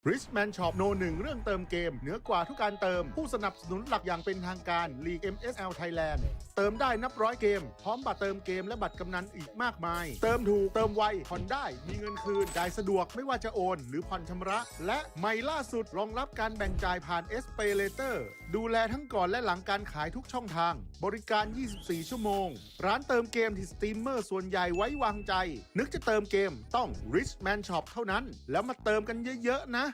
Richman Shop โนหนึ่งเรื่องเติมเกมเหนือกว่าทุกการเติมผู้สนับสนุนหลักอย่างเป็นทางการลีก MSL Thailand เติมได้นับร้อยเกมพร้อมบัตรเติมเกมและบัตรกำนันอีกมากมายเติมถูกเติมไวผ่อนได้มีเงินคืนจ่ายสะดวกไม่ว่าจะโอนหรือผ่อนชำระและใหม่ล่าสุดรองรับการแบ่งจ่ายผ่าน SPayLater ดูแลทั้งก่อนและหลังการขายทุกช่องทางบริการ 24 ชั่วโมงร้านเติมเกมที่สตรีมเมอร์ส่วนใหญ่ไว้วางใจนึกจะเติมเกมต้อง Richman Shop เท่านั้นแล้วมาเติมกันเยอะๆนะ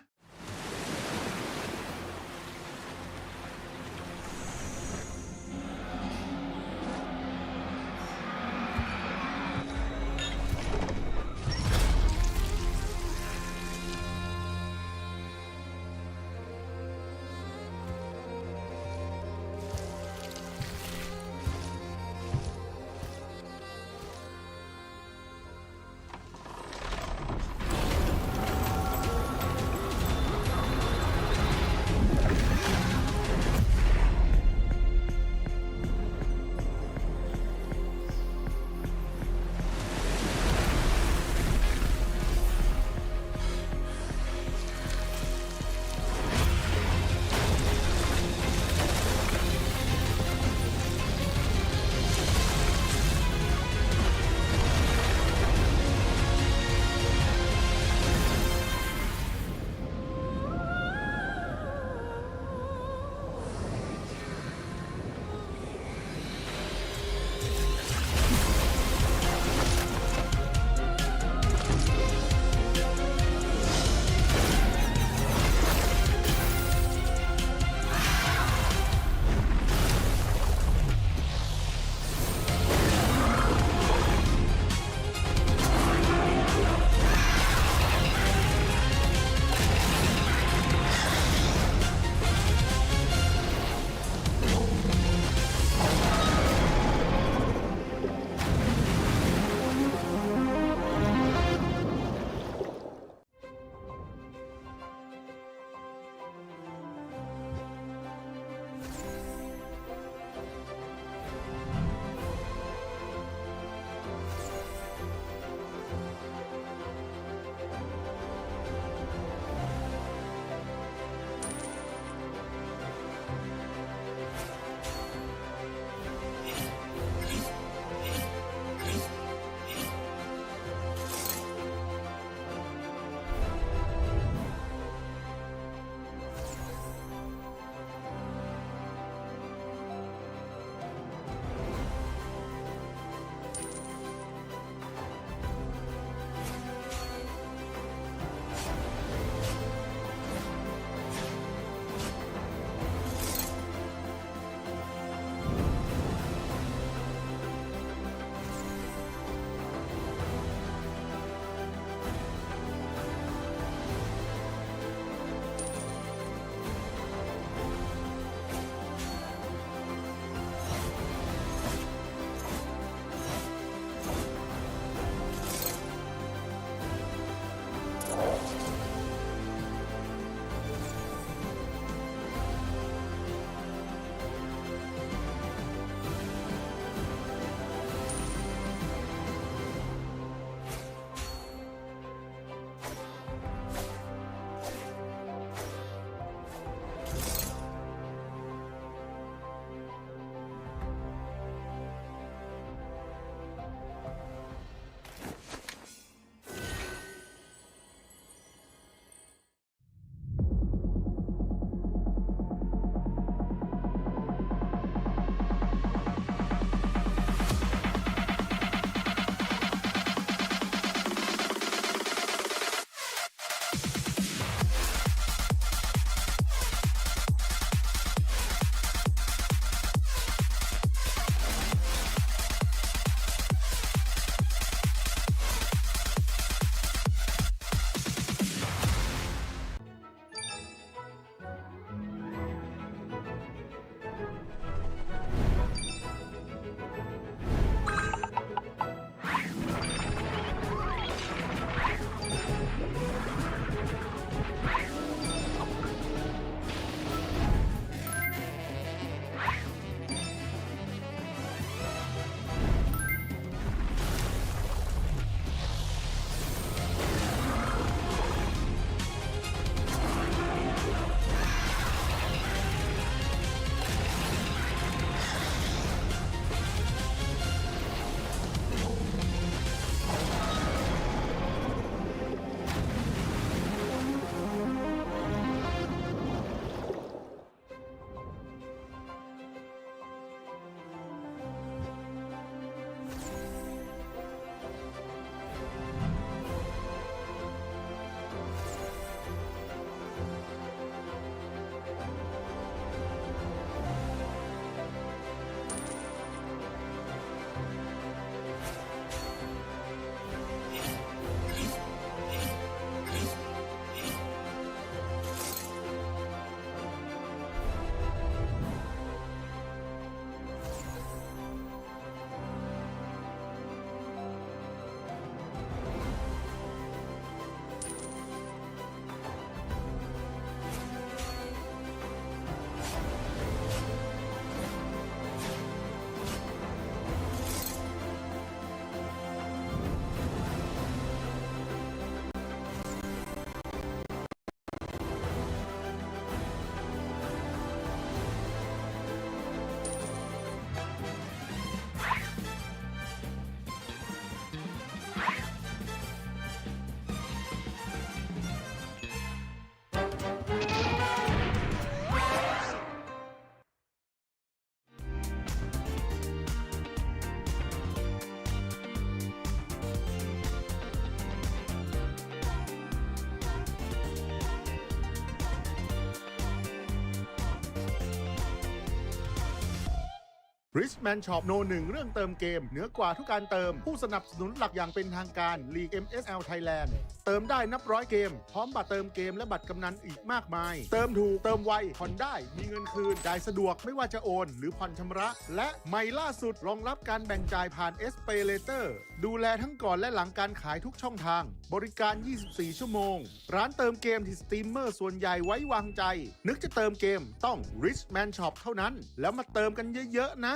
Richman Shop โนหนึ่งเรื่องเติมเกมเหนือกว่าทุกการเติมผู้สนับสนุนหลักอย่างเป็นทางการ League MSL Thailand เติมได้นับร้อยเกมพร้อมบัตรเติมเกมและบัตรกำนันอีกมากมายเติมถูกเติมไวผ่อนได้มีเงินคืนจ่ายสะดวกไม่ว่าจะโอนหรือผ่อนชำระและใหม่ล่าสุดรองรับการแบ่งจ่ายผ่าน SPayLater ดูแลทั้งก่อนและหลังการขายทุกช่องทางบริการ 24 ชั่วโมงร้านเติมเกมที่สตรีมเมอร์ส่วนใหญ่ไว้วางใจนึกจะเติมเกมต้อง Richman Shop เท่านั้นแล้วมาเติมกันเยอะๆนะ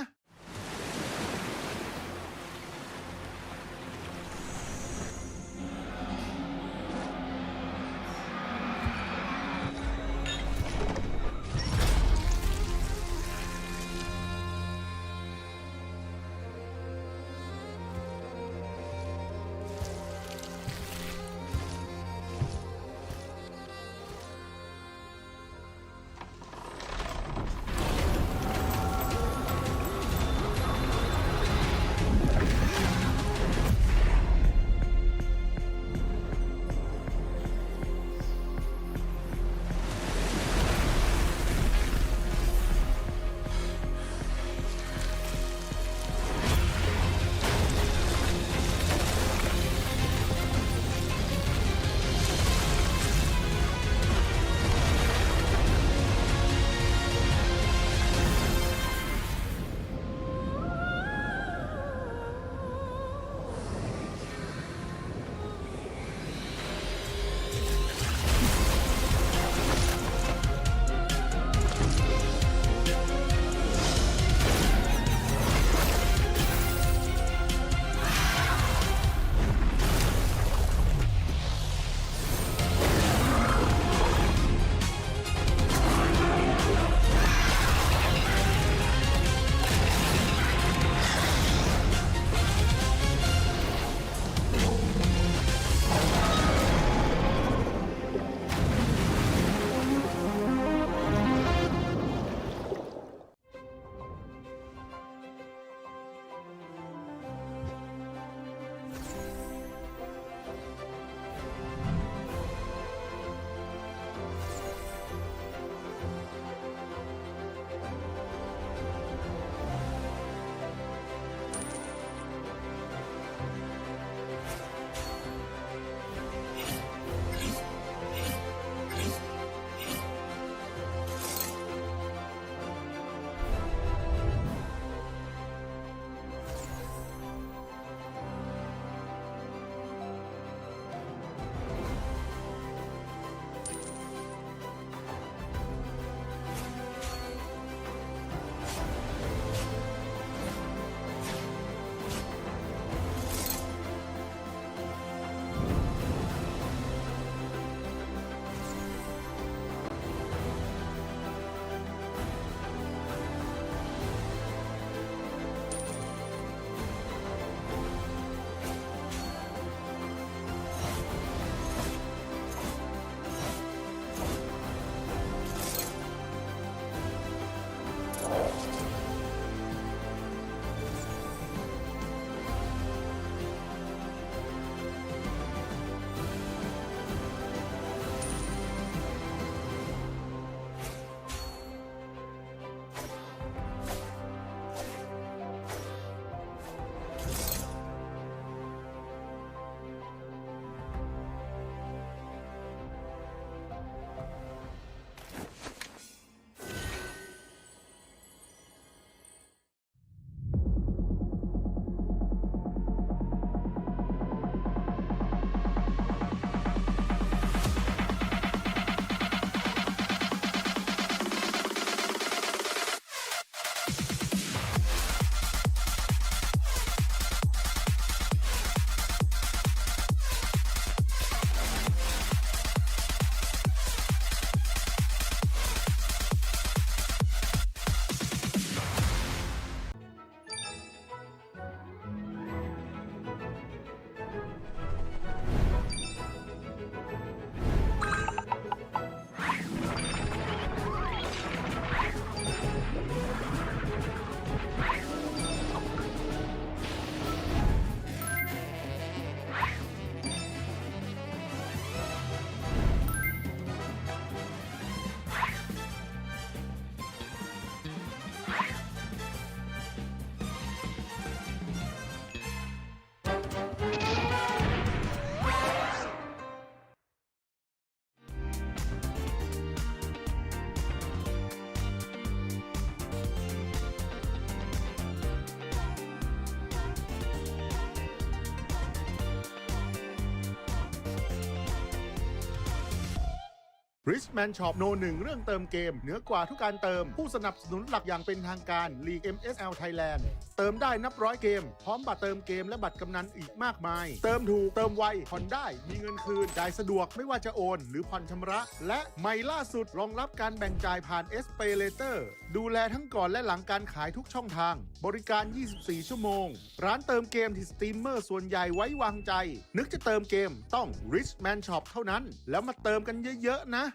Richman Shop โน1เรื่องเติมเกมเหนือกว่าทุกการเติมผู้สนับสนุนหลักอย่างเป็นทางการ League MSL Thailand เติมได้นับร้อยเกมพร้อมบัตรเติมเกมและบัตรกำนันอีกมากมายเติมถูกเติมไวผ่อนได้มีเงินคืนจ่ายสะดวกไม่ว่าจะโอนหรือผ่อนชำระและใหม่ล่าสุดรองรับการแบ่งจ่ายผ่าน SPay Later ดูแลทั้งก่อนและหลังการขายทุกช่องทางบริการ 24 ชั่วโมงร้านเติมเกมที่สตรีมเมอร์ส่วนใหญ่ไว้วางใจนึกจะเติมเกมต้อง Richman Shop เท่านั้นแล้วมาเติมกันเยอะๆนะ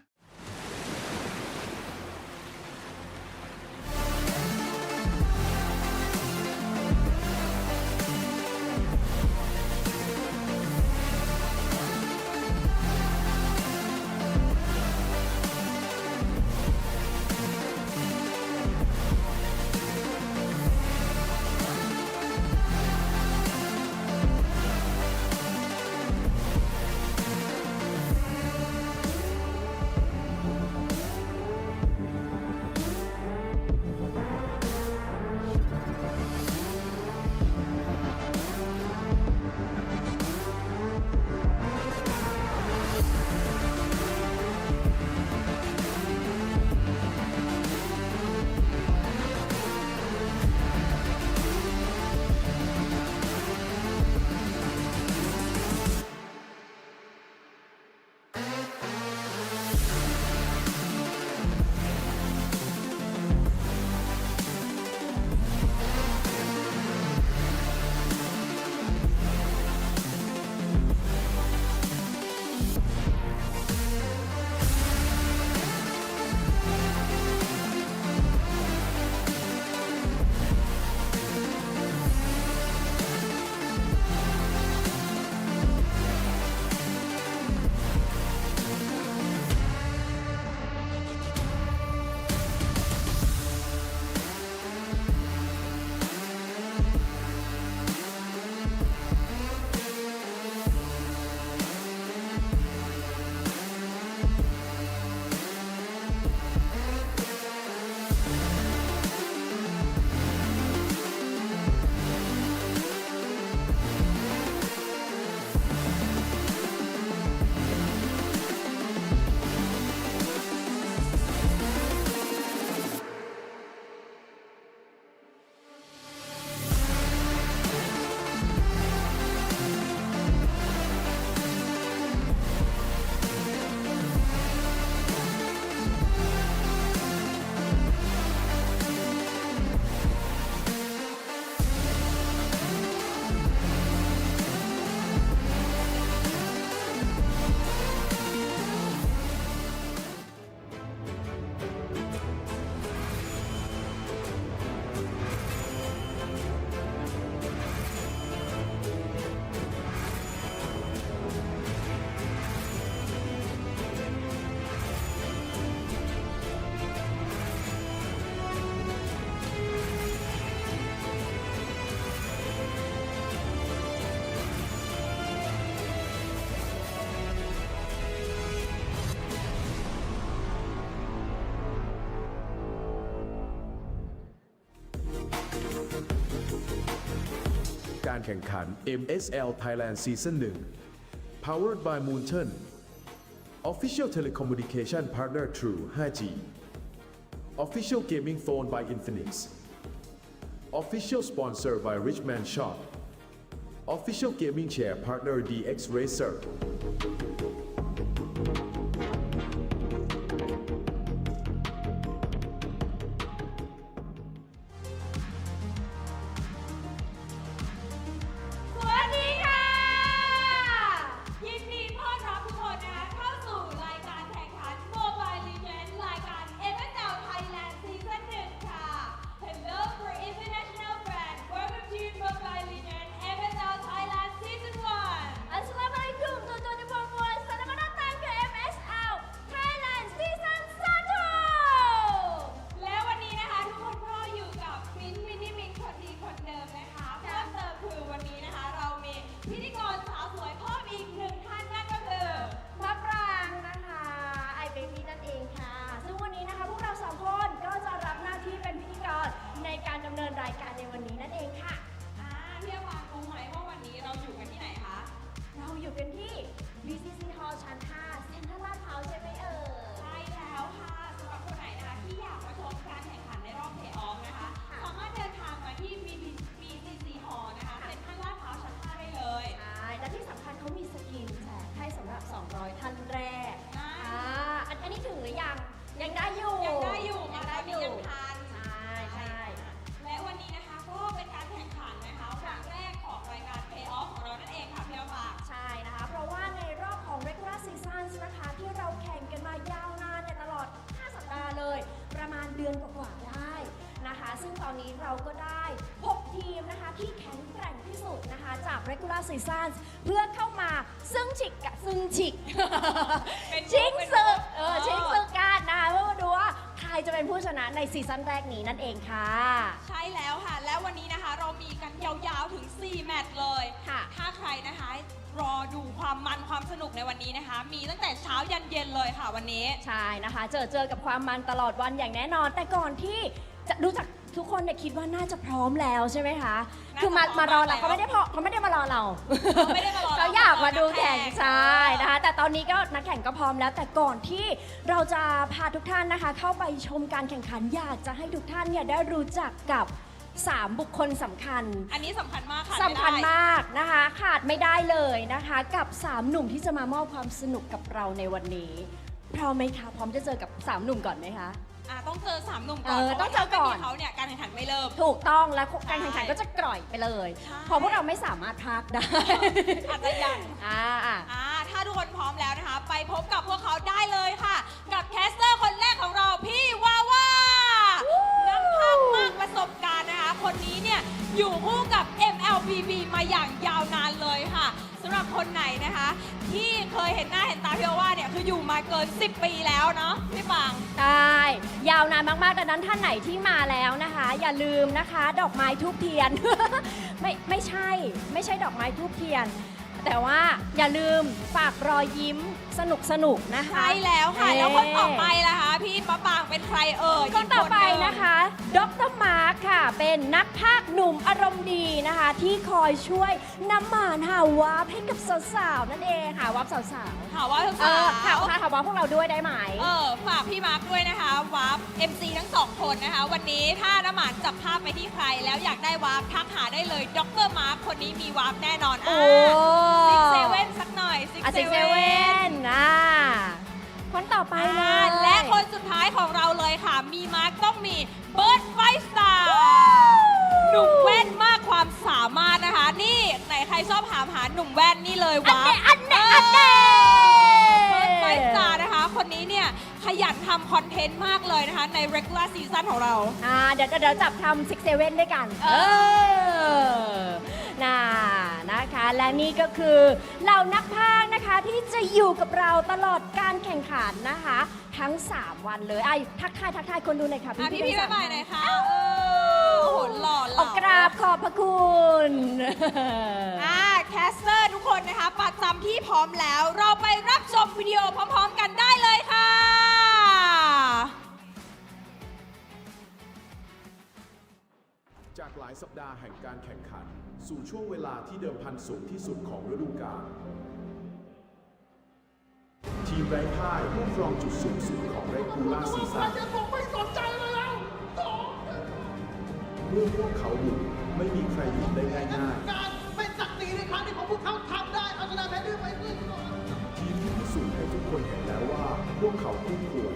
การแข่งขัน MSL Thailand Season 1 Powered by Moonton Official Telecommunication Partner True 5G Official Gaming Phone by Infinix Official Sponsor by Richman Shop Official Gaming Chair Partner DX Racer Assalamualaikum tuan-tuan dan puan-puan. Selamat datang ke MSL Thailand Season 1. และวันนี้นะคะทุกคนก็อยู่กับมินคนดีคนเดิมนะคะเพิ่มเติมคือวันนี้นะคะเรามีพิธีกรสาวสวยเพิ่มอีกหนึ่งท่านนั่นก็คือมะปรางนะคะไอเบบี้นั่นเองค่ะซึ่งวันนี้นะคะพวกเราสองคนก็จะรับหน้าที่เป็นพิธีกรในการดำเนินรายการในวันนี้นั่นเองค่ะพี่วางรู้ไหมว่าวันนี้เราอยู่กันที่ไหนคะเราอยู่กันที่ BCC Hall ชั้น 5 เซ็นทรัลลาดพร้าวใช่ไหมเอ่ย ก็ได้6ทีมนะคะที่แข็งแกร่งที่สุดนะคะจาก regular season เพื่อเข้ามาซึ่งชิงศึกชิงศึกกันนะคะเพื่อมาดูว่าใครจะเป็นผู้ชนะในซีซั่นแรกนี้นั่นเองค่ะใช่แล้วค่ะแล้ววันนี้นะคะเรามีกันยาวๆถึง4แมตช์เลยค่ะถ้าใครนะคะรอดูความมันความสนุกในวันนี้นะคะมีตั้งแต่เช้ายันเย็นเลยค่ะวันนี้ใช่นะคะเจอกับความมันตลอดวันอย่างแน่นอนแต่ก่อนที่จะรู้จักทุกคนเนี่ยคิดว่าน่าจะพร้อมแล้วใช่ไหมคะคือมารอเราเขาไม่ได้มารอเราเขาอยากมาดูแข่งใช่นะคะแต่ตอนนี้ก็นักแข่งก็พร้อมแล้วแต่ก่อนที่เราจะพาทุกท่านนะคะเข้าไปชมการแข่งขันอยากจะให้ทุกท่านเนี่ยได้รู้จักกับ3 บุคคลสำคัญอันนี้สำคัญมากค่ะสำคัญมากนะคะขาดไม่ได้เลยนะคะกับ3 หนุ่มที่จะมามอบความสนุกกับเราในวันนี้พร้อมไหมคะพร้อมจะเจอกับ3 หนุ่มก่อนไหมคะต้องเจอ3 หนุ่มก่อนต้องเจอก่อนเขาเนี่ยการแข่งขันไม่เริ่มถูกต้องแล้วการแข่งขันก็จะกร่อยไปเลยเพราะพวกเราไม่สามารถพากได้อาจจะยังถ้าทุกคนพร้อมแล้วนะคะไปพบกับพวกเขาได้เลยค่ะกับแคสเตอร์คนแรกของเราพี่วาวานักพากย์มากประสบการณ์นะคะคนนี้เนี่ยอยู่คู่กับ MLBB มาอย่างยาวนานเลยค่ะสำหรับคนไหนนะคะที่เคยเห็นหน้าเห็นตาพี่วาวาเนี่ยคืออยู่มาเกิน10 ปีแล้วเนาะพี่ปังใช่ยาวนานมากๆดังนั้นท่านไหนที่มาแล้วนะคะอย่าลืมนะคะดอกไม้ทูบเทียน ไม่ใช่ดอกไม้ทูบเทียนแต่ว่าอย่าลืมฝากรอยยิ้มสนุกนะคะใช่แล้วค่ะแล้วคนต่อไปล่ะคะพี่มะปางเป็นใครคนต่อไปนะคะดร.มาร์คค่ะเป็นนักพากย์หนุ่มอารมณ์ดีนะคะที่คอยช่วยนำหมานหาวาร์ปให้กับสาวๆนั่นเองหาวาร์ปสาวๆหาวาร์ปสาวหาวาร์ปพวกเราด้วยได้ไหมฝากพี่มาร์คด้วยนะคะวาร์ป MC ทั้ง2 คนนะคะวันนี้ถ้าน้ำหมานจับภาพไปที่ใครแล้วอยากได้วาร์ปทักหาได้เลยดร.มาร์คคนนี้มีวาร์ปแน่นอน6-7 สักหน่อย6-7คนต่อไปเลยและคนสุดท้ายของเราเลยค่ะมีมาร์คต้องมีเบิร์ดไฟสตาร์หนุ่มแว่นมากความสามารถนะคะนี่ไหนใครชอบถามหาหนุ่มแว่นนี่เลยวะอันเน่เบิร์ดไฟสตาร์นะคะคนนี้เนี่ยขยันทำคอนเทนต์มากเลยนะคะใน regular season ของเราเดี๋ยวจับทำ6-7ด้วยกันนะคะและนี่ก็คือเหล่านักพากย์นะคะที่จะอยู่กับเราตลอดการแข่งขันนะคะทั้ง3 วันเลยทักทายคนดูหน่อยค่ะพี่บ๊ายบายหน่อยค่ะโหหล่อออกกราบขอบพระคุณแคสเตอร์ทุกคนนะคะประจำที่พร้อมแล้วเราไปรับชมวิดีโอพร้อมๆกันได้เลยค่ะจากหลายสัปดาห์แห่งการแข่งขันสู่ช่วงเวลาที่เดิมพันสูงที่สุดของฤดูกาลทีมไร้พ่ายผู้ครองจุดสูงสุดของเรกูล่าซีซั่นเมื่อพวกเขาบุกไม่มีใครหยุดได้ง่ายๆเป็นศักดิ์ศรีในครั้งที่พวกเขาทำได้เอาชนะแพ้ด้วยไปด้วยทีมที่พิสูจน์ให้ทุกคนเห็นแล้วว่าพวกเขาคู่ควร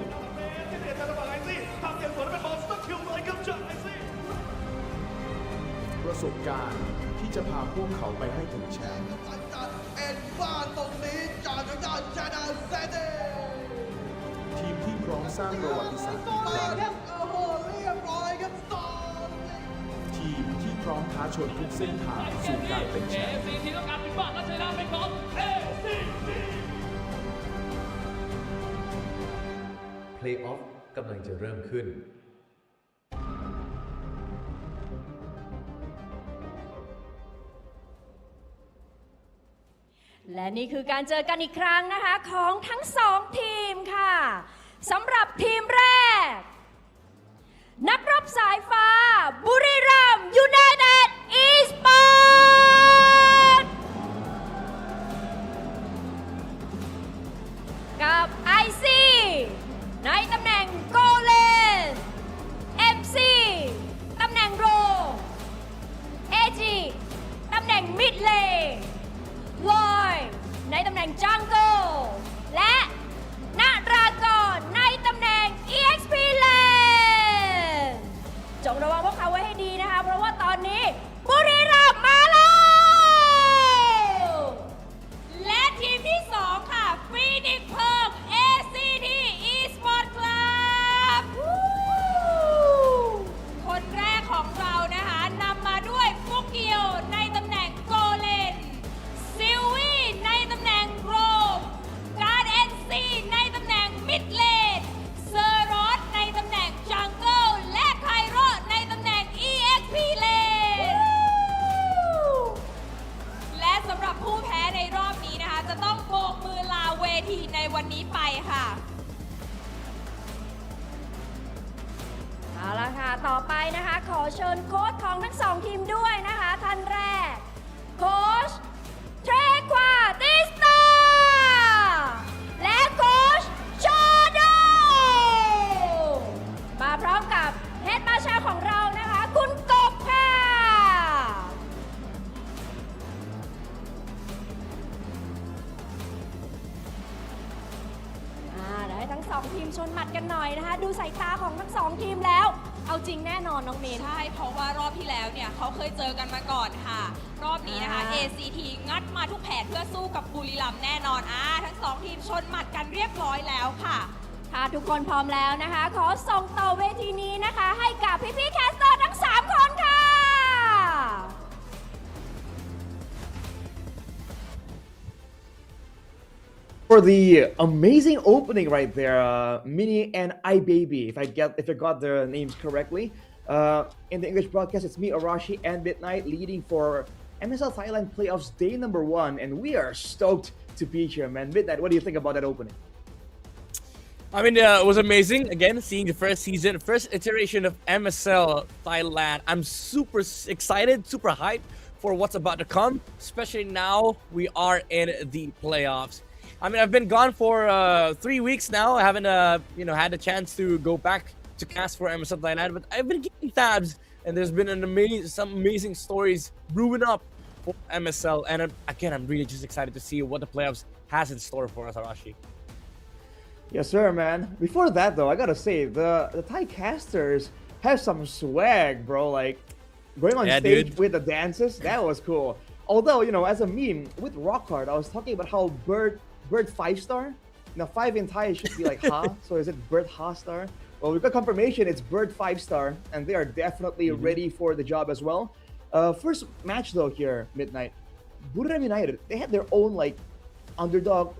ประสบการณ์ที่จะพาพวกเขาไปให้ถึงแชมป์ทีมที่พร้อมสร้างประวัติศาสตร์อีกครั้งทีมที่พร้อมท้าชนทุกเส้นทางสู่การเป็นแชมป์เพลย์ออฟกำลังจะเริ่มขึ้นและนี่คือการเจอกันอีกครั้งนะคะของทั้ง2 ทีมค่ะสำหรับทีมแรกนักรบสายฟ้าบุรีรัมย์ยูไนเต็ดอีสปอร์ตกับไอซีในตำแหน่งโกเลน MC ตำแหน่งโรเอจีตำแหน่งมิดเลนลอยในตำแหน่งจังเกิลและนรากรในตำแหน่ง EXP Lane จงระวังพวกเขาไว้ให้ดีนะคะเพราะว่าตอนนี้บุรีรัมย์มาแล้วและทีมที่2ค่ะฟีนิกซ์เพิร์ก ACT Esport Club คนแรกของเรานะคะ โค้ชของทั้งสองทีมด้วยนะคะท่านแรกโค้ชเทรควาติสตาและโค้ชชอโดมาพร้อมกับเฮดมาชาของเรานะคะคุณกบค่ะเดี๋ยวให้ทั้งสองทีมชนหมัดกันหน่อยนะคะดูสายตาของทั้งสองทีมแล้วเอาจริงแน่นอนน้องเมน ใช่เพราะว่ารอบที่แล้วเนี่ยเขาเคยเจอกันมาก่อนค่ะ รอบนี้นะคะ ACT งัดมาทุกแผนเพื่อสู้กับบุรีรัมย์แน่นอนทั้งสองทีมชนหมัดกันเรียบร้อยแล้วค่ะถ้าทุกคนพร้อมแล้วนะคะ ขอส่งต่อเวทีนี้นะคะ ให้กับพี่ๆแคสเตอร์ทั้ง 3 คนค่ะ For the amazing opening right there, Mini and iBaby, if I got their names correctly. In the English broadcast, it's me, Arashi, and Midnight leading for MSL Thailand Playoffs Day number 1, and we are stoked to be here, man. Midnight, what do you think about that opening? I mean, it was amazing. Again, seeing the first season, first iteration of MSL Thailand. I'm super excited, super hyped for what's about to come, especially now we are in the playoffs. I mean, I've been gone for 3 weeks now. I haven't, had the chance to go back to cast for MSL Thailand, but I've been getting tabs, and there's been some amazing stories brewing up for MSL. And again, I'm really just excited to see what the playoffs has in store for us, Arashi. Yes, sir, man. Before that, though, I gotta say, the Thai casters have some swag, bro. Like, going on stage with the dances, that was cool. Although, as a meme, with Rock Hard, I was talking about how Bird 5-star. Now, 5 in Thai should be like Ha, so is it Bird Ha star? Well, we've got confirmation it's Bird 5-star, and they are definitely ready for the job as well. First match, though, here, Midnight. Buriram United, they had their own, underdog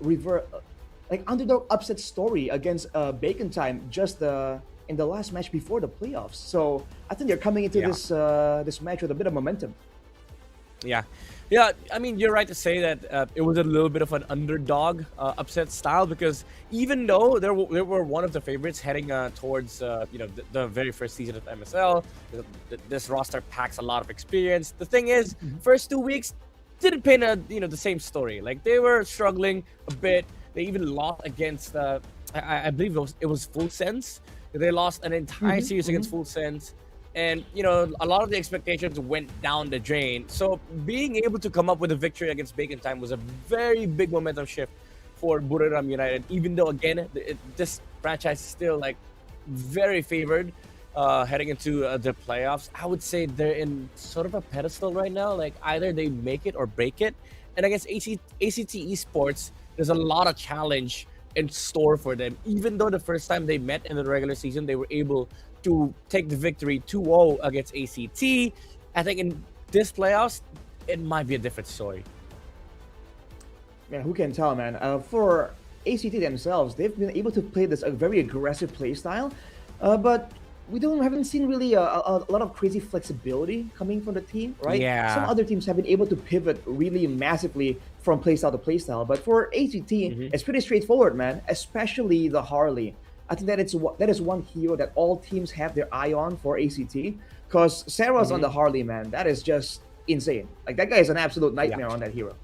underdog upset story against Bacon Time just in the last match before the playoffs. So I think they're coming into this match with a bit of momentum. Yeah. I mean, you're right to say that it was a little bit of an underdog upset style, because even though they were one of the favorites heading towards the very first season of MSL, this roster packs a lot of experience. The thing is, first 2 weeks didn't paint the same story. Like, they were struggling a bit. They even lost against I believe it was Full Sense. They lost an entire series against Full Sense. And, a lot of the expectations went down the drain. So being able to come up with a victory against Bacon Time was a very big momentum shift for Buriram United. Even though, again, this franchise is still, very favored heading into the playoffs. I would say they're in sort of a pedestal right now. Like, either they make it or break it. And against ACT Esports, there's a lot of challenge in store for them. Even though the first time they met in the regular season, they were able to take the victory 2-0 against ACT. I think in this playoffs, it might be a different story. Man, who can tell, man? For ACT themselves, they've been able to play this a very aggressive play style, but we haven't seen really a lot of crazy flexibility coming from the team, right? Yeah. Some other teams have been able to pivot really massively from playstyle to playstyle, but for ACT, it's pretty straightforward, man. Especially the Harley. I think that is one hero that all teams have their eye on for ACT, because Sarah's on the Harley, man. That is just insane. Like, that guy is an absolute nightmare on that hero.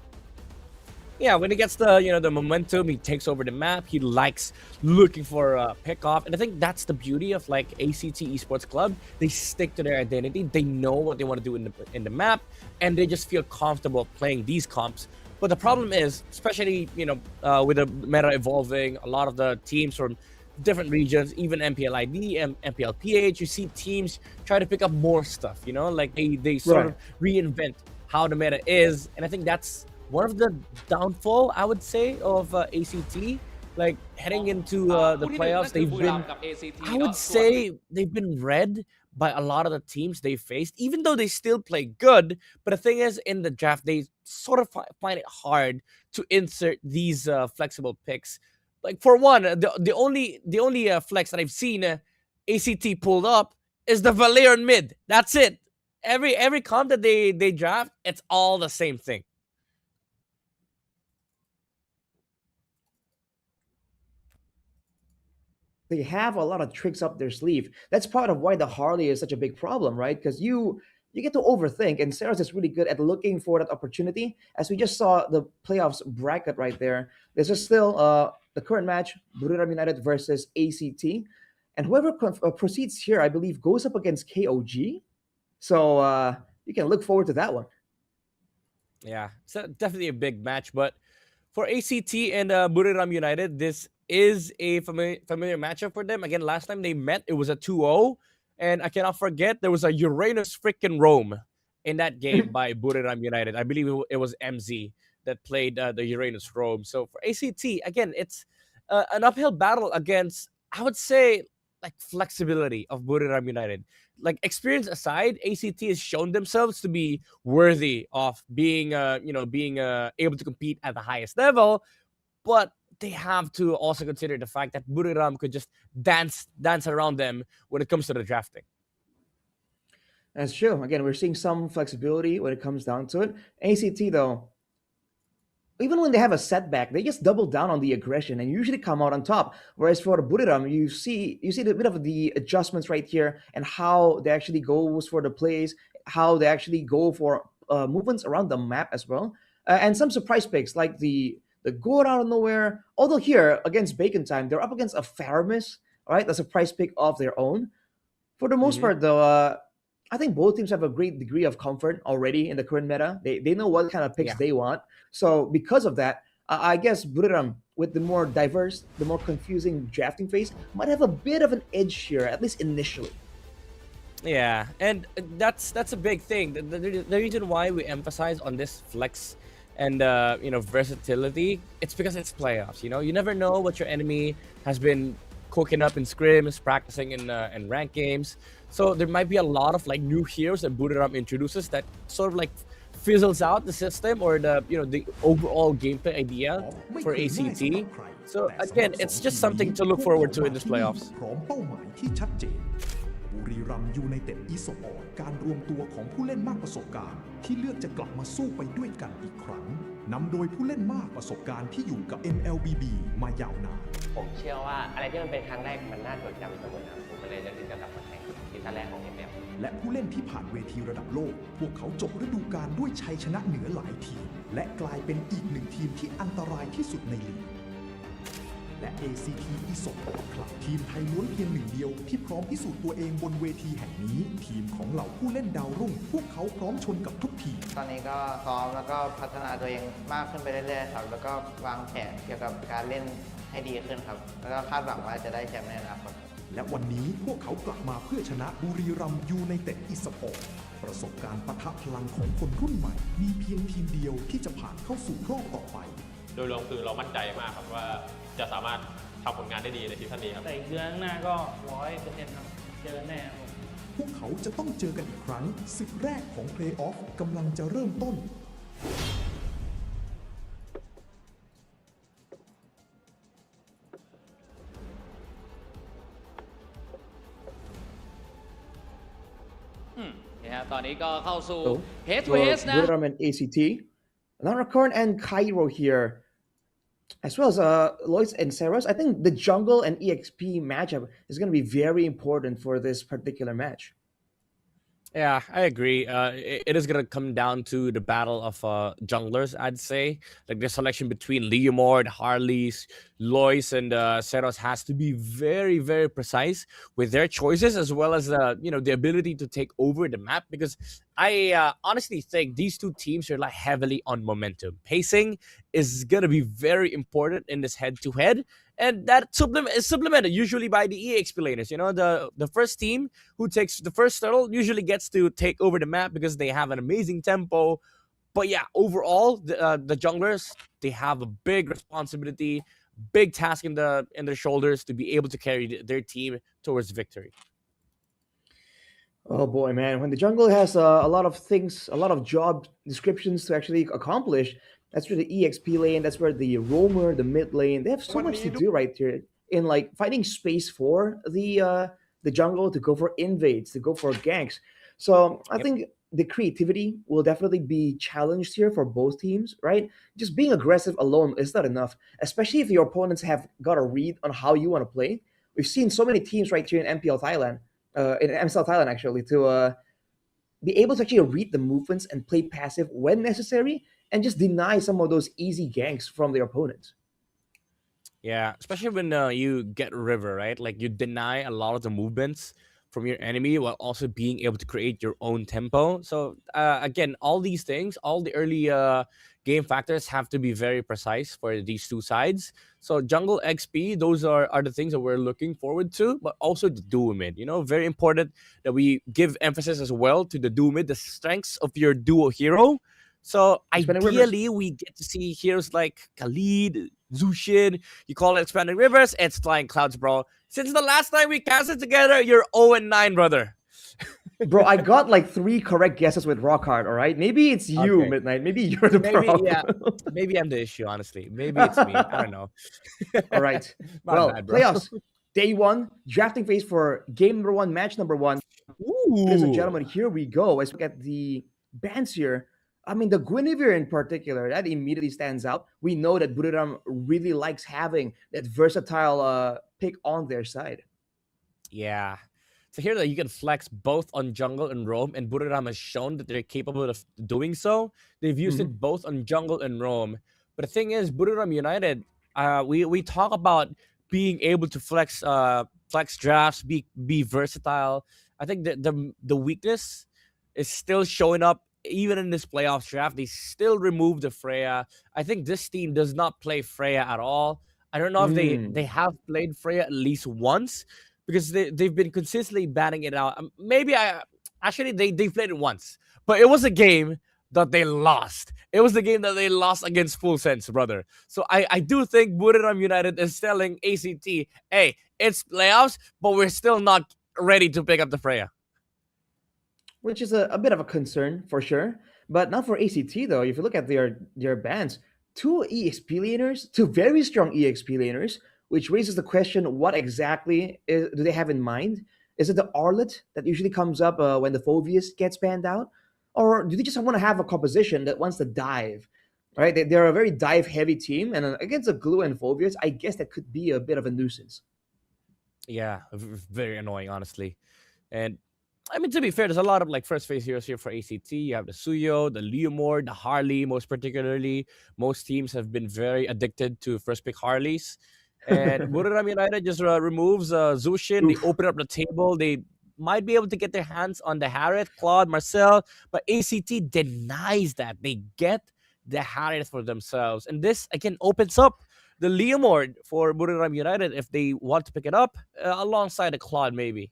Yeah, when he gets the momentum, he takes over the map. He likes looking for a pick-off. And I think that's the beauty of, ACT Esports Club. They stick to their identity. They know what they want to do in the map, and they just feel comfortable playing these comps. But the problem is, especially, with the meta evolving, a lot of the teams from different regions, even MPLID, MPLPH, you see teams try to pick up more stuff, they sort of reinvent how the meta is. And I think that's one of the downfall, I would say, of ACT. Like, heading into the playoffs, I would say they've been read by a lot of the teams they faced, even though they still play good. But the thing is, in the draft, they sort of find it hard to insert these flexible picks. Like, for one, the only flex that I've seen ACT pulled up is the Valerian mid. That's it. Every comp that they draft, it's all the same thing. they have a lot of tricks up their sleeve. That's part of why the Harley is such a big problem, right? Because you get to overthink, and Saros is really good at looking for that opportunity. As we just saw the playoffs bracket right there, this is still the current match: Buriram United versus ACT, and whoever proceeds here, I believe, goes up against KOG. So you can look forward to that one. Yeah, it's definitely a big match. But for ACT and Buriram United, this is a familiar matchup for them. Again, last time they met, it was a 2-0. And I cannot forget, there was a Uranus freaking Rome in that game by Buriram United. I believe it was MZ that played the Uranus Rome. So for ACT, again, it's an uphill battle against, I would say, like flexibility of Buriram United. Like experience aside, ACT has shown themselves to be worthy of being, able to compete at the highest level, but they have to also consider the fact that Buriram could just dance around them when it comes to the drafting. That's true. Again, we're seeing some flexibility when it comes down to it. ACT though, even when they have a setback, they just double down on the aggression and usually come out on top. Whereas for the Buriram, you see a bit of the adjustments right here and how they actually goes for the plays, how they actually go for movements around the map as well, and some surprise picks like the go out of nowhere. Although here against Bacon Time, they're up against a Faramis, all right, a surprise pick of their own. For the most part, though, I think both teams have a great degree of comfort already in the current meta. They know what kind of picks they want. So because of that, I guess Buriram, with the more diverse, the more confusing drafting phase, might have a bit of an edge here, at least initially. Yeah, and that's a big thing. The reason why we emphasize on this flex and versatility, it's because it's playoffs. You never know what your enemy has been cooking up in scrims, practicing in ranked games. So there might be a lot of like new heroes that Buriram introduces that sort of like fizzles out the system or the overall gameplay idea for ACT. So again, it's just something to look forward to in this playoffs. บุรีรัมย์ยูไนเต็ดอีสปอร์ตการรวมตัวของผู้เล่นมากประสบการณ์ที่เลือกจะกลับมาสู้ไปด้วยกันอีกครั้งนำโดยผู้เล่นมากประสบการณ์ที่อยู่กับ MLBB มายาวนานผมเชื่อว่าอะไรที่มันเป็นครั้งแรกมันน่าจดจำเสมอครับผมเลยจะถึงกลับมาแข่งซีซั่นแรกของ ML และผู้เล่นที่ผ่านเวทีระดับโลกพวกเขาจบฤดูกาลด้วยชัยชนะเหนือหลายทีมและกลายเป็นอีกหนึ่งทีมที่อันตรายที่สุดในลีกและ ACT อีสปอร์ตคลับทีมไทยล้วนเพียงหนึ่งเดียวที่พร้อมพิสูจน์ตัวเองบนเวทีแห่งนี้ทีมของเหล่าผู้เล่นดาวรุ่งพวกเขาพร้อมชนกับทุกทีมตอนนี้ก็ซ้อมแล้วก็พัฒนาตัวเองมากขึ้นไปเรื่อยๆครับแล้วก็วางแผนเกี่ยวกับการเล่นให้ดีขึ้นครับแล้วก็คาดหวังว่าจะได้แชมป์ในอนาคตและวันนี้พวกเขากลับมาเพื่อชนะบุรีรัมย์ยูไนเต็ดอีสปอร์ตประสบการณ์ปะทะพลังของคนรุ่นใหม่มีเพียงทีมเดียวที่จะผ่านเข้าสู่รอบต่อไปโดยรวมคือเรามั่นใจมากครับว่าจะสามารถทำผลงานได้ดีในซีซั่นนี้ครับแต่อีกเดือนข้างหน้าก็100%ครับเจอแน่ครับพวกเขาจะต้องเจอกันอีกครั้งศึกแรกของเพลย์ออฟกำลังจะเริ่มต้นนะครับตอนนี้ก็เข้าสู่ head to head head นะ Buriram and ACT, Lanrakorn and Cairo here, as well as Lois and Saros. I think the jungle and EXP matchup is going to be very important for this particular match. Yeah, I agree. It is going to come down to the battle of junglers, I'd say. Like the selection between Leomord, Harleys, Lois, and Seros has to be very, very precise with their choices, as well as the ability to take over the map. Because I honestly think these two teams rely heavily on momentum. Pacing is going to be very important in this head-to-head. And that is supplemented usually by the EXP laners. The first team who takes the first turtle usually gets to take over the map because they have an amazing tempo. But yeah, overall, the junglers, they have a big responsibility, big task in their shoulders to be able to carry their team towards victory. Oh boy, man. When the jungle has a lot of things, a lot of job descriptions to actually accomplish, that's where the EXP lane, that's where the roamer, the mid lane, they have so much to do right here in like finding space for the jungle to go for invades, to go for ganks. So I think the creativity will definitely be challenged here for both teams, right? Just being aggressive alone is not enough, especially if your opponents have got a read on how you want to play. we've seen so many teams right here in MPL Thailand, in MSL Thailand actually, to be able to actually read the movements and play passive when necessary, and just deny some of those easy ganks from their opponents. Yeah, especially when you get river, right? Like you deny a lot of the movements from your enemy while also being able to create your own tempo. So again, all these things, all the early game factors have to be very precise for these two sides. So jungle XP, those are the things that we're looking forward to, but also the duo mid. You know, very important that we give emphasis as well to the duo mid, the strengths of your duo hero. So ideally, we get to see heroes like Khalid, Zushin. You call it expanding rivers, it's flying clouds, bro. Since the last time we casted together, you're 0-9, brother. Bro, I got like 3 correct guesses with rock hard. All right, maybe it's you, Okay. Midnight. Maybe you're the problem. Yeah, maybe I'm the issue. Honestly, maybe it's me. I don't know. All right. My bad, bro. Playoffs, day 1, drafting phase for game number 1, match number 1. Ladies and gentlemen, here we go. As we look at the bans here, I mean, the Guinevere in particular, that immediately stands out. We know that Buriram really likes having that versatile pick on their side. Yeah. So here that you can flex both on jungle and roam, and Buriram has shown that they're capable of doing so. They've used it both on jungle and roam. But the thing is, Buriram United, we talk about being able to flex drafts, be versatile. I think that the weakness is still showing up even in this playoffs draft. They still remove the Freya. I think this team does not play Freya at all. I don't know if they have played Freya at least once, because they've been consistently banning it out. Maybe they played it once, but it was a game that they lost. It was the game that they lost against Full Sense, brother. So I do think Buriram United is telling ACT, hey, it's playoffs, but we're still not ready to pick up the Freya. Which is a bit of a concern for sure. But not for ACT though. If you look at their bans, 2 EXP laners, 2 very strong EXP laners, which raises the question, what exactly do they have in mind? Is it the Arlet that usually comes up when the Phoveus gets banned out? Or do they just want to have a composition that wants to dive? Right? They're a very dive-heavy team, and against a Glue and Phoveus, I guess that could be a bit of a nuisance. Yeah, very annoying, honestly. And I mean, to be fair, there's a lot of like first phase heroes here for ACT. You have the Suyo, the Leomord, the Harley, most particularly. Most teams have been very addicted to first pick Harleys. And Buriram United just removes Zushin. They open up the table. They might be able to get their hands on the Harriet, Claude, Marcel, but ACT denies that. They get the Harriet for themselves. And this, again, opens up the Leomord for Buriram United if they want to pick it up alongside the Claude, maybe.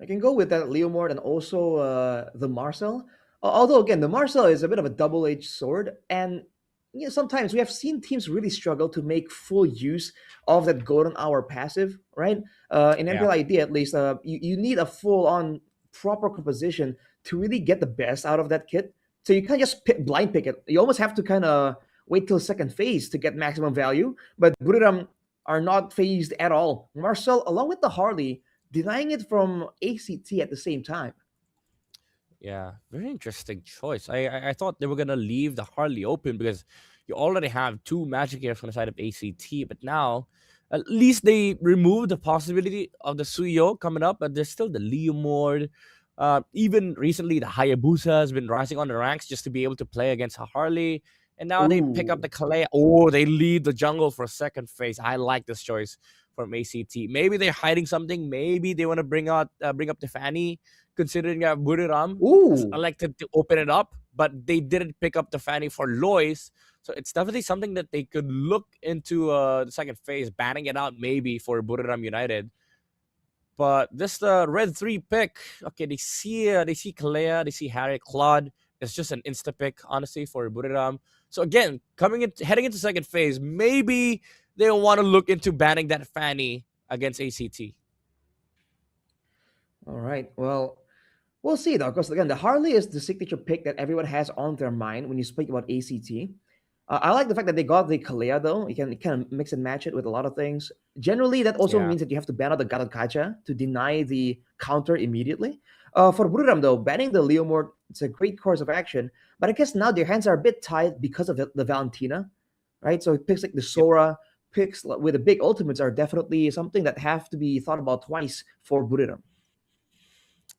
I can go with that Leomord and also the Marcel. Although, again, the Marcel is a bit of a double-edged sword. And sometimes we have seen teams really struggle to make full use of that golden hour passive, right? In MPL ID, at least, you need a full-on proper composition to really get the best out of that kit. So you can't just blind pick it. You almost have to kind of wait till second phase to get maximum value. But Buriram are not phased at all. Marcel, along with the Harley, denying it from ACT at the same time. Yeah, very interesting choice. I thought they were going to leave the Harley open because you already have 2 magic heroes on the side of ACT. But now, at least they removed the possibility of the Suyo coming up. But there's still the Leomord. Even recently, the Hayabusa has been rising on the ranks just to be able to play against a Harley. And now they pick up the Kalea. Oh, they lead the jungle for second phase. I like this choice from ACT. Maybe they're hiding something. Maybe they want to bring up the Fanny, considering Buriram elected to open it up, but they didn't pick up the Fanny for Lois. So it's definitely something that they could look into the second phase, banning it out maybe for Buriram United. But this red 3 pick, okay, they see Kalea, they see Harry, Claude. It's just an insta pick, honestly, for Buriram. So again, heading into second phase, maybe they want to look into banning that Fanny against ACT. All right. Well, we'll see, though, because, again, the Harley is the signature pick that everyone has on their mind when you speak about ACT. I like the fact that they got the Kalea, though. You can kind of mix and match it with a lot of things. Generally, that also means that you have to ban out the Gatot Kacha to deny the counter immediately. For Buriram, though, banning the Leomord, it's a great course of action. But I guess now their hands are a bit tied because of the Valentina, right? So it picks like the Sora, picks with the big ultimates are definitely something that have to be thought about twice for Buriram.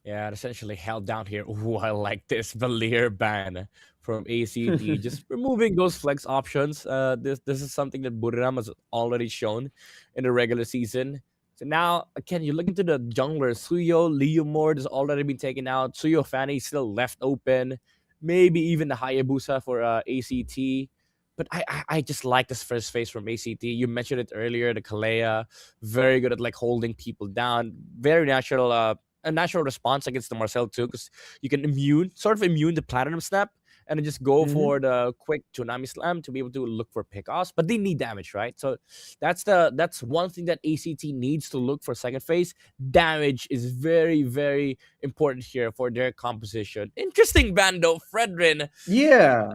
Yeah, it essentially held down here. Ooh, I like this Valir ban from ACT. Just removing those flex options. This is something that Buriram has already shown in the regular season. So now, again, you look into the jungler. Suyo, Leomord has already been taken out. Suyo Fanny still left open. Maybe even the Hayabusa for ACT. But I just like this first phase from ACT. You mentioned it earlier, the Kalea. Very good at like holding people down. Very natural, a natural response against the Marcel too, because you can sort of immune the Platinum Snap, and then just go for the quick Tsunami Slam to be able to look for pickoffs. But they need damage, right? So that's one thing that ACT needs to look for second phase. Damage is very, very important here for their composition. Interesting bando, Fredrin. Yeah.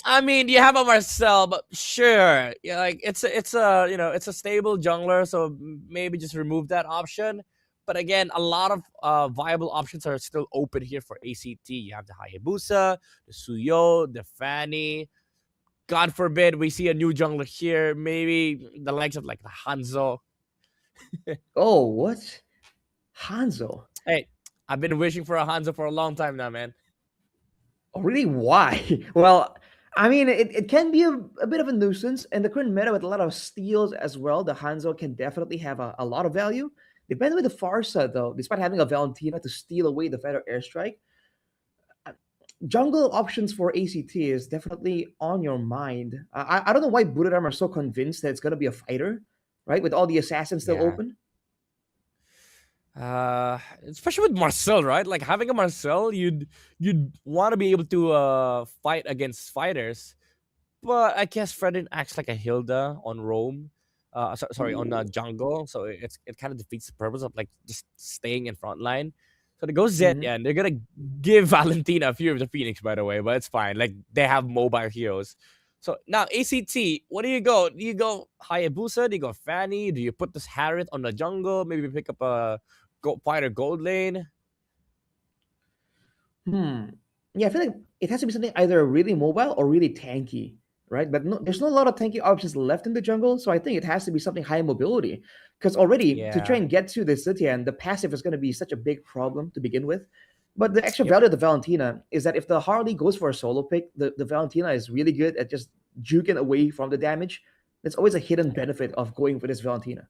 I mean, you have a Marcel, but sure, yeah, like it's a it's a stable jungler, so maybe just remove that option. But again, a lot of viable options are still open here for ACT. You have the Hayabusa, the Suyo, the Fanny. God forbid we see a new jungler here. Maybe the likes of like the Hanzo. Oh, what? Hanzo? Hey, I've been wishing for a Hanzo for a long time now, man. Oh, really? Why? Well, I mean, it can be a bit of a nuisance. And the current meta with a lot of steals as well, the Hanzo can definitely have a lot of value. Depending with the Farsa, though, despite having a Valentina to steal away the Feather Airstrike, jungle options for ACT is definitely on your mind. I don't know why Buriram are so convinced that it's going to be a fighter, right? With all the assassins still open. Especially with Marcel, right? Like having a Marcel, you'd want to be able to fight against fighters. But I guess Fredin acts like a Hilda on Roam. Sorry, on jungle. So it kind of defeats the purpose of like just staying in front line. So they go Zed, yeah, and they're gonna give Valentina a few of the Phoenix, by the way, but it's fine. Like they have mobile heroes. So now ACT, what do you go? Do you go Hayabusa? Do you go Fanny? Do you put this Harriet on the jungle? Maybe pick up a fighter gold lane? Yeah, I feel like it has to be something either really mobile or really tanky, right? But no, there's not a lot of tanky options left in the jungle, so I think it has to be something high mobility. Because already to try and get to the city, and the passive is going to be such a big problem to begin with. But the extra value of the Valentina is that if the Harley goes for a solo pick, the Valentina is really good at just juking away from the damage. There's always a hidden benefit of going for this Valentina.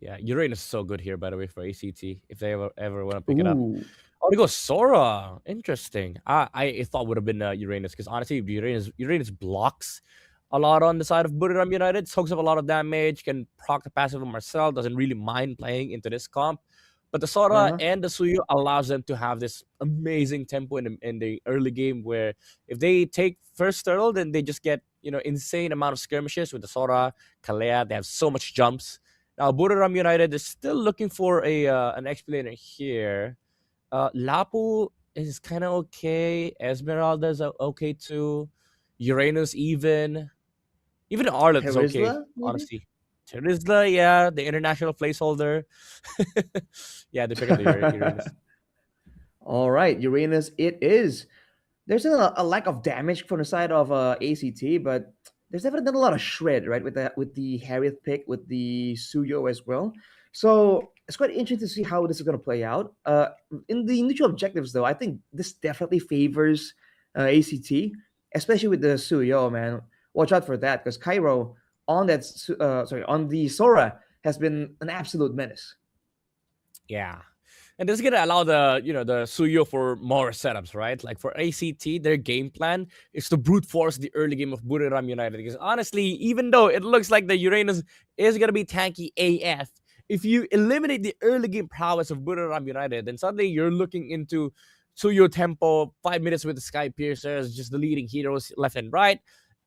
Yeah, Uranus is so good here, by the way, for ACT, if they ever want to pick it up. Oh, they go Sora. Interesting. I thought would have been Uranus, because honestly, Uranus blocks a lot on the side of Buriram United, soaks up a lot of damage, can proc the passive of Marcel, doesn't really mind playing into this comp. But the Sora and the Suyo allows them to have this amazing tempo in the early game, where if they take first turtle, then they just get insane amount of skirmishes with the Sora, Kalea. They have so much jumps. Now Buriram United is still looking for an explainer here. Lapu is kind of okay. Esmeralda is okay too. Uranus even Arlet is okay, honestly. Terizla, yeah, the international placeholder. Yeah, they pick up the Uranus. All right, Uranus it is. There's a lack of damage from the side of ACT, but there's definitely not a lot of shred, right? With the Harriet pick, with the Suyo as well. So it's quite interesting to see how this is going to play out. In the initial objectives, though, I think this definitely favors ACT, especially with the Suyo, man. Watch out for that, because Cairo on that on the Sora has been an absolute menace. Yeah. And this is gonna allow the the Suyo for more setups, right? Like for ACT, their game plan is to brute force the early game of Buriram United. Because honestly, even though it looks like the Uranus is gonna be tanky AF, if you eliminate the early game prowess of Buriram United, then suddenly you're looking into Suyo tempo, 5 minutes with the Sky Piercers, just the leading heroes left and right.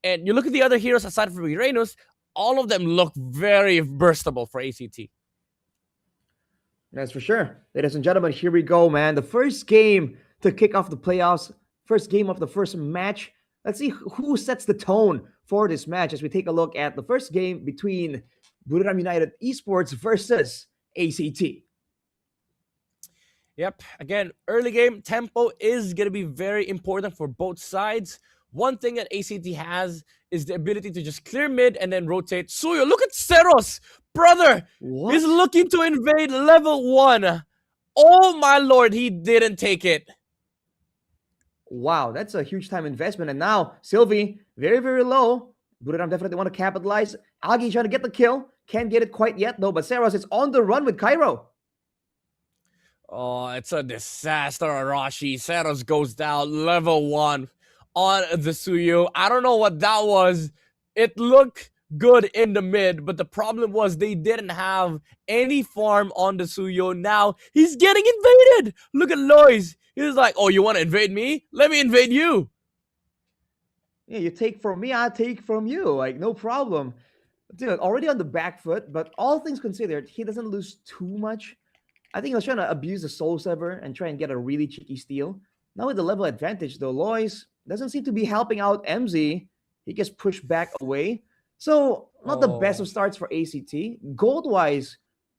And you look at the other heroes aside from Uranus, all of them look very burstable for ACT. That's for sure. Ladies and gentlemen, here we go, man. The first game to kick off the playoffs. First game of the first match. Let's see who sets the tone for this match as we take a look at the first game between Buriram United Esports versus ACT. Yep. Again, early game tempo is going to be very important for both sides. One thing that ACT has is the ability to just clear mid and then rotate. Suyo, look at Seros! Brother! What? He's looking to invade level 1. Oh my lord, he didn't take it. Wow, that's a huge time investment. And now, Sylvie, very, very low. Buriram definitely want to capitalize. Agi trying to get the kill. Can't get it quite yet, though. But Seros is on the run with Cairo. Oh, it's a disaster, Arashi. Seros goes down level 1 on the Suyo. I don't know what that was. It looked good in the mid, but the problem was they didn't have any farm on the Suyo. Now he's getting invaded. Look at Lois. He's like, oh, you want to invade me? Let me invade you. Yeah, you take from me, I take from you. Like, no problem. Dude, already on the back foot, but all things considered, he doesn't lose too much. I think he was trying to abuse the Soul Saver and try and get a really cheeky steal. Now with the level advantage, though, Lois doesn't seem to be helping out MZ. He gets pushed back away. So, not the best of starts for ACT. Gold-wise,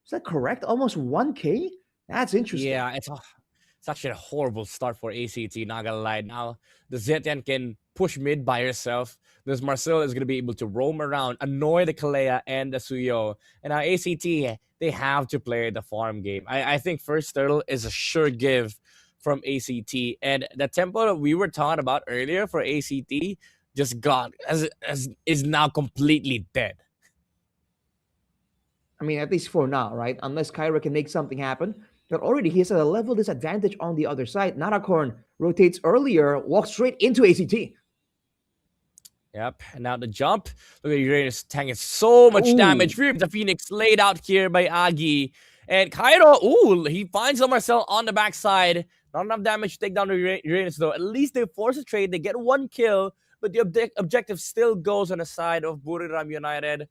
is that correct? Almost 1K? That's interesting. Yeah, it's actually a horrible start for ACT, not gonna lie. Now, the Zetian can push mid by herself. This Marcel is gonna be able to roam around, annoy the Kalea and the Suyo. And now ACT, they have to play the farm game. I think first turtle is a sure give from ACT. And the tempo that we were talking about earlier for ACT just got, is now completely dead. I mean, at least for now, right? Unless Kyra can make something happen. But already he has a level disadvantage on the other side. Narakorn rotates earlier, walks straight into ACT. Yep, and now the jump. Look at Uranus tanking so much damage. The Phoenix laid out here by Agi. And Cairo, he finds the Marcel on the backside. Not enough damage to take down the Uranus, though. At least they force a trade. They get 1 kill, but the objective still goes on the side of Buriram United.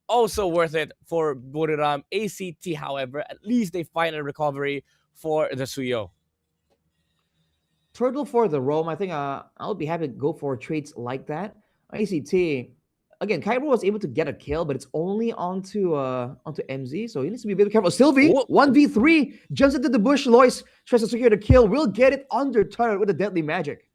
Also worth it for Buriram. ACT, however, at least they find a recovery for the Suyo. Turtle for the roam. I think I'll be happy to go for trades like that. ACT, again, Cairo was able to get a kill, but it's only onto MZ, so he needs to be a bit careful. Sylvie, 1v3, jumps into the bush. Lois tries to secure the kill. Will get it under turret with a deadly magic.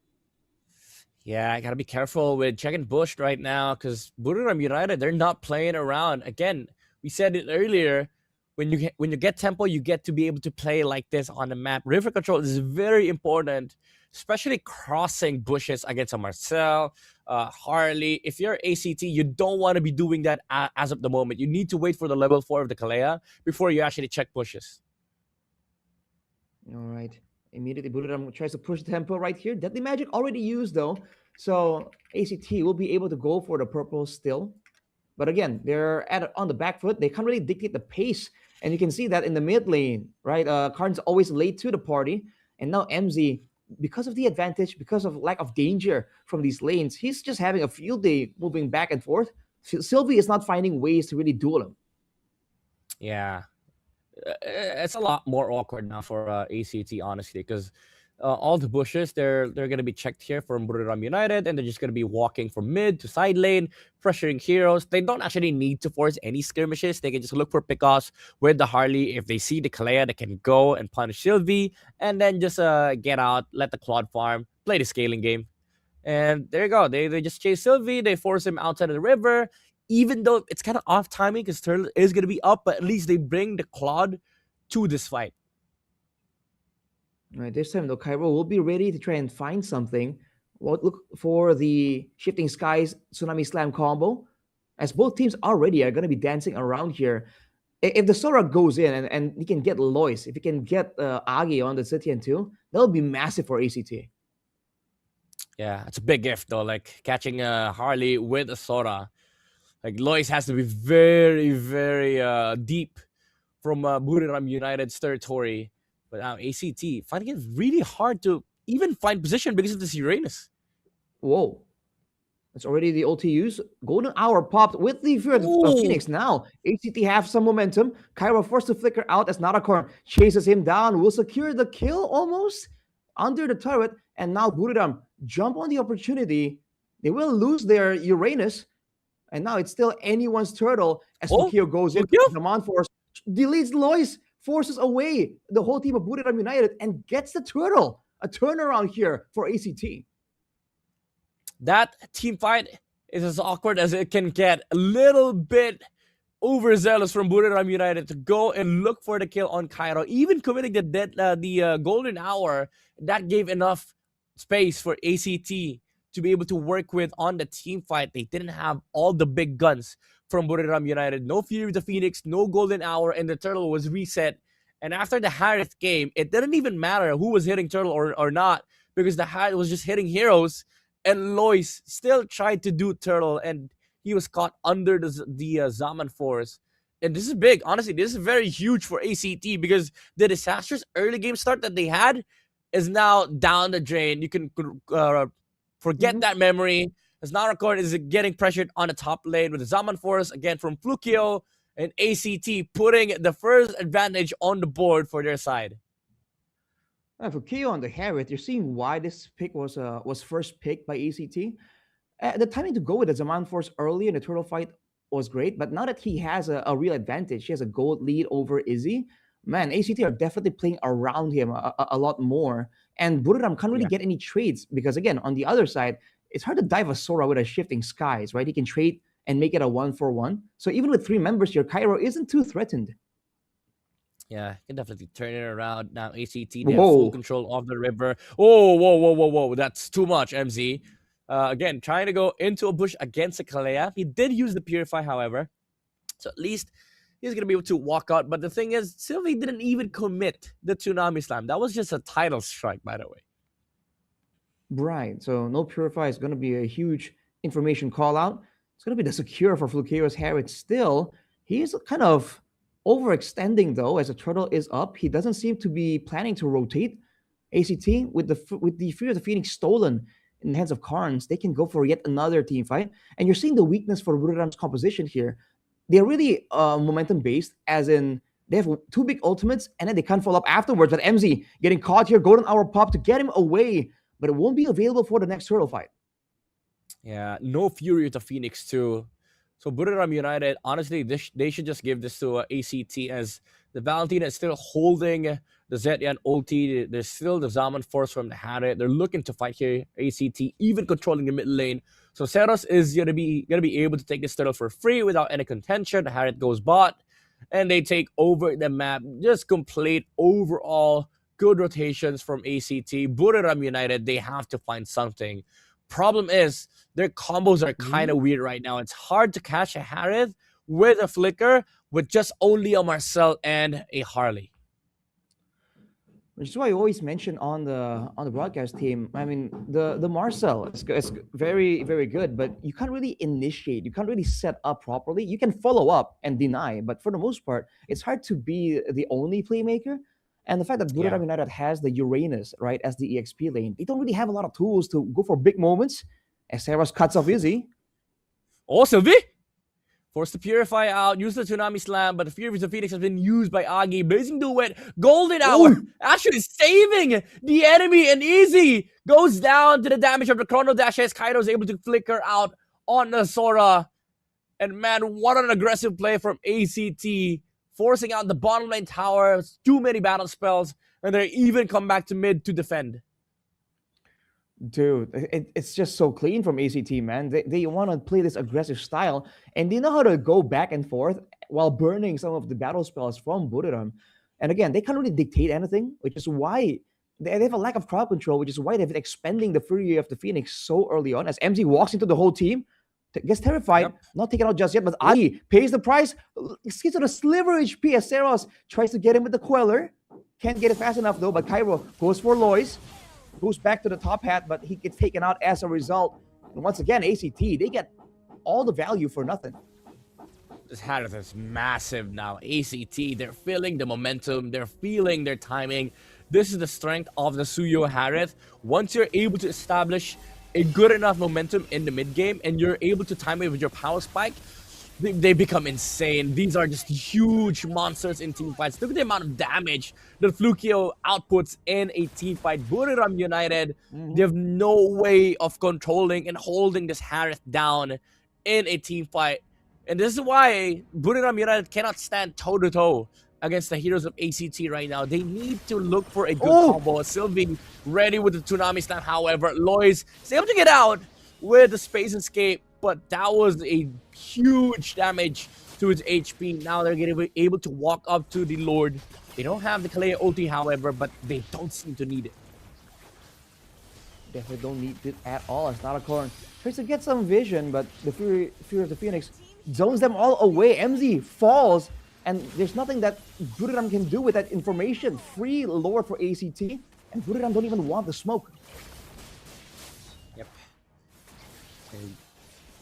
Yeah, I gotta be careful with checking bush right now because Buriram United, they're not playing around. Again, we said it earlier. When you get tempo, you get to be able to play like this on the map. River control is very important, especially crossing bushes against a Marcel, Harley. If you're ACT, you don't want to be doing that as of the moment. You need to wait for the level 4 of the Kalea before you actually check bushes. All right. Immediately, Buriram tries to push the tempo right here. Deadly magic already used, though. So ACT will be able to go for the purple still. But again, they're on the back foot. They can't really dictate the pace. And you can see that in the mid lane, right? Karn's always late to the party. And now MZ, because of the advantage, because of lack of danger from these lanes, he's just having a field day moving back and forth. Sylvie is not finding ways to really duel him. Yeah. It's a lot more awkward now for ACT, honestly, because all the bushes, they're going to be checked here from Buriram United, and they're just going to be walking from mid to side lane, pressuring heroes. They don't actually need to force any skirmishes. They can just look for pickoffs with the Harley. If they see the Kalea, they can go and punish Sylvie, and then just get out, let the Claude farm, play the scaling game. And there you go. They just chase Sylvie. They force him outside of the river. Even though it's kind of off timing because Turtle is going to be up, but at least they bring the Claude to this fight. All right, this time, though, Cairo will be ready to try and find something. Well, look for the Shifting Skies Tsunami Slam combo, as both teams already are going to be dancing around here. If the Sora goes in and he can get Lois, if he can get Agi on the Zetian too, that'll be massive for ACT. Yeah, it's a big gift, though, like catching Harley with a Sora. Like, Lois has to be very, very deep from Buriram United's territory. But now ACT, finding it really hard to even find position because of this Uranus. Whoa. That's already the ulti Golden Hour popped with the Phoenix now. ACT have some momentum. Cairo forced to flicker out as Narakorn chases him down. Will secure the kill almost under the turret. And now Buriram jump on the opportunity. They will lose their Uranus. And now it's still anyone's turtle as Tokyo goes in. The Monforce deletes Lois, forces away the whole team of Buriram United, and gets the turtle. A turnaround here for ACT. That team fight is as awkward as it can get. A little bit overzealous from Buriram United to go and look for the kill on Cairo, even committing the golden hour. That gave enough space for ACT to be able to work with on the team fight. They didn't have all the big guns from Buriram United. No Fury of the Phoenix, no golden hour, and the turtle was reset. And after the Harith game, it didn't even matter who was hitting turtle or not, because the Harith was just hitting heroes, and Lois still tried to do turtle, and he was caught under the Zaman force. And this is big. Honestly, this is very huge for ACT, because the disastrous early game start that they had is now down the drain. You can forget that memory. As now record is getting pressured on the top lane with the Zaman force again from Flukio, and ACT putting the first advantage on the board for their side. For Keo on the Harith, you're seeing why this pick was first picked by ACT. The timing to go with the Zaman Force early in the turtle fight was great, but now that he has a real advantage, he has a gold lead over Izzy, man, ACT are definitely playing around him a lot more. And Buriram can't really get any trades because, again, on the other side, it's hard to dive a Sora with a shifting skies, right? He can trade and make it a 1-for-1. So even with 3 members here, Cairo isn't too threatened. Yeah, can definitely turn it around. Now ACT, they have full control of the river. Oh, whoa. That's too much, MZ. Again, trying to go into a bush against a Kalea. He did use the Purify, however. So at least he's going to be able to walk out. But the thing is, Sylvie didn't even commit the Tsunami Slam. That was just a title strike, by the way. Right. So no Purify is going to be a huge information call out. It's going to be the secure for Flukeo's Harith. Still, he's kind of overextending, though, as the turtle is up. He doesn't seem to be planning to rotate. ACT, with the Fury of the Phoenix stolen in the hands of Karns, they can go for yet another team fight. And you're seeing the weakness for Buriram's composition here. They're really momentum-based, as in they have 2 big ultimates, and then they can't follow up afterwards. But MZ getting caught here, golden hour pop to get him away, but it won't be available for the next turtle fight. Yeah, no Fury of the Phoenix too. So Buriram United, honestly, they should just give this to ACT, as the Valentina is still holding the Zetian ulti. There's still the Zaman force from the Harith. They're looking to fight here. ACT even controlling the mid lane. So Seros is gonna be able to take this turtle for free without any contention. The Harith goes bot, and they take over the map. Just complete overall good rotations from ACT. Buriram United, they have to find something. Problem is, their combos are kind of weird right now. It's hard to catch a Harith with a Flicker with just only a Marcel and a Harley. Which is why I always mention on the broadcast team, I mean, the Marcel is very, very good, but you can't really initiate. You can't really set up properly. You can follow up and deny, but for the most part, it's hard to be the only playmaker. And the fact that Buriram United has the Uranus, right, as the EXP lane, they don't really have a lot of tools to go for big moments. As Seros cuts off Izzy. Oh, Sylvie! Forced to Purify out, use the Tsunami Slam, but the Fury of the Phoenix has been used by Agi. Blazing Duet, Golden Hour, actually saving the enemy, and Easy goes down to the damage of the Chrono Dash as Kaido is able to flicker out on the Sora. And man, what an aggressive play from ACT, forcing out the bottom lane tower, too many battle spells, and they even come back to mid to defend. Dude, it's just so clean from ACT, man. They want to play this aggressive style, and they know how to go back and forth while burning some of the battle spells from Buriram. And again, they can't really dictate anything, which is why they have a lack of crowd control, which is why they've been expending the Fury of the Phoenix so early on. As MZ walks into the whole team, gets terrified, not taken out just yet, but Agi pays the price, gets on a sliver HP as Seros tries to get him with the Queller. Can't get it fast enough though, but Cairo goes for Lois. Goes back to the top hat, but he gets taken out as a result. And once again, ACT, they get all the value for nothing. This Harith is massive now. ACT, they're feeling the momentum. They're feeling their timing. This is the strength of the Suyo Harith. Once you're able to establish a good enough momentum in the mid game and you're able to time it with your power spike, they become insane. These are just huge monsters in team fights. Look at the amount of damage that Flukio outputs in a team fight. Buriram United, they have no way of controlling and holding this Harith down in a team fight. And this is why Buriram United cannot stand toe-to-toe against the heroes of ACT right now. They need to look for a good combo. Sylvie ready with the Tsunami Slam. However, Lois is able to get out with the Space Escape. but that was a huge damage to his HP. Now they're going to be able to walk up to the Lord. They don't have the Kalea ulti, however, but they don't seem to need it. Definitely don't need it at all. It's not a corn. Tries to get some vision, but the Fury of the Phoenix zones them all away. MZ falls, and there's nothing that Buriram can do with that information. Free Lord for ACT, and Buriram don't even want the smoke. Yep. And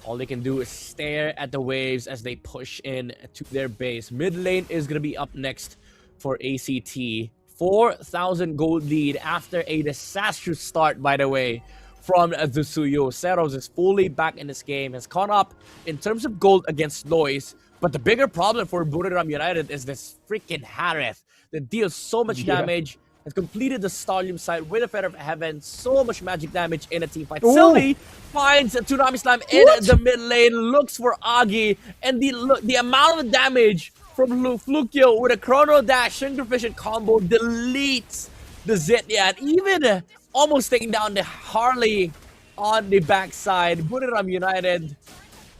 all they can do is stare at the waves as they push in to their base. Mid lane is going to be up next for ACT. 4,000 gold lead after a disastrous start, by the way, from the Suyo. Zeros is fully back in this game, has caught up in terms of gold against Lois. But the bigger problem for Buriram United is this freaking Harith that deals so much damage, has completed the Stolium side with a Feather of Heaven, so much magic damage in a team fight. Sylvie finds a Tsunami Slam in the mid lane, looks for Agi, and the amount of damage from Flukio with a Chrono Dash Synchrovision combo deletes the Zedya, and even almost taking down the Harley on the backside. Buriram United,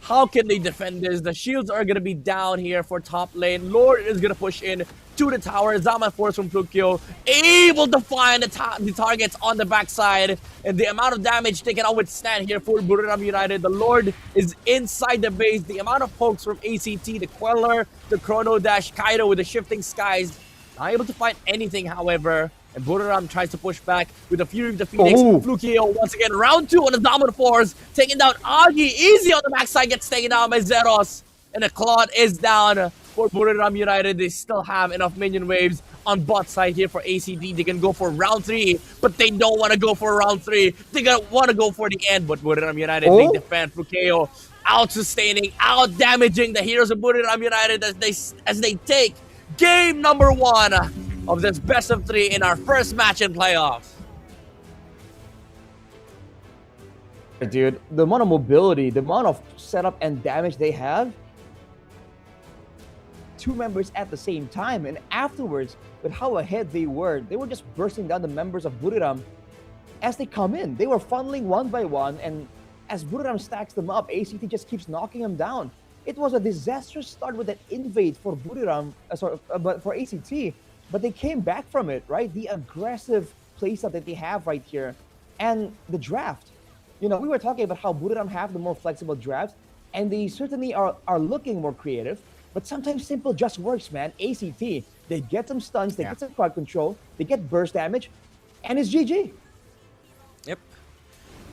how can they defend this? The shields are going to be down here for top lane. Lord is going to push in to the tower. Zaman Force from Flukio, able to find the targets on the backside. And the amount of damage they can withstand here for Buriram United. The Lord is inside the base. The amount of pokes from ACT, the Queller, the Chrono Dash, Kaido with the Shifting Skies. Not able to find anything, however. And Buriram tries to push back with the Fury of the Phoenix. Flukio once again, round 2 on the Dominant Force, taking down Agi. Easy on the backside, gets taken down by Zeros. And the Claude is down for Buriram United. They still have enough minion waves on bot side here for ACD. They can go for round 3, but they don't want to go for round 3. They want to go for the end, but Buriram United, they defend. Flukio out-sustaining, out-damaging the heroes of Buriram United as they take game number 1 of this best of 3 in our first match in playoffs. Dude, the amount of mobility, the amount of setup and damage they have. 2 members at the same time, and afterwards, with how ahead they were just bursting down the members of Buriram as they come in. They were funneling one by one, and as Buriram stacks them up, ACT just keeps knocking them down. It was a disastrous start with that invade for Buriram, but for ACT, but they came back from it, right? The aggressive playstyle that they have right here, and the draft. You know, we were talking about how Buriram have the more flexible drafts, and they certainly are looking more creative. But sometimes simple just works, man. ACT, they get some stuns, they get some crowd control, they get burst damage, and it's GG. Yep.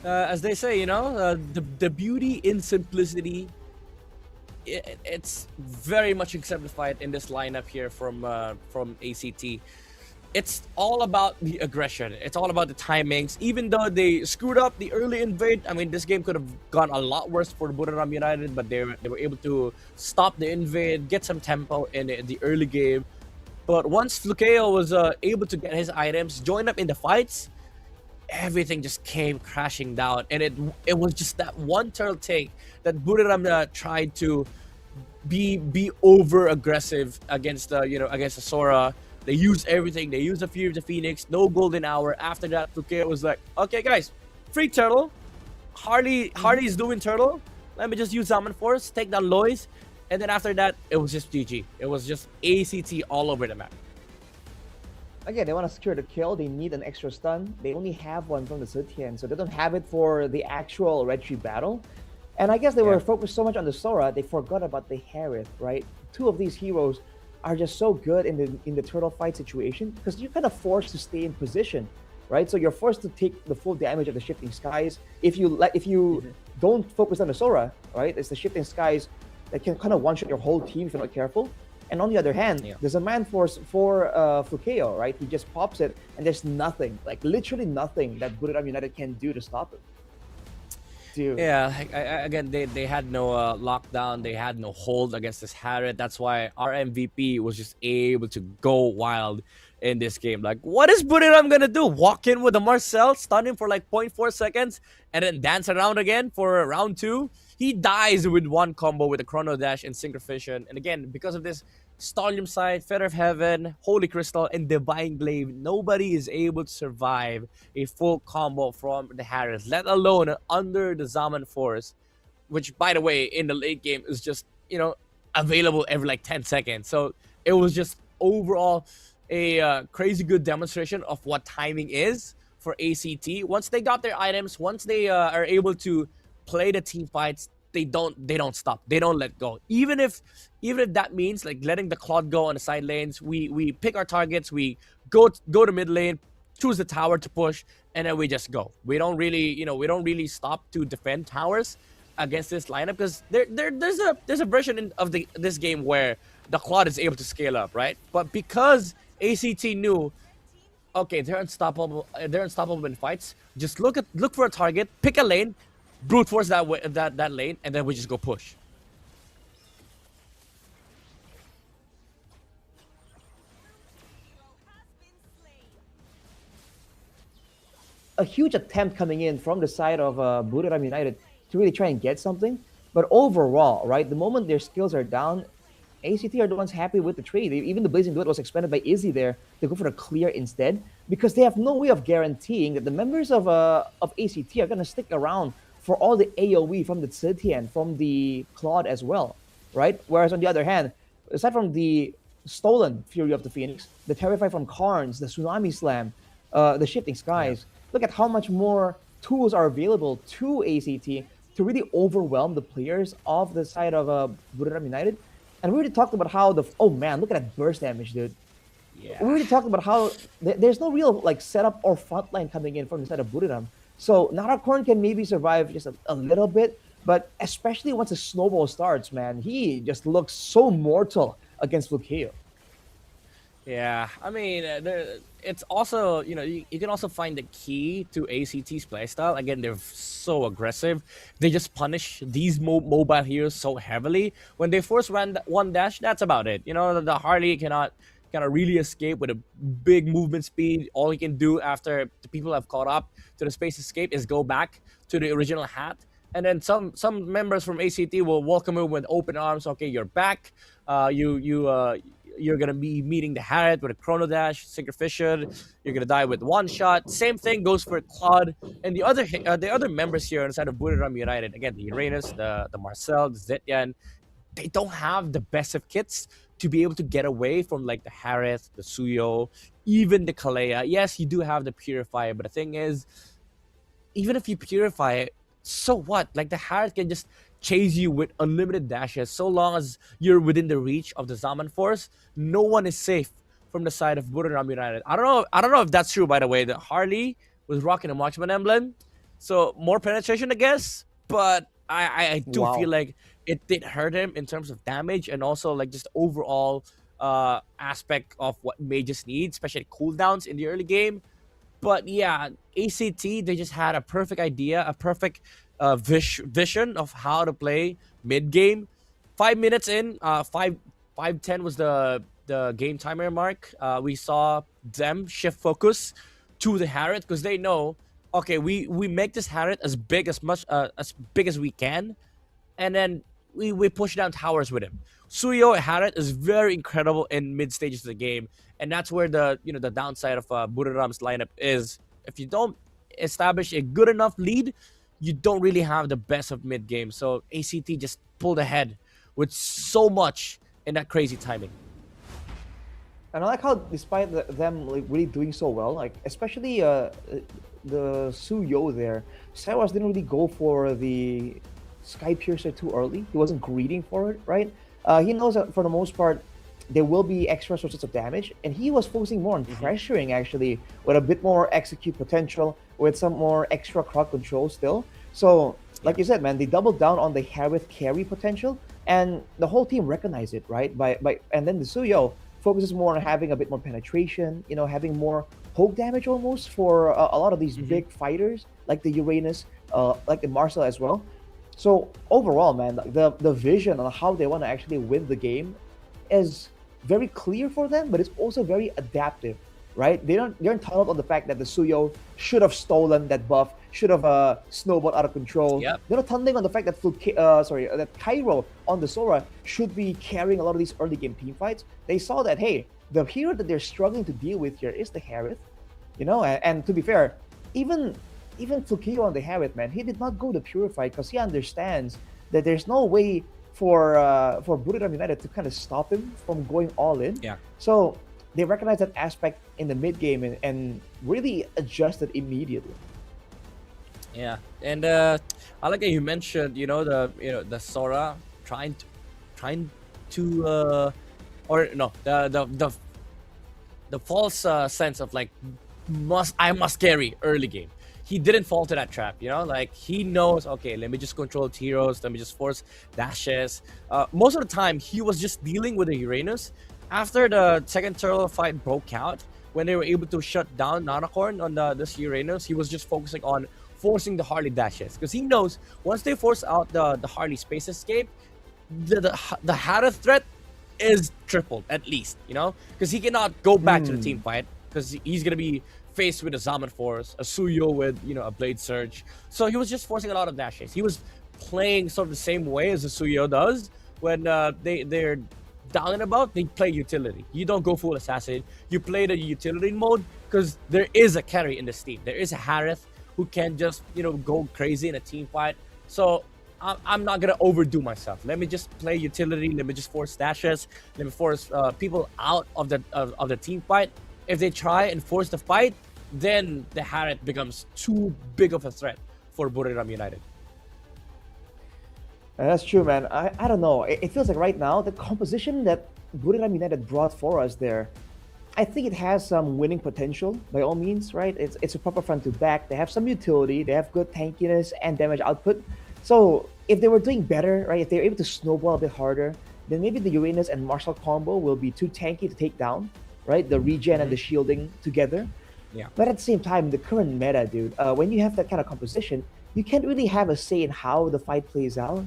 As they say, you know, the beauty in simplicity, it's very much exemplified in this lineup here from ACT. It's all about the aggression. It's all about the timings. Even though they screwed up the early invade, I mean, this game could have gone a lot worse for Buriram United, but they were able to stop the invade, get some tempo in the early game. But once Flukeo was able to get his items, join up in the fights, everything just came crashing down. And it was just that one turtle take that Buriram tried to be over aggressive against against the Sora. They used everything. They used the Fury of the Phoenix. No golden hour. After that, Flukeo was like, okay, guys, free turtle. Harley's doing turtle. Let me just use Zaman Force, take down Lois. And then after that, it was just GG. It was just ACT all over the map. Again, they want to secure the kill. They need an extra stun. They only have one from the Zetian, so they don't have it for the actual Red Tree battle. And I guess they were focused so much on the Sora, they forgot about the Harith, right? 2 of these heroes are just so good in the turtle fight situation because you're kind of forced to stay in position, right? So you're forced to take the full damage of the Shifting Skies. If you don't focus on the Sora, right? It's the Shifting Skies that can kind of one-shot your whole team if you're not careful. And on the other hand, there's a man force for Flukeo, right? He just pops it, and there's nothing, like literally nothing that Buriram United can do to stop it. Dude. Yeah, again, they had no lockdown, they had no hold against this Harriet. That's why our MVP was just able to go wild in this game. Like, what is Buriram gonna do? Walk in with a Marcel, stun him for like 0.4 seconds, and then dance around again for round 2? He dies with one combo with a Chrono Dash and Synchrovision. And again, because of this Stolium Sight, Feather of Heaven, Holy Crystal, and Divine Glaive, nobody is able to survive a full combo from the Harris, let alone under the Zaman Force. which by the way in the late game is just available every like 10 seconds. So it was just overall a crazy good demonstration of what timing is for ACT. Once they got their items, once they are able to play the team fights, they don't stop. They don't let go. Even if that means like letting the Claude go on the side lanes, we pick our targets, we go to mid lane, choose the tower to push, and then we just go. We don't really stop to defend towers against this lineup, because there's a version of this game where the Claude is able to scale up, right? But because ACT knew, okay, they're unstoppable in fights, just look for a target, pick a lane, brute force that lane, and then we just go push. A huge attempt coming in from the side of Buriram United to really try and get something. But overall, right, the moment their skills are down, ACT are the ones happy with the trade. Even the Blazing Duet was expended by Izzy there to go for the clear instead, because they have no way of guaranteeing that the members of ACT are going to stick around for all the AoE from the Zetian, from the Claude as well, right? Whereas on the other hand, aside from the stolen Fury of the Phoenix, the Terrify from Karns, the Tsunami Slam, the Shifting Skies, look at how much more tools are available to ACT to really overwhelm the players of the side of Buriram United. And we already talked about how oh man, look at that burst damage, dude. Yeah. We already talked about how there's no real like setup or front line coming in from the side of Buriram. So Narakorn can maybe survive just a little bit, but especially once the snowball starts, man, he just looks so mortal against Flukeo. Yeah, I mean, it's also, you can also find the key to ACT's playstyle. Again, they're so aggressive. They just punish these mobile heroes so heavily. When they force one dash, that's about it. The Harley cannot really escape with a big movement speed. All he can do after the people have caught up to the space escape is go back to the original hat. And then some members from ACT will welcome him with open arms. Okay, you're back. You're gonna be meeting the Harriet with a Chrono Dash, Synchroficial. You're gonna die with one shot. Same thing goes for Claude and the other members here inside of Buriram United. Again, the Uranus, the Marcel, the Zetyan. They don't have the best of kits to be able to get away from like the Harriet, the Suyo, even the Kalea. Yes, you do have the Purifier, but the thing is, even if you purify it, so what? Like the Harriet can just chase you with unlimited dashes. So long as you're within the reach of the Zaman Force, no one is safe from the side of Buriram United. I don't know if that's true, by the way. The Harley was rocking a Marksman emblem, so more penetration, I guess. But I do feel like it did hurt him in terms of damage and also like just overall aspect of what mages need, especially cooldowns in the early game. But yeah, ACT, they just had a perfect idea, a perfect vision of how to play mid game. 5 minutes in, 5:10 was the game timer mark. We saw them shift focus to the Harriet because they know, okay, we make this Harriet as big as we can, and then we push down towers with him. Suyo Harriet is very incredible in mid stages of the game, and that's where the downside of Buriram's lineup is. If you don't establish a good enough lead, you don't really have the best of mid game. So ACT just pulled ahead with so much in that crazy timing. And I like how, despite them like really doing so well, like especially the Suyo there, Sawas didn't really go for the Sky Piercer too early. He wasn't greeting for it, right? He knows that for the most part there will be extra sources of damage, and he was focusing more on pressuring actually, with a bit more execute potential, with some more extra crowd control still. So, like you said, man, they doubled down on the Harith carry potential, and the whole team recognized it, right? And then the Suyo focuses more on having a bit more penetration, having more poke damage almost for a lot of these big fighters, like the Uranus, like the Marcel as well. So overall, man, the vision on how they want to actually win the game is very clear for them, but it's also very adaptive, right? They're entitled on the fact that the Suyo should have stolen that buff, should have snowballed out of control. Yep. They're not tunneling on the fact that that Cairo on the Sora should be carrying a lot of these early game team fights. They saw that, hey, the hero that they're struggling to deal with here is the Harith, and to be fair, even Flukeo on the Harith, man, he did not go to Purify because he understands that there's no way for Buriram United to kind of stop him from going all in. Yeah. So they recognize that aspect in the mid game and really adjusted immediately. Yeah, and I like that you mentioned, the Sora trying to or no, the false sense of like I must carry early game. He didn't fall to that trap, like he knows, okay, let me just control heroes, let me just force dashes. Most of the time he was just dealing with the Uranus. After the second turtle fight broke out, when they were able to shut down Nanacorn on this Uranus, he was just focusing on forcing the Harley dashes, because he knows once they force out the Harley space escape, the Harith threat is tripled at least, because he cannot go back to the team fight, because he's gonna be faced with a Zaman Force, a Suyo with a Blade Surge. So he was just forcing a lot of dashes. He was playing sort of the same way as the Suyo does when they're down and about. They play utility. You don't go full assassin. You play the utility mode because there is a carry in this team. There is a Harith who can just go crazy in a team fight. So I'm not gonna overdo myself. Let me just play utility. Let me just force dashes. Let me force people out of the team fight. If they try and force the fight, then the Harith becomes too big of a threat for Buriram United. That's true, man. I don't know. It feels like right now the composition that Buriram United brought for us there, I think it has some winning potential by all means, right? It's a proper front to back. They have some utility. They have good tankiness and damage output. So if they were doing better, right, if they were able to snowball a bit harder, then maybe the Uranus and Marshall combo will be too tanky to take down, right? The regen and the shielding together. Yeah. But at the same time, the current meta, dude, when you have that kind of composition, you can't really have a say in how the fight plays out,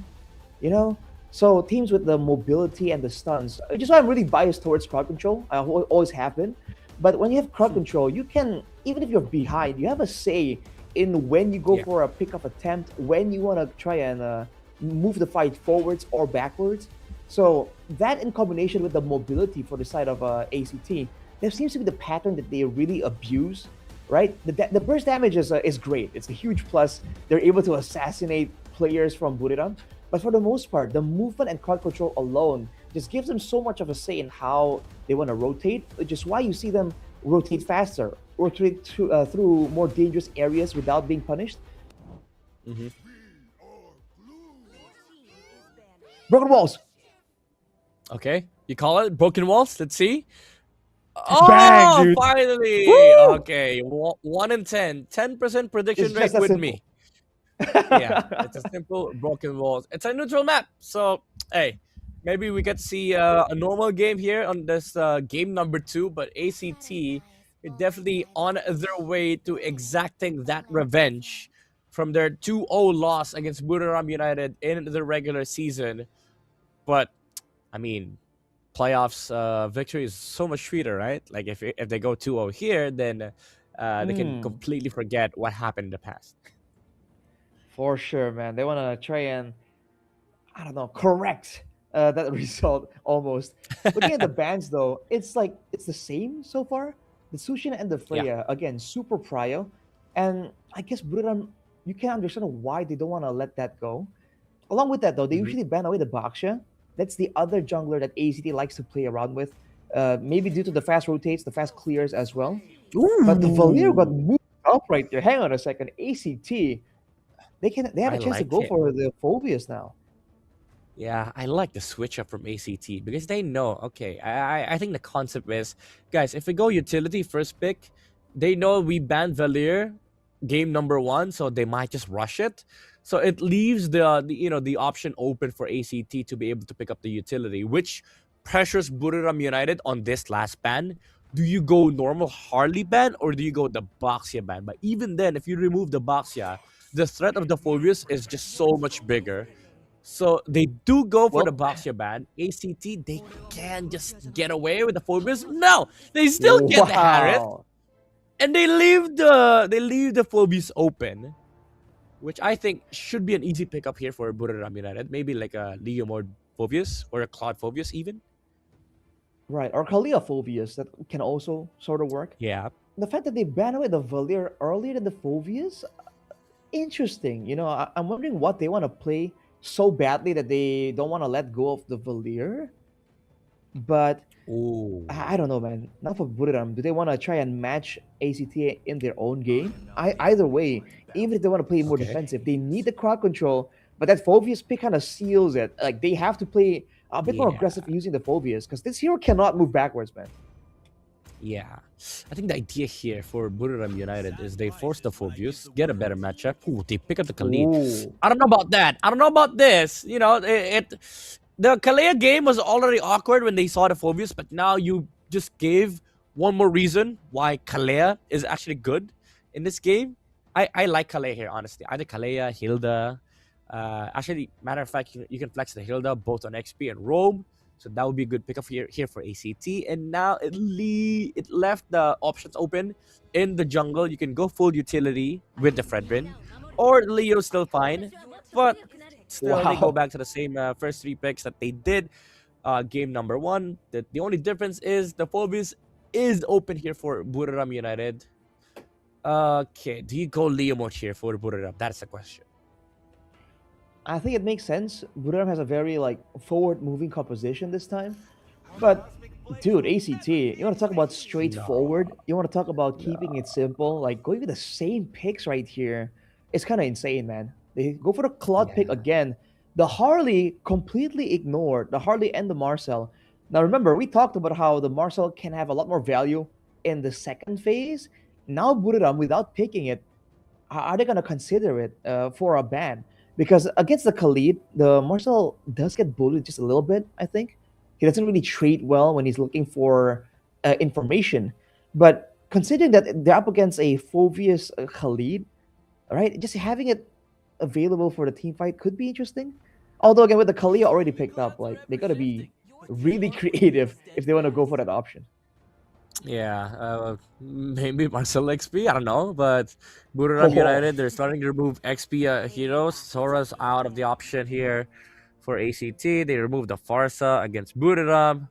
So teams with the mobility and the stuns, which is why I'm really biased towards crowd control. I always have been. But when you have crowd control, you can, even if you're behind, you have a say in when you go for a pickup attempt, when you want to try and move the fight forwards or backwards. So that in combination with the mobility for the side of ACT, there seems to be the pattern that they really abuse, right? The burst damage is great. It's a huge plus. They're able to assassinate players from Buriram. But for the most part, the movement and crowd control alone just gives them so much of a say in how they want to rotate, which is why you see them rotate faster, rotate through more dangerous areas without being punished. Broken walls. Okay, you call it broken walls? Let's see. Bang, dude. Finally! Woo! Okay, 1 in 10. 10% prediction It's rate just that with simple. me. Yeah, it's a simple broken walls. It's a neutral map, so hey, maybe we get to see a normal game here on this game number 2. But ACT is definitely on their way to exacting that revenge from their 2-0 loss against Buriram United in the regular season. But I mean, playoffs victory is so much sweeter, right? Like if they go 2-0 here, then they can completely forget what happened in the past. For sure, man. They want to try and, I don't know, correct that result almost. Looking at the bans, though, it's the same so far. The Sushin and the Freya, again, super prio. And I guess Buriram, you can understand why they don't want to let that go. Along with that, though, they usually ban away the Baksha. That's the other jungler that ACT likes to play around with. Maybe due to the fast rotates, the fast clears as well. But the Valir got moved up right there. Hang on a second. ACT, they have a chance to go for the Phobius now. Yeah, I like the switch up from ACT because they know, okay, I think the concept is, guys, if we go utility first pick, they know we banned Valir game number 1, so they might just rush it. So it leaves the option open for ACT to be able to pick up the utility, which pressures Buriram United on this last ban. Do you go normal Harley ban or do you go the Baxia ban? But even then, if you remove the Baxia, the threat of the Phobius is just so much bigger. So they do go for the Baxia ban. ACT, they can just get away with the Phobius. No, they still get the Harith. And they leave the Phobius open, which I think should be an easy pickup here for Buriram United. Maybe like a Leo Mode Phobius or a Cloud Phobius even. Right, or Kalia Phobius, that can also sort of work. Yeah. The fact that they ban away the Valir earlier than the Phobius, interesting. I'm wondering what they want to play so badly that they don't want to let go of the Valir. But Ooh. I don't know, man. Not for Buriram. Do they want to try and match ACT in their own game? Either way, even if they want to play more Okay. defensive, they need the crowd control. But that Phobius pick kind of seals it. Like they have to play a bit more Yeah. aggressive using the Phobius because this hero cannot move backwards, man. Yeah, I think the idea here for Buriram United is they force the Phobius, get a better matchup. Ooh, they pick up the Khalid. Ooh. I don't know about that. I don't know about this. You know, the Kalea game was already awkward when they saw the Phobius, but now you just gave one more reason why Kalea is actually good in this game. I like Kalea here, honestly. Either Kalea, Hilda. Actually, matter of fact, you can flex the Hilda both on XP and Roam. So that would be a good pickup here for ACT. And now it left the options open in the jungle. You can go full utility with the Fredrin, or Leo's still fine, but still they go back to the same first 3 picks that they did game number 1. The only difference is the Phobius is open here for Buriram United. Okay, do you go Leo mode here for Buriram? That's the question. I think it makes sense. Buriram has a very like forward-moving composition this time. But dude, ACT, you want to talk about straightforward? You want to talk about keeping it simple? Like going with the same picks right here. It's kind of insane, man. They go for the Claude pick again. The Harley completely ignored the Harley and the Marcel. Now remember, we talked about how the Marcel can have a lot more value in the second phase. Now Buriram, without picking it, are they gonna consider it for a ban? Because against the Khalid, the Marcel does get bullied just a little bit, I think. He doesn't really trade well when he's looking for information. But considering that they're up against a Phobius Khalid, right, just having it available for the team fight could be interesting. Although, again, with the Kalia already picked up, like, they got to be really creative if they want to go for that option. Yeah, maybe Marcel XP, I don't know, but Buriram United, they're starting to remove XP heroes. Sora's out of the option here for ACT. They remove the Farsa against Buriram.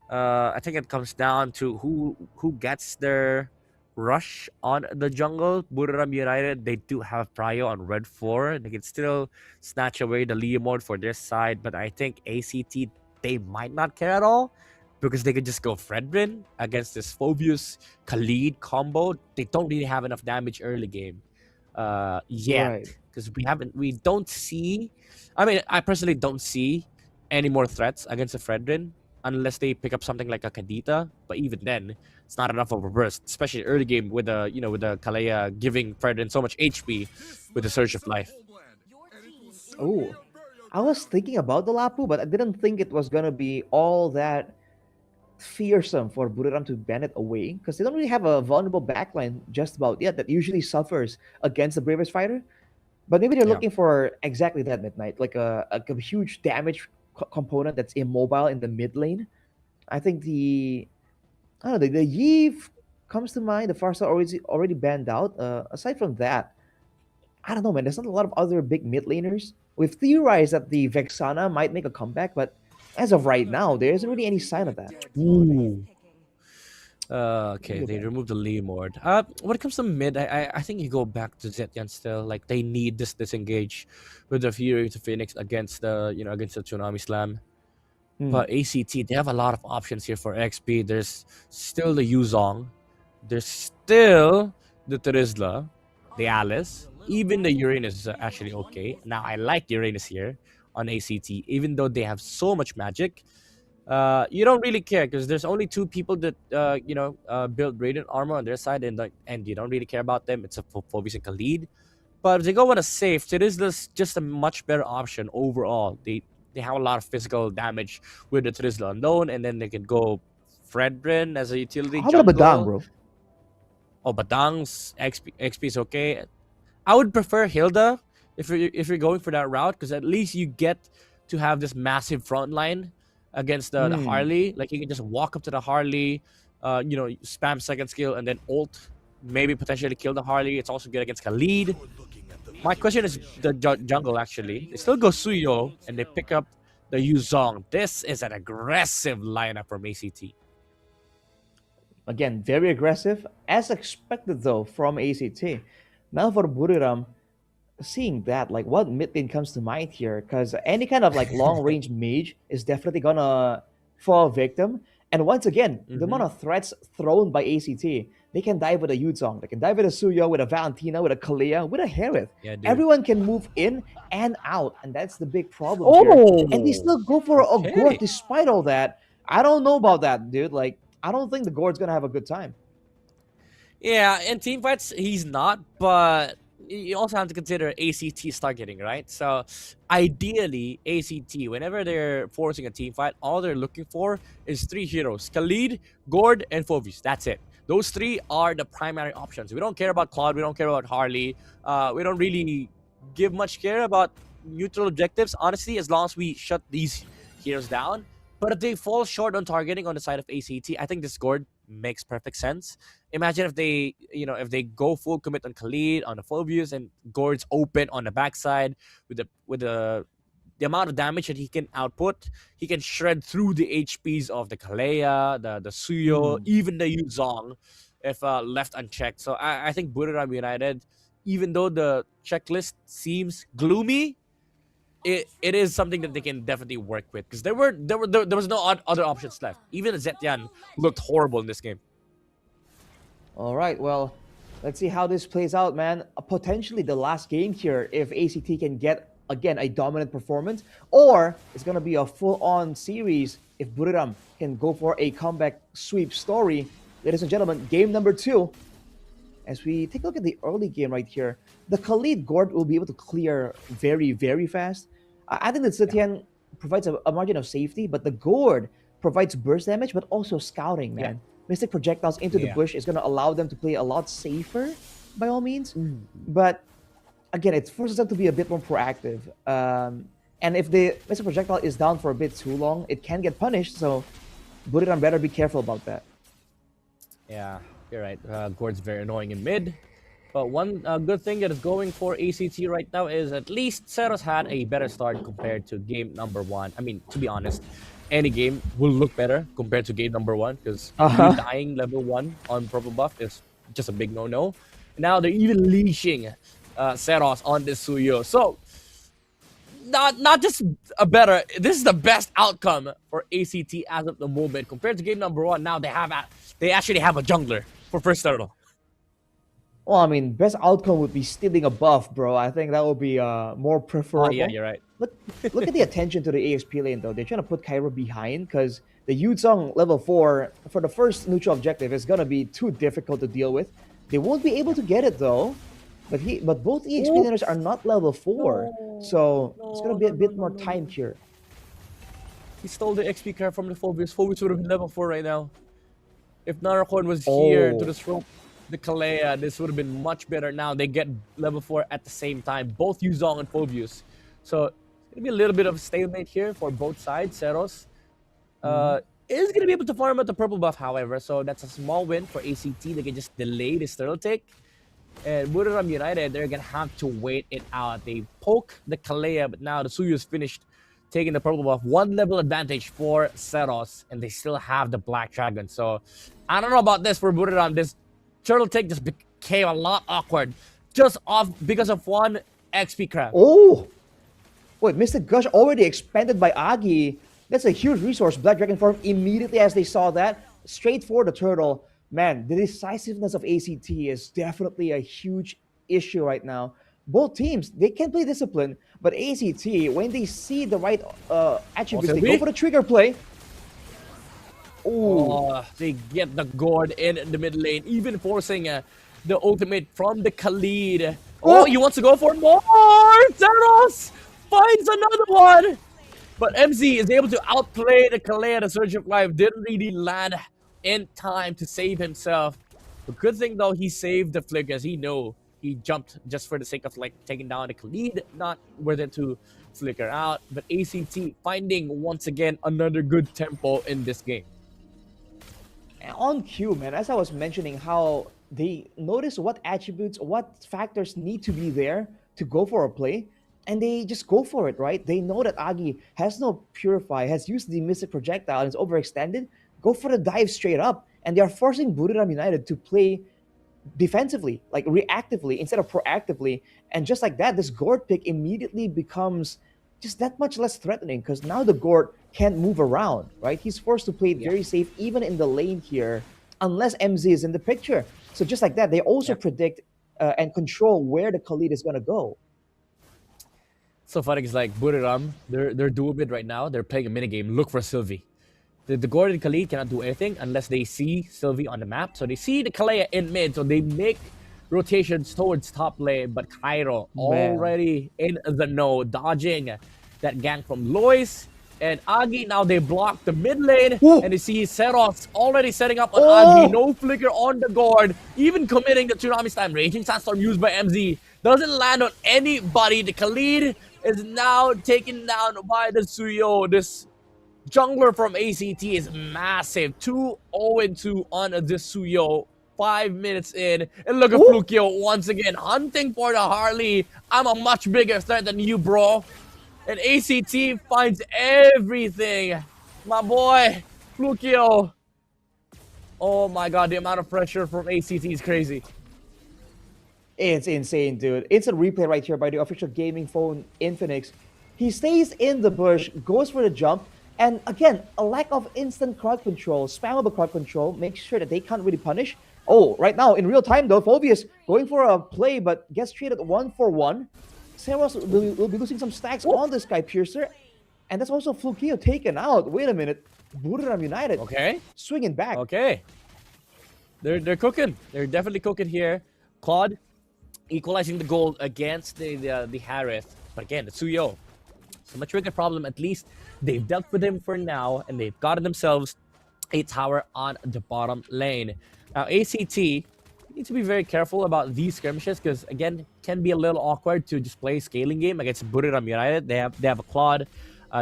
I think it comes down to who gets their rush on the jungle. Buriram United, they do have Prio on red 4. They can still snatch away the Leo mode for their side, but I think ACT, they might not care at all, because they could just go Fredrin against this Phobius Khalid combo. They don't really have enough damage early game yet, because we don't see. I mean, I personally don't see any more threats against the Fredrin unless they pick up something like a Kadita. But even then, it's not enough of a burst, especially early game with the with the Kalea giving Fredrin so much HP with the Surge of Life. Oh, I was thinking about the Lapu, but I didn't think it was gonna be all that fearsome for Buriram to ban it away, because they don't really have a vulnerable backline just about yet that usually suffers against the bravest fighter. But maybe they're looking for exactly that, Midnight, like a huge damage component that's immobile in the mid lane. I think the Yeve comes to mind. The Farsa already banned out. Aside from that, I don't know, man. There's not a lot of other big mid laners. We've theorized that the Vexana might make a comeback, but as of right now, there isn't really any sign of that. Ooh. Okay, they removed the Lee Mord. When it comes to mid, I think you go back to Zetyan still. Like, they need this disengage with the Fury to Phoenix against the against the Tsunami Slam. But ACT, they have a lot of options here for XP. There's still the Yuzong. There's still the Terizla, the Alice. Even the Uranus is actually okay. Now, I like Uranus here on ACT, even though they have so much magic. You don't really care because there's only 2 people that build radiant armor on their side, and you don't really care about them. It's a Phobius and Khalid. But if they go on a safe, it is just a much better option overall. They have a lot of physical damage with the Trizla unknown, and then they can go Fredrin as a utility. How about Badang, bro? Oh, Badang's XP is okay. I would prefer Hilda if you're going for that route, because at least you get to have this massive front line against the Harley. Like, you can just walk up to the Harley, spam second skill, and then ult, maybe potentially kill the Harley. It's also good against Khalid. My question is the jungle, actually. They still go Suyo, and they pick up the Yuzong. This is an aggressive lineup from ACT. Again, very aggressive, as expected, though, from ACT. Now for Buriram, seeing that, like what mid lane comes to mind here, because any kind of like long range mage is definitely gonna fall victim. And once again, the amount of threats thrown by ACT, they can dive with a Yuzong, they can dive with a Suyo, with a Valentina, with a Kalia, with a Harith. Yeah, dude. Everyone can move in and out, and that's the big problem here. And they still go for a Gord despite all that. I don't know about that, dude. Like, I don't think the Gord's gonna have a good time. Yeah, in team fights, he's not, but you also have to consider ACT's targeting, right? So ideally, ACT, whenever they're forcing a team fight, all they're looking for is 3 heroes: Khalid, Gord, and Phoebus. That's it. Those 3 are the primary options. We don't care about Claude, we don't care about Harley. We don't really give much care about neutral objectives, honestly, as long as we shut these heroes down. But if they fall short on targeting on the side of ACT, I think this Gord makes perfect sense. Imagine if they, if they go full commit on Khalid, on the Phoebus, and Gord's open on the backside with the amount of damage that he can output, he can shred through the HPs of the Kalea, the Suyo, even the Yuzong, if left unchecked. So I think Buriram United, even though the checklist seems gloomy, it is something that they can definitely work with, because there was no other options left. Even Zetian looked horrible in this game. All right, well, let's see how this plays out, man. Potentially the last game here, if ACT can get, again, a dominant performance, or it's going to be a full-on series if Buriram can go for a comeback sweep story. Ladies and gentlemen, game number 2. As we take a look at the early game right here, the Khalid Gord will be able to clear very, very fast. I think that Zetian provides a margin of safety, but the Gord provides burst damage, but also scouting, man. Mystic projectiles into the bush is going to allow them to play a lot safer, by all means. But again, it forces them to be a bit more proactive. And if the Mystic projectile is down for a bit too long, it can get punished. So Buriram better be careful about that. Yeah, you're right. Gord's very annoying in mid. But one good thing that is going for ACT right now is at least Seros had a better start compared to game number 1. I mean, to be honest, any game will look better compared to game number 1, because dying level 1 on purple buff is just a big no-no. Now they're even leashing Seros on this Suyo. So, not just a better, this is the best outcome for ACT as of the moment. Compared to game number 1, now they actually have a jungler for first turtle. Well, I mean, best outcome would be stealing a buff, bro. I think that would be more preferable. Oh, yeah, you're right. Look at the attention to the ASP lane, though. They're trying to put Cairo behind, because the Yuzong level 4, for the first neutral objective, is going to be too difficult to deal with. They won't be able to get it, though. But both EXP laners are not level 4. So it's going to be a bit more time here. He stole the XP card from the Phoebus. Phoebus would have been level 4 right now. If Narakorn was here to disrupt the Kalea, this would have been much better. Now they get level 4 at the same time, both Yuzong and Phoebus. So it's going to be a little bit of a stalemate here for both sides. Seros is going to be able to farm out the purple buff, however, so that's a small win for ACT. They can just delay this turtle take. And Buriram United, they're going to have to wait it out. They poke the Kalea, but now the Suyu is finished taking the purple buff. 1 level advantage for Seros, and they still have the Black Dragon. So I don't know about this for Buriram. This turtle take just became a lot awkward just off because of 1 XP crab. Oh! Wait, Mystic Gush already expanded by Agi. That's a huge resource. Black Dragon form immediately as they saw that. Straight for the turtle. Man, the decisiveness of ACT is definitely a huge issue right now. Both teams, they can play discipline, but ACT, when they see the right attributes, they go for the trigger play. Oh, they get the Gord in the mid lane, even forcing the ultimate from the Khalid. Oh, he wants to go for more! Zeros finds another one! But MZ is able to outplay the Kalea. The Surge of Life didn't really land in time to save himself. The good thing, though, he saved the flick, as he knew he jumped just for the sake of like taking down the Khalid, not worth it to flicker out. But ACT finding once again another good tempo in this game. On cue, man, as I was mentioning, how they notice what attributes, what factors need to be there to go for a play, and they just go for it, right? They know that Agi has no Purify, has used the Mystic Projectile, and is overextended. Go for the dive straight up, and they are forcing Buriram United to play defensively, like reactively instead of proactively. And just like that, this gourd pick immediately becomes just that much less threatening because now the gourd can't move around, right? He's forced to play it very safe even in the lane here, unless MZ is in the picture. So just like that, they also predict and control where the Khalid is going to go. So funny because like Buriram, they're doing it right now. They're playing a minigame. Look for Sylvie. The Gord and Khalid cannot do anything unless they see Sylvie on the map. So they see the Kalea in mid, so they make rotations towards top lane. But Cairo already in the know, dodging that gank from Lois and Agi. Now they block the mid lane, and they see Seros already setting up on Agi. No flicker on the Gord, even committing the Tsunami Time. Raging Sandstorm used by MZ. Doesn't land on anybody. The Khalid is now taken down by the Suyo. This jungler from ACT is massive. 2-0-2 on this Suyo. 5 minutes in. And look at Flukio once again hunting for the Harley. I'm a much bigger threat than you, bro. And ACT finds everything. My boy, Flukio. Oh my god, the amount of pressure from ACT is crazy. It's insane, dude. It's a replay right here by the official gaming phone Infinix. He stays in the bush, goes for the jump, and again, a lack of instant crowd control, spammable crowd control, makes sure that they can't really punish. Oh, right now, in real time though, Phobius going for a play, but gets treated 1-for-1. Seros will be losing some stacks on this guy, Piercer. And that's also Flukio taken out. Wait a minute. Buriram United. Swinging back. They're cooking. They're definitely cooking here. Claude equalizing the goal against the Harith. But again, the Suyo. So much bigger problem. At least they've dealt with him for now, and they've gotten themselves a tower on the bottom lane. Now, ACT need to be very careful about these skirmishes because, again, it can be a little awkward to just play a scaling game against Buriram United. They have a Claude.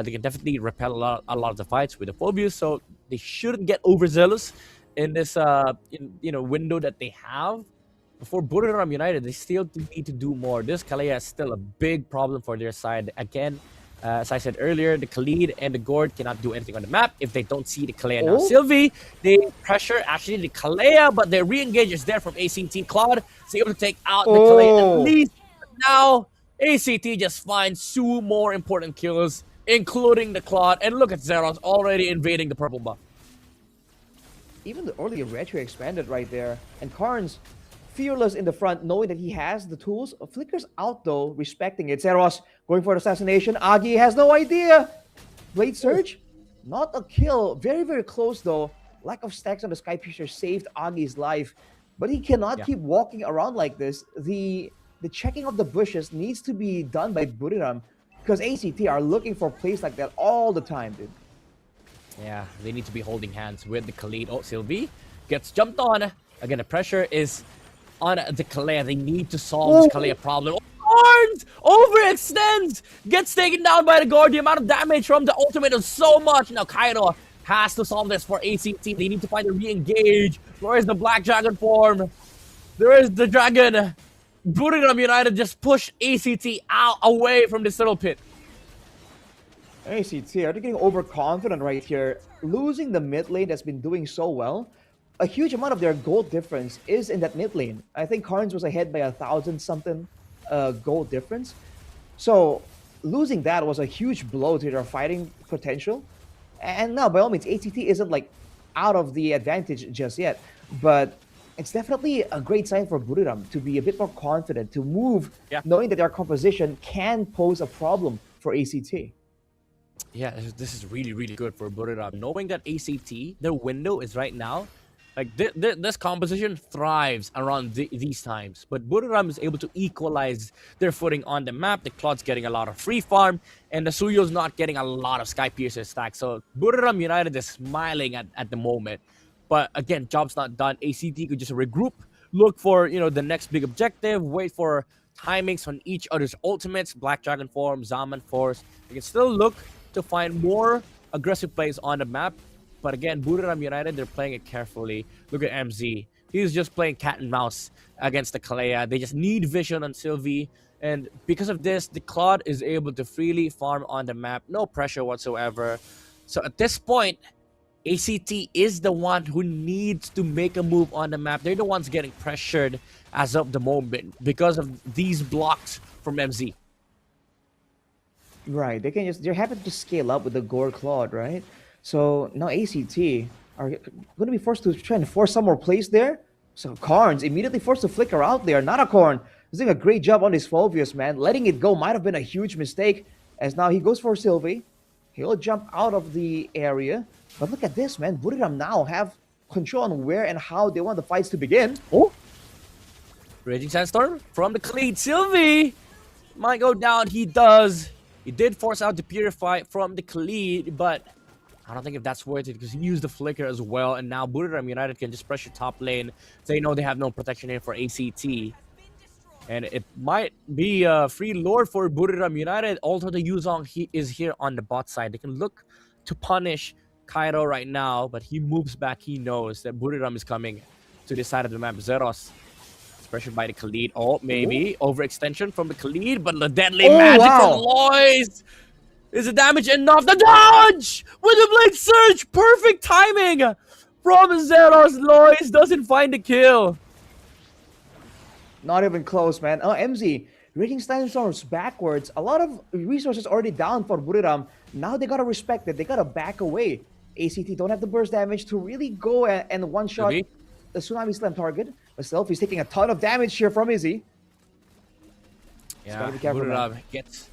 They can definitely repel a lot of the fights with the Phobius, so they shouldn't get overzealous in this window that they have. For Buriram United, they still need to do more. This Kalea is still a big problem for their side. Again, as I said earlier, the Khalid and the Gord cannot do anything on the map if they don't see the Kalea. Now, Sylvie, they pressure actually the Kalea, but their re-engage is there from ACT. Claude is able to take out the Kalea at least. Now, ACT just finds 2 more important kills, including the Claude. And look at Zeros already invading the purple buff. Even the early retro expanded right there. And Karn's fearless in the front, knowing that he has the tools. Flickers out though, respecting it. Zeros going for the assassination. Agi has no idea. Blade Surge, not a kill. Very, very close though. Lack of stacks on the Sky Piercer saved Agi's life. But he cannot keep walking around like this. The checking of the bushes needs to be done by Buriram, because ACT are looking for plays like that all the time, dude. Yeah, they need to be holding hands with the Khalid. Oh, Sylvie gets jumped on. Again, the pressure is on the Kalea. They need to solve this Kalea problem. Arns overextends, gets taken down by the Guard. The amount of damage from the ultimate is so much. Now Cairo has to solve this for ACT. They need to find a re-engage. Where is the Black Dragon form? There is the Dragon. Buriram United just push ACT out away from this little pit. ACT are getting overconfident right here. Losing the mid lane that's been doing so well. A huge amount of their gold difference is in that mid lane. I think Karns was ahead by 1,000-something gold difference. So losing that was a huge blow to their fighting potential. And now, by all means, ACT isn't like out of the advantage just yet. But it's definitely a great sign for Buriram to be a bit more confident, to move, knowing that their composition can pose a problem for ACT. Yeah, this is really, really good for Buriram. Knowing that ACT, their window is right now, like this composition thrives around these times. But Buriram is able to equalize their footing on the map. The Claude's getting a lot of free farm, and the Suyo's not getting a lot of Sky Piercer stacks. So Buriram United is smiling at the moment. But again, job's not done. ACT could just regroup, look for the next big objective, wait for timings on each other's ultimates, Black Dragon form, Zaman Force. They can still look to find more aggressive plays on the map. But again, Buriram United, they're playing it carefully. Look at MZ. He's just playing cat and mouse against the Kalea. They just need vision on Sylvie. And because of this, the Claude is able to freely farm on the map. No pressure whatsoever. So at this point, ACT is the one who needs to make a move on the map. They're the ones getting pressured as of the moment because of these blocks from MZ. Right, they're happy to scale up with the Gore Claude, right? So now ACT are going to be forced to try and force some more plays there. So Karns immediately forced to flicker out there. Nanakorn is doing a great job on his Fulvius, man. Letting it go might have been a huge mistake, as now he goes for Sylvie. He'll jump out of the area. But look at this, man. Buriram now have control on where and how they want the fights to begin. Oh! Raging Sandstorm from the Khalid. Sylvie might go down. He does. He did force out the Purify from the Khalid, but I don't think if that's worth it because he used the Flicker as well. And now Buriram United can just pressure top lane. They know they have no protection here for ACT. And it might be a free lord for Buriram United. Although the Yuzong is here on the bot side. They can look to punish Cairo right now, but he moves back. He knows that Buriram is coming to the side of the map. Zeros is pressured by the Khalid. Oh, maybe overextension from the Khalid, but the deadly magic from Lois. Is the damage enough? The dodge with the blade surge. Perfect timing from Zeros. Lois doesn't find the kill. Not even close, man. Oh, MZ, Raging Sandstorms backwards. A lot of resources already down for Buriram. Now they gotta respect it. They gotta back away. ACT don't have the burst damage to really go and one-shot the Tsunami Slam target. But still, he's taking a ton of damage here from Izzy. Yeah, Buriram gets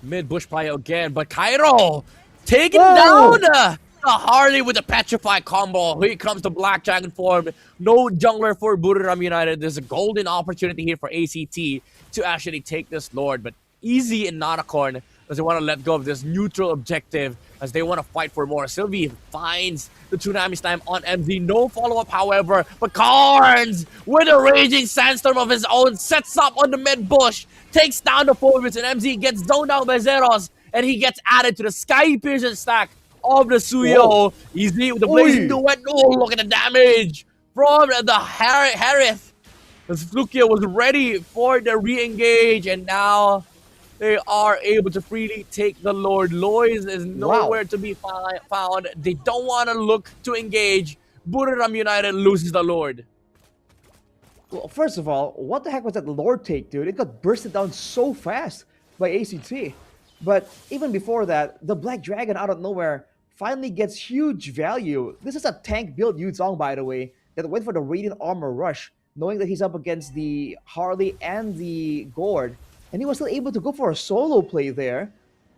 mid-bush play again, but Cairo taking down the Harley with a Petrify combo. Here comes the Black Dragon form. No jungler for Buriram United. There's a golden opportunity here for ACT to actually take this Lord, but Easy and Nanakorn doesn't want to let go of this neutral objective as they want to fight for more. Sylvie finds the Tsunami Slam on MZ. No follow-up, however, but Karns with a Raging Sandstorm of his own sets up on the mid-bush, takes down the forwards, and MZ gets zoned out by Zeros, and he gets added to the Sky Piercer stack of the Suyo. Easy with the Blazing Duet. Oh, look at the damage from the Harith. As Flukia was ready for the re-engage, and now they are able to freely take the Lord. Lois is nowhere to be found. They don't want to look to engage. Buriram United loses the Lord. Well, first of all, what the heck was that Lord take, dude? It got bursted down so fast by ACT. But even before that, the Black Dragon out of nowhere finally gets huge value. This is a tank build Yuzong, by the way, that went for the Radiant Armor Rush, knowing that he's up against the Harley and the Gord. And he was still able to go for a solo play there.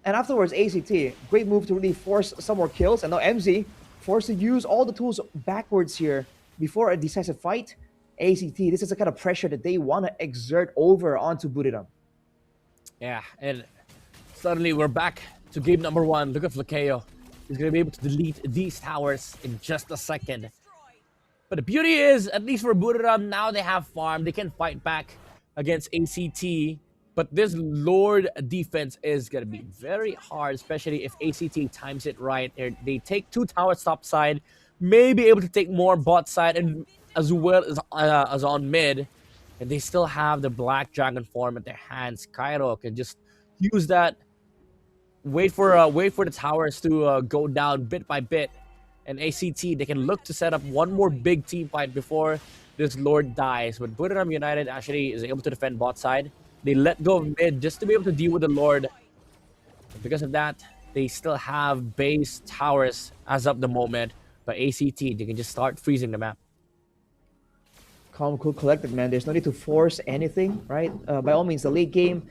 And afterwards, ACT, great move to really force some more kills. And now MZ forced to use all the tools backwards here before a decisive fight. ACT, this is the kind of pressure that they want to exert over onto Buriram. Yeah, and suddenly we're back to game number 1. Look at Flakeo. He's going to be able to delete these towers in just a second. But the beauty is, at least for Buriram, now they have farm. They can fight back against ACT. But this Lord defense is going to be very hard, especially if ACT times it right. They take 2 towers top side, may be able to take more bot side, and as well as on mid. And they still have the Black Dragon form at their hands. Cairo can just use that, wait for the towers to go down bit by bit. And ACT, they can look to set up one more big team fight before this Lord dies. But Buriram United actually is able to defend bot side. They let go of mid just to be able to deal with the Lord. And because of that, they still have base towers as of the moment. But ACT, they can just start freezing the map. Calm, cool, collected, man. There's no need to force anything, right? By all means, the late game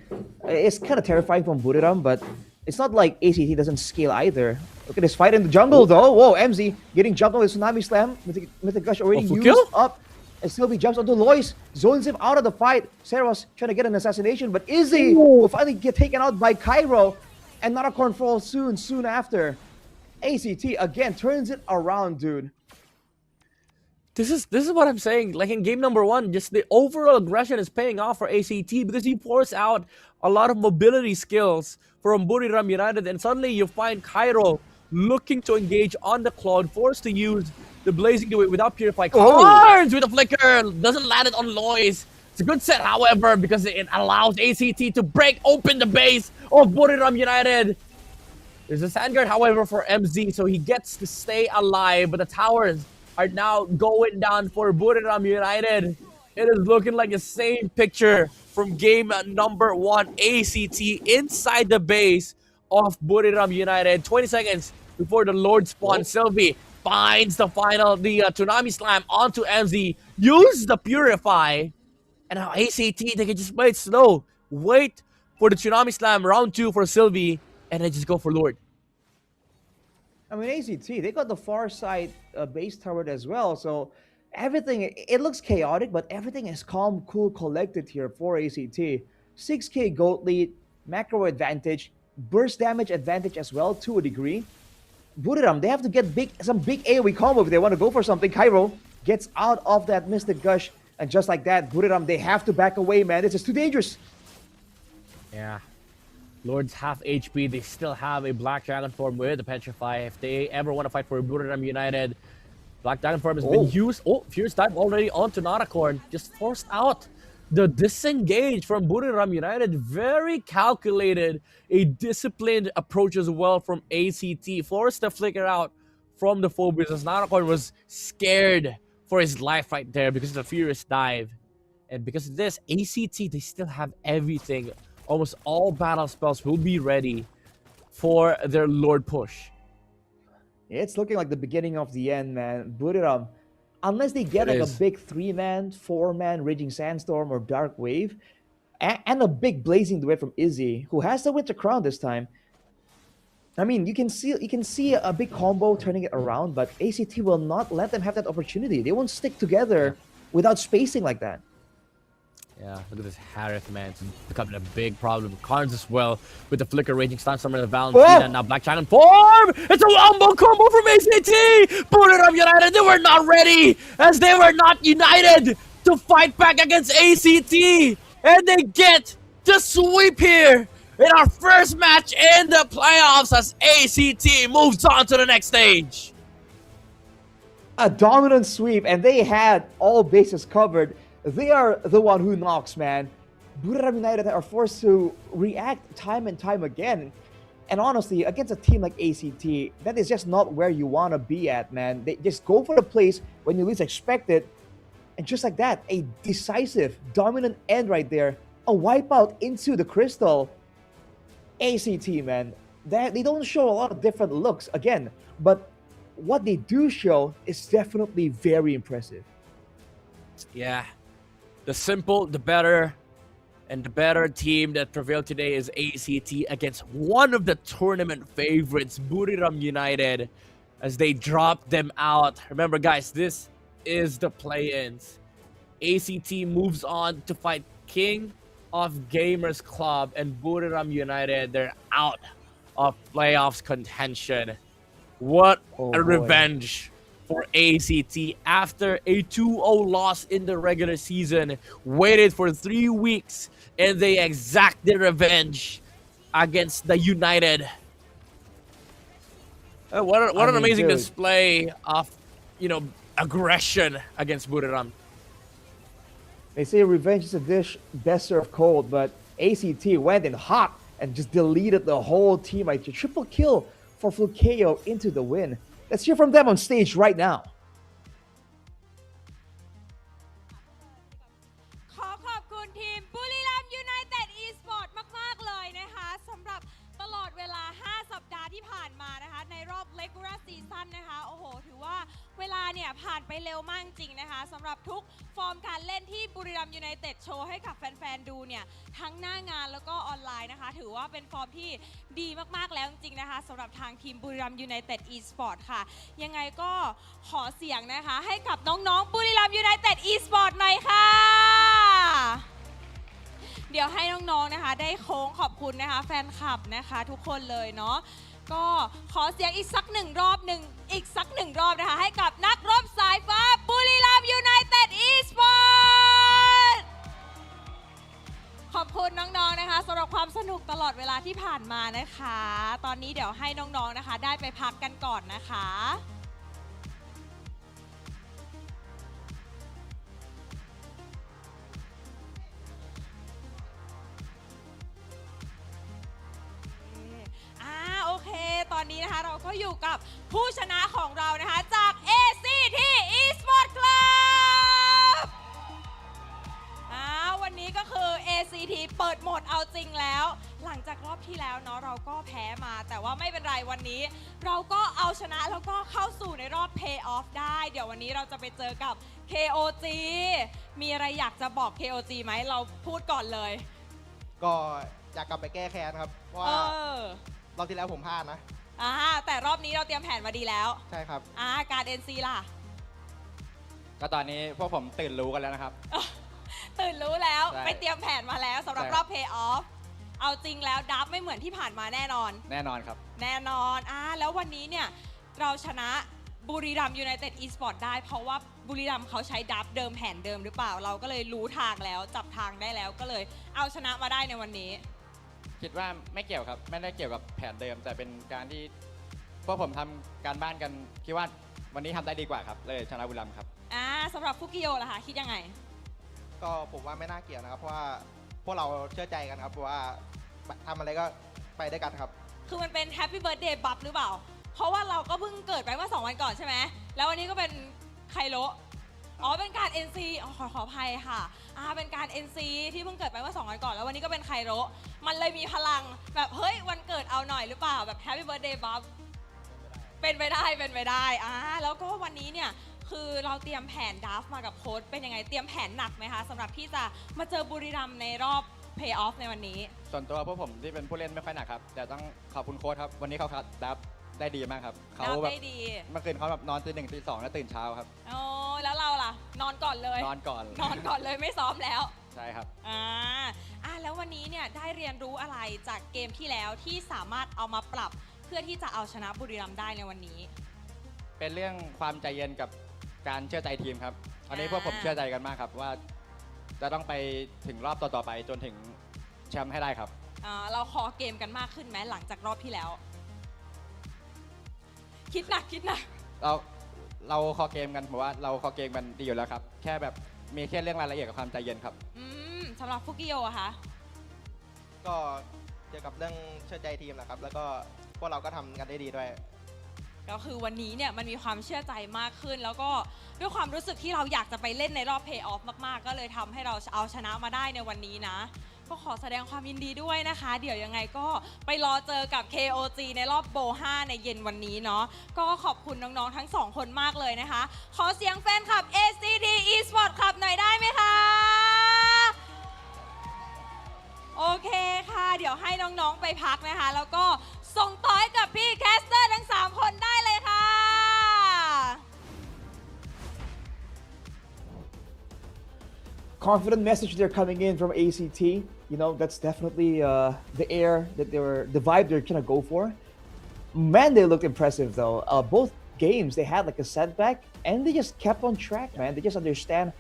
is kind of terrifying from Buriram, but it's not like ACT doesn't scale either. Look at this fight in the jungle, though. Whoa, MZ getting jumped on with Tsunami Slam. Mythic Gush already used up. And Sylvie jumps onto Lois, zones him out of the fight. Seros trying to get an assassination, but Izzy will finally get taken out by Cairo. And Nanakorn falls soon after. ACT again turns it around, dude. This is what I'm saying. Like in game number 1, just the overall aggression is paying off for ACT because he forced out a lot of mobility skills from Buriram United, and suddenly you find Cairo looking to engage on the Claude, forced to use the Blazing Duet without Purify. Karns with a flicker, doesn't land it on Lois. It's a good set, however, because it allows ACT to break open the base of Buriram United. There's a sand guard, however, for MZ, so he gets to stay alive, but the towers are now going down for Buriram United. It is looking like the same picture from game number 1, ACT inside the base of Buriram United. 20 seconds before the Lord spawn. Sylvie finds the Tsunami Slam onto MZ, use the Purify, and now ACT, they can just play it slow. Wait for the Tsunami Slam round 2 for Sylvie, and then just go for Lord. I mean, ACT, they got the far side base turret as well, so everything, it looks chaotic, but everything is calm, cool, collected here for ACT. 6k gold lead, macro advantage, burst damage advantage as well to a degree. Buriram, they have to get some big AoE combo if they want to go for something. Cairo gets out of that Mystic Gush, and just like that, Buriram, they have to back away, man. This is too dangerous. Yeah. Lord's half HP. They still have a Black Dragon form with the Petrify. If they ever want to fight for Buriram United, Black Dragon form has been used. Oh, Fierce Dive already onto Narakorn. Just forced out the disengage from Buriram United. Very calculated. A disciplined approach as well from ACT. Forced to flicker out from the Phobias as Narakorn was scared for his life right there because of the Furious Dive. And because of this, ACT, they still have everything. Almost all battle spells will be ready for their Lord push. It's looking like the beginning of the end, man. Buriram, unless they get like a big 3-man, 4-man Raging Sandstorm or Dark Wave, and a big Blazing Duet from Izzy, who has the Winter Crown this time. I mean, you can see a big combo turning it around, but ACT will not let them have that opportunity. They won't stick together without spacing like that. Yeah, look at this Harith, man. It's becoming a big problem. Carnes as well with the Flicker Raging Sandstorm and the Valentina. Now Black Dragon form! It's a wombo combo from ACT! Buriram United, they were not ready! As they were not united to fight back against ACT! And they get the sweep here in our first match in the playoffs as ACT moves on to the next stage. A dominant sweep, and they had all bases covered. They are the one who knocks, man. Buriram United are forced to react time and time again. And honestly, against a team like ACT, that is just not where you want to be at, man. They just go for the place when you least expect it. And just like that, a decisive, dominant end right there. A wipeout into the crystal. ACT, man. They don't show a lot of different looks, again. But what they do show is definitely very impressive. Yeah. The simple, the better, and the better team that prevailed today is ACT against one of the tournament favorites, Buriram United, as they drop them out. Remember, guys, this is the play-ins. ACT moves on to fight King of Gamers Club, and Buriram United, they're out of playoffs contention. What a revenge for ACT after a 2-0 loss in the regular season. Waited for 3 weeks and they exact their revenge against the United. What an amazing display of, aggression against Buriram. They say revenge is a dish best served cold, but ACT went in hot and just deleted the whole team. Like a triple kill for Flukeo into the win. Let's hear from them on stage right now. ขอขอบคุณทีมบุรีรัมย์ยูไนเต็ดอีสปอร์ตมากๆเลยนะคะสำหรับตลอดเวลา5สัปดาห์ที่ผ่านมานะคะในรอบ regular season นะคะโอ้โหถือว่าเวลาเนี่ยผ่านไปเร็วมากจริงนะคะสำหรับทุกฟอร์มการเล่นที่บุรีรัมย์ยูไนเต็ดโชว์ให้กับแฟนๆดูเนี่ยทั้งหน้างานแล้วก็ออนไลน์นะคะถือว่าเป็นฟอร์มที่ดีมากๆแล้วจริงๆนะคะสำหรับทางทีมบุรีรัมย์ยูไนเต็ดอีสปอร์ตค่ะยังไงก็ขอเสียงนะคะให้กับน้องๆบุรีรัมย์ยูไนเต็ดอีสปอร์ตหน่อยค่ะเดี๋ยวให้น้องๆนะคะได้โค้งขอบคุณนะคะแฟนคลับนะคะทุกคนเลยเนาะก็ขอเสียงอีกสักหนึ่งรอบนะคะให้กับนักรบสายฟ้าบุรีรัมย์ยูไนเต็ดอีสปอร์ตขอบคุณน้องๆนะคะสำหรับความสนุกตลอดเวลาที่ผ่านมานะคะตอนนี้เดี๋ยวให้น้องๆนะคะได้ไปพักกันก่อนนะคะโอเค เราก็อยู่กับผู้ชนะของเรานะคะจาก ACT Esport Club วันนี้ก็คือ ACT เปิดโหมดเอาจริงแล้วหลังจากรอบที่แล้วเนาะเราก็แพ้มาแต่ว่าไม่เป็นไรวันนี้เราก็เอาชนะแล้วก็เข้าสู่ในรอบ Playoff ได้เดี๋ยววันนี้เราจะไปเจอกับ KOG มีอะไรอยากจะบอก KOG ไหมเราพูดก่อนเลยก็อยากกลับไปแก้แค้นครับเพราะว่ารอบที่แล้วผมพลาดนะแต่รอบนี้เราเตรียมแผนมาดีแล้วใช่ครับการ NC ล่ะก็ตอนนี้พวกผมตื่นรู้กันแล้วนะครับ ตื่นรู้แล้วไปเตรียมแผนมาแล้วสำหรับรอบ Playoff เอาจริงแล้วดับไม่เหมือนที่ผ่านมาแน่นอนครับแน่นอนแล้ววันนี้เนี่ยเราชนะบุรีรัมย์ยูไนเต็ดอีสปอร์ตได้เพราะว่าบุรีรัมย์เขาใช้ดับเดิมแผนเดิมหรือเปล่าเราก็เลยรู้ทางแล้วจับทางได้แล้วก็เลยเอาชนะมาได้ในวันนี้คิดว่าไม่เกี่ยวครับไม่ได้เกี่ยวกับแผนเดิมแต่เป็นการที่พวกผมทำการบ้านกันคิดว่าวันนี้ทำได้ดีกว่าครับเลยชนะบุรีรัมย์ครับสำหรับฟุกิโยล่ะคะคิดยังไงก็ผมว่าไม่น่าเกี่ยวนะครับเพราะว่าพวกเราเชื่อใจกันครับเพราะว่าทำอะไรก็ไปด้วยกันครับคือมันเป็นแฮปปี้เบิร์ดเดย์บัฟหรือเปล่าเพราะว่าเราก็เพิ่งเกิดไปเมื่อ2 วันก่อนใช่ไหมแล้ววันนี้ก็เป็นไคโรเป็นการ NC ขออภัยค่ะเป็นการ NC ที่เพิ่งเกิดไปเมื่อ2 วันก่อนแล้ววันนี้ก็เป็นไคโรมันเลยมีพลังแบบเฮ้ยวันเกิดเอาหน่อยหรือเปล่าแบบแฮปปี้เบิร์ดเดย์บัฟเป็นไปได้แล้วก็วันนี้เนี่ยคือเราเตรียมแผนดราฟมากับโค้ชเป็นยังไงเตรียมแผนหนักไหมคะสำหรับที่จะมาเจอบุรีรัมย์ในรอบ Playoff ในวันนี้ส่วนตัวพวกผมที่เป็นผู้เล่นไม่ค่อยหนักครับแต่ต้องขอบคุณโค้ชครับวันนี้เขาคัดดราฟได้ดีมากครับเขาแบบเมื่อคืนเขาแบบนอนตี 1 ตี 2แล้วตื่นเช้าครับแล้วเราล่ะนอนก่อนเลยนอนก่อนเลยไม่ซ้อมแล้วใช่ครับแล้ววันนี้เนี่ยได้เรียนรู้อะไรจากเกมที่แล้วที่สามารถเอามาปรับเพื่อที่จะเอาชนะบุรีรัมย์ได้ในวันนี้เป็นเรื่องความใจเย็นกับการเชื่อใจทีมครับอันนี้พวกผมเชื่อใจกันมากครับว่าจะต้องไปถึงรอบต่อไปจนถึงแชมป์ให้ได้ครับเราคอเกมกันมากขึ้นไหมหลังจากรอบที่แล้วคิดหนักเราคอเกมกันผมว่าเราคอเกมกันดีอยู่แล้วครับแค่แบบมีแค่เรื่องรายละเอียดกับความใจเย็นครับสำหรับฟุกิโยอะคะก็เกี่ยวกับเรื่องเชื่อใจทีมนะครับแล้วก็พวกเราก็ทำกันได้ดีด้วยก็คือวันนี้เนี่ยมันมีความเชื่อใจมากขึ้นแล้วก็ด้วยความรู้สึกที่เราอยากจะไปเล่นในรอบ Playoff มากๆก็เลยทำให้เราเอาชนะมาได้ในวันนี้นะก็ขอแสดงความยินดีด้วยนะคะเดี๋ยวยังไงก็ไปรอเจอกับ KOG ในรอบโบ5ในเย็นวันนี้เนาะก็ขอบคุณน้องๆทั้ง2 คนมากเลยนะคะขอเสียงแฟนคลับ ACT Esport Club หน่อยได้ไหมคะโอเคค่ะเดี๋ยวให้น้องๆไปพักนะคะแล้วก็ส่งต่อให้กับพี่แคสเตอร์ทั้ง3 คนได้เลยค่ะ Confident message they're coming in from ACT. You know, that's definitely the air that the vibe they're trying to go for. Man, they looked impressive though. Both games, they had like a setback and they just kept on track, man. They just understand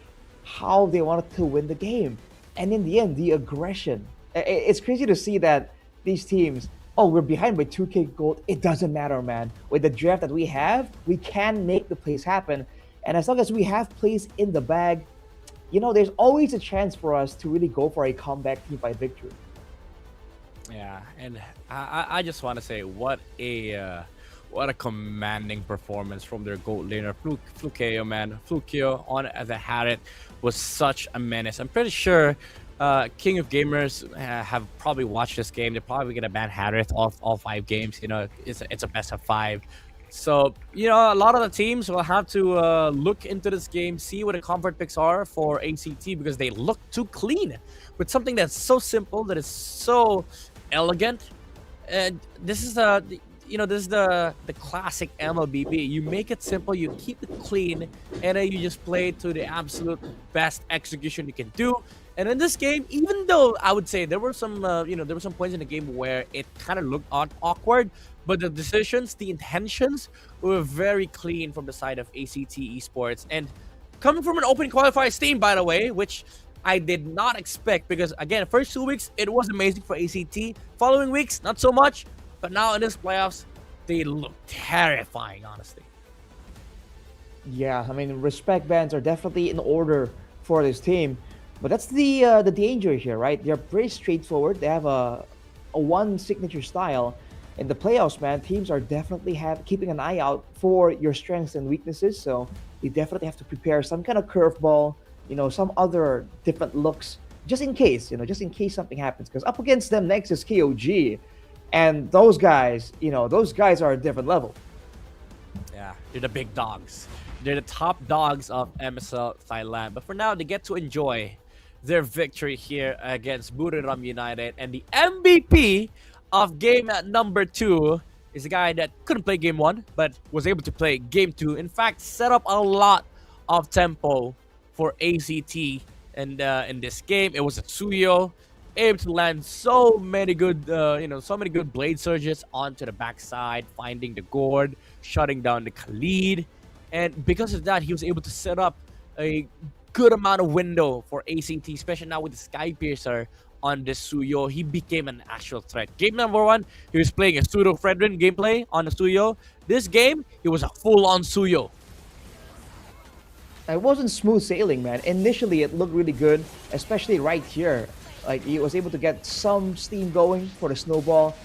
how they wanted to win the game. And in the end, the aggression. It's crazy to see that these teams, we're behind by 2K gold. It doesn't matter, man. With the draft that we have, we can make the plays happen. And as long as we have plays in the bag, you know, there's always a chance for us to really go for a comeback team fight victory. Yeah, and I just want to say what a commanding performance from their gold laner Flukeo, man. Flukeo on the Harriet was such a menace. I'm pretty sure King of Gamers have probably watched this game. They're probably gonna ban Harriet all 5 games. You know, it's a best of 5. So, you know, a lot of the teams will have to look into this game, see what the comfort picks are for ACT because they look too clean with something that's so simple, that is so elegant. And this is the classic MLBB. You make it simple, you keep it clean, and then you just play to the absolute best execution you can do. And in this game, even though I would say there were some points in the game where it kind of looked awkward, but the decisions, the intentions were very clean from the side of ACT Esports. And coming from an open qualifiers team, by the way, which I did not expect because, again, first 2 weeks, it was amazing for ACT. Following weeks, not so much. But now in this playoffs, they look terrifying, honestly. Yeah, I mean, respect bans are definitely in order for this team. But that's the danger here, right? They're pretty straightforward. They have a one signature style. in the playoffs, man, teams are definitely keeping an eye out for your strengths and weaknesses. So they definitely have to prepare some kind of curveball, some other different looks, just in case, just in case something happens. Because up against them next is KOG, and those guys are a different level. Yeah, they're the big dogs. They're the top dogs of MSL Thailand. But for now, they get to enjoy their victory here against Buriram United. And the MVP of game number 2 is a guy that couldn't play game 1, but was able to play game 2. In fact, set up a lot of tempo for ACT. And in this game, it was a Tsuyo, able to land so many good blade surges onto the backside, finding the gourd, shutting down the Khalid. And because of that, he was able to set up a good amount of window for ACT, especially now with the Sky Piercer on the Tsuyo. He became an actual threat. Game number 1, he was playing a pseudo Fredrin gameplay on the Tsuyo. This game, it was a full-on Tsuyo. It wasn't smooth sailing, man. Initially, it looked really good, especially right here. Like, he was able to get some steam going for the snowball,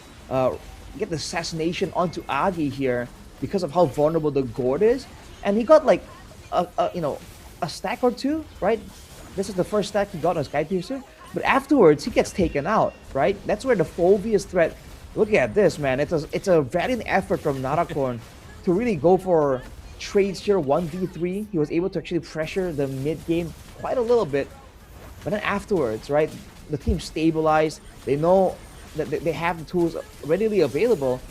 get the assassination onto Agi here because of how vulnerable the gourd is. And he got like a stack or two, right? This is the first stack he got on Sky Piercer. But afterwards, he gets taken out, right? That's where the Phobia's threat. Look at this, man. It's a valiant effort from Narakorn to really go for trades here 1v3. He was able to actually pressure the mid game quite a little bit. But then afterwards, right, the team stabilized. They know that they have the tools readily available.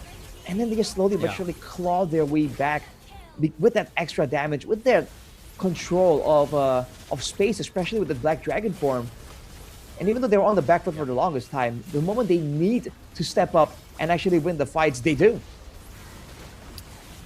And then they just slowly but surely claw their way back with that extra damage, with their control of space, especially with the Black Dragon form. And even though they were on the back foot for the longest time, the moment they need to step up and actually win the fights, they do.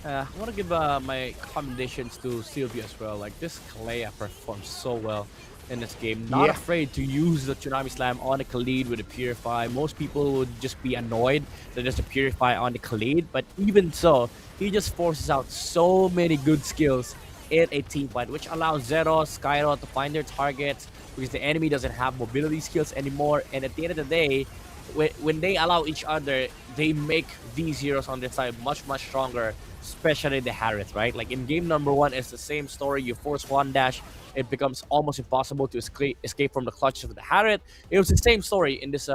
I want to give my commendations to Sylvia as well. Like, this Kalea performed so well in this game. Not afraid to use the Tsunami Slam on the Khalid with the Purify. Most people would just be annoyed that there's a Purify on the Khalid, but even so, he just forces out so many good skills in a team fight, which allows Zero, Skyro to find their targets because the enemy doesn't have mobility skills anymore. And at the end of the day, when they allow each other, they make these heroes on their side much stronger, especially the Harith, right? Like in game number 1, it's the same story. You force one dash, it becomes almost impossible to escape from the clutches of the Harith. It was the same story in this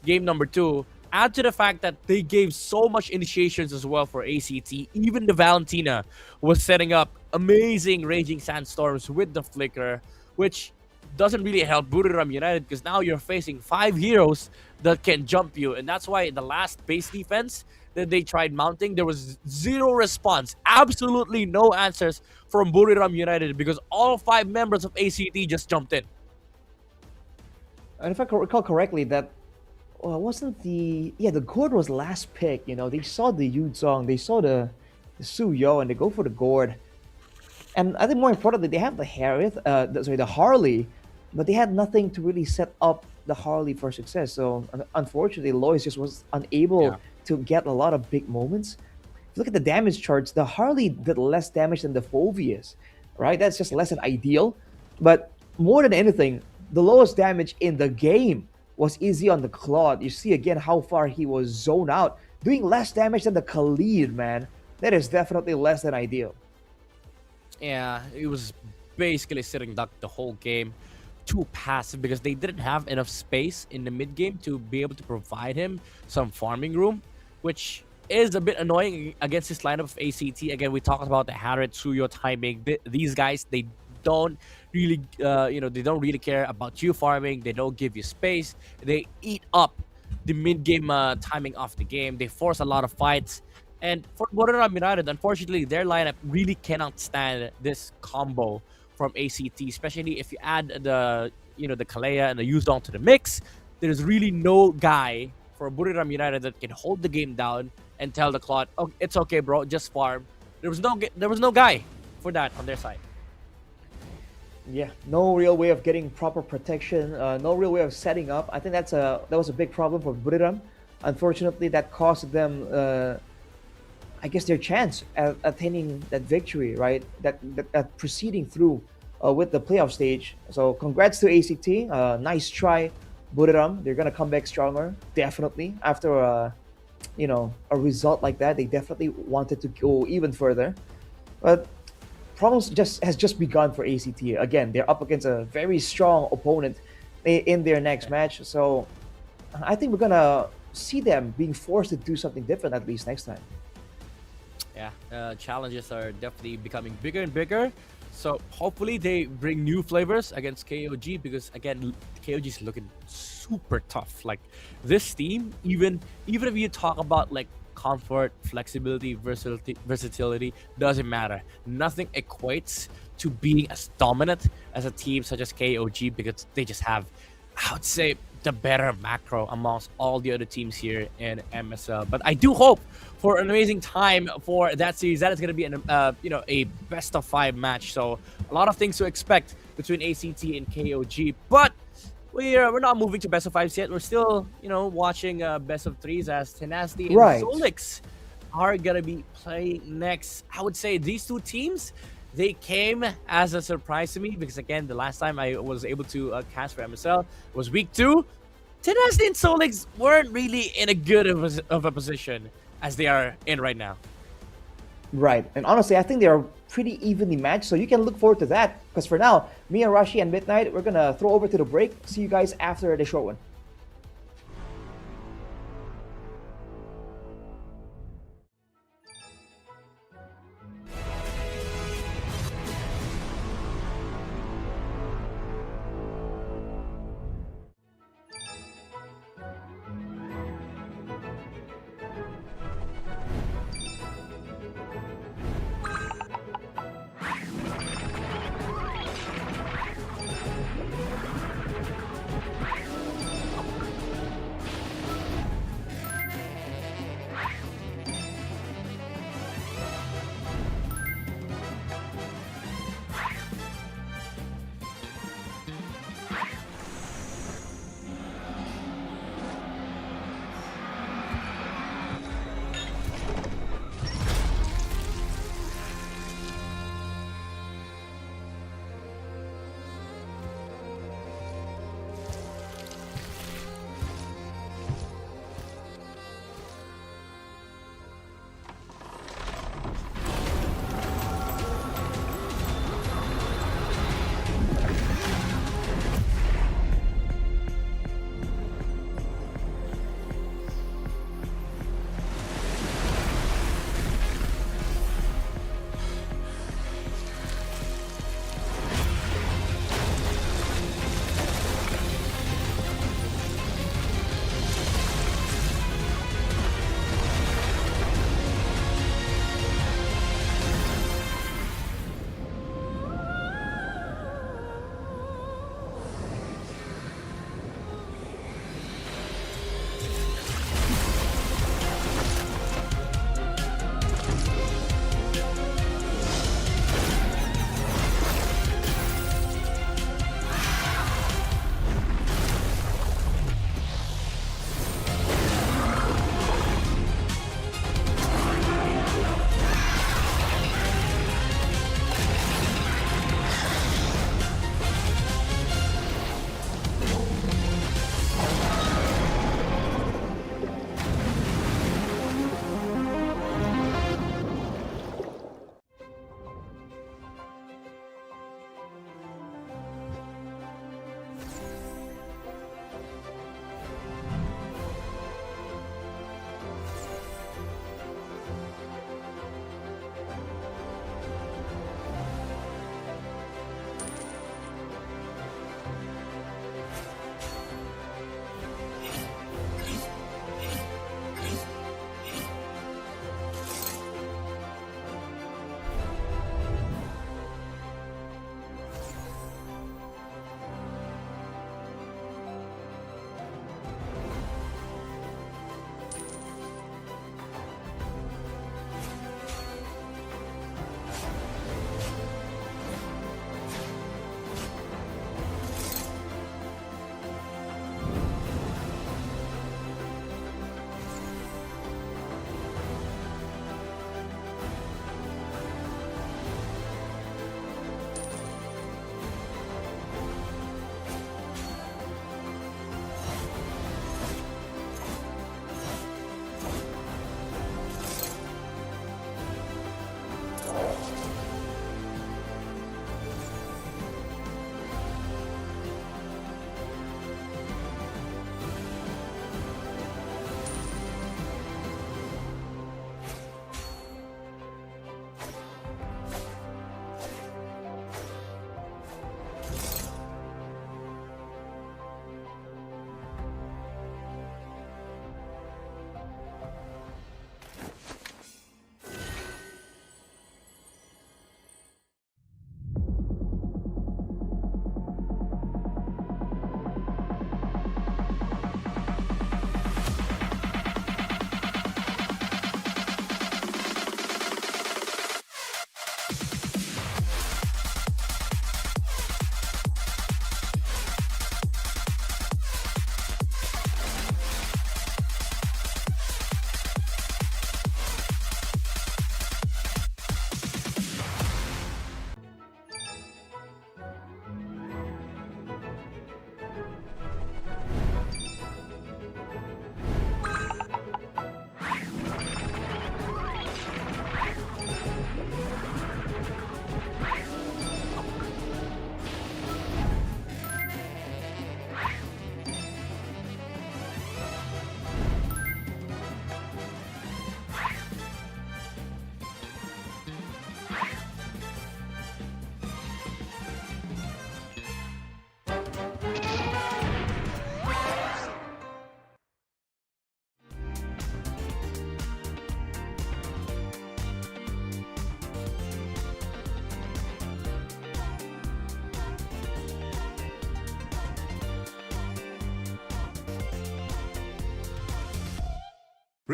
game number 2. Add to the fact that they gave so much initiations as well for ACT. Even the Valentina was setting up amazing Raging Sandstorms with the Flicker, which doesn't really help Buriram United because now you're facing 5 heroes that can jump you. And that's why the last base defense that they tried mounting, there was zero response, absolutely no answers from Buriram United because all 5 members of ACT just jumped in. And if I recall correctly, that wasn't the gourd was last pick. They saw the Yuzong, they saw the Tsuyo, and they go for the gourd. And I think more importantly, they have the Harith, the Harley, but they had nothing to really set up the Harley for success. So unfortunately, Lois just was unable to get a lot of big moments. If you look at the damage charts, the Harley did less damage than the Phobias, right? That's just less than ideal. But more than anything, the lowest damage in the game was easy on the Claude. You see again how far he was zoned out, doing less damage than the Khalid, man. That is definitely less than ideal. Yeah, it was basically sitting duck the whole game. Too passive because they didn't have enough space in the mid game to be able to provide him some farming room, which is a bit annoying against this lineup of ACT. Again, we talked about the Harith, Tsuyo timing. These guys, they don't really, they don't really care about you farming. They don't give you space. They eat up the mid game timing of the game. They force a lot of fights. And for Buriram United, unfortunately, their lineup really cannot stand this combo from ACT, especially if you add the Kalea and the Yuzong to the mix. There's really no guy for Buriram United that can hold the game down and tell the Claude, "Oh, it's okay, bro, just farm." There was no guy for that on their side. Yeah, no real way of getting proper protection, no real way of setting up. I think that was a big problem for Buriram. Unfortunately, that cost them, I guess, their chance at attaining that victory, right? That proceeding through with the playoff stage. So congrats to ACT. Nice try, Buriram. They're gonna come back stronger, definitely, after a result like that. They definitely wanted to go even further, but problems has just begun for ACT. Again, they're up against a very strong opponent in their next match, so I think we're gonna see them being forced to do something different at least next time. Yeah, challenges are definitely becoming bigger and bigger. So hopefully they bring new flavors against KOG, because again, KOG is looking super tough. Like this team, even if you talk about like comfort, flexibility, versatility, doesn't matter. Nothing equates to being as dominant as a team such as KOG, because they just have, I would say, the better macro amongst all the other teams here in MSL. But I do hope for an amazing time for that series. That is going to be a best of 5 match. So a lot of things to expect between ACT and KOG. But we're not moving to best of 5s yet. We're still watching best of 3s, as Tenacity and Solix are going to be playing next. I would say these two teams, they came as a surprise to me, because again, the last time I was able to cast for MSL was week 2. Tenacity and Solix weren't really in a good of a position as they are in right now. Right, and honestly, I think they are pretty evenly matched, so you can look forward to that. Because for now, me and Rashi and Midnight, we're gonna throw over to the break. See you guys after the short one.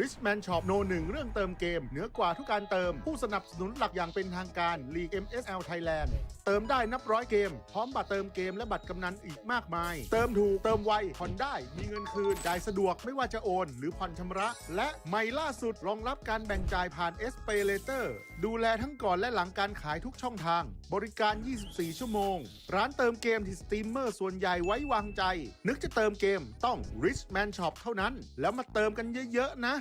Richman Shop No 1เรื่องเติมเกมเหนือกว่าทุกการเติมผู้สนับสนุนหลักอย่างเป็นทางการ League MSL Thailand เติมได้นับร้อยเกมพร้อมบัตรเติมเกมและบัตรกำนันอีกมากมายเติมถูกเติมไวผ่อนได้มีเงินคืนจ่ายสะดวกไม่ว่าจะโอนหรือผ่อนชำระและใหม่ล่าสุดรองรับการแบ่งจ่ายผ่าน SPayLater ดูแลทั้งก่อนและหลังการขายทุกช่องทางบริการ 24 ชั่วโมงร้านเติมเกมที่สตรีมเมอร์ส่วนใหญ่ไว้วางใจนึกจะเติมเกมต้อง Richman Shop เท่านั้นแล้วมาเติมกันเยอะๆนะ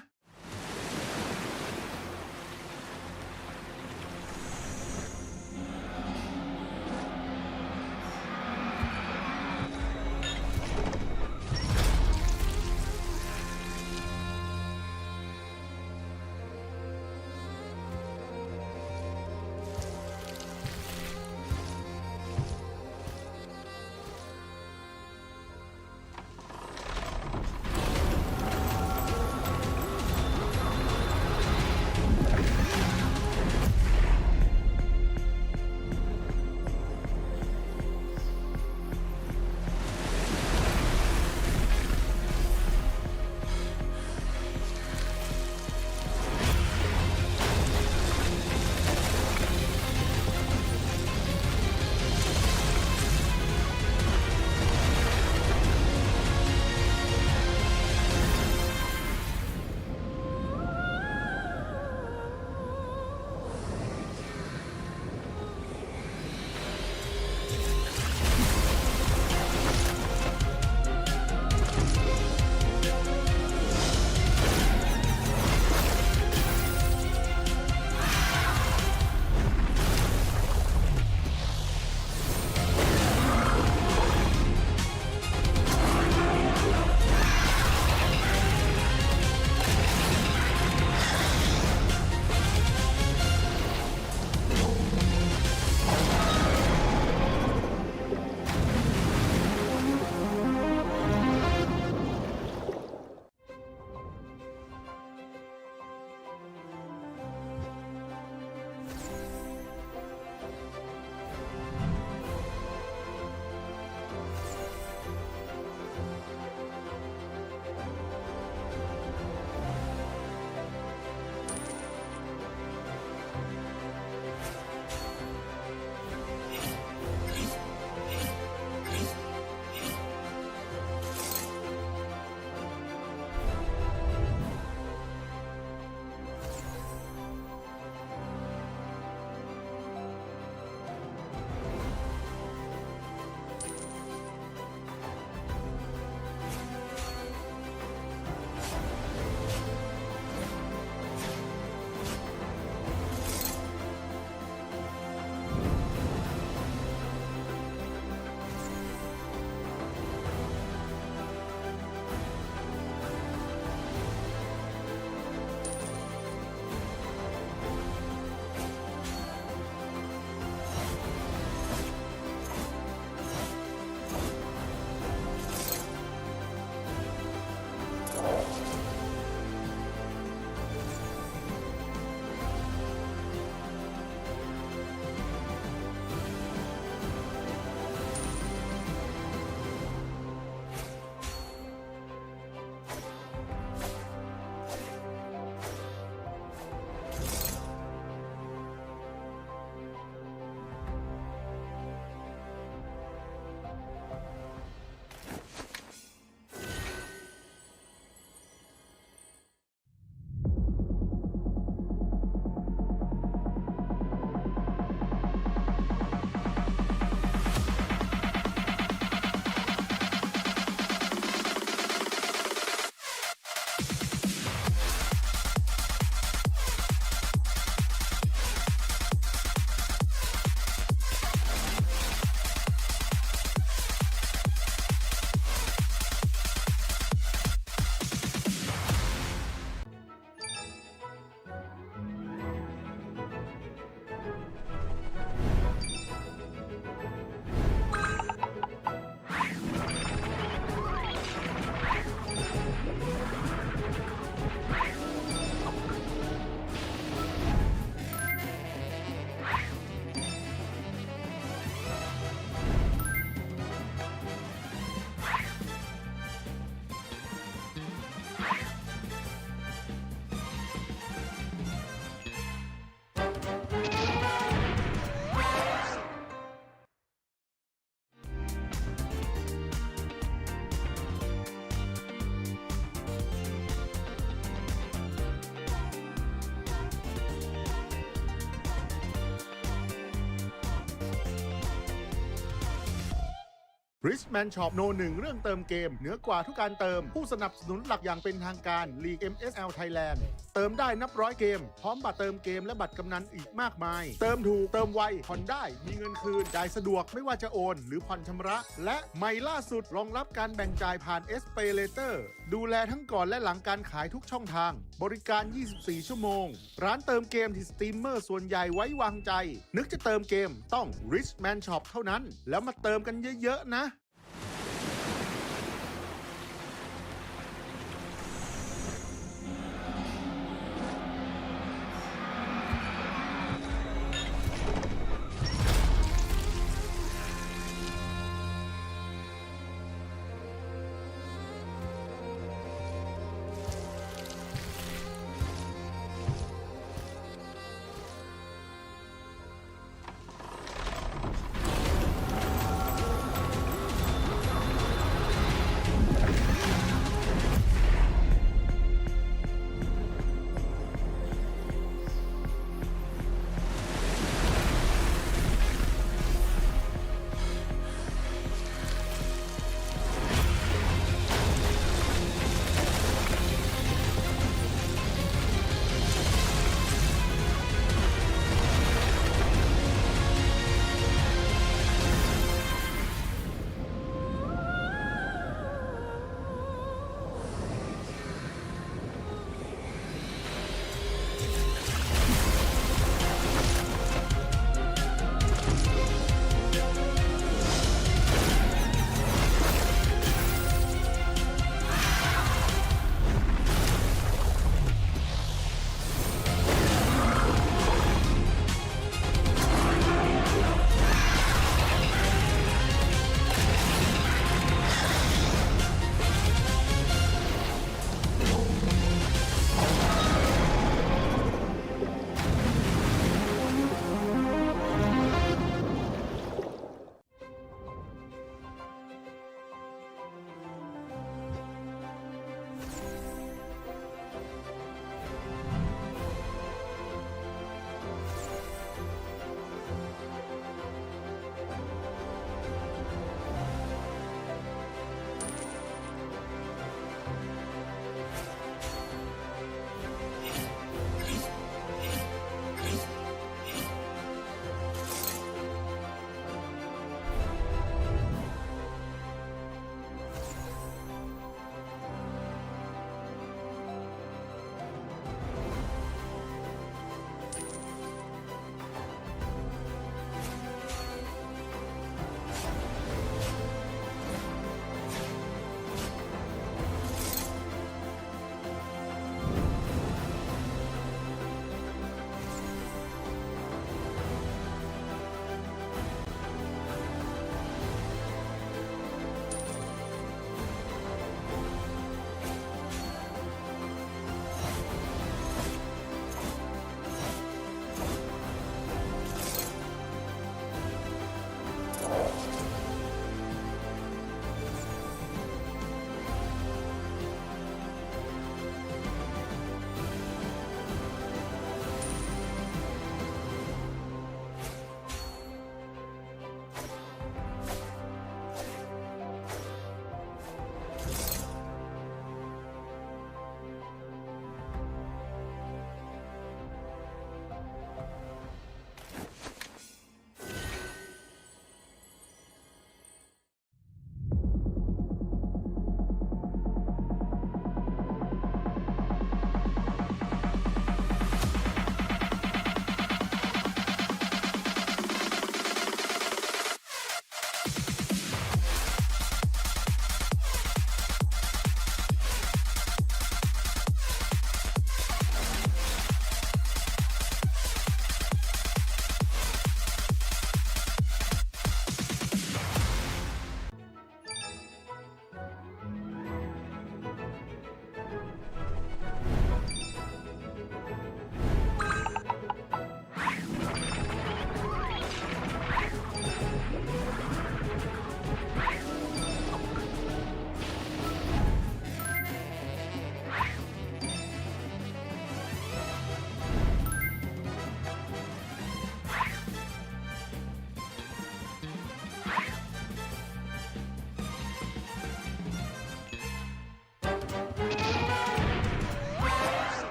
Richman Shop No 1เรื่องเติมเกมเหนือกว่าทุกการเติมผู้สนับสนุนหลักอย่างเป็นทางการ League MSL Thailand เติมได้นับร้อยเกมพร้อมบัตรเติมเกมและบัตรกำนันอีกมากมายเติมถูกเติมไวผ่อนได้มีเงินคืนจ่ายสะดวกไม่ว่าจะโอนหรือผ่อนชำระและใหม่ล่าสุดรองรับการแบ่งจ่ายผ่าน SPay Later ดูแลทั้งก่อนและหลังการขายทุกช่องทางบริการ 24 ชั่วโมงร้านเติมเกมที่สตรีมเมอร์ส่วนใหญ่ไว้วางใจนึกจะเติมเกมต้อง Richman Shop เท่านั้นแล้วมาเติมกันเยอะๆนะ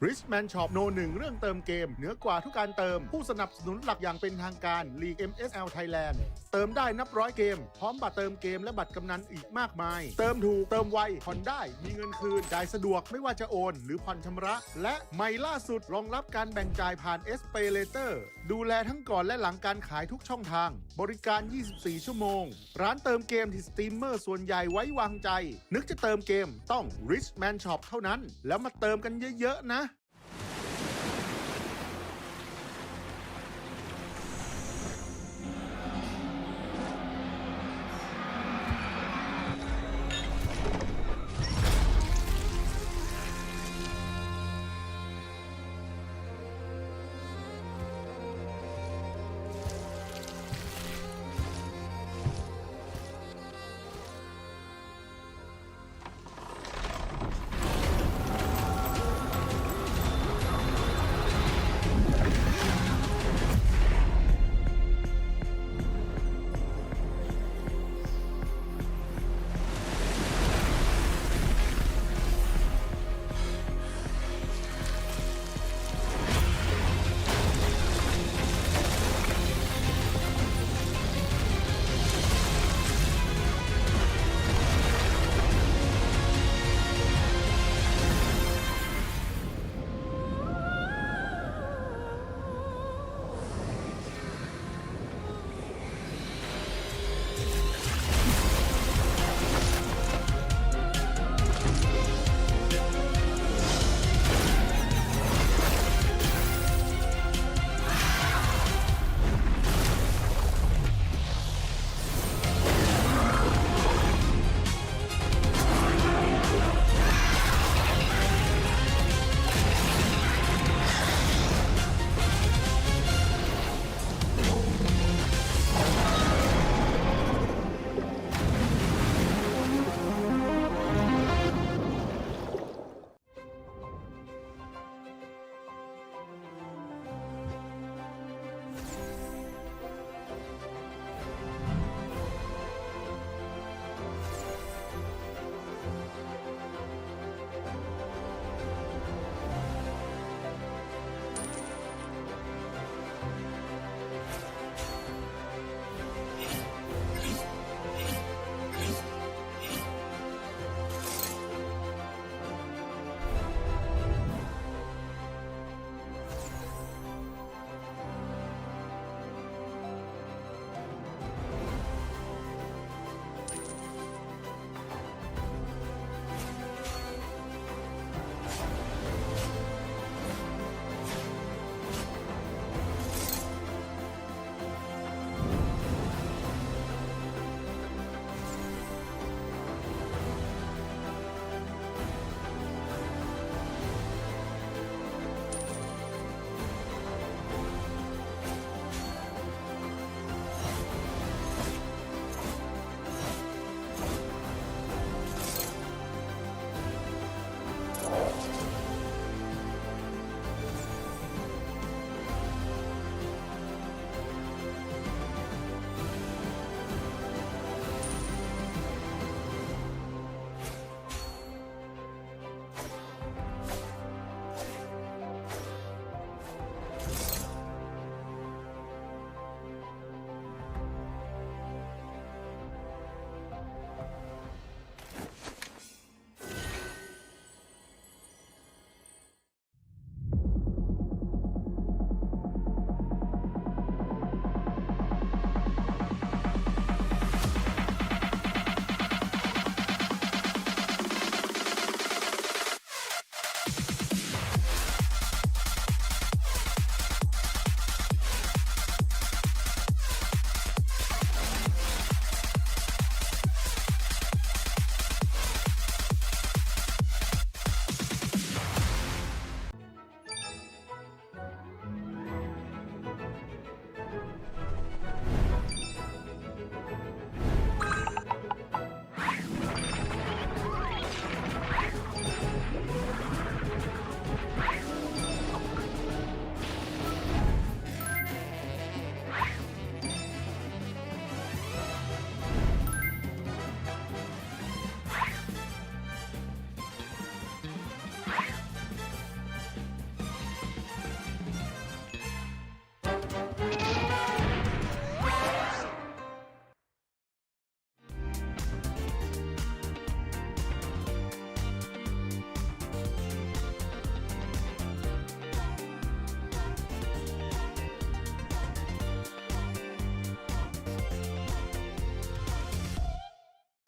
Richman Shop โน1เรื่องเติมเกมเหนือกว่าทุกการเติมผู้สนับสนุนหลักอย่างเป็นทางการ League MSL Thailand เติมได้นับร้อยเกมพร้อมบัตรเติมเกมและบัตรกำนันอีกมากมายเติมถูกเติมไวผ่อนได้มีเงินคืนจ่ายสะดวกไม่ว่าจะโอนหรือผ่อนชำระและใหม่ล่าสุดรองรับการแบ่งจ่ายผ่าน SPay Later ดูแลทั้งก่อนและหลังการขายทุกช่องทางบริการ 24 ชั่วโมงร้านเติมเกมที่สตรีมเมอร์ส่วนใหญ่ไว้วางใจนึกจะเติมเกมต้อง Richman Shop เท่านั้นแล้วมาเติมกันเยอะๆนะ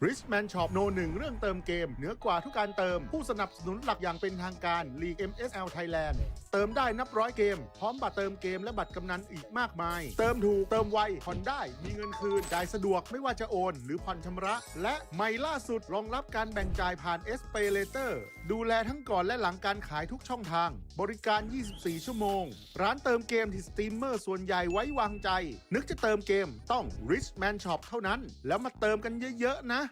Richman Shop โนหนึ่งเรื่องเติมเกมเหนือกว่าทุกการเติมผู้สนับสนุนหลักอย่างเป็นทางการลีก MSL Thailand เติมได้นับร้อยเกมพร้อมบัตรเติมเกมและบัตรกำนันอีกมากมายเติมถูกเติมไวผ่อนได้มีเงินคืนจ่ายสะดวกไม่ว่าจะโอนหรือผ่อนชำระและใหม่ล่าสุดรองรับการแบ่งจ่ายผ่าน SPayLater ดูแลทั้งก่อนและหลังการขายทุกช่องทางบริการ 24 ชั่วโมงร้านเติมเกมที่สตรีมเมอร์ส่วนใหญ่ไว้วางใจนึกจะเติมเกมต้อง Richman Shop เท่านั้นแล้วมาเติมกันเยอะๆนะ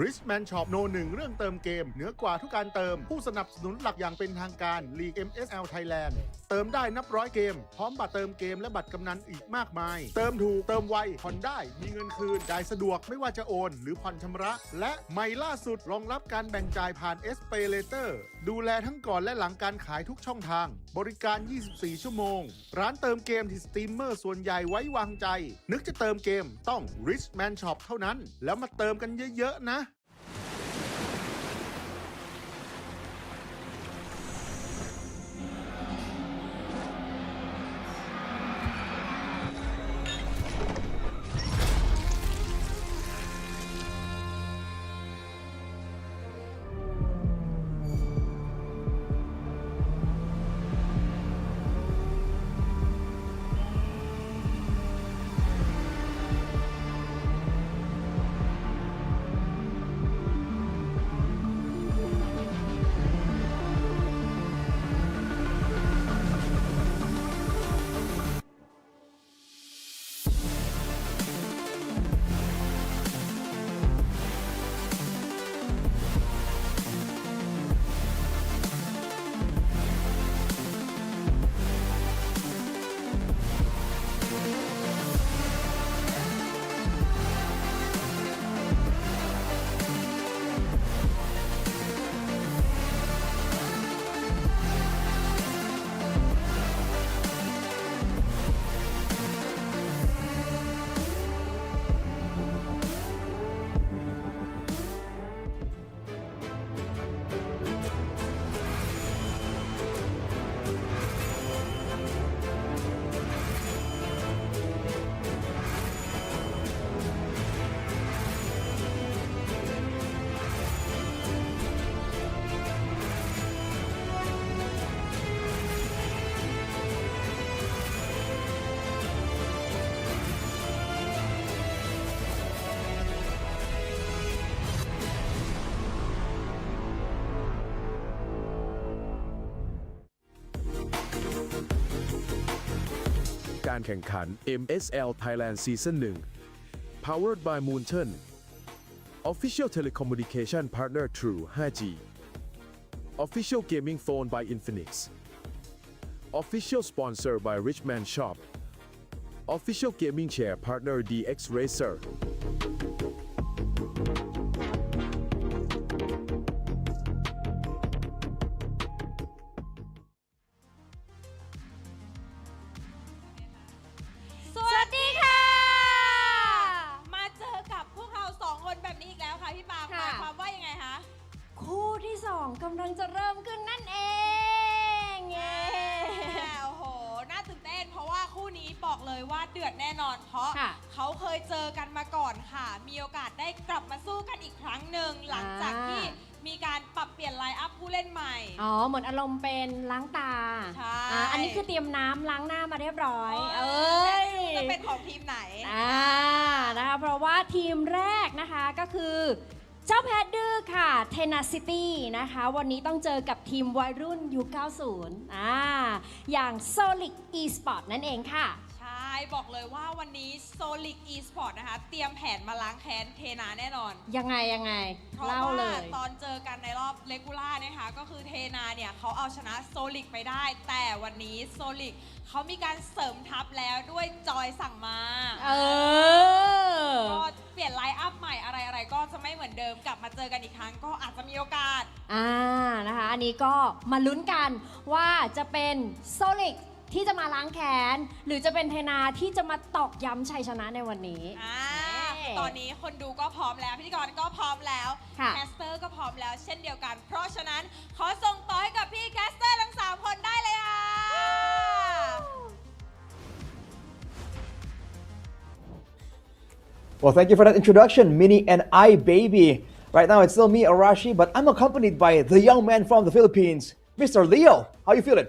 Richman Shop โน1เรื่องเติมเกมเหนือกว่าทุกการเติมผู้สนับสนุนหลักอย่างเป็นทางการลีก MSL Thailand เติมได้นับร้อยเกมพร้อมบัตรเติมเกมและบัตรกำนันอีกมากมายเติมถูกเติมไวผ่อนได้มีเงินคืนจ่ายสะดวกไม่ว่าจะโอนหรือผ่อนชำระและใหม่ล่าสุดรองรับการแบ่งจ่ายผ่าน SPayLater ดูแลทั้งก่อนและหลังการขายทุกช่องทางบริการ 24 ชั่วโมงร้านเติมเกมที่สตรีมเมอร์ส่วนใหญ่ไว้วางใจนึกจะเติมเกมต้อง Richman Shop เท่านั้นแล้วมาเติมกันเยอะๆนะการแข่งขัน MSL Thailand Season 1 Powered by Moonton Official Telecommunication Partner True 5G Official Gaming Phone by Infinix Official Sponsor by Richman Shop Official Gaming Chair Partner DX Racerสวัสดีค่ะ มาเจอกับพวกเราสองคนแบบนี้อีกแล้วค่ะพี่ปาล์มห ค่ะ มายความว่ายังไงคะ คู่ที่ 2กำลังจะเริ่มขึ้นนั่นเอง เย้ โอ้โห น่าตื่นเต้นเพราะว่าคู่นี้บอกเลยว่าเดือดแน่นอน เพราะ ค่ะ เขาเคยเจอกันมาก่อนค่ะ มีโอกาสได้กลับมาสู้กันอีกครั้งหนึ่งหลังจากที่มีการปรับเปลี่ยนไลน์อัพผู้เล่นใหม่ อ๋อ เหมือนอารมณ์เป็นล้างตา ใช่ อันนี้คือเตรียมน้ำล้างหน้ามาเรียบร้อย แต่ ย ไม่รู้จะเป็นของทีมไหน นะคะ เพราะว่าทีมแรกนะคะก็คือเจ้าแพทดื้อค่ะ Tenacity นะคะ วันนี้ต้องเจอกับทีมวัยรุ่นยุค 90 อย่าง Solix Esport นั่นเองค่ะ ใช่ บอกเลยว่าวันนี้ Solix Esport นะคะ เตรียมแผนมาล้างแค้นเทนาแน่นอน ยังไง เพราะ เล่า ว่า เลย ตอนเจอกันในรอบเลกูล่านะคะ ก็คือเทนาเนี่ยเขาเอาชนะโซลิกไปได้ แต่วันนี้โซลิกเขามีการเสริมทัพแล้วด้วยจอยสั่งมา ก็เปลี่ยนไลน์อัพใหม่อะไรๆก็จะไม่เหมือนเดิมกลับมาเจอกันอีกครั้งก็อาจจะมีโอกาส นะคะ อันนี้ก็มาลุ้นกันว่าจะเป็นโซลิกที่จะมาล้างแค้นหรือจะเป็นเทนาที่จะมาตอกย้ำชัยชนะในวันนี้ ตอนนี้คนดูก็พร้อมแล้วพิธีกรก็พร้อมแล้ว ค่ะ แคสเตอร์ก็พร้อมแล้วเช่นเดียวกัน เพราะฉะนั้นขอส่งต่อให้กับพี่แคสเตอร์ทั้ง3คนได้เลยค่ะ Well, thank you for that introduction, Minnie and I, baby. Right now, it's still me, Arashi, but I'm accompanied by the young man from the Philippines, Mr. Leo. How you feeling?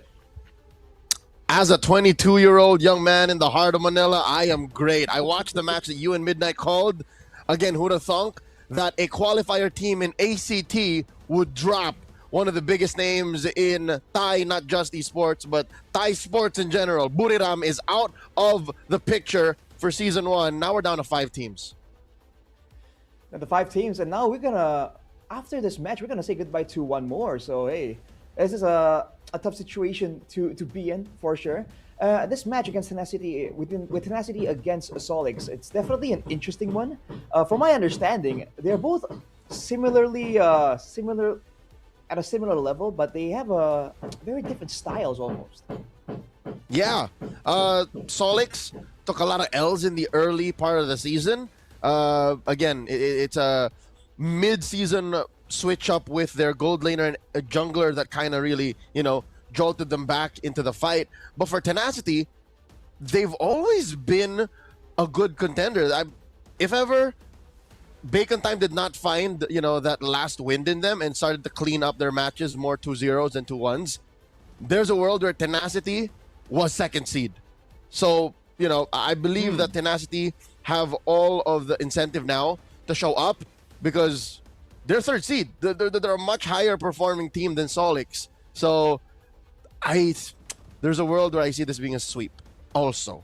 As a 22-year-old young man in the heart of Manila, I am great. I watched the match that you and Midnight called. Again, who'd have thunk that a qualifier team in ACT would drop one of the biggest names in Thai, not just esports, but Thai sports in general. Buriram is out of the picture for season 1. Now we're down to 5 teams. And the 5 teams, and now we're gonna, after this match, we're gonna say goodbye to one more. So hey, this is a tough situation to be in for sure. This match against Tenacity, with Tenacity against Solix, it's definitely an interesting one. From my understanding, they're both similarly similar at a similar level, but they have very different styles almost. Yeah, Solix took a lot of L's in the early part of the season. Again, it's a mid-season switch up with their gold laner and a jungler that kind of really, jolted them back into the fight. But for Tenacity, they've always been a good contender. If ever Bacon Time did not find, that last wind in them and started to clean up their matches more 2-0s than 2-1s, there's a world where Tenacity was second seed. So, I believe that Tenacity have all of the incentive now to show up because they're third seed. They're a much higher performing team than Solix. So, there's a world where I see this being a sweep also.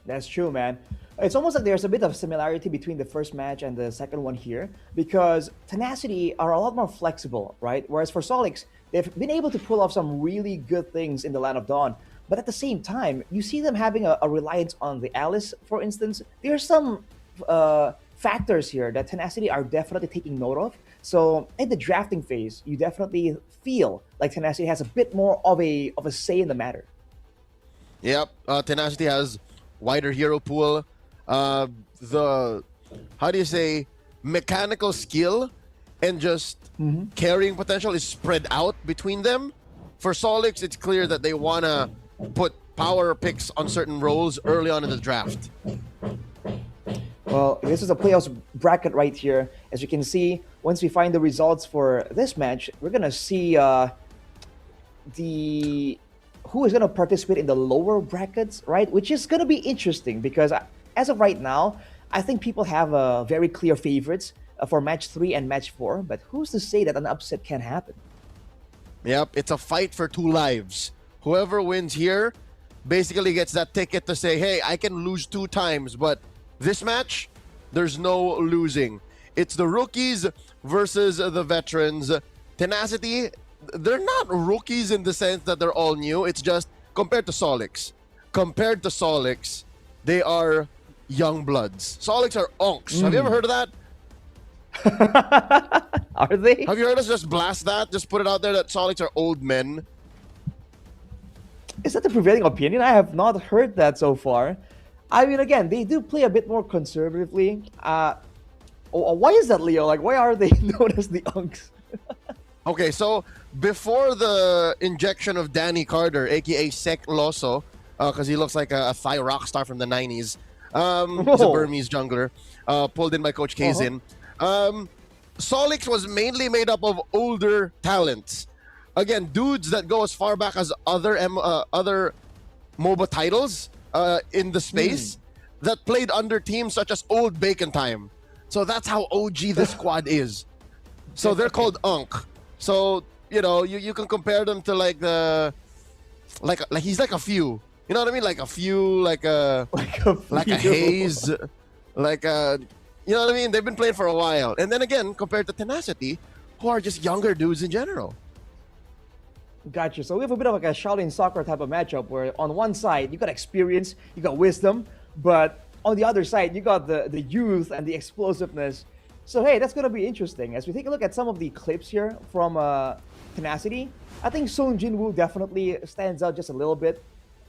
That's true, man. It's almost like there's a bit of similarity between the first match and the second one here, because Tenacity are a lot more flexible, right? Whereas for Solix, they've been able to pull off some really good things in the Land of Dawn. But at the same time, you see them having a reliance on the Alice, for instance. There's some factors here that Tenacity are definitely taking note of. So in the drafting phase, you definitely feel like Tenacity has a bit more of a say in the matter. Yep, Tenacity has wider hero pool. Mechanical skill and just carrying potential is spread out between them. For Solix, it's clear that they want to put power picks on certain roles early on in the draft. Well, this is a playoffs bracket right here. As you can see, once we find the results for this match, we're going to see who is going to participate in the lower brackets, right? Which is going to be interesting because as of right now, I think people have very clear favorites for match 3 and match 4. But who's to say that an upset can happen? Yep, it's a fight for 2 lives. Whoever wins here basically gets that ticket to say, hey, I can lose 2 times, but this match, there's no losing. It's the rookies versus the veterans. Tenacity, they're not rookies in the sense that they're all new. It's just compared to Solix. Compared to Solix, they are young bloods. Solix are unks. Have you ever heard of that? Are they? Have you heard us just blast that? Just put it out there that Solix are old men. Is that the prevailing opinion? I have not heard that so far. I mean, again, they do play a bit more conservatively. Why is that, Leo? Like, why are they known as the unks? Okay, so before the injection of Danny Carter, aka Sek Loso, because he looks like a Thai rock star from the 90s. He's a Burmese jungler, pulled in by Coach Kazin. Solix was mainly made up of older talents. Again, dudes that go as far back as other MOBA titles in the space that played under teams such as Old Bacon Time. So that's how OG this squad is. So they're called Unk. So, you can compare them to like he's like a few. You know what I mean? Like a few, like a Haze, like a, you know what I mean? They've been playing for a while. And then again, compared to Tenacity, who are just younger dudes in general. Gotcha. So we have a bit of like a Shaolin soccer type of matchup where on one side, you got experience, you got wisdom, but on the other side, you got the youth and the explosiveness. So hey, that's going to be interesting. As we take a look at some of the clips here from Tenacity, I think Sung Jin-woo definitely stands out just a little bit.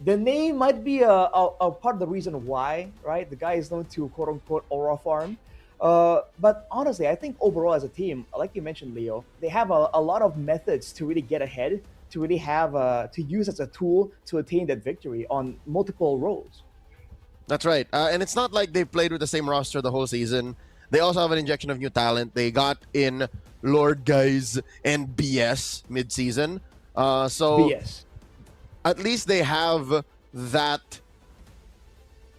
The name might be a part of the reason why, right? The guy is known to quote-unquote aura farm. But honestly, I think overall as a team, like you mentioned, Leo, they have a lot of methods to really get ahead, to really have to use as a tool to attain that victory on multiple roles. That's right. And it's not like they've played with the same roster the whole season. They also have an injection of new talent. They got in Lord Guys and BS mid-season. BS. At least they have that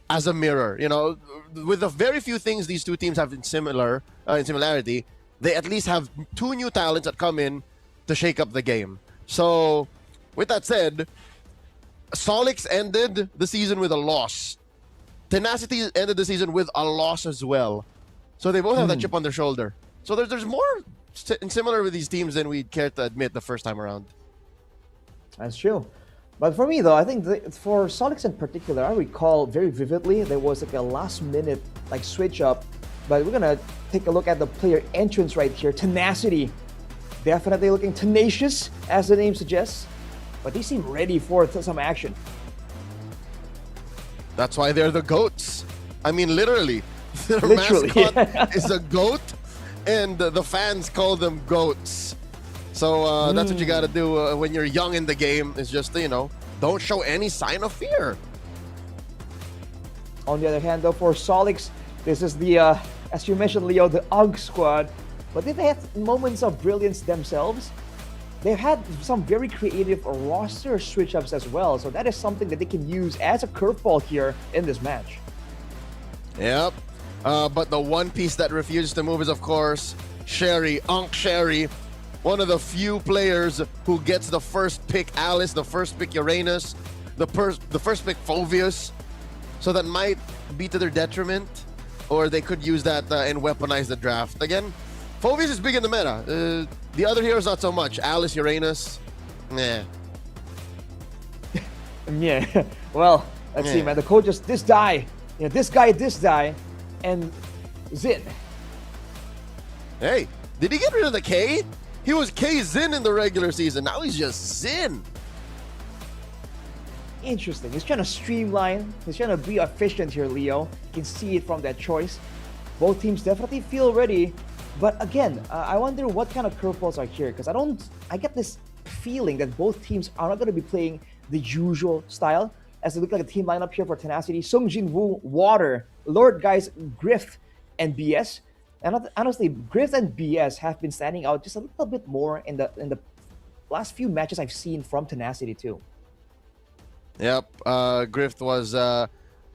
as a mirror. With the very few things these two teams have in similarity, they at least have 2 new talents that come in to shake up the game. So, with that said, Solix ended the season with a loss. Tenacity ended the season with a loss as well. So they both have that chip on their shoulder. So there's more similar with these teams than we'd care to admit the first time around. That's true. But for me, though, I think for Solix in particular, I recall very vividly there was like a last-minute like switch up. But we're gonna take a look at the player entrance right here. Tenacity, definitely looking tenacious, as the name suggests. But they seem ready for some action. That's why they're the GOATs. I mean, literally. Their mascot is a goat, and the fans call them GOATs. So that's what you got to do when you're young in the game, is just, don't show any sign of fear. On the other hand, though, for Solix, this is the, as you mentioned, Leo, the UG squad. But they've had moments of brilliance themselves. They've had some very creative roster switch-ups as well. So that is something that they can use as a curveball here in this match. Yep. But the one piece that refuses to move is, of course, Sherry, Sherry. One of the few players who gets the first pick Alice, the first pick Uranus, the first pick Phoveus. So that might be to their detriment, or they could use that and weaponize the draft. Again, Phoveus is big in the meta. The other heroes, not so much. Alice, Uranus, nah. Yeah. Well, let's see, man. The coaches, this guy, this guy, and Zin. Hey, did he get rid of the K? He was K Zin in the regular season. Now he's just Zin. Interesting. He's trying to streamline. He's trying to be efficient here, Leo. You can see it from that choice. Both teams definitely feel ready. But again, I wonder what kind of curveballs are here, because I get this feeling that both teams are not going to be playing the usual style. As they look like a team lineup here for Tenacity: Sung Jin Woo, Water, Lord Guys, Griff, and BS. And honestly, Griff and BS have been standing out just a little bit more in the last few matches I've seen from Tenacity too. Yep, Griff was an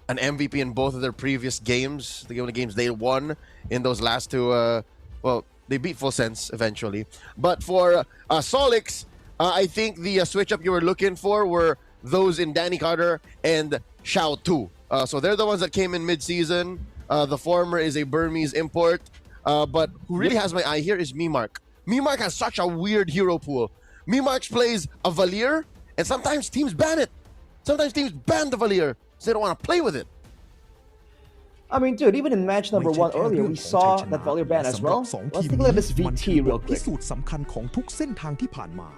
MVP in both of their previous games. The only games they won in those last two. Well, they beat Full Sense eventually. But for Solix, I think the switch up you were looking for were those in Danny Carter and Xiao Tu. So they're the ones that came in mid-season. The former is a Burmese import. But who really has my eye here is Mimark. Mimark has such a weird hero pool. Mimark plays a Valier, and sometimes teams ban it. Sometimes teams ban the Valier, so they don't want to play with it. I mean, dude, even in match number 1 earlier, we saw that Valier ban as well. Let's take a look at this VT real quick. พิสูจน์สำคัญของทุกเส้นทางที่ผ่านมา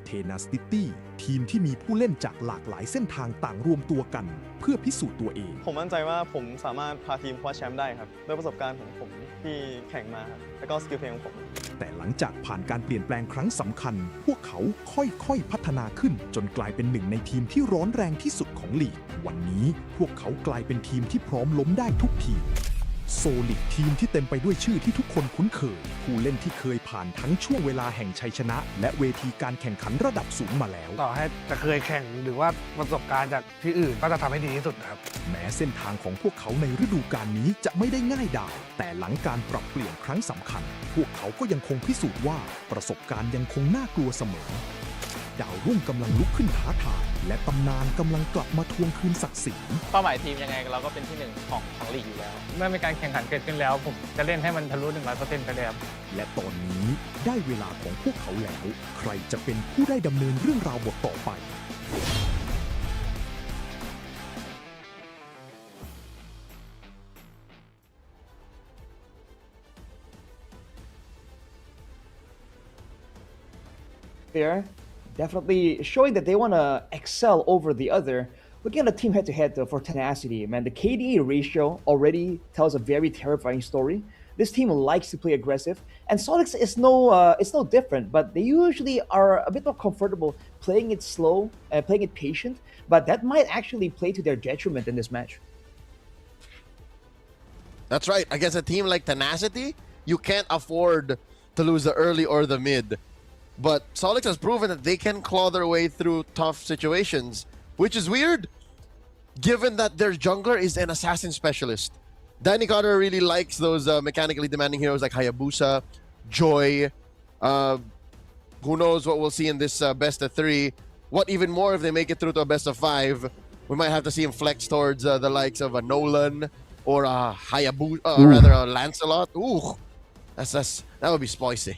Tenacity ทีมที่มีผู้เล่นจากหลากหลายเส้นทางต่างรวมตัวกันเพื่อพิสูจน์ตัวเอง ผมมั่นใจว่าผมสามารถพาทีมคว้าแชมป์ได้ครับด้วยประสบการณ์ของผมที่แข่งมาครับแล้วก็สกิลเพลงของผม แต่หลังจากผ่านการเปลี่ยนแปลงครั้งสำคัญพวกเขาค่อยๆพัฒนาขึ้นจนกลายเป็นหนึ่งในทีมที่ร้อนแรงที่สุดของลีกวันนี้พวกเขากลายเป็นทีมที่พร้อมล้มได้ทุกทีม Solix ทีมที่เต็มไปด้วยชื่อที่ทุกคนคุ้นเคยผู้เล่นที่เคยผ่านทั้งช่วงเวลาแห่งชัยชนะและเวทีการแข่งขันระดับสูงมาแล้วต่อให้จะเคยแข่งหรือว่าประสบการณ์จากที่อื่นก็จะทำให้ดีที่สุดครับแม้เส้นทางของพวกเขาในฤดูกาลนี้จะไม่ได้ง่ายดายแต่หลังการปรับเปลี่ยนครั้งสำคัญพวกเขาก็ยังคงพิสูจน์ว่าประสบการณ์ยังคงน่ากลัวเสมอดาวรุ่งกำลังลุกขึ้นท้าทายและตำนานกำลังกลับมาทวงคืนศักดิ์ศรีเป้าหมายทีมยังไงเราก็เป็นที่หนึ่งของลีกอยู่แล้วเมื่อมีการแข่งขันเกิดขึ้นแล้วผมจะเล่นให้มันทะลุ 100% ไปเลยครับและตอนนี้ได้เวลาของพวกเขาแล้วใครจะเป็นผู้ได้ดำเนินเรื่องราวบทต่อไป There, definitely showing that they want to excel over the other. Looking at the team head-to-head though for Tenacity, man, the KDA ratio already tells a very terrifying story. This team likes to play aggressive, and Solix is it's no different. But they usually are a bit more comfortable playing it slow and playing it patient. But that might actually play to their detriment in this match. That's right. Against a team like Tenacity, you can't afford to lose the early or the mid. But Solix has proven that they can claw their way through tough situations, which is weird, given that their jungler is an assassin specialist. Danny Carter really likes those mechanically demanding heroes like Hayabusa, Joy. Who knows what we'll see in this best of 3. What even more if they make it through to a best of 5. We might have to see him flex towards the likes of a Nolan or a Hayabusa, rather a Lancelot. Ooh, that would be spicy.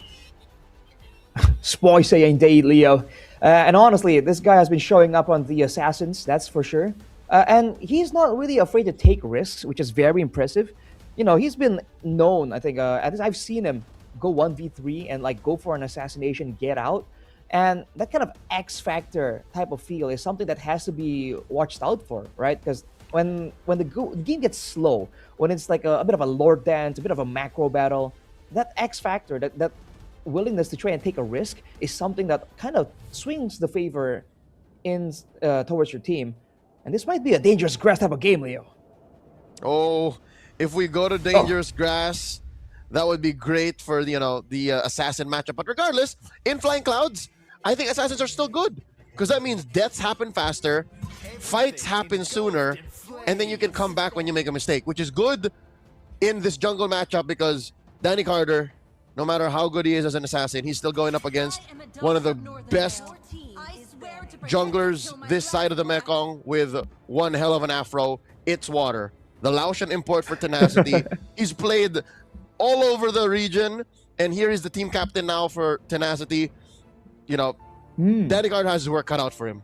Spicy indeed, Leo. And honestly, this guy has been showing up on the Assassins, that's for sure. And he's not really afraid to take risks, which is very impressive. You know, he's been known, I think, at least I've seen him go 1v3 and like go for an assassination, get out. And that kind of X factor type of feel is something that has to be watched out for, right? Because when the game gets slow, when it's like a bit of a lord dance, a bit of a macro battle, that X factor, that willingness to try and take a risk is something that kind of swings the favor in towards your team. And this might be a dangerous grass type of game, Leo. Oh, if we go to dangerous grass, that would be great for the assassin matchup. But regardless, in Flying Clouds, I think assassins are still good because that means deaths happen faster, fights happen sooner, and then you can come back when you make a mistake, which is good in this jungle matchup because Danny Carter, no matter how good he is as an assassin, he's still going up against one of the best junglers this side of the Mekong with one hell of an afro. It's Water, the Laotian import for Tenacity. He's played all over the region, and here is the team captain now for Tenacity. You know, Danny Carter has his work cut out for him.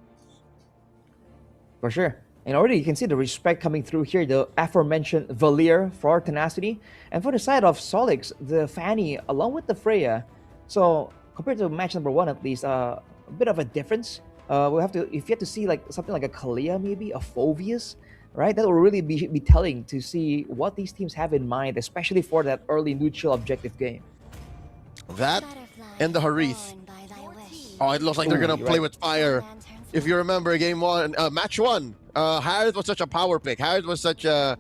For sure. And already you can see the respect coming through here, the aforementioned Valier for Tenacity. And for the side of Solix, the Fanny along with the Freya. So compared to match number 1 at least, a bit of a difference. We'll have to, if you have to see like something like a Kalia maybe, a Phoveus, right? That will really be telling to see what these teams have in mind, especially for that early neutral objective game. That and the Harith. Oh, it looks like they're gonna play with fire. If you remember match 1, Harith was such a power pick. Harith was such a...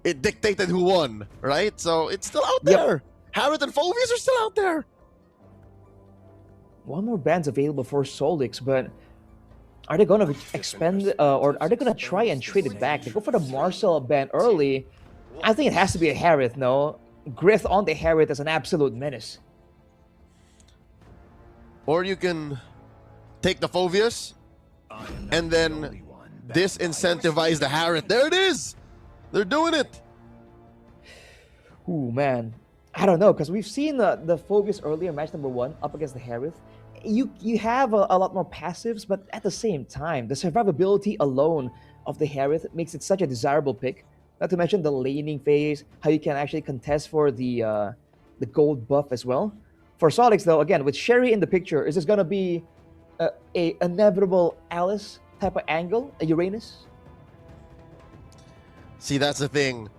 It dictated who won, right? So it's still out there. Harith and Phoveus are still out there. One more band's available for Solix, but are they going to expend or are they going to try and trade it back? They go for the Marcel band early. I think it has to be a Harith, no? Griff on the Harith is an absolute menace. Or you can take the Phoveus and then disincentivize the Harith. There it is! They're doing it! Ooh, man. I don't know, because we've seen the Phoveus earlier, match number 1, up against the Harith. You have a lot more passives, but at the same time, the survivability alone of the Harith makes it such a desirable pick. Not to mention the laning phase, how you can actually contest for the gold buff as well. For Solix, though, again, with Sherry in the picture, is this going to be a inevitable Alice type of angle, a Uranus? See, that's the thing.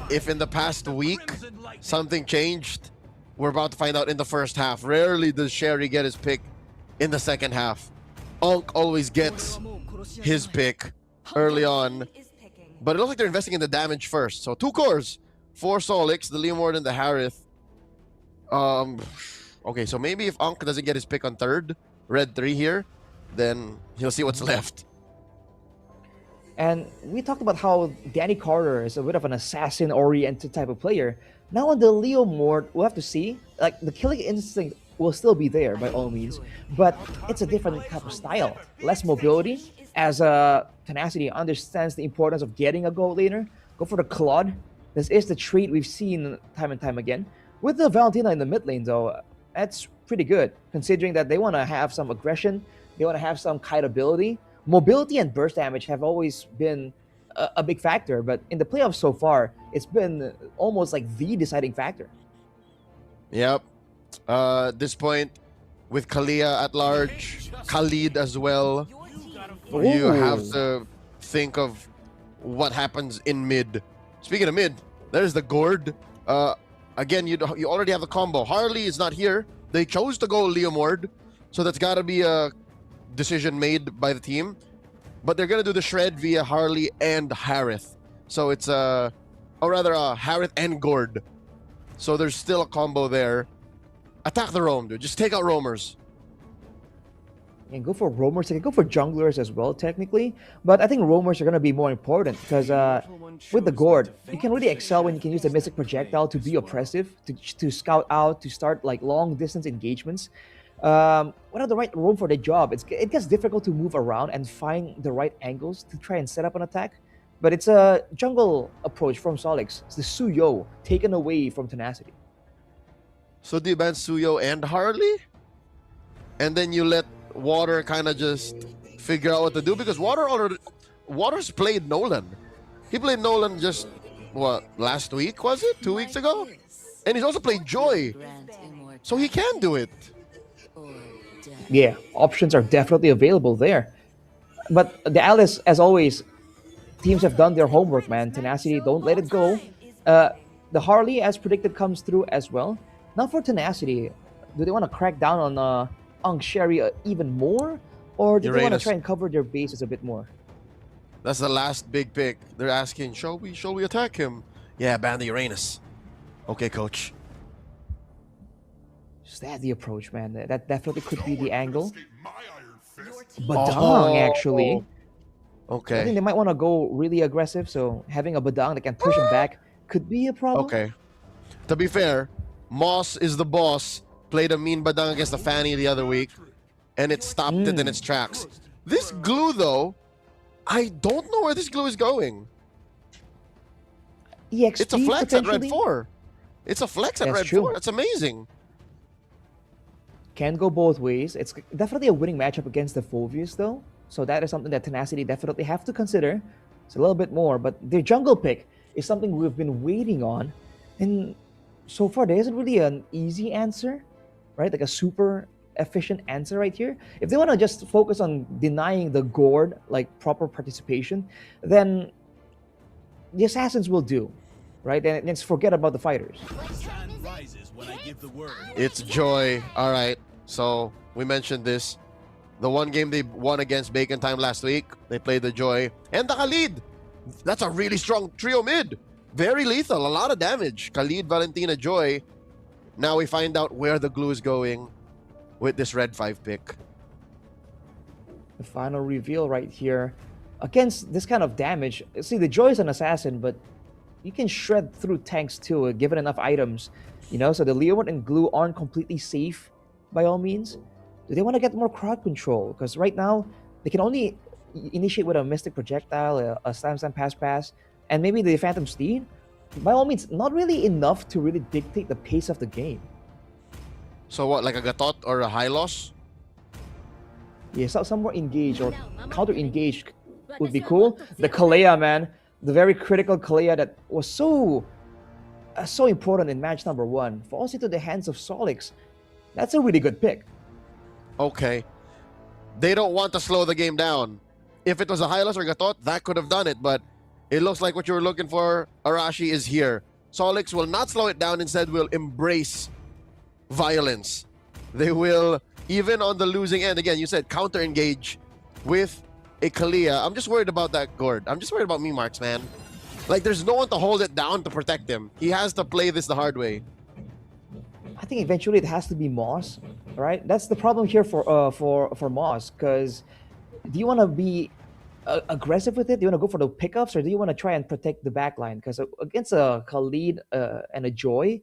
If in the past week something changed, we're about to find out in the first half. Rarely does Sherry get his pick in the second half. Unk always gets his pick early on. But it looks like they're investing in the damage first. So 2 cores for Solix, the Leomord and the Harith. Okay, so maybe if Unk doesn't get his pick on 3rd, red 3 here, then he'll see what's left. And we talked about how Danny Carter is a bit of an assassin-oriented type of player. Now on the Leomord, we'll have to see. Like, the killing instinct will still be there by all means, but it's a different type of style. Less mobility, as Tenacity understands the importance of getting a gold laner. Go for the Claude. This is the trait we've seen time and time again. With the Valentina in the mid lane, though, that's pretty good, considering that they want to have some aggression, they want to have some kite ability. Mobility and burst damage have always been a big factor, but in the playoffs so far, it's been almost like the deciding factor. Yep. At this point, with Kalia at large, Khalid as well, you have to think of what happens in mid. Speaking of mid, there's the Gord. Again, you already have the combo. Harley is not here. They chose to go Leomord, so that's got to be a decision made by the team. But they're going to do the shred via Harley and Harith. So it's Harith and Gord. So there's still a combo there. Attack the roam, dude. Just take out roamers. You can go for roamers. You can go for junglers as well, technically. But I think roamers are going to be more important because with the Gord, you can really excel when you can use the Mystic Projectile to be oppressive, to scout out, to start like long-distance engagements. Without the right roam for the job, it gets difficult to move around and find the right angles to try and set up an attack. but it's a jungle approach from Solix. It's the Suyo taken away from Tenacity. So do you ban Suyo and Harley? And then you let Water kind of just figure out what to do? Because Water's played Nolan. He played Nolan just, what, last week, was it? 2 weeks ago? And he's also played Joy. So he can do it. Yeah, options are definitely available there. But the Alice, as always, teams have done their homework, man. Tenacity, don't let it go. The Harley, as predicted, comes through as well. Now for Tenacity, do they want to crack down on Sherry even more? Or do they want to try and cover their bases a bit more? That's the last big pick. They're asking, shall we attack him? Yeah, ban the Uranus. Okay, coach. Is that the approach, man? That definitely could be the angle. Badang, actually. Okay. I think they might want to go really aggressive, so having a Badang that can push him back could be a problem. Okay. To be fair, Moss is the boss. Played a mean Badang against the Fanny the other week, and it stopped it in its tracks. This glue, though, I don't know where this glue is going. EXP, it's a flex at Red 4. It's a flex at Red 4. That's amazing. Can go both ways. It's definitely a winning matchup against the Phoveus, though. So that is something that Tenacity definitely have to consider. It's a little bit more, but their jungle pick is something we've been waiting on. And so far, there isn't really an easy answer, right? Like a super efficient answer right here. If they want to just focus on denying the Gourd, like proper participation, then the Assassins will do, right? And let's forget about the fighters. It's Joy. All right. So we mentioned this. The one game they won against Bacon Time last week, they played the Joy and the Khalid. That's a really strong trio mid. Very lethal. A lot of damage. Khalid, Valentina, Joy. Now we find out where the glue is going with this Red 5 pick. The final reveal right here. Against this kind of damage, see, the Joy is an assassin, but you can shred through tanks too, given enough items. You know, so the Leeward and glue aren't completely safe by all means. Do they want to get more crowd control? Because right now, they can only initiate with a Mystic Projectile, a Slam Pass, and maybe the Phantom Steed. By all means, not really enough to really dictate the pace of the game. So what, like a Gatot or a Hylos? Yeah, some more engaged or counter-engaged would be cool. The Kalea, man. The very critical Kalea that was so important in match number 1. Falls into the hands of Solix. That's a really good pick. Okay. They don't want to slow the game down. If it was a Hylos or Gatot, that could have done it, but it looks like what you were looking for, Arashi, is here. Solix will not slow it down, instead will embrace violence. They will, even on the losing end, again, you said counter-engage with a Kalea. I'm just worried about that Gord. I'm just worried about me, Marks, man. Like, there's no one to hold it down to protect him. He has to play this the hard way. I think eventually it has to be Moss, right? That's the problem here for Moss, because do you want to be aggressive with it? Do you want to go for the pickups, or do you want to try and protect the backline? Because against a Khalid and a Joy,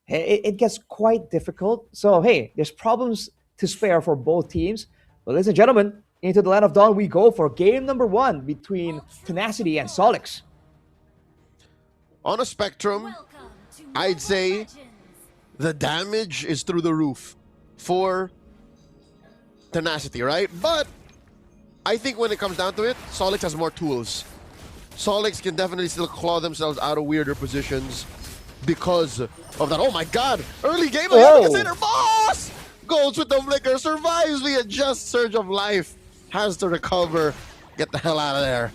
it gets quite difficult. So, hey, there's problems to spare for both teams. But ladies and gentlemen, into the Land of Dawn we go for game number 1 between Tenacity and Solix. On a spectrum, I'd say the damage is through the roof for Tenacity, right? But I think when it comes down to it, Solix has more tools. Solix can definitely still claw themselves out of weirder positions because of that. Oh my god! Early game, consider Boss! Goes with the flicker, survives via just surge of life. Has to recover. Get the hell out of there.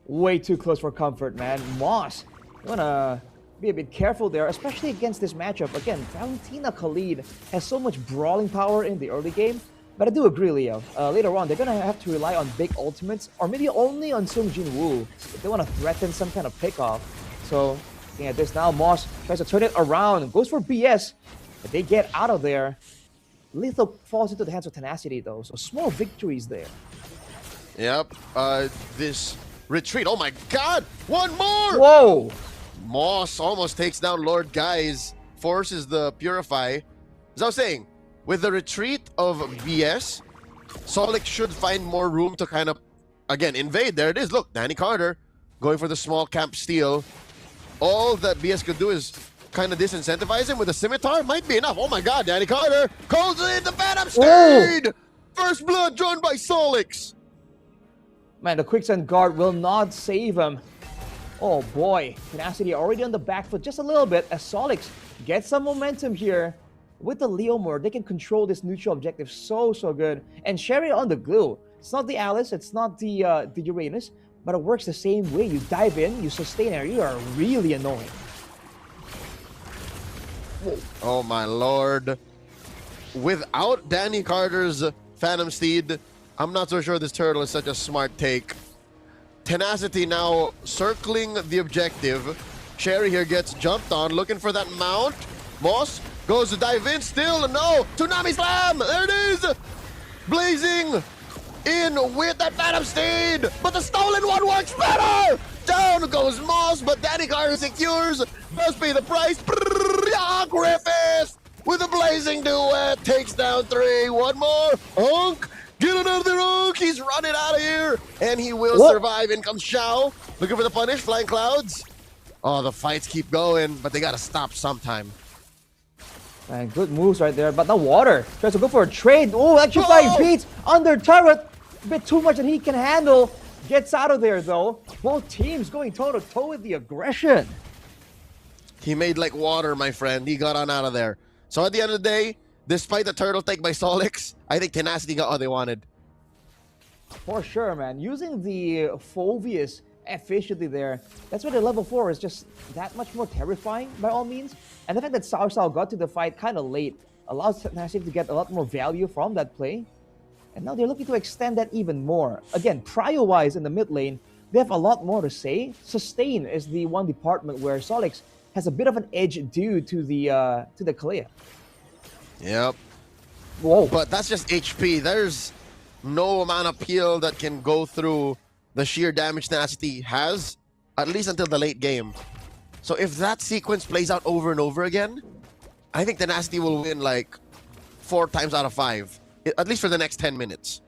Way too close for comfort, man. Moss, you wanna be a bit careful there, especially against this matchup. Again, Valentina Khalid has so much brawling power in the early game, but I do agree, Leo. Later on, they're gonna have to rely on big ultimates, or maybe only on Sung Jin Woo if they want to threaten some kind of pickoff. So, looking at this now, Moss tries to turn it around, goes for BS, but they get out of there. Lethal falls into the hands of Tenacity, though, so small victories there. Yep, this retreat, oh my god! One more! Whoa! Moss almost takes down Lord Guys, forces the Purify. As I was saying, with the retreat of BS, Solix should find more room to kind of, again, invade. There it is. Look, Danny Carter going for the small camp steal. All that BS could do is kind of disincentivize him with a scimitar. Might be enough. Oh my god, Danny Carter calls in the Phantom Steed! First blood drawn by Solix. Man, the quicksand guard will not save him. Oh boy, Tenacity already on the back foot just a little bit as Solix gets some momentum here. With the Leomord, they can control this neutral objective so good. And Sherry on the glue. It's not the Alice, it's not the Uranus, but it works the same way. You dive in, you sustain her, you are really annoying. Whoa. Oh my lord. Without Danny Carter's Phantom Steed, I'm not so sure this turtle is such a smart take. Tenacity now circling the objective. Sherry here gets jumped on, looking for that mount. Moss goes to dive in, still no. Tsunami Slam, there it is. Blazing in with that Phantom Steed, but the stolen one works better. Down goes Moss, but Danny Carter secures. Must pay the price. Griffith with a blazing duet takes down 3. One more. Hunk. Get another Hunk. He's running out of here. And he will survive. In comes Xiao. Looking for the punish. Flying Clouds. Oh, the fights keep going, but they got to stop sometime. Man, good moves right there. But the water tries to go for a trade. Oh, electrifying beats under turret. A bit too much that he can handle. Gets out of there, though. Both teams going toe-to-toe with the aggression. He made like water, my friend. He got on out of there. So at the end of the day, despite the turtle take by Solix, I think Tenacity got all they wanted. For sure, man. Using the Phoveus efficiently there, that's why the level 4 is just that much more terrifying by all means. And the fact that Sao Sao got to the fight kind of late allows Tenacity to get a lot more value from that play. And now they're looking to extend that even more. Again, prio-wise in the mid lane, they have a lot more to say. Sustain is the one department where Solix has a bit of an edge due to the Kalea. Yep. Whoa. But that's just HP. There's no amount of peel that can go through the sheer damage Tenacity has, at least until the late game. So if that sequence plays out over and over again, I think Tenacity will win like 4 times out of 5. At least for the next 10 minutes.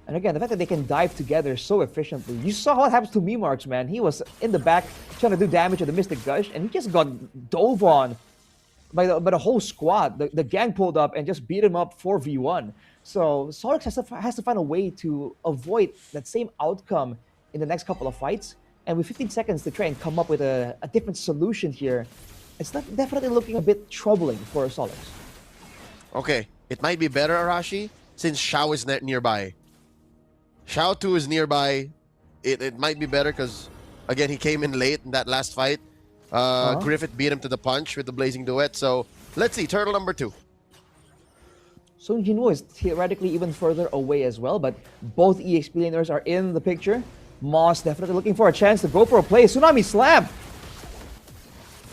And again, the fact that they can dive together so efficiently. You saw what happens to Memarks, man. He was in the back trying to do damage with the Mystic Gush, and he just got dove on by the whole squad. The gang pulled up and just beat him up 4v1. So Solix has to find a way to avoid that same outcome in the next couple of fights. And with 15 seconds to try and come up with a different solution here, it's definitely looking a bit troubling for Solix. Okay, it might be better, Arashi, since Xiao is nearby. Xiao 2 is nearby. It might be better because, again, he came in late in that last fight. Griffith beat him to the punch with the blazing duet. So let's see, turtle number 2. Sung Jinwoo is theoretically even further away as well, but both EXP laners are in the picture. Moss definitely looking for a chance to go for a play. Tsunami Slam!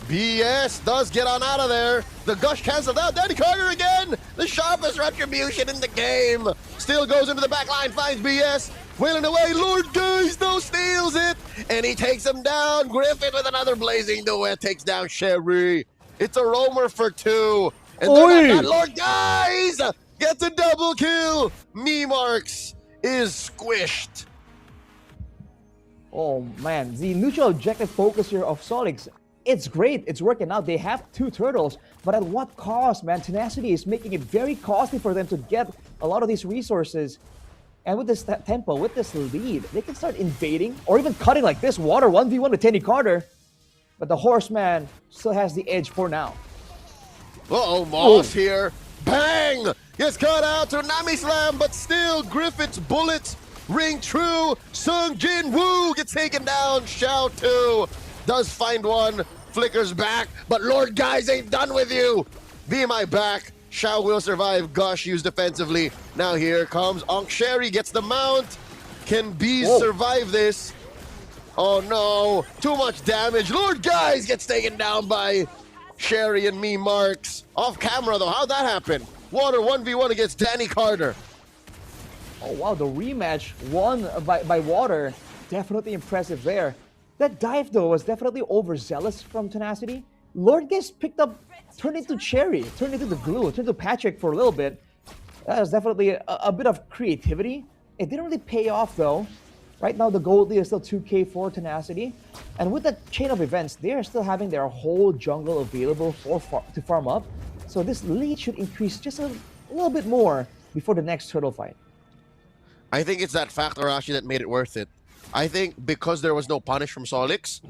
BS does get on out of there. The Gush canceled out. Danny Carter again. The sharpest retribution in the game. Still goes into the back line, finds BS. Wailing away. Lord Guys though steals it. And he takes him down. Griffin with another blazing duet takes down Sherry. It's a roamer for 2. And then Lord Guys gets a double kill. Memarks is squished. Oh man, the neutral objective focus here of Solix, it's great, it's working out. They have 2 turtles, but at what cost, man? Tenacity is making it very costly for them to get a lot of these resources. And with this tempo, with this lead, they can start invading or even cutting like this. Water 1v1 with Danny Carter. But the Horseman still has the edge for now. Uh-oh, Moss here. Bang! Gets cut out. Tsunami Slam, but still Griffith's bullets ring true. Sung Jin Woo gets taken down. Xiao 2 does find one. Flickers back, but Lord Guys ain't done with you. Be my back. Xiao will survive. Gush used defensively. Now here comes Onk Sherry, gets the mount. Can Bees survive this? Oh no, too much damage. Lord Guys gets taken down by Sherry and Memarks. Off camera though, how'd that happen? Water 1v1 against Danny Carter. Oh wow, the rematch won by Water. Definitely impressive there. That dive though was definitely overzealous from Tenacity. Lord Guys picked up, turned into Cherry, turned into the glue, turned into Patrick for a little bit. That was definitely a bit of creativity. It didn't really pay off though. Right now, the gold lead is still 2K for Tenacity. And with the chain of events, they are still having their whole jungle available to farm up. So this lead should increase just a little bit more before the next turtle fight. I think it's that fact, Arashi, that made it worth it. I think because there was no punish from Solix,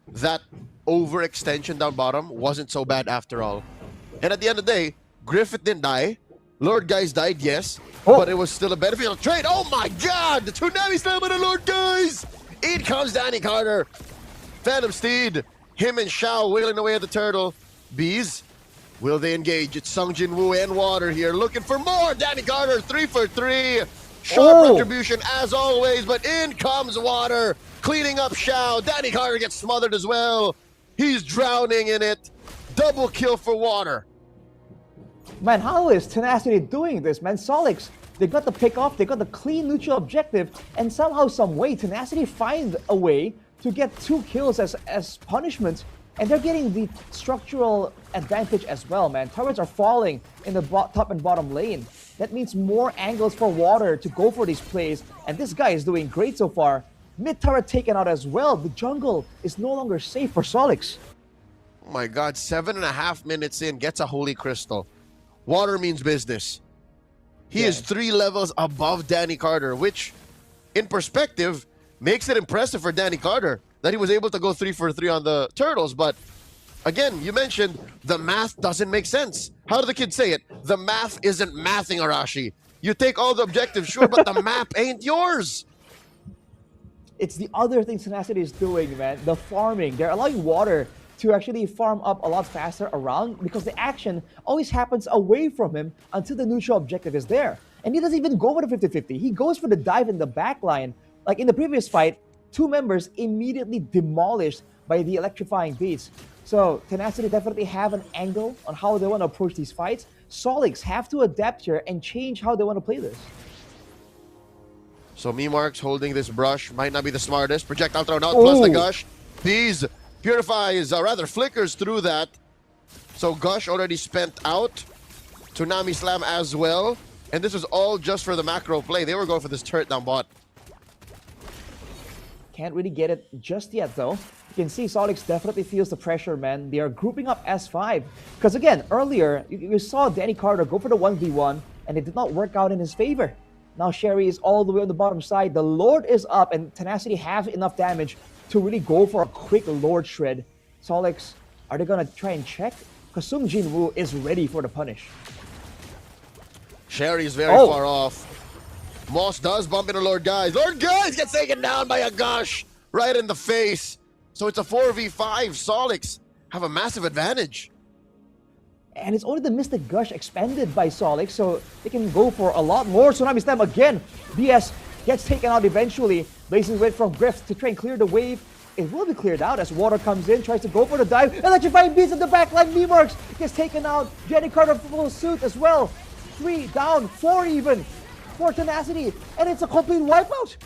that overextension down bottom wasn't so bad after all. And at the end of the day, Griffith didn't die. Lord Guys died, yes, but it was still a beneficial trade. Oh my god! The Tsunami Slam on the Lord Guys! In comes Danny Carter. Phantom Steed. Him and Shao wailing away at the turtle. Bees. Will they engage? It's Sung Jin Woo and Water here looking for more. Danny Carter 3 for 3. Sharp retribution as always, but in comes Water. Cleaning up Shao. Danny Carter gets smothered as well. He's drowning in it. Double kill for Water. Man, how is Tenacity doing this, man? Solix, they got the pick off, they got the clean neutral objective, and somehow, some way, Tenacity find a way to get 2 kills as punishment, and they're getting the structural advantage as well, man. Turrets are falling in the top and bottom lane. That means more angles for Water to go for these plays, and this guy is doing great so far. Mid turret taken out as well. The jungle is no longer safe for Solix. Oh my god, 7.5 minutes in, gets a Holy Crystal. Water means business. He is 3 levels above Danny Carter, which, in perspective, makes it impressive for Danny Carter that he was able to go 3 for 3 on the turtles. But again, you mentioned the math doesn't make sense. How do the kids say it? The math isn't mathing, Arashi. You take all the objectives, sure, but the map ain't yours. It's the other thing Tenacity is doing, man. The farming. They're allowing Water to actually farm up a lot faster around because the action always happens away from him until the neutral objective is there. And he doesn't even go for the 50-50. He goes for the dive in the back line. Like in the previous fight, 2 members immediately demolished by the electrifying beats. So Tenacity definitely have an angle on how they want to approach these fights. Solix have to adapt here and change how they want to play this. So Memarks holding this brush might not be the smartest. Projectile thrown out plus the gush. These purifies, rather flickers through that. So Gush already spent out. Tsunami Slam as well. And this was all just for the macro play. They were going for this turret down bot. Can't really get it just yet though. You can see Solix definitely feels the pressure, man. They are grouping up S5. Because again, earlier, you saw Danny Carter go for the 1v1 and it did not work out in his favor. Now Sherry is all the way on the bottom side. The Lord is up and Tenacity have enough damage to really go for a quick Lord shred. Solix, are they gonna try and check? Because Sung Jin Woo is ready for the punish. Sherry's very far off. Moss does bump into Lord Guys. Lord Guys gets taken down by a Gush right in the face. So it's a 4v5. Solix have a massive advantage. And it's only the Mystic Gush expanded by Solix, so they can go for a lot more. Tsunami Slam again. BS gets taken out eventually. Blazing Wit from Griff to try and clear the wave. It will be cleared out as Water comes in, tries to go for the dive. Electrifying Beats in the backline. Memarks gets taken out. Jenny Carter full suit as well. 3 down, 4 even for Tenacity. And it's a complete wipeout.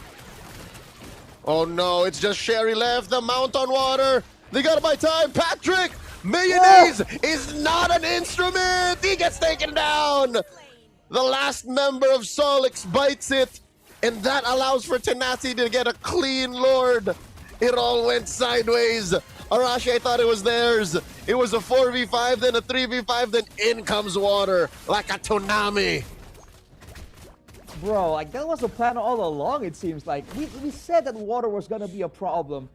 Oh no, it's just Sherry left. The mount on Water. They gotta buy time. Patrick! Mayonnaise is not an instrument! He gets taken down! The last member of Solix bites it, and that allows for Tenacity to get a clean Lord. It all went sideways. Arashi, I thought it was theirs. It was a 4v5, then a 3v5, then in comes Water like a tsunami. Bro, like that was the plan all along, it seems like. We said that Water was gonna be a problem.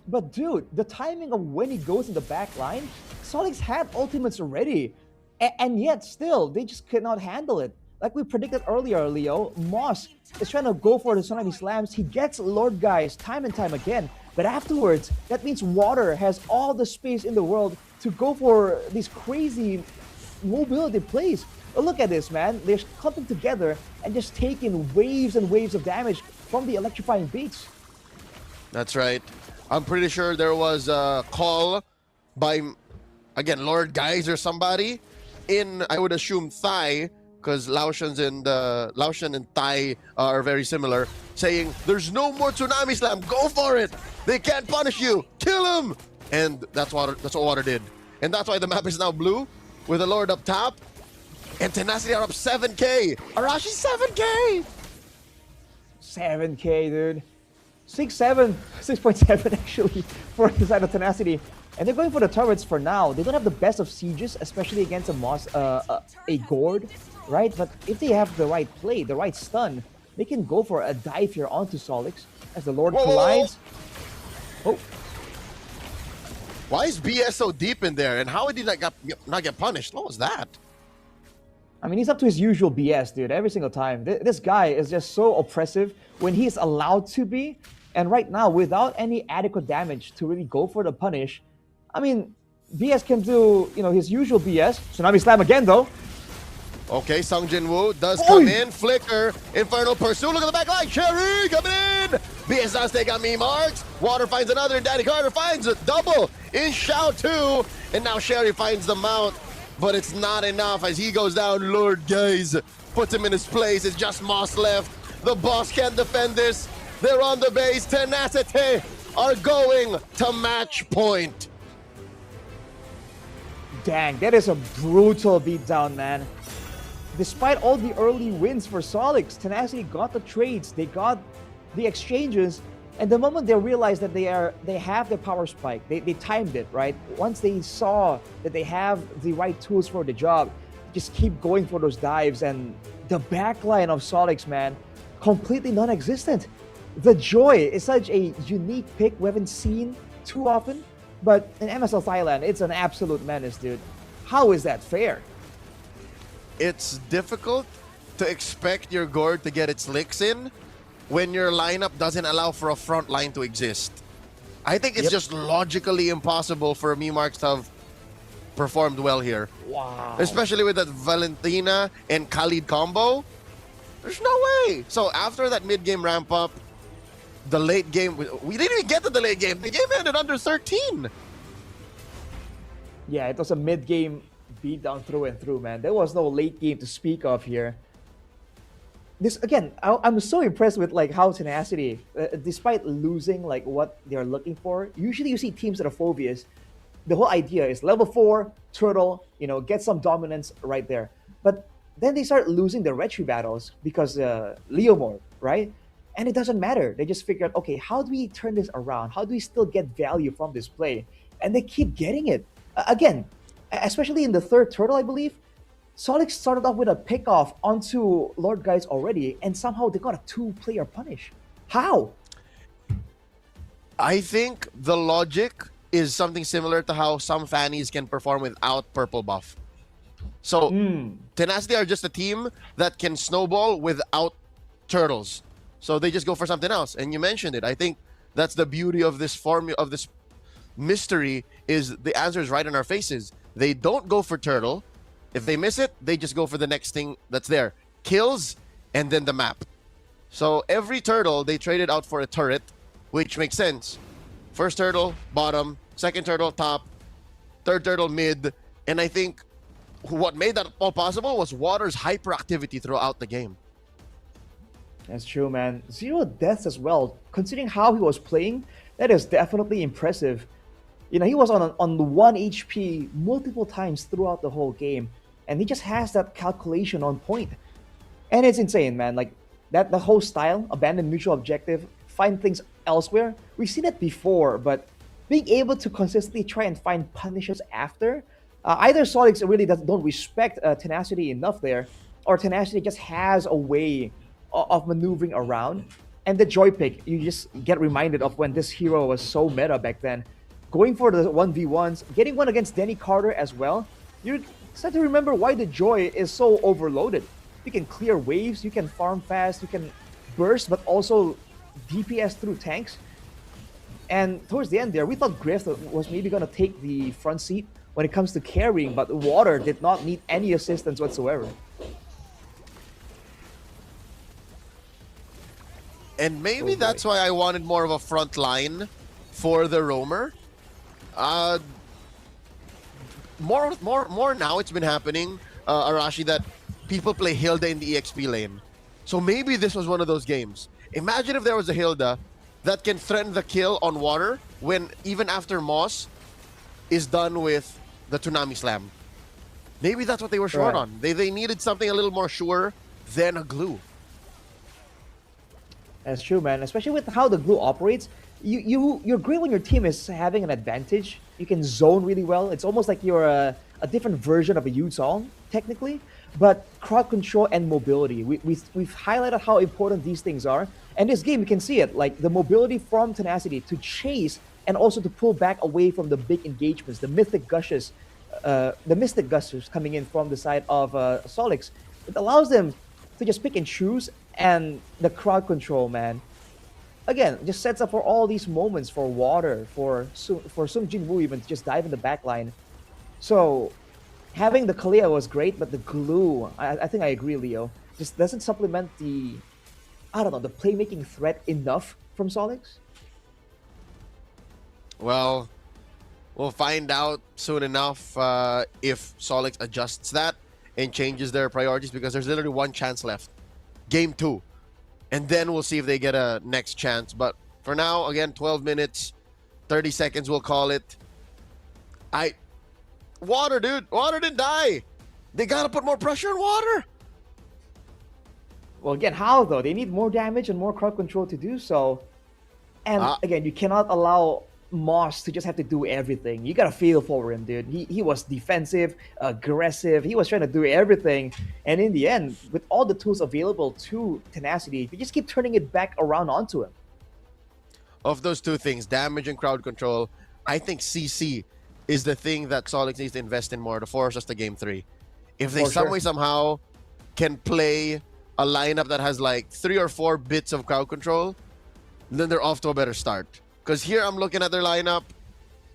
But dude, the timing of when he goes in the back line, Solix had ultimates already. And yet still, they just could not handle it. Like we predicted earlier, Leo, Moss is trying to go for the Tsunami Slams. He gets Lord Guys time and time again. But afterwards, that means Water has all the space in the world to go for these crazy mobility plays. But look at this, man. They're clumping together and just taking waves and waves of damage from the electrifying beats. That's right. I'm pretty sure there was a call by, again, Lord Guys or somebody in, I would assume, Thai, because Laotian and Thai are very similar, saying, there's no more Tsunami Slam, go for it! They can't punish you, kill him! And that's what Water did. And that's why the map is now blue, with the Lord up top, and Tenacity are up 7k! Arashi 7k! 7k, dude. 6.7 actually for the side of Tenacity. And they're going for the turrets for now. They don't have the best of sieges, especially against a Gord, right? But if they have the right play, the right stun, they can go for a dive here onto Solix as the Lord collides. Oh. Why is BS so deep in there? And how did he not get punished? What was that? I mean, he's up to his usual BS, dude, every single time. This guy is just so oppressive when he's allowed to be. And right now, without any adequate damage to really go for the punish, I mean, BS can do, his usual BS. Tsunami Slam again, though. Okay, Sung Jin Woo does come in. Flicker, Infernal Pursuit. Look at the back line. Cherry coming in. BS does take out me marks. Water finds another, and Danny Carter finds a double in Shao 2. And now Sherry finds the mount, but it's not enough as he goes down. Lord, guys, puts him in his place. It's just Moss left. The boss can't defend this. They're on the base. Tenacity are going to match point. Dang, that is a brutal beatdown, man. Despite all the early wins for Solix, Tenacity got the trades, they got the exchanges, and the moment they realized that they have the power spike, they timed it, right? Once they saw that they have the right tools for the job, just keep going for those dives, and the backline of Solix, man, completely non-existent. The Joy is such a unique pick we haven't seen too often, but in MSL Thailand, it's an absolute menace, dude. How is that fair? It's difficult to expect your Gord to get its licks in when your lineup doesn't allow for a front line to exist. I think it's just logically impossible for Mimarks to have performed well here. Wow. Especially with that Valentina and Khalid combo. There's no way. So after that mid-game ramp up, the late game, we didn't even get to the late game. The game ended under 13. Yeah, it was a mid-game beatdown through and through, man. There was no late game to speak of here. This again, I'm so impressed with how Tenacity, despite losing what they're looking for. Usually, you see teams that are phobias. The whole idea is level 4 turtle, get some dominance right there. But then they start losing the retry battles because Leomord, right? And it doesn't matter. They just figured, okay, how do we turn this around? How do we still get value from this play? And they keep getting it. Again, especially in the third turtle, I believe, Solix started off with a pickoff onto Lord Guys already, and somehow they got a 2-player punish. How? I think the logic is something similar to how some Fannies can perform without purple buff. So, Tenacity are just a team that can snowball without turtles. So they just go for something else. And you mentioned it. I think that's the beauty of this formula, of this mystery, is the answer is right in our faces. They don't go for turtle. If they miss it, they just go for the next thing that's there. Kills, and then the map. So every turtle, they traded out for a turret, which makes sense. First turtle, bottom. Second turtle, top. Third turtle, mid. And I think what made that all possible was Water's hyperactivity throughout the game. That's true, man. 0 deaths as well. Considering how he was playing, that is definitely impressive. He was on 1 HP multiple times throughout the whole game, and he just has that calculation on point. And it's insane, man. The whole style, abandon mutual objective, find things elsewhere. We've seen it before, but being able to consistently try and find punishes after, either Solix really don't respect Tenacity enough there, or Tenacity just has a way of maneuvering around. And the Joy pick, you just get reminded of when this hero was so meta back then. Going for the 1v1s, getting one against Danny Carter as well. You start to remember why the Joy is so overloaded. You can clear waves, you can farm fast, you can burst, but also DPS through tanks. And towards the end there, we thought Griff was maybe going to take the front seat when it comes to carrying, but Water did not need any assistance whatsoever. And maybe that's why I wanted more of a front line for the roamer. More now it's been happening, Arashi, that people play Hilda in the EXP lane. So maybe this was one of those games. Imagine if there was a Hilda that can threaten the kill on Water when even after Moss is done with the Tsunami Slam. Maybe that's what they were short on. They needed something a little more sure than a glue. That's true, man. Especially with how the glue operates. You're great when your team is having an advantage. You can zone really well. It's almost like you're a different version of a Yu-Song, technically. But crowd control and mobility, we've highlighted how important these things are. And this game, you can see it, like the mobility from Tenacity to chase and also to pull back away from the big engagements, the Mystic Gushers coming in from the side of Solix. It allows them to just pick and choose, and the crowd control, man. Again, just sets up for all these moments for Water, for Sung Jin Woo even to just dive in the back line. So having the Kalia was great, but the glue, I think I agree, Leo, just doesn't supplement the playmaking threat enough from Solix. Well, we'll find out soon enough if Solix adjusts that and changes their priorities, because there's literally one chance left. Game 2. And then we'll see if they get a next chance. But for now, again, 12 minutes, 30 seconds, we'll call it. Water, dude. Water didn't die. They got to put more pressure on Water. Well, again, how, though? They need more damage and more crowd control to do so. And again, you cannot allow Moss to just have to do everything. You gotta feel for him, dude. He was defensive, aggressive. He was trying to do everything. And in the end, with all the tools available to Tenacity, they just keep turning it back around onto him. Of those two things, damage and crowd control, I think CC is the thing that Solix needs to invest in more to force us to Game 3. If they somehow can play a lineup that has like 3 or 4 bits of crowd control, then they're off to a better start. Because here I'm looking at their lineup,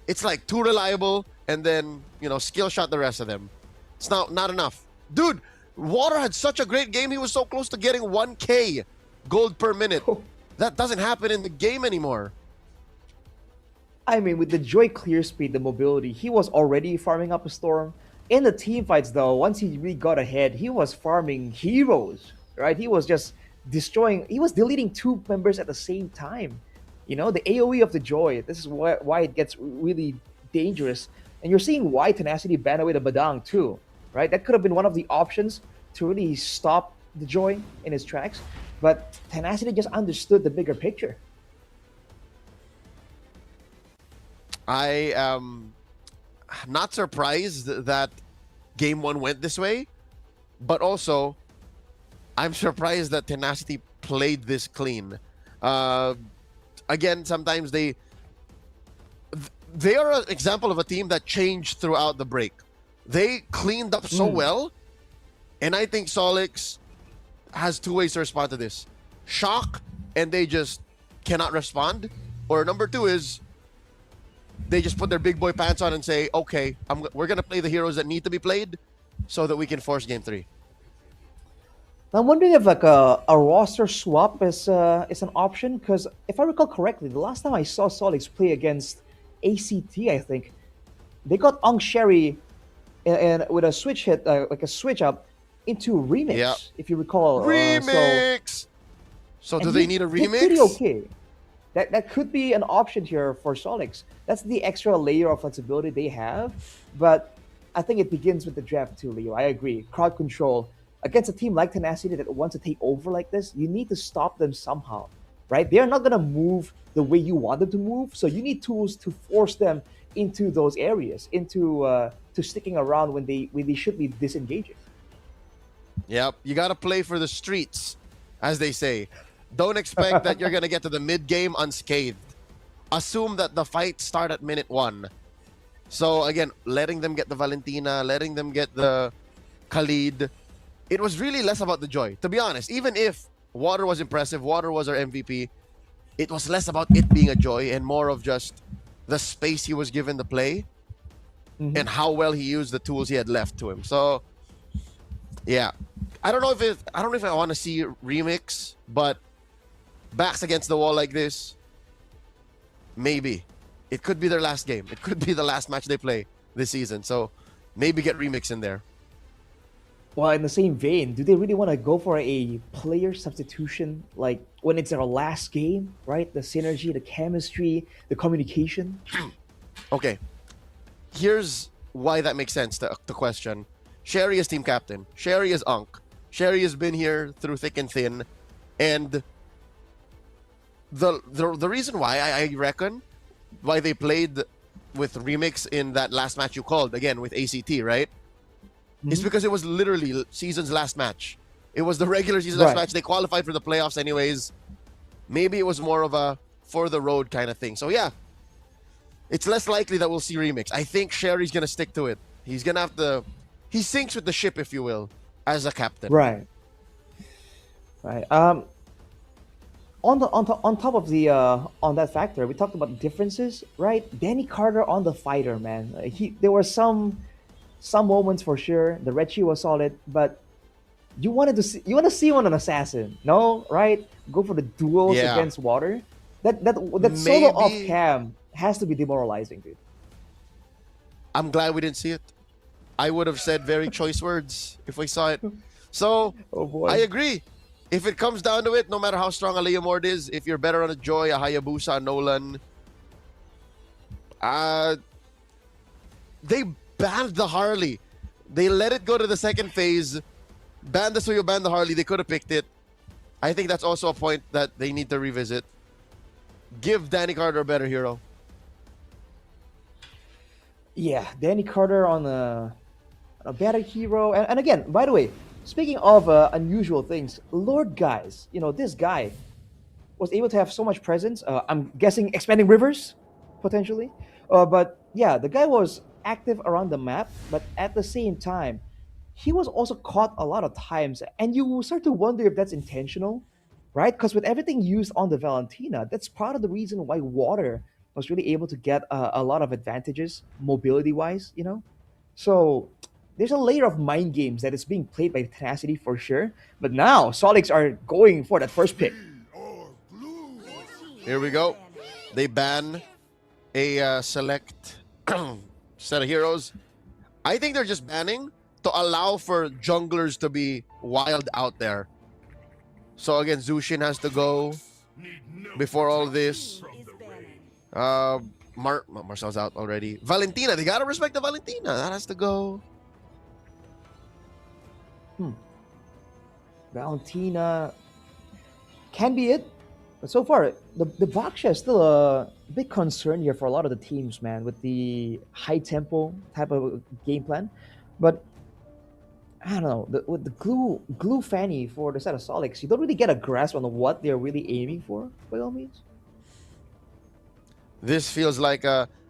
it's like too reliable, and then, skill shot the rest of them. It's not enough. Dude, Water had such a great game, he was so close to getting 1K gold per minute. That doesn't happen in the game anymore. I mean, with the Joy clear speed, the mobility, he was already farming up a Storm. In the team fights, though, once he really got ahead, he was farming heroes, right? He was just he was deleting 2 members at the same time. The AoE of the Joy, this is why it gets really dangerous. And you're seeing why Tenacity banned away the Badang too, right? That could have been one of the options to really stop the Joy in his tracks. But Tenacity just understood the bigger picture. I am not surprised that Game 1 went this way, but also I'm surprised that Tenacity played this clean. Again, sometimes they are an example of a team that changed throughout the break. They cleaned up so well, and I think Solix has 2 ways to respond to this. Shock, and they just cannot respond. Or number 2 is they just put their big boy pants on and say, okay, we're going to play the heroes that need to be played so that we can force Game 3. I'm wondering if like a roster swap is an option, because if I recall correctly, the last time I saw Solix play against ACT, I think they got Ong Sherry and with a switch hit, like a switch up into Remix, if you recall. Remix. So do they need a remix? Pretty okay. That could be an option here for Solix. That's the extra layer of flexibility they have, but I think it begins with the draft too, Leo. I agree. Crowd control. Against a team like Tenacity that wants to take over like this, you need to stop them somehow, right? They're not going to move the way you want them to move, so you need tools to force them into those areas, into to sticking around when they should be disengaging. Yep, you got to play for the streets, as they say. Don't expect that you're going to get to the mid-game unscathed. Assume that the fights start at minute 1. So, again, letting them get the Valentina, letting them get the Khalid. It was really less about the Joy, to be honest. Even if Water was impressive, Water was our MVP, it was less about it being a Joy and more of just the space he was given to play and how well he used the tools he had left to him. So, yeah. I don't know if I want to see Remix, but backs against the wall like this, maybe. It could be their last game. It could be the last match they play this season. So, maybe get Remix in there. Well, in the same vein, do they really want to go for a player substitution, like when it's their last game, right? The synergy, the chemistry, the communication? Okay. Here's why that makes sense, the question. Sherry is team captain. Sherry is Unk. Sherry has been here through thick and thin. And the reason why I reckon why they played with Remix in that last match you called, again with ACT, right? It's because it was literally season's last match. It was the regular season last match. They qualified for the playoffs anyways. Maybe it was more of a for the road kind of thing. So yeah, it's less likely that we'll see Remix. I think Sherry's gonna stick to it. He's gonna have to. He sinks with the ship, if you will, as a captain. Right. On top of the on that factor, we talked about differences, right? Danny Carter on the fighter, man. There were some moments for sure. The red Chi was solid, but you want to see him on an assassin, no? Right? Go for the duels against water. That solo off cam has to be demoralizing, dude. I'm glad we didn't see it. I would have said very choice words if we saw it. So I agree. If it comes down to it, no matter how strong a Leomord is, if you're better on a Joy, a Hayabusa, a Nolan, they banned the Harley. They let it go to the second phase, banned the Suyo, banned the Harley. They could have picked it. I think that's also a point that they need to revisit. Give Danny Carter a better hero. Yeah, Danny Carter on a better hero. And again, by the way, speaking of unusual things, Lord Guys, this guy was able to have so much presence. I'm guessing expanding rivers, potentially. But yeah, the guy was active around the map, but at the same time, he was also caught a lot of times. And you start to wonder if that's intentional, right? Because with everything used on the Valentina, that's part of the reason why Water was really able to get a lot of advantages, mobility-wise, So there's a layer of mind games that is being played by Tenacity for sure. But now, Solix are going for that first pick. Here we go. They ban a select set of heroes. I think they're just banning to allow for junglers to be wild out there. So again, Zushin has to go before all this. Marcel's out already. Valentina, they gotta respect the Valentina. That has to go. Valentina can be it. But so far, the Baksha is still a big concern here for a lot of the teams, man, with the high tempo type of game plan. But I don't know, with the glue Fanny for the set of Solix, you don't really get a grasp on what they're really aiming for, by all means. This feels like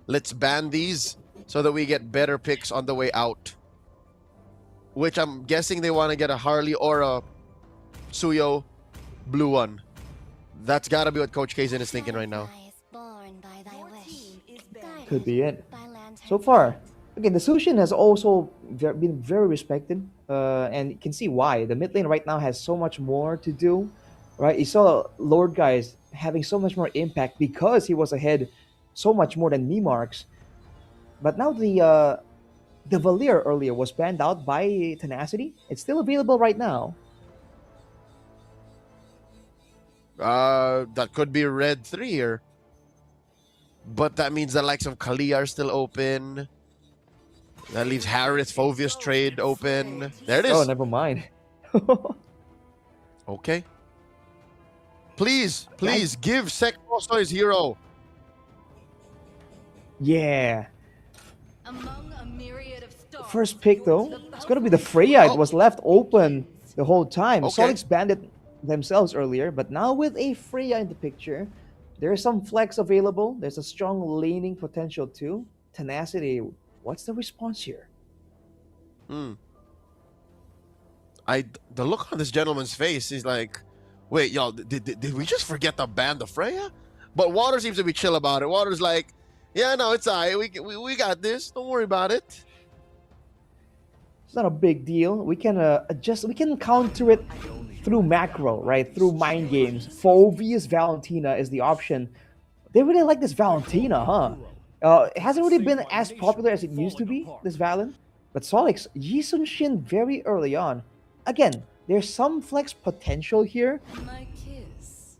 let's ban these so that we get better picks on the way out. Which I'm guessing they want to get a Harley or a Suyo blue one. That's got to be what Coach Kaizen is thinking right now. Could be it. So far, again, the Sushin has also been very respected, and you can see why. The mid lane right now has so much more to do, right? You saw Lord Guys having so much more impact because he was ahead so much more than Nemarks. But now the Valier earlier was banned out by Tenacity. It's still available right now. That could be red 3 here. But that means the likes of Kali are still open. That leaves Harith, Phovius trade open. There it is. Oh, never mind. Okay. Please give Sek also his hero. Yeah. First pick though, it's gonna be the Freya. It was left open the whole time. Solix banned it themselves earlier, but now with a Freya in the picture, there is some flex available. There's a strong laning potential too. Tenacity, what's the response here? The look on this gentleman's face, he's like, wait, y'all, did we just forget to ban the Freya? But Water seems to be chill about it. Water's like, yeah, no, it's all right. We got this. Don't worry about it. It's not a big deal. We can adjust. We can counter it through macro, right? Through mind games. Phovius Valentina is the option. They really like this Valentina, huh? It hasn't really been as popular as it used to be, this Valen. But Solix, Yi Sun Shin very early on. Again, there's some flex potential here.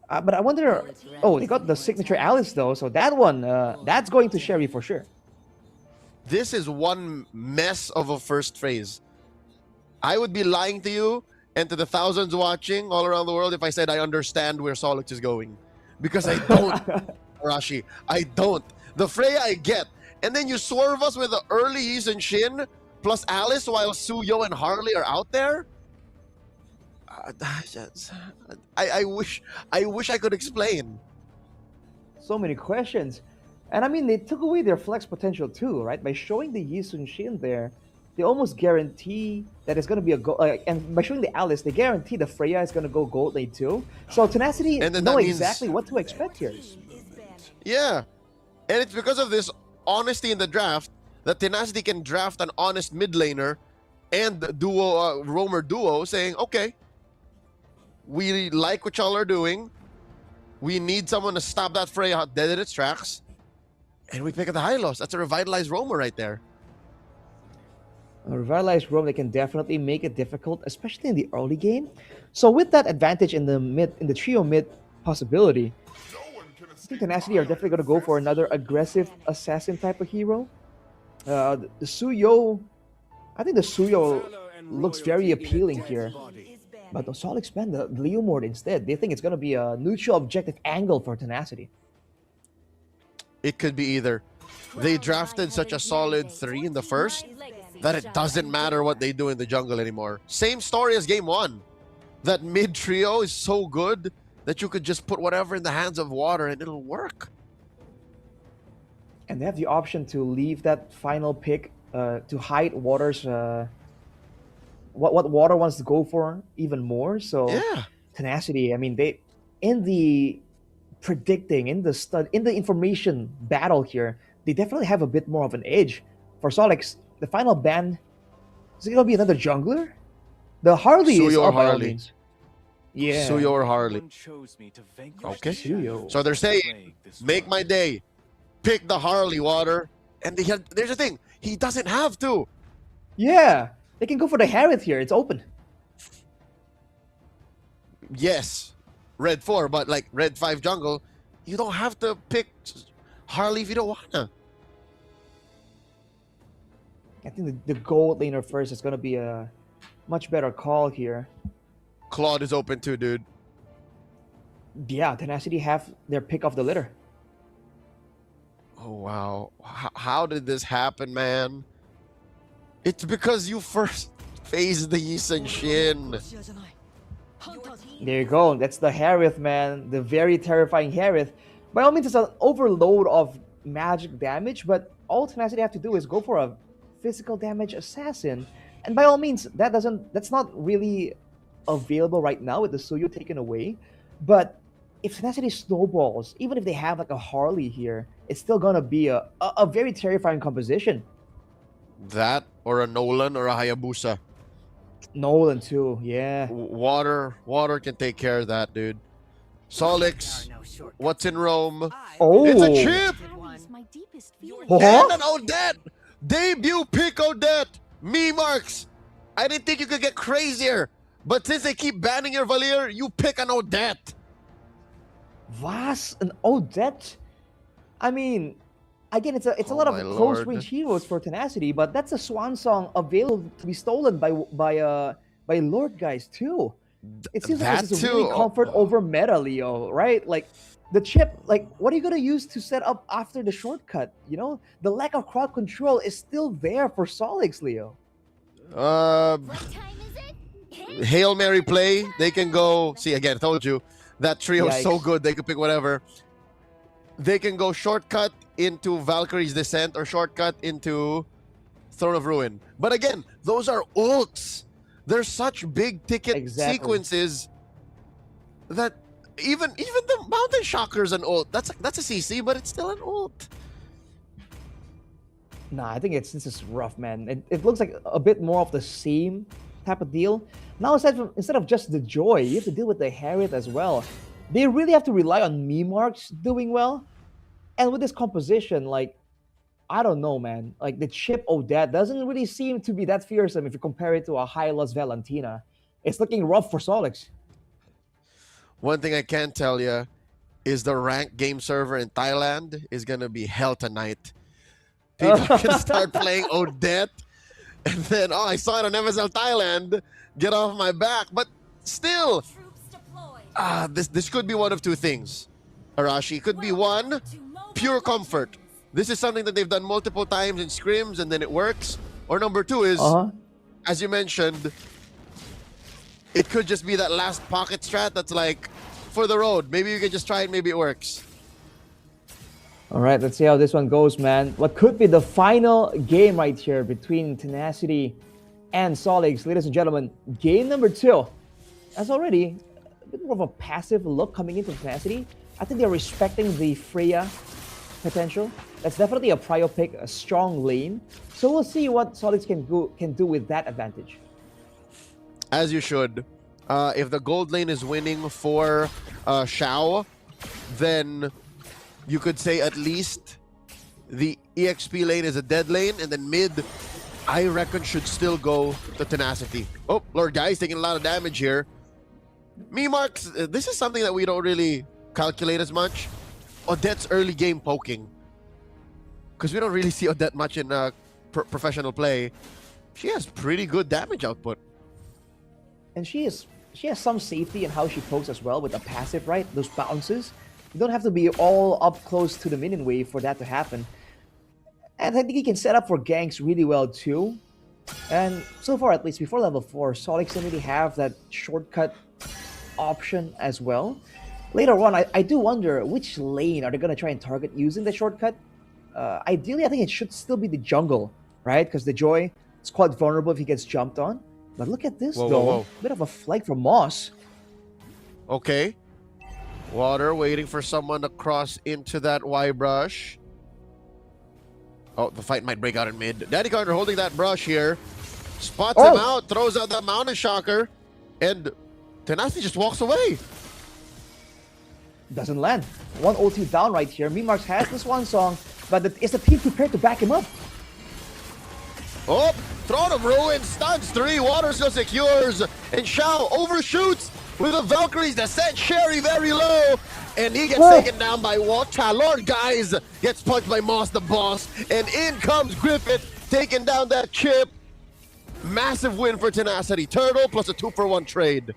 But I wonder... Oh, they got the signature Alice though, so that one, that's going to Sherry for sure. This is one mess of a first phase. I would be lying to you and to the thousands watching all around the world if I said I understand where Solix is going. Because I don't, Arashi. I don't. The Freya I get. And then you swerve us with the early Yi and Shin plus Alice while Suyo and Harley are out there? I wish I could explain. So many questions. And I mean, they took away their flex potential too, right? By showing the Yi Shin there, they almost guarantee that it's going to be a gold. And by showing the Alice, they guarantee the Freya is going to go gold lane too. So Tenacity know exactly what to expect here. Yeah. And it's because of this honesty in the draft that Tenacity can draft an honest mid laner and duo roamer duo saying, okay, we like what y'all are doing. We need someone to stop that Freya dead in its tracks. And we pick up the Hylos. That's a revitalized roamer right there. A revitalized roam, they can definitely make it difficult, especially in the early game. So with that advantage in the trio mid possibility, I think Tenacity are definitely going to go for another aggressive assassin type of hero. The Suyo, I think the Suyo looks very appealing here. But the Solix ban the Leomord instead. They think it's going to be a neutral objective angle for Tenacity. It could be either. They drafted such a solid 3 in the first that it doesn't matter what they do in the jungle anymore. Same story as game 1. That mid trio is so good that you could just put whatever in the hands of Water and it'll work. And they have the option to leave that final pick to hide Water's what Water wants to go for even more. So yeah. Tenacity, I mean, they in the predicting, in the information battle here, they definitely have a bit more of an edge. For Solix, the final ban, is it gonna be another jungler? The Harley Suyo is or up by all Harley. means. Yeah. Suyo or Harley. Okay. Suyo. So they're saying, make my day. Pick the Harley, Water. And there's the thing, he doesn't have to. Yeah. They can go for the Harith here. It's open. Yes. Red 4, but like Red 5 jungle, you don't have to pick Harley if you don't wanna. I think the gold laner first is going to be a much better call here. Claude is open too, dude. Yeah, Tenacity have their pick of the litter. Oh, wow. How did this happen, man? It's because you first phased the Yi and Shin. There you go. That's the Harith, man. The very terrifying Harith. By all means, it's an overload of magic damage, but all Tenacity have to do is go for a physical damage assassin. And by all means, that's not really available right now with the Suyo taken away. But if Tenacity snowballs, even if they have like a Harley here, it's still gonna be a very terrifying composition. That or a Nolan or a Hayabusa. Nolan too, yeah. Water can take care of that, dude. Solix, what's in Rome? Oh, it's a chip! Uh-huh. And an Odette! Debut pick Odette! Me marks! I didn't think you could get crazier, but since they keep banning your Valier, you pick an Odette! Vas, an Odette? I mean, again, it's a lot of close range heroes for Tenacity, but that's a swan song available to be stolen by Lord guys too. It seems like this is really comfort over meta, Leo, right? Like the chip, like what are you gonna use to set up after the shortcut? You know, the lack of crowd control is still there for Solix, Leo. Hail Mary play. They can go. See, again, I told you that trio is so good. They can pick whatever. They can go shortcut into Valkyrie's Descent or shortcut into Throne of Ruin. But again, those are ults. They're such big ticket sequences that even the Mountain Shocker's an ult. That's a CC, but it's still an ult. Nah, I think this is rough, man. It looks like a bit more of the same type of deal. Now instead of just the Joy, you have to deal with the Harith as well. They really have to rely on me marks doing well. And with this composition, like, I don't know, man. Like, the chip Odette doesn't really seem to be that fearsome if you compare it to a Hylos Valentina. It's looking rough for Solix. One thing I can tell you is the ranked game server in Thailand is going to be hell tonight. People can start playing Odette. And then, I saw it on MSL Thailand. Get off my back. But still, this could be one of two things. Arashi, could be one, pure comfort. This is something that they've done multiple times in scrims and then it works. Or number two is, as you mentioned, it could just be that last pocket strat that's like, for the road. Maybe you can just try it, maybe it works. All right, let's see how this one goes, man. What could be the final game right here between Tenacity and Solix? Ladies and gentlemen, game number 2. That's already a bit more of a passive look coming into Tenacity. I think they're respecting the Freya potential. That's definitely a prio pick, a strong lane. So we'll see what Solix can do with that advantage. As you should. If the gold lane is winning for Xiao, then you could say at least the EXP lane is a dead lane, and then mid, I reckon, should still go to Tenacity. Oh, Lord Guy's taking a lot of damage here. Marks, this is something that we don't really calculate as much. Odette's early game poking. Because we don't really see Odette much in professional play. She has pretty good damage output. And she has some safety in how she pokes as well with a passive, right? Those bounces. You don't have to be all up close to the minion wave for that to happen. And I think he can set up for ganks really well too. And so far, at least before level 4, Solix doesn't really have that shortcut option as well. Later on, I do wonder which lane are they going to try and target using the shortcut. Ideally, I think it should still be the jungle, right? Because the Joy is quite vulnerable if he gets jumped on. But look at this, though. Bit of a flag from Moss. Okay. Water waiting for someone to cross into that Y brush. Oh, the fight might break out in mid. Danny Carter holding that brush here. Spots him out, throws out that Mountain Shocker, and Tenacity just walks away. Doesn't land. One ulti down right here. Marks has this one song, but is the team prepared to back him up? Oh, Throne of Ruin, stuns 3, Water still secures, and Xiao overshoots with the Valkyries that sent Sherry very low, and he gets taken down by Wacha. Lord Guys gets punched by Moss the Boss, and in comes Griffith, taking down that chip. Massive win for Tenacity. Turtle plus a 2-for-1 trade.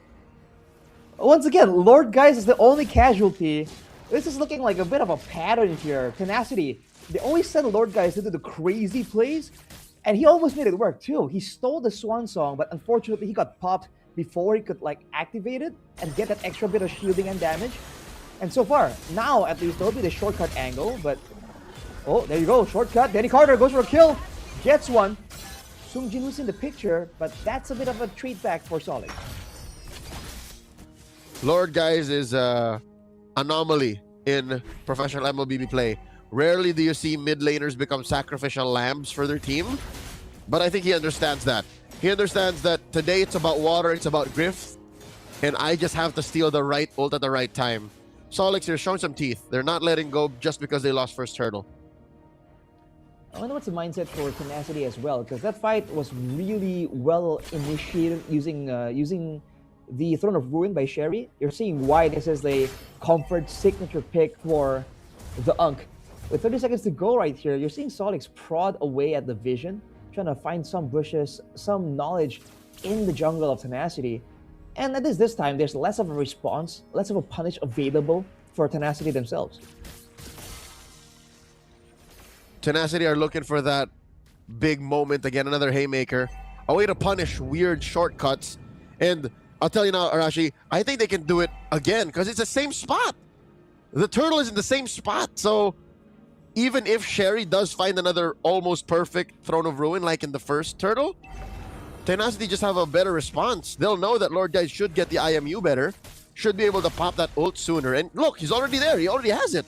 Once again, Lord Guys is the only casualty. This is looking like a bit of a pattern here. Tenacity, they always send Lord Guys to do the crazy plays, and he almost made it work too. He stole the Swan Song, but unfortunately he got popped before he could like activate it and get that extra bit of shielding and damage. And so far, now at least there'll be the shortcut angle, but oh, there you go, shortcut. Danny Carter goes for a kill, gets one. Sung Jinwoo's in the picture, but that's a bit of a treat back for Solix. Lord Guys is anomaly in professional MLBB play. Rarely do you see mid laners become sacrificial lambs for their team, but I think he understands that. He understands that today it's about Water, it's about Griff, and I just have to steal the right ult at the right time. Solix, they're showing some teeth. They're not letting go just because they lost first turtle. I wonder what's the mindset for Tenacity as well, because that fight was really well initiated using the Throne of Ruin by Sherry. You're seeing why this is the comfort signature pick for the Unk. With 30 seconds to go right here, you're seeing Solix prod away at the vision, trying to find some bushes, some knowledge in the jungle of Tenacity. And at least this time, there's less of a response, less of a punish available for Tenacity themselves. Tenacity are looking for that big moment again, another haymaker, a way to punish weird shortcuts. And I'll tell you now, Arashi, I think they can do it again because it's the same spot. The turtle is in the same spot. So even if Sherry does find another almost perfect Throne of Ruin like in the first turtle, Tenacity just have a better response. They'll know that Lord Guys should get the IMU better, should be able to pop that ult sooner. And look, he's already there. He already has it.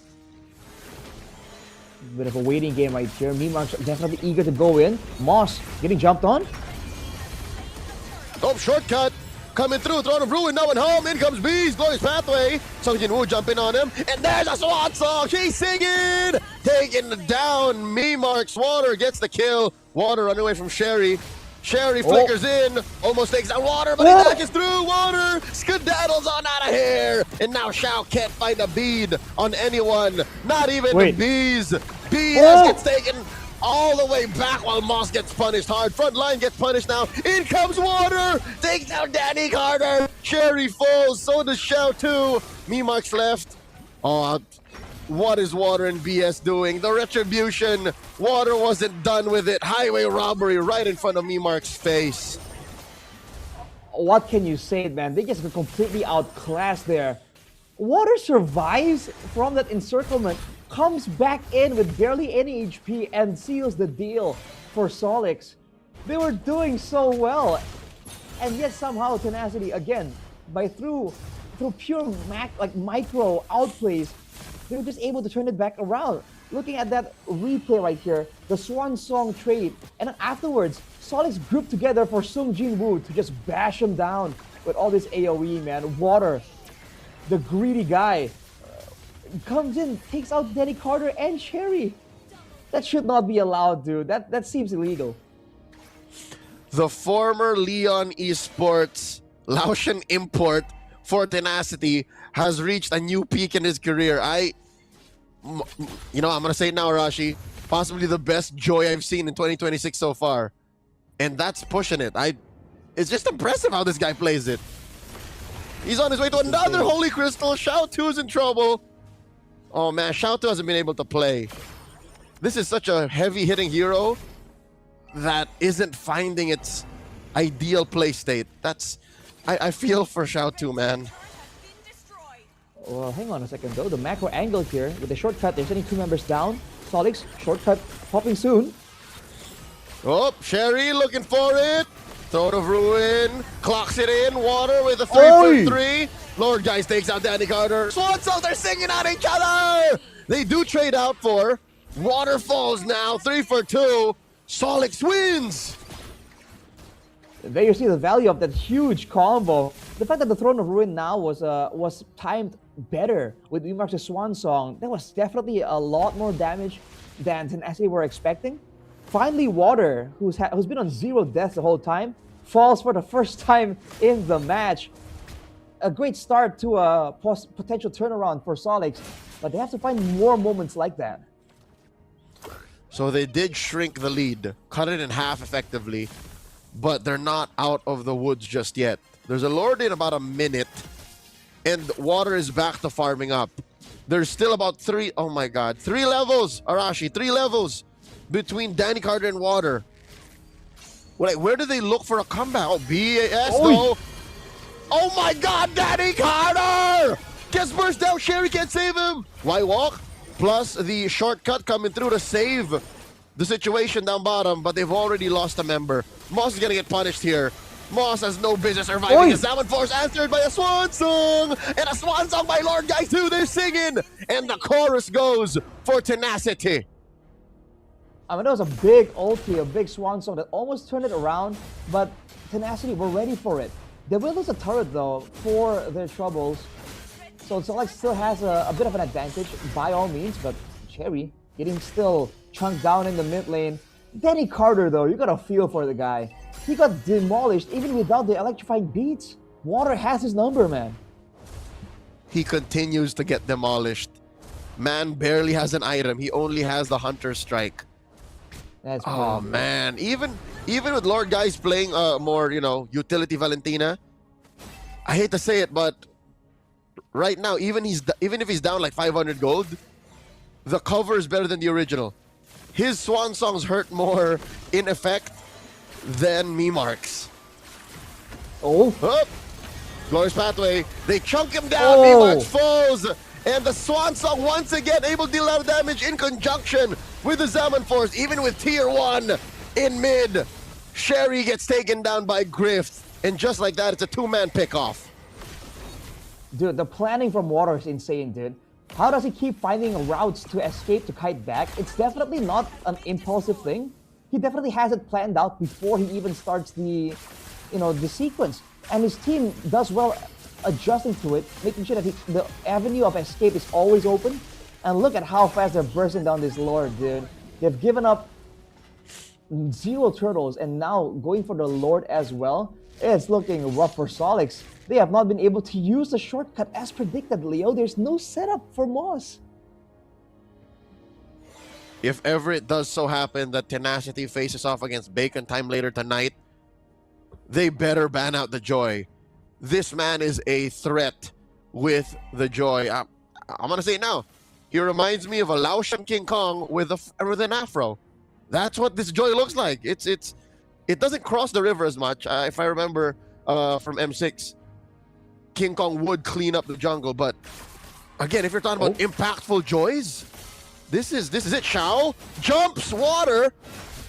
Bit of a waiting game right here. Mimar's definitely eager to go in. Moss getting jumped on. Oh, shortcut. Coming through, Throne of Ruin, no one home. In comes Bees, Glorious Pathway. Sung Jinwoo jumping on him. And there's a Swan Song. She's singing. Taking down Marks. Water gets the kill. Water running away from Sherry. Sherry flickers in. Almost takes out Water, but he dashes through. Water skedaddles on out of here. And now Xiao can't find a bead on anyone. Not even the Bees. Bees gets taken all the way back while Moss gets punished hard. Front line gets punished now. In comes Water. Takes down Danny Carter. Sherry falls. So does Xiao too. Marks left. Oh, What is Water and BS doing? The retribution. Water wasn't done with it. Highway robbery right in front of Mimark's face. What can you say, man? They just got completely outclassed there. Water survives from that encirclement, comes back in with barely any HP, and seals the deal for Solix. They were doing so well, and yet somehow Tenacity, again, through pure micro outplays, they were just able to turn it back around. Looking at that replay right here, the Swan Song trade, and then afterwards, Solix grouped together for Sung Jin Woo to just bash him down with all this AoE, man. Water, the greedy guy, comes in, takes out Danny Carter and Cherry. That should not be allowed, dude. That seems illegal. The former Leon Esports Laotian import for Tenacity has reached a new peak in his career. I'm gonna say it now, Arashi. Possibly the best Joy I've seen in 2026 so far. And that's pushing it. It's just impressive how this guy plays it. He's on his way to another Holy Crystal. Shao 2's in trouble. Oh man, Shao 2 hasn't been able to play. This is such a heavy-hitting hero that isn't finding its ideal play state. I feel for Shao 2, man. Well, hang on a second though. The macro angle here with the shortcut. They're sending 2 members down. Solix, shortcut popping soon. Oh, Sherry looking for it. Throne of Ruin. Clocks it in. Water with a 3 for 3. Lord Guys takes out Danny Carter. Swan Songs are singing at each other. They do trade out for Waterfalls now. 3 for 2. Solix wins. There you see the value of that huge combo. The fact that the Throne of Ruin now was timed better with Mimark's Swan Song, that was definitely a lot more damage than Tenacity were expecting. Finally, Water, who's been on 0 deaths the whole time, falls for the first time in the match. A great start to a potential turnaround for Solix, but they have to find more moments like that. So they did shrink the lead, cut it in half effectively, but they're not out of the woods just yet. There's a Lord in about a minute, and Water is back to farming up. There's still about 3 levels, Arashi, 3 levels between Danny Carter and Water. Where do they look for a comeback? Oh, BAS though. Oh my God, Danny Carter! Gets burst down, Sherry can't save him. Why walk? Plus the shortcut coming through to save the situation down bottom, but they've already lost a member. Moss is gonna get punished here. Moss has no business surviving. A Salmon Force answered by a Swan Song! And a Swan Song by Lord Guys too, they're singing! And the chorus goes for Tenacity. I mean, that was a big ulti, a big Swan Song that almost turned it around, but Tenacity were ready for it. They will lose a turret though for their troubles. So Solix still has a bit of an advantage by all means, but Cherry getting still chunked down in the mid lane. Danny Carter though, you gotta feel for the guy. He got demolished even without the electrifying beats. Water has his number, man. He continues to get demolished. Man barely has an item. He only has the Hunter Strike. That's oh man, even with Lord Guys playing more, utility Valentina, I hate to say it, but right now, even if he's down like 500 gold, the cover is better than the original. His Swan Songs hurt more in effect than Mimark's. Oh. Glorious Pathway. They chunk him down. Mimark's falls. And the Swan Song once again able to deal a lot of damage in conjunction with the Salmon Force, even with tier 1 in mid. Sherry gets taken down by Grift. And just like that, it's a 2-man pick-off. Dude, the planning from Water is insane, dude. How does he keep finding routes to escape to kite back? It's definitely not an impulsive thing. He definitely has it planned out before he even starts the sequence. And his team does well adjusting to it, making sure that the avenue of escape is always open. And look at how fast they're bursting down this Lord, dude. They've given up 0 turtles and now going for the Lord as well. It's looking rough for Solix. They have not been able to use the shortcut as predicted, Leo. There's no setup for Moss. If ever it does so happen that Tenacity faces off against Bacon Time later tonight, they better ban out the Joy. This man is a threat with the Joy. I'm going to say it now. He reminds me of a Laotian King Kong with an afro. That's what this Joy looks like. It doesn't cross the river as much. If I remember from M6, King Kong would clean up the jungle. But again, if you're talking about impactful Joys, this is it. Shao jumps water,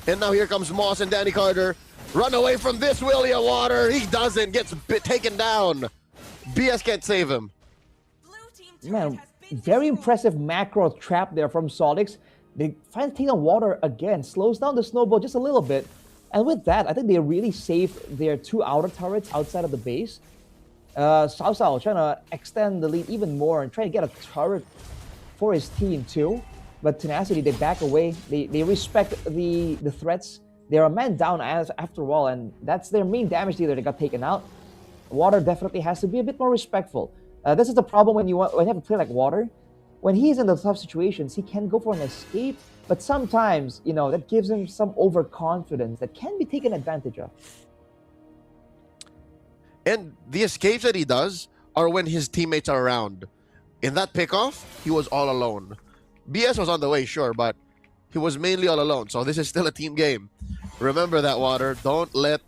and now here comes Moss and Danny Carter. Run away from this, William Water. He doesn't. Gets taken down. BS can't save him. Man, very impressive macro trap there from Solix. They finally take on water again, slows down the snowball just a little bit. And with that, I think they really saved their 2 outer turrets outside of the base. Sao Sao trying to extend the lead even more and trying to get a turret for his team too. But Tenacity, they back away. They respect the threats. They're a man down after all, and that's their main damage dealer that got taken out. Water definitely has to be a bit more respectful. This is the problem when you have a player like Water. When he's in the tough situations, he can go for an escape, but sometimes, that gives him some overconfidence that can be taken advantage of. And the escapes that he does are when his teammates are around. In that pickoff, he was all alone. BS was on the way, sure, but he was mainly all alone. So this is still a team game. Remember that, Water. Don't let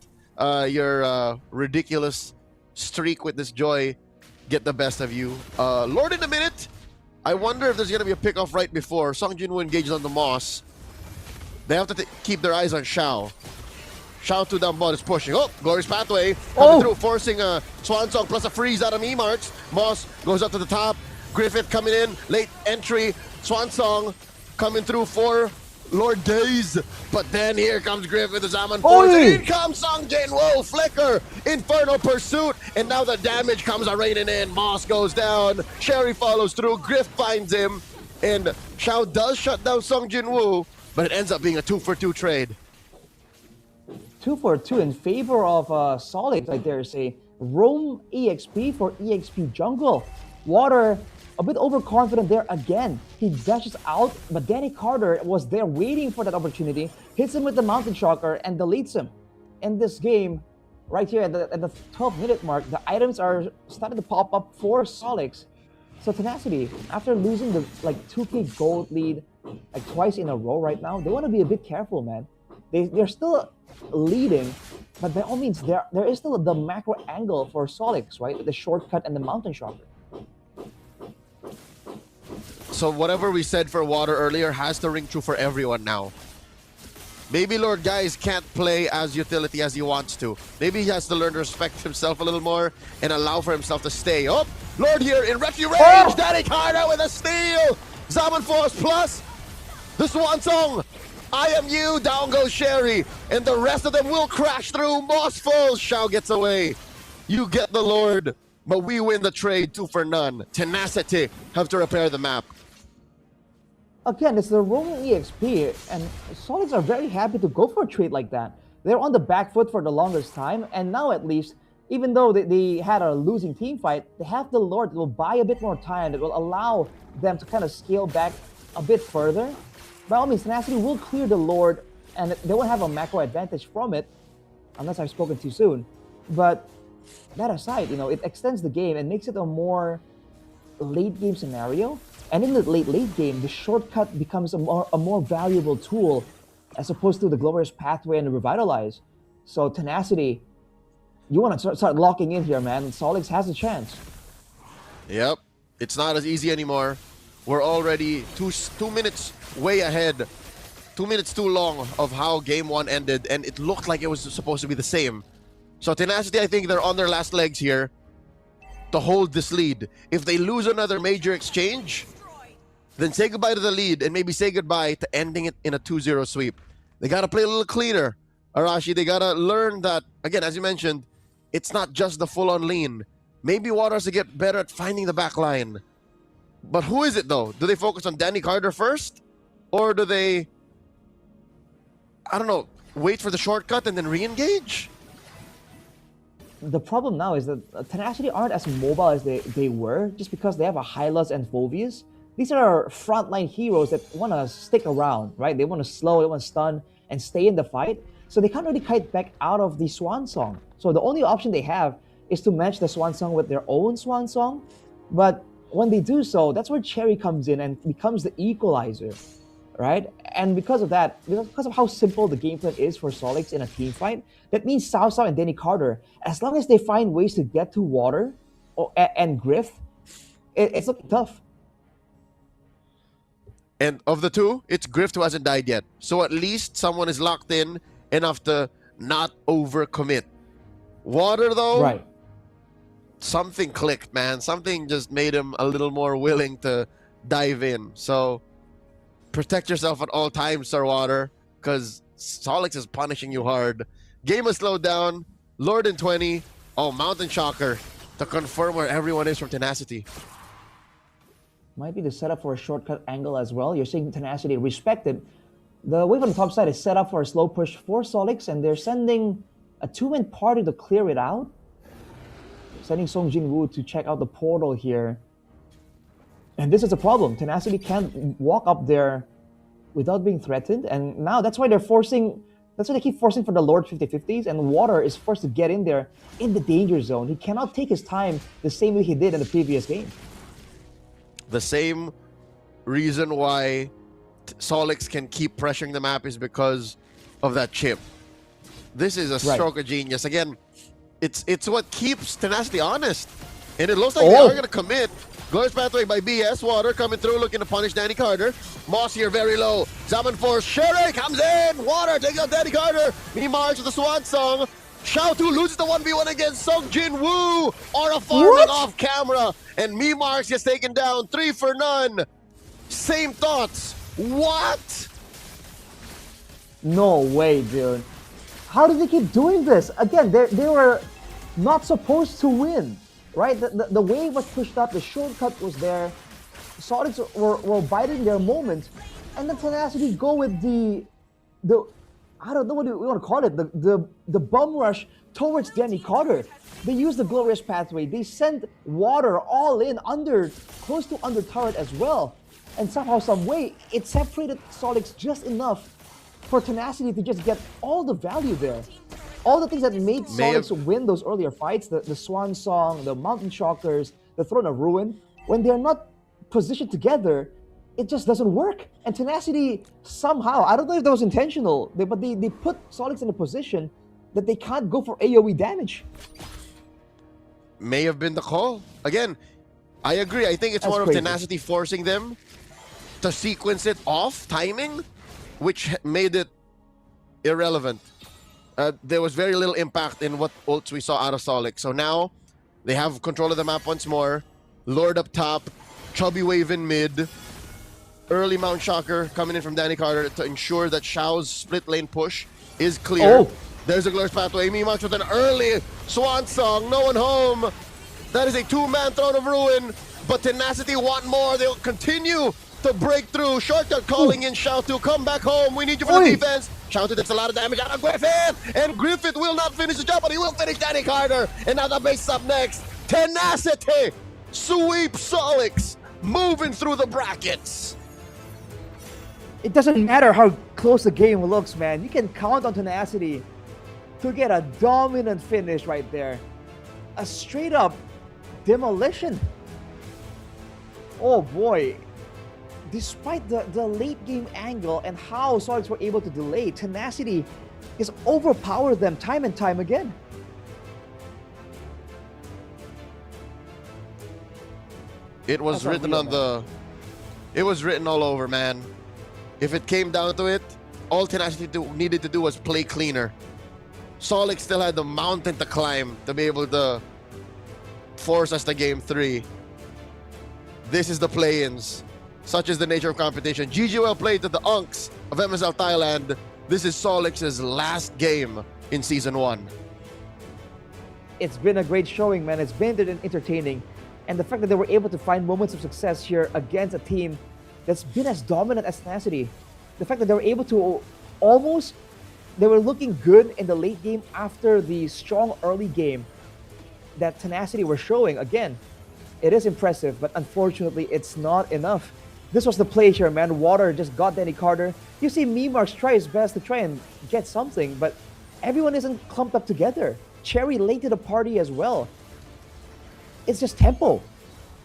your ridiculous streak with this Joy get the best of you. Lord in a minute. I wonder if there's going to be a pickoff right before. Song Jinwoo engages on the Moss. They have to keep their eyes on Shao. Shao 2 down bot is pushing. Oh, Glorious Pathway coming through, forcing a Swan Song plus a freeze out of E-Marks. Moss goes up to the top. Griffith coming in, late entry. Swan Song coming through for Lord Days. But then here comes Griffith, the Zaman Force. In comes Song Jinwoo, Flicker, Infernal Pursuit. And now the damage comes raining in. Moss goes down. Sherry follows through. Griff finds him. And Shao does shut down Song Jinwoo, but it ends up being a 2-for-2 trade. 2-for-2 in favor of Solix. Like there's a roam EXP for EXP jungle. Water a bit overconfident there again. He dashes out, but Danny Carter was there waiting for that opportunity, hits him with the Mountain Shocker, and deletes him. In this game, right here at the 12-minute mark, the items are starting to pop up for Solix. So Tenacity, after losing the 2K gold lead twice in a row right now, they want to be a bit careful, man. They're still leading, but by all means, there is still the macro angle for Solix, right? The shortcut and the Mountain Shocker. So whatever we said for Water earlier has to ring true for everyone now. Maybe Lord Guys can't play as utility as he wants to. Maybe he has to learn to respect himself a little more and allow for himself to stay. Oh, Lord here in rescue range. Danny Carter with a steal. Zaman Force plus the Swan Song. I am you. Down goes Sherry. And the rest of them will crash through. Moss falls. Shao gets away. You get the Lord. But we win the trade 2-for-none. Tenacity have to repair the map. Again, it's the roaming EXP, and Solix are very happy to go for a trade like that. They're on the back foot for the longest time, and now at least, even though they had a losing team fight, they have the Lord that will buy a bit more time, that will allow them to kind of scale back a bit further. By all means, Tenacity will clear the Lord, and they won't have a macro advantage from it, unless I've spoken too soon. But that aside, it extends the game and makes it a more late game scenario. And in the late game, the shortcut becomes a more valuable tool as opposed to the Glorious Pathway and the Revitalize. So Tenacity, you want to start locking in here, man. Solix has a chance. Yep. It's not as easy anymore. We're already two minutes way ahead. 2 minutes too long of how game 1 ended, and it looked like it was supposed to be the same. So Tenacity, I think they're on their last legs here to hold this lead. If they lose another major exchange, then say goodbye to the lead and maybe say goodbye to ending it in a 2-0 sweep. They got to play a little cleaner. Arashi, they got to learn that, again, as you mentioned, it's not just the full-on lean. Maybe Water has to get better at finding the back line. But who is it, though? Do they focus on Danny Carter first? Or do they, I don't know, wait for the shortcut and then re-engage? The problem now is that Tenacity aren't as mobile as they were just because they have a Hylas and Phobius. These are frontline heroes that want to stick around, right? They want to slow, they want to stun, and stay in the fight. So they can't really kite back out of the Swan Song. So the only option they have is to match the Swan Song with their own Swan Song. But when they do so, that's where Cherry comes in and becomes the equalizer, right? And because of that, because of how simple the game plan is for Solix in a team fight, that means Sao Sao and Danny Carter, as long as they find ways to get to water and Griff, it's looking tough. And of the two, it's Grift who hasn't died yet. So at least someone is locked in enough to not overcommit. Water, though, right? Something clicked, man. Something just made him a little more willing to dive in. So protect yourself at all times, Sir Water, because Solix is punishing you hard. Game has slowed down. Lord in 20. Oh, Mountain Shocker to confirm where everyone is from Tenacity. Might be the setup for a shortcut angle as well. You're seeing Tenacity respected. The wave on the top side is set up for a slow push for Solix, and they're sending a two-man party to clear it out. Sending Song Jin-woo to check out the portal here. And this is a problem. Tenacity can't walk up there without being threatened. And now that's why they're forcing, that's why they keep forcing for the Lord 50-50s. And Water is forced to get in there in the danger zone. He cannot take his time the same way he did in the previous game. The same reason why Solix can keep pressuring the map is because of that chip. This is a stroke of genius. Again, it's what keeps Tenacity honest. And it looks like they are going to commit. Glorious Pathway by BS. Water coming through, looking to punish Danny Carter. Moss here very low. Zaman Force. Sherry comes in. Water takes out Danny Carter. He marches the Swan Song. Xiaotu loses the 1v1 against Song Jin-woo. Aura farming off camera. And Marks gets taken down. 3 for none. Same thoughts. What? No way, dude. How did they keep doing this? Again, they were not supposed to win, right? The wave was pushed up. The shortcut was there. Solix were biding their moment. And then Tenacity go with the I don't know what we want to call it, the bum rush towards Danny Carter. They use the Glorious Pathway. They send Water all in close to under turret as well. And somehow, some way, it separated Solix just enough for Tenacity to just get all the value there. All the things that made Solix win those earlier fights, the Swan Song, the Mountain Shockers, the Throne of Ruin, when they're not positioned together, it just doesn't work. And Tenacity somehow, I don't know if that was intentional, but they put Solix in a position that they can't go for AoE damage. May have been the call. Again, I agree. I think it's more of Tenacity forcing them to sequence it off timing, which made it irrelevant. There was very little impact in what ults we saw out of Solix. So now they have control of the map once more. Lord up top, Chubby Wave in mid. Early Mount Shocker coming in from Danny Carter to ensure that Xiao's split lane push is clear. There's a Glorious Pathway. Mimax with an early Swan Song. No one home. That is a two-man Throne of Ruin. But Tenacity want more. They'll continue to break through. Shortcut calling in Xiaotu. Come back home. We need you for the defense. Xiaotu takes a lot of damage out of Griffith. And Griffith will not finish the job, but he will finish Danny Carter. And now the base is up next. Tenacity sweep Solix. Moving through the brackets. It doesn't matter how close the game looks, man. You can count on Tenacity to get a dominant finish right there. A straight up demolition. Oh boy. Despite the late game angle and how Solix were able to delay, Tenacity has overpowered them time and time again. It was written on the... It was written all over, man. If it came down to it, all Tenacity needed to do was play cleaner. Solix still had the mountain to climb to be able to force us to game 3. This is the play-ins. Such is the nature of competition. GG well played to the Unks of MSL Thailand. This is Solix's last game in Season 1. It's been a great showing, man. It's been entertaining. And the fact that they were able to find moments of success here against a team that's been as dominant as Tenacity. The fact that they were able to they were looking good in the late game after the strong early game that Tenacity were showing. Again, it is impressive, but unfortunately, it's not enough. This was the play here, man. Water just got Danny Carter. You see Mimarks try his best to try and get something, but everyone isn't clumped up together. Cherry late to the party as well. It's just tempo.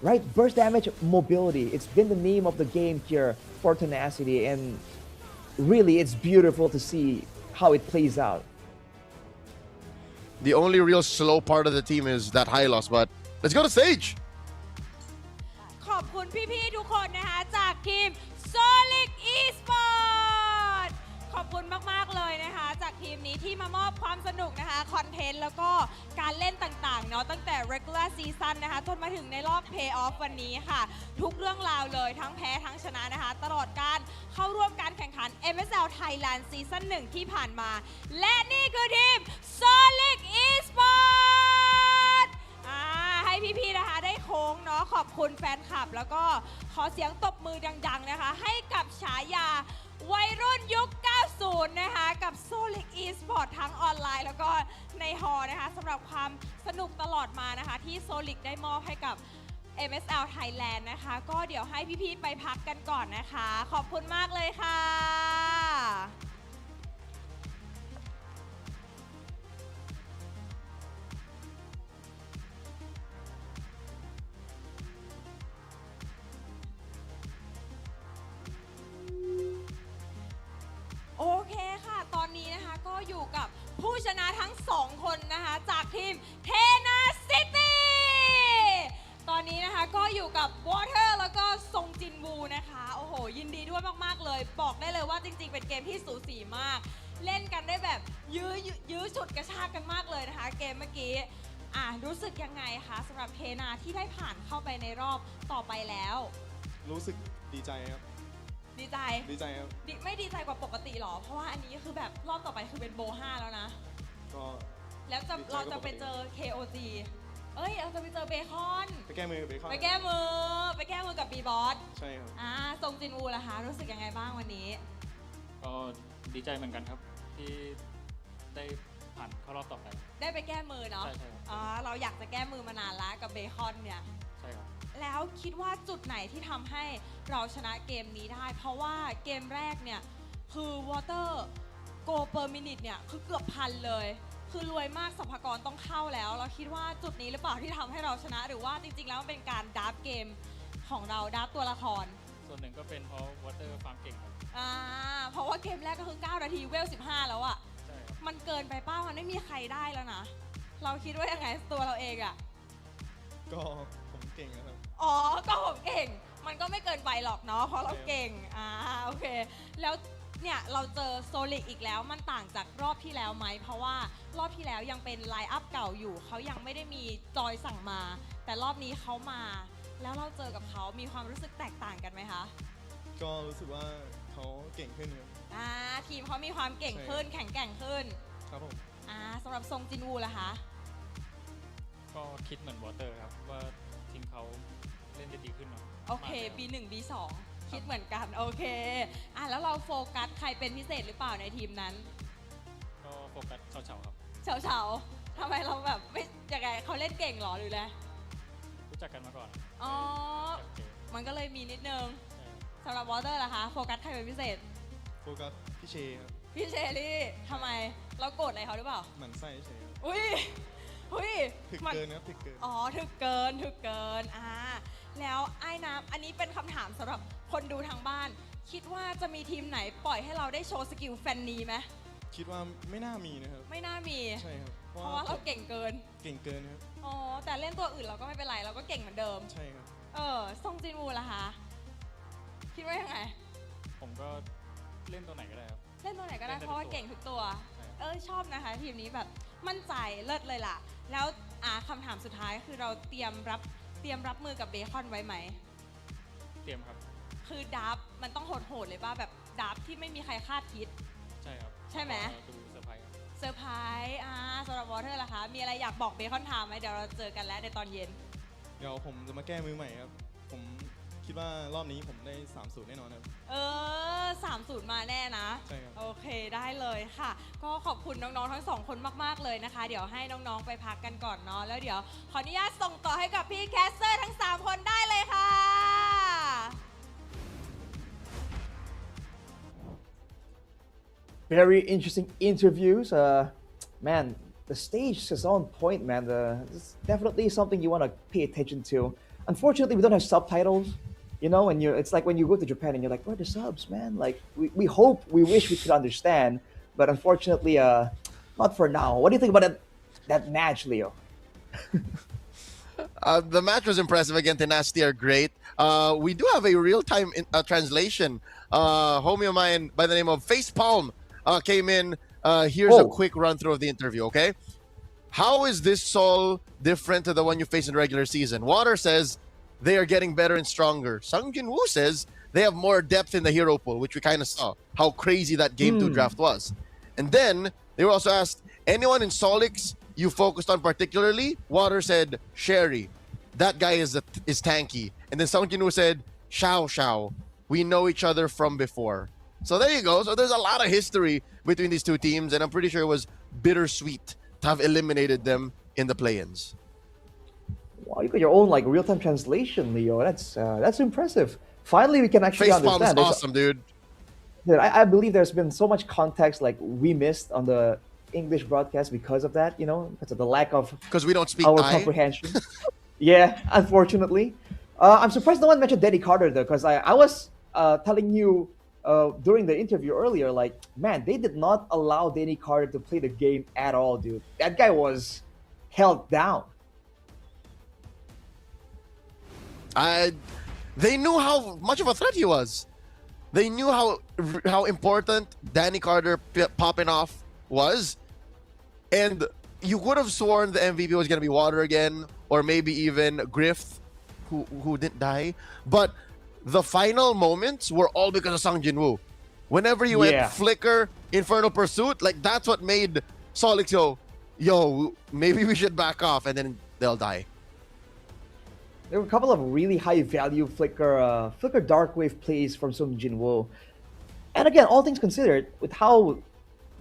right? Burst damage, mobility. It's been the name of the game here for Tenacity, and really, it's beautiful to see how it plays out. The only real slow part of the team is that high loss, but let's go to stage. ขอบคุณพี่ๆทุกคนนะคะจากทีม Solix Esport ขอบคุณมากๆเลยนะคะจากทีมนี้ที่มามอบความสนุกนะคะคอนเทนต์แล้วก็การเล่นต่างๆเนาะตั้งแต่ regular season นะคะจนมาถึงในรอบ playoff วันนี้ค่ะทุกเรื่องราวเลยทั้งแพ้ทั้งชนะนะคะตลอดการเข้าร่วมการแข่งขัน MSL Thailand Season 1 ที่ผ่านมา และนี่คือทีม Solix Esport ให้พี่ๆนะคะได้โค้งเนาะขอบคุณแฟนคลับแล้วก็ขอเสียงตบมือดังๆนะคะให้กับฉายาวัยรุ่นยุค 90 นะคะกับ Solix Esport ทั้งออนไลน์แล้วก็ในฮอลนะคะสำหรับความสนุกตลอดมานะคะที่ Solix ได้มอบให้กับ MSL Thailand นะคะก็เดี๋ยวให้พี่ๆไปพักกันก่อนนะคะขอบคุณมากเลยค่ะโอเคค่ะตอนนี้นะคะก็อยู่กับผู้ชนะทั้ง2คนนะคะจากทีม Tenacity ตอนนี้นะคะก็อยู่กับ Water แล้วก็ซงจินวูนะคะโอ้โหยินดีด้วยมากๆเลยบอกได้เลยว่าจริงๆเป็นเกมที่สูสีมากเล่นกันได้แบบยื้อฉุดกระชากกันมากเลยนะคะเกมเมื่อกี้รู้สึกยังไงคะสำหรับเทนาที่ได้ผ่านเข้าไปในรอบต่อไปแล้วรู้สึกดีใจครับดีใจครับไม่ดีใจกว่าปกติหรอเพราะว่าอันนี้คือแบบรอบต่อไปคือเป็นโบ5แล้วนะก็แล้วเราจะไปเจอ KOG เราจะไปเจอเบคอนไปแก้มือกับเบคอนไปแก้มือกับบีบอสใช่ครับทรงจินวูล่ะคะรู้สึกยังไงบ้างวันนี้ก็ดีใจเหมือนกันครับที่ได้ผ่านเข้ารอบต่อไปได้ไปแก้มือเนาะใช่เราอยากจะแก้มือมานานแล้วกับเบคอนเนี่ยใช่ครับแล้วคิดว่าจุดไหนที่ทำให้เราชนะเกมนี้ได้เพราะว่าเกมแรกเนี่ยคือ Water Go per minute เนี่ยคือเกือบพันเลยคือรวยมากสรรพากรต้องเข้าแล้วเราคิดว่าจุดนี้หรือเปล่าที่ทำให้เราชนะหรือว่าจริงๆแล้วมันเป็นการดับเกมของเราดับตัวละครส่วนหนึ่งก็เป็นเพราะ Water ความเก่งครับเพราะว่าเกมแรกก็คือ9นาทีเวล15แล้วอะใช่ครับมันเกินไปป้ามันไม่มีใครได้แล้วนะเราคิดว่ายังไงตัวเราเองอะก็ผมเก่งนะครับก็ผมเก่งมันก็ไม่เกินไปหรอกเนาะเพราะเราเก่งโอเคแล้วเนี่ยเราเจอโซลิกอีกแล้วมันต่างจากรอบที่แล้วไหมเพราะว่ารอบที่แล้วยังเป็นไลน์อัพเก่าอยู่เขายังไม่ได้มีจอยสั่งมาแต่รอบนี้เขามาแล้วเราเจอกับเขามีความรู้สึกแตกต่างกันไหมคะก็รู้สึกว่าเขาเก่งขึ้นครับทีมเขามีความเก่งขึ้นแข็งแกร่งขึ้นครับผมสำหรับทรงจินวูล่ะคะก็คิดเหมือนวอเตอร์ครับว่าทีมเขาเล่นได้ดีขึ้นเนาะโอเค B1 B2 คิดเหมือนกันโอเคแล้วเราโฟกัสใครเป็นพิเศษหรือเปล่าในทีมนั้นก็โฟกัสเฉาๆครับเฉาทำไมเราแบบไม่ยังไงเขาเล่นเก่งหรอหรือไงรู้จักกันมาก่อนมันก็เลยมีนิดนึงสำหรับวอเตอร์ล่ะคะโฟกัสใครเป็นพิเศษโฟกัสพี่เชครับพี่เชลี่ทำไมเราโกรธอะไรเขาหรือเปล่าหมั่นไส้เชครับอุ้ยถึกเกินครับถึกเกินถึกเกินแล้วไอ้น้ำอันนี้เป็นคำถามสำหรับคนดูทางบ้านคิดว่าจะมีทีมไหนปล่อยให้เราได้โชว์สกิลแฟนนีไหมคิดว่าไม่น่ามีนะครับไม่น่ามีใช่ครับเพราะว่าเราเก่งเกินครับแต่เล่นตัวอื่นเราก็ไม่เป็นไรเราก็เก่งเหมือนเดิมใช่ครับซงจินวูล่ะคะคิดว่ายังไงผมก็เล่นตัวไหนก็ได้ครับเล่นตัวไหนก็ได้เพราะว่าเก่งทุกตัวชอบนะคะทีมนี้แบบมั่นใจเลิศเลยล่ะแล้วคำถามสุดท้ายคือเราเตรียมรับมือกับเบคอนไว้ไหมเตรียมครับคือดับมันต้องโหดเลยป่ะแบบดับที่ไม่มีใครคาดคิดใช่ครับใช่ไหมดูเซอร์ไพรส์ครับเซอร์ไพรส์สำหรับวอเตอร์ล่ะคะมีอะไรอยากบอกเบคอนไทม์ไหมเดี๋ยวเราเจอกันแล้วในตอนเย็นเดี๋ยวผมจะมาแก้มือใหม่ครับผมคิดว่ารอบนี้ผมได้3-0แน่นอนครับ3-0มาแน่นะใช่ครับโอเคได้เลยค่ะก็ขอบคุณน้องๆทั้ง2คนมากๆเลยนะคะเดี๋ยวให้น้องๆไปพักกันก่อนเนาะแล้วเดี๋ยวขออนุญาตส่งต่อให้กับพี่แคสเซอร์ทั้ง3คนได้เลยค่ะ Very interesting interviews. Man, the stage is on point, man. It's definitely something you want to pay attention to. Unfortunately, we don't have subtitles. You know, and it's like when you go to Japan and you're like, where are the subs, man? Like we hope, we wish we could understand, but unfortunately, not for now. What do you think about that match, Leo? The match was impressive. Again, Tenacity are great. We do have a real-time translation. Homie of mine by the name of Facepalm came in. Here's a quick run-through of the interview, okay? How is this Sol different to the one you faced in the regular season? Water says they are getting better and stronger. Sung Jin-woo says they have more depth in the hero pool, which we kind of saw how crazy that Game 2 draft was. And then they were also asked, anyone in Solix you focused on particularly? Water said, Sherry. That guy is tanky. And then Sung Jin-woo said, Xiao. We know each other from before. So there you go. So there's a lot of history between these two teams, and I'm pretty sure it was bittersweet to have eliminated them in the play-ins. Wow, you got your own like real-time translation, Leo. That's impressive. Finally, we can actually Facepalm understand. is awesome, dude. Dude, I believe there's been so much context like we missed on the English broadcast because of that. You know, because of the lack of we don't speak our comprehension. Yeah, unfortunately. I'm surprised no one mentioned Danny Carter though, because I was telling you during the interview earlier, like, man, they did not allow Danny Carter to play the game at all, dude. That guy was held down. They knew how much of a threat he was. They knew how important Danny Carter popping off was. And you would have sworn the MVP was going to be Water again, or maybe even Griff, who didn't die. But the final moments were all because of Sung Jin-woo. Whenever he went Flicker, Infernal Pursuit, like that's what made Solix go, yo, maybe we should back off, and then they'll die. There were a couple of really high-value Flicker Darkwave plays from Sung Jin-woo. And again, all things considered, with how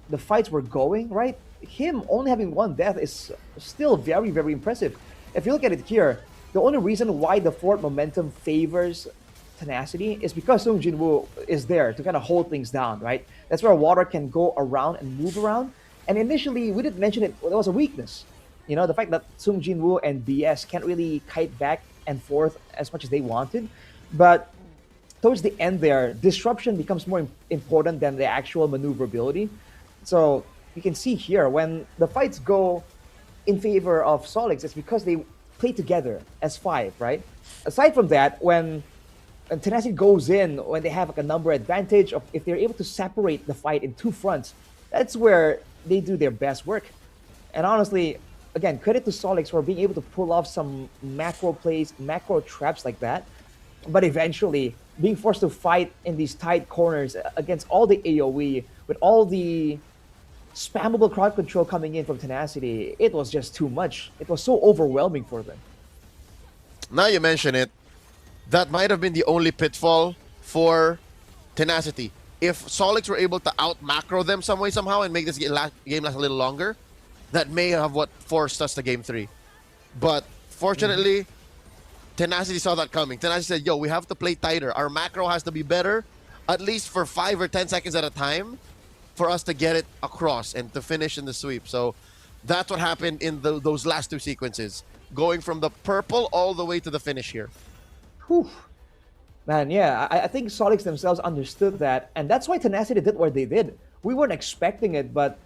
the fights were going, right? Him only having one death is still very, very impressive. If you look at it here, the only reason why the forward momentum favors Tenacity is because Sung Jin-woo is there to kind of hold things down, right? That's where Water can go around and move around. And initially, we didn't mention it, there was a weakness. You know, the fact that Sung Jin-woo and BS can't really kite back and forth as much as they wanted. But towards the end there, disruption becomes more important than the actual maneuverability. So you can see here, when the fights go in favor of Solix, it's because they play together as five, right? Aside from that, when Tenacity goes in, when they have like a number advantage, of if they're able to separate the fight in two fronts, that's where they do their best work. And honestly, again, credit to Solix for being able to pull off some macro plays, macro traps like that. But eventually, being forced to fight in these tight corners against all the AoE, with all the spammable crowd control coming in from Tenacity, it was just too much. It was so overwhelming for them. Now you mention it, that might have been the only pitfall for Tenacity. If Solix were able to out-macro them some way, somehow, and make this game last a little longer, that may have what forced us to Game 3. But fortunately, Tenacity saw that coming. Tenacity said, yo, we have to play tighter. Our macro has to be better, at least for 5 or 10 seconds at a time, for us to get it across and to finish in the sweep. So that's what happened in those last two sequences, going from the purple all the way to the finish here. Whew. Man, yeah, I think Solix themselves understood that, and that's why Tenacity did what they did. We weren't expecting it, but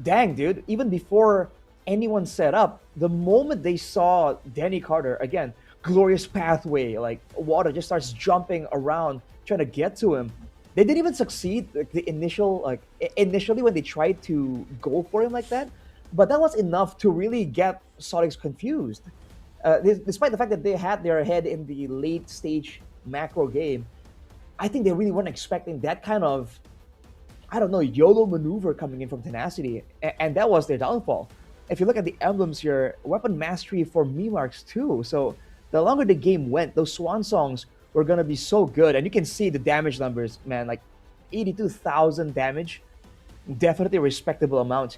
dang, dude, even before anyone set up, the moment they saw Danny Carter, again, glorious pathway, like Water just starts jumping around, trying to get to him. They didn't even succeed initially when they tried to go for him like that, but that was enough to really get Solix confused. Despite the fact that they had their head in the late stage macro game, I think they really weren't expecting that kind of, I don't know, YOLO maneuver coming in from Tenacity, and that was their downfall. If you look at the emblems here, weapon mastery for Mimarks too. So the longer the game went, those swan songs were going to be so good. And you can see the damage numbers, man, like 82,000 damage. Definitely a respectable amount.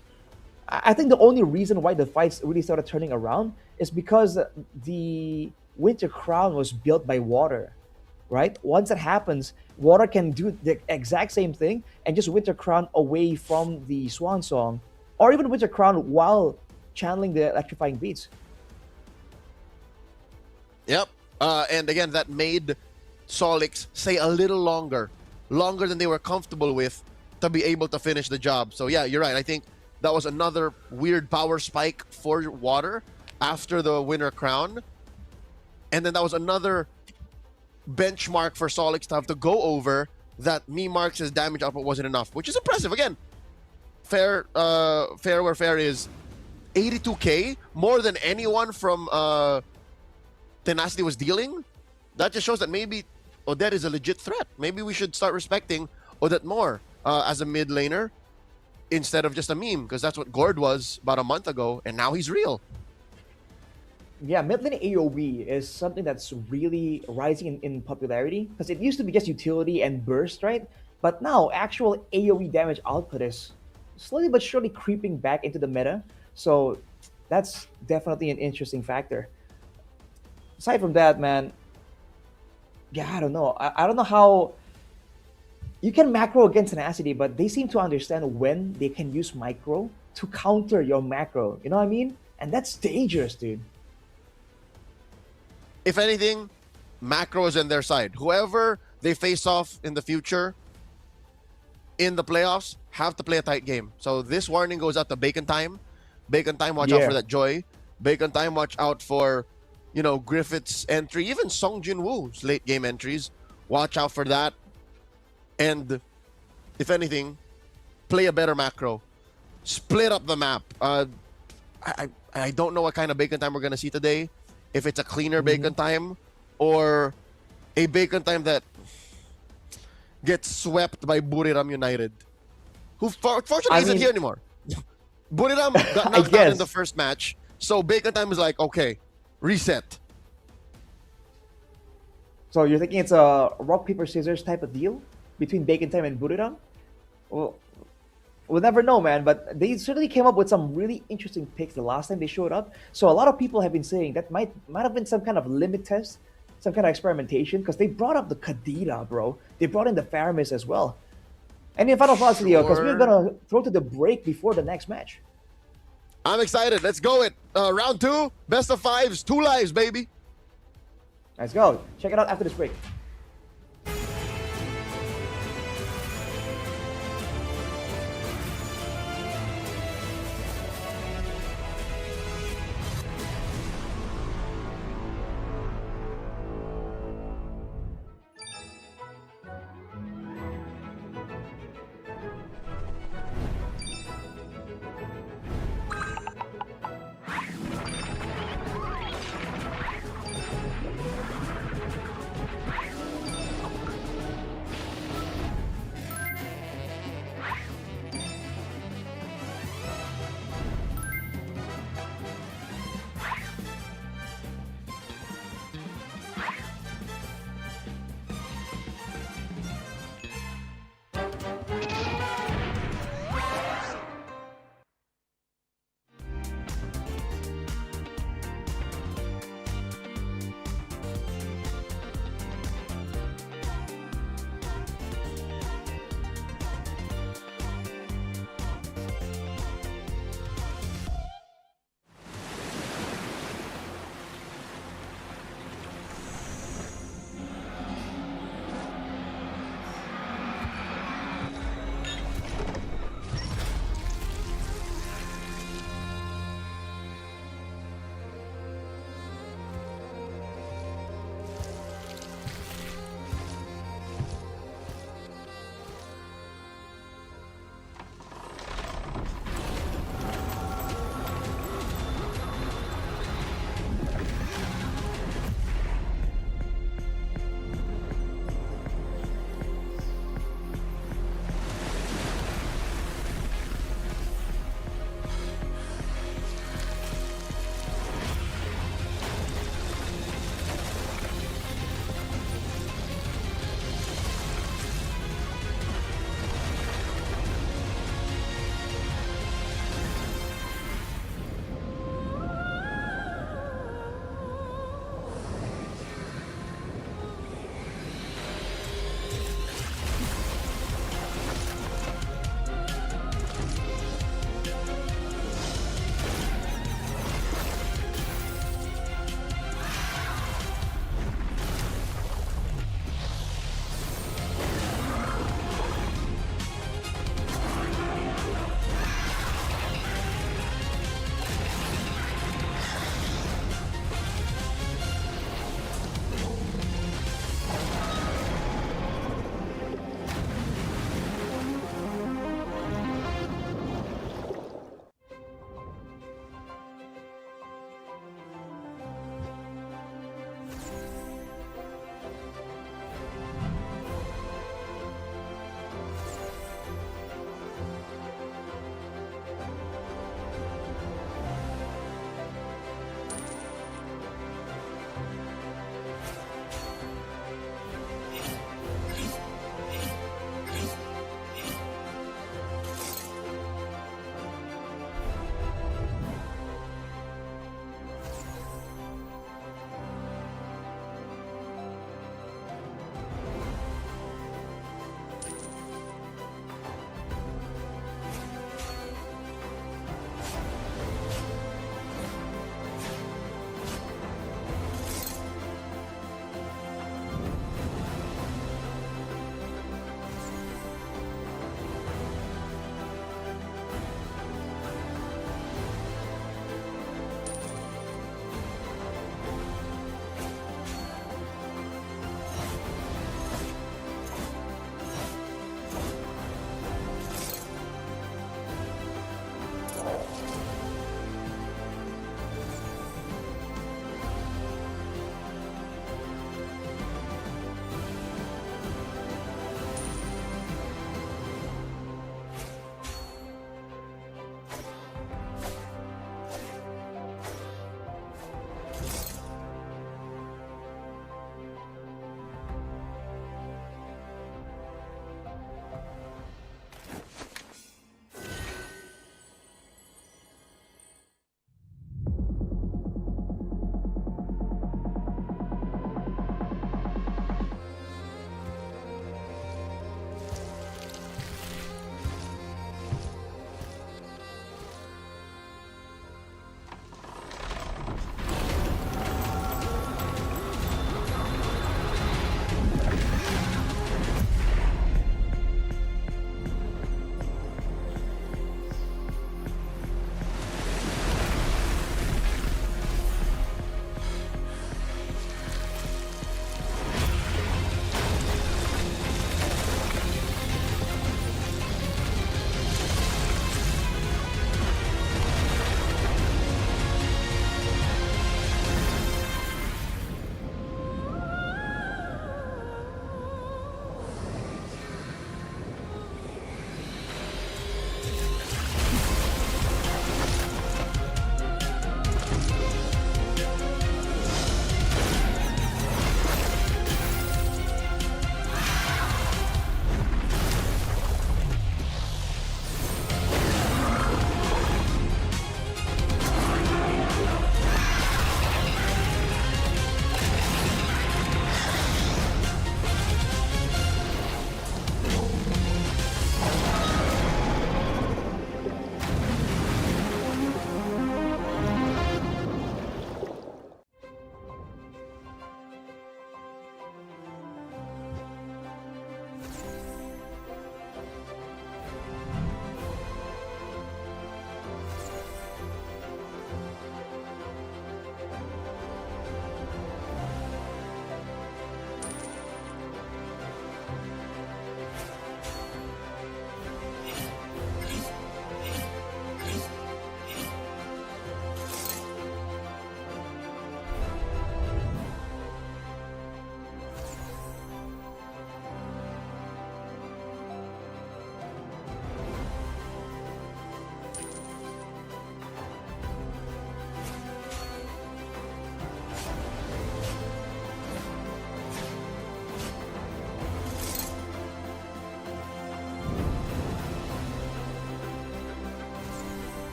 I think the only reason why the fights really started turning around is because the Winter Crown was built by Water, right? Once that happens, Water can do the exact same thing and just Winter Crown away from the Swan Song, or even Winter Crown while channeling the electrifying beats. Yep. And again, that made Solix stay a little longer than they were comfortable with to be able to finish the job. So yeah, you're right. I think that was another weird power spike for Water after the winner crown. And then that was another benchmark for Solix to have to go over, that me Marks' damage output wasn't enough, which is impressive. Again, fair where fair is. 82k, more than anyone from Tenacity was dealing. That just shows that maybe Odette is a legit threat. Maybe we should start respecting Odette more as a mid laner instead of just a meme, because that's what Gord was about a month ago, and now he's real. Yeah, mid lane AoE is something that's really rising in popularity, because it used to be just utility and burst, right? But now actual AoE damage output is slowly but surely creeping back into the meta. So that's definitely an interesting factor. Aside from that, man, yeah, I don't know. I don't know how you can macro against Tenacity, but they seem to understand when they can use micro to counter your macro. You know what I mean? And that's dangerous, dude. If anything, macro is on their side. Whoever they face off in the future in the playoffs have to play a tight game. So this warning goes out to Bacon Time. Bacon Time, watch out for that Joy. Bacon Time, watch out for, you know, Griffith's entry. Even Song Jin-woo's late game entries. Watch out for that. And if anything, play a better macro. Split up the map. I don't know what kind of Bacon Time we're going to see today. If it's a cleaner Bacon Time or a Bacon Time that gets swept by Buriram United, who fortunately isn't here anymore. Buriram got knocked out in the first match, so Bacon Time is like, okay, reset. So you're thinking it's a rock, paper, scissors type of deal between Bacon Time and Buriram? Well, we'll never know, man, but they certainly came up with some really interesting picks the last time they showed up. So a lot of people have been saying that might have been some kind of limit test, some kind of experimentation, because they brought up the Kadira, bro. They brought in the Faramis as well. And in final thoughts, Leo, because we're going to throw to the break before the next match. I'm excited. Let's go it. Round 2, best of 5s, 2 lives, baby. Let's go. Check it out after this break.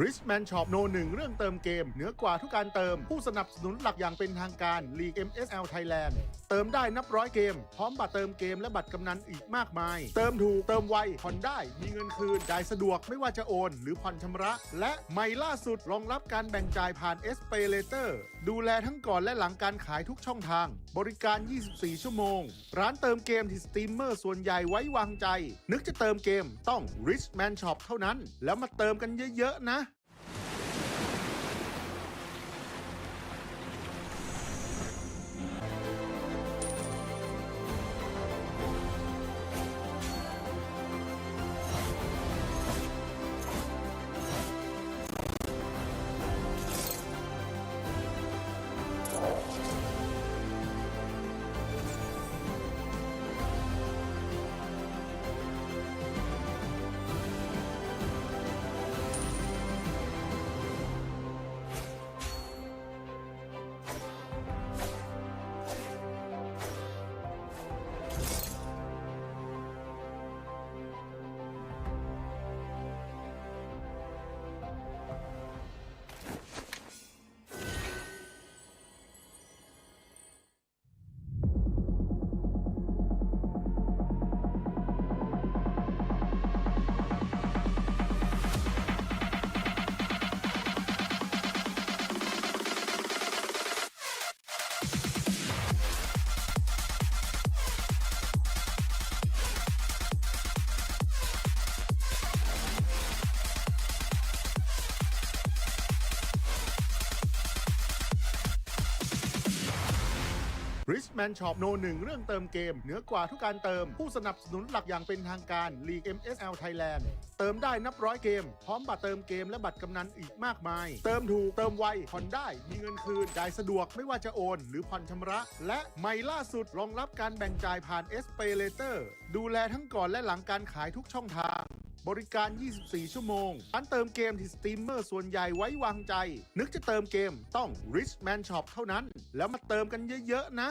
Richman Shop โน 1 เรื่องเติมเกมเหนือกว่าทุกการเติมผู้สนับสนุนหลักอย่างเป็นทางการ League MSL Thailand เติมได้นับร้อยเกมพร้อมบัตรเติมเกมและบัตรกำนันอีกมากมายเติมถูกเติมไวผ่อนได้มีเงินคืนจ่ายสะดวกไม่ว่าจะโอนหรือผ่อนชำระและใหม่ล่าสุดรองรับการแบ่งจ่ายผ่าน SPay Later ดูแลทั้งก่อนและหลังการขายทุกช่องทางบริการ 24 ชั่วโมงร้านเติมเกมที่สตรีมเมอร์ส่วนใหญ่ไว้วางใจนึกจะเติมเกมต้อง Richman Shop เท่านั้นแล้วมาเติมกันเยอะๆนะRichman Shop โน 1 เรื่องเติมเกมเหนือกว่าทุกการเติมผู้สนับสนุนหลักอย่างเป็นทางการ League MSL Thailand เติมได้นับร้อยเกมพร้อมบัตรเติมเกมและบัตรกำนันอีกมากมายเติมถูกเติมไวผ่อนได้มีเงินคืนจ่ายสะดวกไม่ว่าจะโอนหรือผ่อนชำระและใหม่ล่าสุดรองรับการแบ่งจ่ายผ่าน SPay Later ดูแลทั้งก่อนและหลังการขายทุกช่องทางบริการ 24 ชั่วโมงร้านเติมเกมที่สตรีมเมอร์ส่วนใหญ่ไว้วางใจนึกจะเติมเกมต้อง Richman Shop เท่านั้นแล้วมาเติมกันเยอะๆนะ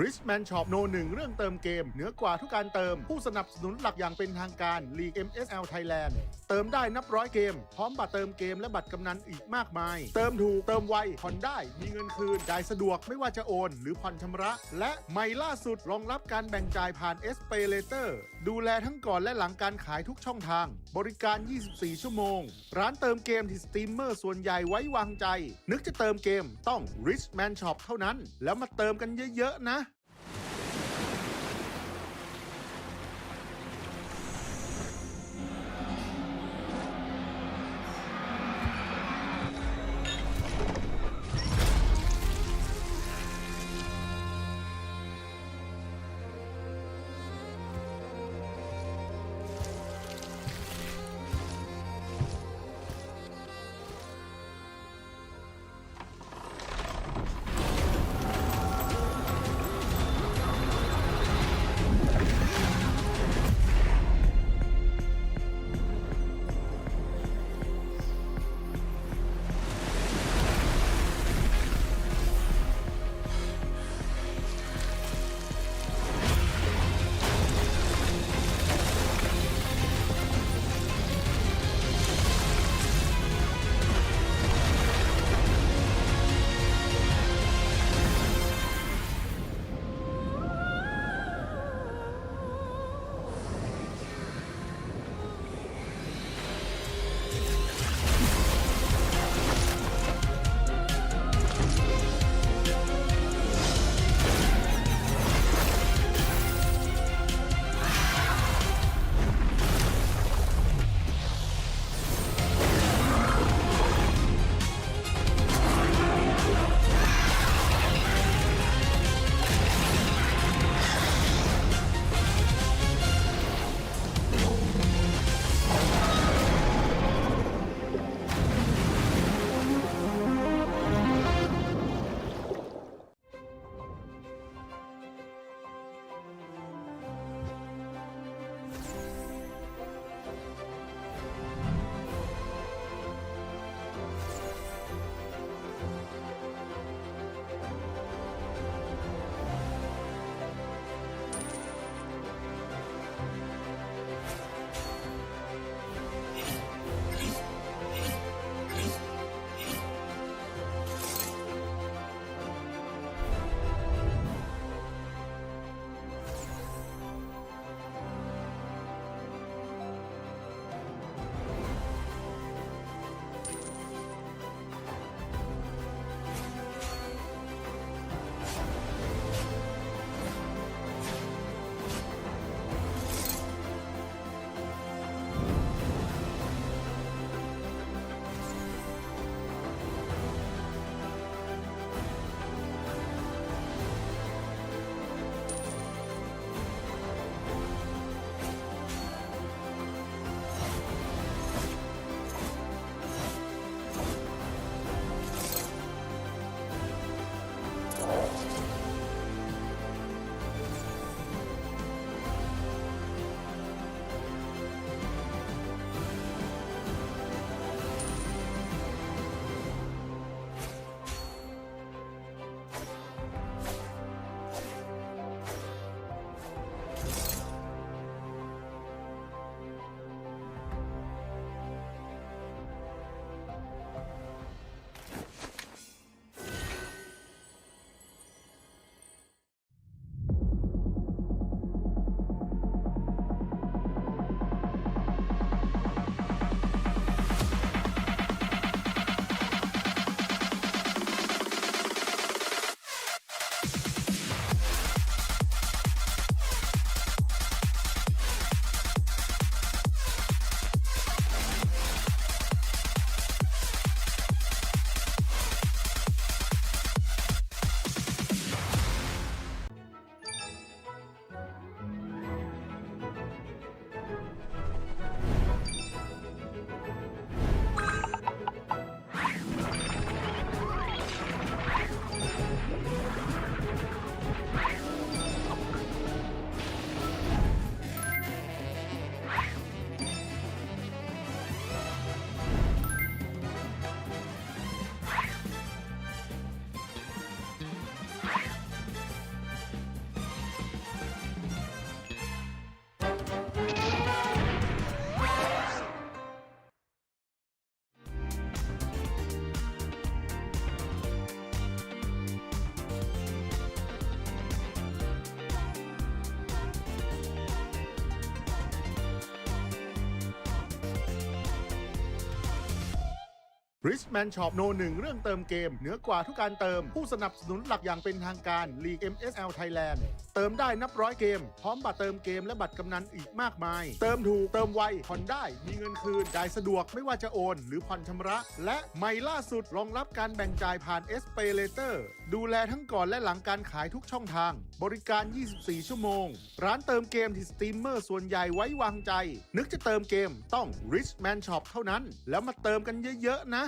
Richman Shop โนหนึ่งเรื่องเติมเกมเหนือกว่าทุกการเติมผู้สนับสนุนหลักอย่างเป็นทางการ League MSL Thailand เติมได้นับร้อยเกมพร้อมบัตรเติมเกมและบัตรกำนันอีกมากมายเติมถูกเติมไวผ่อนได้มีเงินคืนจ่ายสะดวกไม่ว่าจะโอนหรือผ่อนชำระและใหม่ล่าสุดรองรับการแบ่งจ่ายผ่าน SPay Later ดูแลทั้งก่อนและหลังการขายทุกช่องทางบริการ 24 ชั่วโมงร้านเติมเกมที่สตรีมเมอร์ส่วนใหญ่ไว้วางใจนึกจะเติมเกมต้อง Richman Shop เท่านั้นแล้วมาเติมกันเยอะๆนะ Richman Shop โนหนึ่งเรื่องเติมเกมเหนือกว่าทุกการเติมผู้สนับสนุนหลักอย่างเป็นทางการ League MSL Thailand เติมได้นับร้อยเกมพร้อมบัตรเติมเกมและบัตรกำนันอีกมากมายเติมถูกเติมไวผ่อนได้มีเงินคืนจ่ายสะดวกไม่ว่าจะโอนหรือผ่อนชำระและใหม่ล่าสุดรองรับการแบ่งจ่ายผ่าน SPay Later ดูแลทั้งก่อนและหลังการขายทุกช่องทางบริการ 24 ชั่วโมงร้านเติมเกมที่สตรีมเมอร์ส่วนใหญ่ไว้วางใจนึกจะเติมเกมต้อง Richman Shop เท่านั้นแล้วมาเติมกันเยอะๆนะ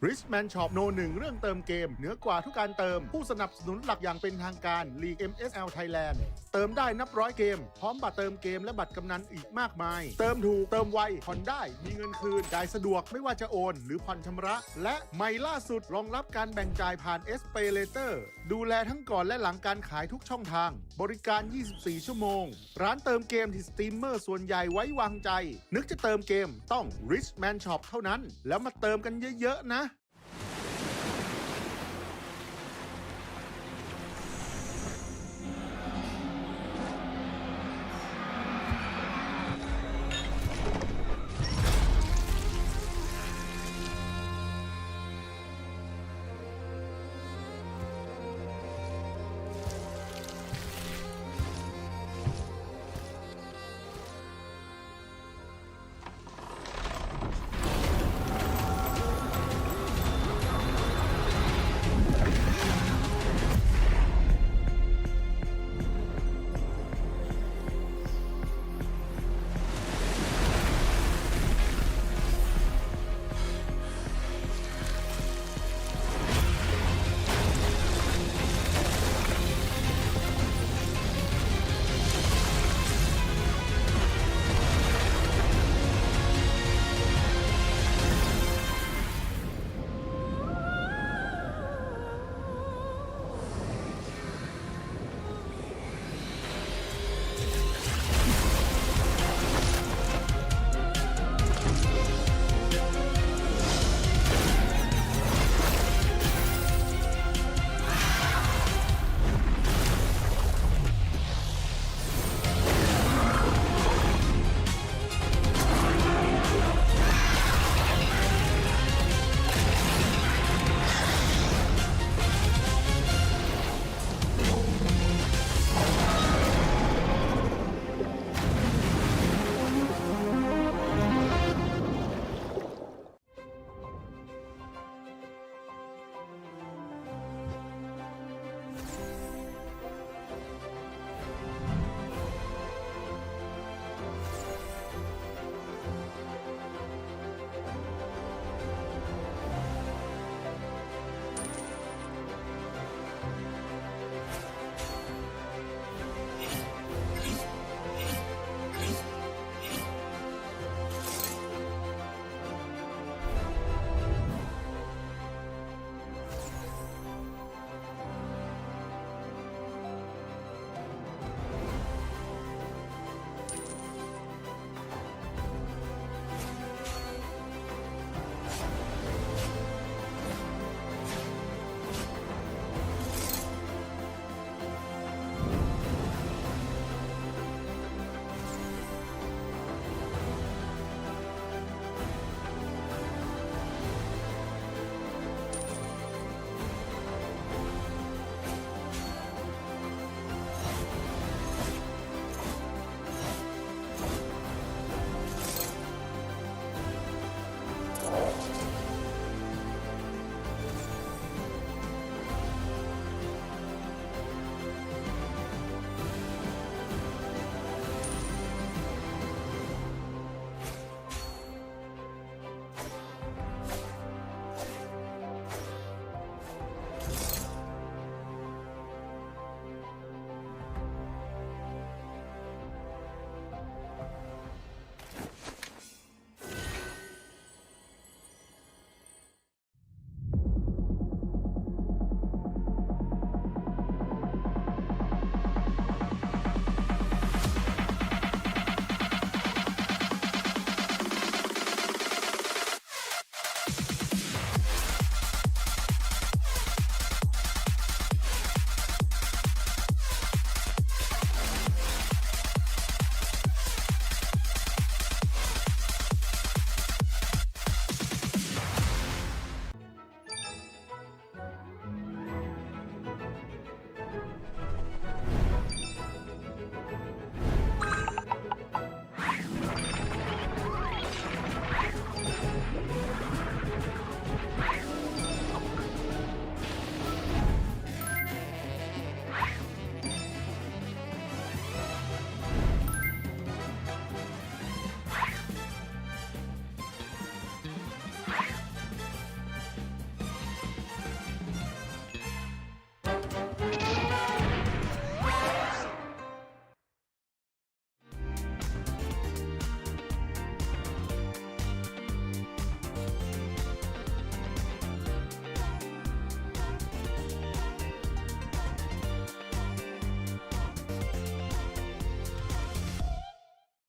Richman Shop โน1เรื่องเติมเกมเหนือกว่าทุกการเติมผู้สนับสนุนหลักอย่างเป็นทางการ League MSL Thailand เติมได้นับร้อยเกมพร้อมบัตรเติมเกมและบัตรกำนันอีกมากมายเติมถูกเติมไวผ่อนได้มีเงินคืนจ่ายสะดวกไม่ว่าจะโอนหรือผ่อนชำระและใหม่ล่าสุดรองรับการแบ่งจ่ายผ่าน SPay Later ดูแลทั้งก่อนและหลังการขายทุกช่องทางบริการ 24 ชั่วโมงร้านเติมเกมที่สตรีมเมอร์ส่วนใหญ่ไว้วางใจนึกจะเติมเกมต้อง Richman Shop เท่านั้นแล้วมาเติมกันเยอะๆนะ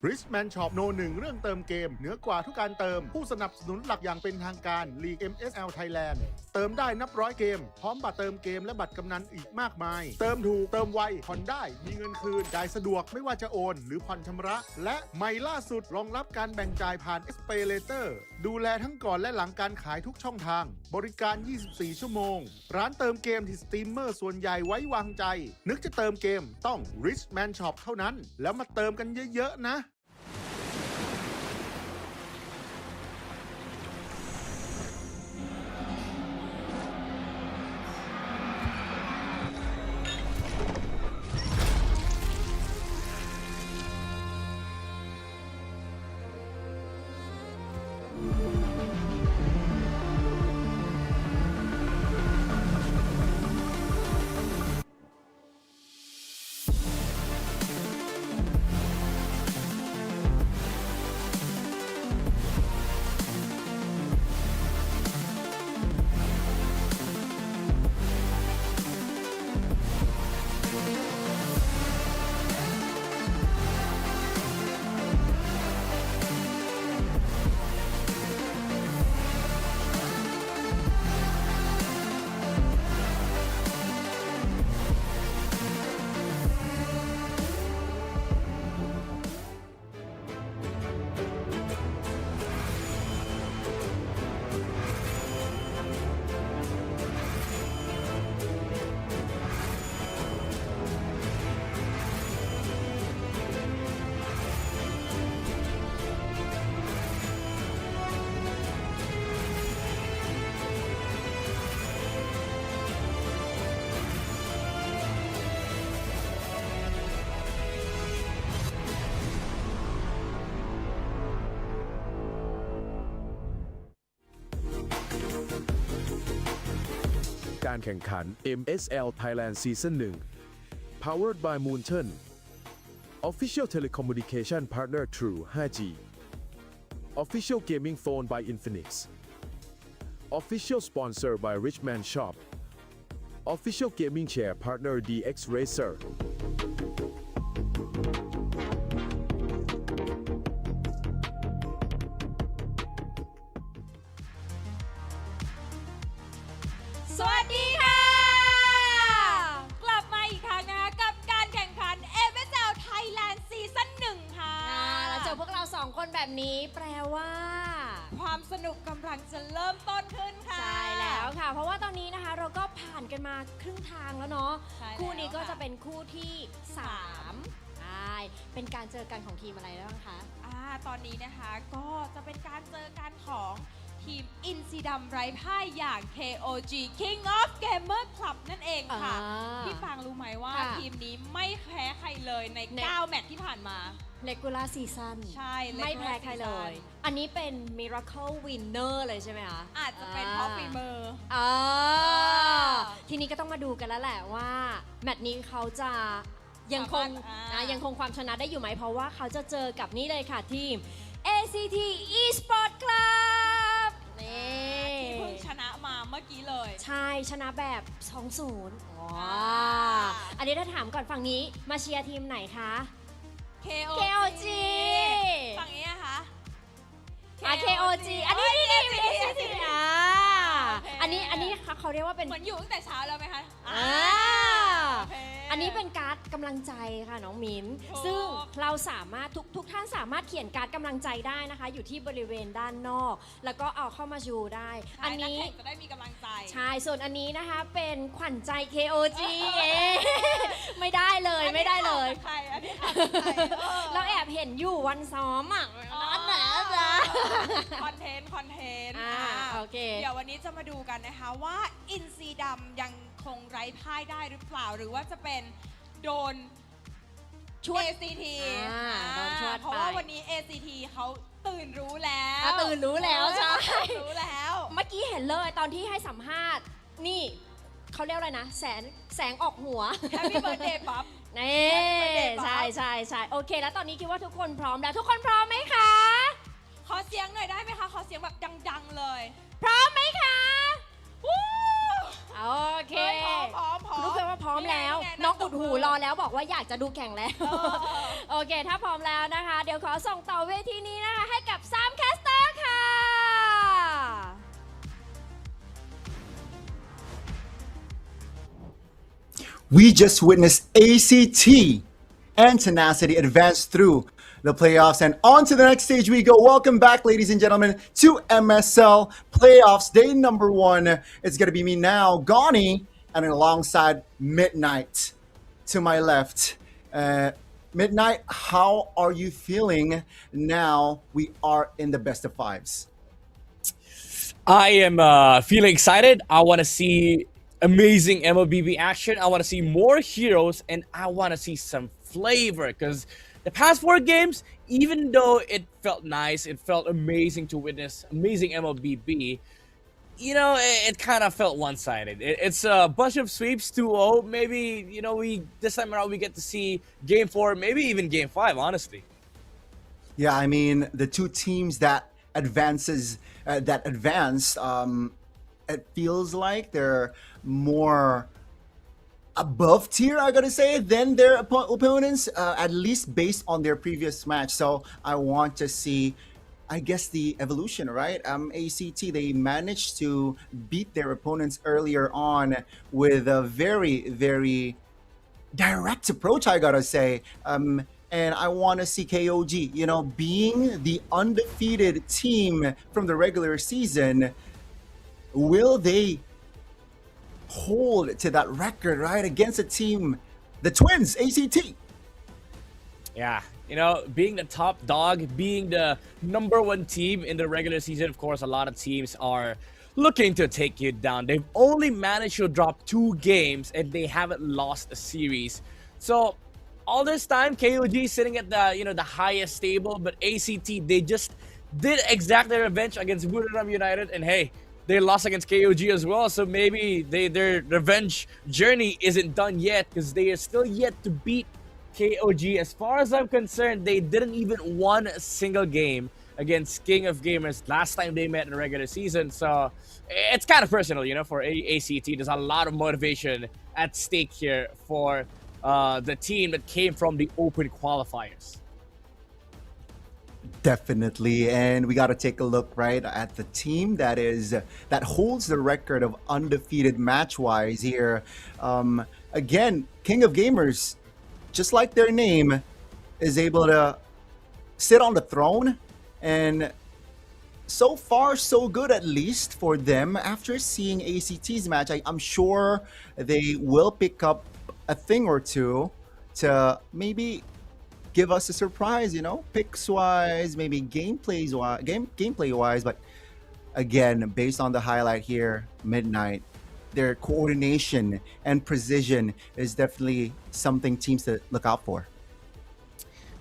Richman Shop โน1เรื่องเติมเกมเหนือกว่าทุกการเติมผู้สนับสนุนหลักอย่างเป็นทางการ League MSL Thailand เติมได้นับร้อยเกมพร้อมบัตรเติมเกมและบัตรกำนันอีกมากมายเติมถูกเติมไวผ่อนได้มีเงินคืนจ่ายสะดวกไม่ว่าจะโอนหรือผ่อนชำระและใหม่ล่าสุดรองรับการแบ่งจ่ายผ่าน SPayLater ดูแลทั้งก่อนและหลังการขายทุกช่องทางบริการ 24 ชั่วโมงร้านเติมเกมที่สตรีมเมอร์ส่วนใหญ่ไว้วางใจนึกจะเติมเกมต้อง Richman Shop เท่านั้นแล้วมาเติมกันเยอะๆนะการแข่งขัน MSL Thailand Season 1 Powered by Moonton Official Telecommunication Partner True 5G Official Gaming Phone by Infinix Official Sponsor by Richman Shop Official Gaming Chair Partner DX Racerสวัสดีค่ะ กลับมาอีกครั้งนะคะกับการแข่งขัน MSL Thailand Season 1 ค่ะ แล้วเจอพวกเรา2 คนแบบนี้แปลว่า ความสนุกกำลังจะเริ่มต้นขึ้นค่ะ ใช่แล้วค่ะ เพราะว่าตอนนี้นะคะเราก็ผ่านกันมาครึ่งทางแล้วเนาะ ใช่แล้ว คู่นี้ก็ ค่ะ จะเป็นคู่ที่3ใช่เป็นการเจอกันของทีมอะไรบ้างคะ ตอนนี้นะคะก็จะเป็นการเจอกันของทีมอินซีดำไร้พ่ายอย่าง KOG King of Gamer Club นั่นเองค่ะ พี่ฟางรู้ไหมว่า ค่ะ ทีมนี้ไม่แพ้ใครเลยใน 9 แมตช์ที่ผ่านมา Regular Season ใช่ ไม่แพ้ Regular ใครเลย Season อันนี้เป็น Miracle Winner เลยใช่ไหมคะ อาจจะเป็นเพราะฝีมือ ทีนี้ก็ต้องมาดูกันแล้วแหละว่า แมตช์นี้เขาจะยังคง ยังคงความชนะได้อยู่ไหม เพราะว่าเขาจะเจอกับนี่เลยค่ะทีม ACT Esport Club นี่ ที่เพิ่งชนะมาเมื่อกี้เลย ใช่ชนะแบบ 2-0 อันนี้ถ้าถามก่อนฝั่งนี้มาเชียร์ทีมไหนคะ KOG ฝั่งนี้นะคะ KOG อันนี้มี ACT อันนี้เขาเรียกว่าเป็น เหมือนอยู่ตั้งแต่เช้าแล้วไหมคะ อันนี้เป็นการ์ดกำลังใจค่ะน้องมิ้น ซึ่งเราสามารถทุกท่านสามารถเขียนการ์ดกำลังใจได้นะคะ อยู่ที่บริเวณด้านนอก แล้วก็เอาเข้ามาชูได้ อันนี้ จะได้มีกำลังใจ ใช่ ส่วนอันนี้นะคะเป็นขวัญใจ KOG ไม่ได้เลยไม่ได้เลย ใครอันนี้ เราแอบเห็นอยู่วันซ้อมอ่ะนั่นแหละจ้ะ คอนเทนต์ โอเค เดี๋ยววันนี้จะมาดูกันนะคะว่าอินซีดำยังคงไร้พ่ายได้หรือเปล่า หรือว่าจะเป็นโดน ชวด ACT โดนชวด เพราะว่าวันนี้ ACT เขาตื่นรู้แล้ว ตื่นรู้แล้วใช่ รู้แล้ว เมื่อกี้เห็นเลยตอนที่ให้สัมภาษณ์นี่เขาเรียกอะไรนะแสงออกหัว Happy Birthday ปั๊บ นี่ใช่โอเค แล้วตอนนี้คิดว่าทุกคนพร้อมแล้วทุกคนพร้อมไหมคะ ขอเสียงหน่อยได้ไหมคะ ขอเสียงแบบดังๆเลย พร้อมไหมคะโอเค พร้อม รู้กันว่าพร้อมแล้ว นี่ไง น้องอุดหูรอแล้วบอกว่าอยากจะดูแข่งแล้ว โอเค ถ้าพร้อมแล้วนะคะ เดี๋ยวขอส่งต่อเวทีนี้นะคะ ให้กับ3แคสเตอร์ค่ะ We just witnessed ACT and Tenacity advance through the playoffs, and on to the next stage we go. Welcome back, ladies and gentlemen, to MSL Playoffs, day number 1. It's going to be me now, Gani, and alongside Midnight to my left. Midnight, how are you feeling now we are in the best of 5s? I am feeling excited. I want to see amazing MLBB action. I want to see more heroes, and I want to see some flavor, because the past 4 games, even though it felt nice, it felt amazing to witness amazing MLBB, you know, it kind of felt one-sided. It's a bunch of sweeps, 2-0. Maybe, you know, this time around we get to see Game 4, maybe even Game 5, honestly. Yeah, I mean, the 2 teams that advanced, it feels like they're more above tier, I gotta say, than their opponents, at least based on their previous match. So I want to see, I guess, the evolution, right? ACT, they managed to beat their opponents earlier on with a very, very direct approach, I gotta say. And I want to see KOG, you know, being the undefeated team from the regular season. Will they hold to that record, right, against a team, the Twins, ACT? Yeah, you know, being the top dog, being the #1 team in the regular season, of course, a lot of teams are looking to take you down. They've only managed to drop 2 games, and they haven't lost a series. So all this time, KOG sitting at the, you know, the highest table, but ACT, they just did exact their revenge against Buriram United, and hey, they lost against KOG as well, so maybe their revenge journey isn't done yet, because they are still yet to beat KOG. As far as I'm concerned, they didn't even won a single game against King of Gamers last time they met in the regular season, so it's kind of personal, you know, for ACT. There's a lot of motivation at stake here for the team that came from the open qualifiers. Definitely, and we got to take a look right at the team that holds the record of undefeated match-wise here. Again, King of Gamers, just like their name, is able to sit on the throne, and so far so good, at least for them. After seeing ACT's match, I'm sure they will pick up a thing or two to maybe give us a surprise, you know, picks wise, maybe gameplay wise. But again, based on the highlight here, Midnight, their coordination and precision is definitely something teams to look out for.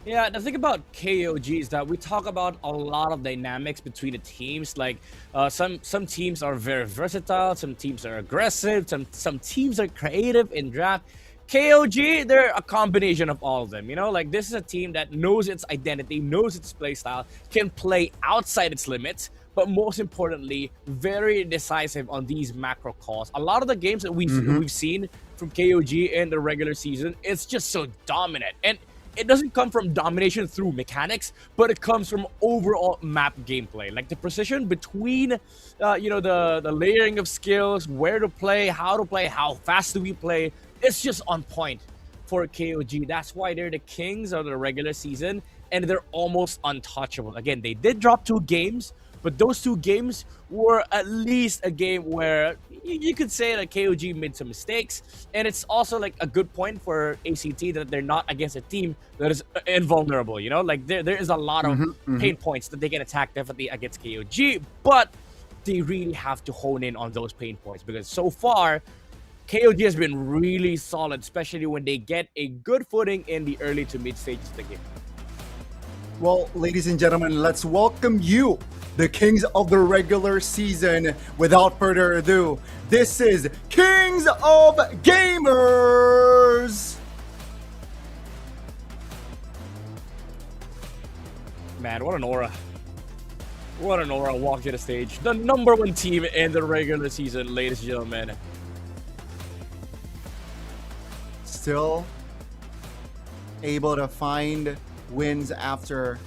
Yeah, the thing about KOG is that we talk about a lot of dynamics between the teams. Like some teams are very versatile, some teams are aggressive, some teams are creative in draft. KOG, they're a combination of all of them, you know, like this is a team that knows its identity, knows its play style, can play outside its limits, but most importantly, very decisive on these macro calls. A lot of the games that we've seen from KOG in the regular season, it's just so dominant, and it doesn't come from domination through mechanics, but it comes from overall map gameplay, like the precision between you know, the layering of skills, where to play, how fast do we play. It's just on point for KOG. That's why they're the kings of the regular season, and they're almost untouchable. Again, they did drop 2 games, but those 2 games were at least a game where you could say that KOG made some mistakes, and it's also like a good point for ACT that they're not against a team that is invulnerable, you know? Like there is a lot of pain points that they can attack definitely against KOG, but they really have to hone in on those pain points, because so far, KOG has been really solid, especially when they get a good footing in the early to mid stages of the game. Well, ladies and gentlemen, let's welcome you, the kings of the regular season. Without further ado, this is Kings of Gamers! Man, what an aura. What an aura walked to the stage. The #1 team in the regular season, ladies and gentlemen. Still able to find wins after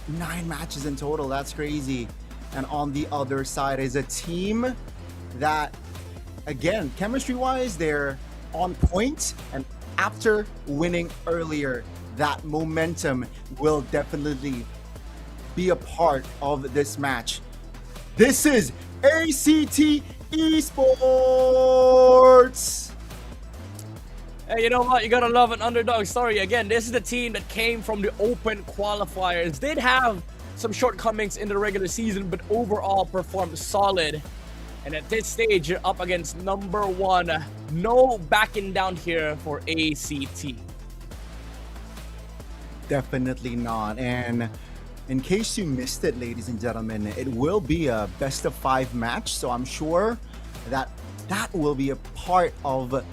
9 matches in total. That's crazy. And on the other side is a team that, again, chemistry-wise, they're on point. And after winning earlier, that momentum will definitely be a part of this match. This is ACT Esports. Hey, you know what? You gotta love an underdog story. Again, this is the team that came from the open qualifiers. Did have some shortcomings in the regular season, but overall performed solid. And at this stage, you're up against number 1. No backing down here for ACT. Definitely not. And in case you missed it, ladies and gentlemen, it will be a best of 5 match. So I'm sure that that will be a part of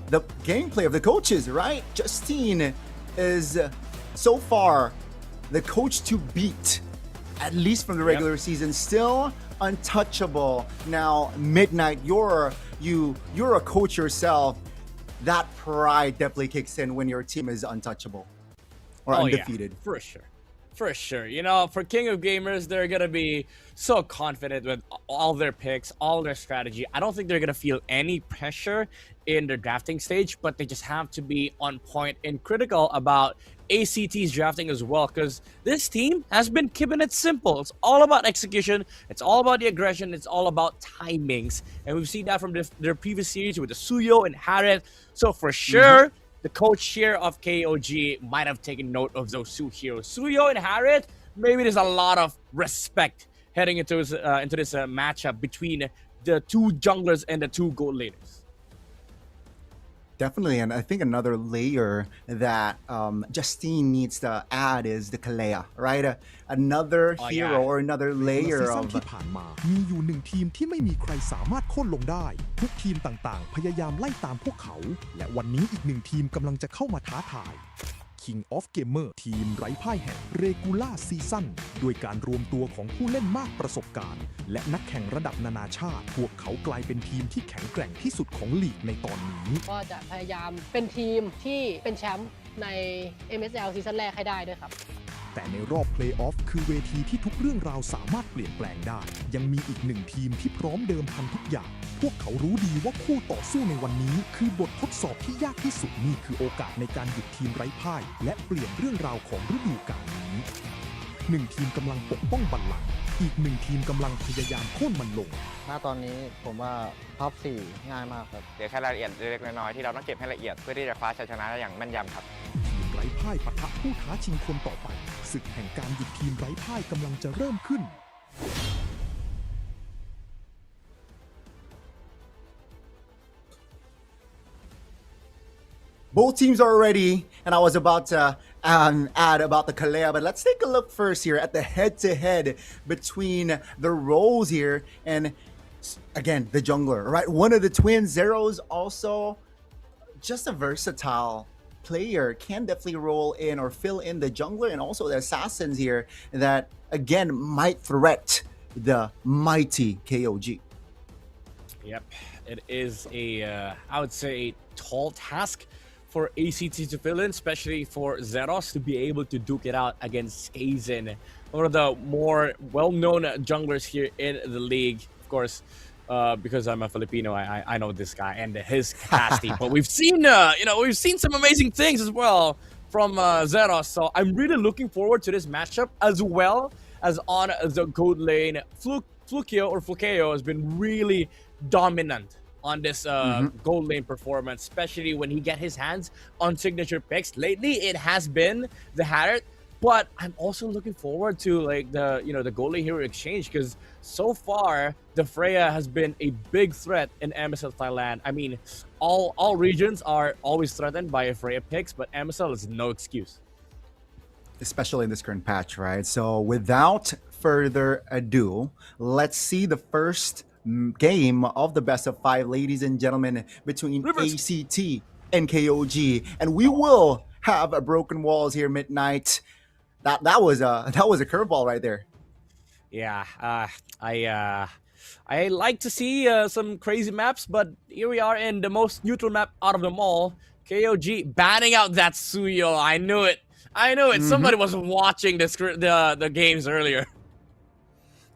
the gameplay of the coaches, right? Justine is so far the coach to beat, at least from the regular season, still untouchable. Now, Midnight, you're a coach yourself. That pride definitely kicks in when your team is untouchable or undefeated. Yeah, for sure. For sure. You know, for King of Gamers, they're going to be so confident with all their picks, all their strategy. I don't think they're going to feel any pressure in their drafting stage, but they just have to be on point and critical about ACT's drafting as well, because this team has been keeping it simple. It's all about execution. It's all about the aggression. It's all about timings. And we've seen that from their previous series with the Suyo and Harith. So for sure, the coach here of KOG might have taken note of those 2 heroes. Suyo and Harith, maybe there's a lot of respect heading into this matchup between the 2 junglers and the 2 gold laners. Definitely, and I think another layer that Justine needs to add is the Kalea, right? Another hero or another layer ซีซั่น of ที่ผ่านมามีอยู่หนึ่งทีมที่ไม่มีใครสามารถโค่นลงได้ทุกทีมต่างๆพยายามไล่ตามพวกเขาและวันนี้อีกหนึ่งทีมกำลังจะเข้ามาท้าทาย King of Gamer ทีมไร้พ่ายแห่ง Regular Season ด้วยการรวมตัวของผู้เล่นมากประสบการณ์และนักแข่งระดับนานาชาติพวกเขากลายเป็นทีมที่แข็งแกร่งที่สุดของลีกในตอนนี้ก็จะพยายามเป็นทีมที่เป็นแชมป์ใน MSL ซีซั่นแรกให้ได้ด้วยครับ แต่ในรอบเพลย์ออฟคือเวทีที่ทุกเรื่องราวสามารถเปลี่ยนแปลงได้ยังมีอีกหนึ่งทีมที่พร้อมเดิมพันทุกอย่างพวกเขารู้ดีว่าคู่ต่อสู้ในวันนี้คือบททดสอบที่ยากที่สุดนี่คือโอกาสในการหยุดทีมไร้พ่ายและเปลี่ยนเรื่องราวของฤดูกาลนี้หนึ่งทีมกำลังปกป้องบัลลังก์อีกหนึ่งทีมกำลังพยายามโค่นมันลงตอนนี้ผมว่าท็อป 4 ง่ายมากครับเดี๋ยวแค่รายละเอียดเล็กๆน้อยๆที่เราต้องเก็บให้ละเอียดเพื่อที่จะคว้าชัยชนะได้อย่างแม่นยำครับทีมไร้พ่ายปะทะผู้ท้าชิงคนต่อไปศึกแห่งการหยุดทีมไร้พ่ายกำลังจะเริ่มขึ้น Both teams are ready, and I was about to add about the Kalea, but let's take a look first here at the head-to-head between the roles here, and again, the jungler, right? One of the twins, Zero's also just a versatile player, can definitely roll in or fill in the jungler and also the assassins here that, again, might threat the mighty KOG. Yep, it is I would say, a tall task for ACT to fill in, especially for Zeros to be able to duke it out against Skazen, one of the more well-known junglers here in the league. Of course, because I'm a Filipino, I know this guy and his capacity. But we've seen, we've seen some amazing things as well from Zeros. So I'm really looking forward to this matchup, as well as on the gold lane. Flukeo has been really dominant on this gold lane performance, especially when he get his hands on signature picks. Lately, it has been the Harith, but I'm also looking forward to like the gold lane hero exchange, because so far the Freya has been a big threat in MSL Thailand. I mean, all regions are always threatened by a Freya picks, but MSL is no excuse, especially in this current patch, right? So without further ado, let's see the first game of the best of 5, ladies and gentlemen, between ACT and KOG, and we will have a broken walls here. Midnight, that was a curveball right there. Yeah, I like to see some crazy maps, but here we are in the most neutral map out of them all. KOG banning out that Suyo. I knew it. Somebody was watching the games earlier.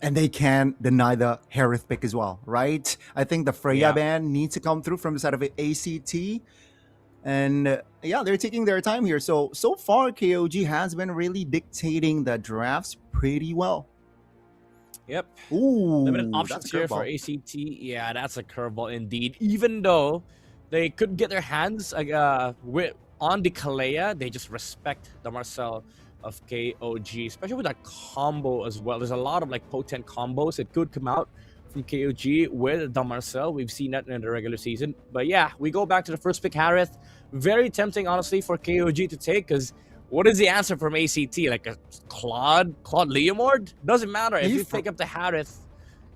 And they can't deny the Harith pick as well, right? I think the Freya ban needs to come through from the side of ACT. And yeah, they're taking their time here. So far, KOG has been really dictating the drafts pretty well. Yep. Ooh, limited options here for ACT. Yeah, that's a curveball indeed. Even though they could get their hands on the Kalea, they just respect the Marcel of KOG, especially with that combo as well. There's a lot of like potent combos that could come out from KOG with the Marcel. We've seen that in the regular season. But yeah, we go back to the first pick, Harith. Very tempting, honestly, for KOG to take, because what is the answer from ACT? Like a Claude Leomord? Doesn't matter. If you pick up the Harith,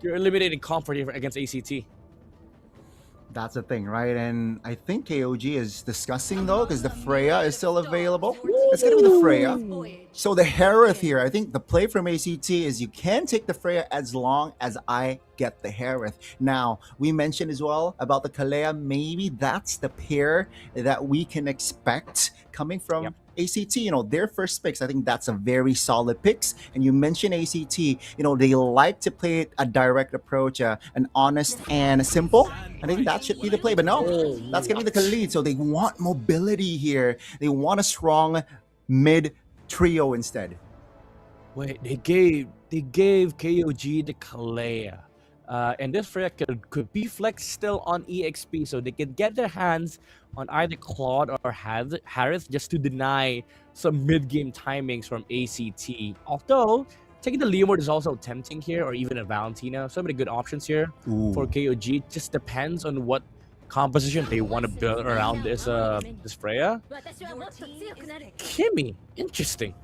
you're eliminating comfort here against ACT. That's the thing, right? And I think KOG is discussing though, because the Freya is still available. It's gonna be the Freya. So the Harith here, I think the play from ACT is you can take the Freya as long as I get the Harith. Now, we mentioned as well about the Kalea. Maybe that's the pair that we can expect coming from ACT. You know, their first picks, I think that's a very solid picks. And you mentioned ACT, you know, they like to play a direct approach, an honest and simple. I think that should be the play. But no, that's going to be the Khalid. So they want mobility here. They want a strong mid trio instead. Wait, they gave KOG the Kalea. And this Freya could be flexed still on EXP, so they can get their hands on either Claude or Harith just to deny some mid-game timings from ACT. Although, taking the Leomord is also tempting here, or even a Valentina. So many good options here for KOG. Just depends on what composition they want to build around this Freya. Kimmy, interesting.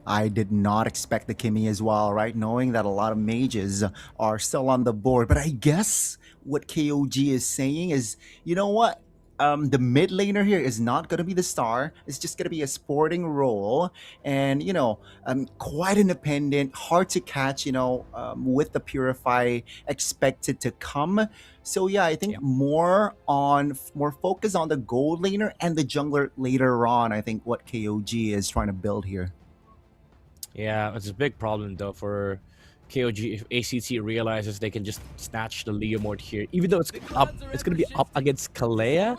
I did not expect the Kimmy as well, right? Knowing that a lot of mages are still on the board. But I guess what KOG is saying is, you know what? The mid laner here is not going to be the star. It's just going to be a sporting role. And, you know, quite independent, hard to catch, you know, with the Purify expected to come. So, yeah, I think more focus on the gold laner and the jungler later on. I think what KOG is trying to build here. Yeah, it's a big problem though for KOG if ACT realizes they can just snatch the Leomord here. Even though it's gonna be up against Kalea.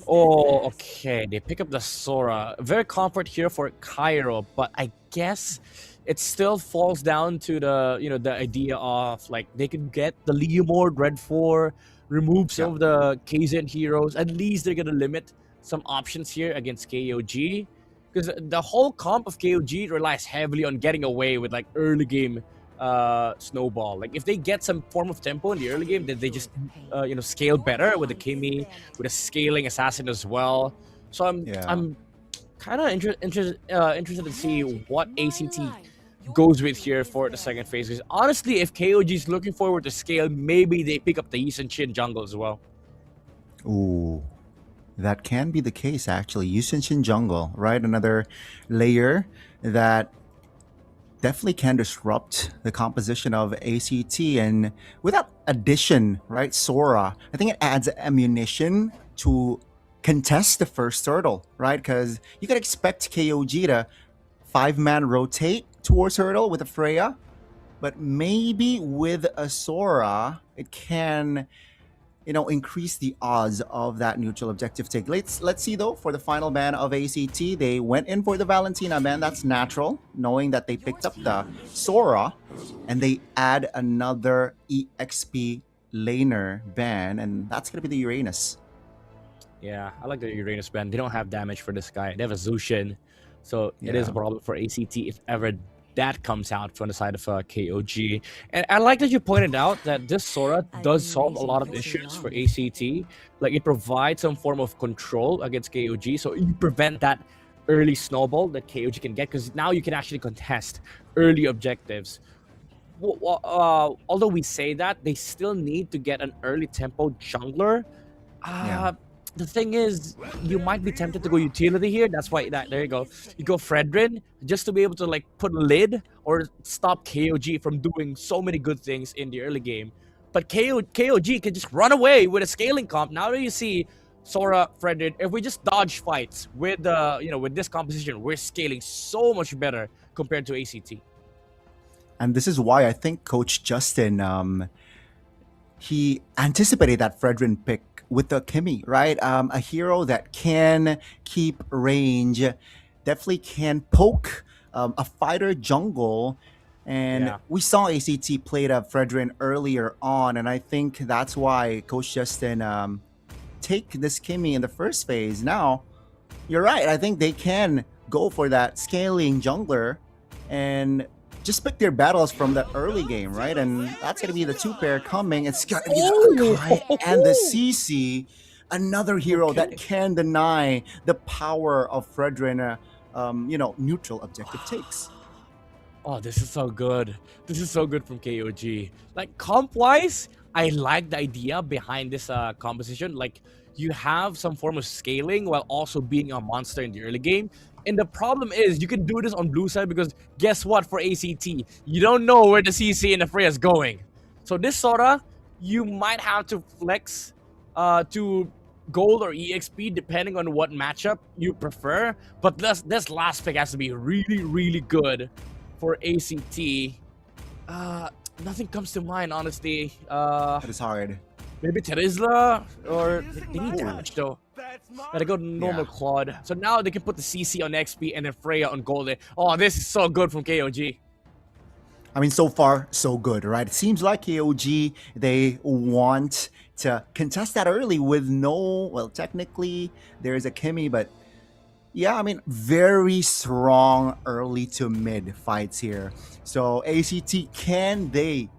Oh, okay. They pick up the Sora. Very comfort here for Cairo, but I guess it still falls down to the the idea of like they can get the Leomord Red 4, remove some of the Kazan heroes. At least they're gonna limit some options here against KOG. Because the whole comp of KOG relies heavily on getting away with like early game snowball. Like if they get some form of tempo in the early game, then they just scale better with the Kimmy, with a scaling assassin as well. So I'm kind of interested to see what ACT goes with here for the second phase. Because honestly, if KOG is looking forward to scale, maybe they pick up the Yisun Shin jungle as well. Ooh. That can be the case, actually. Yisun Shin jungle, right? Another layer that definitely can disrupt the composition of ACT. And with that addition, right, Sora, I think it adds ammunition to contest the first turtle, right? Because you can expect KOG to 5-man rotate towards turtle with a Freya. But maybe with a Sora, it can increase the odds of that neutral objective take. Let's see though, for the final ban of ACT, they went in for the Valentina ban. That's natural, knowing that they picked up the Sora, and they add another EXP laner ban, and that's gonna be the Uranus. Yeah, I like the Uranus ban. They don't have damage for this guy. They have a Zushin, so it is a problem for ACT if ever that comes out from the side of KOG. And I like that you pointed out that this Sora does solve a lot of issues for ACT. Like it provides some form of control against KOG, so you prevent that early snowball that KOG can get, because now you can actually contest early objectives. Although we say that, they still need to get an early tempo jungler. The thing is, you might be tempted to go utility here. That's why there you go. You go Fredrin just to be able to like put a lid or stop KOG from doing so many good things in the early game. But KOG can just run away with a scaling comp. Now that you see Sora, Frederick, if we just dodge fights with with this composition, we're scaling so much better compared to ACT. And this is why I think Coach Justin, he anticipated that Fredrin pick with the Kimmy, right? A hero that can keep range, definitely can poke, a fighter jungle. And we saw ACT played a Fredrin earlier on, and I think that's why Coach Justin take this Kimmy in the first phase. Now, you're right. I think they can go for that scaling jungler and just pick their battles from the early game, right? And that's going to be the 2-pair coming. It's going to be the Akai and the CC, another hero that can deny the power of Fredrin, neutral objective takes. Oh, this is so good. This is so good from KOG. Like, comp-wise, I like the idea behind this composition. Like, you have some form of scaling while also being a monster in the early game. And the problem is, you can do this on blue side because guess what for ACT? You don't know where the CC and the Freya is going. So this Sora, you might have to flex to gold or EXP depending on what matchup you prefer. But this last pick has to be really, really good for ACT. Nothing comes to mind, honestly. That is hard. Maybe Terizla, or they need damage though. Gotta go normal Claude. So now they can put the CC on XP and then Freya on gold. Oh, this is so good from KOG. I mean, so far, so good, right? It seems like KOG, they want to contest that early with technically, there's a Kimmy, but yeah, I mean, very strong early to mid fights here. So ACT, can they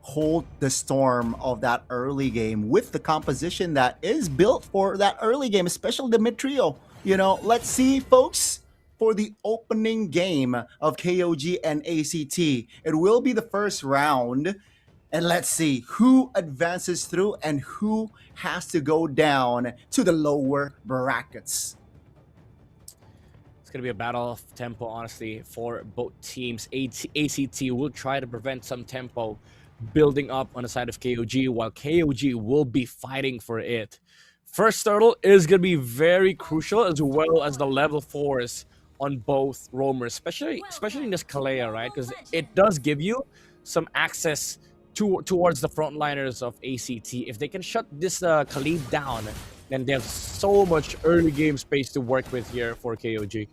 hold the storm of that early game with the composition that is built for that early game, especially the mid trio? Let's see, folks, for the opening game of KOG and ACT. It will be the first round, and let's see who advances through and who has to go down to the lower brackets. It's going to be a battle of tempo, honestly, for both teams. ACT will try to prevent some tempo building up on the side of KOG, while KOG will be fighting for it. First turtle is going to be very crucial, as well as the level 4s on both roamers, especially in this Kalea, right? Because it does give you some access towards the frontliners of ACT. If they can shut this Khalid down, then they have so much early game space to work with here for KOG.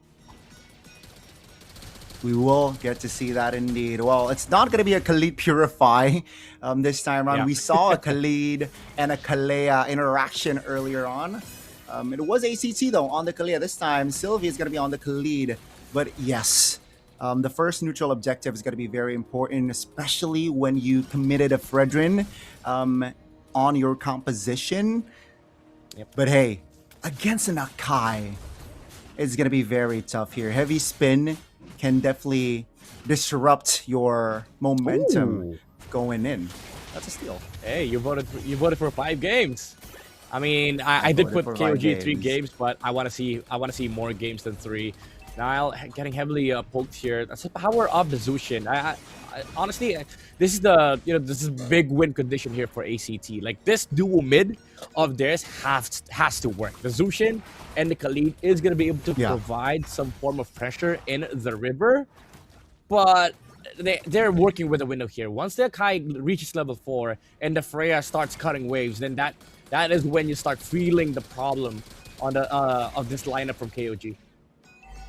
We will get to see that indeed. Well, it's not going to be a Khalid Purify this time around. We saw a Khalid and a Kalea interaction earlier on. It was ACT though on the Kalea. This time, Sylvie is going to be on the Khalid. But yes, the first neutral objective is going to be very important, especially when you committed a Fredrin on your composition. But hey, against an Akai, it's going to be very tough here. Heavy spin can definitely disrupt your momentum going in. That's a steal. Hey, you voted for 5 games. I mean, I did put KOG 3 games, but I want to see more games than 3. Niall getting heavily poked here. That's the power of the Zushin. I honestly, this is big win condition here for ACT. Like, this dual mid of theirs has to work. The Zushin and the Khalid is gonna be able to provide some form of pressure in the river, but they're working with a window here. Once the Akai reaches level 4 and the Freya starts cutting waves, then that is when you start feeling the problem on the of this lineup from KOG.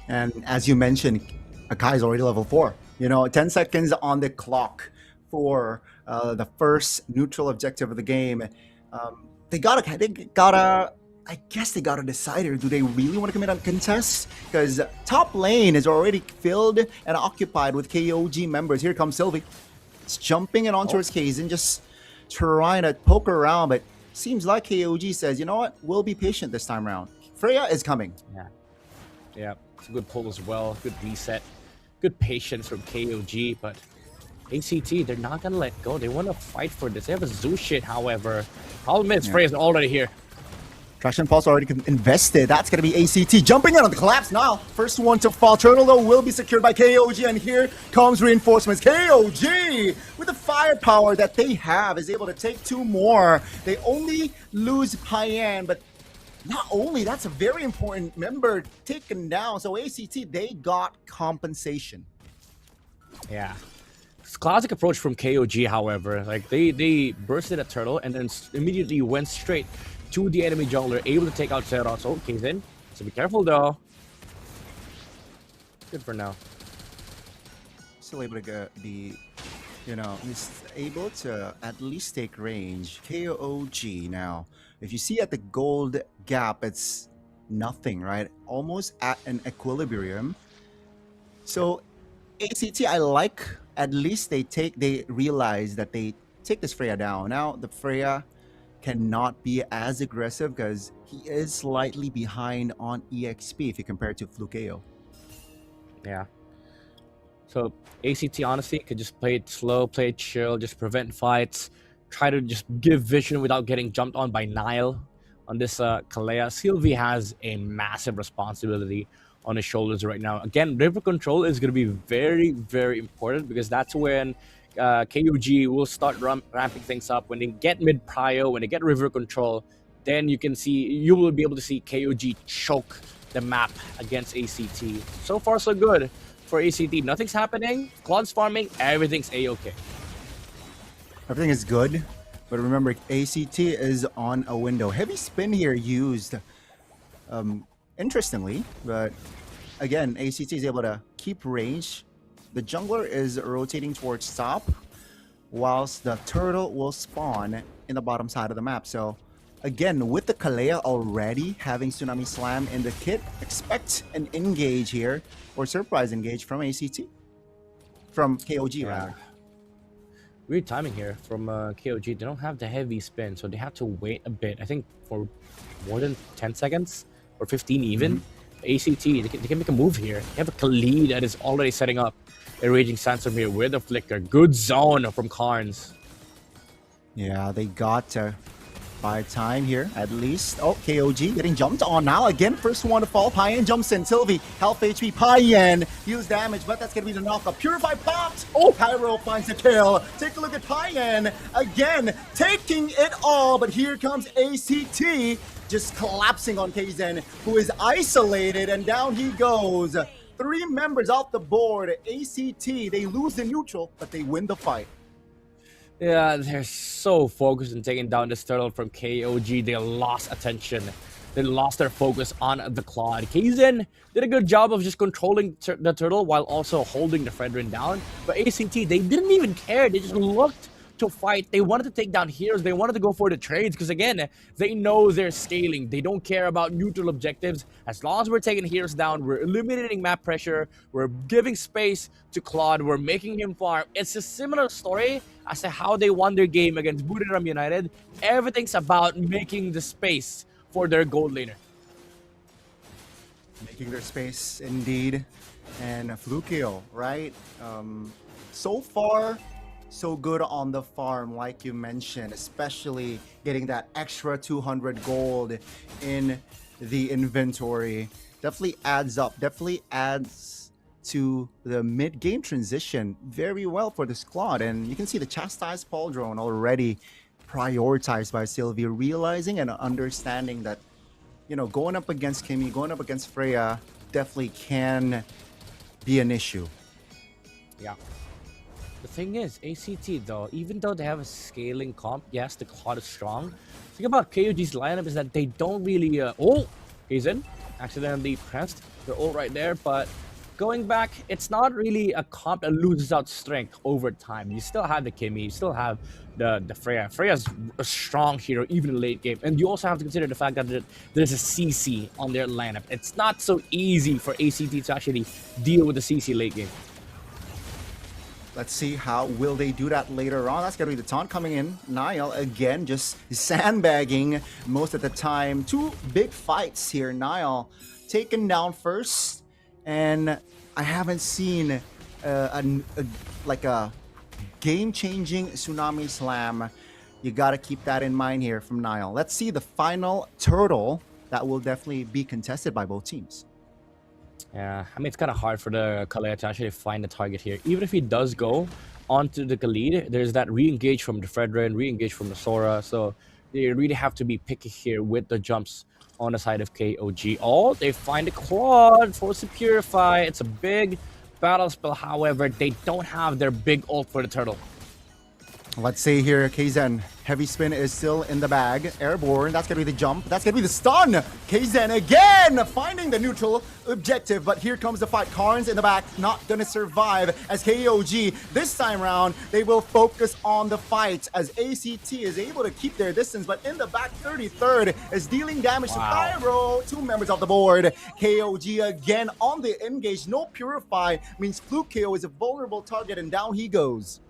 And as you mentioned, Akai is already level 4. 10 seconds on the clock for the first neutral objective of the game. They gotta I guess they gotta decide here. Do they really want to commit on contest? Because top lane is already filled and occupied with KOG members. Here comes Sylvie. It's jumping in on towards Kaizen, just trying to poke around, but seems like KOG says, you know what? We'll be patient this time around. Freya is coming. Yeah, it's a good pull as well. Good reset. Good patience from KOG, but ACT, they're not gonna let go. They want to fight for this. They have a Zushin, however. Problem is, Freya's already here. Traction Pulse already invested. That's going to be ACT jumping in on the collapse now. First one to fall. Turtle, though, will be secured by KOG. And here comes reinforcements. KOG, with the firepower that they have, is able to take 2 more. They only lose Hyan, but not only, that's a very important member taken down. So ACT, they got compensation. Yeah. Classic approach from KOG, however. Like, they bursted a turtle and then immediately went straight to the enemy jungler, able to take out Zeros. Oh, King's in. So be careful, though. Good for now. Still able to be, he's able to at least take range. KOG now. If you see at the gold gap, it's nothing, right? Almost at an equilibrium. So ACT, I like, at least they realize that they take this Freya down. Now the Freya cannot be as aggressive because he is slightly behind on EXP if you compare it to Flukeo. Yeah. So ACT honestly could just play it slow, play it chill, just prevent fights, try to just give vision without getting jumped on by Nile on this Kalea. Sylvie has a massive responsibility on his shoulders right now. Again, river control is going to be very, very important because that's when KUG will start ramping things up. When they get mid prio, when they get river control, then you will be able to see KUG choke the map against ACT. So far, so good for ACT. Nothing's happening. Claude's farming. Everything's A-okay. Everything is good, but remember, ACT is on a window. Heavy spin here used, interestingly, but again, ACT is able to keep range. The jungler is rotating towards top, whilst the turtle will spawn in the bottom side of the map. So again, with the Kalea already having Tsunami Slam in the kit, expect an engage here, or surprise engage from ACT. From KOG, rather. Weird timing here from KOG. They don't have the heavy spin, so they have to wait a bit. I think for more than 10 seconds, or 15 even. ACT, they can make a move here. They have a Khalid that is already setting up a Raging Sandstorm here with a Flicker. Good zone from Carnes. Yeah, they got to buy time here, at least. Oh, KOG getting jumped on now. Again, first one to fall. Payan jumps in. Sylvie, health HP. Payan deals damage, but that's going to be the knockup. Purify popped. Oh, Pyro finds the kill. Take a look at Payan. Again, taking it all, but here comes ACT. Just collapsing on KZen, who is isolated, and down he goes. 3 members off the board. ACT, they lose the neutral, but they win the fight. Yeah, they're so focused on taking down this turtle from KOG. They lost attention. They lost their focus on the Claude. KZen did a good job of just controlling the turtle while also holding the Fredrin down. But ACT, they didn't even care. They just looked to fight. They wanted to take down heroes. They wanted to go for the trades because, again, they know they're scaling. They don't care about neutral objectives. As long as we're taking heroes down, we're eliminating map pressure, we're giving space to Claude, we're making him farm. It's a similar story as to how they won their game against Buriram United. Everything's about making the space for their gold laner. Making their space, indeed. And Flukeo, right? So far, so good on the farm, like you mentioned, especially getting that extra 200 gold in the inventory. Definitely adds up, definitely adds to the mid-game transition very well for the squad. And you can see the chastised Paul drone already prioritized by Sylvie, realizing and understanding that, going up against Kimmy, going up against Freya definitely can be an issue. Yeah. The thing is, ACT though, even though they have a scaling comp, yes, the Claude is strong. The thing about KOG's lineup is that they don't really... oh! He's in. Accidentally pressed. They're all right there, but going back, it's not really a comp that loses out strength over time. You still have the Kimmy, you still have the Freya. Freya's a strong hero, even in late game. And you also have to consider the fact that there's a CC on their lineup. It's not so easy for ACT to actually deal with the CC late game. Let's see how will they do that later on. That's going to be the taunt coming in. Nile, again, just sandbagging most of the time. 2 big fights here. Nile taken down first. And I haven't seen like a game-changing Tsunami Slam You got to keep that in mind here from Niall. Let's see the final turtle that will definitely be contested by both teams. Yeah, I mean, it's kind of hard for the Kalea to actually find the target here. Even if he does go onto the Khalid, there's that re-engage from the Fredrin, re-engage from the Sora. So they really have to be picky here with the jumps on the side of KOG. Oh, they find a Claude, force to Purify. It's a big battle spell. However, they don't have their big ult for the turtle. Let's see here, Kzen. Heavy spin is still in the bag. Airborne, that's going to be the jump. That's going to be the stun. Kzen again finding the neutral objective, but here comes the fight. Karns in the back, not going to survive as KOG. This time around, they will focus on the fight as ACT is able to keep their distance, but in the back, 33rd is dealing damage to Cairo. 2 members off the board. KOG again on the engage. No Purify means Fluke KO is a vulnerable target, and down he goes.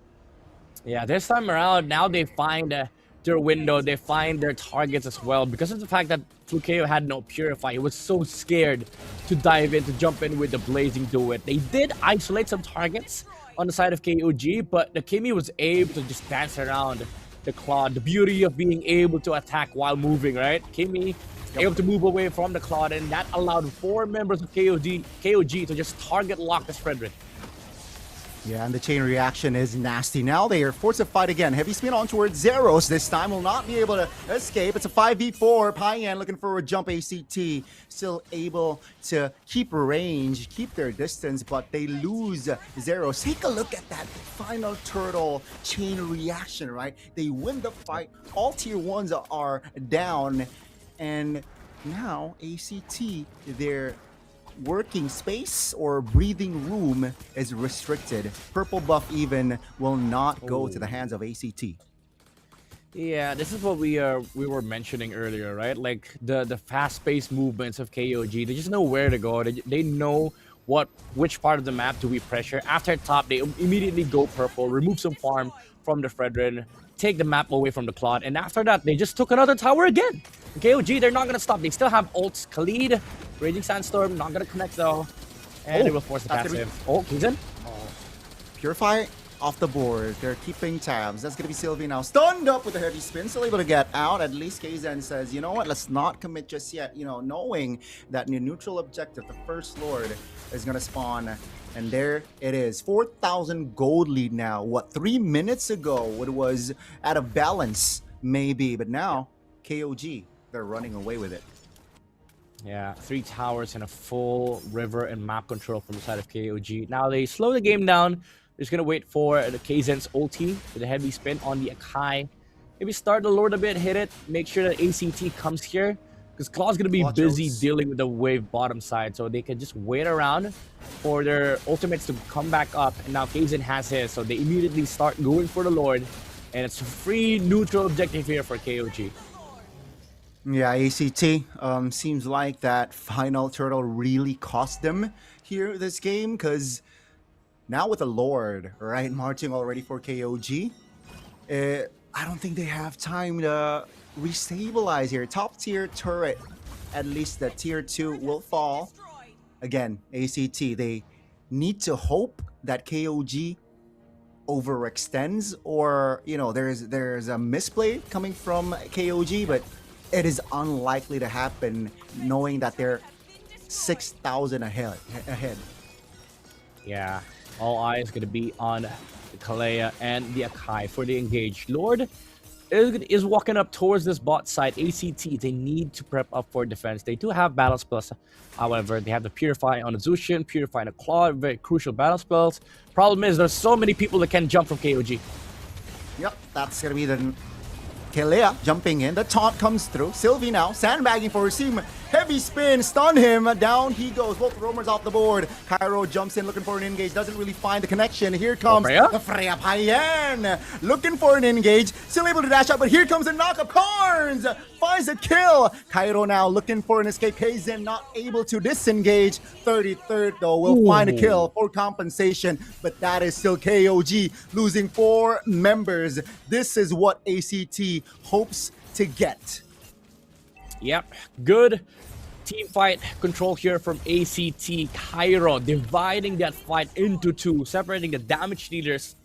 Yeah, this time around, now they find their window, they find their targets as well. Because of the fact that Flukeo had no Purify, he was so scared to dive in, to jump in with the Blazing Duet. They did isolate some targets on the side of KOG, but the Kimi was able to just dance around the Claude. The beauty of being able to attack while moving, right? Kimi able to move away from the Claude, and that allowed 4 members of KOG to just target lock this Frederick. Yeah, and the chain reaction is nasty. Now they are forced to fight again. Heavy spin on towards Zeros. This time will not be able to escape. It's a 5v4. Payan looking for a jump. ACT still able to keep range, keep their distance, but they lose Zeros. Take a look at that final turtle chain reaction, right? They win the fight. All tier 1s are down. And now ACT, they're working space or breathing room is restricted. Purple buff even will not go to the hands of ACT. Yeah, this is what we were mentioning earlier, right? Like the fast-paced movements of KOG. They just know where to go. They know which part of the map do we pressure. After top, they immediately go purple, remove some farm from the Fredrin, take the map away from the Claude, and after that, they just took another tower again. KOG, they're not gonna stop. They still have ults. Khalid, Raging Sandstorm, not gonna connect though. And they will force the passive. Oh, Kzen. Purify off the board. They're keeping tabs. That's gonna be Sylvie now. Stunned up with a heavy spin, still able to get out. At least Kzen says, you know what, let's not commit just yet. You know, knowing that neutral objective, the First Lord, is gonna spawn. And there it is. 4,000 gold lead now. What, 3 minutes ago it was out of balance, maybe. But now, KOG, they're running away with it. Yeah, 3 towers and a full river and map control from the side of KOG. Now they slow the game down. They're just gonna wait for the Kzen's ulti with a heavy spin on the Akai. Maybe start the Lord a bit, hit it, make sure that ACT comes here. Because Claw's gonna be busy dealing with the wave bottom side, so they can just wait around for their ultimates to come back up. And now Kzen has his, so they immediately start going for the Lord. And it's a free neutral objective here for KOG. Yeah, ACT seems like that final turtle really cost them here this game, because now with the Lord, right, marching already for KOG, I don't think they have time to restabilize here. Top tier turret, at least the tier 2 will fall. Again, ACT, they need to hope that KOG overextends, or, you know, there's a misplay coming from KOG, but it is unlikely to happen knowing that they're 6,000 ahead. Yeah, all eyes going to be on the Kalea and the Akai for the engage. Lord is walking up towards this bot side. ACT, they need to prep up for defense. They do have battle spells. However, they have the Purify on the Zushin, Purify on the Claude, very crucial battle spells. Problem is, there's so many people that can jump from KOG. Yep, that's going to be the Kalea jumping in. The taunt comes through. Sylvie now sandbagging for his team. Heavy spin, stun him. Down he goes. Both roamers off the board. Cairo jumps in looking for an engage. Doesn't really find the connection. Here comes the Freya Payan. Looking for an engage. Still able to dash out, but here comes the knockup. Carnes finds a kill. Cairo now looking for an escape. Kzen not able to disengage. 33rd though will find a kill for compensation, but that is still KOG losing 4 members. This is what ACT hopes to get. Yep, good team fight control here from ACT. Cairo dividing that fight into 2, separating the damage dealers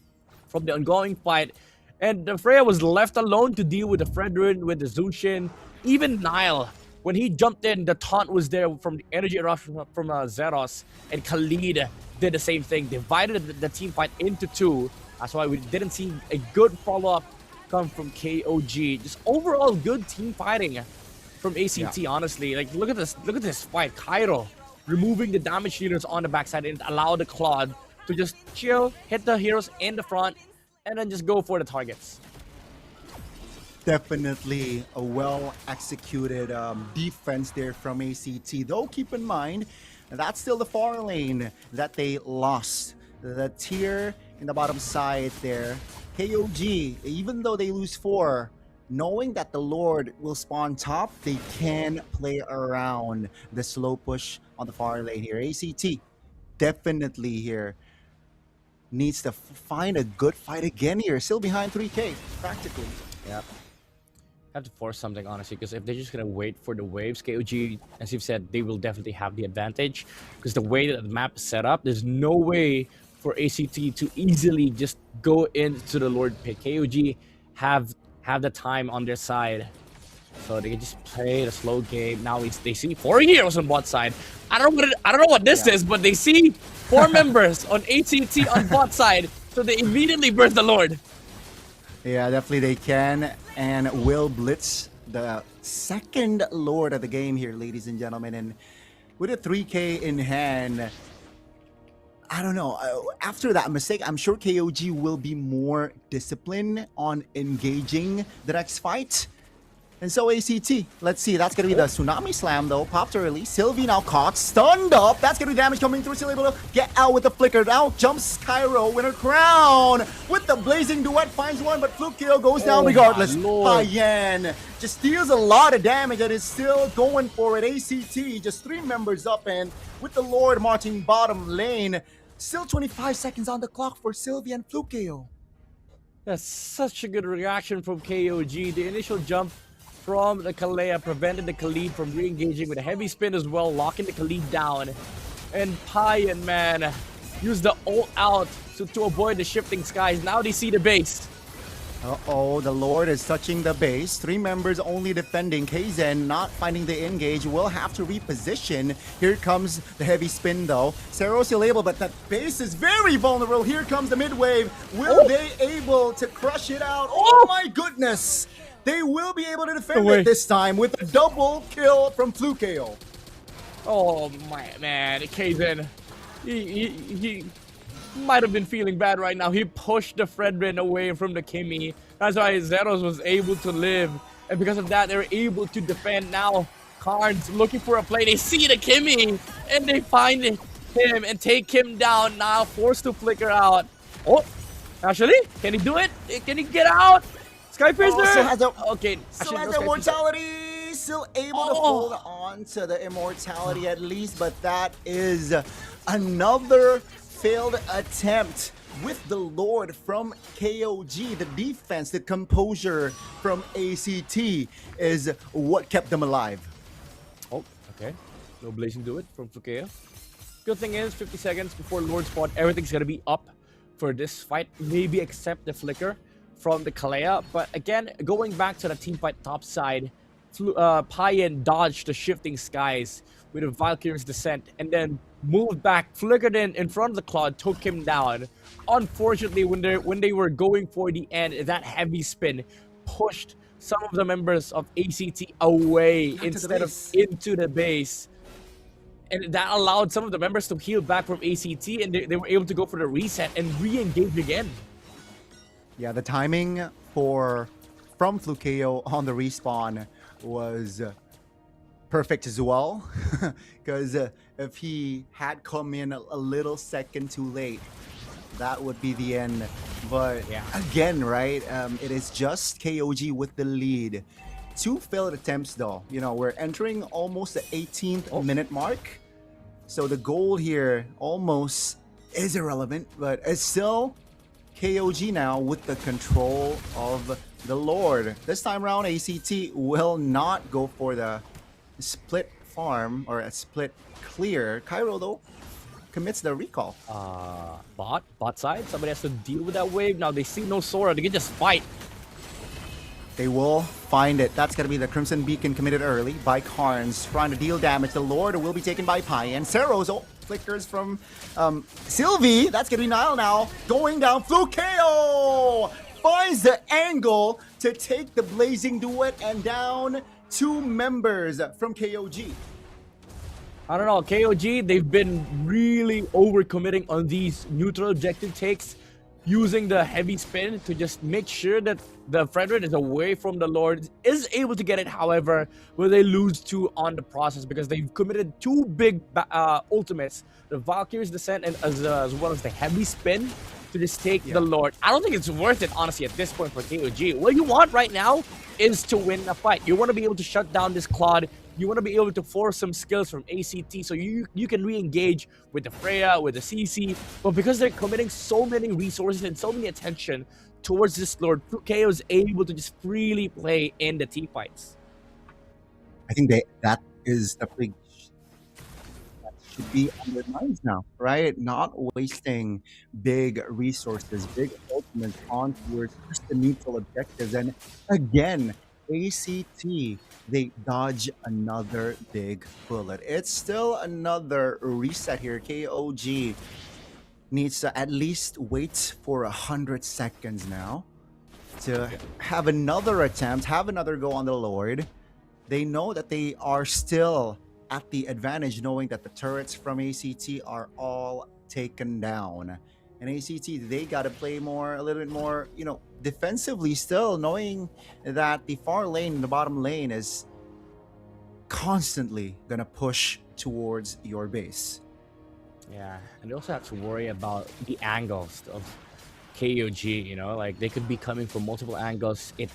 from the ongoing fight. And Freya was left alone to deal with the Fredrin, with the Zushin, even Nile. When he jumped in, the taunt was there from the energy eruption from Zeros, and Khalid did the same thing, divided the team fight into two. That's why we didn't see a good follow-up come from KOG. Just overall good team fighting from ACT, honestly. Like, look at this fight. Cairo removing the damage dealers on the backside and allow the Claude to just chill, hit the heroes in the front, and then just go for the targets. Definitely a well-executed defense there from ACT. Though, keep in mind, that's still the far lane that they lost. The tier in the bottom side there. KOG, even though they lose 4, knowing that the Lord will spawn top, they can play around the slow push on the far lane here. ACT definitely here needs to find a good fight again here. Still behind 3K, practically. Yep. Have to force something, honestly, because if they're just gonna wait for the waves, KOG, as you've said, they will definitely have the advantage. Because the way that the map is set up, there's no way for ACT to easily just go into the Lord pick. KOG have the time on their side, so they can just play the slow game. Now they see 4 heroes on bot side. I don't know what this is, but they see 4 members on ACT on bot side, so they immediately burst the Lord. Yeah, definitely they can and will blitz the second Lord of the game here, ladies and gentlemen. And with a 3K in hand, I don't know. After that mistake, I'm sure KOG will be more disciplined on engaging the next fight. And so ACT, let's see. That's going to be the Tsunami Slam, though. Popped early. Sylvie now caught, stunned up. That's going to be damage coming through. Still able to get out with the flicker. Now jumps Cairo, winner crown. With the blazing duet, finds one, but Fluke kill goes down regardless. Payan just deals a lot of damage and is still going for it. ACT just 3 members up, and with the Lord marching bottom lane, still 25 seconds on the clock for Sylvie and Fluke KO. That's such a good reaction from KOG. The initial jump from the Kalea prevented the Khalid from re-engaging with a heavy spin as well, locking the Khalid down. And Payan, man, used the ult out to avoid the shifting skies. Now they see the base. Uh-oh, the Lord is touching the base. 3 members only defending. Kzen not finding the engage. Will have to reposition. Here comes the heavy spin, though. Seros still able, but that base is very vulnerable. Here comes the mid-wave. Will they able to crush it out? Oh my goodness! They will be able to defend it this time with a double kill from Flukeo. Oh my man, Kzen, he might have been feeling bad right now. He pushed the Fredrin away from the Kimmy. That's why Zeros was able to live, and because of that, they're able to defend. Now Karn's looking for a play. They see the Kimmy, and they find him and take him down. Now forced to flicker out. Oh, actually, can he do it? Can he get out? Skypiercer! Okay, still has the immortality, still able to hold on to the immortality at least, but that is another failed attempt with the Lord from KOG. The defense, the composure from ACT is what kept them alive. Oh, okay. No blazing do it from Fukeo. Good thing is, 50 seconds before Lord spawn, everything's gonna be up for this fight, maybe except the flicker from the Kalea. But again, going back to the team fight top side, Payan dodged the shifting skies with a Valkyrie's descent and then moved back, flickered in front of the Claude, took him down. Unfortunately, when they were going for the end, that heavy spin pushed some of the members of ACT away instead of into the base. And that allowed some of the members to heal back from ACT, and they were able to go for the reset and re-engage again. Yeah, the timing from Flukeo on the respawn was perfect as well. Because if he had come in a little second too late, that would be the end. But again, right, it is just KOG with the lead. 2 failed attempts though. You know, we're entering almost the 18th minute mark. So the goal here almost is irrelevant, but it's still KOG now with the control of the Lord. This time around, ACT will not go for the split farm or a split clear. Cairo though commits the recall. Bot side. Somebody has to deal with that wave. Now they see no Sora. They can just fight. They will find it. That's going to be the Crimson Beacon committed early by Carnes, trying to deal damage. The Lord will be taken by Pai, and Ceros flickers from Sylvie. That's going to be Nile now. Going down. Flukeo finds the angle to take the Blazing Duet, and down 2 members from KOG. I don't know, KOG, they've been really overcommitting on these neutral objective takes, using the heavy spin to just make sure that the Frederick is away from the Lord, is able to get it, however, will they lose 2 on the process because they've committed 2 big ultimates, the Valkyrie's Descent and as well as the heavy spin to just take the Lord. I don't think it's worth it, honestly, at this point for KOG. What you want right now is to win a fight. You want to be able to shut down this Claude. You want to be able to force some skills from ACT so you can re-engage with the Freya, with the CC. But because they're committing so many resources and so many attention towards this Lord, KO is able to just freely play in the team fights. I think that is the big that should be on their minds now, right? Not wasting big resources, big ultimates on towards just the neutral objectives. And again, ACT, they dodge another big bullet. It's still another reset here. KOG needs to at least wait for 100 seconds now to have another attempt, have another go on the Lord. They know that they are still at the advantage, knowing that the turrets from ACT are all taken down. And ACT, they got to play a little bit more, defensively still, knowing that the far lane, the bottom lane, is constantly going to push towards your base. Yeah, and they also have to worry about the angles of KOG, like they could be coming from multiple angles. It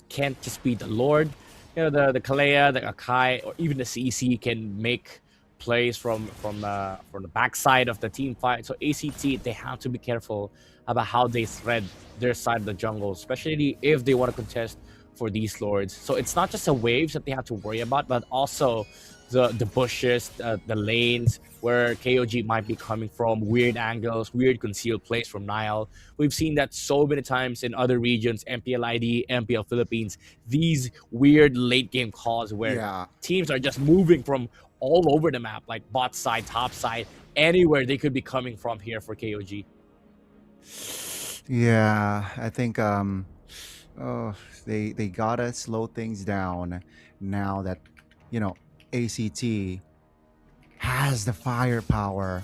can't just be the Lord. The Kalea, the Akai, or even the CC can make plays from the backside of the team fight. So ACT, they have to be careful about how they thread their side of the jungle, especially if they want to contest for these Lords. So it's not just the waves that they have to worry about, but also the bushes, the lanes where KOG might be coming from, weird angles, weird concealed plays from Nile. We've seen that so many times in other regions, MPL ID, MPL Philippines, these weird late game calls where teams are just moving from all over the map, like bot side, top side, anywhere they could be coming from here for KOG. Yeah, I think they gotta slow things down now that ACT has the firepower.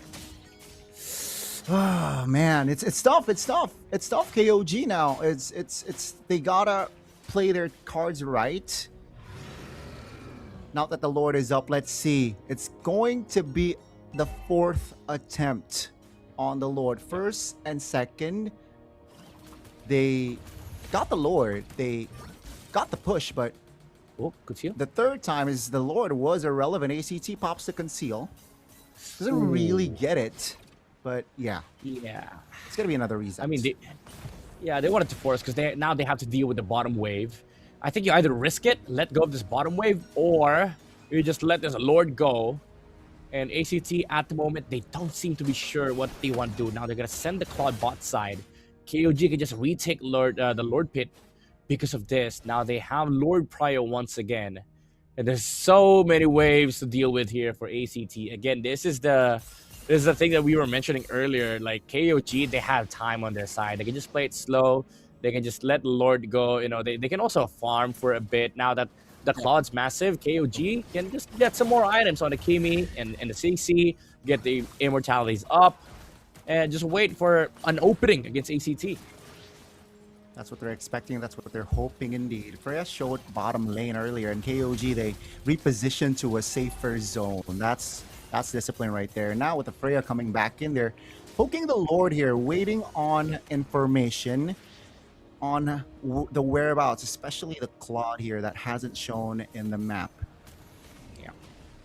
Oh man, it's tough. It's tough. KOG now. It's they gotta play their cards right. Now that the Lord is up, let's see. It's going to be the 4th attempt on the Lord. First and second, they got the Lord. They got the push, but the third time is the Lord was irrelevant. ACT pops the conceal. Doesn't really get it, but yeah. It's gonna be another reason. I mean, they wanted to force because now they have to deal with the bottom wave. I think you either risk it, let go of this bottom wave, or you just let this Lord go. And ACT at the moment, they don't seem to be sure what they want to do. Now they're gonna send the Claude bot side. KOG can just retake the Lord pit because of this. Now they have Lord Prio once again. And there's so many waves to deal with here for ACT. Again, this is the thing that we were mentioning earlier. Like KOG, they have time on their side. They can just play it slow. They can just let the Lord go. They can also farm for a bit. Now that the Claude's massive, KOG can just get some more items on the Kimi and the CC, get the immortalities up, and just wait for an opening against ACT. That's what they're expecting. That's what they're hoping indeed. Freya showed bottom lane earlier, and KOG, they repositioned to a safer zone. That's discipline right there. Now with the Freya coming back in there, poking the Lord here, waiting on information on the whereabouts, especially the Claude here that hasn't shown in the map.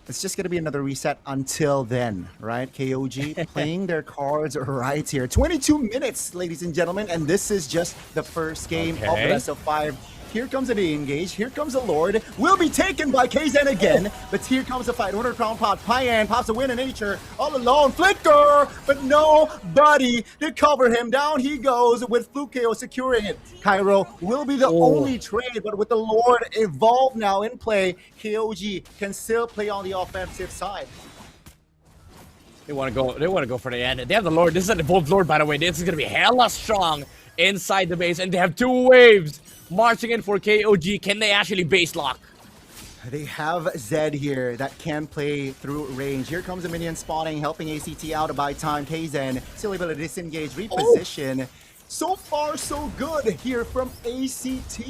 It's just going to be another reset until then, right? KOG playing their cards right here. 22 minutes, ladies and gentlemen, and this is just the first game of the best of 5. Here comes an engage. Here comes a Lord. Will be taken by KZen again. But here comes a fight. Order Crown Pot. Payan pops a win in nature. All alone. Flicker. But nobody to cover him. Down he goes with Flukeo securing it. Cairo will be the only trade. But with the Lord evolved now in play, KOG can still play on the offensive side. They want to go for the end. They have the Lord. This is an evolved Lord, by the way. This is going to be hella strong inside the base. And they have 2 waves marching in for KOG. Can they actually base lock? They have Zed here that can play through range. Here comes a minion spawning, helping ACT out to buy time. KZen still able to disengage, reposition. So far, so good here from ACT.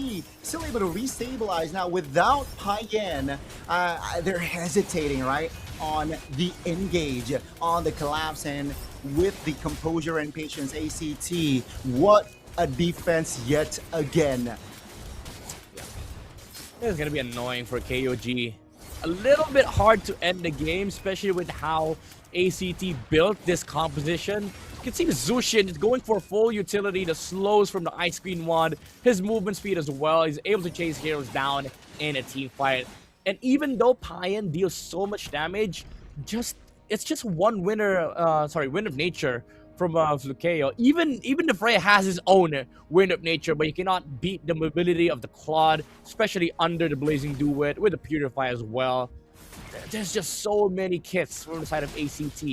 Still able to restabilize now without Payan. They're hesitating, right, on the engage, on the collapse, and with the composure and patience, ACT, what a defense yet again. This is going to be annoying for KOG. A little bit hard to end the game, especially with how ACT built this composition. You can see Zushin is going for full utility, the slows from the Ice Queen wand, his movement speed as well. He's able to chase heroes down in a team fight. And even though Payan deals so much damage, it's just one win of nature from Flukeo. Even the Freya has his own win of nature, but you cannot beat the mobility of the Claude, especially under the Blazing Duet with the Purify as well. There's just so many kits from the side of ACT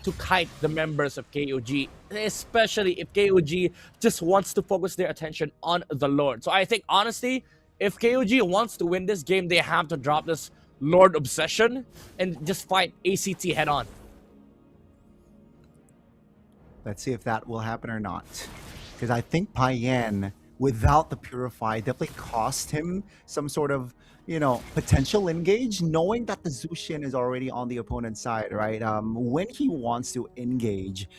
to kite the members of KOG, especially if KOG just wants to focus their attention on the Lord. So I think, honestly, if KOG wants to win this game, they have to drop this Lord obsession and just fight ACT head on. Let's see if that will happen or not. Because I think Payan, without the Purify, definitely cost him some sort of, potential engage, knowing that the Zushin is already on the opponent's side, right? When he wants to engage,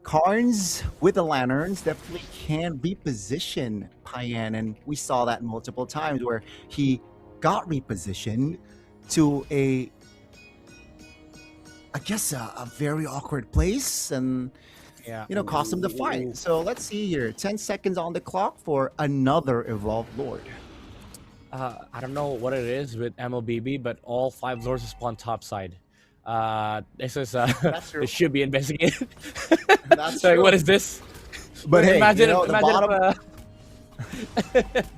Karns with the Lanterns definitely can reposition Payan, and we saw that multiple times where he got repositioned to a very awkward place and cost him the fight. So let's see here. 10 seconds on the clock for another Evolved Lord. I don't know what it is with MLBB, but all 5 Lords spawn top side. This is it should be investigated. That's Sorry, true. what is this? But hey, imagine, the bottom. If,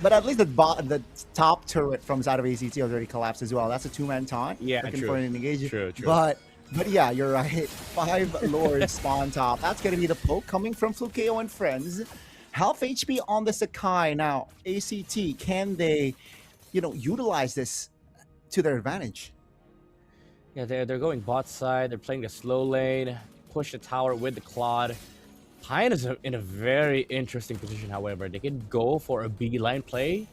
But at least the top turret from side of ACT already collapsed as well. That's a 2-man taunt. Yeah, looking true. for an engage. True. But yeah, you're right. 5 Lords spawn top. That's going to be the poke coming from Flukeo and friends. Half HP on the Sakai. Now, ACT, can they, utilize this to their advantage? Yeah, they're going bot side. They're playing the slow lane, push the tower with the Claude. Payan is in a very interesting position, however. They can go for a B line play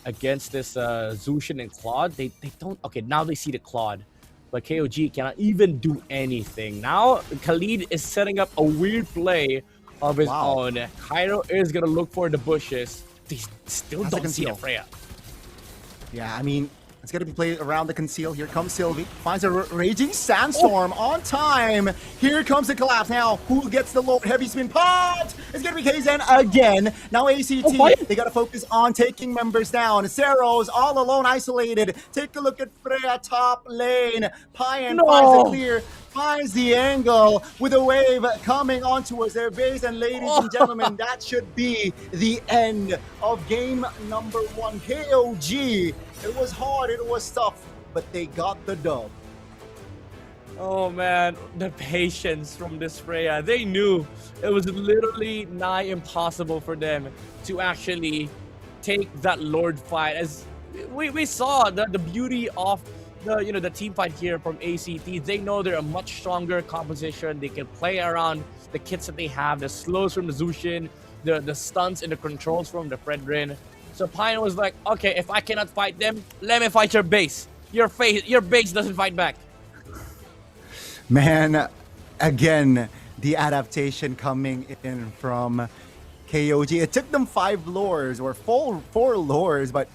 against this Zushin and Claude. They don't... Okay, now they see the Claude. But KOG cannot even do anything. Now, Khalid is setting up a weird play of his own. Cairo is going to look for the bushes. They still don't see the Freya. Yeah, I mean, it's going to be played around the conceal. Here comes Sylvie. Finds a raging sandstorm on time. Here comes the collapse. Now, who gets the low heavy spin pot? It's going to be KZen again. Now, ACT, they got to focus on taking members down. Ceros all alone, isolated. Take a look at Freya top lane. Payan finds a clear. Finds the angle with a wave coming on towards their base. And ladies and gentlemen, that should be the end of game number 1. KOG. It was hard, it was tough, but they got the dub. Oh man, the patience from this Freya. They knew it was literally nigh impossible for them to actually take that Lord fight. As we saw the beauty of the team fight here from ACT. They know they're a much stronger composition. They can play around the kits that they have, the slows from the Zushin, the stunts and the controls from the Fredrin. So Payan was like, okay, if I cannot fight them, let me fight your base. Your base doesn't fight back. Man, again, the adaptation coming in from KOG. It took them 5 lures or 4 lures, but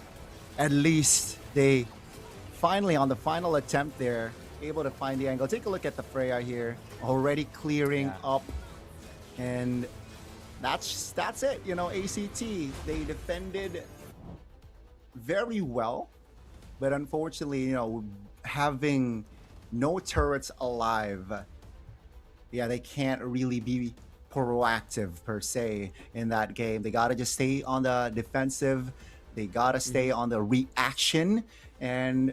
at least they finally, on the final attempt there, able to find the angle. Take a look at the Freya here, already clearing up, and that's it. ACT, they defended very well, but unfortunately, having no turrets alive, yeah, they can't really be proactive per se in that game. They gotta just stay on the defensive. They gotta stay on the reaction. And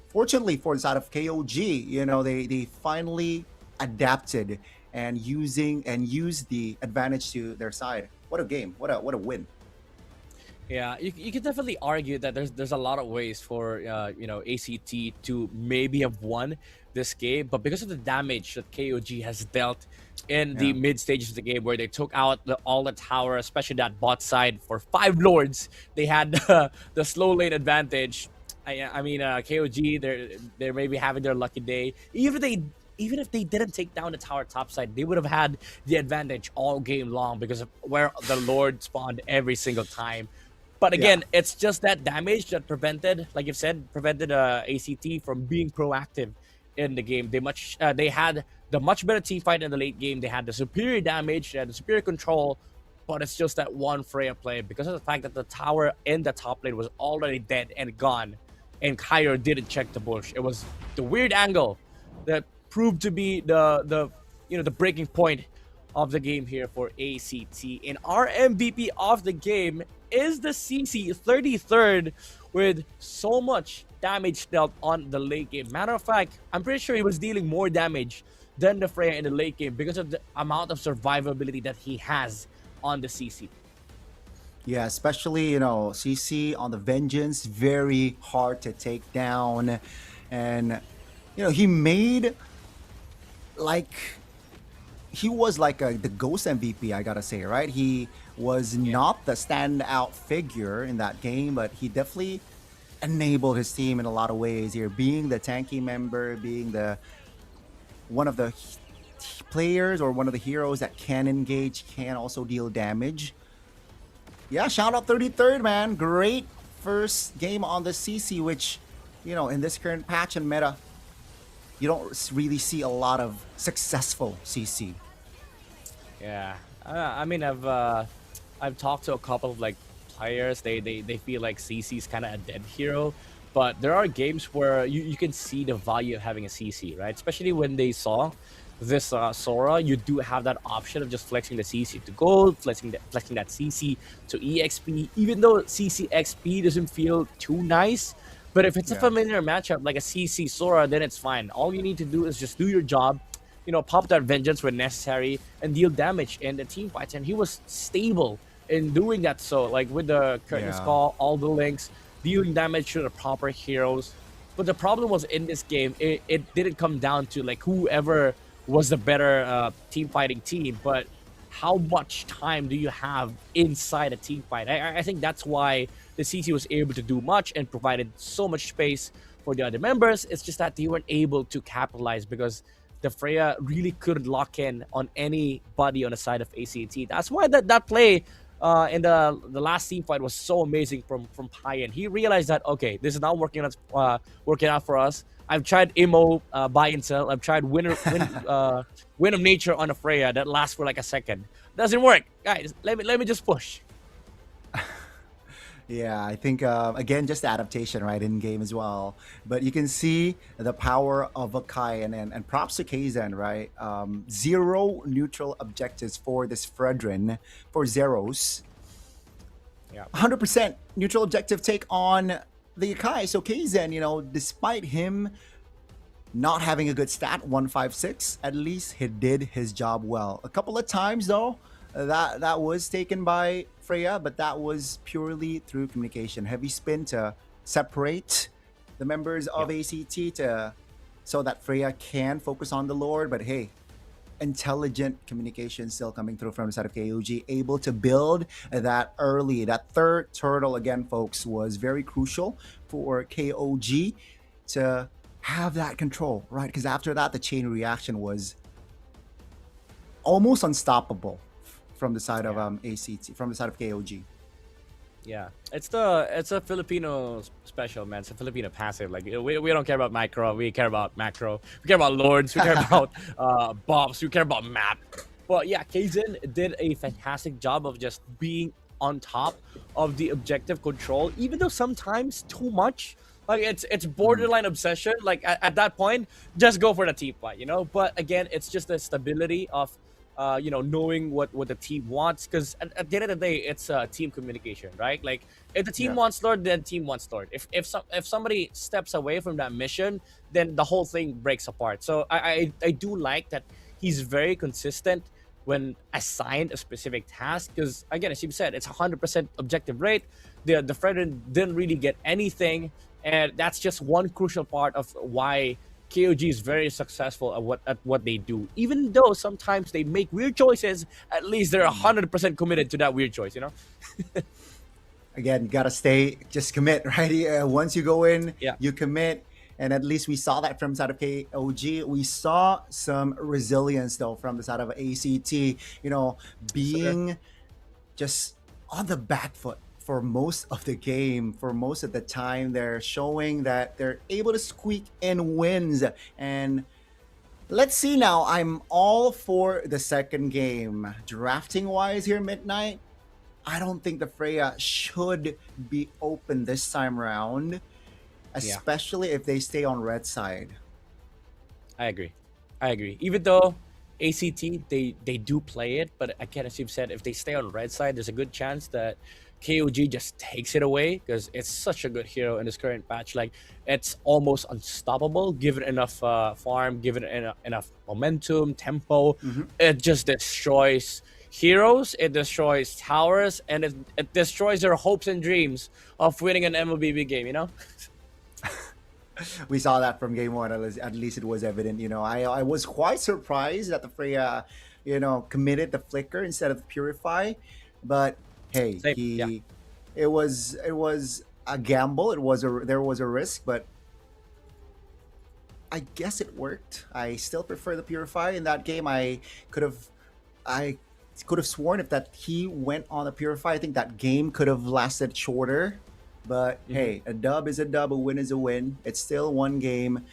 fortunately for the side of KOG, they finally adapted and used the advantage to their side. What a game! What a win! Yeah, you could definitely argue that there's a lot of ways for ACT to maybe have won this game, but because of the damage that KOG has dealt in the mid stages of the game, where they took out all the tower, especially that bot side for 5 lords, they had the slow lane advantage. I mean, KOG, they're maybe having their lucky day. Even if they didn't take down the tower top side, they would have had the advantage all game long because of where the Lord spawned every single time. But again, it's just that damage that prevented, like you've said, ACT from being proactive in the game. They had the much better team fight in the late game. They had the superior damage, they had the superior control, but it's just that one Freya play because of the fact that the tower in the top lane was already dead and gone, and Kyro didn't check the bush. It was the weird angle that proved to be the breaking point of the game here for ACT. And our MVP of the game is the CC, 33rd, with so much damage dealt on the late game. Matter of fact, I'm pretty sure he was dealing more damage than the Freya in the late game because of the amount of survivability that he has on the CC. Yeah, especially, CC on the Vengeance, very hard to take down. And, he made, he was the Ghost MVP, I gotta say, right? He was not the standout figure in that game, but he definitely enabled his team in a lot of ways here, being the tanky member, being one of the players or one of the heroes that can engage, can also deal damage. Yeah, shout out 33rd, man. Great first game on the CC, which, in this current patch and meta, you don't really see a lot of successful CC. Yeah, I mean, I've talked to a couple of players. They feel like CC is kind of a dead hero, but there are games where you can see the value of having a CC, right? Especially when they saw this Sora, you do have that option of just flexing the CC to gold, flexing that CC to EXP, even though CC XP doesn't feel too nice. But if it's a familiar matchup like a CC Sora, then it's fine. All you need to do is just do your job, pop that Vengeance when necessary and deal damage in the team fights. And he was stable in doing that. So with the Curtain Skull, all the links, dealing damage to the proper heroes. But the problem was in this game, it didn't come down to whoever was the better team fighting team, but how much time do you have inside a team fight? I think that's why the CC was able to do much and provided so much space for the other members. It's just that they weren't able to capitalize because the Freya really couldn't lock in on anybody on the side of ACT. That's why that play in the last team fight was so amazing from Payan. He realized that, okay, this is not working out for us. I've tried Imo, buy and sell. I've tried Win of Nature on a Freya that lasts for a second. Doesn't work, guys. Let me just push. Yeah, I think, again, just adaptation, right, in game as well. But you can see the power of Akai and props to Kaizen, right? 0 neutral objectives for this Fredrin, for Zeros. Yeah. 100% neutral objective take on the Akai. So Kaizen, despite him not having a good stat, 156, at least he did his job well. A couple of times, though, that was taken by Freya, but that was purely through communication. Heavy spin to separate the members of ACT so that Freya can focus on the Lord. But hey, intelligent communication still coming through from the side of KOG, able to build that early. That third turtle, again, folks, was very crucial for KOG to have that control, right? Because after that, the chain reaction was almost unstoppable from the side of ACT, from the side of KOG. Yeah, it's a Filipino special, man. It's a Filipino passive. We don't care about micro, we care about macro. We care about lords, we care about bombs, we care about map. But yeah, Kaizen did a fantastic job of just being on top of the objective control, even though sometimes too much. Like it's borderline obsession. Like at that point, just go for the team fight, you know. But again, it's just the stability of, knowing what the team wants. Because at the end of the day, it's team communication, right? Like if the team wants Lord, then team wants Lord. If somebody steps away from that mission, then the whole thing breaks apart. So I do like that he's very consistent when assigned a specific task. Because again, as you said, it's 100% objective rate. The Fredrin didn't really get anything. And that's just one crucial part of why KOG is very successful at what they do. Even though sometimes they make weird choices, at least they're 100% committed to that weird choice, you know? Again, gotta just commit, right? Once you go in, Yeah. you commit. And at least we saw that from the side of KOG. We saw some resilience, though, from the side of ACT, being just on the back foot for most of the game, for most of the time. They're showing that they're able to squeak in wins. And let's see now. I'm all for the second game. Drafting wise here, Midnight, I don't think the Freya should be open this time around, especially if they stay on red side. I agree. Even though ACT, they do play it, but again, as you've said, if they stay on red side, there's a good chance that KOG just takes it away, because it's such a good hero in this current patch. Like, it's almost unstoppable given enough farm, given enough momentum, tempo. It just destroys heroes, it destroys towers, and it destroys their hopes and dreams of winning an MLBB game, you know? We saw that from game one. At least it was evident. I was quite surprised that the Freya, committed the flicker instead of the purify. But hey, it was a gamble. There was a risk, but I guess it worked. I still prefer the purify in that game. I could have sworn if that he went on the purify, I think that game could have lasted shorter. But hey, a dub is a dub, a win is a win. It's still one game.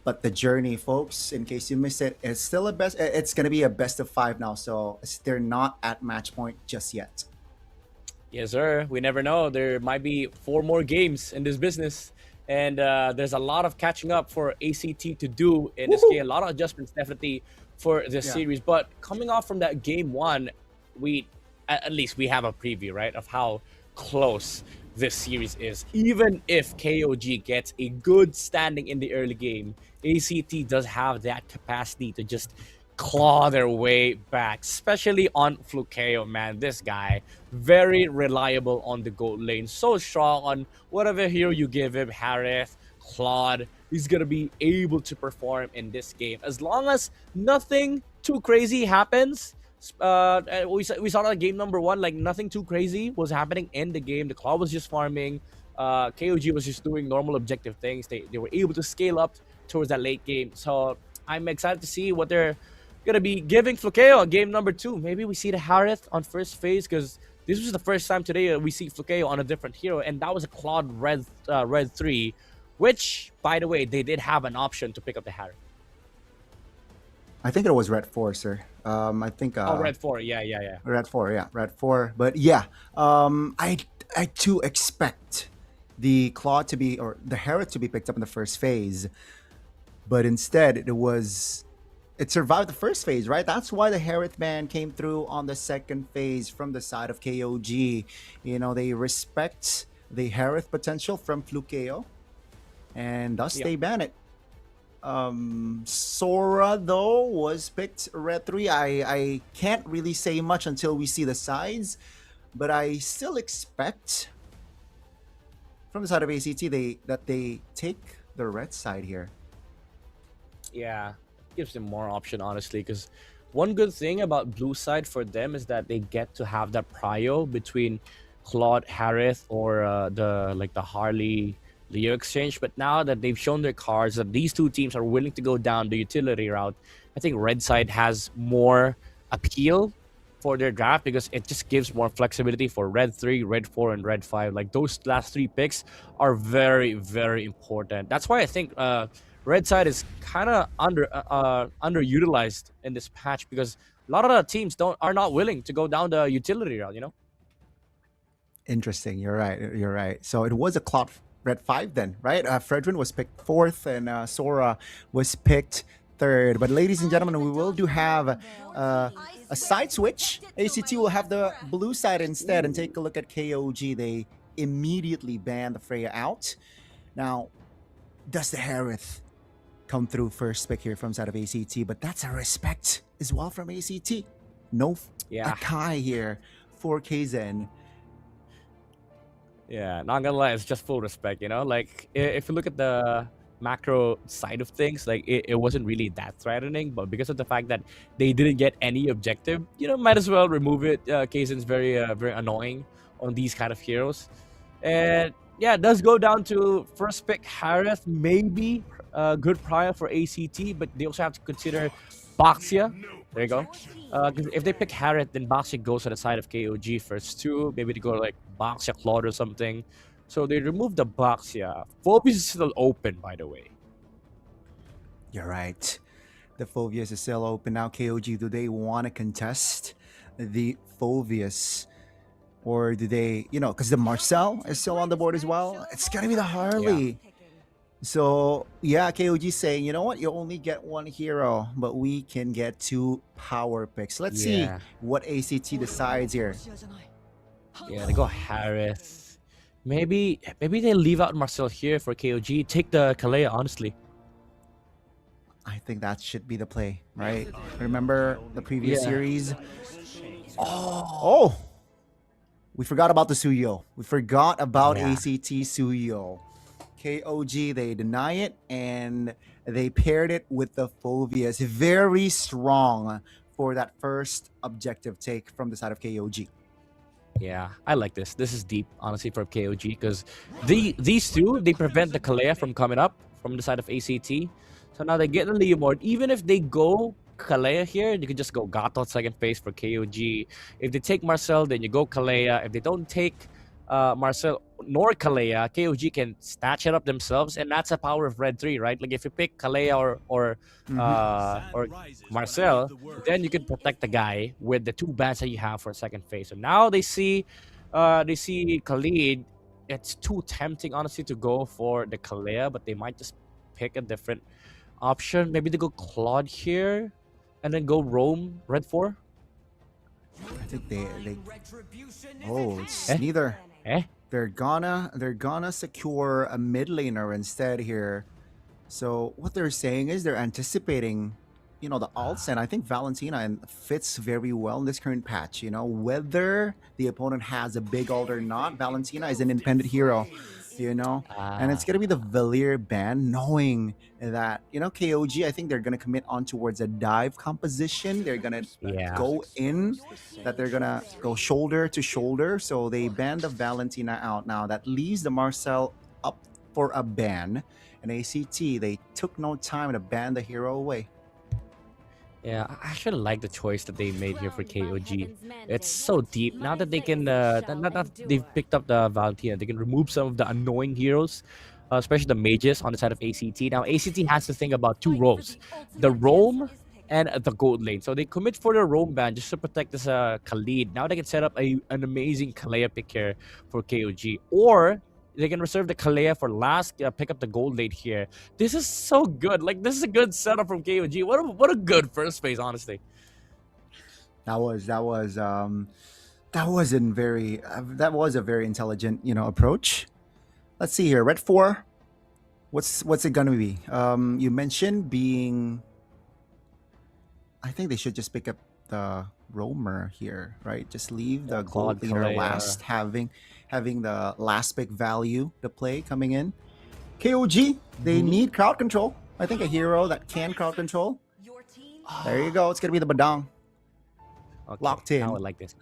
But the journey, folks, in case you missed it, it's still it's going to be a best of 5 now. So they're not at match point just yet. Yes, sir. We never know. There might be 4 more games in this business. And there's a lot of catching up for ACT to do in this game. A lot of adjustments definitely for this series. But coming off from that game 1, at least we have a preview, right, of how close this series is. Even if KOG gets a good standing in the early game, ACT does have that capacity to just claw their way back, especially on Flukeo, man. This guy, very reliable on the gold lane, so strong on whatever hero you give him, Harith, Claude. He's gonna be able to perform in this game as long as nothing too crazy happens. We saw that game number 1, like nothing too crazy was happening in the game. The Claw was just farming. KOG was just doing normal objective things. They were able to scale up towards that late game. So I'm excited to see what they're gonna be giving Flukeo on game number 2. Maybe we see the Harith on first phase, because this was the first time today we see Flukeo on a different hero, and that was a Claude Red 3, which, by the way, they did have an option to pick up the Harith. I think it was red 4, sir. I think. Red 4, yeah. Red 4, yeah, red 4. But yeah, I too expect the Claw to be, or the Harith to be picked up in the first phase, but instead it survived the first phase, right? That's why the Harith ban came through on the second phase from the side of KOG. They respect the Harith potential from Flukeo, and thus they ban it. Sora, though, was picked red 3. I can't really say much until we see the sides, but I still expect from the side of ACT that they take the red side here. Yeah, it gives them more option, honestly, because one good thing about blue side for them is that they get to have that prio between Claude, Harith, or the Harley Leo exchange. But now that they've shown their cards that these two teams are willing to go down the utility route, I think red side has more appeal for their draft, because it just gives more flexibility for red 3, red 4, and red 5. Like, those last 3 picks are very, very important. That's why I think red side is kind of underutilized in this patch, because a lot of the teams are not willing to go down the utility route, Interesting. You're right. You're right. So it was a clock red 5 then, right? Fredrin was picked 4th and Sora was picked 3rd. But ladies and gentlemen, we will do have a side switch. ACT will have the blue side instead, and take a look at KOG. They immediately banned the Freya out. Now, does the Harith come through first pick here from side of ACT? But that's a respect as well from ACT. No Akai here for KZen. Yeah, not gonna lie, it's just full respect, you know? Like, if you look at the macro side of things, like, it wasn't really that threatening, but because of the fact that they didn't get any objective, you know, might as well remove it. Kaizen's very annoying on these kind of heroes. And yeah, it does go down to first pick Harith, maybe a good prior for ACT, but they also have to consider Baxia. There you go. 'Cause if they pick Harith, then Baxia goes to the side of KOG first too. Maybe they go like Baxia Claude or something. So they remove the Baxia. Phobius is still open, by the way. You're right. The Phobius is still open. Now KOG, do they want to contest the Phobius? Or do they, you know, because the Marcel is still on the board as well. It's going to be the Harley. Yeah. So, yeah, KOG saying, you know what? You only get one hero, but we can get 2 power picks. Let's see what ACT decides here. Yeah, they go Harith. Maybe they leave out Marcel here for KOG. Take the Kalea, honestly. I think that should be the play, right? Remember the previous series? Oh! We forgot about the Suyo. We forgot about ACT Suyo. KOG, they deny it, and they paired it with the Phobius. Very strong for that first objective take from the side of KOG. Yeah, I like this. This is deep, honestly, for KOG, because these two, they prevent the Kalea from coming up from the side of ACT. So now they get the Leomord. Even if they go Kalea here, you can just go Gato second phase for KOG. If they take Marcel, then you go Kalea. If they don't take Marcel nor Kalea, KOG can snatch it up themselves, and that's a power of red 3, right? Like if you pick Kalea or Marcel, then you can protect the guy with the 2 bans that you have for second phase. So now they see Khalid. It's too tempting, honestly, to go for the Kalea, but they might just pick a different option. Maybe they go Claude here and then go Rome red 4. I think they it's neither. They're gonna secure a mid laner instead here. So what they're saying is they're anticipating, you know, the alts, and I think Valentina fits very well in this current patch. You know, whether the opponent has a big ult or not, Valentina is an independent hero. You know, and it's gonna be the Valier ban, knowing that, you know, KOG, I think they're gonna commit on towards a dive composition. They're gonna go in, that they're gonna go shoulder to shoulder. So they ban the Valentina out. Now that leaves the Marcel up for a ban, and ACT, they took no time to ban the hero away. Yeah, I actually like the choice that they made here for KOG. It's so deep. Now that they can, they've picked up the Valentina, they can remove some of the annoying heroes, especially the mages on the side of ACT. Now, ACT has to think about 2 roles, the roam and the gold lane. So they commit for the roam ban just to protect this Khalid. Now they can set up an amazing Kalea pick here for KOG. Or they can reserve the Kalea for last, pick up the gold lane here. This is so good. Like, this is a good setup from KOG. What a good first phase, honestly. That was a very intelligent, you know, approach. Let's see here. Red 4. What's it gonna be? You mentioned being, I think they should just pick up the roamer here, right? Just leave the gold leader last, having the last pick value, the play coming in. KOG, they need crowd control. I think a hero that can crowd control. There you go. It's gonna be the Badang. Okay, Locked in. I would like this.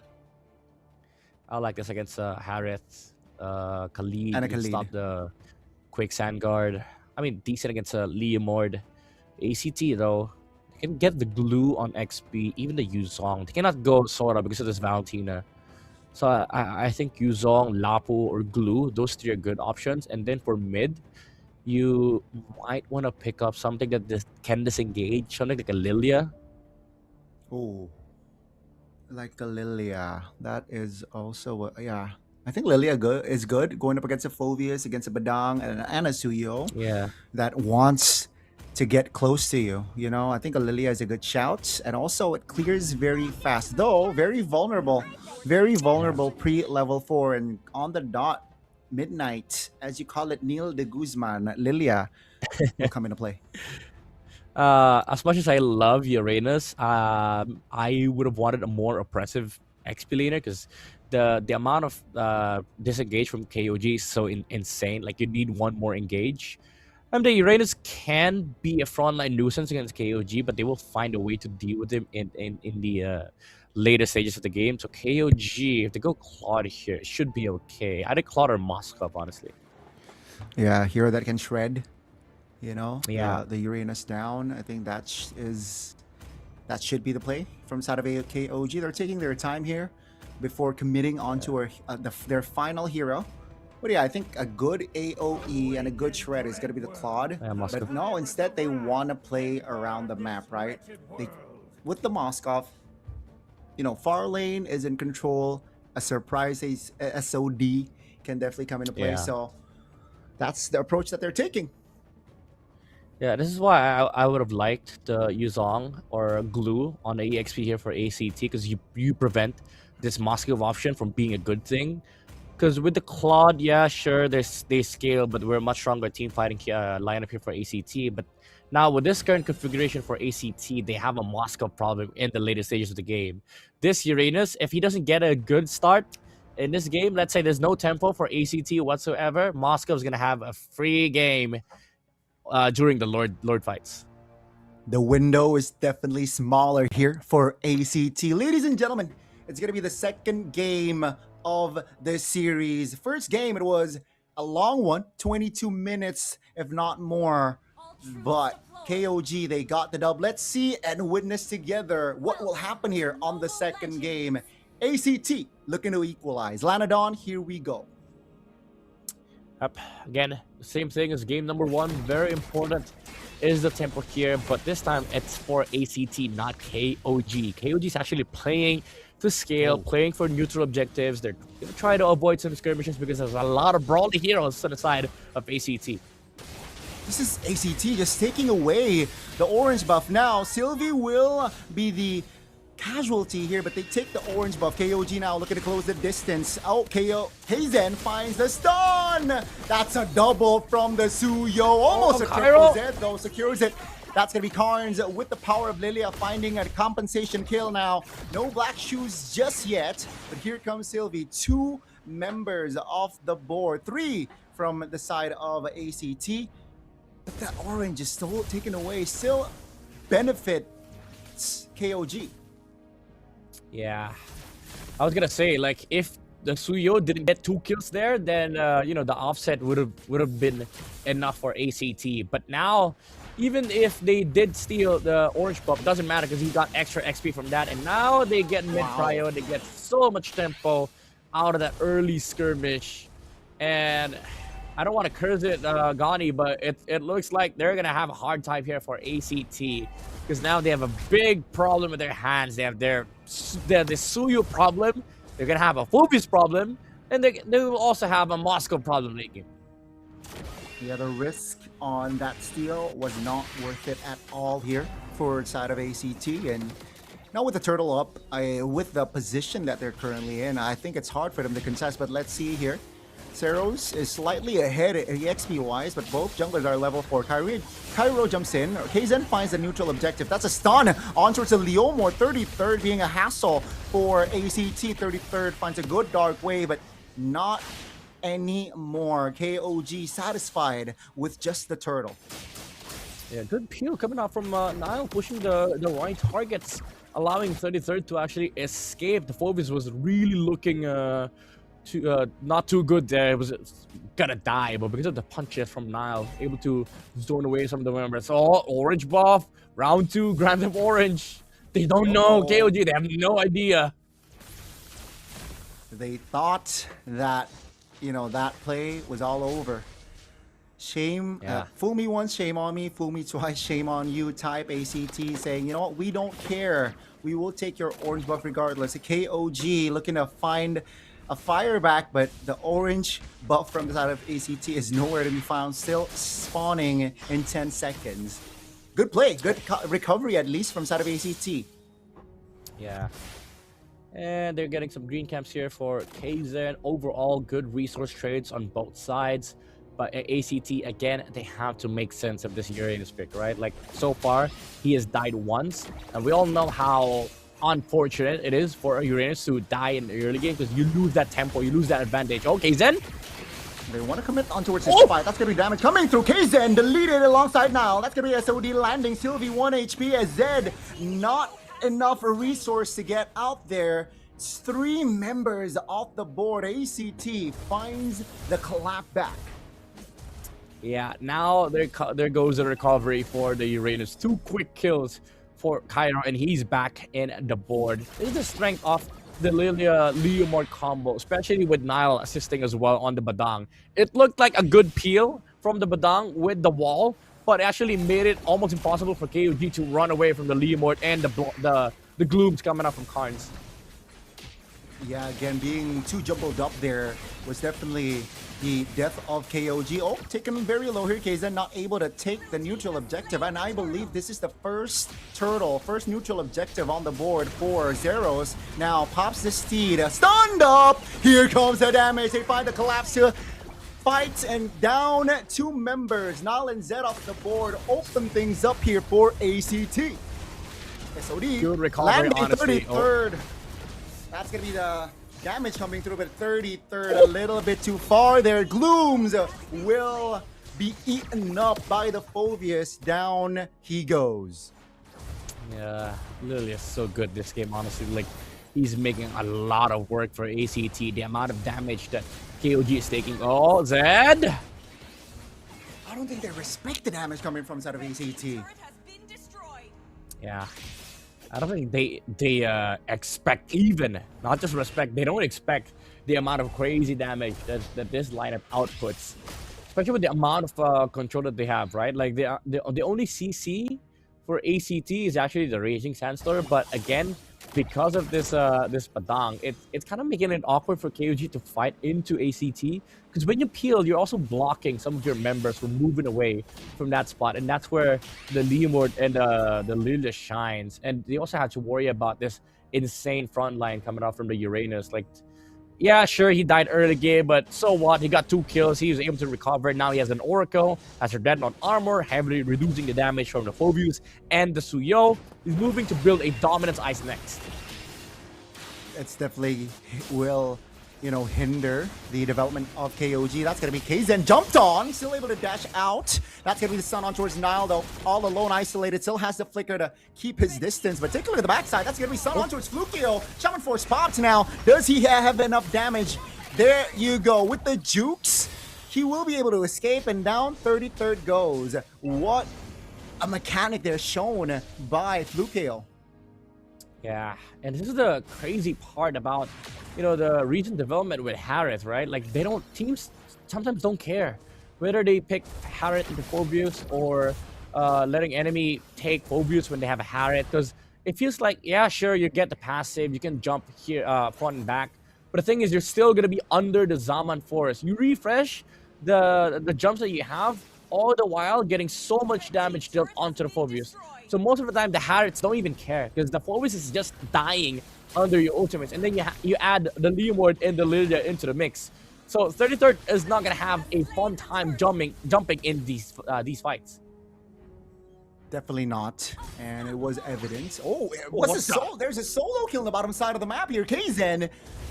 I like this against Harith, Khalid. And a You can Khalid. stop the Quicksand Guard. I mean, decent against Leomord. ACT, though, they can get the glue on XP, even the Yuzong. They cannot go Sora because of this Valentina. So I think Yuzong, Lapu, or Glue, those 3 are good options. And then for mid, you might want to pick up something that can disengage, something like a Lilia. Oh, like a Lilia. That is also, yeah. I think Lilia is good going up against a Phoveus, against a Badang, and a Suyo. Yeah. That wants to get close to you. You know, I think a Lilia is a good shout, and also it clears very fast, though very vulnerable pre-level 4 and on the dot midnight, as you call it, Neil de Guzman. Lilia will come into play. As much as I love Uranus, I would have wanted a more oppressive XP laner because the amount of disengage from KOG is so insane. Like, you need one more engage. The Uranus can be a frontline nuisance against KOG, but they will find a way to deal with him in the later stages of the game. So KOG, if they go Claude here, it should be okay. Either Claude or Moskov, honestly. Yeah, hero that can shred. You know, Yeah. The Uranus down. I think that should be the play from side of KOG. They're taking their time here before committing onto their final hero. But yeah, I think a good AOE and a good shred is going to be the Claude. Yeah, Moskov. But no, instead they want to play around the map, right? With the Moskov, you know, far lane is in control. A surprise SOD can definitely come into play. Yeah. So that's the approach that they're taking. Yeah, this is why I would have liked the Yuzong or Glue on the EXP here for ACT, because you prevent this Moskov option from being a good thing. Because with the Claude, yeah, sure, they scale, but we're a much stronger team fighting lineup here for ACT. But now with this current configuration for ACT, they have a Moskov problem in the later stages of the game. This Uranus, if he doesn't get a good start in this game, let's say there's no tempo for ACT whatsoever, Moskov's going to have a free game during the Lord fights. The window is definitely smaller here for ACT. Ladies and gentlemen, it's going to be the second game of the series. First game, it was a long one, 22 minutes, if not more. But KOG, they got the dub. Let's see and witness together what will happen here on the second game. ACT looking to equalize. Lanadon, here we go. Yep. Again, same thing as game number 1. Very important is the tempo here, but this time it's for ACT, not KOG. KOG is actually playing to scale, playing for neutral objectives. They're going to try to avoid some skirmishes because there's a lot of brawly heroes on the side of ACT. This is ACT just taking away the orange buff. Now, Sylvie will be the casualty here, but they take the orange buff. KOG now looking to close the distance. Oh, Hazen finds the stun. That's a double from the Suyo. Almost a triple Z though, secures it. That's going to be Carnes with the power of Lilia finding a compensation kill now. No black shoes just yet, but here comes Sylvie. 2 members off the board. 3 from the side of ACT. But that orange is still taken away. Still benefits KOG. Yeah. I was going to say, like, if the Suyo didn't get 2 kills there, then, you know, the offset would have been enough for ACT. But now, even if they did steal the orange buff, it doesn't matter because he got extra XP from that. And now they get mid-prio. They get so much tempo out of that early skirmish. And I don't want to curse it, Gani, but it looks like they're going to have a hard time here for ACT. Because now they have a big problem with their hands. They have the Suyo problem. They're going to have a Phoebus problem. And they will also have a Moscow problem late game. Yeah, the risk on that steal was not worth it at all here for side of ACT. And now with the turtle up, with the position that they're currently in, I think it's hard for them to contest. But let's see here. Seros is slightly ahead EXP-wise, but both junglers are level 4. Cairo jumps in. Kaizen finds the neutral objective. That's a stun on towards the Leomor. 33rd being a hassle for ACT. 33rd finds a good dark wave, but not anymore. KOG satisfied with just the turtle. Yeah, good peel coming out from Nile, pushing the right targets, allowing 33rd to actually escape. The Phoebus was really looking not too good there. It was gonna die, but because of the punches from Nile, able to zone away some of the members. Oh, orange buff, round 2, grant them orange. They don't know KOG, they have no idea. They thought that, you know, that play was all over. Shame, fool me once, shame on me, fool me twice, shame on you type ACT saying, you know what, we don't care. We will take your orange buff regardless. KOG looking to find a fire back, but the orange buff from the side of ACT is nowhere to be found, still spawning in 10 seconds. Good play, good recovery at least from side of ACT. Yeah. And they're getting some green camps here for KZ. Overall, good resource trades on both sides. But ACT, again, they have to make sense of this Uranus pick, right? Like, so far, he has died once. And we all know how unfortunate it is for a Uranus to die in the early game because you lose that tempo, you lose that advantage. Okay, Zen. They want to commit on towards this fight. That's going to be damage coming through. KZen deleted alongside now. That's going to be SOD landing. Sylvie 1 HP as Zed. Not enough resource to get out there. It's 3 members off the board. ACT finds the clap back. Yeah, now there goes the recovery for the Uranus. 2 quick kills for Cairo, and he's back in the board. This is the strength of the Lilia Leomord combo, especially with Nile assisting as well on the Badang. It looked like a good peel from the Badang with the wall, but actually made it almost impossible for KOG to run away from the Leomord and the glooms coming up from Karns. Yeah, again, being too jumbled up there was definitely the death of KOG. Oh, taken very low here. KZen not able to take the neutral objective. And I believe this is the first neutral objective on the board for Zeros. Now pops the steed. Stunned up. Here comes the damage. They find the collapse to fight and down 2 members. Nile and Zed off the board. Open things up here for ACT. SOD. Good recovery, landing honestly. 33rd. That's going to be the damage coming through, but 33rd a little bit too far there. Glooms will be eaten up by the Phobius. Down he goes. Yeah, Lilia is so good this game, honestly. Like, he's making a lot of work for ACT. The amount of damage that KOG is taking. Oh, Zed! I don't think they respect the damage coming from side of ACT. Yeah. I don't think they expect, even not just respect, they don't expect the amount of crazy damage that this lineup outputs, especially with the amount of control that they have, right? Like the only CC for ACT is actually the Raging Sandstorm, but again, because of this this Padang, it's kind of making it awkward for KOG to fight into ACT, because when you peel, you're also blocking some of your members from moving away from that spot, and that's where the Leomord and the Lilia shines. And they also have to worry about this insane front line coming out from the Uranus. Like, yeah, sure, he died early game, but so what? He got 2 kills. He was able to recover. Now he has an Oracle, has her Dreadnought armor, heavily reducing the damage from the Phobius and the Suyo. He's moving to build a Dominance Ice next. It's definitely will, hinder the development of KOG. That's going to be KZen jumped on, still able to dash out. That's going to be the stun on towards Nile, though. All alone, isolated, still has the flicker to keep his distance. But take a look at the backside. That's going to be stun on towards Flukio. Shaman Force pops now. Does he have enough damage? There you go. With the jukes, he will be able to escape, and down 33rd goes. What a mechanic there shown by Flukio. Yeah, and this is the crazy part about, the region development with Harith, right? Like, teams sometimes don't care whether they pick Harith into Phobius or letting enemy take Phobius when they have a Harith, because it feels like, yeah, sure, you get the passive, you can jump here, front and back, but the thing is, you're still going to be under the Zaman Forest. You refresh the jumps that you have, all the while getting so much damage dealt onto the Phobius. So most of the time, the Harrods don't even care, because the Phobius is just dying under your ultimates, and then you add the Leomord and the Lilia into the mix. So 33rd is not gonna have a fun time jumping in these fights. Definitely not, and it was evident. Oh, there's a solo kill on the bottom side of the map here. KZen,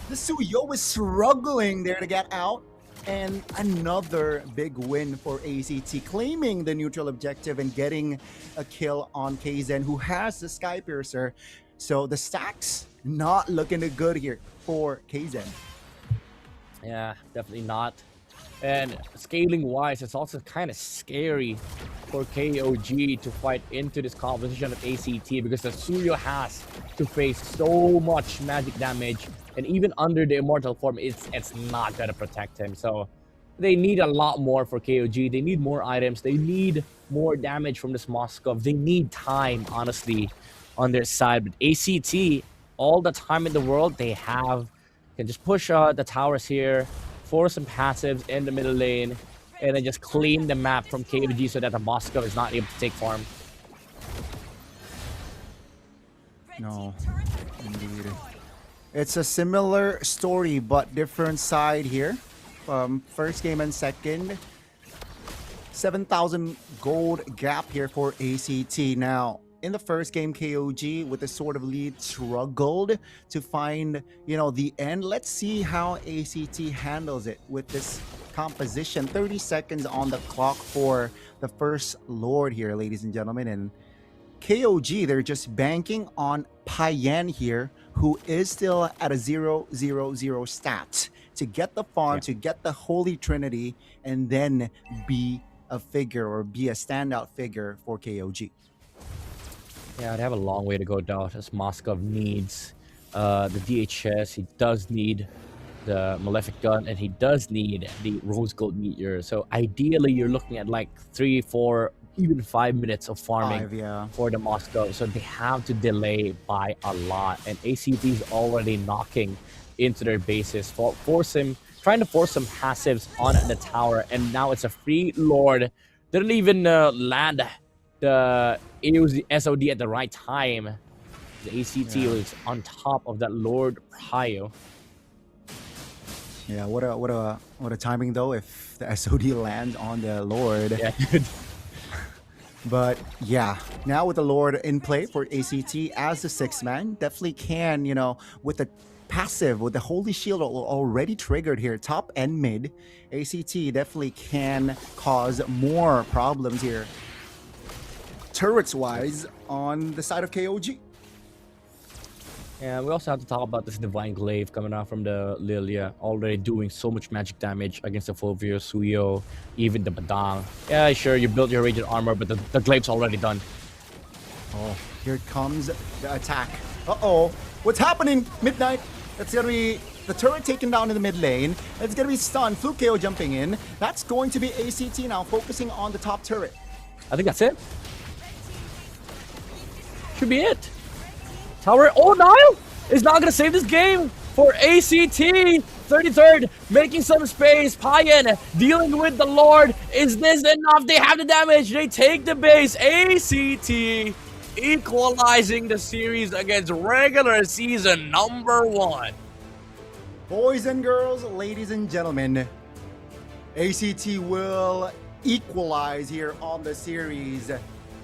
the Suyo is struggling there to get out. And another big win for ACT, claiming the neutral objective and getting a kill on KZen, who has the Sky Piercer. So the stacks not looking good here for KZen. Yeah, definitely not. And scaling wise, it's also kind of scary for KOG to fight into this composition of ACT, because the Suyo has to face so much magic damage, and even under the immortal form, it's not gonna protect him. So they need a lot more for KOG. They need more items. They need more damage from this Moskov. They need time, honestly, on their side. But ACT, all the time in the world, they have Can just push the towers here, force some passives in the middle lane, and then just clean the map from KOG so that the Moscow is not able to take farm. No, indeed. It's a similar story, but different side here. First game and second. 7,000 gold gap here for ACT. Now, in the first game, KOG with a sort of lead struggled to find, the end. Let's see how ACT handles it with this composition. 30 seconds on the clock for the first Lord here, ladies and gentlemen. And KOG, they're just banking on Payan here, who is still at a 0-0-0 stat to get the farm, to get the Holy Trinity, and then be a figure or be a standout figure for KOG. Yeah, they have a long way to go down as Moskov needs the DHS. He does need the Malefic Gun, and he does need the Rose Gold Meteor. So ideally, you're looking at like 3, 4, even 5 minutes of farming for the Moscow. So they have to delay by a lot. And ACT is already knocking into their bases, trying to force some passives on the tower. And now it's a free Lord. Didn't even land the SOD at the right time. The ACT was on top of that Lord Prio. Yeah, what a timing though if the SOD lands on the Lord. Yeah, good. But yeah, now with the Lord in play for ACT as the 6th man, definitely can, with the passive, with the Holy Shield already triggered here, top and mid, ACT definitely can cause more problems here, turrets-wise, on the side of KOG. Yeah, we also have to talk about this Divine Glaive coming out from the Lilia, already doing so much magic damage against the Fulvio, Suyo, even the Badang. Yeah, sure, you built your Radiant Armor, but the Glaive's already done. Oh, here comes the attack. Uh-oh, what's happening? Midnight, that's gonna be the turret taken down in the mid lane. It's gonna be stunned, Fluke KO jumping in. That's going to be ACT now, focusing on the top turret. I think that's it. Should be it. Tower, oh, Nile is not going to save this game for ACT. 33rd, making some space. Payan dealing with the Lord. Is this enough? They have the damage. They take the base. ACT equalizing the series against regular season number 1. Boys and girls, ladies and gentlemen, ACT will equalize here on the series.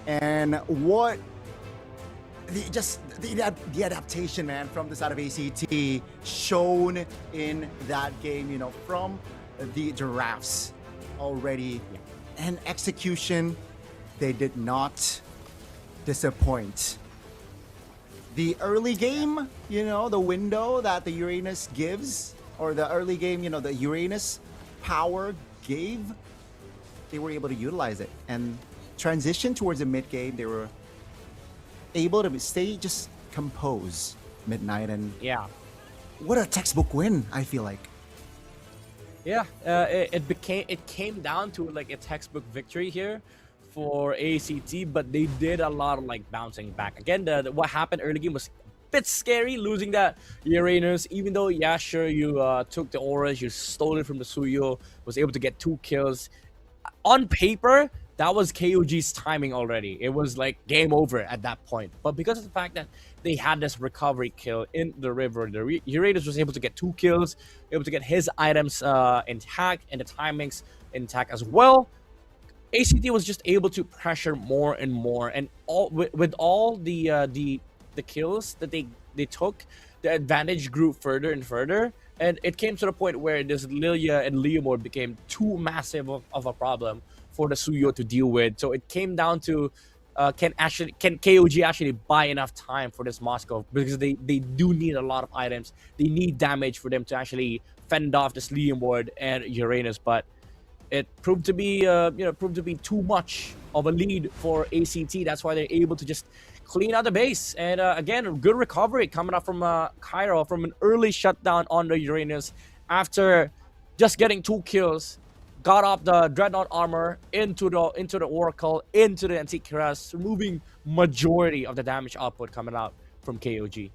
And what the adaptation, man, from the side of ACT shown in that game, from the Giraffes already. And execution, they did not disappoint. The early game, the window that the Uranus gives, or the early game, the Uranus power gave, they were able to utilize it. And transition towards the mid game, they were able to stay just composed, Midnight, and what a textbook win, I feel like. Yeah, it came down to like a textbook victory here for ACT, but they did a lot of like bouncing back. Again, what happened early game was a bit scary, losing that Uranus, even though, yeah, sure, you took the auras, you stole it from the Suyo, was able to get 2 kills. On paper, that was KOG's timing already. It was like game over at that point. But because of the fact that they had this recovery kill in the river, the Uranus was able to get 2 kills, able to get his items intact and the timings intact as well. ACT was just able to pressure more and more, and with all the kills that they took, the advantage grew further and further, and it came to the point where this Lilia and Leomord became too massive of a problem for the Suyo to deal with. So it came down to can KOG actually buy enough time for this Moscow, because they do need a lot of items. They need damage for them to actually fend off this Leomord and Uranus, but it proved to be too much of a lead for ACT. That's why they're able to just clean out the base. And again, good recovery coming up from Cairo from an early shutdown on the Uranus after just getting 2 kills. Got off the Dreadnought armor into the Oracle, into the Antique Cuirass, removing majority of the damage output coming out from KOG.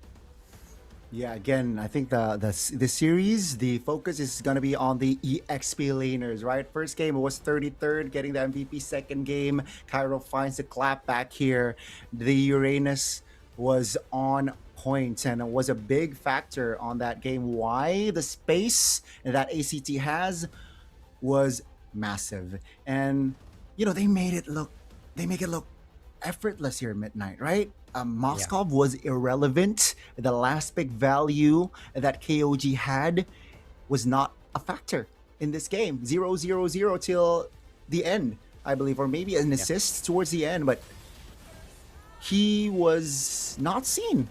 Yeah, again, I think the series, the focus is going to be on the EXP laners, right? First game, it was 33rd, getting the MVP. Second game, Cairo finds the clap back here. The Uranus was on point and it was a big factor on that game. Why? The space that ACT has was massive. And, you know, they make it look effortless here at Midnight, right? Moskov was irrelevant. The last pick value that KOG had was not a factor in this game. 0-0-0 till the end, I believe, or maybe an assist towards the end, but he was not seen.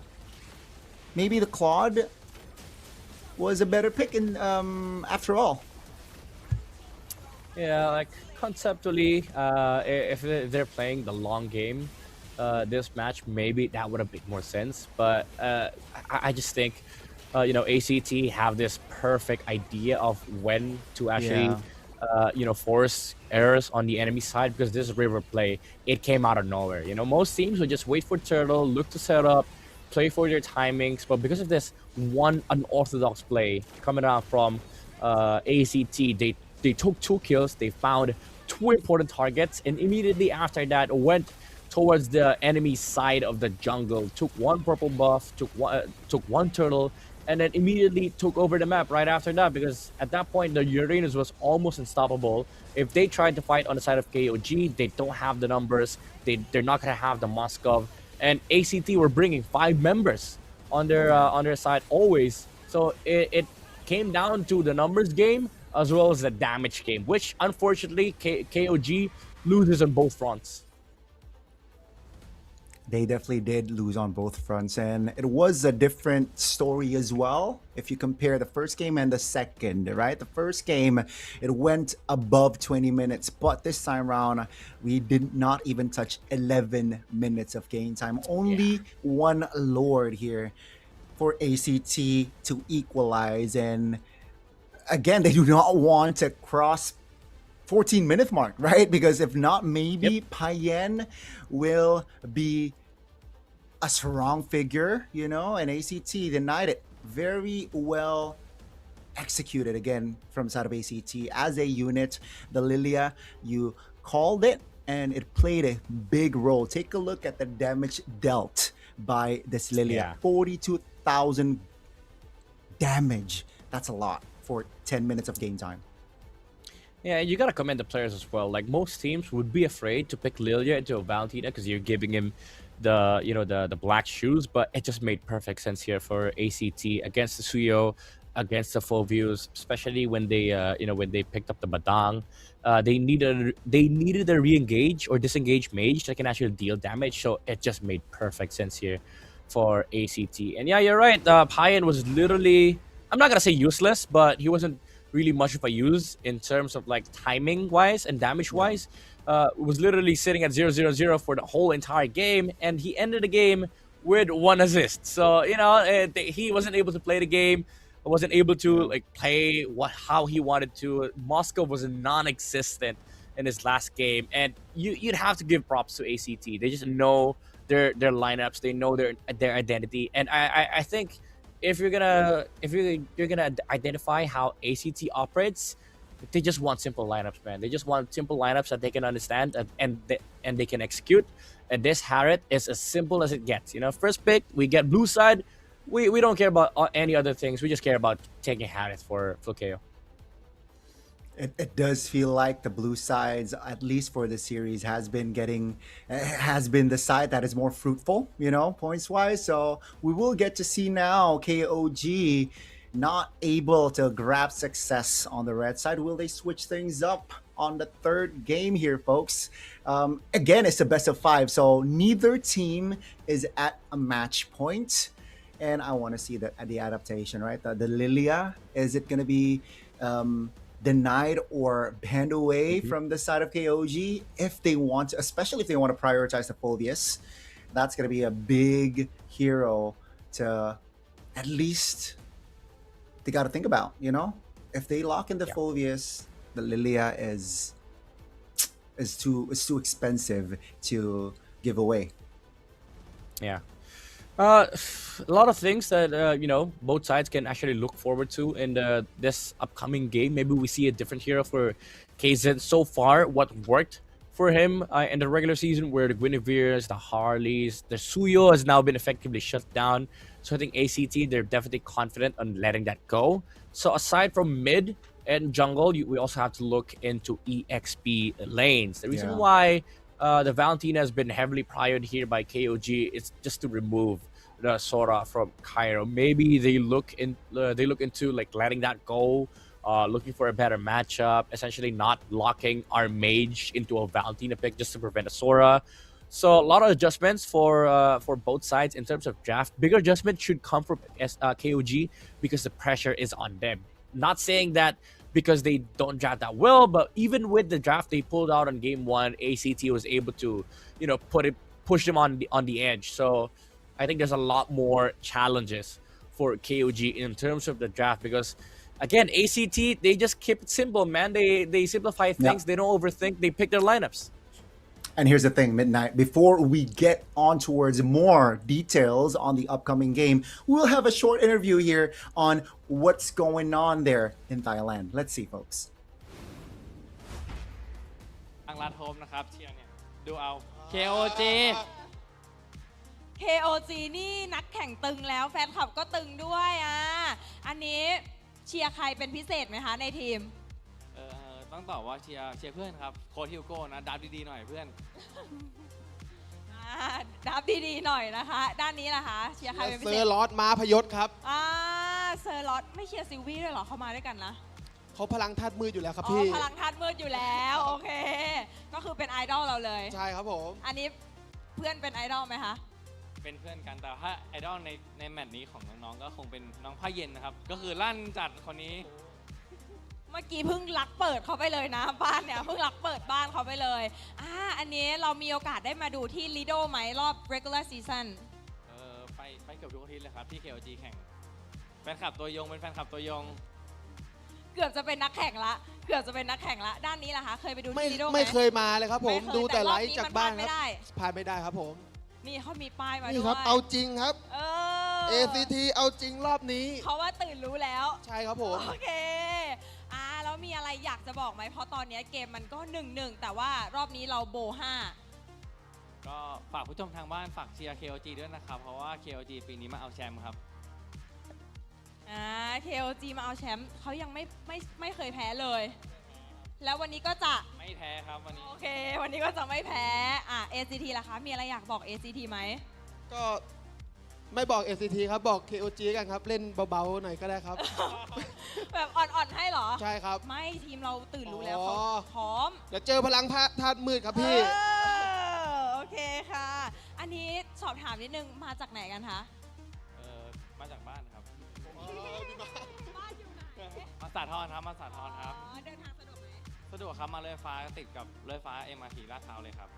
Maybe the Claude was a better pick in after all. Yeah, like conceptually, if they're playing the long game, this match, maybe that would have made more sense. But I just think, you know, ACT have this perfect idea of when to actually, you know, force errors on the enemy side, because this river play, it came out of nowhere. You know, most teams would just wait for turtle, look to set up, play for their timings. But because of this one unorthodox play coming out from ACT, they took 2 kills, they found 2 important targets, and immediately after that went towards the enemy side of the jungle, took 1 purple buff, took 1 turtle, and then immediately took over the map right after that, because at that point the Uranus was almost unstoppable. If they tried to fight on the side of KOG, they don't have the numbers, they're not going to have the Moskov, and ACT were bringing 5 members on their side always. So it came down to the numbers game as well as the damage game, which unfortunately KOG loses on both fronts. They definitely did lose on both fronts, and it was a different story as well if you compare the first game and the second, right? The first game, it went above 20 minutes, but this time around, we did not even touch 11 minutes of game time. Only 1 Lord here for ACT to equalize, and again, they do not want to cross 14-minute mark, right? Because if not, maybe Payen will be a strong figure, you know, and ACT denied it. Very well executed again from side of ACT as a unit. The Lilia, you called it, and it played a big role. Take a look at the damage dealt by this Lilia. 42,000 damage. That's a lot for 10 minutes of game time. Yeah, you gotta commend the players as well. Like, most teams would be afraid to pick Lilia into a Valentina because you're giving him the, you know, the black shoes, but it just made perfect sense here for ACT against the Suyo, against the Fovius, especially when they you know, when they picked up the Badang. They needed a re-engage or disengage mage that can actually deal damage, so it just made perfect sense here for ACT. And yeah, you're right, Payen was literally, I'm not gonna say useless, but he wasn't really much of a use in terms of like timing wise and damage wise. Was literally sitting at 0-0-0 for the whole entire game, and he ended the game with 1 assist. So, you know, he wasn't able to play the game, wasn't able to like play how he wanted to. Moscow was non-existent in his last game, and you'd have to give props to ACT. They just know their lineups, they know their identity, and I think if you're gonna identify how ACT operates, they just want simple lineups, man. They just want simple lineups that they can understand and they can execute. And this Harriet is as simple as it gets. You know, first pick, we get blue side. We don't care about any other things. We just care about taking Harriet for KO. It does feel like the blue sides, at least for the series, has been the side that is more fruitful, you know, points wise. So we will get to see now KOG not able to grab success on the red side. Will they switch things up on the third game here, folks? Again, it's a best of 5, so neither team is at a match point, and I want to see the adaptation, right? The Lilia, is it going to be denied or banned away from the side of KOG if they want to, especially if they want to prioritize the Fulvius? That's going to be a big hero to at least they got to think about, you know? If they lock in the Fulvius, the Lilia is too expensive to give away. Yeah. Uh, a lot of things that both sides can actually look forward to in this upcoming game. Maybe we see a different hero for KZ so far. What worked for him in the regular season were the Guinevere's, the Harleys, the Suyo has now been effectively shut down. So I think ACT, they're definitely confident on letting that go. So aside from mid and jungle, we also have to look into EXP lanes. The reason why the Valentina has been heavily priored here by KOG is just to remove the Sora from Cairo. Maybe they look into like letting that go, looking for a better matchup, essentially not locking our mage into a Valentina pick just to prevent a Sora. So a lot of adjustments for both sides in terms of draft. Bigger adjustment should come from KOG because the pressure is on them. Not saying that because they don't draft that well, but even with the draft they pulled out on game one, ACT was able to, push them on the edge. So I think there's a lot more challenges for KOG in terms of the draft because, again, ACT, they just keep it simple, man. They simplify things. They don't overthink. They pick their lineups. And here's the thing, Midnight, before we get on towards more details on the upcoming game, we'll have a short interview here on what's going on there in Thailand. Let's see, folks. ทางลาดโฮมนะครับเชียร์เนี่ยดูเอา KOG KOG นี่นักแข่งตึงแล้วแฟนคลับก็ตึงด้วยอันนี้เชียร์ใครเป็นพิเศษไหมคะในทีมต้องตอบว่าเชียร์เพื่อนครับโค้ชฮิวโก้นะดับดีๆหน่อยเพื่อนดับดีๆหน่อยนะคะด้านนี้ล่ะคะเชียร์ใครเป็นพิเศษเซอร์ลอสม้าพยศครับเซอร์ลอสไม่เชียร์ซิลวี่ด้วยเหรอเขามาด้วยกันนะเขาพลังธาตุมืดอยู่แล้วครับพี่พลังธาตุมืดอยู่แล้วโอเคก็คือเป็นไอดอลเราเลยใช่ครับผมอันนี้เพื่อนเป็นไอดอลไหมคะเป็นเพื่อนกันแต่ถ้าไอดอลในแมตช์นี้ของน้องๆก็คงเป็นน้องผ้าเย็นนะครับก็คือลั่นจัดคนนี้เมื่อกี้เพิ่งลักเปิดเขาไปเลยนะบ้านเนี่ยเพิ่งลักเปิดบ้านเขาไปเลยอันนี้เรามีโอกาสได้มาดูที่ลีโดไหมรอบ regular season ไปเกือบทุกอาทิตย์เลยครับที่ KOG แข่งแฟนคลับตัวยงเป็นแฟนคลับตัวยงเกือบจะเป็นนักแข่งละด้านนี้ล่ะคะเคยไปดูที่ลีโดไหมไม่เคยมาเลยครับผมดูแต่ไลฟ์จากบ้านครับพลาดไม่ได้ครับผมนี่เขามีป้ายมาด้วยนี่ครับเอาจริงครับACT เอาจริงรอบนี้เพราะว่าตื่นรู้แล้วใช่ครับผมโอเคแล้วมีอะไรอยากจะบอกไหมเพราะตอนนี้เกมมันก็ 1-1 แต่ว่ารอบนี้เราโบ5ก็ฝากผู้ชมทางบ้านฝากเชียร์ KOG ด้วยนะครับเพราะว่า KOG ปีนี้มาเอาแชมป์ครับKOG มาเอาแชมป์เขายังไม่เคยแพ้เลยแล้ววันนี้ก็จะไม่แพ้ครับวันนี้โอเควันนี้ก็จะไม่แพ้ACT ล่ะคะมีอะไรอยากบอก ACT ไหมก็ไม่บอก ACT ครับบอก KOG กันครับเล่นเบาๆหน่อยก็ได้ครับแบบอ่อนๆให้เหรอใช่ครับไม่ทีมเราตื่นรู้แล้วเขาพร้อมเดี๋ยวเจอพลังธาตุมืดครับพี่โอเคค่ะอันนี้สอบถามนิดนึงมาจากไหนกันคะมาจากบ้านครับบ้านอยู่ไหนมาสาทรครับมาสาทรครับเดินทางสะดวกไหมสะดวกครับมาเลยฟ้าติดกับเลยฟ้า MRT ลาดพร้าวเลยครับ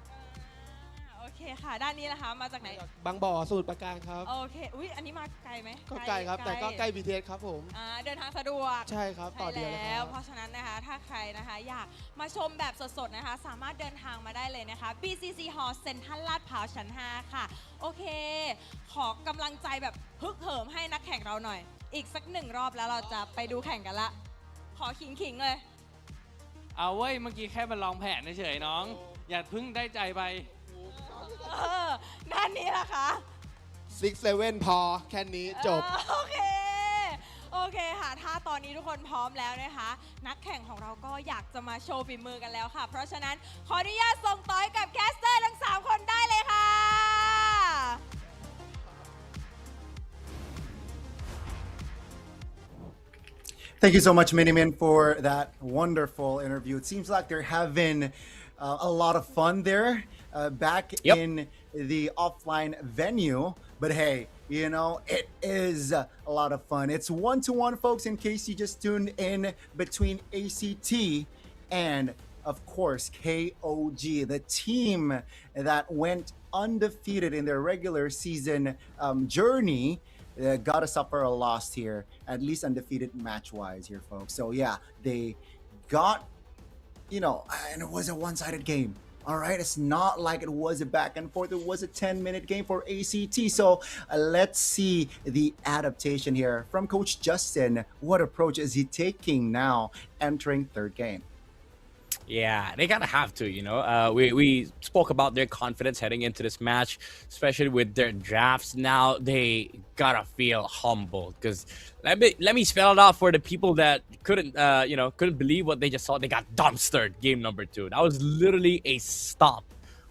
โอเคค่ะด้านนี้นะคะมาจากไหนบางบ่อสมุทรปราการครับโอเคอันนี้มาไกลไหมก็ไกลครับแต่ก็ใกล้ BTS ครับผมเดินทางสะดวกใช่ครับต่อเดียวแล้วเพราะฉะนั้นนะคะถ้าใครนะคะอยากมาชมแบบสดๆนะคะสามารถเดินทางมาได้เลยนะคะ BCC Hall เซ็นทรัลลาดพร้าวชั้น 5 ค่ะโอเคขอกำลังใจแบบฮึกเหิมให้นักแข่งเราหน่อยอีกสัก1 รอบแล้วเราจะไปดูแข่งกันละขอขิงๆเลยเอาเว้ยเมื่อกี้แค่มาลองแผนเฉยๆน้องอย่าเพิ่งได้ใจไปด้านนี้ล่ะคะ6-7พอแค่นี้จบโอเคค่ะถ้าตอนนี้ทุกคนพร้อมแล้วนะคะนักแข่งของเราก็อยากจะมาโชว์ฝีมือกันแล้วค่ะเพราะฉะนั้นขออนุญาตส่งต่อยกับแคสเตอร์ทั้ง3 คนได้เลยค่ะ Thank you so much, Minimin, for that wonderful interview. It seems like they're having a lot of fun there back in the offline venue. But hey, you know, it is a lot of fun. It's 1-1, folks, in case you just tuned in between ACT and, of course, KOG, the team that went undefeated in their regular season journey. Got to suffer a loss here, at least undefeated match-wise here, folks. So yeah, they got, you know, and it was a one-sided game. All right, it's not like it was a back and forth. It was a 10-minute game for ACT. So let's see the adaptation here from Coach Justin. What approach is he taking now entering third game? Yeah, they gotta have to, we spoke about their confidence heading into this match, especially with their drafts. Now they gotta feel humble, because let me spell it out for the people that couldn't believe what they just saw. They got dumpstered game number 2. That was literally a stop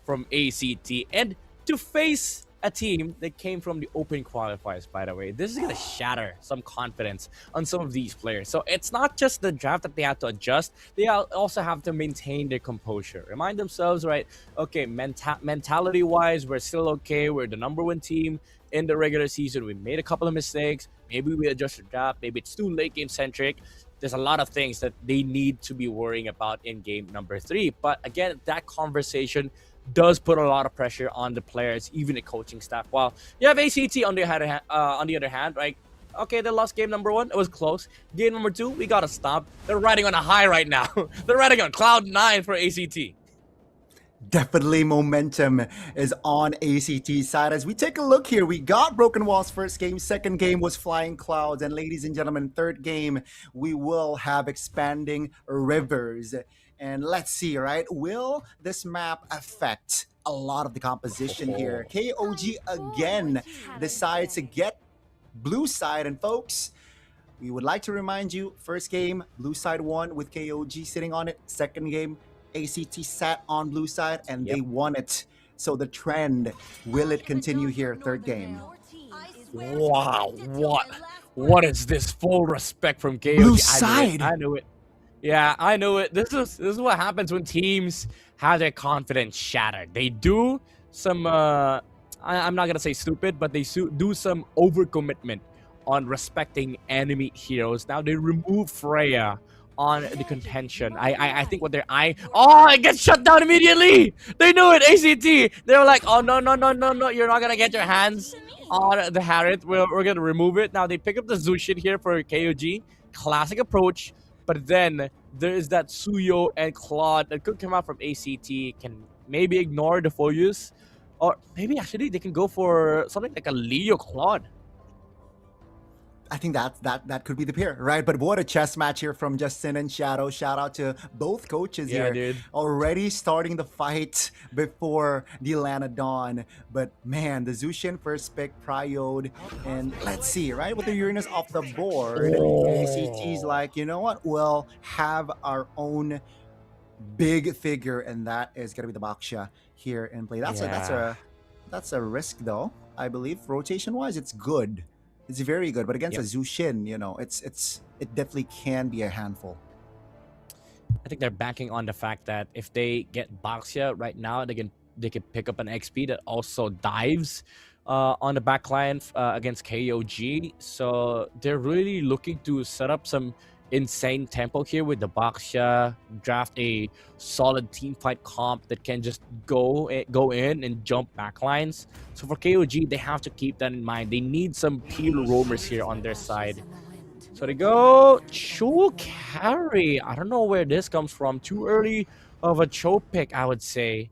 from ACT, and to face a team that came from the open qualifiers, by the way, this is gonna shatter some confidence on some of these players. So it's not just the draft that they have to adjust, they also have to maintain their composure, remind themselves, right, okay, mentality wise, we're still okay, we're the #1 team in the regular season, we made a couple of mistakes, maybe we adjust the draft, maybe it's too late game centric. There's a lot of things that they need to be worrying about in game number 3. But again, that conversation does put a lot of pressure on the players, even the coaching staff. While you have ACT on the other hand, right? Okay, they lost game number 1. It was close. Game number 2, we gotta stop. They're riding on a high right now. They're riding on cloud 9 for ACT. Definitely momentum is on ACT's side. As we take a look here, we got Broken Walls first game. Second game was Flying Clouds. And ladies and gentlemen, third game, we will have Expanding Rivers. And let's see, right? Will this map affect a lot of the composition here? KOG again decides to get blue side. And folks, we would like to remind you, first game, blue side won with KOG sitting on it. Second game, ACT sat on blue side and they won it. So the trend, will it continue here, third game? Wow, what is this? Full respect from KOG. Blue side. I knew it. Yeah, I knew it. This is what happens when teams have their confidence shattered. They do some, I'm not going to say stupid, but they do some overcommitment on respecting enemy heroes. Now they remove Freya on the contention. I think what their eye... Oh, it gets shut down immediately! They knew it, ACT! They were like, oh, no, you're not going to get your hands on the Harriet. We're going to remove it. Now they pick up the Zushin here for KOG. Classic approach. But then there is that Suyo and Claude that could come out from ACT, can maybe ignore the Foyus, or maybe actually they can go for something like a Leo Claude. I think that could be the pair, right? But what a chess match here from Justin and Shadow. Shout out to both coaches here. Dude. Already starting the fight before the Lana Dawn. But man, the Zushin first pick, Priode. And let's see, right? With the Uranus off the board, ACT's like, you know what? We'll have our own big figure, and that is going to be the Baksha here in play. That's a risk, though, I believe. Rotation-wise, it's good. It's very good, but against a Zushin, it definitely can be a handful. I think they're banking on the fact that if they get Baxia right now, they can pick up an XP that also dives on the backline against KOG. So they're really looking to set up some insane tempo here with the Baxia, draft a solid team fight comp that can just go in and jump backlines. So for KOG, they have to keep that in mind. They need some peel roamers here on their side. So they go Cho carry. I don't know where this comes from. Too early of a Cho pick, I would say.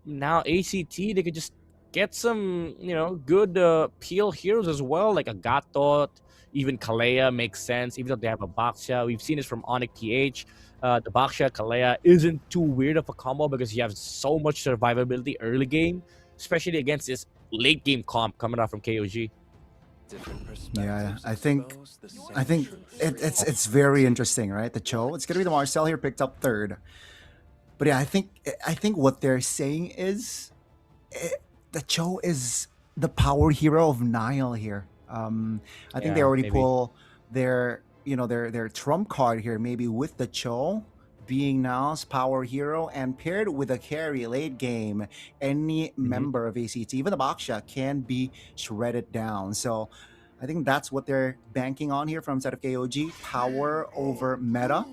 Now ACT, they could just get some, good peel heroes as well, like a Gatot. Even Kalea makes sense, even though they have a Baxia. We've seen this from Onyx TH. The Baxia Kalea isn't too weird of a combo because you have so much survivability early game, especially against this late game comp coming out from KOG. Yeah, I think it's very interesting, right? The Cho, it's gonna be the Marcel here picked up third, but yeah, I think what they're saying is the Cho is the power hero of Nile here. I think they already pull their trump card here, maybe with the Cho being Nile's power hero and paired with a carry late game. Any member of ACT, even the Baksha, can be shredded down. So I think that's what they're banking on here from set of KOG. Power over meta.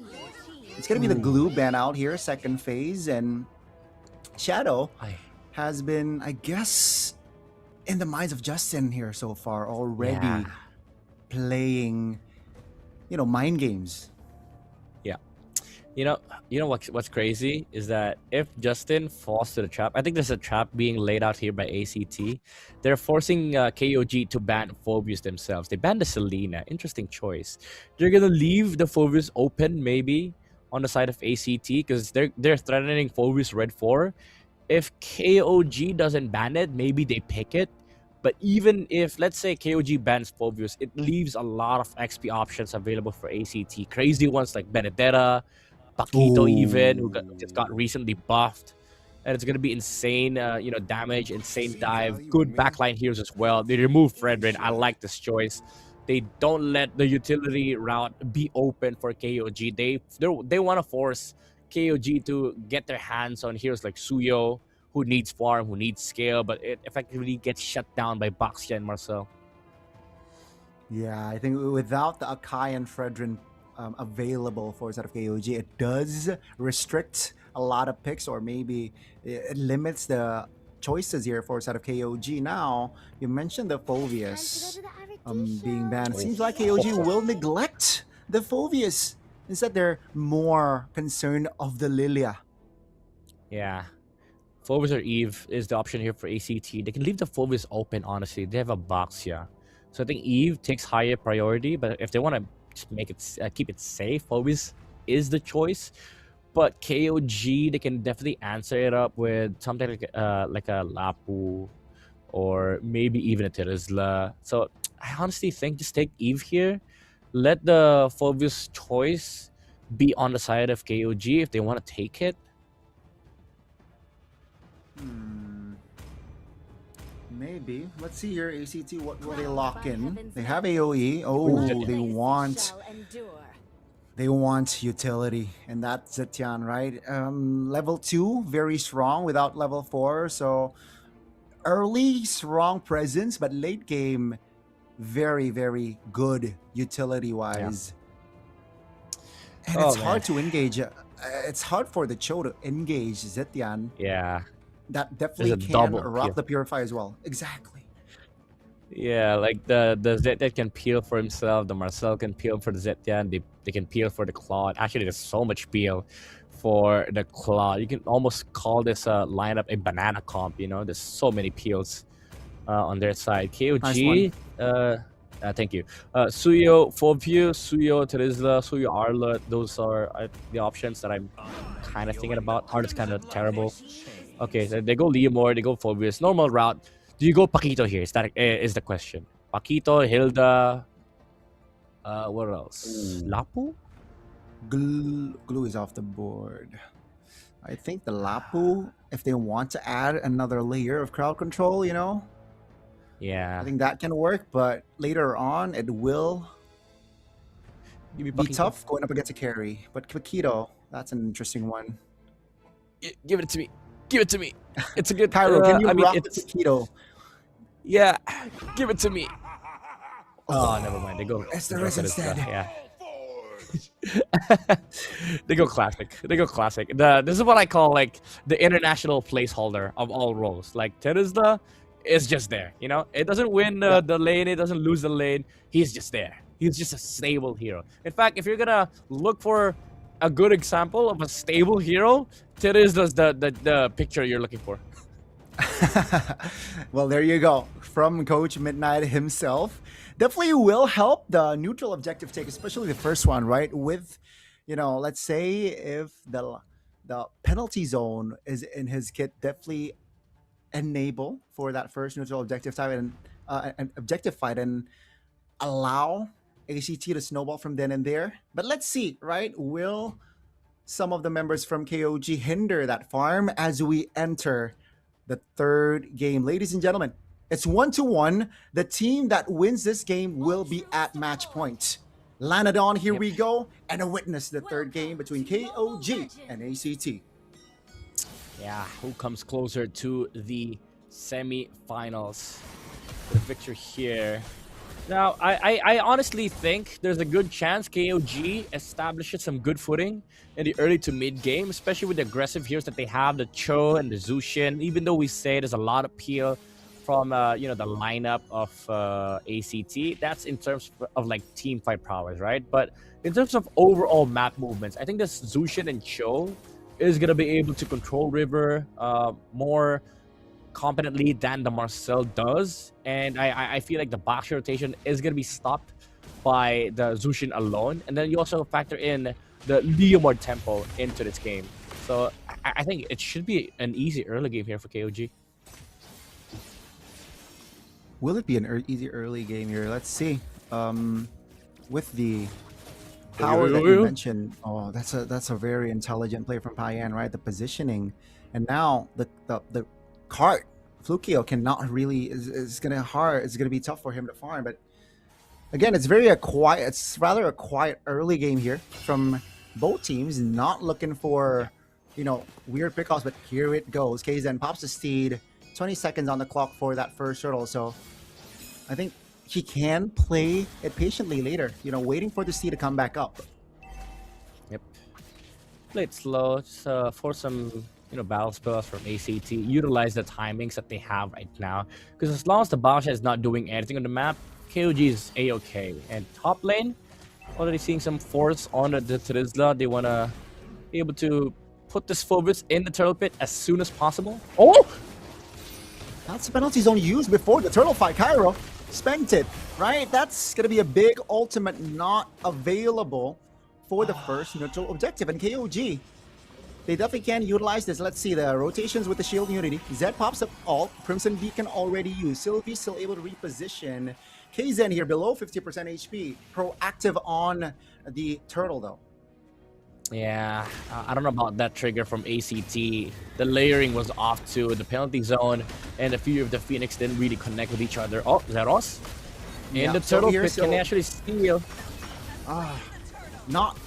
It's gonna be the glue ban out here, second phase, and Shadow has been, I guess, in the minds of Justin here so far, already playing, mind games. Yeah. What's crazy is that if Justin falls to the trap, I think there's a trap being laid out here by ACT. They're forcing KOG to ban Phobius themselves. They banned the Selena. Interesting choice. They're gonna leave the Phobius open maybe on the side of ACT because they're threatening Phobius Red 4. If KOG doesn't ban it, maybe they pick it. But even if, let's say, KOG bans Phobius, it leaves a lot of XP options available for ACT. Crazy ones like Benedetta, Paquito even, who just got recently buffed. And it's going to be insane, damage, insane dive, good backline heroes as well. They remove Fredrin. I like this choice. They don't let the utility route be open for KOG. They want to force KOG to get their hands on heroes like Suyo, who needs farm, who needs scale, but it effectively gets shut down by Baxia and Marcel. Yeah, I think without the Akai and Fredrin available for side of KOG, it does restrict a lot of picks, or maybe it limits the choices here for side of KOG. Now, you mentioned the Phobius being banned. Seems like KOG will neglect the Phobius. Instead, they're more concerned of the Lilia. Yeah. Phobius or Eve is the option here for ACT. They can leave the Phobius open, honestly. They have a Baxia. So I think Eve takes higher priority, but if they want to make it keep it safe, Phobius is the choice. But KOG, they can definitely answer it up with something like a Lapu or maybe even a Terizla. So I honestly think just take Eve here. Let the Phobius choice be on the side of KOG if they want to take it. Maybe. Let's see here, ACT, what will they lock in? They have AoE. Oh, they want utility, and that's Zetian, right? Level 2, very strong without level 4, so early, strong presence, but late game, very, very good utility-wise. Yeah. And it's hard to engage. It's hard for the Cho to engage Zetian. Yeah. That definitely can rock the Purify as well. Exactly. Yeah, like the Zetian can peel for himself, the Marcel can peel for the Zetian, they can peel for the Claude. Actually, there's so much peel for the Claude. You can almost call this lineup a banana comp, there's so many peels on their side. KOG, thank you. Suyo, Phobius, Suyo, Terizla, Suyo, Arlet, those are the options that I'm kind of thinking about. Art is kind of terrible. Okay, so they go Leomord, they go Phobius. Normal route. Do you go Paquito here? Is the question. Paquito, Hilda. What else? Lapu? Glue is off the board. I think the Lapu, if they want to add another layer of crowd control, Yeah. I think that can work, but later on, it will be tough going up against a carry. But Paquito, that's an interesting one. Give it to me. Give it to me. It's a good... Cairo, can you rock the Paquito? Yeah, give it to me. Oh, never mind. They go... Esther instead. Yeah. They go classic. They go classic. This is what I call like the international placeholder of all roles. Like Terizla is just there. It doesn't win the lane. It doesn't lose the lane. He's just there. He's just a stable hero. In fact, if you're gonna look for a good example of a stable hero, Terizla's the picture you're looking for. Well, there you go. From Coach Midnight himself. Definitely will help the neutral objective take, especially the first one, right? With, let's say if the penalty zone is in his kit, definitely enable for that first neutral objective type and objective fight and allow ACT to snowball from then and there. But let's see, right? Will some of the members from KOG hinder that farm as we enter the third game? Ladies and gentlemen, it's 1-1. The team that wins this game will be at match point. Lanadon, here we go, and a witness the third game between KOG and ACT. Yeah, who comes closer to the semi-finals? The victor here. Now, I honestly think there's a good chance KOG establishes some good footing in the early to mid game, especially with the aggressive heroes that they have, the Cho and the Zushin. Even though we say there's a lot of peel from the lineup of ACT. That's in terms of like team fight prowess, right? But in terms of overall map movements, I think this Zushin and Cho is gonna be able to control River more competently than the Marcel does, and I feel like the box rotation is gonna be stopped by the Zushin alone, and then you also factor in the Leomord tempo into this game. So I think it should be an easy early game here for KOG. Will it be an easy early game here? Let's see. With the power that you mentioned, oh, that's a very intelligent play from Payan, right? The positioning, and now the cart Flukio cannot really is gonna be tough for him to farm. But again, it's rather a quiet early game here from both teams. Not looking for weird pickoffs, but here it goes. KZen pops the steed. 20 seconds on the clock for that first turtle, so I think he can play it patiently later, waiting for the steed to come back up. Yep. Play it slow, just for some battle spells from ACT. Utilize the timings that they have right now, because as long as the Basha is not doing anything on the map, KOG is a-okay. And top lane, already seeing some force on the Terizla. They want to be able to put this Phobos in the turtle pit as soon as possible. Oh! That's the penalty zone used before the turtle fight. Cairo spent it, right? That's going to be a big ultimate not available for the first neutral objective. And KOG, they definitely can utilize this. Let's see the rotations with the shield unity. Zed pops up all. Crimson Beacon already used. Sylvie still able to reposition. KZen here below 50% HP. Proactive on the turtle though. Yeah, I don't know about that trigger from ACT. The layering was off too. The penalty zone and a few of the Phoenix didn't really connect with each other. Oh, Zeros? And the turtle pit can actually steal. Not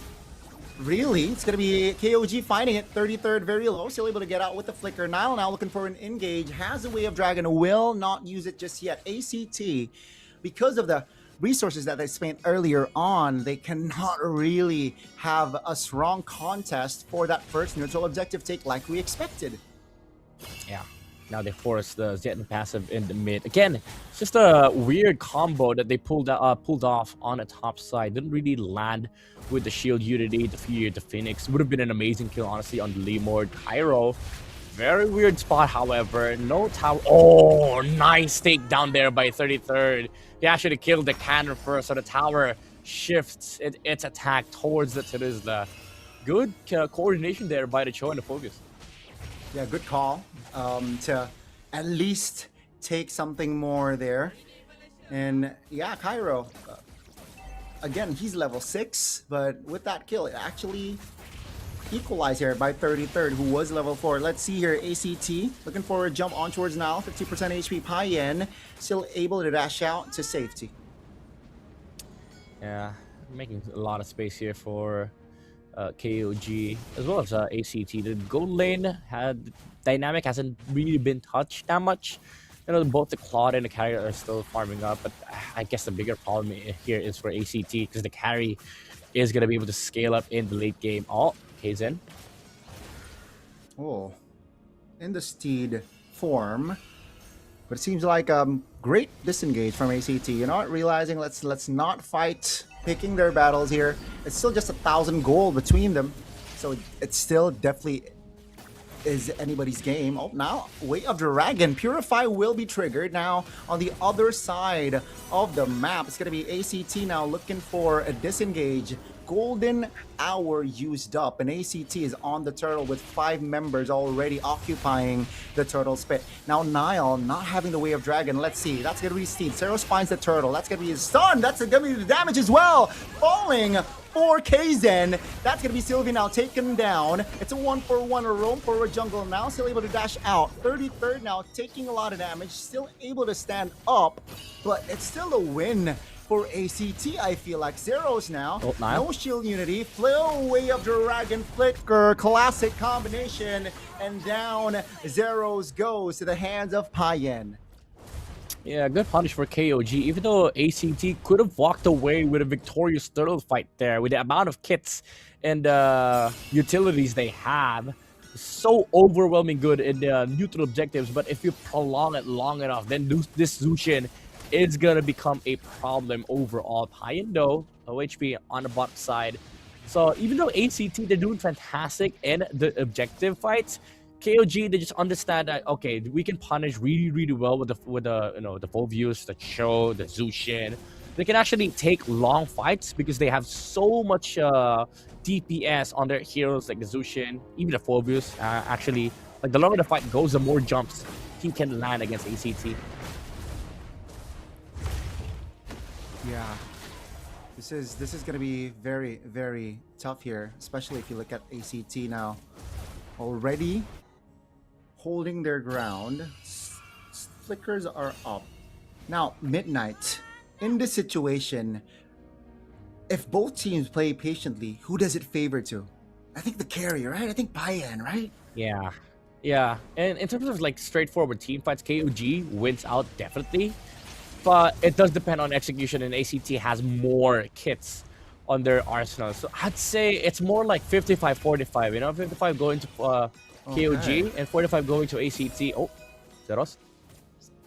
really. It's going to be KOG fighting it. 33rd, very low. Still able to get out with the flicker. Nile now looking for an engage. Has a Way of Dragon. Will not use it just yet. ACT, because of the resources that they spent earlier on, they cannot really have a strong contest for that first neutral objective take like we expected. Yeah, now they force the Zetan passive in the mid. Again, it's just a weird combo that they pulled off on the top side. Didn't really land with the shield unity, the Fear, the Phoenix. Would have been an amazing kill, honestly, on the Leomord. Cairo, very weird spot, however. No tower. Oh, nice takedown there by 33rd. He actually killed the cannon first, so the tower shifts its attack towards the Terizla. Good coordination there by the Cho and the Focus. Yeah, good call to at least take something more there. And yeah, Cairo, again, he's level 6, but with that kill, it actually equalized here by 33rd, who was level 4. Let's see here, ACT looking for a jump on towards now. 50% HP. Payan still able to dash out to safety. Yeah, making a lot of space here for KOG as well as ACT. The gold lane dynamic hasn't really been touched that much. Both the Claude and the carry are still farming up, but I guess the bigger problem here is for ACT, because the carry is going to be able to scale up in the late game. Oh, KZen. Oh, in the steed form, but it seems like great disengage from ACT. You're not realizing, let's not fight, picking their battles here. It's still just 1,000 gold between them, so it's still definitely is anybody's game. Oh, now Way of Dragon. Purify will be triggered. Now on the other side of the map, it's gonna be ACT now looking for a disengage. Golden hour used up, and ACT is on the turtle with 5 members already occupying the turtle spit. Now Nile not having the Way of Dragon. Let's see, that's gonna be Steed. Seros finds the turtle. That's gonna be his stun. That's gonna be the damage as well. Falling for KZen. That's gonna be Sylvie now taken down. It's a 1-for-1, a roam for a jungle now. Still able to dash out. 33rd now taking a lot of damage. Still able to stand up, but it's still a win for ACT, I feel like. Zeros now. Oh, no shield unity. Flail, Way of Dragon, flicker, classic combination, and down Zeros goes to the hands of Payan. Yeah, good punish for KOG. Even though ACT could have walked away with a victorious turtle fight there, with the amount of kits and utilities they have, so overwhelming good in the neutral objectives, but if you prolong it long enough, then this Zushin is gonna become a problem overall. Payan though, low HP on the bottom side. So even though ACT, they're doing fantastic in the objective fights, KOG, they just understand that, okay, we can punish really well with the the Volvius, the Cho, the Zushin. They can actually take long fights because they have so much DPS on their heroes like the Zushin, even the Volvius. Actually, like the longer the fight goes, the more jumps he can land against ACT. Yeah. This is going to be very tough here, especially if you look at ACT now. Already holding their ground. Flickers are up. Now, Midnight, in this situation, if both teams play patiently, who does it favor to? I think the carry, right? I think Payan, right? Yeah. And in terms of like straightforward team fights, KOG wins out definitely. But it does depend on execution, and ACT has more kits on their arsenal. So I'd say it's more like 55-45, 55 going to KOG and 45 going to ACT. Oh, Zeros.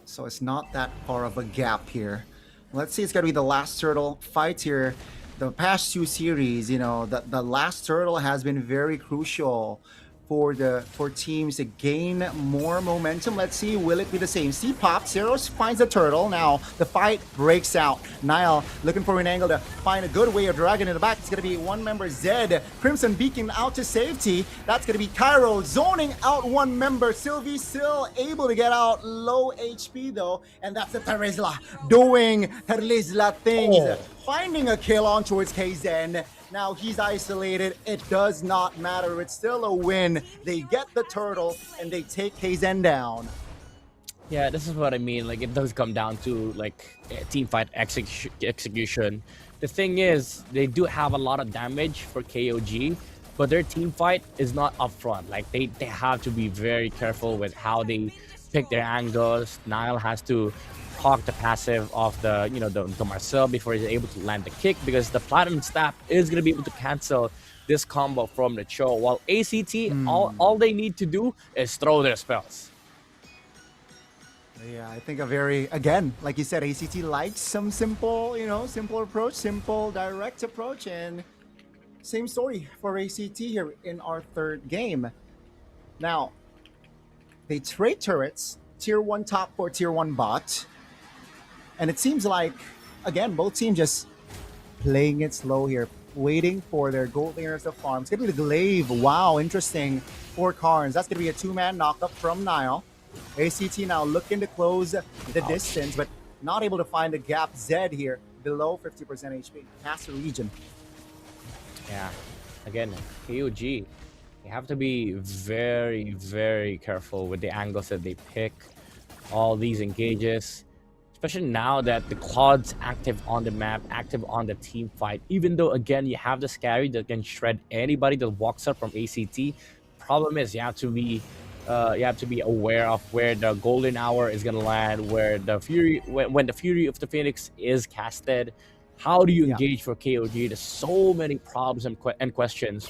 So it's not that far of a gap here. Let's see, it's going to be the last turtle fight here. The past two series, the last turtle has been very crucial for teams to gain more momentum. Let's see, will it be the same? See, pop, Zeros finds the turtle. Now the fight breaks out. Nile looking for an angle to find a good way of dragging in the back. It's going to be one member, Zed. Crimson Beacon out to safety. That's going to be Cairo zoning out one member. Sylvie still able to get out, low HP though, and that's the Terizla doing Terizla things. Finding a kill on towards KZen. Now he's isolated. It does not matter. It's still a win. They get the turtle and they take KZen down. Yeah, this is what I mean. Like, it does come down to like team fight execution. The thing is, they do have a lot of damage for KOG, but their team fight is not upfront. Like, they have to be very careful with how they pick their angles. Nile has to proc the passive of the Marcel before he's able to land the kick, because the Platinum Staff is going to be able to cancel this combo from the Cho, while ACT, all they need to do is throw their spells. Yeah, I think again, like you said, ACT likes some simple approach, simple direct approach, and same story for ACT here in our third game. Now, they trade turrets, tier 1 top for tier 1 bot. And it seems like, again, both teams just playing it slow here, waiting for their gold laners to farm. It's going to be the Glaive. Wow, interesting for Karns. That's going to be a 2-man knockup from Nile. ACT now looking to close the distance, but not able to find the gap. Zed here, below 50% HP. Past the region. Yeah, again, KOG, they have to be very careful with the angles that they pick. All these engages. Especially now that the Claude's active on the map, active on the team fight. Even though, again, you have the Scary that can shred anybody that walks up from ACT. Problem is, you have to be aware of where the Golden Hour is gonna land, where the Fury, when the Fury of the Phoenix is casted. How do you engage for KOG? There's so many problems and questions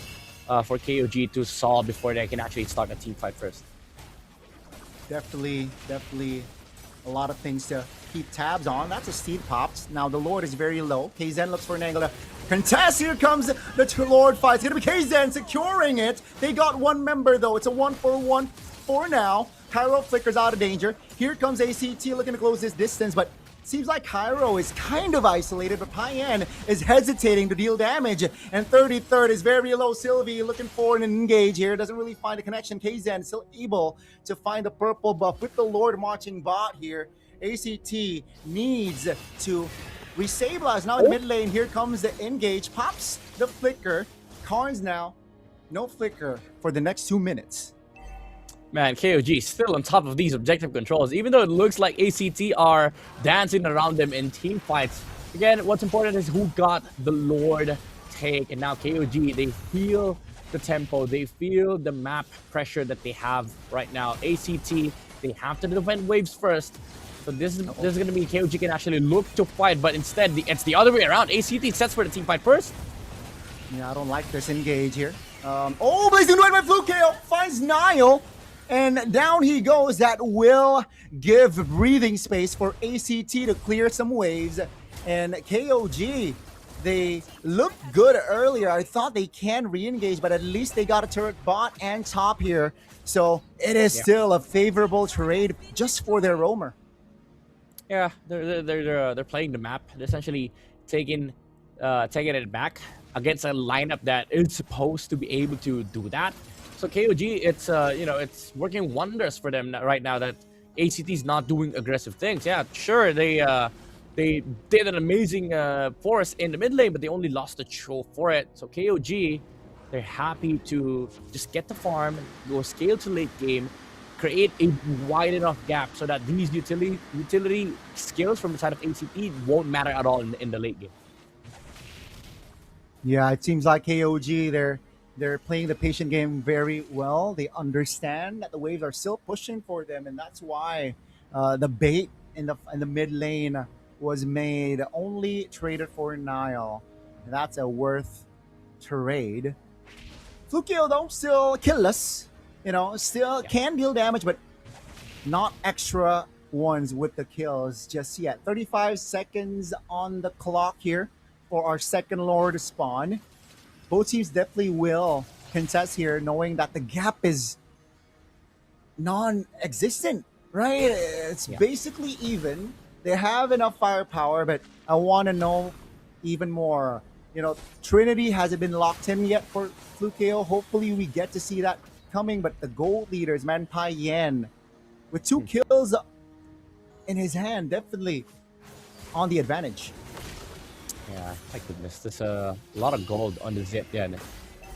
for KOG to solve before they can actually start a team fight first. Definitely a lot of things to keep tabs on. That's a Steed pops. Now the Lord is very low. KZen looks for an angle to contest. Here comes the Lord fight. It's going to be KZen securing it. They got one member though. It's a 1-for-1 for now. Cairo flickers out of danger. Here comes ACT looking to close this distance, but seems like Cairo is kind of isolated, but Payan is hesitating to deal damage. And 33rd is very low. Sylvie looking for an engage here. Doesn't really find a connection. KZen still able to find the purple buff with the Lord marching bot here. ACT needs to restabilize. Now in mid lane, here comes the engage. Pops the flicker. Karns now, no flicker for the next 2 minutes. Man, KOG still on top of these objective controls, even though it looks like ACT are dancing around them in team fights. Again, what's important is who got the Lord take, and now KOG, they feel the tempo, they feel the map pressure that they have right now. ACT, they have to defend waves first. So this is going to be KOG can actually look to fight, but instead it's the other way around. ACT sets for the team fight first. Yeah, I don't like this engage here. Blazing Duet by Flukeo finds Nile. And down he goes. That will give breathing space for ACT to clear some waves. And KOG, they looked good earlier. I thought they can re-engage, but at least they got a turret bot and top here. So it is still a favorable trade just for their roamer. Yeah, they're playing the map. They're essentially taking it back against a lineup that is supposed to be able to do that. So KOG, it's working wonders for them right now that ACT is not doing aggressive things. Yeah, sure, they did an amazing force in the mid lane, but they only lost the show for it. So KOG, they're happy to just get the farm, go scale to late game, create a wide enough gap so that these utility skills from the side of ACT won't matter at all in the late game. Yeah, it seems like KOG, they're playing the patient game very well. They understand that the waves are still pushing for them, and that's why the bait in the mid lane was made. Only traded for Nile. And that's a worth trade. Flukeo though still killless. Still can deal damage, but not extra ones with the kills just yet. 35 seconds on the clock here for our second Lord to spawn. Both teams definitely will contest here, knowing that the gap is non-existent, right? It's basically even. They have enough firepower, but I want to know even more. Trinity hasn't been locked in yet for Flukeo. Hopefully we get to see that coming, but the gold leaders, Man Pai Yan, with 2 kills in his hand, definitely on the advantage. Yeah, my goodness. There's a lot of gold on the Zip. Yeah, it's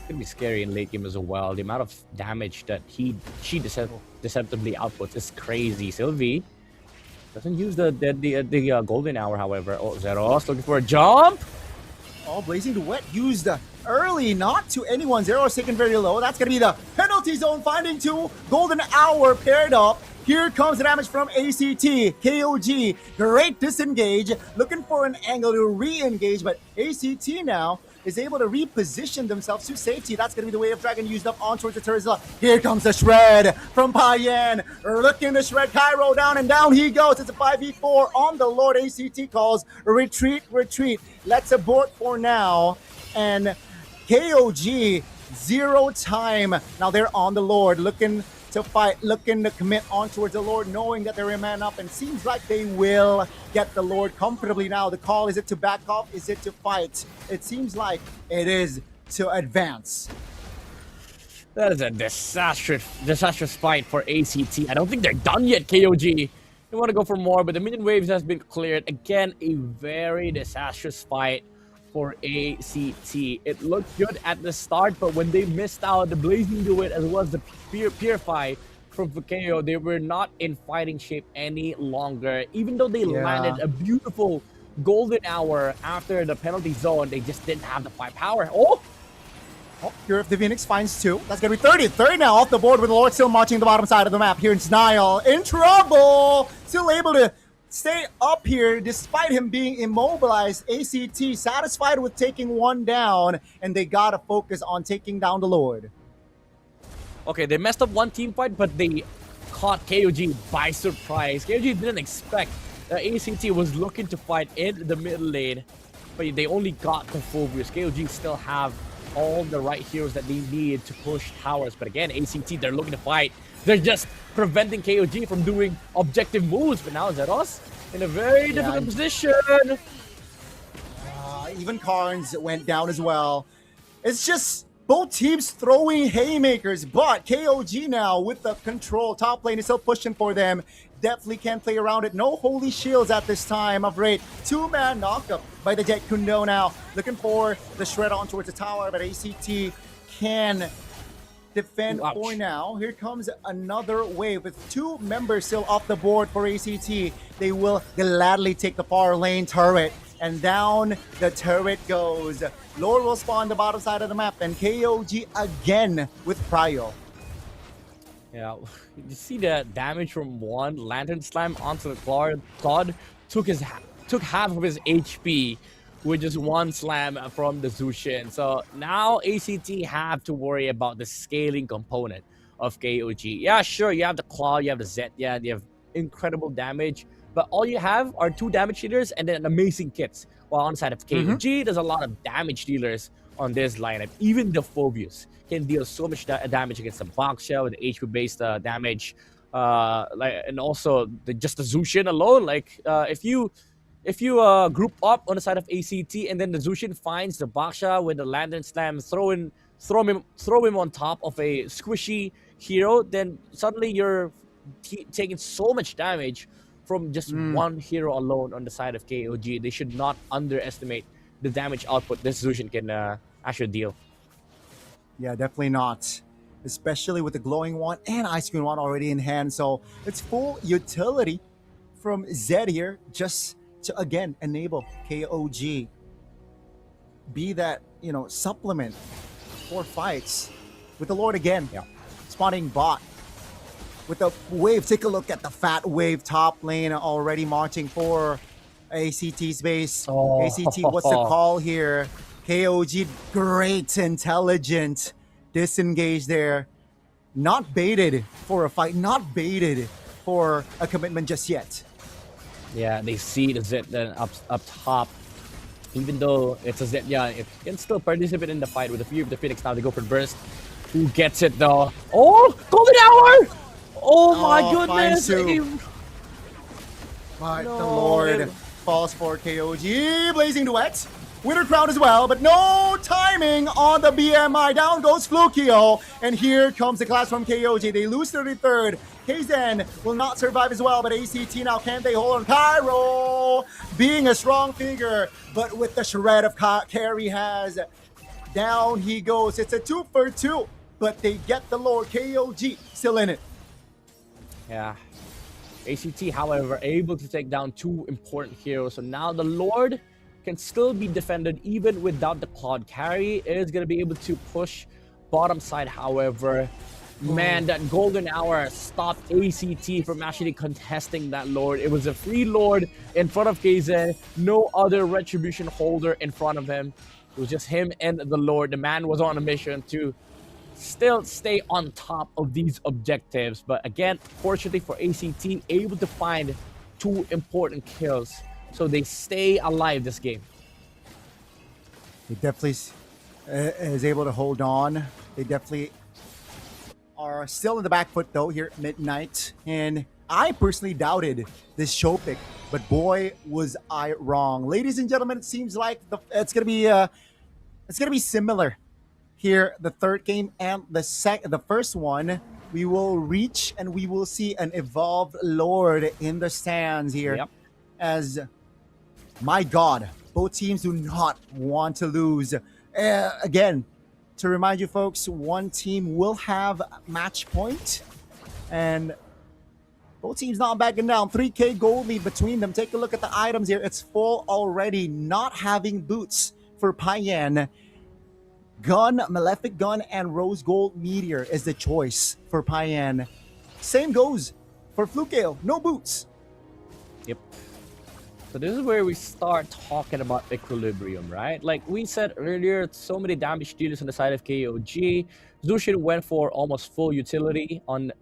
gonna be scary in late game as well. The amount of damage that she deceptively outputs is crazy. Sylvie doesn't use the golden hour, however. Oh, Zeros looking for a jump. Oh, Blazing Duet used early, not to anyone. Zero is taken very low. That's going to be the penalty zone, finding 2. Golden hour paired up. Here comes the damage from ACT. KOG, great disengage. Looking for an angle to re-engage, but ACT now is able to reposition themselves to safety. That's going to be the Wave of Dragon used up on towards the Terizla. Here comes the Shred from Payan. Looking to shred Cairo down, and down he goes. It's a 5v4 on the Lord. ACT calls retreat. Let's abort for now. And KOG, 0 time. Now they're on the Lord, looking to fight, looking to commit on towards the Lord, knowing that they're a man up, and seems like they will get the Lord comfortably now. The call, is it to back off? Is it to fight? It seems like it is to advance. That is a disastrous fight for ACT. I don't think they're done yet, KOG. They want to go for more, but the minion waves has been cleared. Again, a very disastrous fight for ACT. It looked good at the start, but when they missed out the Blazing Duet as well as the Purify from Flukeo, they were not in fighting shape any longer. Even though they landed a beautiful golden hour after the penalty zone, they just didn't have the firepower. Oh, Here if the Phoenix finds 2. That's going to be 30. 30 now off the board with the Lord still marching the bottom side of the map. Here it's Nile in trouble. Still able to stay up here despite him being immobilized. ACT satisfied with taking 1 down, and they got to focus on taking down the Lord. okay, they messed up one team fight, but they caught KOG by surprise. KOG didn't expect that ACT was looking to fight in the middle lane, but they only got the full boost. KOG still have all the right heroes that they need to push towers, but again, ACT, they're looking to fight. They're just preventing KOG from doing objective moves, but now Zeros in a very difficult position. Even Carnes went down as well. It's just both teams throwing haymakers, but KOG now with the control. Top lane is still pushing for them. Definitely can't play around it. No holy shields at this time of rate. 2-man knockup by the Jet Kundo now. Looking for the shred on towards the tower, but ACT can defend for now. Here comes another wave with 2 members still off the board for ACT. They will gladly take the far lane turret, and down the turret goes. Lord will spawn the bottom side of the map, and KOG again with Prio. Yeah, you see the damage from one Lantern Slam onto the Claude took half of his HP. with just one slam from the Zushin. So now ACT have to worry about the scaling component of KOG. Yeah, sure, you have the Claw, you have the Zed, yeah, you have incredible damage, but all you have are 2 damage dealers and then amazing kits. While on the side of KOG, there's a lot of damage dealers on this lineup. Even the Phobius can deal so much damage against the Boxshell with the HP-based damage. And also just the Zushin alone. Like if you group up on the side of ACT and then the Zushin finds the Baksha with the Lantern Slam, throw him on top of a squishy hero, then suddenly you're taking so much damage from just one hero alone on the side of KOG. They should not underestimate the damage output this Zushin can actually deal. Yeah, definitely not. Especially with the Glowing Wand and Ice Queen Wand already in hand. So it's full utility from Zed here just to, again, enable KOG. Be that, supplement for fights. With the Lord again, spawning bot. With the wave, take a look at the fat wave top lane already marching for ACT's base. ACT, what's the call here? KOG, great, intelligent, disengaged there. Not baited for a fight, not baited for a commitment just yet. Yeah, they see the Zed then up top. Even though it's a Zed, yeah, it can still participate in the fight with a few of the Phoenix. Now they go for burst. Who gets it though? Oh, Golden Hour! Oh my goodness! But the Lord falls for KOG. Blazing Duet. Winter Crown as well, but no timing on the BMI. Down goes Flukio. And here comes the clash from KOG. They lose 33rd. Kzen will not survive as well, but ACT now, can they hold on? Pyro being a strong figure, but with the shred of carry has, down he goes. It's a 2 for 2, but they get the Lord. KOG still in it. Yeah. ACT, however, able to take down 2 important heroes. So now the Lord can still be defended even without the Cloud carry. It is going to be able to push bottom side, however. Man, that Golden Hour stopped ACT from actually contesting that Lord. It was a free Lord in front of Kzen. No other Retribution holder in front of him. It was just him and the Lord. The man was on a mission to still stay on top of these objectives. But again, fortunately for ACT, able to find 2 important kills. So they stay alive this game. He definitely is able to hold on. They definitely are still in the back foot though here at Midnight. And I personally doubted this show pick, but boy was I wrong. Ladies and gentlemen, it seems like it's gonna be similar here. The third game and the first one, we will reach and we will see an evolved Lord in the stands here. As my God, both teams do not want to lose. Again, to remind you folks, one team will have match point, and both teams not backing down. 3K gold lead between them. Take a look at the items here. It's full already. Not having boots for Payan. Gun, Malefic Gun, and Rose Gold Meteor is the choice for Payan. Same goes for Flukeo. No boots. Yep. So this is where we start talking about equilibrium, right? Like we said earlier, so many damage dealers on the side of KOG. Zushin went for almost full utility on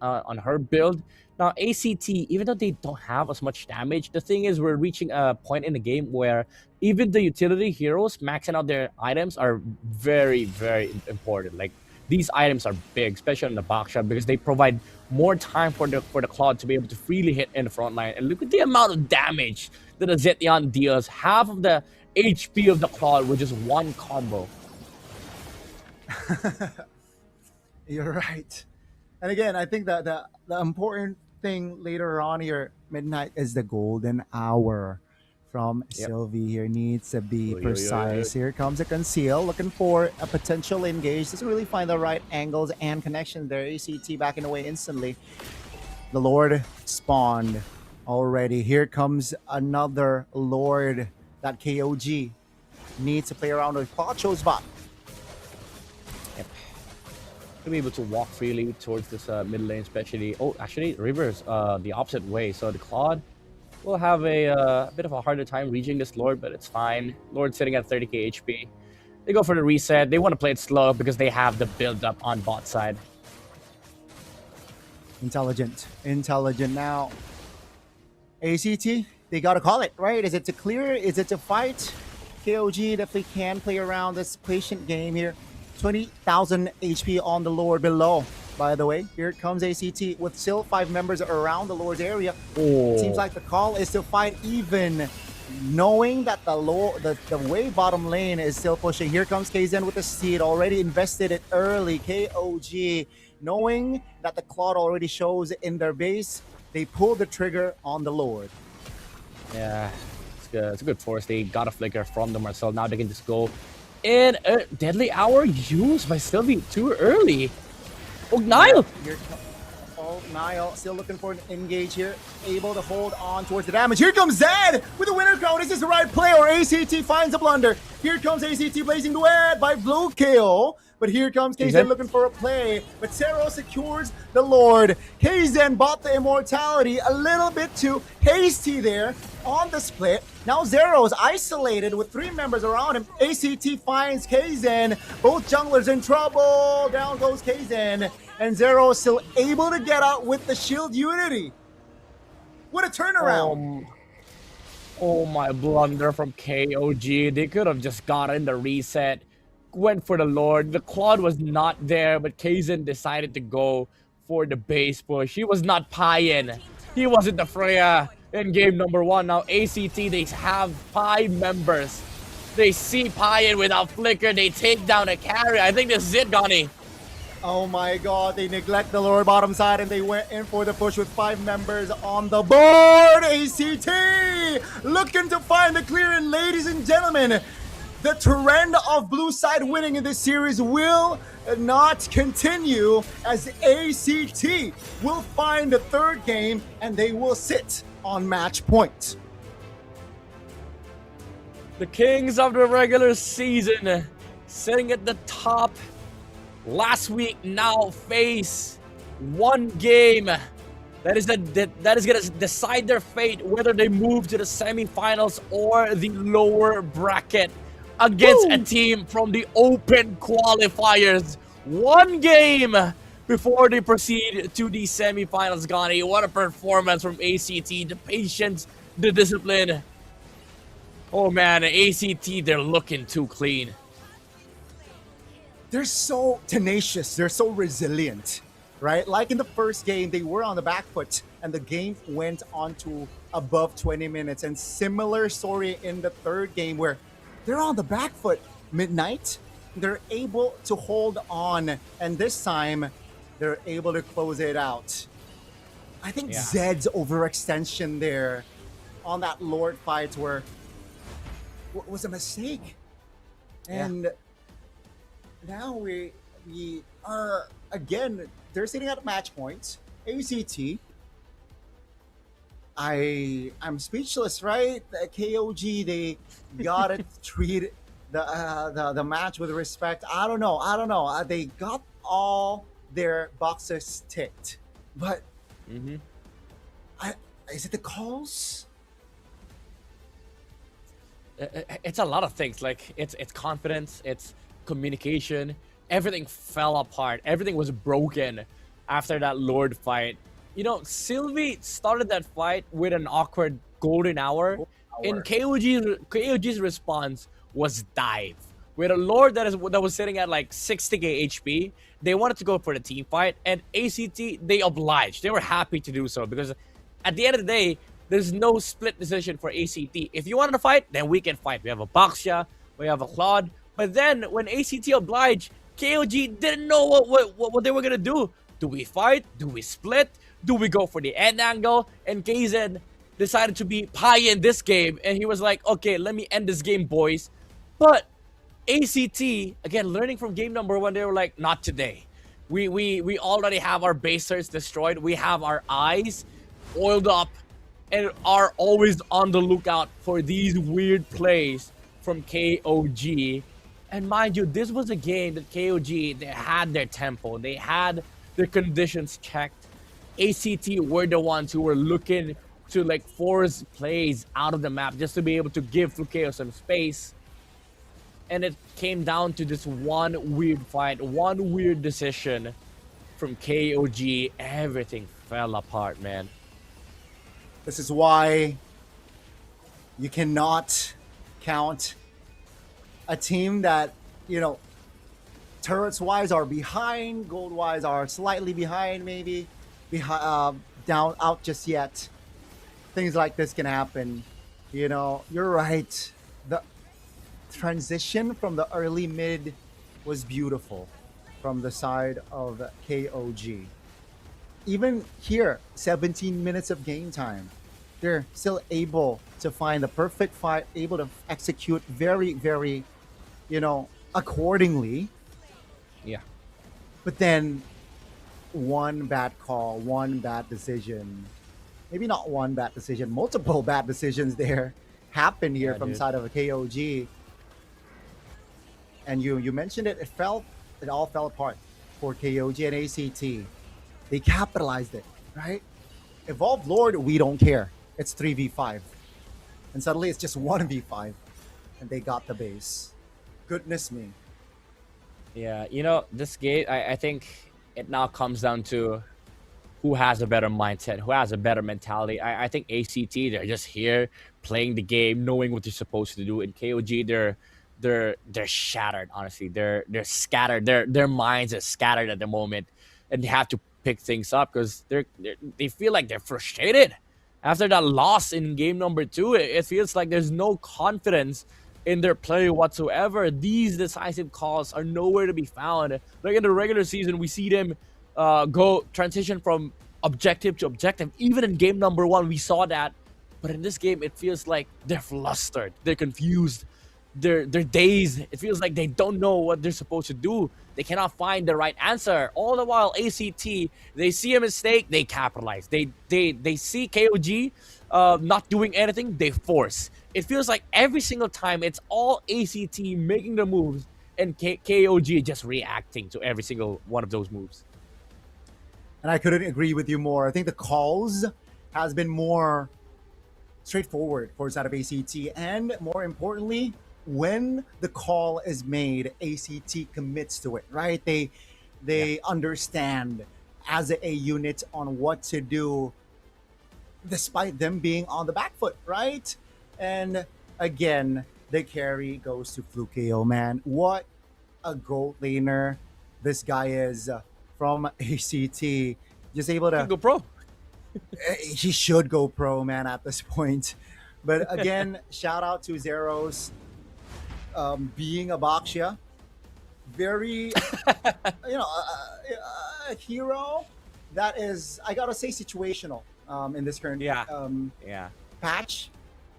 her build. Now ACT, even though they don't have as much damage, the thing is we're reaching a point in the game where even the utility heroes maxing out their items are very, very important. Like these items are big, especially on the box shot, because they provide more time for the Cloud to be able to freely hit in the front line. And look at the amount of damage that the Zetyan deals. Half of the HP of the Cloud with just one combo. You're right. And again, I think that the important thing later on here, Midnight, is the golden hour from Sylvie here. Needs to be precise. Here comes a conceal, looking for a potential engage. Doesn't really find the right angles and connection there. ACT backing away instantly. The Lord spawned already. Here comes another Lord that KOG needs to play around with. Pacho's bot. Yep. To be able to walk freely towards this mid lane, especially. Oh, actually, reverse the opposite way. So the Claude will have a bit of a harder time reaching this Lord, but it's fine. Lord's sitting at 30k HP. They go for the reset. They want to play it slow because they have the build-up on bot side. Intelligent now. ACT, they gotta call it, right? Is it to clear? Is it to fight? KOG definitely can play around this patient game here. 20,000 HP on the Lord below. By the way, here it comes ACT with still 5 members around the Lord's area. Oh. Seems like the call is to fight even, knowing that the way bottom lane is still pushing. Here comes KZen with the seed, already invested it early. KOG, knowing that the Claude already shows in their base, they pull the trigger on the Lord. Yeah, it's good. It's a good force. They got a flicker from the Marcel. Now they can just go in a deadly hour used by Sylvie too early. Oh, Niall! Oh, Niall still looking for an engage here. Able to hold on towards the damage. Here comes Zed with the winner crown. Is this the right play or ACT finds a blunder? Here comes ACT blazing the way by blue kill. But here comes KZen looking for a play. But Zero secures the Lord. KZen bought the immortality a little bit too hasty there on the split. Now Zero is isolated with 3 members around him. ACT finds KZen. Both junglers in trouble. Down goes KZen. And Zero is still able to get out with the shield unity. What a turnaround. Oh my, blunder from KOG. They could have just gotten the reset. Went for the Lord. The Claude was not there, but KZen decided to go for the base push. He was not Payan. He wasn't the Freya in game number 1. Now ACT, they have 5 members. They see Payan without flicker. They take down a carry. I think this is it, Donnie. Oh my god, they neglect the lower bottom side and they went in for the push with 5 members on the board. ACT looking to find the clear, and ladies and gentlemen, the trend of blue side winning in this series will not continue, as ACT will find the 3rd game and they will sit on match point. The kings of the regular season sitting at the top last week now face one game that is going to decide their fate, whether they move to the semifinals or the lower bracket against a team from the open qualifiers. One game before they proceed to the semifinals, Ghani. What a performance from ACT. The patience, the discipline. Oh man, ACT, they're looking too clean. They're so tenacious. They're so resilient, right? Like in the first game, they were on the back foot and the game went on to above 20 minutes. And similar story in the 3rd game where they're on the back foot. Midnight, they're able to hold on. And this time, they're able to close it out. I think Zed's overextension there on that Lord fight was a mistake. And now we are, again, they're sitting at match points. ACT, I'm speechless, right? The KOG, they gotta treat the match with respect. I don't know. They got all their boxes ticked, but is it the calls? It's a lot of things. Like it's confidence, it's communication. Everything fell apart. Everything was broken after that Lord fight. You know, Sylvie started that fight with an awkward golden hour. And KOG's response was dive. With a Lord that was sitting at like 60k HP, they wanted to go for the team fight, and ACT, they obliged. They were happy to do so because at the end of the day, there's no split decision for ACT. If you wanted to fight, then we can fight. We have a Baxia, we have a Claude. But then when ACT obliged, KOG didn't know what they were gonna do. Do we fight? Do we split? Do we go for the end angle? And KZen decided to be pie in this game, and he was like, okay, let me end this game, boys. But ACT, again, learning from game number 1, they were like, not today. We already have our basers destroyed. We have our eyes oiled up and are always on the lookout for these weird plays from KOG. And mind you, this was a game that KOG, they had their tempo. They had their conditions checked. ACT were the ones who were looking to like force plays out of the map just to be able to give Flukeo some space. And it came down to this one weird fight, one weird decision from KOG. Everything fell apart, man. This is why you cannot count a team that, you know, turrets wise are behind, gold wise are slightly behind, maybe down out just yet. Things like this can happen. You know, you're right. The transition from the early mid was beautiful from the side of KOG. Even here, 17 minutes of game time, they're still able to find the perfect fight, able to execute very, very, you know, accordingly. Yeah. But then one bad call, one bad decision, maybe not one bad decision, multiple bad decisions there happened here from the side of a KOG. And you mentioned it, it all fell apart for KOG and ACT. They capitalized it, right? Evolved Lord, we don't care. It's 3v5. And suddenly it's just 1v5. And they got the base. Goodness me. Yeah, you know, this game, I think it now comes down to who has a better mindset, who has a better mentality. I think ACT, they're just here playing the game, knowing what they're supposed to do. In KOG, they're shattered, honestly. They're scattered. Their minds are scattered at the moment, and they have to pick things up because they feel like they're frustrated after that loss in game number 2. It feels like there's no confidence in their play whatsoever. These decisive calls are nowhere to be found. Like in the regular season, we see them go transition from objective to objective. Even in game number 1, we saw that. But in this game, it feels like they're flustered, they're confused, they're dazed. It feels like they don't know what they're supposed to do. They cannot find the right answer. All the while, ACT, they see a mistake, they capitalize. They see KOG not doing anything, they force. It feels like every single time it's all ACT making the moves and KOG just reacting to every single one of those moves. And I couldn't agree with you more. I think the calls has been more straightforward for the side of ACT. And more importantly, when the call is made, ACT commits to it, right? They understand as a unit on what to do despite them being on the back foot, right? And again, the carry goes to Flukeo, man. What a gold laner this guy is from ACT. Just able to go pro. He should go pro, man, at this point. But again, shout out to Zeros being a Baxia. Very, you know, a hero that is, I gotta say, situational in this current patch.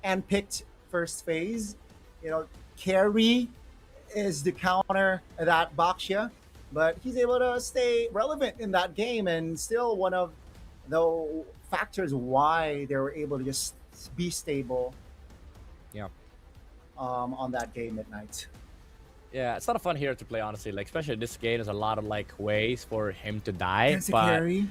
And picked first phase. You know, carry is the counter that Baxia, but he's able to stay relevant in that game and still one of the factors why they were able to just be stable. Yeah. On that game midnight. Yeah, it's not a fun hero to play, honestly. Like, especially this game, there's a lot of like ways for him to die. Against a carry.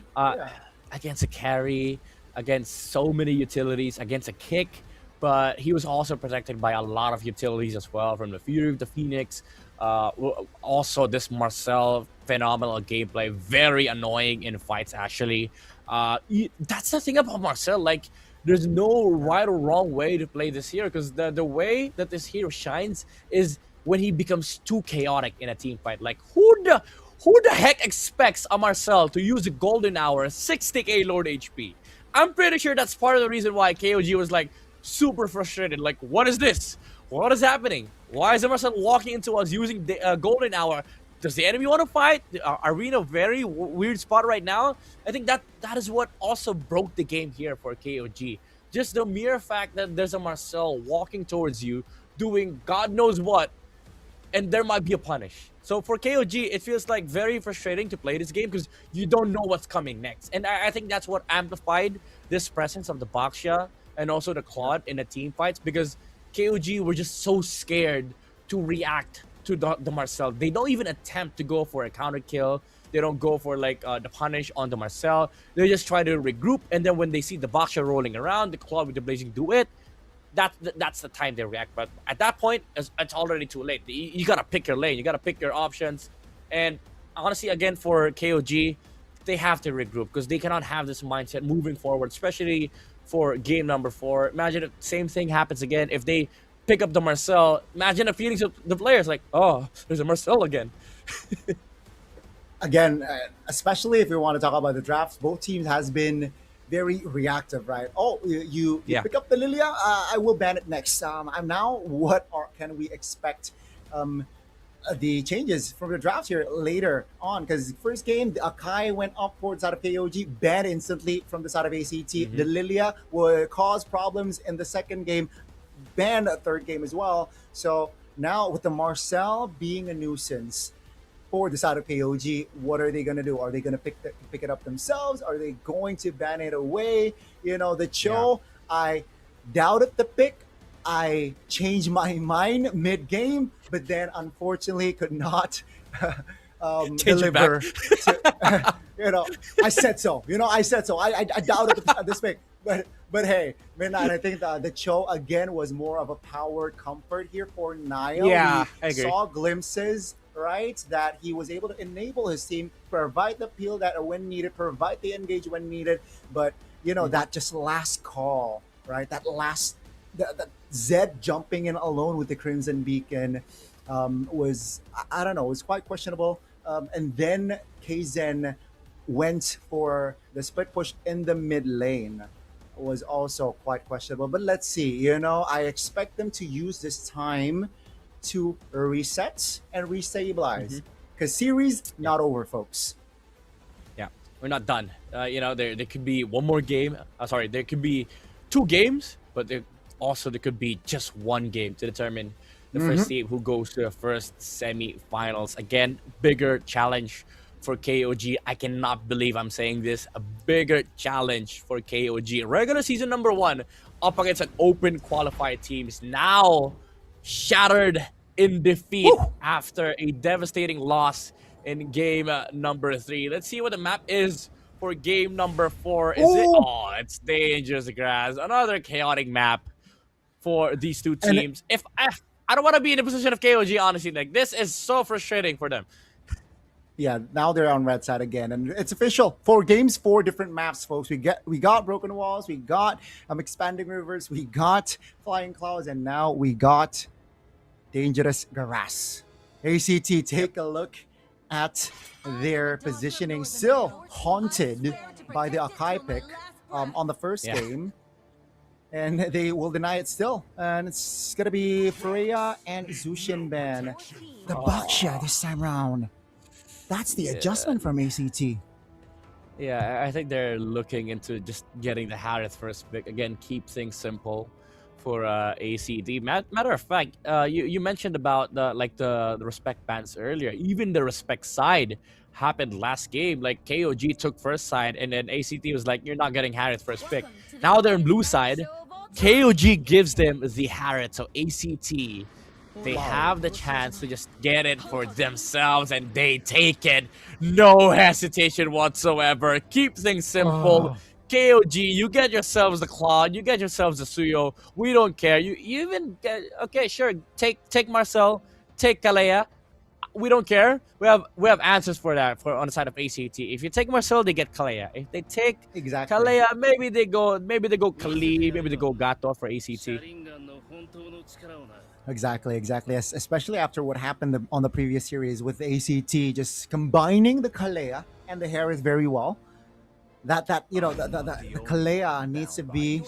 Against a carry, against so many utilities, against a kick. But he was also protected by a lot of utilities as well, from the Fury of the Phoenix. Also, this Marcel, phenomenal gameplay, very annoying in fights, actually. That's the thing about Marcel. Like, there's no right or wrong way to play this hero, because the way that this hero shines is when he becomes too chaotic in a team fight. Like, who the heck expects a Marcel to use a golden hour, 6 A Lord HP? I'm pretty sure that's part of the reason why KOG was like super frustrated. Like, what is this? What is happening? Why is Marcel walking into us using the golden hour? Does the enemy want to fight? Are we in a very weird spot right now? I think that is what also broke the game here for KOG. Just the mere fact that there's a Marcel walking towards you, doing God knows what, and there might be a punish. So for KOG, it feels like very frustrating to play this game because you don't know what's coming next. And I think that's what amplified this presence of the Baxia and also the Claude in the team fights, because KOG were just so scared to react to the Marcel. They don't even attempt to go for a counter kill. They don't go for like the punish on the Marcel. They just try to regroup, and then when they see the Boxer rolling around, the Claw with the Blazing Duet, that's the time they react. But at that point, it's already too late. You gotta pick your lane. You gotta pick your options. And honestly, again, for KOG, they have to regroup because they cannot have this mindset moving forward, especially for game number 4. Imagine if the same thing happens again. If they pick up the Marcel, imagine the feelings of the players like, oh, there's a Marcel again. Again, especially if we want to talk about the drafts, both teams has been very reactive, right? Oh, you pick up the Lilia, I will ban it next. And now, can we expect the changes from the draft here later on? Because first game, the Akai went up for the side of KOG, banned instantly from the side of ACT. The Lilia will cause problems in the second game, banned a third game as well. So now with the Marcel being a nuisance for the side of KOG, what are they going to do? Are they going to pick it up themselves? Are they going to ban it away? You know, the Cho, I doubted the pick. I changed my mind mid-game, but then unfortunately could not deliver. You know, I said so. I doubted this pick. But hey, Midnight, I think the Cho again was more of a power comfort here for Niall. Yeah, I we agree. saw glimpses, right, that he was able to enable his team, provide the peel that when needed, provide the engage when needed. But you know, that just last call, right? That last the Zed jumping in alone with the Crimson Beacon was, I don't know, was quite questionable. And then Kzen went for the split push in the mid lane, was also quite questionable. But let's see, you know, I expect them to use this time to reset and restabilize, because series not over, folks. Yeah, we're not done. You know, there could be one more game. Sorry, there could be 2 games, but there could be just 1 game to determine the first team who goes to the first semi-finals. Again, bigger challenge for KOG. I cannot believe I'm saying this. A bigger challenge for KOG. Regular season number 1 up against an open qualified teams. Now shattered in defeat after a devastating loss in game number 3. Let's see what the map is for game number 4. Is it? Oh, it's dangerous grass. Another chaotic map for these 2 teams. If I don't want to be in the position of KOG, honestly. Like, this is so frustrating for them. Yeah, now they're on red side again, and it's official. 4 games, 4 different maps, folks. We got Broken Walls, we got Expanding Rivers, we got Flying Clouds, and now we got Dangerous Grass. ACT, take a look at their positioning. Still haunted by the Akai pick on the first game. And they will deny it still. And it's going to be Freya and Zushin ban. The Baksha this time round. That's the adjustment from ACT. Yeah, I think they're looking into just getting the Harith first pick. Again, keep things simple for ACT. Matter of fact, you mentioned about the respect bans earlier. Even the respect side happened last game. Like, KOG took first side, and then ACT was like, you're not getting Harith first pick. Now they're in blue side. KOG gives them the Harith, so ACT, they have the chance to just get it for themselves, and they take it. No hesitation whatsoever. Keep things simple. KOG, you get yourselves the Claude, you get yourselves the Suyo. We don't care. You even get, okay, sure, take Marcel, take Kalea. We don't care. We have answers for that on the side of ACT. If you take Marcel, they get Kalea. If they take Kalea, maybe they go Kali, maybe they go Gato for ACT. Exactly. Especially after what happened on the previous series with the ACT, just combining the Kalea and the Harris very well. That you know, the Kalea needs to be.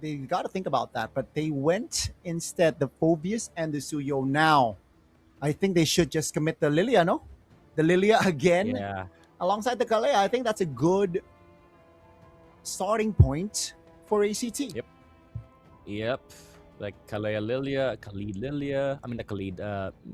They got to think about that, but they went instead the Phobius and the Suyo. Now, I think they should just commit the Lilia, no? The Lilia again, alongside the Kalea. I think that's a good starting point for ACT. Yep. Like Kalea Lilia, Khalid Lilia. I mean, the Khalid.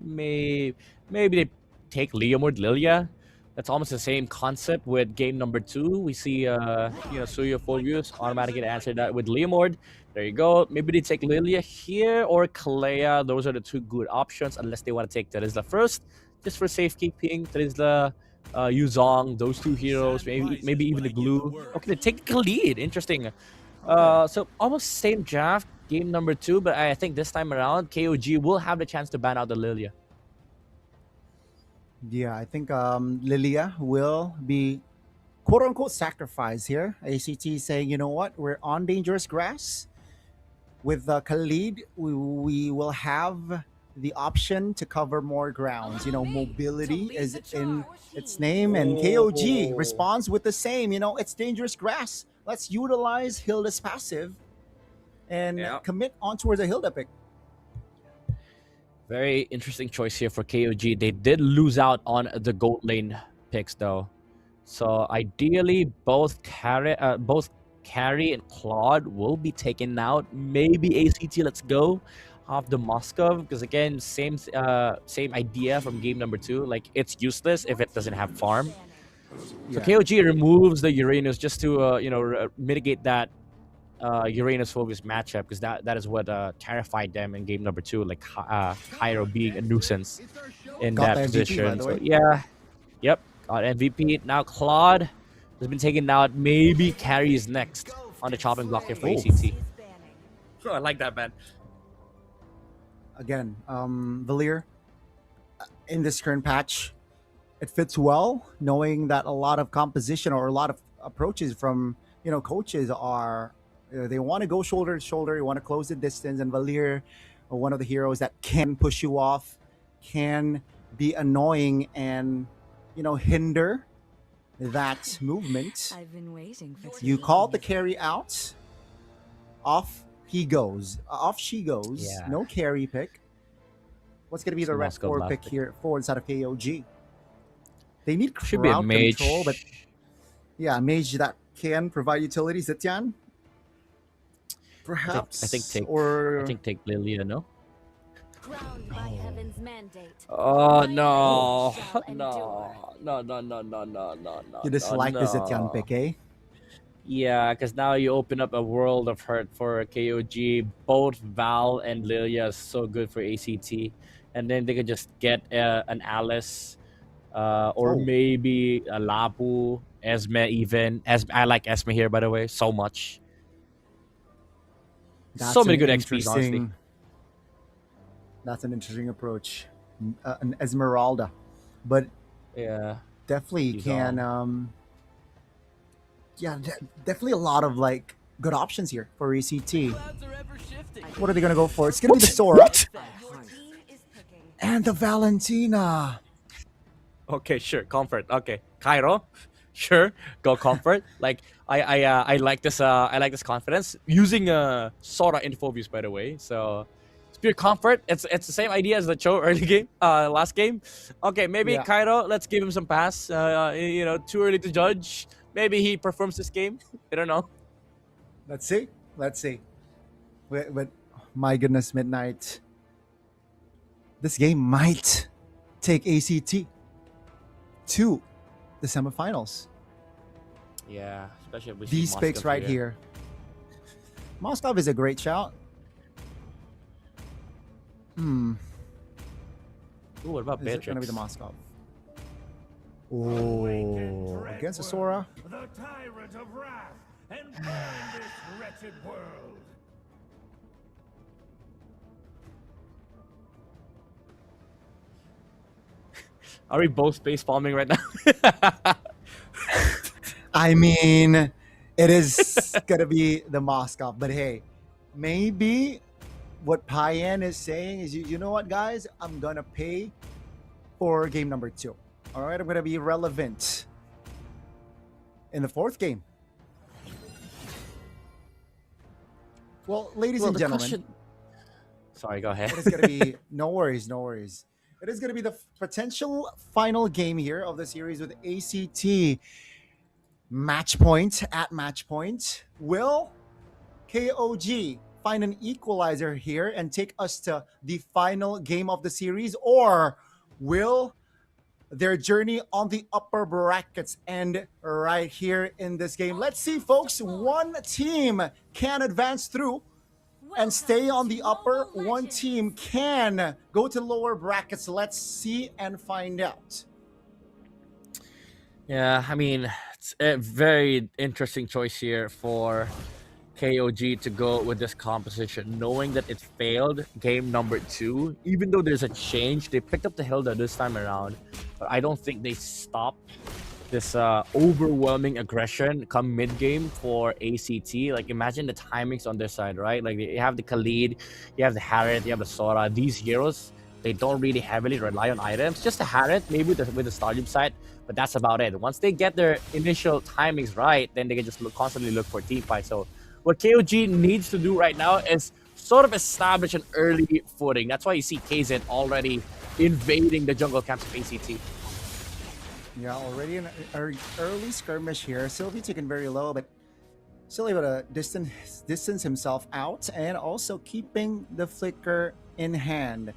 Maybe they take Leomord Lilia. That's almost the same concept with game number 2. We see, Suyo Fulvius automatically answer that with Leomord. There you go. Maybe they take Lilia here or Kalea. Those are the 2 good options, unless they want to take Terizla first, just for safekeeping. Terizla, Yuzong, those 2 heroes, maybe even the Glue. Okay, they take a lead. Interesting. So almost same draft, game number 2, but I think this time around, KOG will have the chance to ban out the Lilia. Yeah, I think Lilia will be quote unquote sacrificed here. ACT saying, you know what, we're on dangerous grass. With Khalid, we will have the option to cover more grounds. You know, mobility is in its name, and KOG responds with the same. You know, it's dangerous grass. Let's utilize Hilda's passive and commit on towards a Hilda pick. Very interesting choice here for KOG. They did lose out on the gold lane picks though. So ideally, both Carry and Claude will be taken out. Maybe ACT, let's go, off the Moskov, because again, same idea from game number 2. Like, it's useless if it doesn't have farm. So KOG removes the Uranus just to mitigate that Uranus Fulvius matchup, because that is what terrified them in game number 2, like Cairo being a nuisance in that position. So yeah, yep, got MVP. Now Claude has been taken out. Maybe Carry is next on the chopping block here for ACT. Oh, I like that, man. Again, Valir, in this current patch, it fits well, knowing that a lot of composition or a lot of approaches from coaches are they want to go shoulder to shoulder, you want to close the distance, and Valir, one of the heroes that can push you off, can be annoying and hinder that movement. I've been waiting for You call the carry out, off he goes, off she goes. Yeah. No carry pick. What's gonna be the red 4 pick here for inside of KOG? They need Should be a crowd mage. control, but yeah, a mage that can provide utility. Zetian, perhaps. I think take Lilia, no? Crowned by heaven's mandate. Oh no. No. You dislike the Zetian pick, eh? Yeah, because now you open up a world of hurt for KOG. Both Val and Lilia is so good for ACT. And then they could just get an Alice or maybe a Lapu, Esme even. I like Esme here, by the way, so much. So many good XPs, honestly. That's an interesting approach. An Esmeralda. But yeah, definitely can... definitely a lot of good options here for ACT. What are they gonna go for? It's gonna be the Sora and the Valentina. Okay, sure, comfort. Okay, Cairo, sure, go comfort. I like this. I like this confidence using Sora in Phobius, by the way. So it's pure comfort. It's the same idea as the Cho early game, last game. Okay, maybe Cairo. Let's give him some pass. Too early to judge. Maybe he performs this game. I don't know. Let's see. But my goodness, Midnight. This game might take ACT to the semifinals. Yeah, especially if we These see picks Moskov right here. Moskov is a great shout. Ooh, what about Is Beatrix? it gonna be the Moskov? Oh, against the Sora. The tyrant of wrath, and burn this wretched world. Are we both space bombing right now? I mean, it is gonna be the Moskov, but hey, maybe what Payan is saying is, you know what, guys? I'm gonna pay for game number 2. All right, I'm gonna be relevant in the 4th game. Well, ladies and gentlemen, sorry, go ahead. it is gonna be no worries. It is gonna be the potential final game here of the series with ACT. Match point at match point. Will KOG find an equalizer here and take us to the final game of the series, or will their journey on the upper brackets end right here in this game. Let's see, folks. One team can advance through and stay on the upper. One team can go to lower brackets. Let's see and find out. Yeah, I mean, it's a very interesting choice here for KOG to go with this composition, knowing that it failed game number 2. Even though there's a change, they picked up the Hilda this time around, but I don't think they stopped this overwhelming aggression come mid-game for ACT. Like, imagine the timings on their side, right? Like, you have the Khalid, you have the Harriet, you have the Sora. These heroes, they don't really heavily rely on items. Just the Harriet, maybe with the Starlium side, but that's about it. Once they get their initial timings right, then they can just constantly look for team fights. So what KOG needs to do right now is sort of establish an early footing. That's why you see KZ already invading the jungle camps of ACT. Yeah, already an early skirmish here. Sylvie taken very low, but still able to distance himself out and also keeping the flicker in hand.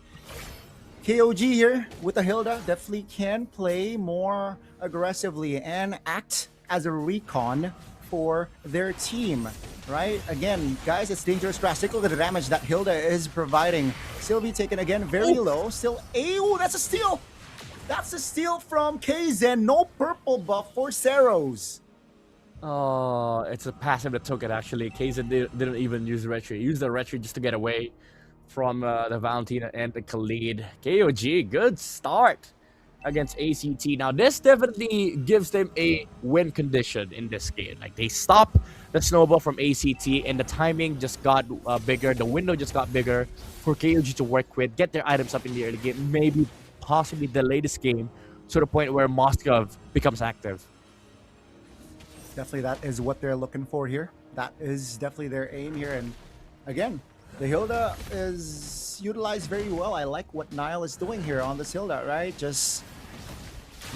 KOG here with the Hilda definitely can play more aggressively and act as a recon for their team, right? Again, guys, it's dangerous grass. Take a look at the damage that Hilda is providing. Sylvie taken again very low. Still, that's a steal. That's a steal from KZ. No purple buff for Ceros. Oh, it's a passive that took it, actually. KZ didn't even use the retreat. He used the retreat just to get away from the Valentina and the Khalid. KOG, good start against ACT. Now, this definitely gives them a win condition in this game. Like, they stop the snowball from ACT, and the timing just got bigger. The window just got bigger for KOG to work with, get their items up in the early game, maybe possibly delay this game to the point where Moskov becomes active. Definitely that is what they're looking for here. That is definitely their aim here. And again, the Hilda is utilized very well. I like what Nile is doing here on this Hilda, right? Just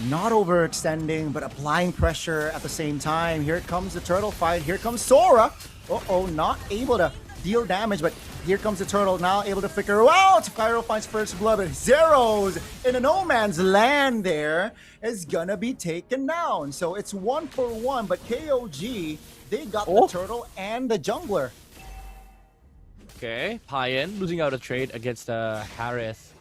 not overextending, but applying pressure at the same time. Here comes the turtle fight. Here comes Sora. Uh-oh, not able to deal damage, but here comes the turtle, now able to flicker out. Pyro finds first blood, but Zeros in a no man's land there is gonna be taken down. So it's 1-for-1, but KOG, they got the turtle and the jungler. Okay, Payan losing out a trade against Harris.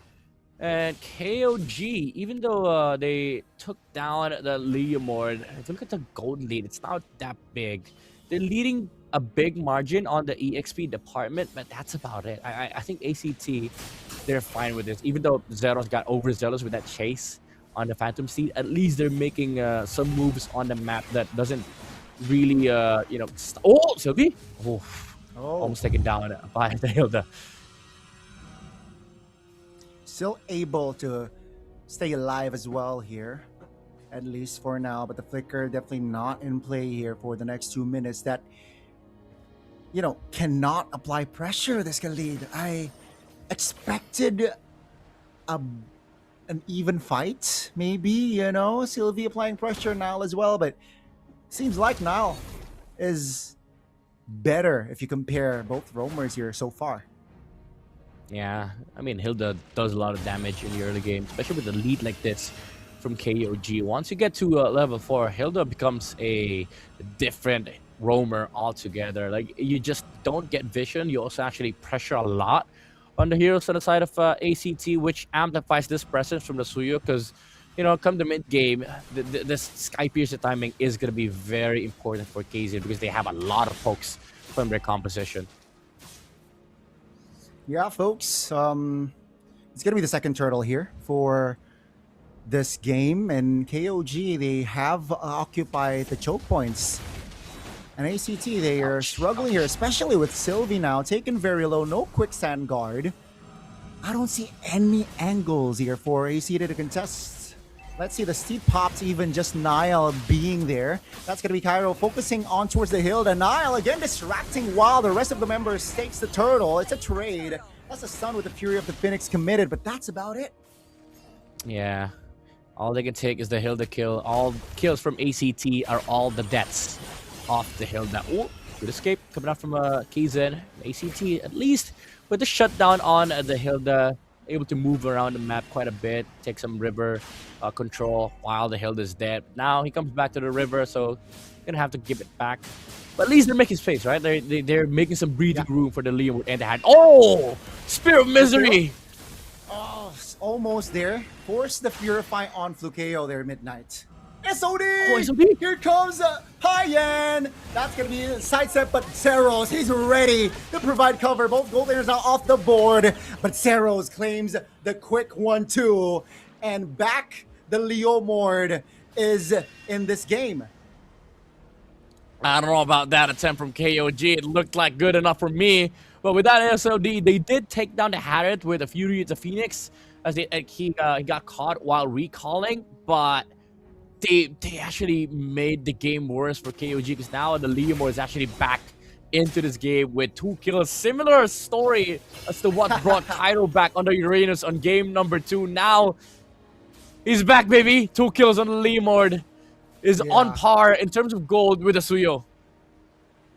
And KOG, even though they took down the Leomord, if you look at the gold lead, it's not that big. They're leading a big margin on the EXP department, but that's about it. I think ACT, they're fine with this. Even though Zeros got overzealous with that chase on the Phantom Steed, at least they're making some moves on the map that doesn't really, Sylvie? Almost taken down by the Hilda. Still able to stay alive as well here, at least for now, but the flicker definitely not in play here for the next 2 minutes. That, you know, cannot apply pressure, this Khalid. I expected an even fight, maybe, you know, Sylvie applying pressure, Nile as well, but seems like Nile is better if you compare both roamers here so far. Yeah, I mean, Hilda does a lot of damage in the early game, especially with a lead like this from KOG. Once you get to level 4, Hilda becomes a different roamer altogether. Like, you just don't get vision. You also actually pressure a lot on the heroes on the side of ACT, which amplifies this presence from the Suyo, because, you know, come the mid game, this Sky Piercer timing is going to be very important for KZ because they have a lot of pokes from their composition. Yeah, folks, it's gonna be the second turtle here for this game, and KOG, they have occupied the choke points, and ACT, they are struggling here, especially with Sylvie now taken very low. No quicksand guard. I don't see any angles here for ACT to contest. Let's see, the steep pops, even just Nile being there. That's going to be Cairo focusing on towards the hill. And Nile again distracting while the rest of the members takes the turtle. It's a trade. That's a stun with the Fury of the Phoenix committed, but that's about it. Yeah. All they can take is the Hilda kill. All kills from ACT are all the deaths off the Hilda. Oh, good escape coming out from KZ. ACT, at least with the shutdown on the Hilda, able to move around the map quite a bit, take some river control while the Hild is dead. Now he comes back to the river, so gonna have to give it back. But at least they're making space, right? They're making some breathing room for the Liam and the hand. Oh, Spear of Misery. Oh, almost there. Force the Purify on Flukeo there, Midnight. SOD! Oh, SOD! Here comes Hyen! That's gonna be a sidestep, but Zeros, he's ready to provide cover. Both gold laners now off the board, but Zeros claims the quick 1-2. And back the Leomord is in this game. I don't know about that attempt from KOG. It looked like good enough for me. But with that SOD, they did take down the Harriet with a Fury to Phoenix as he got caught while recalling. But they actually made the game worse for KOG because now the Leomord is actually back into this game with 2 kills. Similar story as to what brought Cairo back under Uranus on game number 2. Now he's back, baby. 2 kills on the Leomord. Is on par in terms of gold with the Suyo.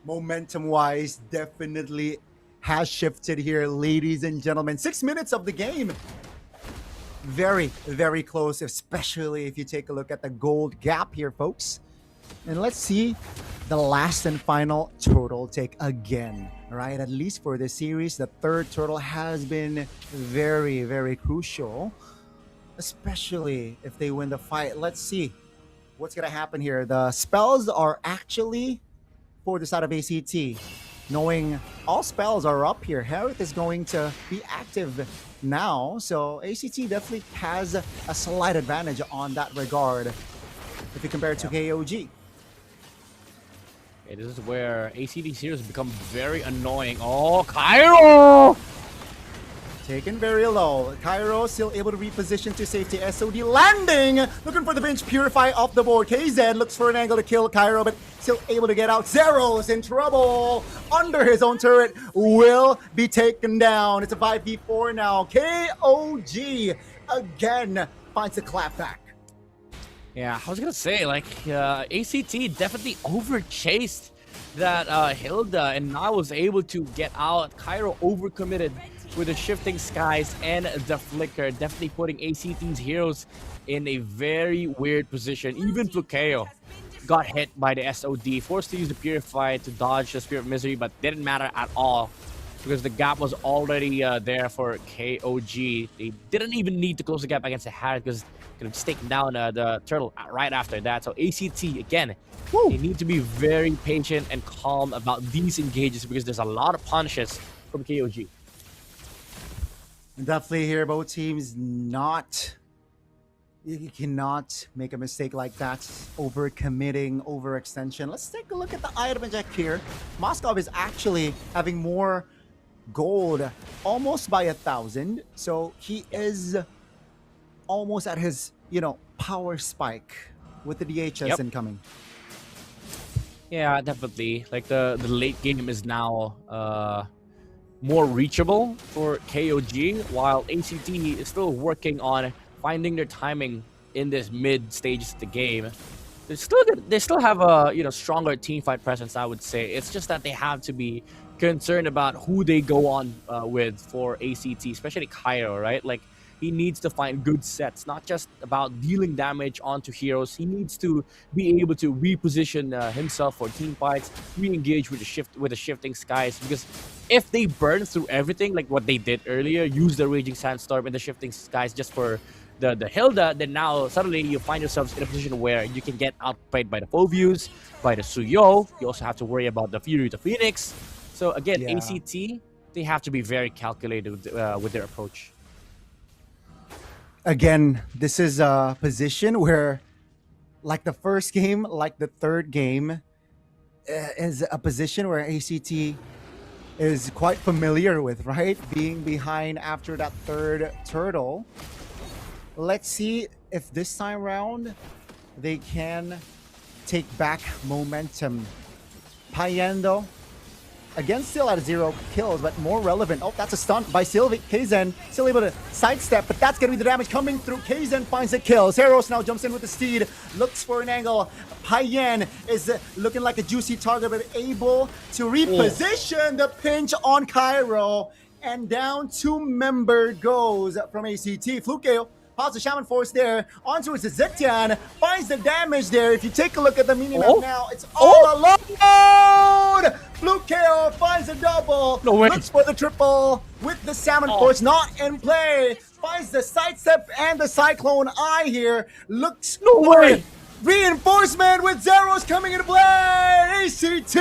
Momentum-wise, definitely has shifted here, ladies and gentlemen. 6 minutes of the game. Very, very close, especially if you take a look at the gold gap here, folks. And let's see the last and final turtle take again, right? At least for this series, the third turtle has been very, very crucial, especially if they win the fight. Let's see what's gonna happen here. The spells are actually for the side of ACT. Knowing all spells are up here, Harriet is going to be active now, so ACT definitely has a slight advantage on that regard if you compare it to KOG. Okay, this is where ACT's heroes become very annoying. Oh, Cairo! Taken very low. Cairo still able to reposition to safety. SOD landing! Looking for the bench. Purify off the board. KZ looks for an angle to kill Cairo, but still able to get out. Zero's in trouble. Under his own turret. Will be taken down. It's a 5v4 now. KOG again finds the clapback. Yeah, I was gonna say, like, ACT definitely overchased that Hilda and now was able to get out. Cairo overcommitted with the shifting skies and the flicker, definitely putting ACT's heroes in a very weird position. Even Flukeo got hit by the SOD, forced to use the Purify to dodge the Spirit of Misery, but didn't matter at all because the gap was already there for KOG. They didn't even need to close the gap against the Harriet because could have just taken down the turtle right after that. So ACT, again, they need to be very patient and calm about these engages because there's a lot of punishes from KOG. Definitely here, both teams not... You cannot make a mistake like that. Overcommitting, overextension. Let's take a look at the item check here. Moskov is actually having more gold, almost by 1,000. So he is almost at his, power spike with the DHS incoming. Yeah, definitely. Like the late game is now more reachable for KOG, while ACT is still working on finding their timing in this mid stages of the game. They still have a stronger team fight presence, I would say. It's just that they have to be concerned about who they go on with for ACT, especially Cairo, right? Like, he needs to find good sets, not just about dealing damage onto heroes. He needs to be able to reposition himself for team fights, re-engage with the shifting skies. Because if they burn through everything, like what they did earlier, use the Raging Sandstorm and the shifting skies just for the Hilda, then now suddenly you find yourselves in a position where you can get outplayed by the Foveus, by the Suyo. You also have to worry about the Fury to Phoenix. So again, ACT, they have to be very calculated with their approach. Again, this is a position where, like the first game, like the third game, is a position where ACT is quite familiar with, right? Being behind after that third turtle. Let's see if this time around they can take back momentum. Payendo, again, still at 0 kills, but more relevant. Oh, that's a stunt by Sylvie. Kaizen still able to sidestep, but that's going to be the damage coming through. Kaizen finds the kill. Zeros now jumps in with the steed, looks for an angle. Payen is looking like a juicy target, but able to reposition the pinch on Cairo. And down 2-member goes from ACT. Flukeo pops the Shaman Force there. On towards the Zetian. Finds the damage there. If you take a look at the minimap now, it's all alone! Flukeo finds a double. No way. Looks for the triple with the Salmon Force not in play. Finds the sidestep and the Cyclone Eye here. Looks no way. Reinforcement with Zeros coming into play. ACT,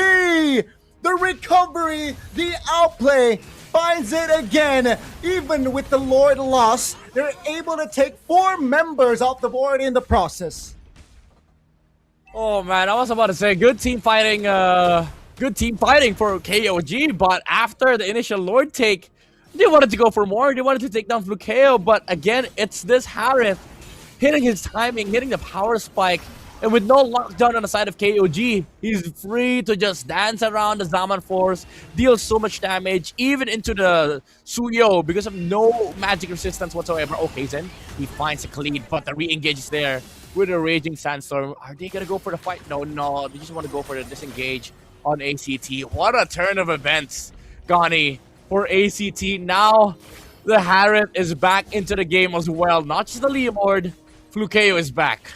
the recovery, the outplay. Finds it again. Even with the Lord loss, they're able to take 4 members off the board in the process. Oh man, I was about to say good team fighting for KOG, but after the initial Lord take, they wanted to go for more. They wanted to take down Flukeo, but again, it's this Harith hitting his timing, hitting the power spike. And with no lockdown on the side of KOG, he's free to just dance around the Zaman Force, deal so much damage, even into the Suyo, because of no magic resistance whatsoever. Okay, then he finds a clean, but the re-engage is there with a Raging Sandstorm. Are they gonna go for the fight? No, they just want to go for the disengage on ACT. What a turn of events, Gani, for ACT. Now, the Harith is back into the game as well. Not just the Leomord, Flukeo is back.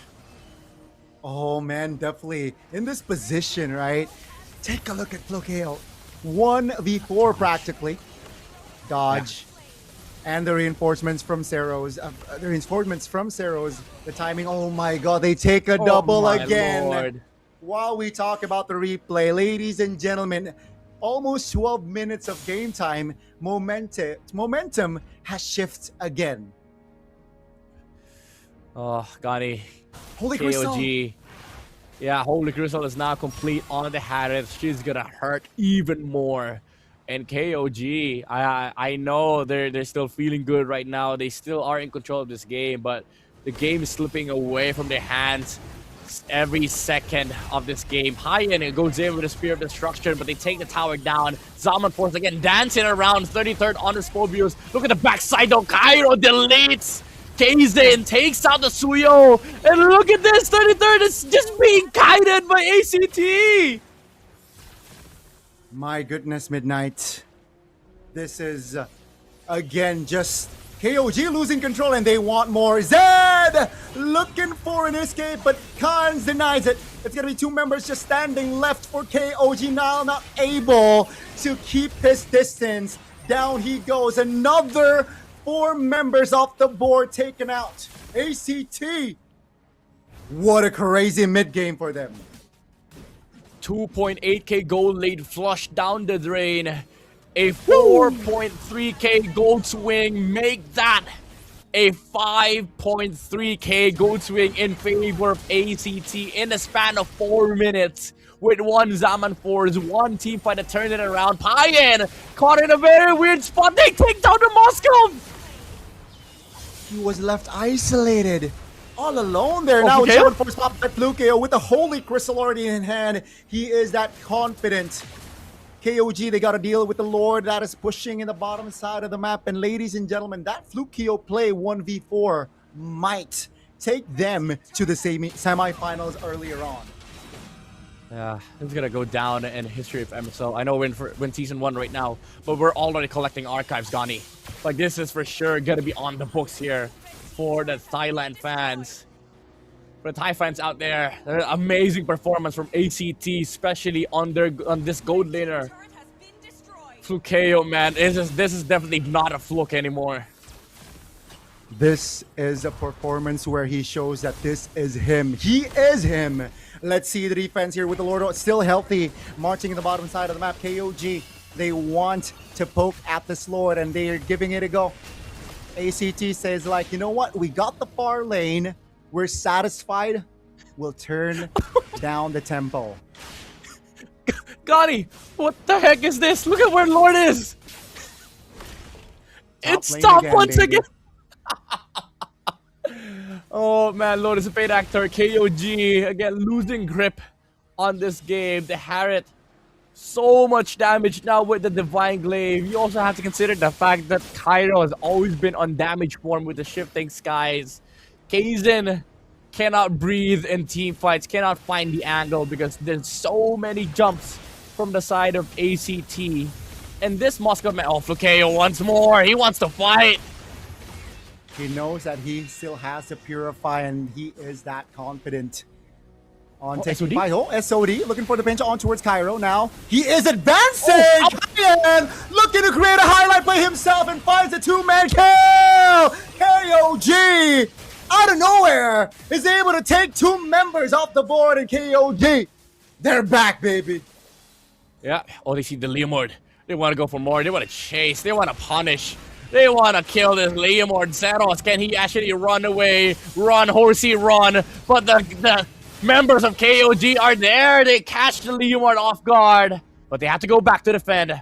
Oh man, definitely in this position, right? Take a look at Flukeo. 1v4 practically. Dodge. And the reinforcements from Ceros. The timing, oh my god, they take a double again. Lord. While we talk about the replay, ladies and gentlemen, almost 12 minutes of game time. Momentum has shifted again. Oh, Gani. Holy KOG. Crystal. Yeah, Holy Crystal is now complete on the Harith. She's gonna hurt even more. And KOG, I know they're still feeling good right now. They still are in control of this game, but the game is slipping away from their hands every second of this game. High-end goes in with a Spear of Destruction, but they take the tower down. Zaman Force again dancing around 33rd on the Spobius. Look at the backside though. Cairo deletes. Kaizen takes out the Suyo. And look at this. 33rd is just being guided by ACT. My goodness, Midnight. This is, again, just KOG losing control and they want more. Zed looking for an escape, but Khans denies it. It's going to be 2 members just standing left for KOG now, not able to keep his distance. Down he goes. Another 4 members off the board taken out. ACT. What a crazy mid-game for them. 2.8k gold lead flush down the drain. A 4.3k gold swing. Make that a 5.3k gold swing in favor of ACT in the span of 4 minutes. With 1 Zaman Force, 1 team fight to turn it around. Payan caught in a very weird spot. They take down the Moscow. He was left isolated. All alone there. Now Shaman Force popped by Flukeo with the Holy Crystal already in hand. He is that confident. KOG, they got to deal with the Lord that is pushing in the bottom side of the map. And ladies and gentlemen, that Flukeo play 1v4 might take them to the semifinals earlier on. Yeah, it's gonna go down in history of MSL. I know we're in season 1 right now, but we're already collecting archives, Gani. Like, this is for sure gonna be on the books here for the Thailand fans. For the Thai fans out there, amazing performance from ACT, especially on this gold laner. Flukeo, man, this is definitely not a fluke anymore. This is a performance where he shows that this is him. He is him. Let's see the defense here with the Lord still healthy, marching in the bottom side of the map. KOG, they want to poke at this Lord and they are giving it a go. ACT says, like, you know what? We got the far lane. We're satisfied. We'll turn down the tempo. Gotti, what the heck is this? Look at where Lord is. It's top once again. Oh man, Lord is a paid actor. KOG again losing grip on this game. The Harith, so much damage now with the Divine Glaive. You also have to consider the fact that Cairo has always been on damage form with the shifting skies. Kaizen cannot breathe in team fights, cannot find the angle because there's so many jumps from the side of ACT. And this Moscow man, oh, Flukeo once more. He wants to fight. He knows that he still has to purify, and he is that confident. On taking by SOD, looking for the pinch on towards Cairo now. He is advancing! And looking to create a highlight play himself and finds a two-man kill! KOG, out of nowhere, is able to take two members off the board, and KOG, they're back, baby. Yeah, oh, they see the Leomord. They want to go for more. They want to chase. They want to punish. They want to kill this Leomord. Zeros, can he actually run away? Run, horsey, run. But the members of KOG are there. They catch the Leomord off guard. But they have to go back to defend.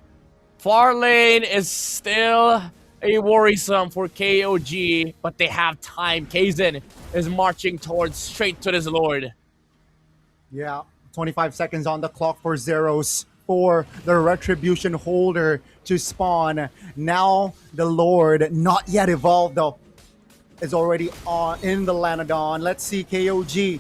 Far lane is still a worrisome for KOG. But they have time. Kaizen is marching towards straight to this Lord. Yeah, 25 seconds on the clock for Zeros. For the Retribution holder to spawn. Now the Lord, not yet evolved though, is already on in the Lanadon. Let's see KOG.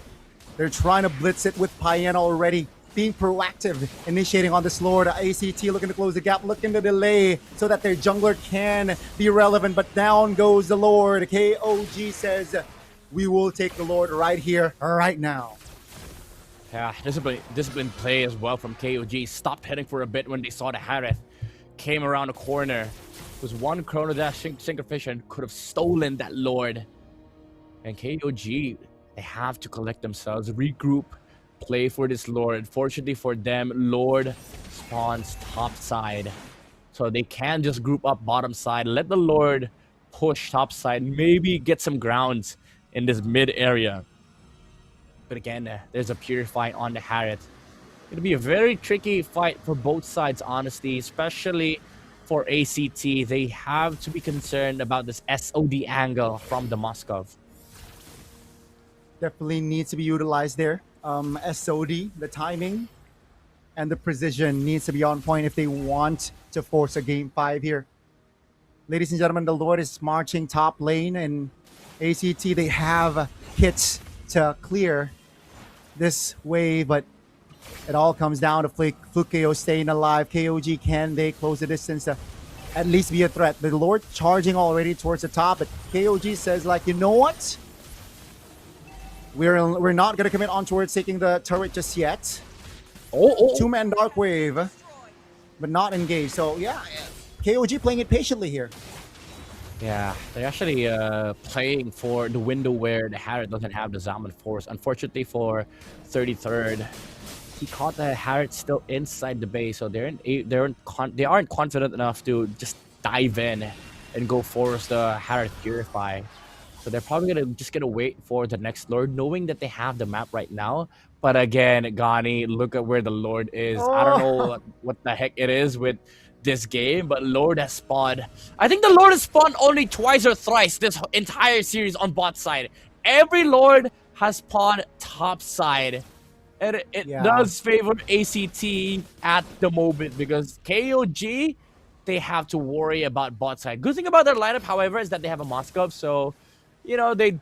They're trying to blitz it with Payan already. Being proactive, initiating on this Lord. ACT looking to close the gap, looking to delay so that their jungler can be relevant. But down goes the Lord. KOG says, we will take the Lord right here, right now. Yeah, disciplined play as well from KOG. Stopped heading for a bit when they saw the Harith. Came around the corner. It was one Chrono Dash Synchrovision could have stolen that Lord. And KOG, they have to collect themselves, regroup, play for this Lord. Fortunately for them, Lord spawns top side. So they can just group up bottom side, let the Lord push top side, maybe get some grounds in this mid area. But again, there's a Purify on the Harith. It'll be a very tricky fight for both sides, honestly, especially for ACT. They have to be concerned about this SOD angle from the Moskov. Definitely needs to be utilized there. SOD, the timing and the precision needs to be on point if they want to force a game 5 here. Ladies and gentlemen, the Lord is marching top lane, and ACT, they have hits to clear this wave, but it all comes down to Flukeo staying alive. KOG, can they close the distance to at least be a threat? The Lord charging already towards the top, but KOG says, like, you know what? We're not gonna commit on towards taking the turret just yet. Two-man Dark Wave, but not engaged. So yeah, KOG playing it patiently here. Yeah, they're actually playing for the window where the Harith doesn't have the Zaman Force. Unfortunately for 33rd, he caught the Harith still inside the base, so they aren't confident enough to just dive in and go force the Harith Purify. So they're probably gonna wait for the next Lord, knowing that they have the map right now. But again, Gani, look at where the Lord is. I don't know what the heck it is with this game, but Lord has spawned. I think the Lord has spawned only twice or thrice this entire series on bot side. Every Lord has spawned top side. And it does favor ACT at the moment because KOG, they have to worry about bot side. Good thing about their lineup, however, is that they have a Moskov, so you know the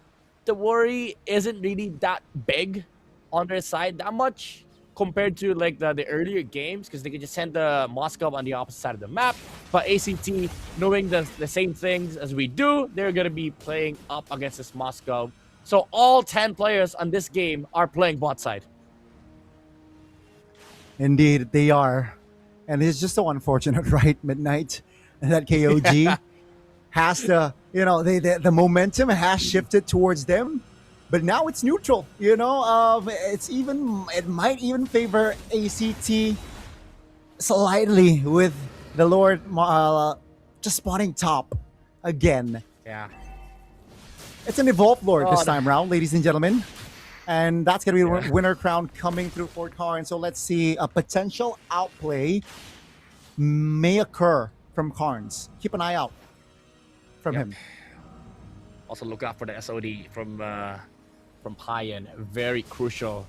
worry isn't really that big on their side that much compared to like the earlier games, because they can just send the Moskov on the opposite side of the map. But ACT, knowing the same things as we do, they're gonna be playing up against this Moskov. So all 10 players on this game are playing bot side. Indeed, they are. And it's just so unfortunate, right, Midnight, that KOG has to, you know, the momentum has shifted towards them, but now it's neutral, you know. It might even favor ACT slightly with the Lord just spawning top again. Yeah. It's an evolved Lord this time round, ladies and gentlemen. And that's going to be the winner crown coming through for Karn. So let's see, a potential outplay may occur from Karns. Keep an eye out from him. Also look out for the SOD from Payan. Very crucial.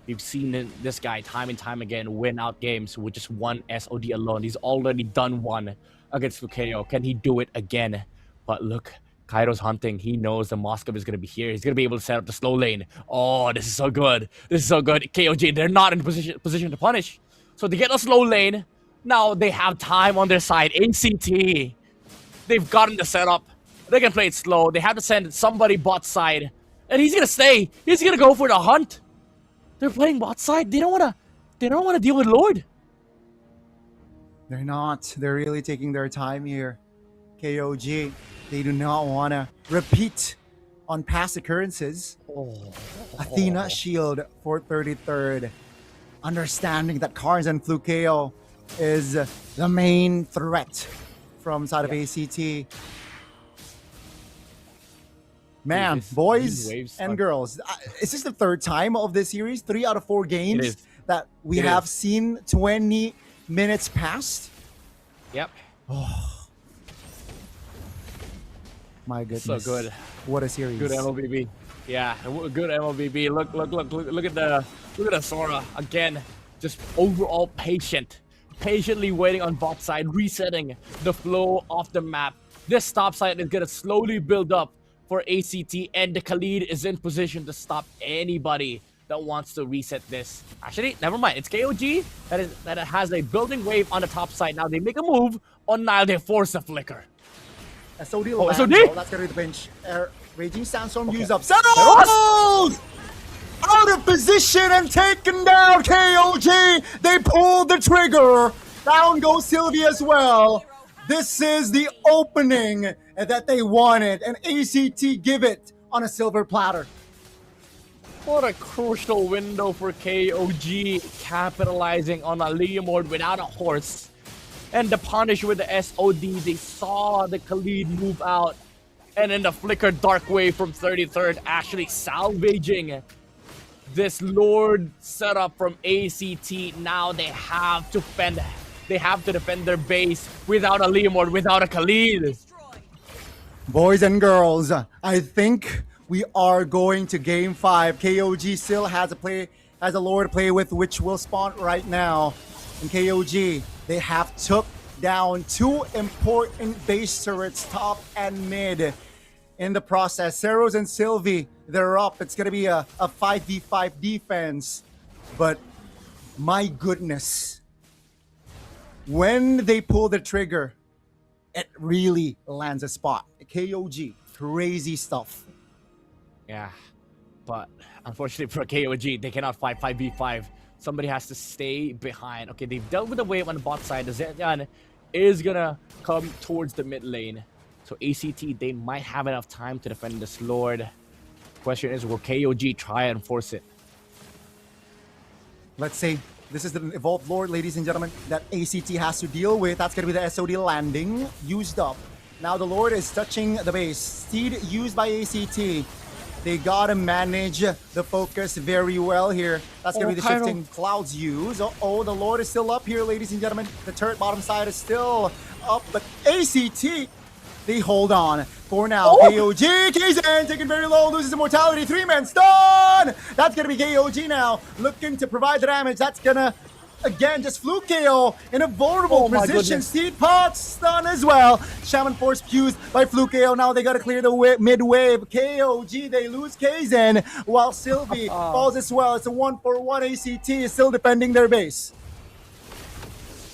We've seen this guy time and time again win out games with just one SOD alone. He's already done one against Flukeo. Can he do it again? But look, Kairo's hunting. He knows the Moskov is going to be here. He's going to be able to set up the slow lane. Oh, this is so good. This is so good. KOG, they're not in position to punish. So they get a slow lane. Now they have time on their side. ACT, they've gotten the setup. They can play it slow. They have to send somebody bot side. And he's gonna stay. He's gonna go for the hunt. They're playing bot side. They don't wanna deal with Lord. They're not. They're really taking their time here. KOG, they do not want to repeat on past occurrences. Athena Shield for 33rd. Understanding that Carnes and Flukeo is the main threat from side of ACT. Man, boys and girls, is this the third time of this series? 3 out of 4 games that we have seen 20 minutes past? Yep. Oh. My goodness. So good. What a series. Good MLBB. Yeah, good MLBB. Look at the Sora again. Just overall patiently waiting on bot side, resetting the flow of the map. This top side is gonna slowly build up for ACT, and the Khalid is in position to stop anybody that wants to reset this. Actually, never mind. It's KOG that has a building wave on the top side. Now they make a move on Nile. They force a flicker. SOD lands, SOD? bro. That's gonna be the bench. Raging Sandstorm used up. Settles! Out of position and taken down. KOG. They pulled the trigger. Down goes Sylvie as well. This is the opening that they wanted, and ACT give it on a silver platter. What a crucial window for KOG, capitalizing on a Leomord without a horse. And the punish with the SOD, they saw the Khalid move out. And then the flicker dark wave from 33rd actually salvaging this Lord setup from ACT. Now they have to defend their base without a Leomord, without a Khalid. Boys and girls, I think we are going to game 5. KOG still has a Lord to play with, which will spawn right now. And KOG, they have took down 2 important base turrets, top and mid. In the process, Ceros and Sylvie, they're up. It's going to be a 5v5 defense. But my goodness, when they pull the trigger, it really lands a spot. KOG, crazy stuff. Yeah, but unfortunately for KOG, they cannot fight 5v5. Somebody has to stay behind. Okay, they've dealt with the wave on the bot side. The Zetian is gonna come towards the mid lane. So ACT, they might have enough time to defend this Lord. Question is, will KOG try and force it? Let's see. This is the evolved Lord, ladies and gentlemen, that ACT has to deal with. That's going to be the SOD landing. Used up. Now the Lord is touching the base. Steed used by ACT. They got to manage the focus very well here. That's going to be the shifting clouds use. Oh, the Lord is still up here, ladies and gentlemen. The turret bottom side is still up, but ACT, they hold on for now. KOG, Kaizen taking very low, loses immortality. 3-man stun. That's going to be KOG now, looking to provide the damage. That's going to, again, just fluke KO in a vulnerable position. Seed Pot stun as well. Shaman Force fused by fluke KO. Now they got to clear the mid-wave. KOG, they lose Kaizen, while Sylvie falls as well. It's a 1-for-1. ACT is still defending their base.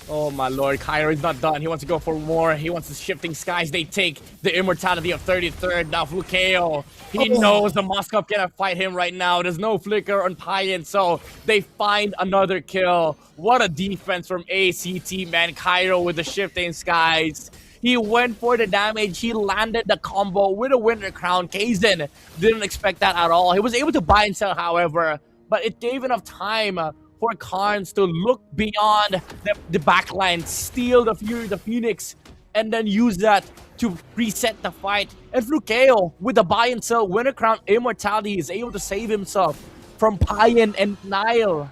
Oh my lord, Cairo is not done. He wants to go for more. He wants the shifting skies. They take the immortality of 33rd. Now Flukeo, he knows the Moskov cannot fight him right now. There's no flicker on Payan, so they find another kill. What a defense from ACT, man. Cairo with the shifting skies. He went for the damage. He landed the combo with a Winter Crown. Kaizen didn't expect that at all. He was able to buy and sell, however, but it gave enough time for Carnes to look beyond the backline, steal the Fury, the Phoenix, and then use that to reset the fight. And Flukeo, with the buy and sell Winter Crown Immortality, is able to save himself from Payan and Nile.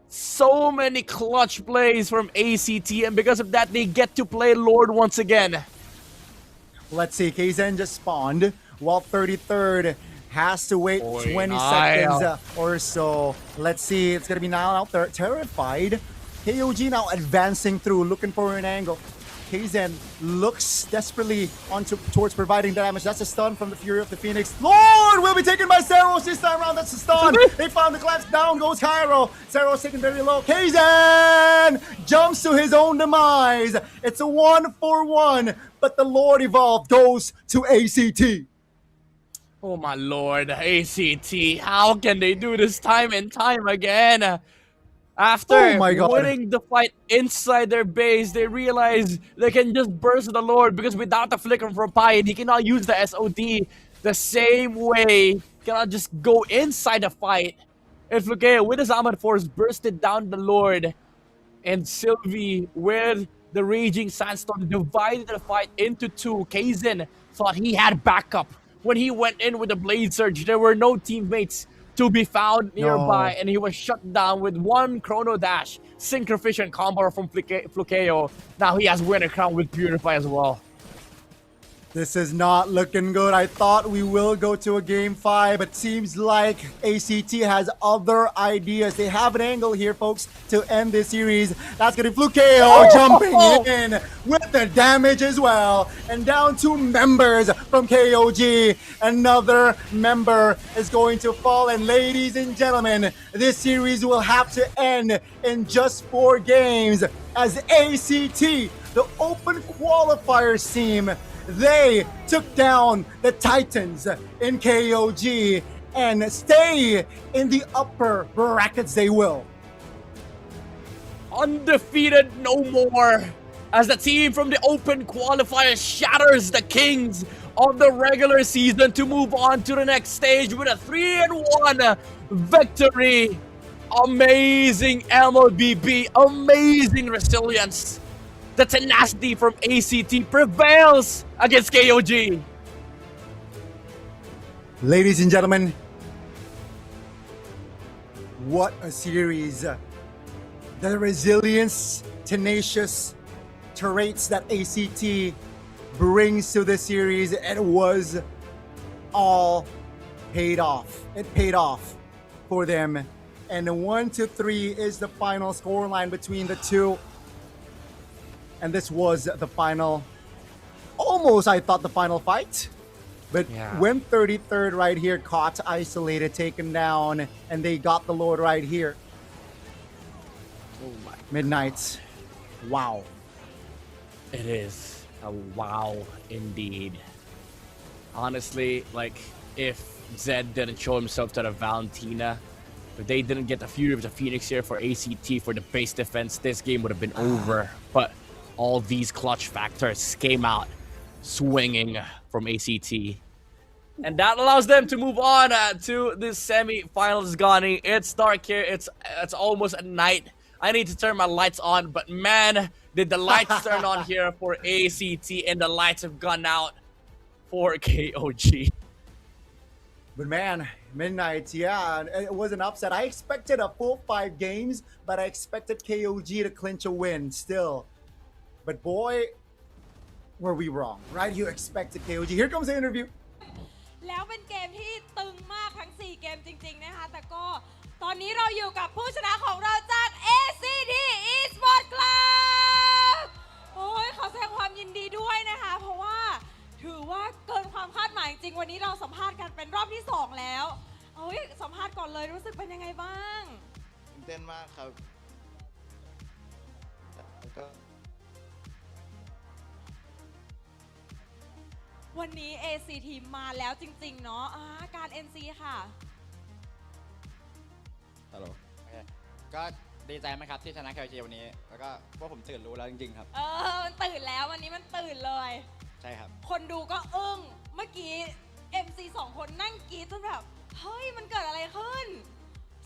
So many clutch plays from ACT, and because of that, they get to play Lord once again. Let's see, Kaizen just spawned, while 33rd has to wait 20 seconds or so. Let's see, it's gonna be Nile out there, terrified. KOG now advancing through, looking for an angle. Kaizen looks desperately towards providing damage. That's a stun from the Fury of the Phoenix. Lord will be taken by Zeros this time around. That's a stun. They found the collapse. Down goes Cairo. Zeros taken very low. Kaizen jumps to his own demise. It's a 1-for-1, but the Lord Evolved goes to ACT. Oh my lord, ACT, how can they do this time and time again? After winning the fight inside their base, they realize they can just burst the Lord because without the flicker from Pai, he cannot use the SOD the same way. He cannot just go inside the fight. And Flukeo with his Armored Force bursted down the Lord. And Sylvie with the Raging Sandstorm divided the fight into two. Kaizen thought he had backup. When he went in with the Blade Surge, there were no teammates to be found nearby, and he was shut down with one Chrono Dash, Synchrovision combo from Flukeo. Now he has Winter Crown with Purify as well. This is not looking good. I thought we will go to a game 5, but seems like ACT has other ideas. They have an angle here, folks, to end this series. That's going to be Flukeo jumping in with the damage as well. And down 2 members from KOG. Another member is going to fall. And ladies and gentlemen, this series will have to end in just 4 games as ACT, the open qualifiers team, they took down the Titans in KOG and stay in the upper brackets they will. Undefeated no more as the team from the open qualifier shatters the Kings of the regular season to move on to the next stage with a 3-1 victory. Amazing MLBB, amazing resilience. The tenacity from ACT prevails against KOG. Ladies and gentlemen, what a series. The resilience, tenacious traits that ACT brings to the series, it was all paid off. It paid off for them. And 1-3 is the final scoreline between the two. And this was the final, almost I thought the final fight. But when 33rd right here caught, isolated, taken down, and they got the Lord right here. Oh my Midnight. Wow. It is a wow indeed. Honestly, like if Zed didn't show himself to the Valentina, if they didn't get the Fury of the Phoenix here for ACT for the base defense, this game would have been over. But all these clutch factors came out swinging from ACT. And that allows them to move on to the semi-finals, Gani. It's dark here. It's almost at night. I need to turn my lights on, but man, did the lights turn on here for ACT, and the lights have gone out for KOG. But man, Midnight, yeah, it was an upset. I expected a full 5 games, but I expected KOG to clinch a win still. But boy, were we wrong, right? You expected KOG. Here comes the interview. แล้วเป็นเกมที่ตึงมากทั้ง4เกมจริงๆนะคะแต่ก็ตอนนี้เราอยู่กับผู้ชนะของเราจาก ACT Esports Club โอ้ยขอแสดงความยินดีด้วยนะคะเพราะว่าถือว่าเกินความคาดหมายจริงวันนี้เราสัมภาษณ์กันเป็นรอบที่2แล้วเอ้ยสัมภาษณ์ก่อนเลยรู้สึกเป็นยังไงบ้างตื่นเต้นมากครับแล้วก็วันนี้ ACT มาแล้วจริงๆเนาะการ NC ค่ะฮัลโหลก็ดีใจไหมครับที่ชนะ KOG วันนี้แล้วก็พวกผมตื่นรู้แล้วจริงๆครับมันตื่นแล้ววันนี้มันตื่นเลยใช่ครับคนดูก็อึ้งเมื่อกี้ MC 2 คนนั่งกรี๊ดจนแบบเฮ้ยมันเกิดอะไรขึ้น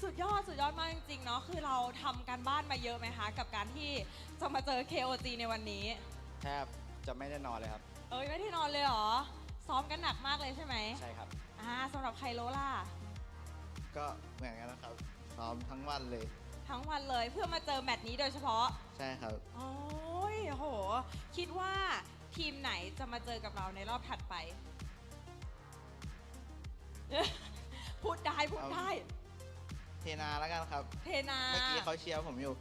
สุดยอดมากจริงๆเนาะคือเราทำการบ้านมาเยอะไหมคะกับการที่จะมาเจอ KOG ในวันนี้แทบจะไม่ได้นอนเลยครับไม่ได้นอนเลยเหรอซ้อมกันหนักมากเลยใช่ไหมใช่ครับสำหรับไคโรล่ะก็เหมือนกันนะครับซ้อมทั้งวันเลยเพื่อมาเจอแมตช์นี้โดยเฉพาะใช่ครับโอ้ยโหคิดว่าทีมไหนจะมาเจอกับเราในรอบถัดไปพูดได้เทนาแล้วกันครับเทนาเมื่อกี้เขาเชียร์ผมอยู่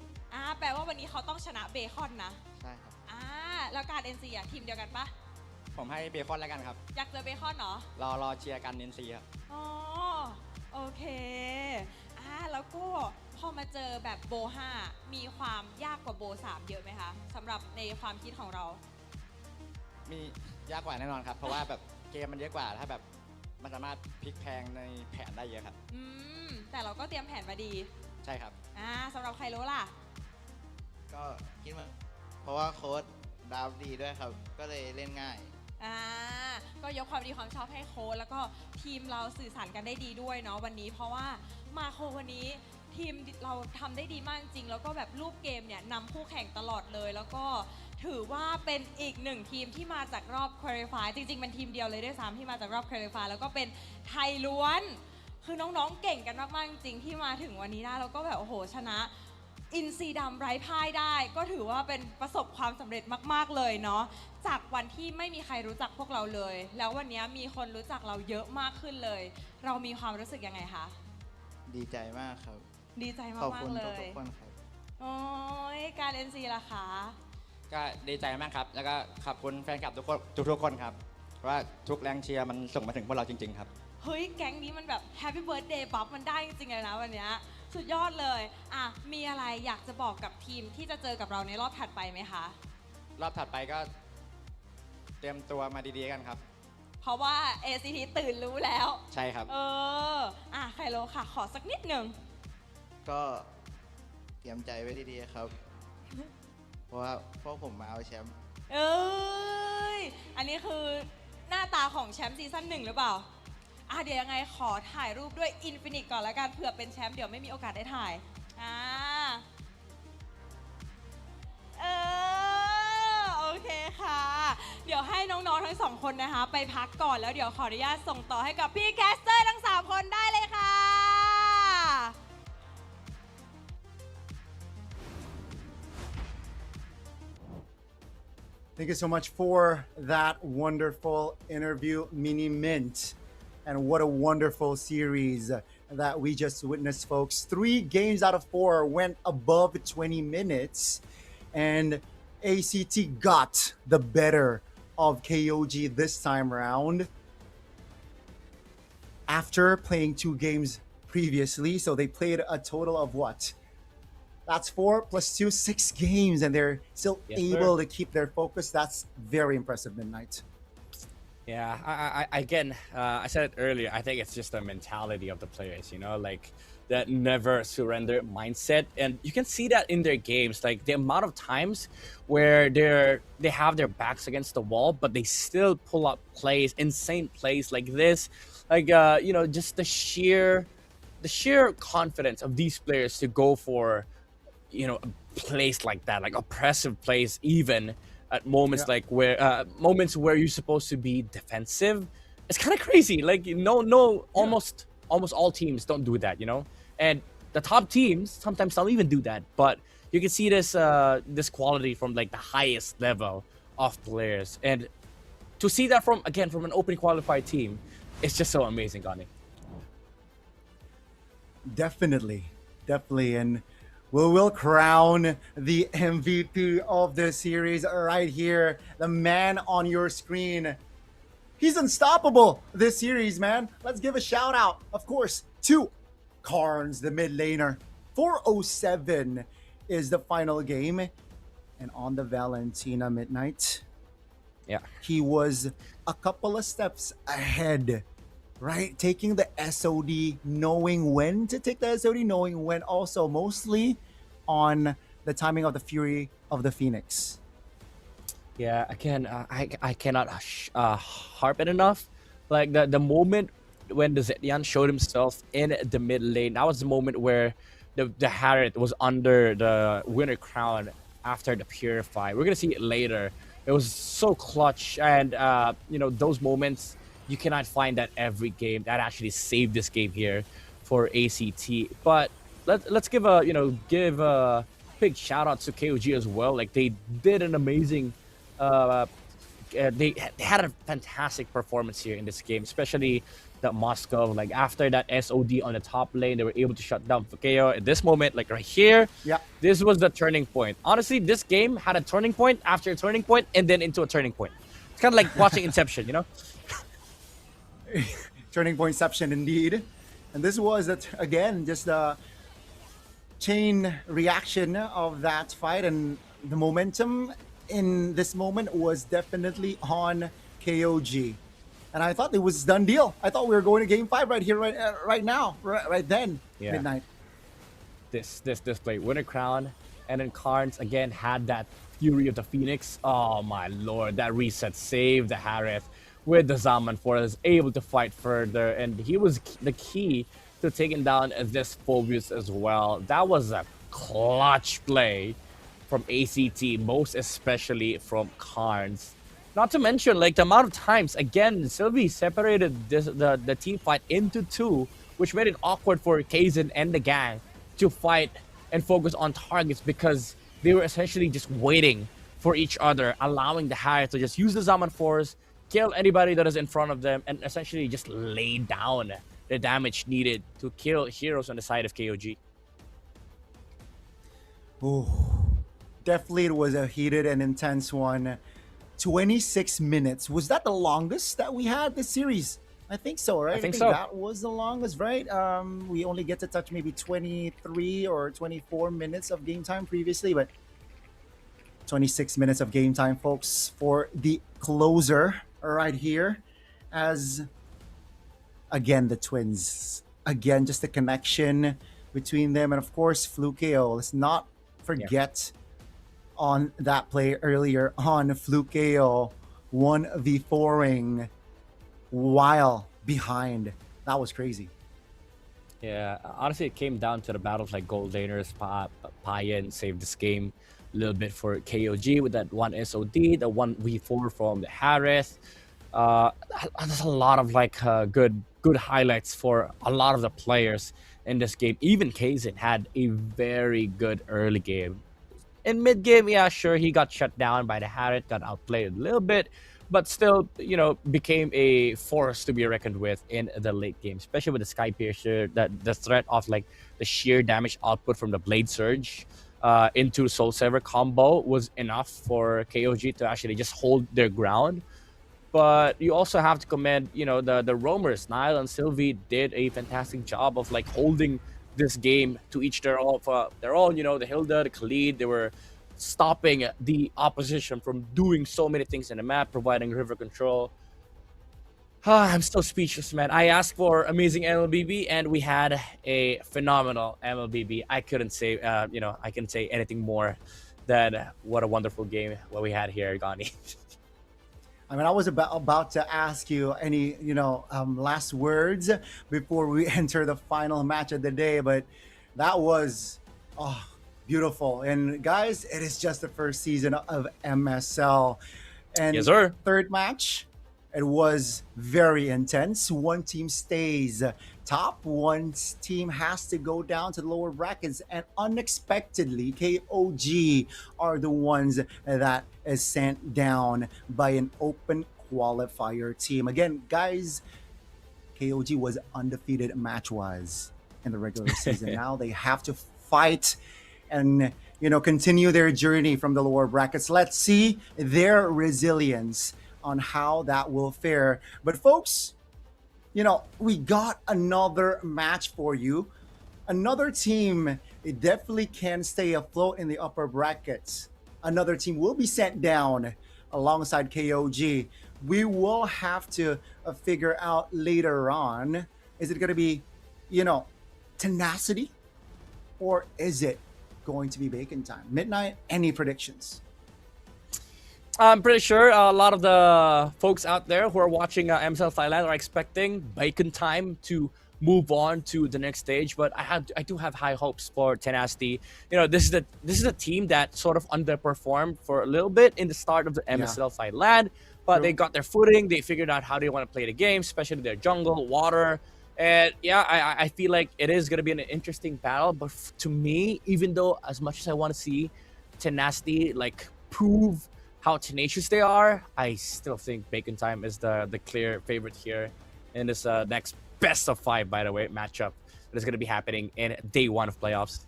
แปลว่าวันนี้เขาต้องชนะเบคอนนะใช่ครับแล้ว แล้วการ NC อ่ะทีมเดียวกันปะ ผมให้เบคอนแล้วกันครับ อยากเจอเบคอนเหรอ รอเชียร์กันNCครับ อ๋อโอเคแล้วก็พอมาเจอแบบโบ 5 มีความยากกว่าโบ 3 เยอะไหมคะสำหรับในความคิดของเรา มียากกว่าแน่นอนครับ เพราะว่าแบบเกมมันเยอะกว่าถ้าแบบมันสามารถพลิกแพลงในแผนได้เยอะครับ แต่เราก็เตรียมแผนมาดี ใช่ครับ สำหรับใครรู้ล่ะ ก็คิดว่าเพราะว่าโค้ดดาวดีด้วยครับ ก็เลยเล่นง่าย ก็ยกความดีความชอบให้โค้ชแล้วก็ทีมเราสื่อสารกันได้ดีด้วยเนาะวันนี้เพราะว่ามาโควันนี้ทีมเราทำได้ดีมากจริงแล้วก็แบบรูปเกมเนี่ยนำคู่แข่งตลอดเลย แล้วก็ถือว่าเป็นอีกหนึ่งทีมที่มาจากรอบ Qualify จริงๆเป็นทีมเดียวเลยด้วยซ้ำที่มาจากรอบ Qualify แล้วก็เป็นไทยล้วนคือน้องๆเก่งกันมากๆจริงที่มาถึงวันนี้ได้แล้วก็แบบโอ้โหชนะอินซีดำไร้พ่ายได้ก็ถือว่าเป็นประสบความสำเร็จมากๆเลยเนาะจากวันที่ไม่มีใครรู้จักพวกเราเลยแล้ววันนี้มีคนรู้จักเราเยอะมากขึ้นเลย เรามีความรู้สึกยังไงคะดีใจมากครับ ดีใจมากๆเลย ขอบคุณทุกคนครับ โอ้ยการ NC ล่ะคะ ก็ดีใจมากครับ แล้วก็ขอบคุณแฟนคลับทุกคนครับเพราะว่าทุกแรงเชียร์มันส่งมาถึงพวกเราจริงๆครับ เฮ้ยแก๊งนี้มันแบบ Happy Birthday บัฟมันได้จริงๆเลยนะวันนี้สุดยอดเลยมีอะไรอยากจะบอกกับทีมที่จะเจอกับเราในรอบถัดไปไหมคะ รอบถัดไปก็เตรียมตัวมาดีๆกันครับ เพราะว่า ACT ตื่นรู้แล้ว ใช่ครับ ไคโลค่ะขอสักนิดหนึ่ง ก็เตรียมใจไว้ดีๆครับ เพราะว่าพวกผมมาเอาแชมป์ อันนี้คือหน้าตาของแชมป์ซีซั่น1หรือเปล่าเดี๋ยวยังไงขอถ่ายรูปด้วยอินฟินิตก่อนแล้วกันเผื่อเป็นแชมป์เดี๋ยวไม่มีโอกาสได้ถ่ายโอเคค่ะ เดี๋ยวให้น้องๆทั้งสองคนนะคะไปพักก่อนแล้วเดี๋ยวขออนุญาตส่งต่อให้กับพี่แคสเตอร์ทั้ง3คนได้เลยค่ะ Thank you so much for that wonderful interview, Mini Mint. And what a wonderful series that we just witnessed, folks. 3 games out of 4 went above 20 minutes. And ACT got the better of KOG this time around. After playing 2 games previously. So they played a total of what? That's 4 plus 2, 6 games, and they're still able to keep their focus. That's very impressive, Midnight. Yeah, I said it earlier. I think it's just the mentality of the players, you know, like that never surrender mindset, and you can see that in their games. Like the amount of times where they have their backs against the wall, but they still pull up plays, insane plays like this. Like you know, just the sheer confidence of these players to go for, you know, plays like that, like oppressive plays, even at moments like where moments where you're supposed to be defensive. It's kind of crazy. Like almost all teams don't do that, you know. And the top teams sometimes don't even do that. But you can see this this quality from like the highest level of players, and to see that from an open qualified team, it's just so amazing, Gani. Definitely. And we will crown the MVP of the series right here. The man on your screen. He's unstoppable this series, man. Let's give a shout out, of course, to Carnes, the mid laner. 4:07 is the final game. And on the Valentina Midnight, he was a couple of steps ahead, right? Taking the SOD, knowing when to take the SOD, knowing when also, mostly on the timing of the Fury of the Phoenix. Yeah, again, I cannot harp it enough. Like the moment when the Zetian showed himself in the mid lane, that was the moment where the Harriet was under the winner crown after the Purify. We're gonna see it later. It was so clutch, and you know, those moments you cannot find that every game. That actually saved this game here for ACT. But let's give a big shout out to KOG as well. Like they did an amazing. They had a fantastic performance here in this game, especially that Moscow, like after that SOD on the top lane, they were able to shut down Fukeo. At this moment, like right here, Yeah. this was the turning point. Honestly, this game had a turning point after a turning point and then into a turning point. It's kind of like watching Inception, you know? Turning pointception indeed. And this was, again, just the chain reaction of that fight. And the momentum in this moment was definitely on KOG. And I thought it was done deal. I thought we were going to game 5 right here, right now, right then, Yeah. midnight. This play, Winter Crown, and then Carnes again had that Fury of the Phoenix. Oh my lord, that reset saved the Harith with the Zaman Force, able to fight further, and he was the key to taking down this Phobius as well. That was a clutch play from ACT, most especially from Carnes. Not to mention, like, the amount of times, again, Sylvie separated the team fight into 2, which made it awkward for Kaizen and the gang to fight and focus on targets because they were essentially just waiting for each other, allowing the Harriet to just use the Zaman Force, kill anybody that is in front of them, and essentially just lay down the damage needed to kill heroes on the side of KOG. Oh, definitely it was a heated and intense one. 26 minutes. Was that the longest that we had this series? I think so, right? I think so. That was the longest, right? We only get to touch maybe 23 or 24 minutes of game time previously, but 26 minutes of game time, folks, for the closer right here. As, again, the twins. Again, just the connection between them. And, of course, Flukeo. Let's not forget on that play earlier on Flukeo 1v4ing while behind. That was crazy. Yeah, honestly, it came down to the battles like gold laners. Payan saved this game a little bit for KOG with that one SOD, the 1v4 from the Harris. There's a lot of like good highlights for a lot of the players in this game. Even Kaizen had a very good early game. In mid game, yeah, sure, he got shut down by the Harriet, got outplayed a little bit, but still, you know, became a force to be reckoned with in the late game, especially with the Sky Piercer. That the threat of like the sheer damage output from the Blade Surge into Soul Saver combo was enough for KOG to actually just hold their ground. But you also have to commend, you know, the roamers. Nile and Sylvie did a fantastic job of like holding this game to each their own, you know, the Hilda, the Khalid, they were stopping the opposition from doing so many things in the map, providing river control. I'm still speechless, man. I asked for amazing MLBB and we had a phenomenal MLBB. I couldn't say, you know, I can say anything more than what a wonderful game what we had here, Gani. I mean, I was about to ask you any, you know, last words before we enter the final match of the day, but that was beautiful. And guys, it is just the first season of MSL. And yes, sir. Third match, it was very intense. One team stays top, one team has to go down to the lower brackets, and unexpectedly, KOG are the ones that is sent down by an open qualifier team. Again, guys, KOG was undefeated match-wise in the regular season. Now they have to fight and, you know, continue their journey from the lower brackets. Let's see their resilience on how that will fare. But folks, you know, we got another match for you. Another team, it definitely can stay afloat in the upper brackets. Another team will be sent down alongside KOG. We will have to figure out later on, is it going to be, you know, Tenacity, or is it going to be Bacon Time? Midnight, any predictions? I'm pretty sure a lot of the folks out there who are watching MSL Thailand are expecting Bacon Time to move on to the next stage, but I do have high hopes for Tenacity. You know, this is a team that sort of underperformed for a little bit in the start of the MSL Thailand, but they got their footing. They figured out how they want to play the game, especially their jungle, water. And yeah, I feel like it is going to be an interesting battle. But to me, even though as much as I want to see Tenacity like prove how tenacious they are, I still think Bacon Time is the clear favorite here in this next best of 5, by the way, matchup that is going to be happening in day 1 of playoffs.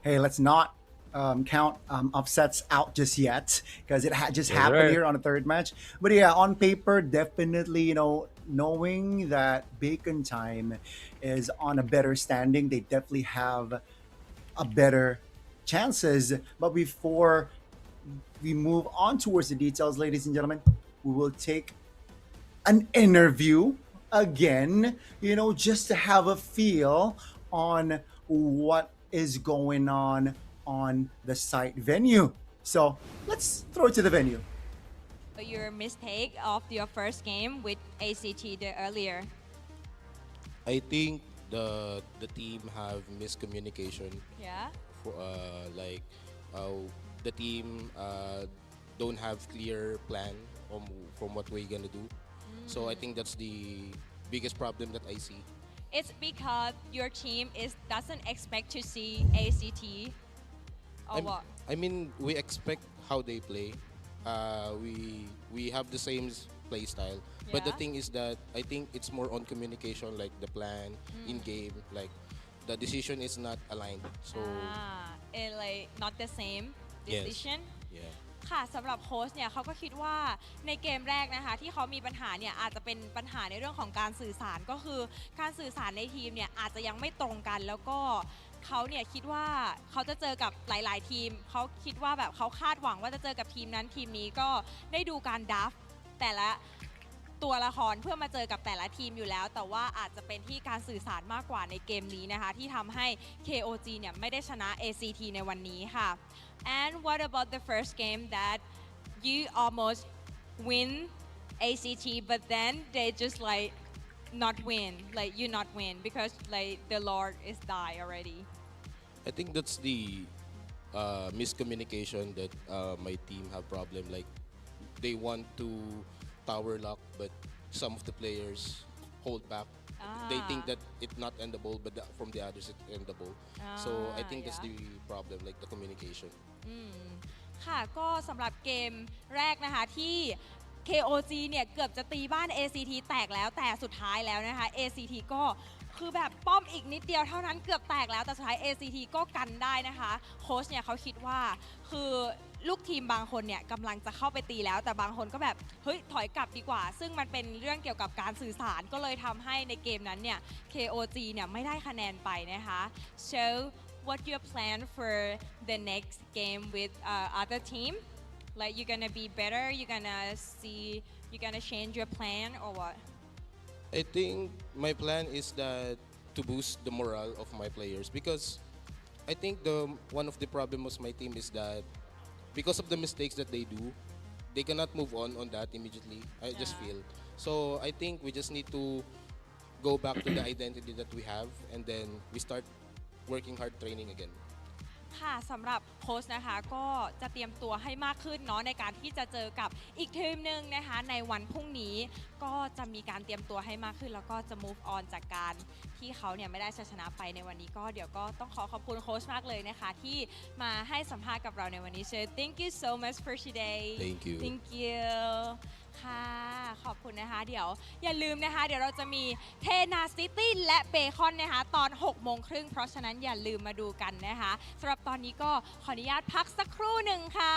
Hey, let's not count upsets out just yet because it just happened here on the third match. But yeah, on paper, definitely, knowing that Bacon Time is on a better standing, they definitely have a better chances. But before we move on towards the details, ladies and gentlemen, we will take an interview again, just to have a feel on what is going on the site venue. So let's throw it to the venue. Your mistake of your first game with ACT earlier. I think the team have miscommunication. Yeah. The team don't have clear plan from what we're gonna do. So I think that's the biggest problem that I see. It's because your team doesn't expect to see ACT or what? I mean, we expect how they play. We have the same play style, but the thing is that I think it's more on communication, like the plan in game, like the decision is not aligned. So and like not the same decision. Yeah. ค่ะสำหรับโค้ชเนี่ยเขาก็คิดว่าในเกมแรกนะคะที่เขามีปัญหาเนี่ยอาจจะเป็นปัญหาในเรื่องของการสื่อสารก็คือการสื่อสารในทีมเนี่ยอาจจะยังไม่ตรงกันแล้วก็เขาเนี่ยคิดว่าเขาจะเจอกับหลายๆทีมเขาคิดว่าแบบเขาคาดหวังว่าจะเจอกับทีมนั้นทีมนี้ก็ได้ดูการดัฟแต่ละตัวละครเพื่อมาเจอกับแต่ละทีมอยู่แล้วแต่ว่าอาจจะเป็นที่การสื่อสารมากกว่าในเกมนี้นะคะที่ทำให้ KOG เนี่ยไม่ได้ชนะ ACT ในวันนี้ค่ะ And what about the first game that you almost win ACT but then they just like not win, like you not win because like the Lord is die already? I think that's the miscommunication that my team have problem. Like they want to tower lock, but some of the players hold back. They think that it's not endable, but from the others it's endable. So I think that's the problem, like the communication. ค่ะก็สำหรับเกมแรกนะคะที่ KOG เนี่ยเกือบจะตีบ้าน ACT แตกแล้วแต่สุดท้ายแล้วนะคะ ACT ก็คือแบบป้อมอีกนิดเดียวเท่านั้นเกือบแตกแล้วแต่สุดท้าย ACT ก็กันได้นะคะโค้ชเนี่ยเขาคิดว่าคือลูกทีมบางคนเนี่ยกำลังจะเข้าไปตีแล้วแต่บางคนก็แบบเฮ้ยถอยกลับดีกว่าซึ่งมันเป็นเรื่องเกี่ยวกับการสื่อสารก็เลยทำให้ในเกมนั้นเนี่ย KOG เนี่ยไม่ได้คะแนนไปนะคะ so what your plan for the next game with other team like you're gonna be better you're gonna change your plan or what? I think my plan is that to boost the morale of my players because I think one of the problems of my team is that because of the mistakes that they do, they cannot move on that immediately. I just feel. So I think we just need to go back to the identity that we have and then we start working hard training again. ค่ะสำหรับโค้ชนะคะก็จะเตรียมตัวให้มากขึ้นเนาะในการที่จะเจอกับอีกทีมหนึ่งนะคะในวันพรุ่งนี้ก็จะมีการเตรียมตัวให้มากขึ้นแล้วก็จะ move on จากการที่เขาเนี่ยไม่ได้ชัยชนะไปในวันนี้ก็เดี๋ยวก็ต้องขอบคุณโค้ชมากเลยนะคะที่มาให้สัมภาษณ์กับเราในวันนี้ so thank you so much for today thank you ค่ะขอบคุณนะคะเดี๋ยวอย่าลืมนะคะเดี๋ยวเราจะมี Tenacity และเบคอนนะคะตอน 18:30 เพราะฉะนั้นอย่าลืมมาดูกันนะคะสำหรับตอนนี้ก็ขออนุญาตพักสักครู่หนึ่งค่ะ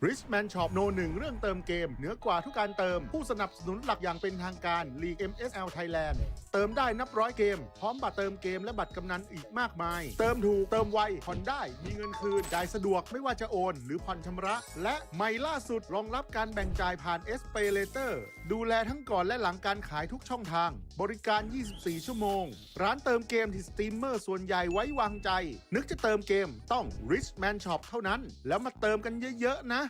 Richman Shop โน1เรื่องเติมเกมเหนือกว่าทุกการเติมผู้สนับสนุนหลักอย่างเป็นทางการลีก MSL Thailand เติมได้นับร้อยเกมพร้อมบัตรเติมเกมและบัตรกำนันอีกมากมายเติมถูกเติมไวผ่อนได้มีเงินคืนจ่ายสะดวกไม่ว่าจะโอนหรือผ่อนชำระและใหม่ล่าสุดรองรับการแบ่งจ่ายผ่าน SPayLater ดูแลทั้งก่อนและหลังการขายทุกช่องทางบริการ 24 ชั่วโมงร้านเติมเกมที่สตรีมเมอร์ส่วนใหญ่ไว้วางใจนึกจะเติมเกมต้อง Richman Shop เท่านั้นแล้วมาเติมกันเยอะๆนะ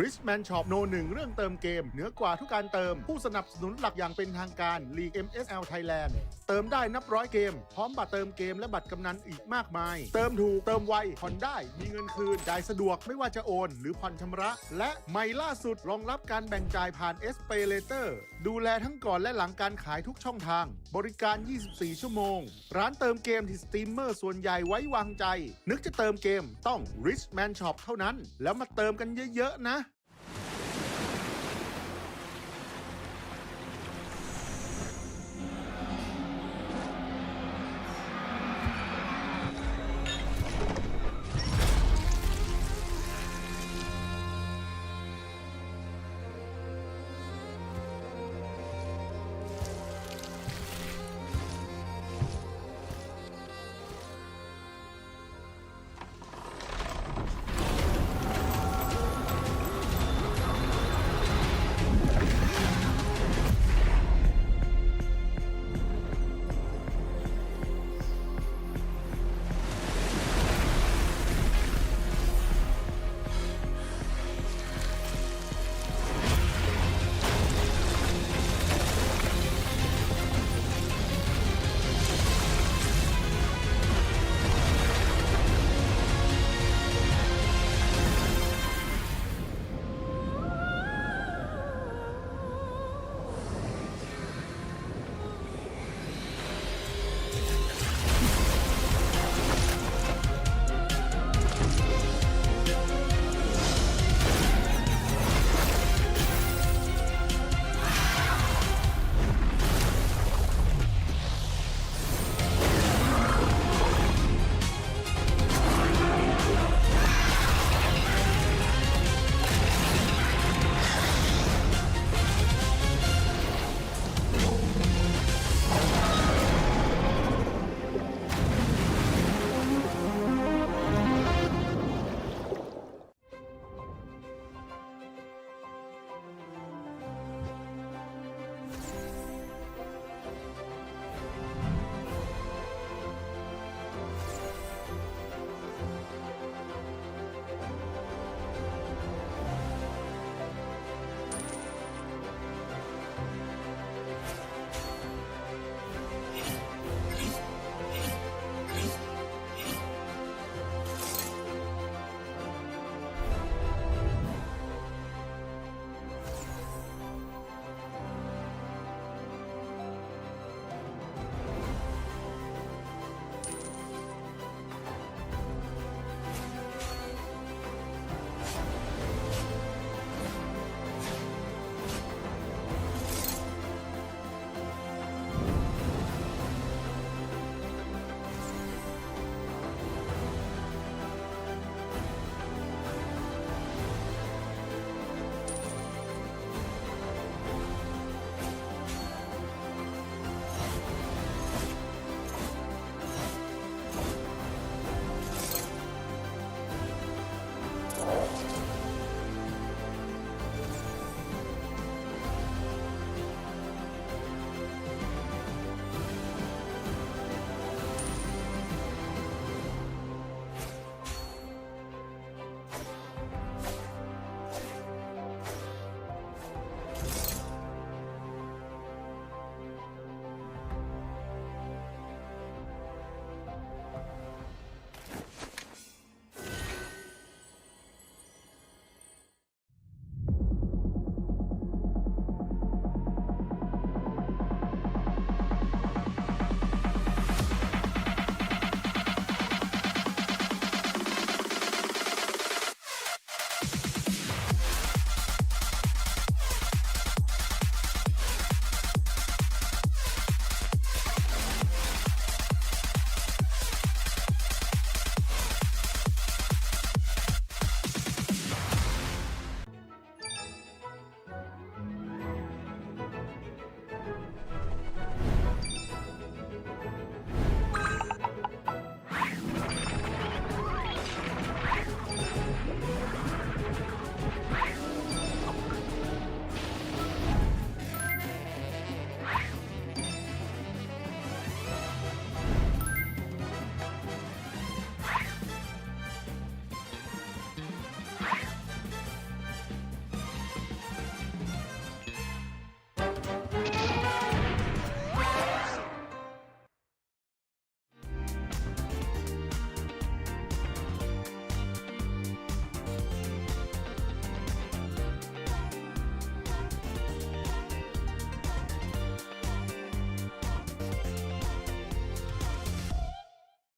Richman Shop โน1เรื่องเติมเกมเหนือกว่าทุกการเติมผู้สนับสนุนหลักอย่างเป็นทางการลีก MSL Thailand เติมได้นับร้อยเกมพร้อมบัตรเติมเกมและบัตรกำนันอีกมากมายเติมถูกเติมไวผ่อนได้มีเงินคืนจ่ายสะดวกไม่ว่าจะโอนหรือผ่อนชำระและใหม่ล่าสุดรองรับการแบ่งจ่ายผ่าน SPay Later ดูแลทั้งก่อนและหลังการขายทุกช่องทางบริการ 24 ชั่วโมงร้านเติมเกมที่สตรีมเมอร์ส่วนใหญ่ไว้วางใจนึกจะเติมเกมต้อง Richman Shop เท่านั้นแล้วมาเติมกันเยอะๆนะ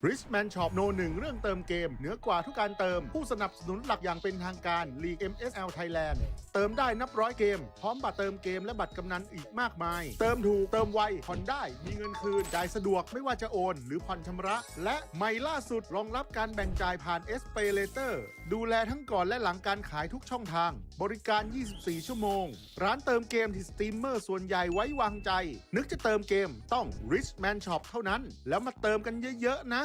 Richman Shop โน1เรื่องเติมเกมเหนือกว่าทุกการเติมผู้สนับสนุนหลักอย่างเป็นทางการลีก MSL Thailand เติมได้นับร้อยเกมพร้อมบัตรเติมเกมและบัตรกำนันอีกมากมายเติมถูกเติมไวผ่อนได้มีเงินคืนจ่ายสะดวกไม่ว่าจะโอนหรือผ่อนชำระและใหม่ล่าสุดรองรับการแบ่งจ่ายผ่าน SPayLater ดูแลทั้งก่อนและหลังการขายทุกช่องทางบริการ 24 ชั่วโมงร้านเติมเกมที่สตรีมเมอร์ส่วนใหญ่ไว้วางใจนึกจะเติมเกมต้อง Richman Shop เท่านั้นแล้วมาเติมกันเยอะๆนะ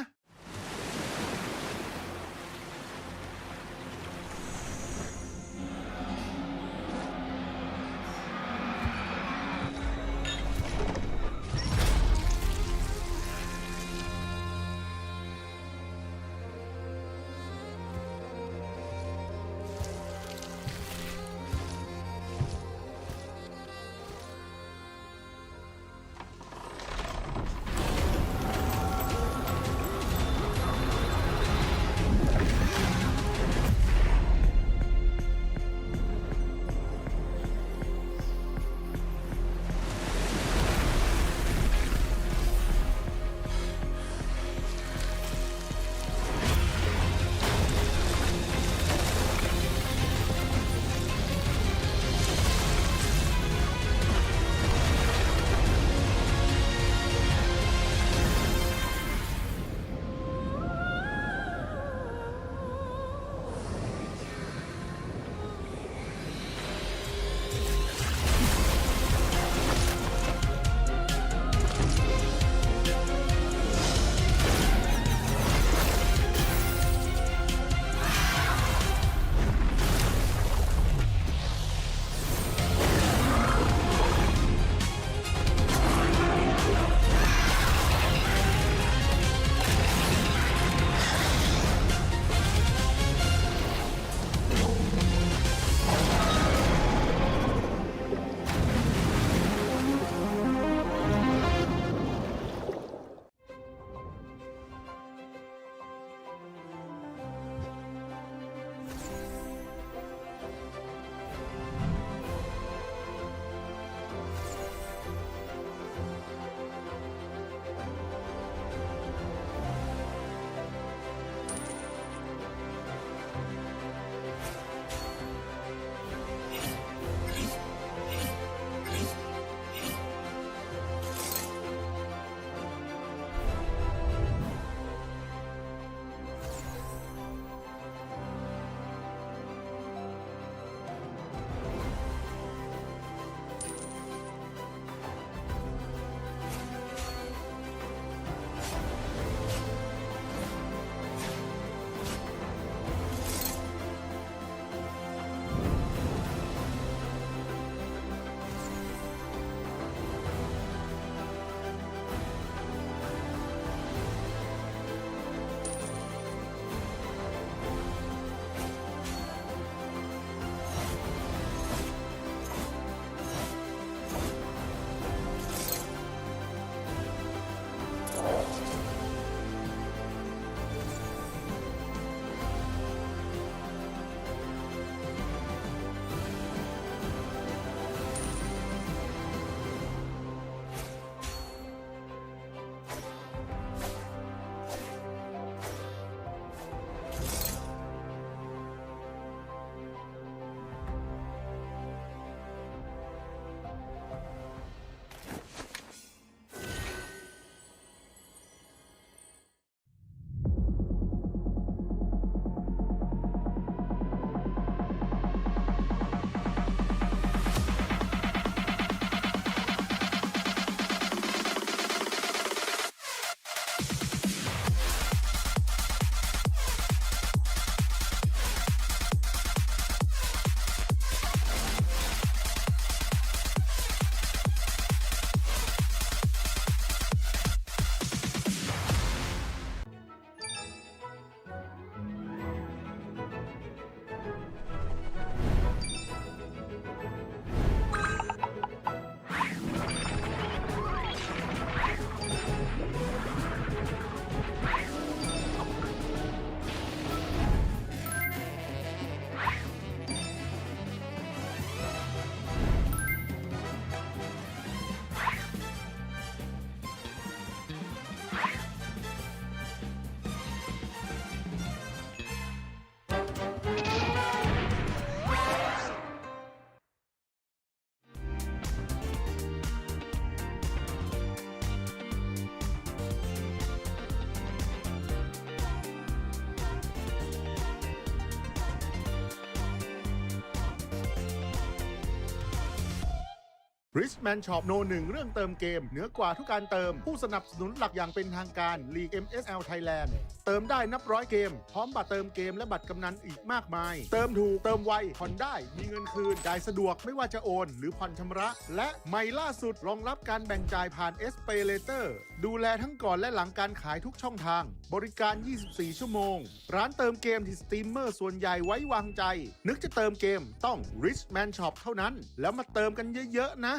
Richman Shop โนหนึ่งเรื่องเติมเกมเหนือกว่าทุกการเติมผู้สนับสนุนหลักอย่างเป็นทางการ League MSL Thailand เติมได้นับร้อยเกมพร้อมบัตรเติมเกมและบัตรกำนันอีกมากมายเติมถูกเติมไวผ่อนได้มีเงินคืนจ่ายสะดวกไม่ว่าจะโอนหรือผ่อนชำระและใหม่ล่าสุดรองรับการแบ่งจ่ายผ่าน SPay Later ดูแลทั้งก่อนและหลังการขายทุกช่องทางบริการ 24 ชั่วโมงร้านเติมเกมที่สตรีมเมอร์ส่วนใหญ่ไว้วางใจนึกจะเติมเกมต้อง Richman Shop เท่านั้นแล้วมาเติมกันเยอะๆนะ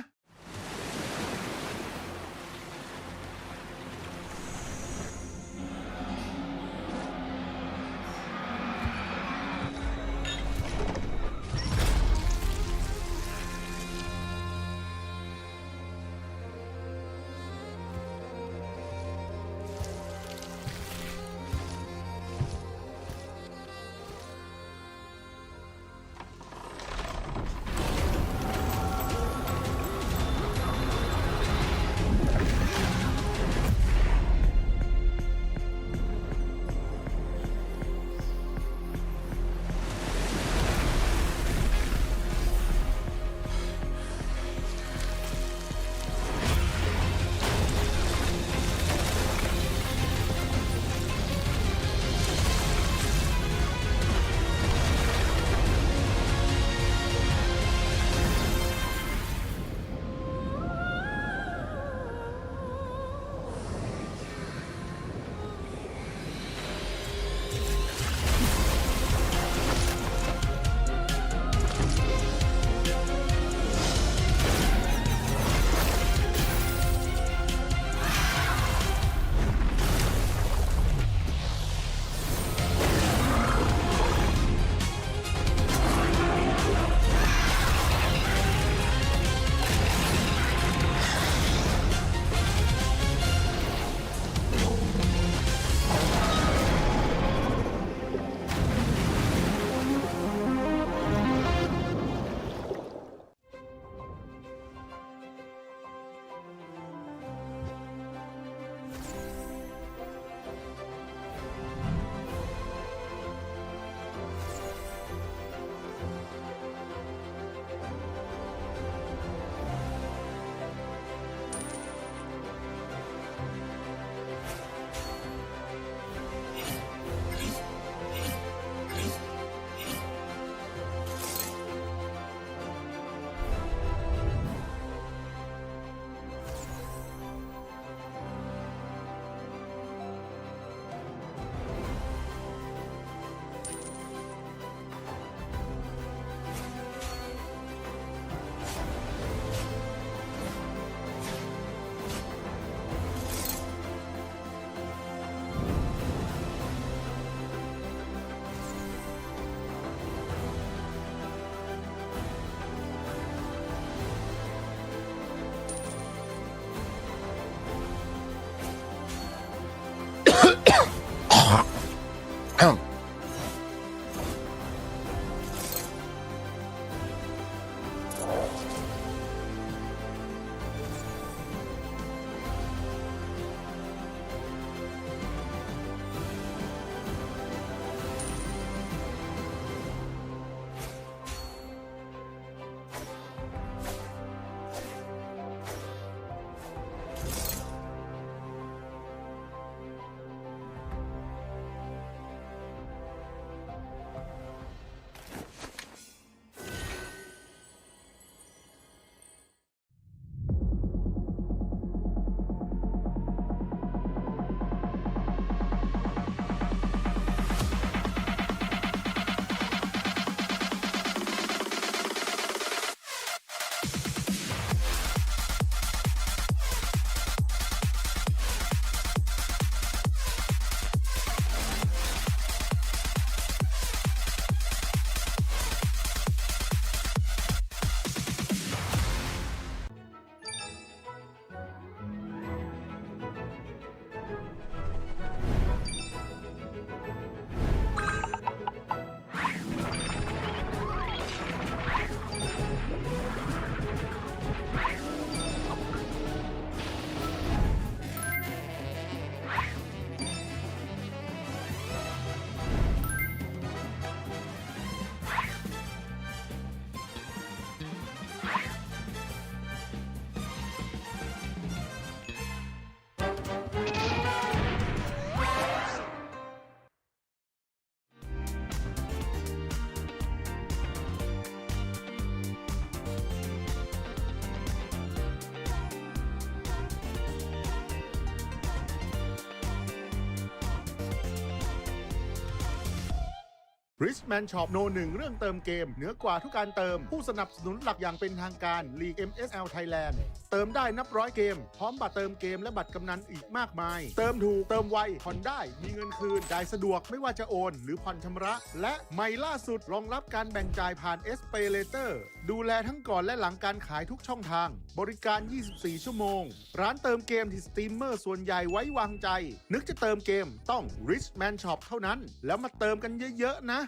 Richman Shop โนหนึ่งเรื่องเติมเกมเหนือกว่าทุกการเติมผู้สนับสนุนหลักอย่างเป็นทางการลีก MSL Thailand เติมได้นับร้อยเกมพร้อมบัตรเติมเกมและบัตรกำนันอีกมากมายเติมถูกเติมไวผ่อนได้มีเงินคืนจ่ายสะดวกไม่ว่าจะโอนหรือผ่อนชำระและใหม่ล่าสุดรองรับการแบ่งจ่ายผ่าน SPayLater ดูแลทั้งก่อนและหลังการขายทุกช่องทางบริการ 24 ชั่วโมงร้านเติมเกมที่สตรีมเมอร์ส่วนใหญ่ไว้วางใจนึกจะเติมเกมต้อง Richman Shop เท่านั้นแล้วมาเติมกันเยอะๆนะ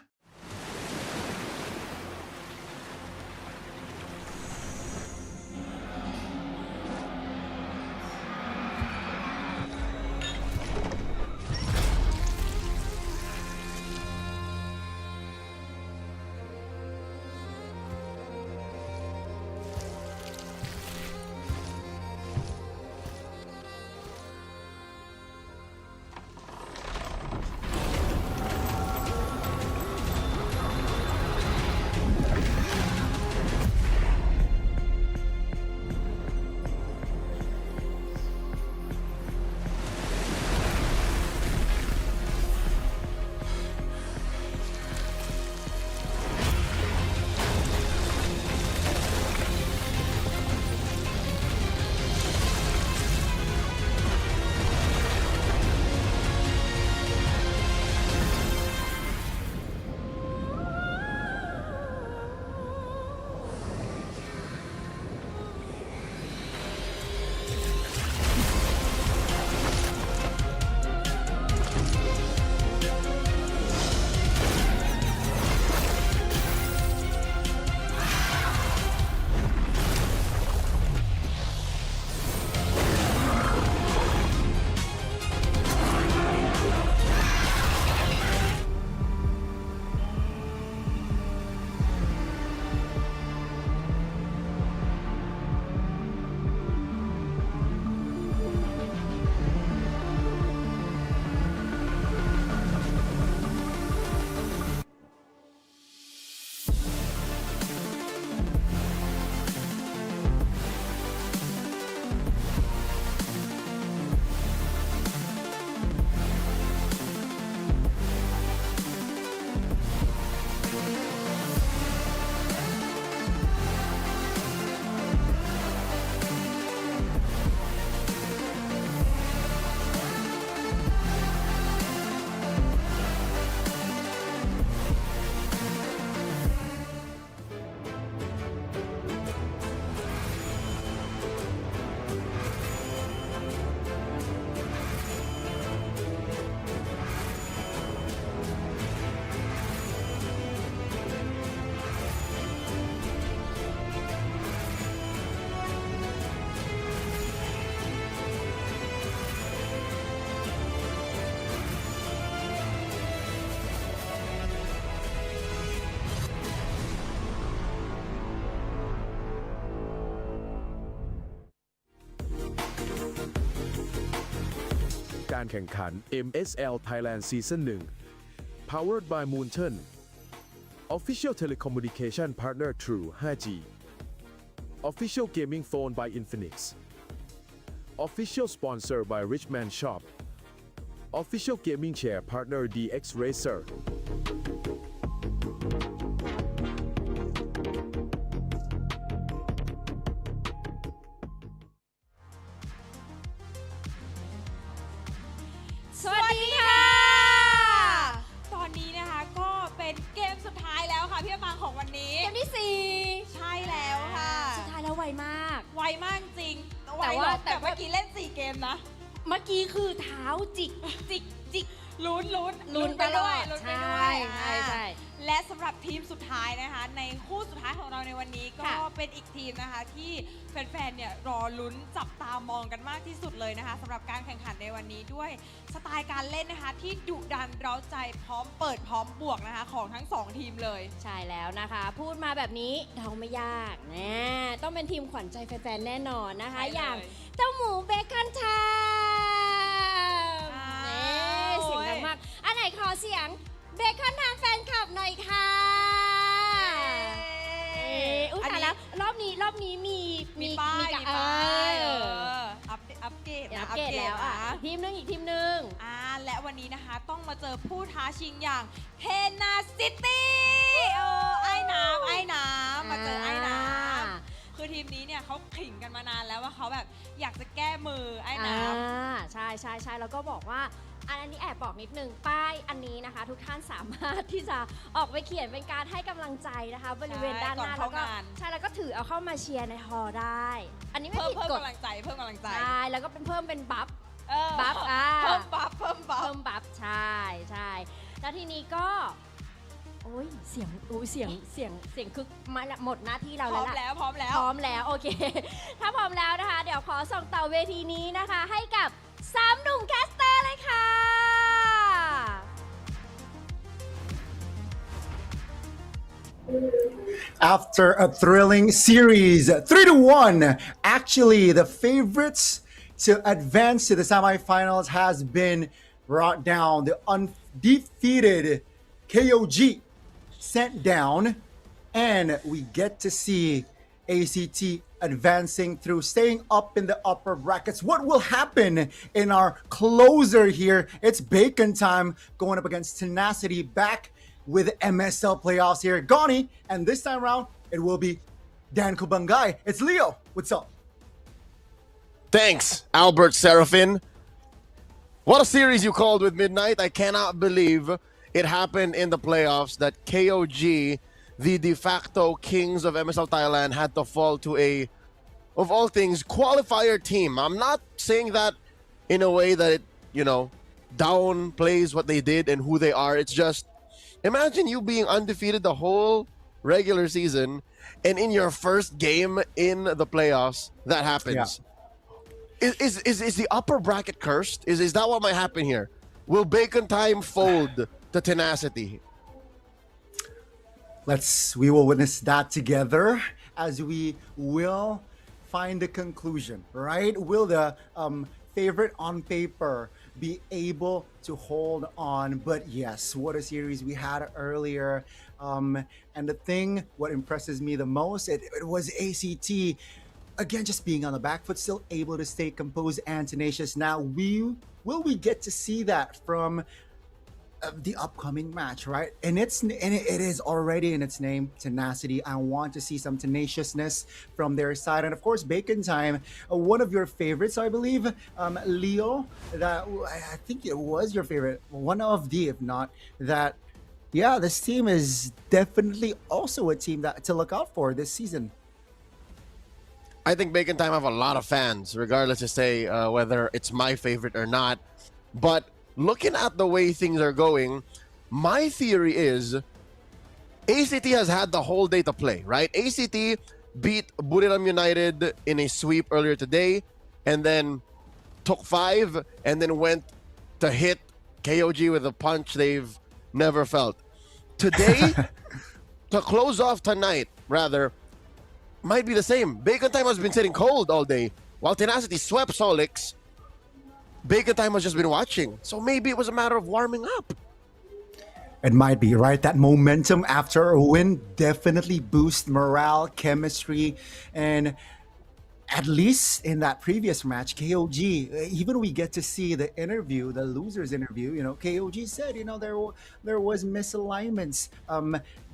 การแข่งขัน MSL Thailand Season 1 Powered by Moonton Official Telecommunication Partner True 5G Official Gaming Phone by Infinix Official Sponsor by Richman Shop Official Gaming Chair Partner DX Racerสวัสดีค่ะ ตอนนี้นะคะก็เป็นเกมสุดท้ายแล้วค่ะพี่ปังของวันนี้เกมที่ 4 ใช่แล้วค่ะ สุดท้ายแล้วไวมาก ไวมากจริง แต่ว่า แต่เมื่อกี้เล่น4เกมนะ เมื่อกี้คือเท้าจิก จิกลุ้นไป ไปด้วย ตลอด ลุ้นไป ใช่ ด้วย ใช่ และสำหรับทีมสุดท้ายนะคะ ในคู่สุดท้ายของเราในวันนี้ก็ ค่ะ เป็นอีกทีมนะคะที่แฟนๆเนี่ยรอลุ้นจับตามองกันมากที่สุดเลยนะคะสำหรับการแข่งขันในวันนี้ด้วยสไตล์การเล่นนะคะที่ดุดันเร้าใจพร้อมเปิดพร้อมบวกนะคะของทั้ง2ทีมเลย ใช่แล้วนะคะ พูดมาแบบนี้เดาไม่ยากนะต้องเป็นทีมขวัญใจแฟนๆแน่นอนนะคะ ใช่เลย อย่างเจ้าหมูเบคอนไทม์เสียงดังมากอันไหนขอเสียงเบคอนไทม์แฟนคลับหน่อยค่ะอุ้ยตายแล้วรอบนี้มี ป้าย กับ อัปเกรด อัปเกรดแล้วอ่ะอีกทีมหนึง และวันนี้นะคะต้องมาเจอผู้ท้าชิงอย่างเทนาซิตี้ไอ้น้ำมาเจอไอ้น้ำคือทีมนี้เนี่ยเขาขิงกันมานานแล้วว่าเขาแบบอยากจะแก้มือไอ้น้ำใช่แล้วก็บอกว่าอันนี้แอบบอกนิดนึงป้ายอันนี้นะคะ ทุกท่านสามารถที่จะออกไปเขียนเป็นการให้กำลังใจนะคะบริเวณด้านหน้าแล้วก็ถือเอาเข้ามาเชียร์ในฮอลล์ได้ อันนี้ไม่ผิดกฎ เพิ่มกำลังใจใช่แล้วก็เป็นเพิ่มเป็นบัฟเพิ่มบัฟใช่แล้วทีนี้ก็โอ้ยเสียงคึกมาหมดหน้าที่เราแล้วล่ะพร้อมแล้วโอเคถ้าพร้อมแล้วนะคะเดี๋ยวขอส่งต่อเวทีนี้นะคะให้กับ3 หนุ่มแคสเตอร์เลยค่ะ After a thrilling series, 3-1, actually the favorites to advance to the semifinals has been brought down. The undefeated KOG sent down, and we get to see ACT advancing through, staying up in the upper brackets. What will happen in our closer here? It's Bacon time going up against Tenacity, back with MSL Playoffs here. Gani, and this time around, it will be Dan Kubangay. It's Leo. What's up? Thanks, Albert Serafin. What a series you called with Midnight. I cannot believe it happened in the playoffs that KOG, the de facto kings of MSL Thailand, had to fall to a, of all things, qualifier team. I'm not saying that in a way that it, downplays what they did and who they are. It's just, imagine you being undefeated the whole regular season, and in your first game in the playoffs, that happens. Yeah. Is the upper bracket cursed? Is that what might happen here? Will Bacon Time fold to Tenacity? We will witness that together as we will find the conclusion, right? Will the favorite on paper be able to hold on? But yes, what a series we had earlier. And the thing, what impresses me the most, it was ACT, again, just being on the back foot, still able to stay composed and tenacious. Now, will we get to see that from the upcoming match, right? And it is already in its name, Tenacity. I want to see some tenaciousness from their side. And of course, Bacon Time, one of your favorites, I believe, Leo, that I think it was your favorite, one of the, if not, that, yeah, this team is definitely also a team that to look out for this season. I think Bacon Time have a lot of fans, regardless to say whether it's my favorite or not. But looking at the way things are going, my theory is ACT has had the whole day to play, right? ACT beat Buriram United in a sweep earlier today, and then took 5, and then went to hit KOG with a punch they've never felt. Today, to close off tonight, rather, might be the same. Bacon Time has been sitting cold all day, while Tenacity swept Solix. Bacon Time has just been watching. So maybe it was a matter of warming up. It might be, right? That momentum after a win definitely boosts morale, chemistry, and at least in that previous match, KOG, even we get to see the interview, the losers interview, KOG said, there was misalignments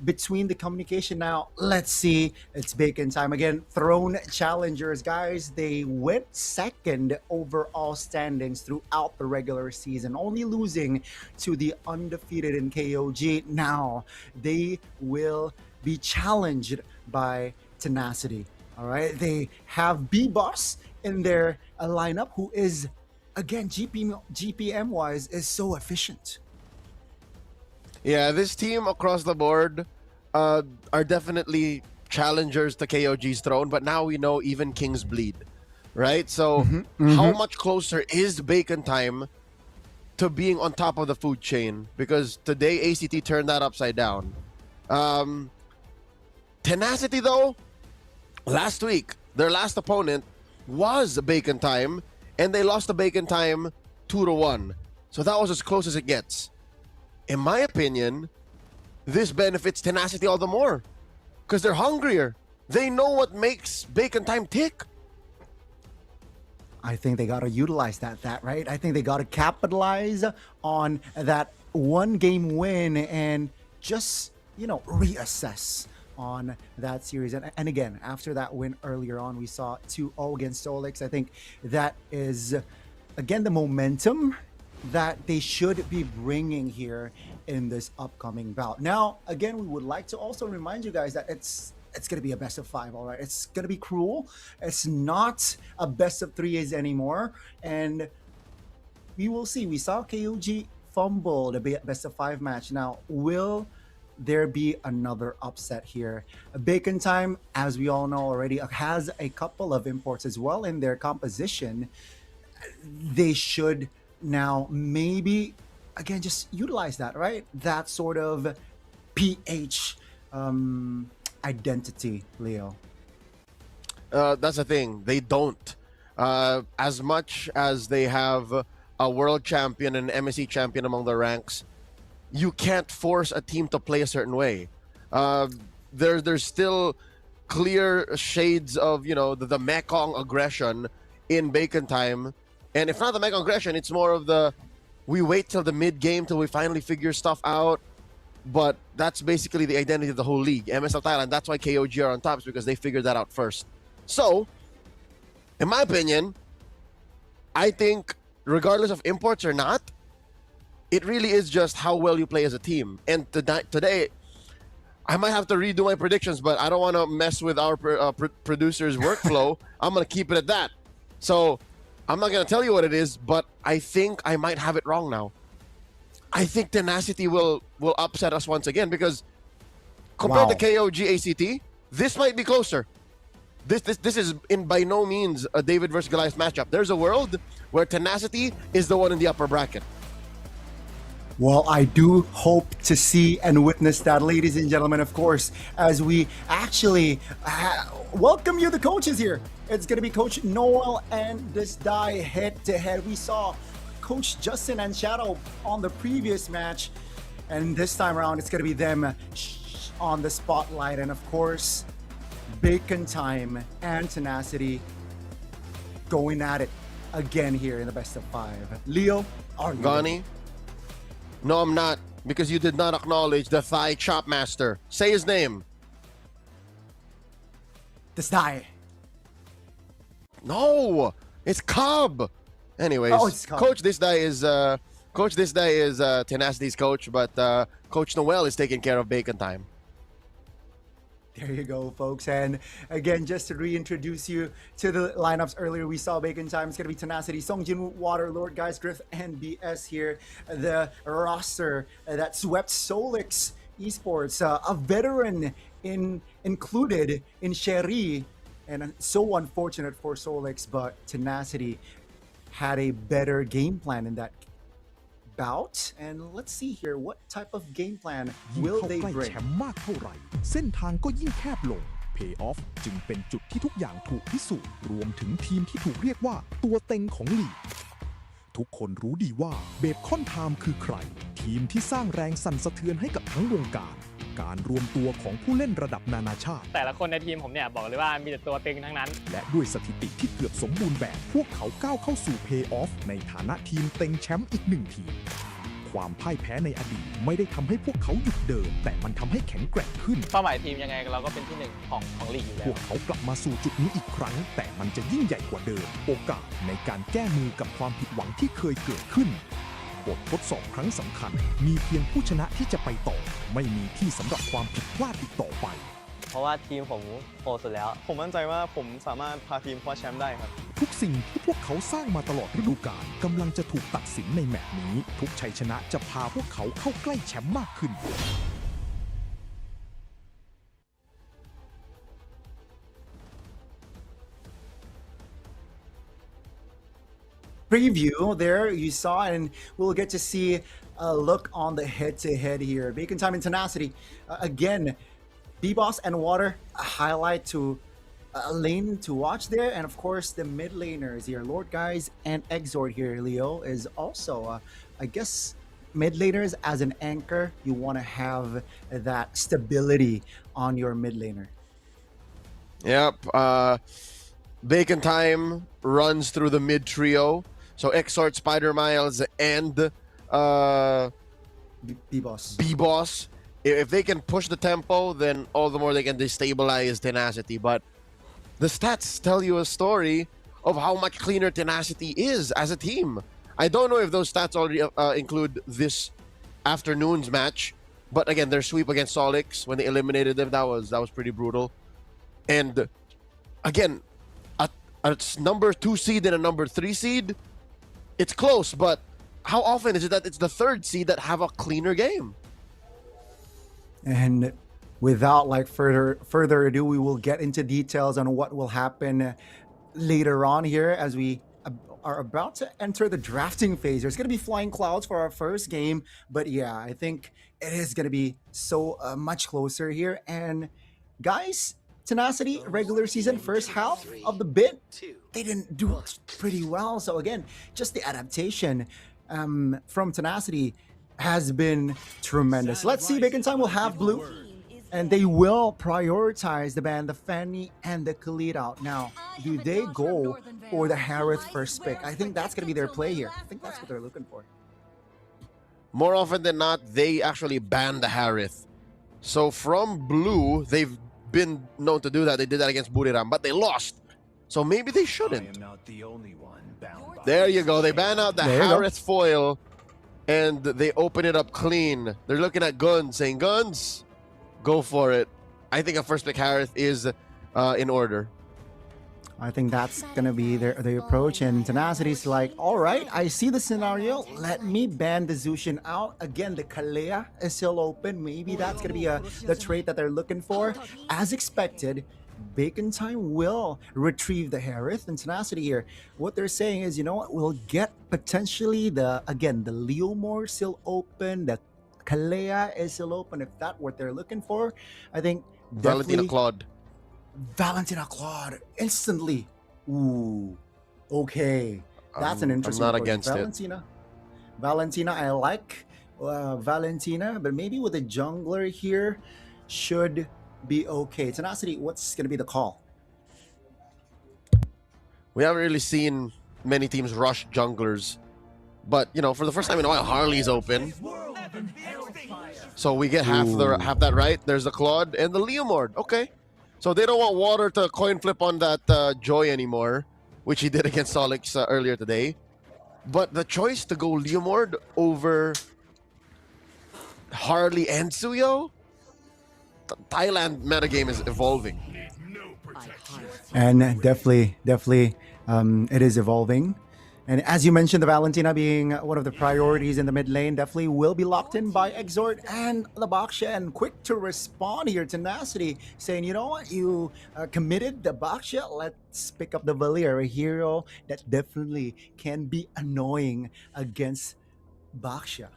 between the communication. Now, let's see. It's Bacon Time again. Throne challengers, guys. They went second overall standings throughout the regular season, only losing to the undefeated in KOG. Now, they will be challenged by Tenacity. All right, they have B-Boss in their lineup, who is, again, GPM-wise, is so efficient. Yeah, this team across the board are definitely challengers to KOG's throne, but now we know even kings bleed, right? So how much closer is Bacon Time to being on top of the food chain? Because today, ACT turned that upside down. Tenacity, though, last week, their last opponent was Bacon Time, and they lost to Bacon Time 2-1. So that was as close as it gets. In my opinion, this benefits Tenacity all the more, because they're hungrier. They know what makes Bacon Time tick. I think they got to utilize that, right? I think they got to capitalize on that one game win and just, reassess on that series. And again, after that win earlier on, we saw 2-0 against Solix. I think that is, again, the momentum that they should be bringing here in this upcoming bout. Now, again, we would like to also remind you guys that it's going to be a best of 5, all right? It's going to be cruel. It's not a best of 3s anymore. And we will see. We saw KOG fumble the best of 5 match. Now, will there be another upset here? Bacon Time, as we all know already, has a couple of imports as well in their composition. They should now maybe, again, just utilize that, right? That sort of PH identity, Leo. That's the thing. They don't. As much as they have a world champion and MSC champion among the ranks, you can't force a team to play a certain way. There's still clear shades of, the Mekong aggression in Bacon Time. And if not the Mekong aggression, it's more of we wait till the mid-game till we finally figure stuff out. But that's basically the identity of the whole league. MSL Thailand, that's why KOG are on top, is because they figured that out first. So, in my opinion, I think regardless of imports or not, it really is just how well you play as a team. And today, I might have to redo my predictions, but I don't want to mess with our producer's workflow. I'm going to keep it at that. So, I'm not going to tell you what it is, but I think I might have it wrong now. I think Tenacity will upset us once again, because compared to KOG ACT, this might be closer. This is by no means a David versus Goliath matchup. There's a world where Tenacity is the one in the upper bracket. Well, I do hope to see and witness that, ladies and gentlemen, of course, as we actually welcome you, the coaches here. It's going to be Coach Noel and this die head-to-head. We saw Coach Justin and Shadow on the previous match, and this time around, it's going to be them on the spotlight. And of course, Bacon Time and Tenacity going at it again here in the best of 5. Leo, are you Gani? No, I'm not, because you did not acknowledge the Thai Chop Master. Say his name. This die. No, it's Cobb. Anyways, it's Cobb. Coach This Day is Tenacity's coach, but Coach Noel is taking care of Bacon Time. There you go, folks. And again, just to reintroduce you to the lineups earlier, we saw Bacon Time. It's going to be Tenacity, Songjin, Water, Lord Guys, Griff, and BS here. The roster that swept Solix Esports, a veteran included in Sherry. And so unfortunate for Solix, but Tenacity had a better game plan in that bout. And let's see here, what type of game plan ยิ่ง will เข้า they ใกล้ bring? แชมป์มากเท่าไหร่ เส้นทางก็ยิ่งแคบลง Payoff จึงเป็นจุดที่ทุกอย่างถูกพิสูจน์รวมถึงทีมที่ถูกเรียกว่าตัวเต็งของลีกทุกคนรู้ดีว่าเบคอนไทม์คือใคร ทีมที่สร้างแรงสั่นสะเทือนให้กับทั้งวงการรวมตัวของผู้เล่นระดับนานาชาติ แต่ละคนในทีมผมเนี่ยบอกเลยว่ามีแต่ตัวเต็งทั้งนั้น และด้วยสถิติที่เกือบสมบูรณ์แบบพวกเขาก้าวเข้าสู่ Payoff ในฐานะทีมเต็งแชมป์อีกหนึ่งทีมความพ่ายแพ้ในอดีตไม่ได้ทำให้พวกเขาหยุดเดินแต่มันทำให้แข็งแกร่งขึ้น เป้าหมายทีมยังไงเราก็เป็นที่หนึ่งของลีกอยู่แล้ พ ว วกเขากลับมาสู่จุดนี้อีกครั้งแต่มันจะยิ่งใหญ่กว่าเดิมโอกาสในการแก้มือกับความผิดหวังที่เคยเกิดขึ้นบททดสอบครั้งสำคัญมีเพียงผู้ชนะที่จะไปต่อไม่มีที่สำหรับความผิดพลาดอีกต่อไป เพราะว่าทีมผมโหดสุดแล้ว ผมมั่นใจว่าผมสามารถพาทีมคว้าแชมป์ได้ครับ ทุกสิ่งที่พวกเขาสร้างมาตลอดฤดูกาลกำลังจะถูกตัดสินในแมตช์นี้ทุกชัยชนะจะพาพวกเขาเข้าใกล้แชมป์มากขึ้น Preview there you saw, and we'll get to see a look on the head-to-head here. Bacon Time and Tenacity. Again, B-Boss and Water, a highlight to a lane to watch there. And of course, the mid laners here, Lord Guys and Exord here, Leo, is also, I guess, mid laners as an anchor. You want to have that stability on your mid laner. Yep. Bacon Time runs through the mid trio. So Exort, Spider Miles, and B-Boss. If they can push the tempo, then all the more they can destabilize Tenacity. But the stats tell you a story of how much cleaner Tenacity is as a team. I don't know if those stats already include this afternoon's match, but again, their sweep against Solix when they eliminated them, that was pretty brutal. And again, a number 2 seed and a number 3 seed, it's close, but how often is it that it's the 3rd seed that have a cleaner game? And without like further ado, we will get into details on what will happen later on here as we are about to enter the drafting phase. There's going to be flying clouds for our first game, but yeah, I think it is going to be so much closer here. And guys, Tenacity regular season first half of the bid, they didn't do pretty well. So again, just the adaptation from Tenacity has been tremendous. Let's see, Bacon Time will have blue, and they will prioritize the ban, the Fanny, and the Khalid out. Now, do they go for the Harith first pick? I think that's going to be their play here. I think that's what they're looking for. More often than not, they actually ban the Harith. So from blue, they've been known to do that. They did that against Buriram, but they lost. So maybe they shouldn't. There you go. They ban out the Harith foil, and they open it up clean. They're looking at Guns, saying, Guns, go for it. I think a first pick Harith is in order. I think that's going to be their approach. And Tenacity's like, all right, I see the scenario. Let me ban the Zushin out. Again, the Kalea is still open. Maybe that's going to be the trait that they're looking for. As expected, Bacon Time will retrieve the Harith and Tenacity here. What they're saying is, you know what, we'll get potentially the Leomore still open, the Kalea is still open. If that's what they're looking for, I think Valentina Claude instantly. Ooh, okay, that's an interesting. I'm not approach. against it. Valentina, I like Valentina, but maybe with a jungler here should be okay. Tenacity, what's going to be the call? We haven't really seen many teams rush junglers, but you know, for the first time in a while, Harley's open. So we get half that right. There's the Claude and the Leomord. Okay. So they don't want Water to coin flip on that Joy anymore, which he did against Solix earlier today. But the choice to go Leomord over Harley and Suyo? Thailand metagame is evolving. And definitely, it is evolving. And as you mentioned, the Valentina being one of the priorities in the mid lane, definitely will be locked in by Exort and the Baksha. And quick to respond here, Tenacity, saying, you know what, you committed the Baksha, let's pick up the Valir, a hero that definitely can be annoying against Baksha.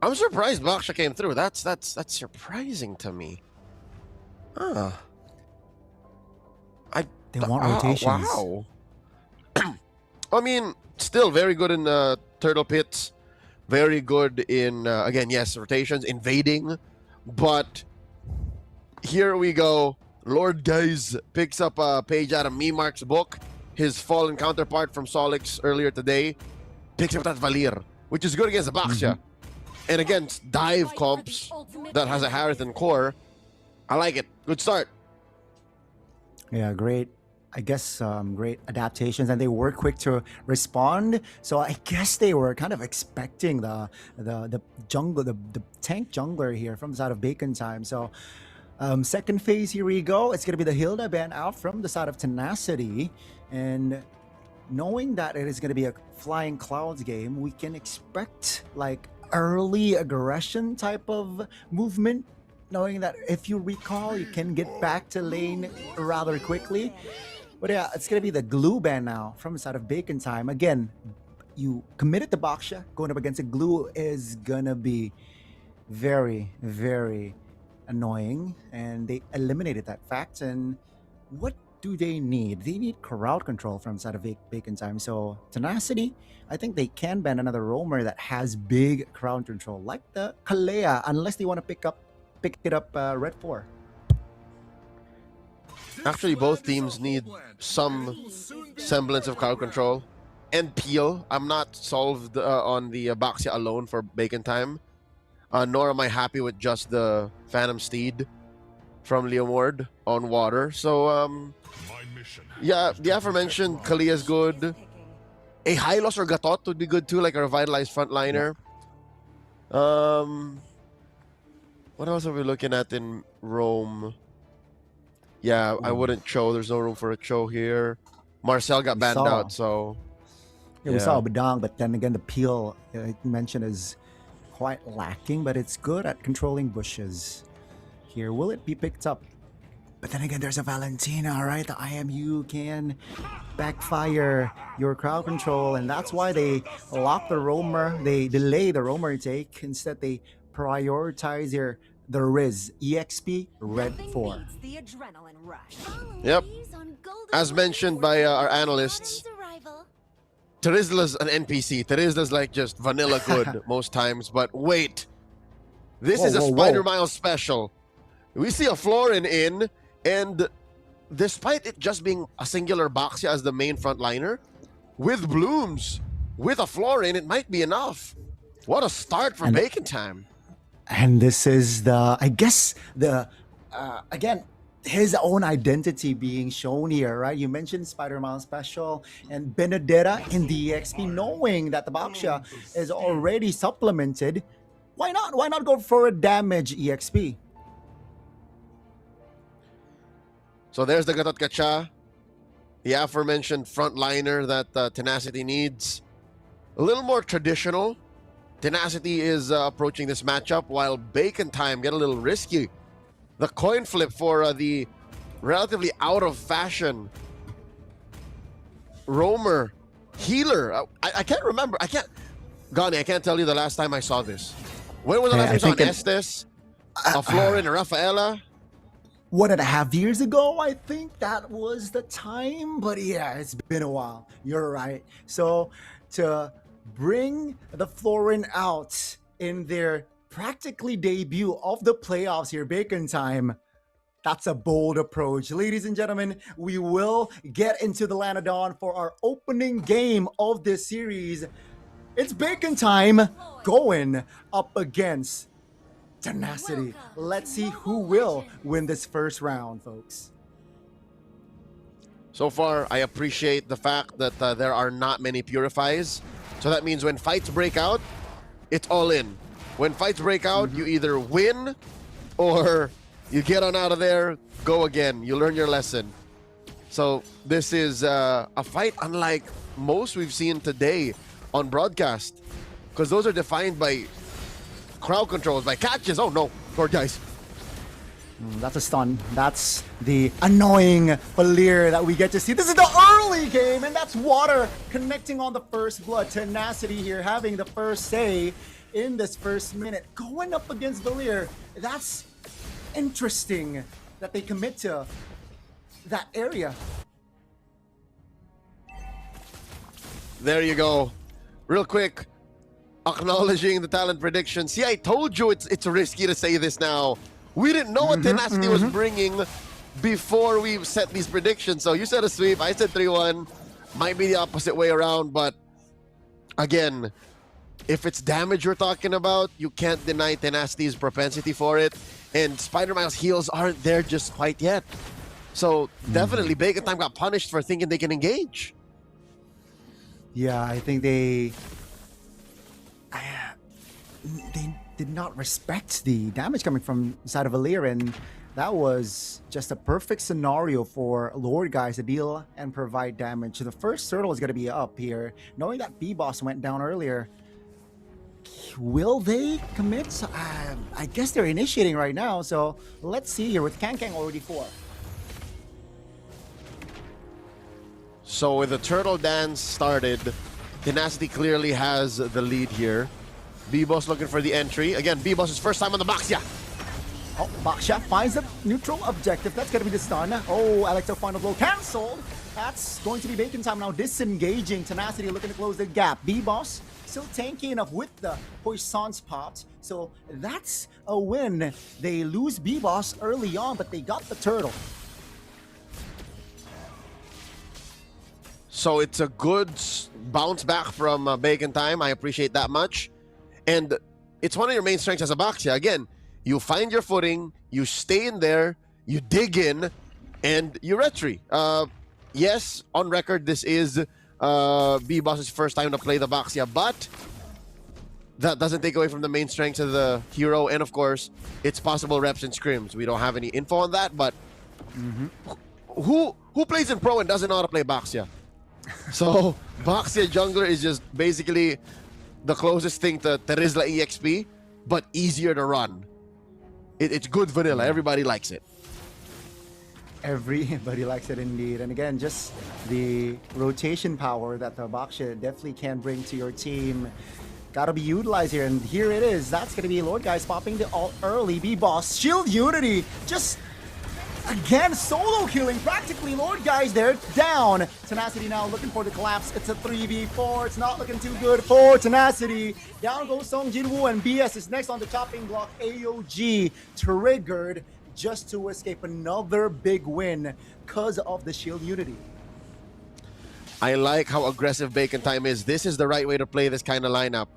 I'm surprised Baksha came through. That's surprising to me. They want rotations. Wow. I mean, still very good in Turtle Pits. Very good in, again, yes, rotations, invading. But here we go. Lord Guys picks up a page out of Memark's book. His fallen counterpart from Solix earlier today. Picks up that Valir, which is good against the Baksha. And against dive comps that has a Harith and core. I like it. Good start. Yeah, great. I guess great adaptations, and they were quick to respond. So I guess they were kind of expecting the jungle, the tank jungler here from the side of Bacon Time. So second phase, here we go. It's gonna be the Hilda ban out from the side of Tenacity, and knowing that it is gonna be a Flying Clouds game, we can expect like early aggression type of movement. Knowing that if you recall, you can get back to lane rather quickly. But yeah, it's going to be the glue ban now from the side of Bacon Time. Again, you committed the Baksha. Going up against a glue is going to be very, very annoying. And they eliminated that fact. And what do they need? They need crowd control from the side of Bacon Time. So Tenacity, I think they can ban another roamer that has big crowd control. Like the Kalea, unless they want to pick it up Red 4. Actually, both teams need some semblance of crowd control and peel. I'm not solved on the Baxia alone for Bacon Time, nor am I happy with just the Phantom Steed from Liam Ward on water. So, yeah, the aforementioned Kalia is good. A Hylos or Gatot would be good too, like a revitalized frontliner. What else are we looking at in Rome? Yeah, I wouldn't Cho. There's no room for a Cho here. Marcel got banned out, so... Yeah, we saw Badang, but then again, the peel you mentioned is quite lacking, but it's good at controlling bushes. Here, will it be picked up? But then again, there's a Valentina, right? The IMU can backfire your crowd control, and that's why they lock the roamer. They delay the roamer take. Instead, they prioritize the Riz EXP Red 4. Yep. As mentioned by our analysts, Terizla's an NPC. Terizla's like just vanilla good most times. But wait, this is a Spider Miles special. We see a Florin in, and despite it just being a singular Baxia as the main frontliner, with Blooms, with a Florin, it might be enough. What a start for Bacon Time. And this is I guess again, his own identity being shown here, right? You mentioned Spider-Man Special and Benedetta in the EXP, knowing that the Baxia is already supplemented. Why not? Why not go for a damage EXP? So there's the Gatot Gacha, the aforementioned frontliner that Tenacity needs. A little more traditional. Tenacity is approaching this matchup while Bacon Time get a little risky. The coin flip for the relatively out of fashion roamer healer. I can't remember. Gani, I can't tell you the last time I saw this. When was the last time you saw Estes, a Florin, a Rafaela? 1.5 years ago, I think that was the time. But yeah, it's been a while. You're right. So to bring the Florin out in their practically debut of the playoffs here, Bacon Time, that's a bold approach. Ladies and gentlemen, we will get into the Lanadon for our opening game of this series. It's Bacon Time going up against Tenacity. Let's see who will win this first round, folks. So far, I appreciate the fact that there are not many purifies. So that means when fights break out, it's all in. When fights break out, you either win or you get on out of there, go again. You learn your lesson. So this is a fight unlike most we've seen today on broadcast, because those are defined by crowd controls, by catches. Oh no, poor guys. That's a stun. That's the annoying Valir that we get to see. This is the early game, and that's Water connecting on the first blood. Tenacity here having the first say in this first minute. Going up against Valir, that's interesting that they commit to that area. There you go. Real quick, acknowledging the talent prediction. See, I told you it's risky to say this now. We didn't know what Tenacity was bringing before we set these predictions. So you said a sweep, I said 3-1. Might be the opposite way around, but again, if it's damage we're talking about, you can't deny Tenacity's propensity for it. And Spider-Miles heals aren't there just quite yet. So definitely Bacon Time got punished for thinking they can engage. Yeah, I think they did not respect the damage coming from the side of Valir, and that was just a perfect scenario for Lord guys to deal and provide damage. The first turtle is going to be up here, knowing that B-Boss went down earlier. Will they commit? I guess they're initiating right now, so let's see here with Kang already 4. So with the turtle dance started, Tenacity clearly has the lead here. B-Boss looking for the entry. Again, B-Boss's first time on the Baxia. Oh, Baxia finds a neutral objective. That's going to be the stun. Oh, Electro final blow canceled. That's going to be Bacon Time now disengaging. Tenacity looking to close the gap. B-Boss still tanky enough with the Poisson's popped. So that's a win. They lose B-Boss early on, but they got the turtle. So it's a good bounce back from Bacon Time. I appreciate that much. And it's one of your main strengths as a Baxia. Again, you find your footing, you stay in there, you dig in, and you retry. Yes, on record, this is B-Boss's first time to play the Baxia, but that doesn't take away from the main strengths of the hero, and of course, it's possible reps and scrims. We don't have any info on that, but who plays in Pro and doesn't know how to play Baxia? So, Baxia Jungler is just basically the closest thing to Terizla EXP, but easier to run. It's good vanilla. Everybody likes it. Everybody likes it indeed. And again, just the rotation power that the Baxia definitely can bring to your team. Gotta be utilized here. And here it is. That's gonna be Lord Guys popping the ult early. B-Boss, Shield Unity. Just again, solo killing practically. Lord Guys there, down. Tenacity now looking for the collapse. It's a 3v4. It's not looking too good for Tenacity. Down goes Song Jinwoo, and BS is next on the chopping block. AOG triggered just to escape another big win because of the Shield Unity. I like how aggressive Bacon Time is. This is the right way to play this kind of lineup.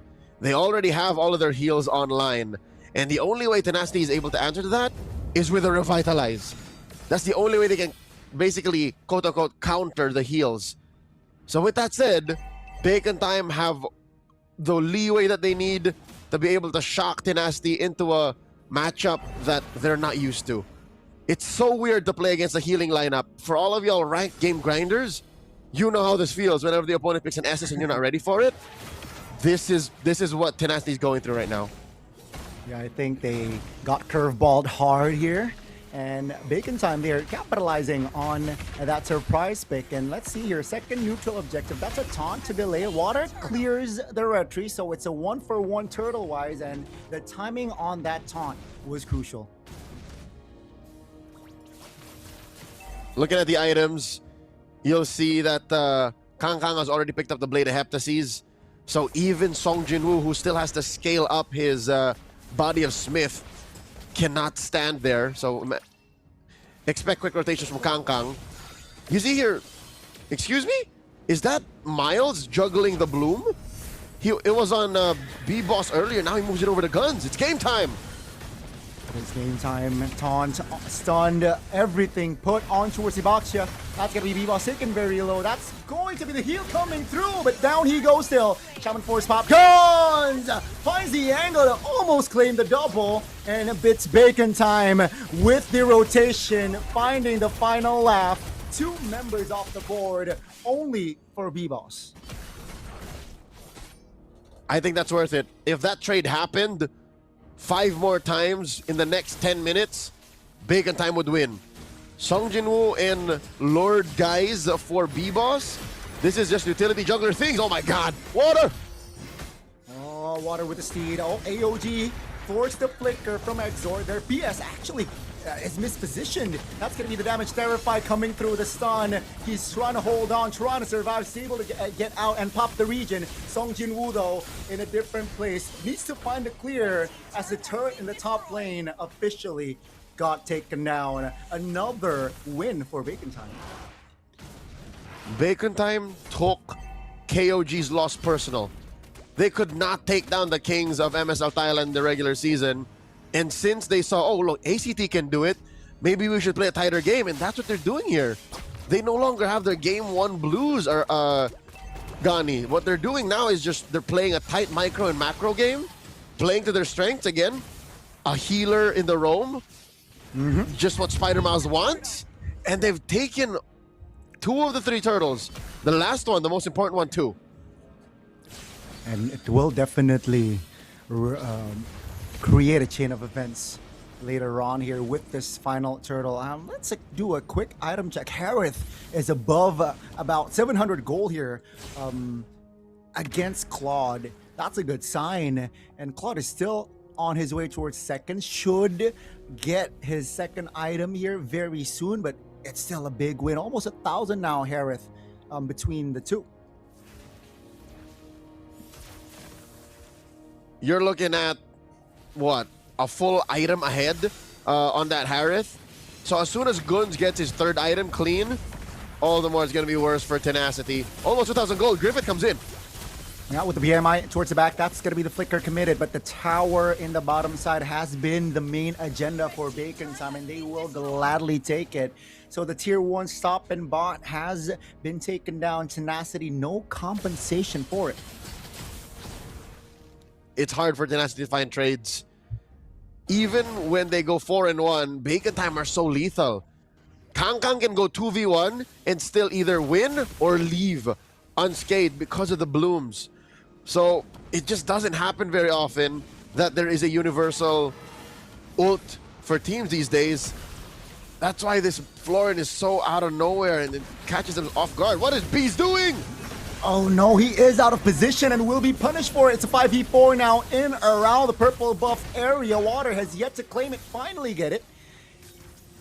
They already have all of their heals online, and the only way Tenacity is able to answer to that is with a Revitalize. That's the only way they can basically, quote-unquote, counter the heals. So with that said, Bacon Time have the leeway that they need to be able to shock Tenacity into a matchup that they're not used to. It's so weird to play against a healing lineup. For all of y'all ranked game grinders, you know how this feels whenever the opponent picks an Estus and you're not ready for it. This is what Tenacity is going through right now. Yeah, I think they got curveballed hard here. And Bacon Time there capitalizing on that surprise pick. And let's see here, second neutral objective. That's a taunt to delay. Water clears the retry, so it's a 1-for-1 turtle-wise, and the timing on that taunt was crucial. Looking at the items, you'll see that Kang Kang has already picked up the Blade of Heptases. So even Song Jinwoo, who still has to scale up his Body of Smith, cannot stand there. So expect quick rotations from Kang Kang. You see here, excuse me? Is that Miles juggling the Bloom? It was on B-Boss earlier, now he moves it over to Guns. It's game time. It's game time. Taunt, stunned, everything put on towards the Baxia. That's going to be B-Boss taken very low. That's going to be the heal coming through, but down he goes still. Shaman Force pop. Guns! Finds the angle to almost claim the double, and bits Bacon Time with the rotation, finding the final laugh. 2 members off the board, only for B-Boss. I think that's worth it. If that trade happened 5 more times in the next 10 minutes, Bacon Time would win. Song Jinwoo and Lord Guys for B-Boss. This is just utility jungler things. Oh my god. Water! Oh, Water with the steed. Oh, AOG forced the flicker from Exor. Their PS actually is mispositioned. That's going to be the damage. Terrified coming through the stun. He's trying to hold on, trying to survive. He's able to get out and pop the region. Song Jinwoo, though, in a different place. Needs to find a clear as the turret in the top lane officially got taken down. Another win for Bacon Time. Bacon Time took KOG's loss personal. They could not take down the Kings of MSL Thailand in the regular season. And since they saw, oh, look, ACT can do it, maybe we should play a tighter game. And that's what they're doing here. They no longer have their game 1 blues, or Gani. What they're doing now is just they're playing a tight micro and macro game, playing to their strengths again. A healer in the roam, just what Spider Mouse wants. And they've taken 2 of the 3 turtles. The last one, the most important one, too. And it will definitely create a chain of events later on here with this final turtle. Let's do a quick item check. Harith is above about 700 gold here against Claude. That's a good sign. And Claude is still on his way towards second. Should get his second item here very soon, but it's still a big win. Almost 1,000 now, Harith, between the two. You're looking at what, a full item ahead on that Harith. So as soon as Guns gets his 3rd item clean, all the more it's going to be worse for Tenacity. Almost 2,000 gold. Griffith comes in. Now with the BMI towards the back, that's going to be the flicker committed, but the tower in the bottom side has been the main agenda for Bacon Time, and they will gladly take it. So the tier 1 stop and bot has been taken down. Tenacity, no compensation for it. It's hard for Tenacity to find trades. Even when they go 4-1, Bacon Time are so lethal. Kangkang can go 2v1 and still either win or leave unscathed because of the blooms. So it just doesn't happen very often that there is a universal ult for teams these days. That's why this Florin is so out of nowhere and it catches them off guard. What is Beast doing? Oh no, he is out of position and will be punished for it. It's a 5v4 now in around the purple buff area. Water has yet to claim it, finally get it.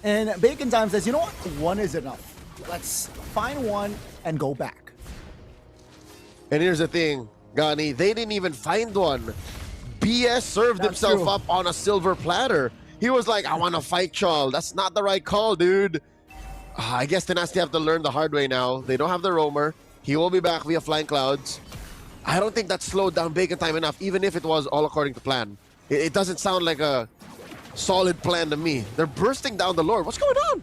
And Bacon Time says, you know what? One is enough. Let's find one and go back. And here's the thing, Gani, they didn't even find one. BS served himself up on a silver platter. He was like, I want to fight y'all. That's not the right call, dude. I guess Tenacity have to learn the hard way now. They don't have the roamer. He will be back via Flying Clouds. I don't think that slowed down Bacon Time enough, even if it was all according to plan. It doesn't sound like a solid plan to me. They're bursting down the Lord. What's going on?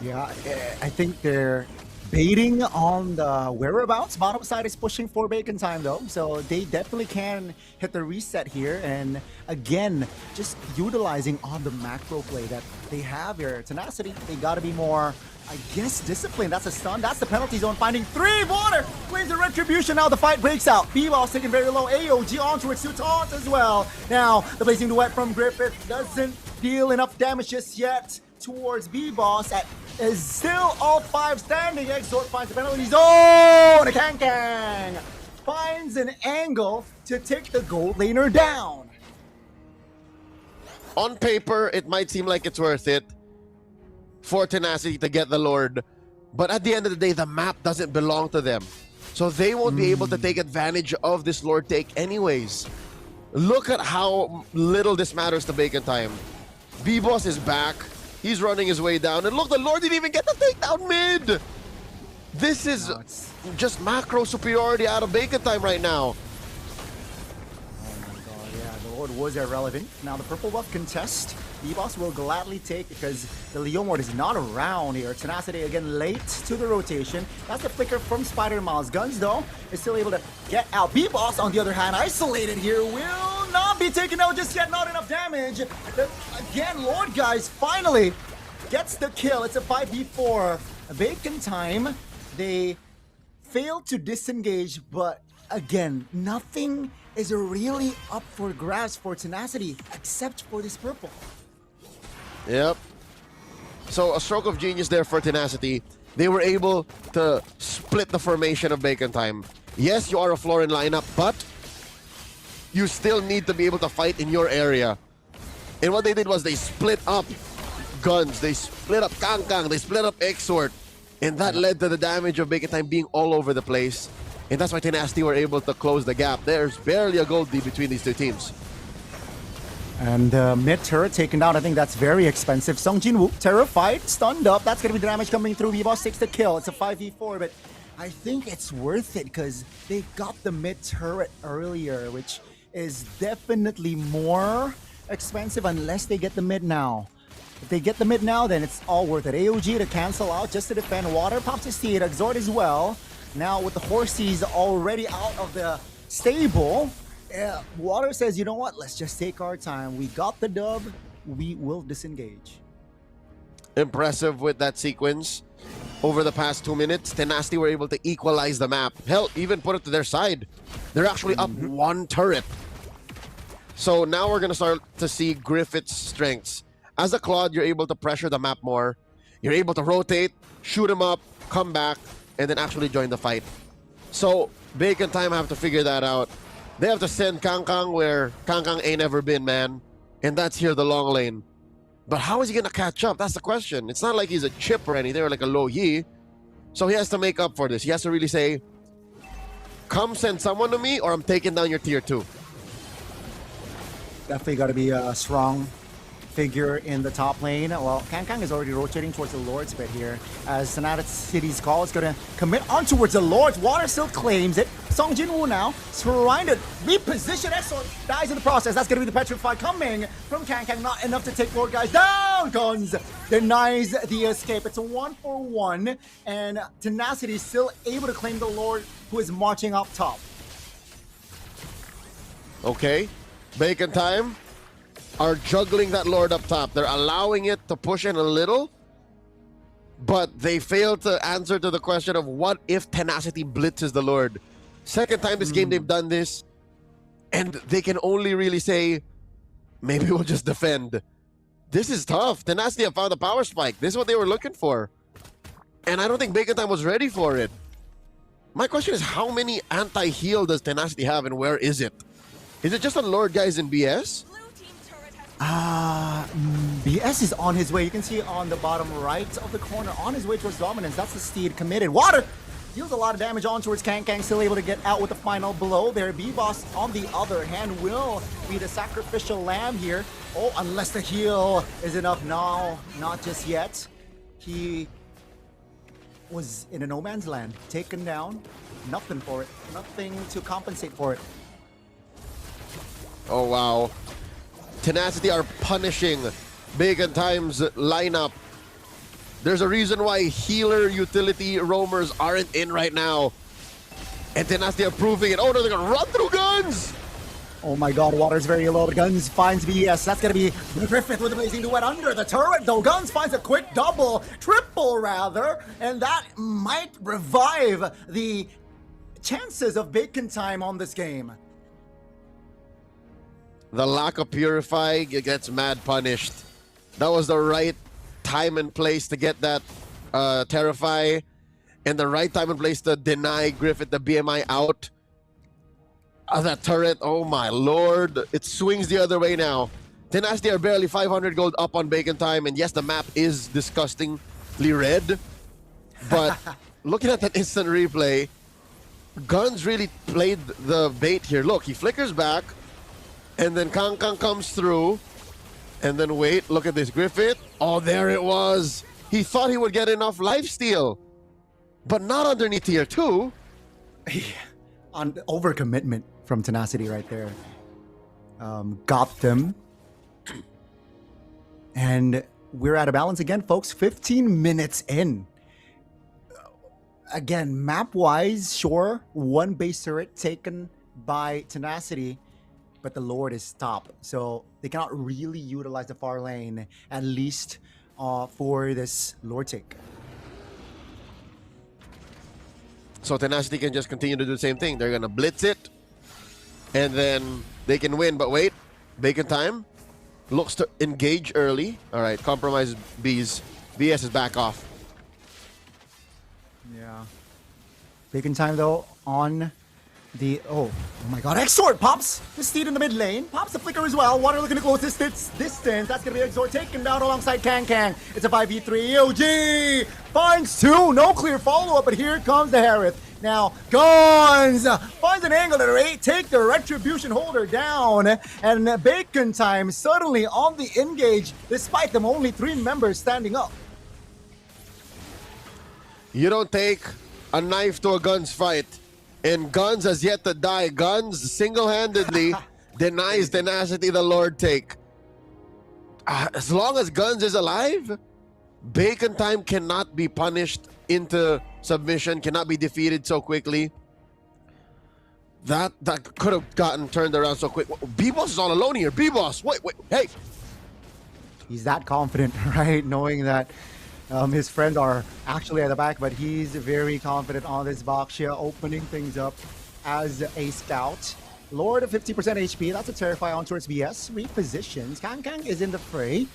Yeah, I think they're baiting on the whereabouts. Bottom side is pushing for Bacon Time though, so they definitely can hit the reset here. And again, just utilizing on the macro play that they have here. Tenacity, they gotta be more, I guess, disciplined. That's a stun. That's the penalty zone. Finding 3. Water claims the retribution. Now the fight breaks out. B-Ball's taking very low. AOG onto it. Taunt as well. Now the blazing duet from Griffith doesn't deal enough damage just yet towards B-Boss. Is still all 5 standing. Exort finds the penalty zone. Kang finds an angle to take the gold laner down. On paper, it might seem like it's worth it for Tenacity to get the Lord, but at the end of the day, the map doesn't belong to them. So they won't be able to take advantage of this Lord take anyways. Look at how little this matters to Bacon Time. B-Boss is back. He's running his way down. And look, the Lord didn't even get the takedown mid. This is just macro superiority out of Bacon Time right now. The Lord was irrelevant. Now the purple buff contest, B-Boss will gladly take because the Leomord is not around here. Tenacity again late to the rotation. That's the flicker from Spider Miles. Guns though is still able to get out. B-Boss on the other hand, isolated here, will not be taken out just yet. Not enough damage. Again, Lord guys finally gets the kill. It's a 5v4. Bacon Time, they failed to disengage, but again, nothing is really up for grabs for Tenacity except for this purple. Yep. So a stroke of genius there for Tenacity. They were able to split the formation of Bacon Time. Yes, you are a Florin lineup, but you still need to be able to fight in your area. And what they did was they split up Guns, they split up Kangkang, they split up Exort. And that led to the damage of Bacon Time being all over the place. And that's why Tenacity were able to close the gap. There's barely a gold lead between these two teams. And mid turret taken down. I think that's very expensive. Sung Jin-woo, terrified, stunned up. That's going to be the damage coming through. B-Boss takes the kill. It's a 5v4, but I think it's worth it because they got the mid turret earlier, which is definitely more expensive unless they get the mid now. If they get the mid now, then it's all worth it. AOG to cancel out just to defend. Water pops his seed. Exort as well. Now with the Horsies already out of the stable, Water says, you know what, let's just take our time. We got the dub, we will disengage. Impressive with that sequence. Over the past 2 minutes, Tenacity were able to equalize the map. Hell, even put it to their side. They're actually up 1 turret. So now we're going to start to see Griffith's strengths. As a Claude, you're able to pressure the map more. You're able to rotate, shoot him up, come back, and then actually join the fight. So Bacon Time have to figure that out. They have to send Kangkang where Kangkang ain't ever been, man. And that's here, the long lane. But how is he going to catch up? That's the question. It's not like he's a chip or anything or like a low yi. So he has to make up for this. He has to really say, come send someone to me or I'm taking down your tier 2. Definitely got to be strong figure in the top lane. Well, Kang is already rotating towards the Lord's bit here, as Tenacity's call is going to commit on towards the Lord's. Water still claims it. Song Jinwoo now trying to reposition Exort, dies in the process. That's going to be the Petrify coming from Kang. Not enough to take Lord guys down. Guns denies the escape. It's a 1-for-1, and Tenacity is still able to claim the Lord, who is marching up top. Okay, Bacon Time are juggling that Lord up top. They're allowing it to push in a little, but they fail to answer to the question of what if Tenacity blitzes the Lord. Second time this game they've done this, and they can only really say, maybe we'll just defend. This is tough. Tenacity have found the power spike. This is what they were looking for. And I don't think Bacon Time was ready for it. My question is, how many anti-heal does Tenacity have, and where is it? Is it just on Lord guys in BS? BS is on his way. You can see on the bottom right of the corner, on his way towards dominance. That's the Steed committed. Water deals a lot of damage on towards Kang. Still able to get out with the final blow there. B-Boss, on the other hand, will be the sacrificial lamb here. Oh, unless the heal is enough. No, not just yet. He was in a no man's land. Taken down. Nothing for it. Nothing to compensate for it. Oh, wow. Tenacity are punishing Bacon Time's lineup. There's a reason why healer utility roamers aren't in right now. And Tenacity are proving it. Oh no, they're gonna run through Guns! Oh my god, Water's very low. Guns finds BS. That's gonna be the Griffith with the Blazing Duet under the turret, though. Guns finds a quick double, triple rather, and that might revive the chances of Bacon Time on this game. The lack of Purify gets mad punished. That was the right time and place to get that Terrify, and the right time and place to deny Griffith the BMI out. That turret, oh my lord. It swings the other way now. Tenacity are barely 500 gold up on Bacon Time, and yes, the map is disgustingly red. But looking at that instant replay, Guns really played the bait here. Look, he flickers back, and then Kang comes through. And then wait, look at this. Griffith. Oh, there it was. He thought he would get enough lifesteal, but not underneath tier 2. On overcommitment from Tenacity right there. Got them. And we're out of balance again, folks. 15 minutes in. Again, map-wise, sure, one base turret taken by Tenacity, but the Lord is top, so they cannot really utilize the far lane, at least for this Lord take. So Tenacity can just continue to do the same thing. They're gonna blitz it, and then they can win. But wait, Bacon Time looks to engage early. All right, compromise B's. BS is back off. Yeah. Bacon Time though on the oh my god, Exort pops the Steed in the mid lane, pops the flicker as well. Water looking to close this distance. That's gonna be Exort taken down alongside Kang. It's a 5v3. EOG finds 2, no clear follow-up, but here comes the Harith. Now Guns finds an angle to take the Retribution holder down, and Bacon Time suddenly on the engage despite them only 3 members standing up. You don't take a knife to a Guns fight. And Guns has yet to die. Guns single-handedly denies Tenacity the Lord take. As long as Guns is alive, Bacon Time cannot be punished into submission, cannot be defeated so quickly. That could have gotten turned around so quick. B-Boss is all alone here. B-Boss, wait, hey. He's that confident, right? Knowing that his friends are actually at the back, but he's very confident on this Baxia, opening things up as a scout. Lord of 50% HP, that's a Terrify on towards BS. Repositions. Kang is in the fray.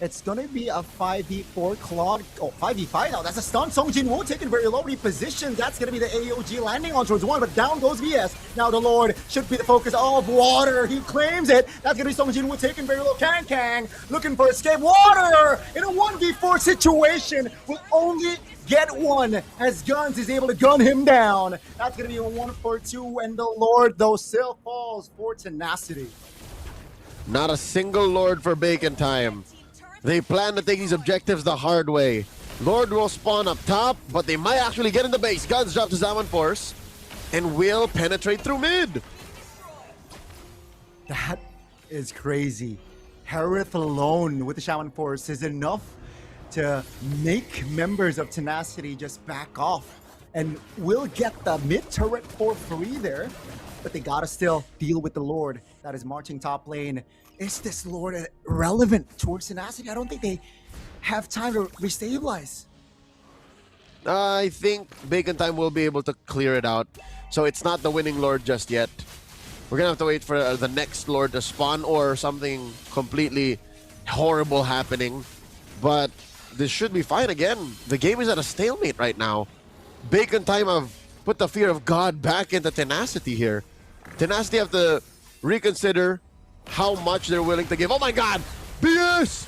It's going to be a 5v4 Claude. Oh, 5v5 now. That's a stun. Song Jinwoo taken very low reposition. That's going to be the AOG landing on towards 1, but down goes BS. Now the Lord should be the focus of Water. He claims it. That's going to be Song Jinwoo taken very low. Kang looking for escape. Water in a 1v4 situation will only get 1 as Guns is able to gun him down. That's going to be a 1-for-2, and the Lord, though, still falls for Tenacity. Not a single Lord for Bacon Time. They plan to take these objectives the hard way. Lord will spawn up top, but they might actually get in the base. Guns drop to Zaman Force and will penetrate through mid. That is crazy. Harith alone with the Shaman Force is enough to make members of Tenacity just back off. And will get the mid turret for free there. But they gotta still deal with the Lord that is marching top lane. Is this Lord relevant towards Tenacity? I don't think they have time to restabilize. I think Bacon Time will be able to clear it out. So it's not the winning Lord just yet. We're gonna have to wait for the next Lord to spawn or something completely horrible happening. But this should be fine again. The game is at a stalemate right now. Bacon Time have put the fear of God back into Tenacity here. Tenacity have to reconsider how much they're willing to give. Oh my God! BS!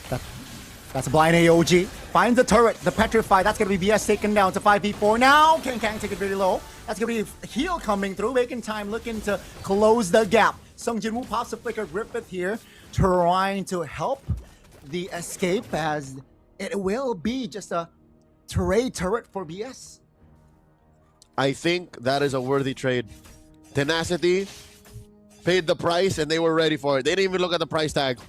That's a blind AOG. Finds the turret, the Petrify. That's going to be BS taken down to 5v4. Now, Kang take it really low. That's going to be heal coming through. Bacon Time looking to close the gap. Sung Jinwoo pops a flicker. Griffith here trying to help the escape as it will be just a turret for BS. I think that is a worthy trade. Tenacity paid the price and they were ready for it. They didn't even look at the price tag.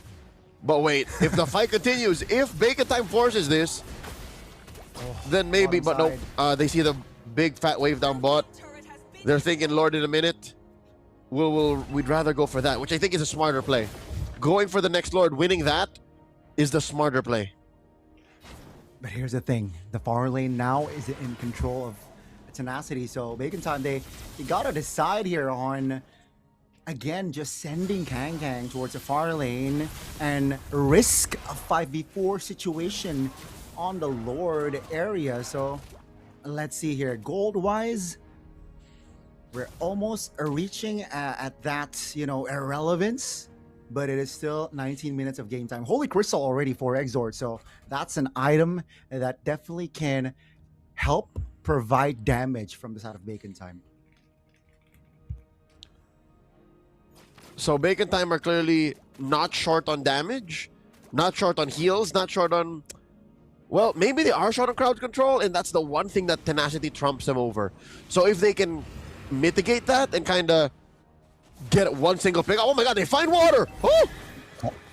But wait, if the fight continues, if Bacon Time forces this, then maybe, but no. They see the big fat wave down bot. They're thinking Lord in a minute. We'd rather go for that, which I think is a smarter play. Going for the next Lord, winning that is the smarter play. But here's the thing. The far lane now is in control of Tenacity. So Bacon Time, they gotta decide here on, again, just sending Kang towards the far lane and risk a 5v4 situation on the Lord area. So let's see here. Gold-wise, we're almost reaching at that, irrelevance. But it is still 19 minutes of game time. Holy Crystal already for Exort. So that's an item that definitely can help provide damage from the side of Bacon Time. So Bacon Time are clearly not short on damage, not short on heals, not short on... Well, maybe they are short on crowd control, and that's the one thing that Tenacity trumps them over. So if they can mitigate that and kind of get one single pick... Oh my God, they find water! Oh!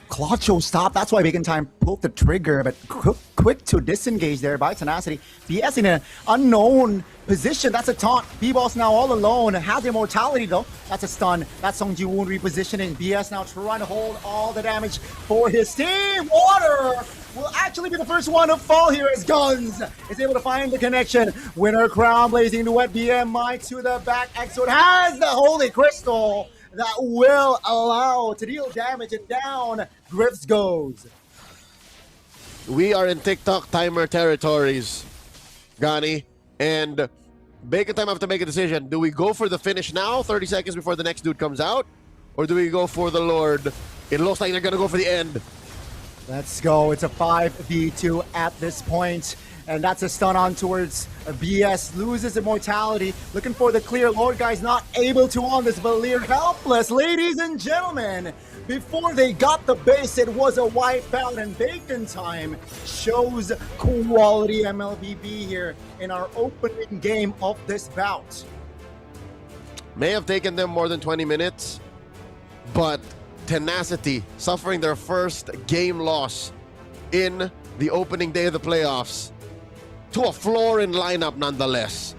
Clacho stop. That's why Bacon Time pulled the trigger, but quick to disengage there by Tenacity. BS in an unknown position. That's a taunt. B-Boss now all alone. Has immortality though. That's a stun. That's Song Ji-woon repositioning. BS now trying to hold all the damage for his team. Water will actually be the first one to fall here as Guns is able to find the connection. Winner Crown blazing to wet BMI to the back. Exort has the Holy Crystal that will allow to deal damage, and down Griffs goes. We are in TikTok timer territories, Gani, and Bacon Time have to make a decision. Do we go for the finish now, 30 seconds before the next dude comes out, or do we go for the Lord? It looks like they're gonna go for the end. Let's go. It's a 5v2 at this point. And that's a stun on towards BS. Loses immortality. Looking for the clear. Lord Guy's not able to on this Valir. Helpless, ladies and gentlemen. Before they got the base, it was a wipeout, and Bacon Time shows quality MLBB here in our opening game of this bout. May have taken them more than 20 minutes, but Tenacity suffering their first game loss in the opening day of the playoffs to a Florin lineup nonetheless.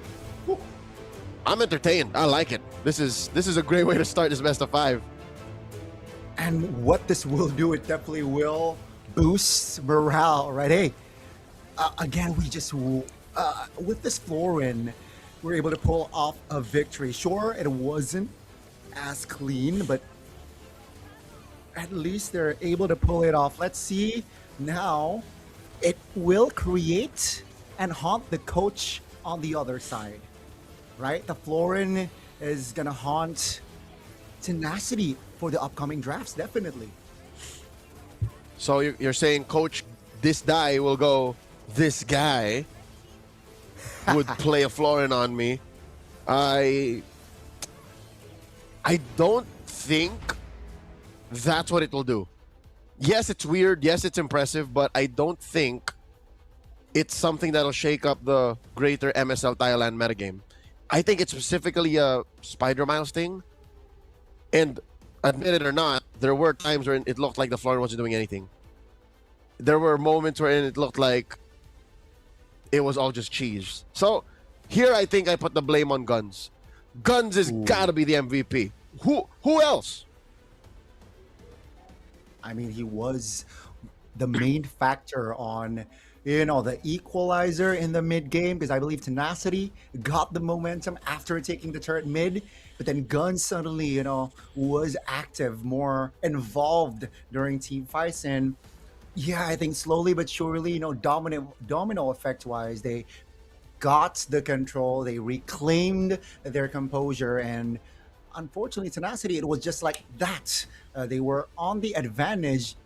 I'm entertained. I like it. This is a great way to start this best of 5. And what this will do, it definitely will boost morale, right? Hey, again, we just with this Florin, we're able to pull off a victory. Sure, it wasn't as clean, but at least they're able to pull it off. Let's see now. It will create and haunt the coach on the other side, right? The Florin is gonna haunt Tenacity for the upcoming drafts, definitely. So you're saying Coach this guy will go, this guy would play a Florin on me. I don't think that's what it will do. Yes, it's weird. Yes, it's impressive, but I don't think it's something that'll shake up the greater MSL Thailand metagame. I think it's specifically a Spider Miles thing. And admit it or not, there were times where it looked like the floor wasn't doing anything. There were moments where it looked like it was all just cheese. So here I think I put the blame on Guns. Guns has gotta be the MVP. Who else? I mean, he was the main factor on, the equalizer in the mid game, because I believe Tenacity got the momentum after taking the turret mid, but then Guns suddenly, was active, more involved during team fights, and yeah, I think slowly but surely, domino effect wise, they got the control, they reclaimed their composure, and unfortunately, Tenacity, it was just like that. They were on the advantage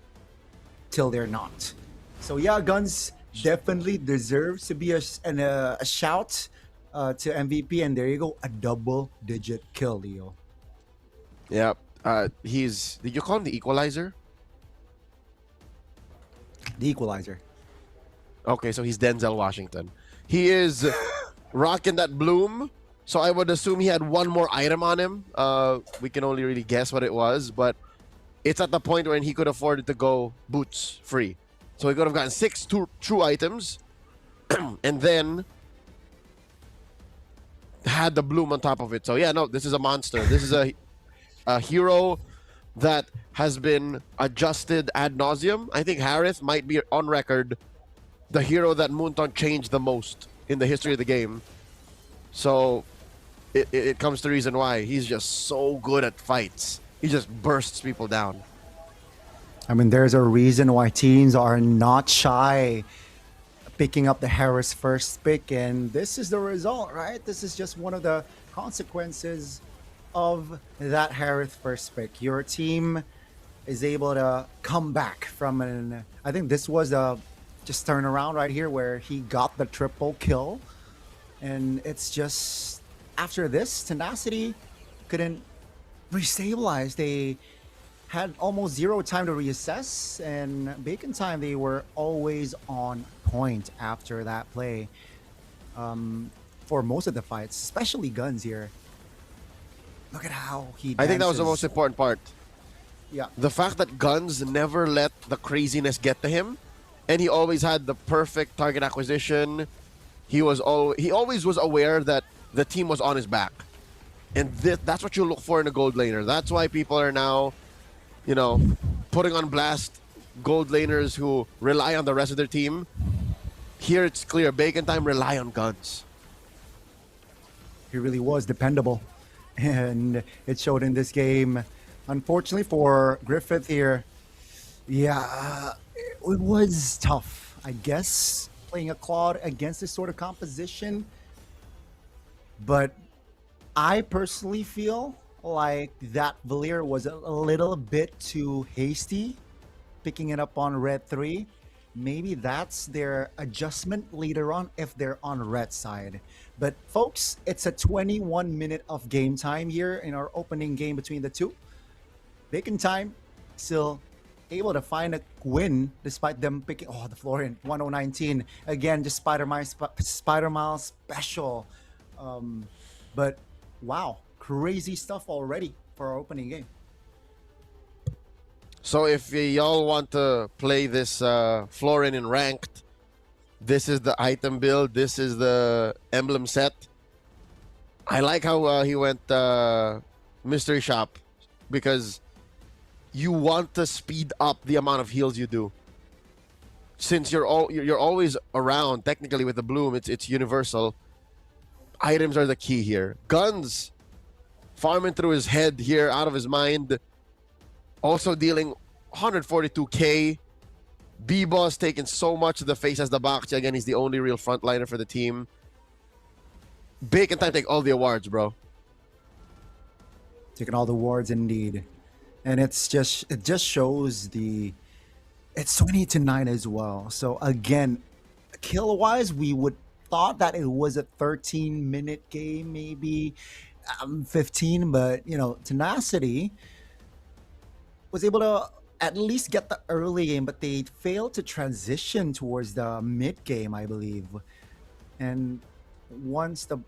till they're not. So yeah, Guns definitely deserves to be a shout to MVP, and there you go, a double-digit kill, Leo. Yeah, did you call him the equalizer? The equalizer. Okay, so he's Denzel Washington. He is rocking that bloom. So I would assume he had one more item on him. We can only really guess what it was, but it's at the point when he could afford to go boots free. So he could have gotten 6 true items and then had the bloom on top of it. So yeah, no, this is a monster. This is a hero that has been adjusted ad nauseum. I think Harith might be on record the hero that Moonton changed the most in the history of the game. So it comes to reason why he's just so good at fights. He just bursts people down. I mean, there's a reason why teams are not shy picking up the Harris first pick, and this is the result, right? This is just one of the consequences of that Harris first pick. Your team is able to come back from I think this was a just turnaround right here where he got the triple kill, and it's just after this, Tenacity couldn't restabilize. They had almost zero time to reassess, and Bacon Time, they were always on point after that play for most of the fights, especially Guns here. Look at how he dances. I think that was the most important part. Yeah. The fact that Guns never let the craziness get to him, and he always had the perfect target acquisition. He always was aware that the team was on his back. And that's what you look for in a gold laner. That's why people are now, putting on blast gold laners who rely on the rest of their team. Here it's clear, Bacon Time rely on Guns. He really was dependable, and it showed in this game. Unfortunately for Griffith here, yeah, it was tough, I guess, playing a Claude against this sort of composition. But I personally feel like that Valier was a little bit too hasty, picking it up on red 3. Maybe that's their adjustment later on if they're on red side. But folks, it's a 21 minute of game time here in our opening game between the two. Bacon Time still able to find a win despite them picking the Florian 1019 again, just Spider Mile special. But wow, crazy stuff already for our opening game. So if y'all want to play this Florin in ranked, this is the item build. This is the emblem set. I like how he went mystery shop, because you want to speed up the amount of heals you do. Since you're always around, technically with the bloom, it's universal. Items are the key here. Guns farming through his head here, out of his mind. Also dealing 142k. B-Boss taking so much of the face as the Bakchi. Again, he's the only real frontliner for the team. Bacon Time take all the awards, bro. Taking all the awards indeed. And it just shows it's 20-9 as well. So again, kill wise, we would thought that it was a 13-minute game, maybe 15, but Tenacity was able to at least get the early game, but they failed to transition towards the mid game, I believe. And once the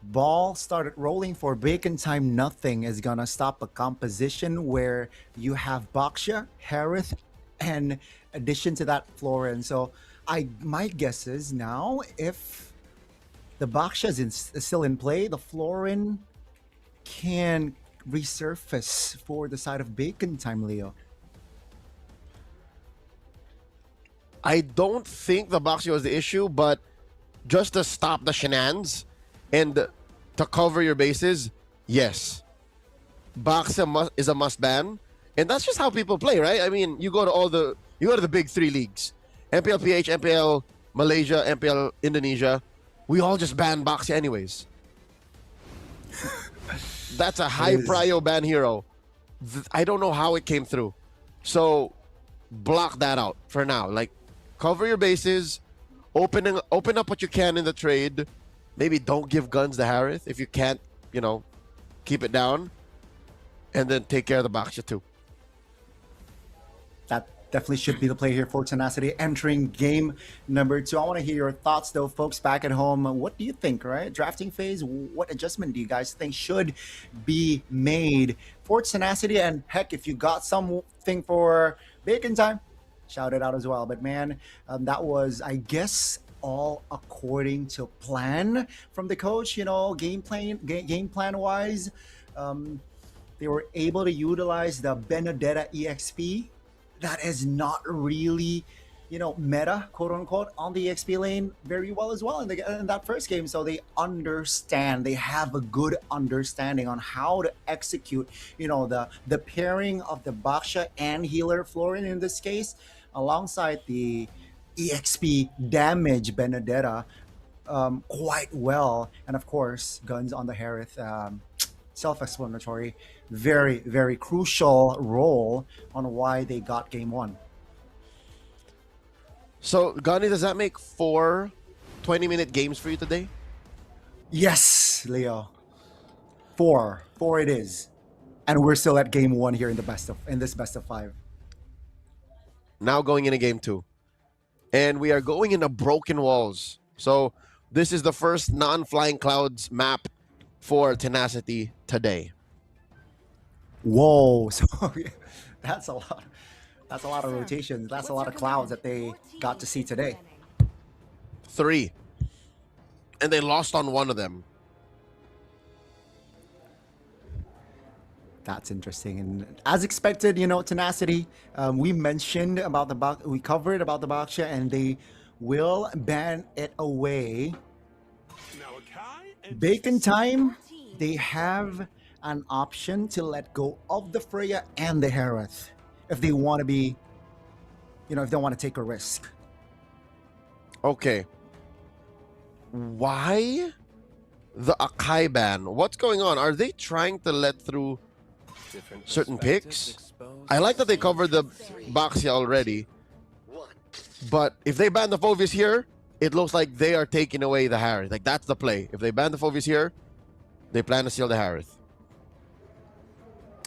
ball started rolling for Bacon Time, nothing is gonna stop a composition where you have Baksha, Harith, and addition to that Florin. So my guess is now if the Baksha is still in play, the Florin can resurface for the side of Bacon Time, Leo. I don't think the Baxia was the issue, but just to stop the shenanigans and to cover your bases, yes. Baxia is a must ban. And that's just how people play, right? I mean, you go to the big three leagues. MPL PH, MPL Malaysia, MPL Indonesia. We all just ban Baxia anyways. That's a high prio ban hero. I don't know how it came through. So block that out for now. Like, cover your bases, open up what you can in the trade. Maybe don't give guns to Harith if you can't, keep it down. And then take care of the Baxia too. That definitely should be the play here for Tenacity entering game number 2. I want to hear your thoughts though, folks back at home. What do you think, right? Drafting phase, what adjustment do you guys think should be made for Tenacity? And heck, if you got something for Bacon Time, shout it out as well. But man, that was, I guess, all according to plan from the coach, game plan wise. They were able to utilize the Benedetta EXP. That is not really, meta, quote unquote, on the EXP lane very well as well in that first game. So they have a good understanding on how to execute, the pairing of the Baksha and healer Florin in this case, alongside the EXP damage Benedetta quite well. And of course, guns on the Harith, self-explanatory, very, very crucial role on why they got game 1. So, Gani, does that make 4 20-minute games for you today? Yes, Leo. 4 it is. And we're still at game 1 here in this best of 5. Now going into game 2. And we are going into Broken Walls. So, this is the first non-flying clouds map for Tenacity today. Whoa, so that's a lot. That's a lot of rotations. That's a lot of clouds that they got to see today. 3. And they lost on one of them. That's interesting. And as expected, Tenacity, we covered about the Baksha, and they will ban it away. Bacon Time, they have an option to let go of the Freya and the Harith if they want to be, if they want to take a risk. Okay. Why the Akai ban? What's going on? Are they trying to let through certain picks? I like that they covered the Baxia already. But if they ban the Phoveus here, it looks like they are taking away the Harith. Like, that's the play. If they ban the Phoveus here, they plan to steal the Harith.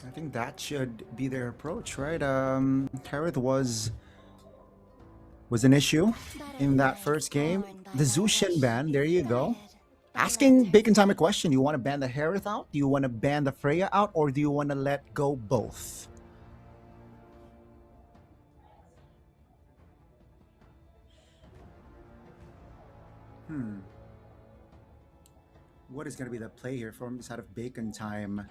I think that should be their approach, right? Harith was an issue in that first game. The Zushin ban, there you go. Asking Bacon Time a question. You want to ban the Harith out? Do you want to ban the Freya out? Or do you want to let go both? What is going to be the play here from the side of Bacon Time?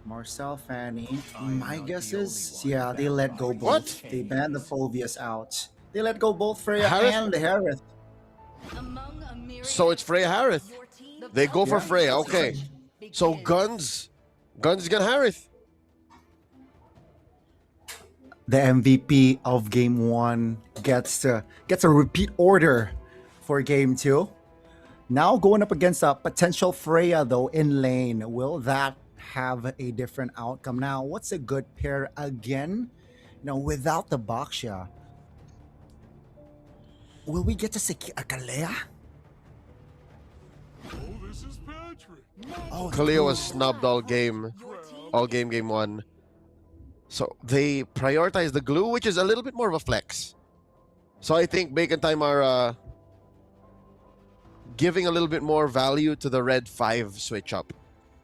Marcel, Fanny. My guess is, yeah, they let go both. What? They banned the Phoveus out. They let go both Freya and the Harith. So it's Freya Harith. They go for Freya. Okay. So Guns is gonna Harith. The MVP of game 1 gets a repeat order for game 2. Now going up against a potential Freya though in lane. Will that have a different outcome? Now, what's a good pair again? Without the Baksha. Will we get to see a Kalea? Kaleo was snubbed all game 1. So they prioritize the glue, which is a little bit more of a flex. So I think Bacon Time are giving a little bit more value to the red 5 switch up,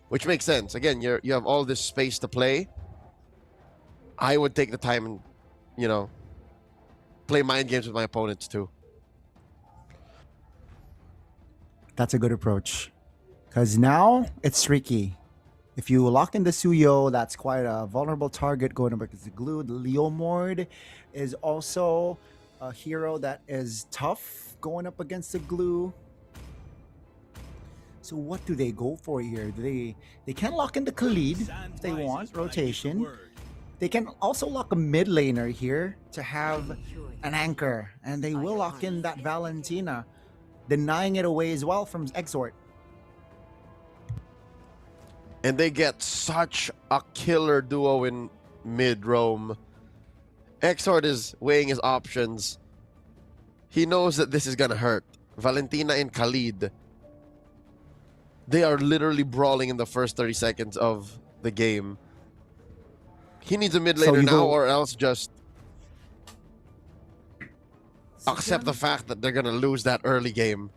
which makes sense. Again, you have all this space to play. I would take the time and, you know, play mind games with my opponents too. That's a good approach. Because now it's tricky. If you lock in the Suyo, that's quite a vulnerable target going up against the glue. The Leomord is also a hero that is tough going up against the glue. So what do they go for here? They can lock in the Khalid if they want rotation. They can also lock a mid laner here to have an anchor, and they will lock in that Valentina, denying it away as well from Exort. And they get such a killer duo in mid roam. Exort is weighing his options. He knows that this is gonna hurt. Valentina and Khalid, they are literally brawling in the first 30 seconds of the game. He needs a mid laner now, or else just accept the fact that they're gonna lose that early game.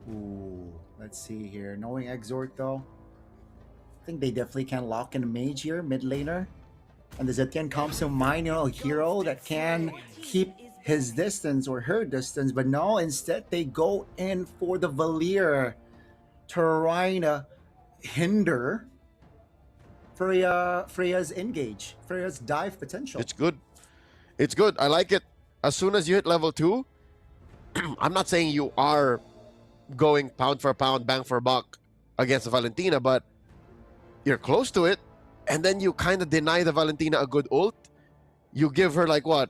Ooh, let's see here. Knowing Exort though, I think they definitely can lock in a mage here, mid laner. And the Zetian comes to mind, you know, a hero that can keep his distance or her distance, but no, instead they go in for the Valir, trying to hinder Freya's engage, Freya's dive potential. It's good. It's good. I like it. As soon as you hit level 2, I'm not saying you are going pound for pound, bang for buck against the Valentina, but you're close to it. And then you kind of deny the Valentina a good ult. You give her like what?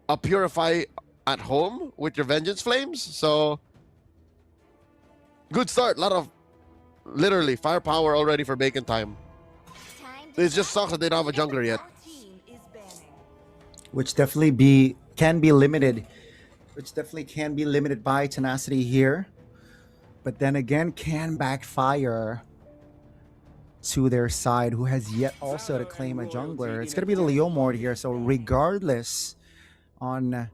A Purify at home with your Vengeance Flames. So good start. A lot of literally firepower already for Bacon Time. It just sucks that they don't have a jungler yet. Which definitely can be limited. Which definitely can be limited by Tenacity here. But then again, can backfire to their side, who has yet also to claim a jungler. It's going to be the Leomord here. So regardless on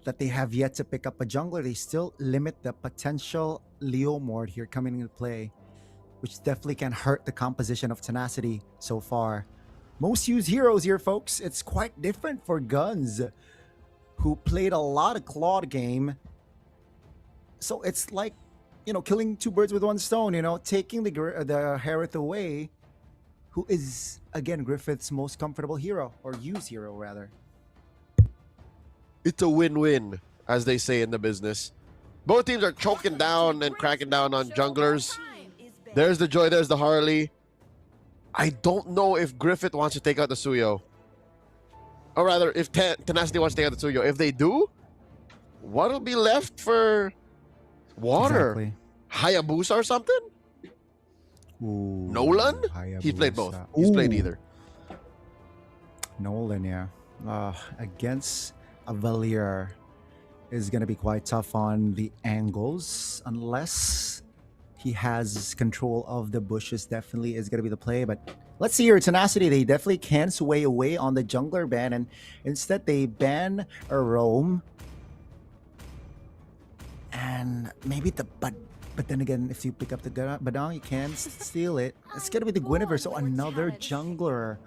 that they have yet to pick up a jungler, they still limit the potential Leomord here coming into play, which definitely can hurt the composition of Tenacity so far. Most used heroes here, folks. It's quite different for Guns, who played a lot of Claude game. So it's like, you know, killing two birds with one stone, you know, taking the Harith away, who is, again, Griffith's most comfortable hero, or used hero, rather. It's a win-win, as they say in the business. Both teams are choking down and cracking down on junglers. There's the Joy, there's the Harley. I don't know if Griffith wants to take out the Suyo. Or rather, if Tenacity wants to take out the Suyo. If they do, what'll be left for water? Exactly. Hayabusa or something? Ooh, Nolan? He's played both. He's played either. Nolan, yeah. Against a Valir is going to be quite tough on the angles, unless he has control of the bushes. Definitely is going to be the play, but let's see here. Tenacity, they definitely can sway away on the jungler ban, and instead they ban a roam. And maybe but then again, if you pick up the Badang, you can steal it. It's going to be the Guinevere, so another jungler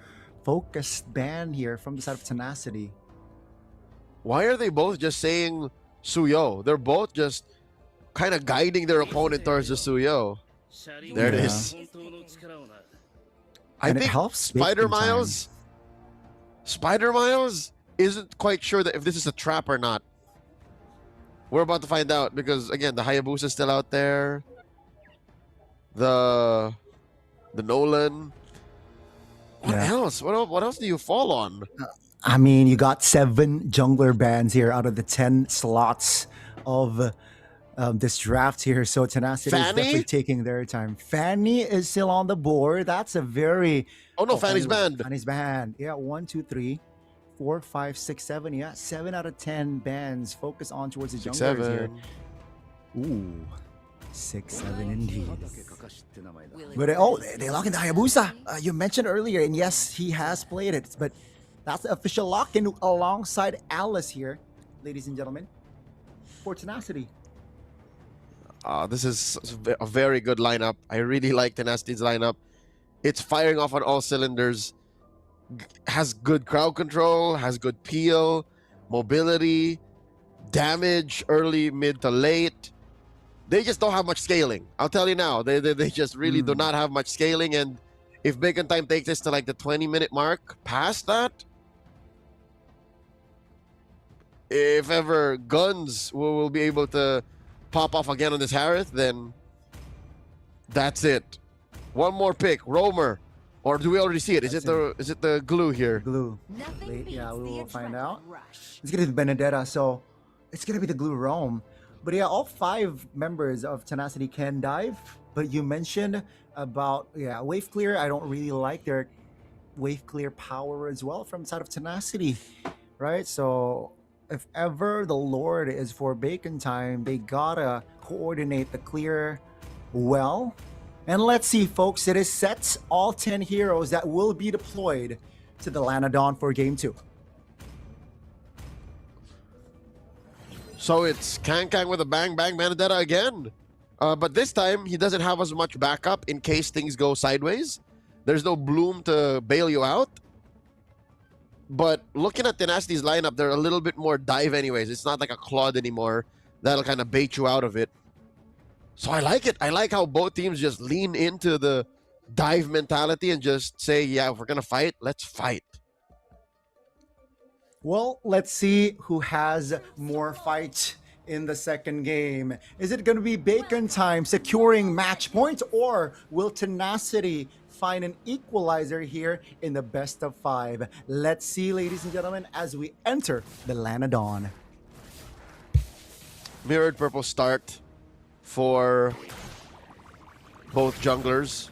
focused ban here from the side of Tenacity. Why are they both just saying Suyo? They're both just kind of guiding their opponent towards the Suyo. There it is. I And it think helps Spider Bacon Time. Miles isn't quite sure that if this is a trap or not. We're about to find out because, again, the Hayabusa is still out there. The Nolan. What else? What else do you fall on? I mean, you got 7 jungler bans here out of the 10 slots of this draft here. So Tenacity is definitely taking their time. Fanny is still on the board. That's a very... Oh, no, Fanny's banned. Fanny's banned. Yeah, 1, 2, 3, 4, 5, 6, 7. Yeah, 7 out of 10 bans. Focus on towards the junglers here. Ooh. 6-7 indeed. But they lock in the Hayabusa. You mentioned earlier, and yes, he has played it, but that's the official lock-in alongside Alice here, ladies and gentlemen, for Tenacity. This is a very good lineup. I really like Tenacity's lineup. It's firing off on all cylinders. Has good crowd control, has good peel, mobility, damage early, mid to late. They just don't have much scaling. I'll tell you now. They just really do not have much scaling. And if Bacon Time takes this to like the 20-minute mark, past that, if ever Guns will be able to pop off again on this Harith, then that's it. One more pick, Roamer. Or do we already see it? Is it the glue here? Glue. Yeah, we will find out. It's gonna be Benedetta, so it's gonna be the glue roam. But yeah, all 5 members of Tenacity can dive. But you mentioned about wave clear. I don't really like their wave clear power as well from the side of Tenacity, right? So if ever the Lord is for Bacon Time, they gotta coordinate the clear well. And let's see, folks, it is set all 10 heroes that will be deployed to the Lanadon for Game 2. So it's Kang with a bang bang Benedetta again. But this time, he doesn't have as much backup in case things go sideways. There's no Bloom to bail you out. But looking at Tenacity's lineup, they're a little bit more dive anyways. It's not like a Claude anymore. That'll kind of bait you out of it. So I like it. I like how both teams just lean into the dive mentality and just say, yeah, if we're going to fight, let's fight. Well, let's see who has more fight in the second game. Is it going to be Bacon Time securing match points, or will Tenacity find an equalizer here in the best of 5? Let's see, ladies and gentlemen, as we enter the Lanadon. Mirrored purple start for both junglers.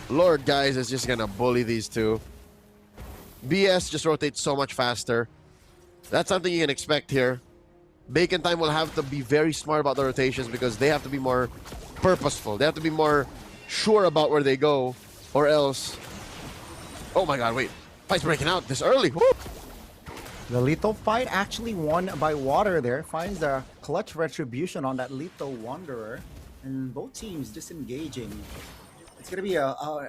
Lord, guys, is just gonna bully these two. BS just rotates so much faster. That's something you can expect here. Bacon Time will have to be very smart about the rotations because they have to be more purposeful. They have to be more sure about where they go, or else... Oh my god, wait. Fight's breaking out this early. Woo! The lethal fight actually won by Water there. Finds the clutch retribution on that lethal Wanderer. And both teams disengaging. It's going to be,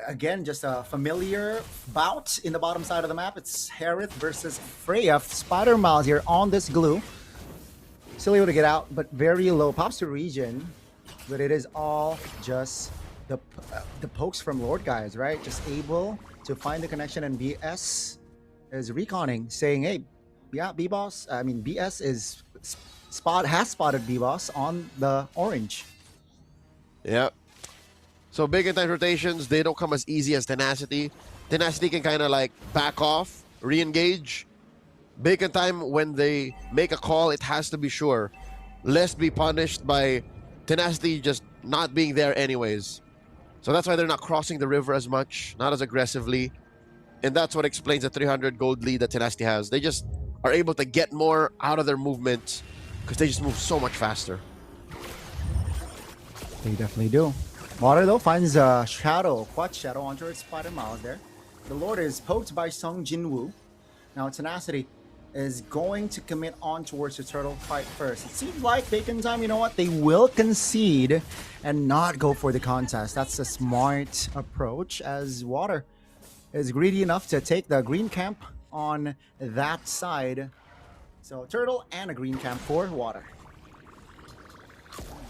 again, just a familiar bout in the bottom side of the map. It's Harith versus Freya. Spider Miles here on this glue. Still able to get out, but very low. Pops to region. But it is all just the pokes from Lord, guys, right? Just able to find the connection, and BS is reconning, saying, hey, yeah, BS has spotted BBoss on the orange. Yeah. So Bacon Time rotations, they don't come as easy as Tenacity. Tenacity can kind of like back off, re-engage. Bacon Time, when they make a call, it has to be sure. Lest be punished by Tenacity just not being there anyways. So that's why they're not crossing the river as much, not as aggressively. And that's what explains the 300 gold lead that Tenacity has. They just are able to get more out of their movement because they just move so much faster. They definitely do. Water, though, finds a shadow, quad shadow onto its Spider Miles there. The Lord is poked by Sung Jinwoo. Now Tenacity is going to commit on towards the turtle fight first. It seems like Bacon Time, you know what? They will concede and not go for the contest. That's a smart approach, as Water is greedy enough to take the green camp on that side. So turtle and a green camp for Water.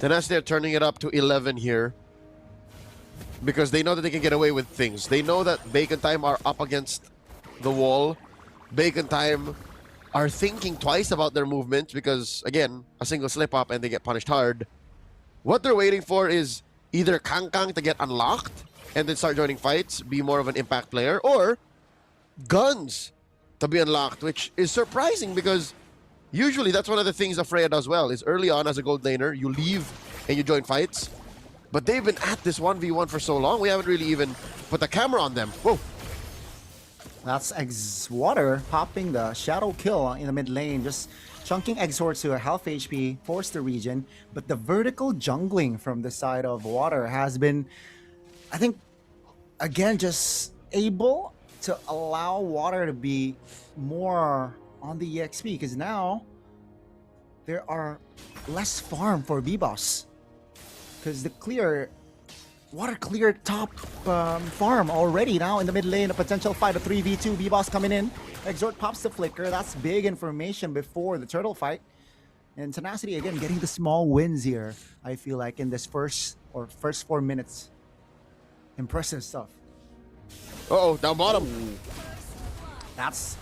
Tenacity are turning it up to 11 here because they know that they can get away with things. They know that Bacon Time are up against the wall. Bacon Time are thinking twice about their movements because, again, a single slip up and they get punished hard. What they're waiting for is either Kang to get unlocked and then start joining fights, be more of an impact player, or Guns to be unlocked, which is surprising because usually that's one of the things that Freya does well, is early on as a gold laner, you leave and you join fights. But they've been at this 1v1 for so long, we haven't really even put the camera on them. Whoa. That's Water popping the shadow kill in the mid lane. Just chunking Exhort to a half HP, force the region, but the vertical jungling from the side of Water has been, I think, again, just able to allow Water to be more on the EXP, because now there are less farm for B-Boss, because the Water cleared top farm already. Now in the mid lane, a potential fight, a 3v2, B-Boss coming in. Exhort pops the flicker. That's big information before the turtle fight. And Tenacity again getting the small wins here, I feel like, in this first 4 minutes. Impressive stuff. Uh-oh, down bottom. That's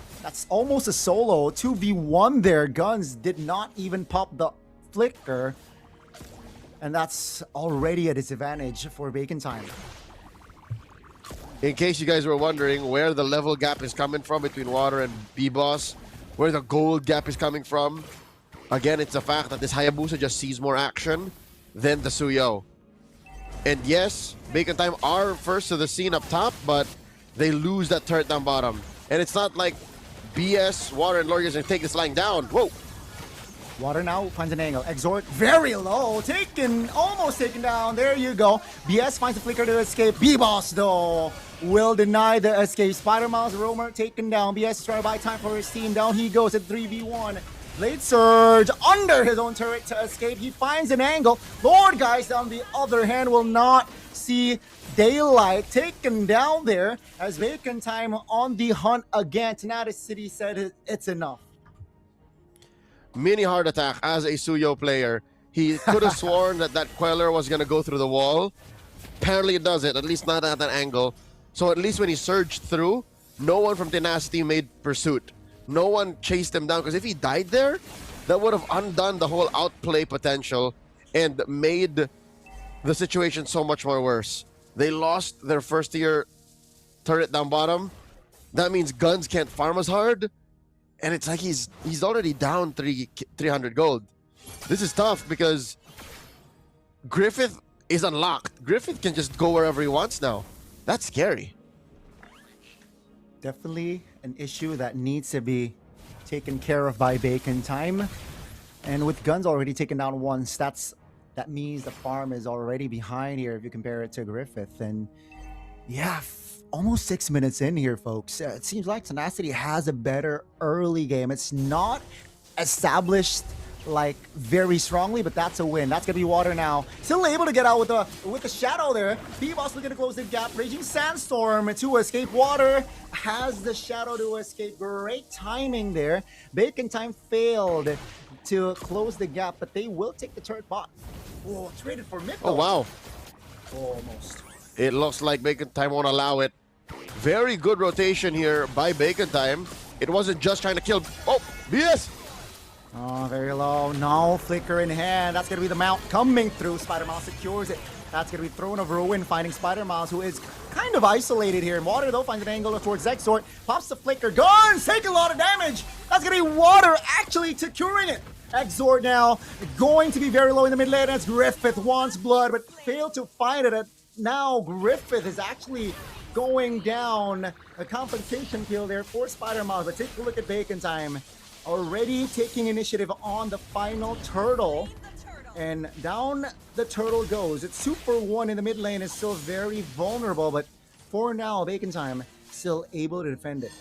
almost a solo. 2v1 there. Guns did not even pop the flicker. And that's already a disadvantage for Bacon Time. In case you guys were wondering where the level gap is coming from between Water and B-Boss, where the gold gap is coming from, again, it's the fact that this Hayabusa just sees more action than the Suyo. And yes, Bacon Time are first to the scene up top, but they lose that turret down bottom. And it's not like BS, Water, and Lorgas can take this lying down. Whoa! Water now finds an angle. Exhort very low. Almost taken down. There you go. BS finds a flicker to escape. B-Boss though will deny the escape. Spider-Miles Roamer taken down. BS trying to buy time for his team. Down he goes at 3v1. Blade Surge under his own turret to escape. He finds an angle. Lord Geist on the other hand will not see daylight. Taken down there as Bacon Time on the hunt again. Tenacity said it's enough. Mini heart attack as a Suyo player. He could have sworn that Queller was going to go through the wall. Apparently it doesn't, at least not at that angle. So at least when he surged through, no one from Tenacity made pursuit. No one chased him down, because if he died there, that would have undone the whole outplay potential and made the situation so much more worse. They lost their first tier turret down bottom. That means Guns can't farm as hard. And it's like he's already down 300 gold. This is tough because Griffith is unlocked. Griffith can just go wherever he wants now. That's scary. Definitely an issue that needs to be taken care of by Bacon Time. And with Guns already taken down once, that means the farm is already behind here if you compare it to Griffith. And yeah, almost 6 minutes in here, folks. It seems like Tenacity has a better early game. It's not established like very strongly, but that's a win. That's gonna be Water now. Still able to get out with the shadow there. B-Boss looking to close the gap. Raging Sandstorm to escape. Water has the shadow to escape. Great timing there. Bacon Time failed to close the gap, but they will take the turret bot. Oh, traded for mid though. Oh wow. Almost. It looks like Bacon Time won't allow it. Very good rotation here by Bacon Time. It wasn't just trying to kill. Oh, BS! Oh, very low. No flicker in hand. That's going to be the mount coming through. Spider-Mouse secures it. That's going to be Throne of Ruin, finding Spider-Mouse, who is kind of isolated here. Water, though, finds an angle towards Exhort. Pops the flicker. Guns take a lot of damage. That's going to be Water actually securing it. Exhort now going to be very low in the mid lane as Griffith wants blood, but failed to find it. Now Griffith is actually going down. A compensation kill there for Spider-Mouse, but take a look at Bacon Time. Already taking initiative on the final turtle. And down the turtle goes. It's 2-for-1 in the mid lane. Is still very vulnerable, but for now, Bacon Time still able to defend it.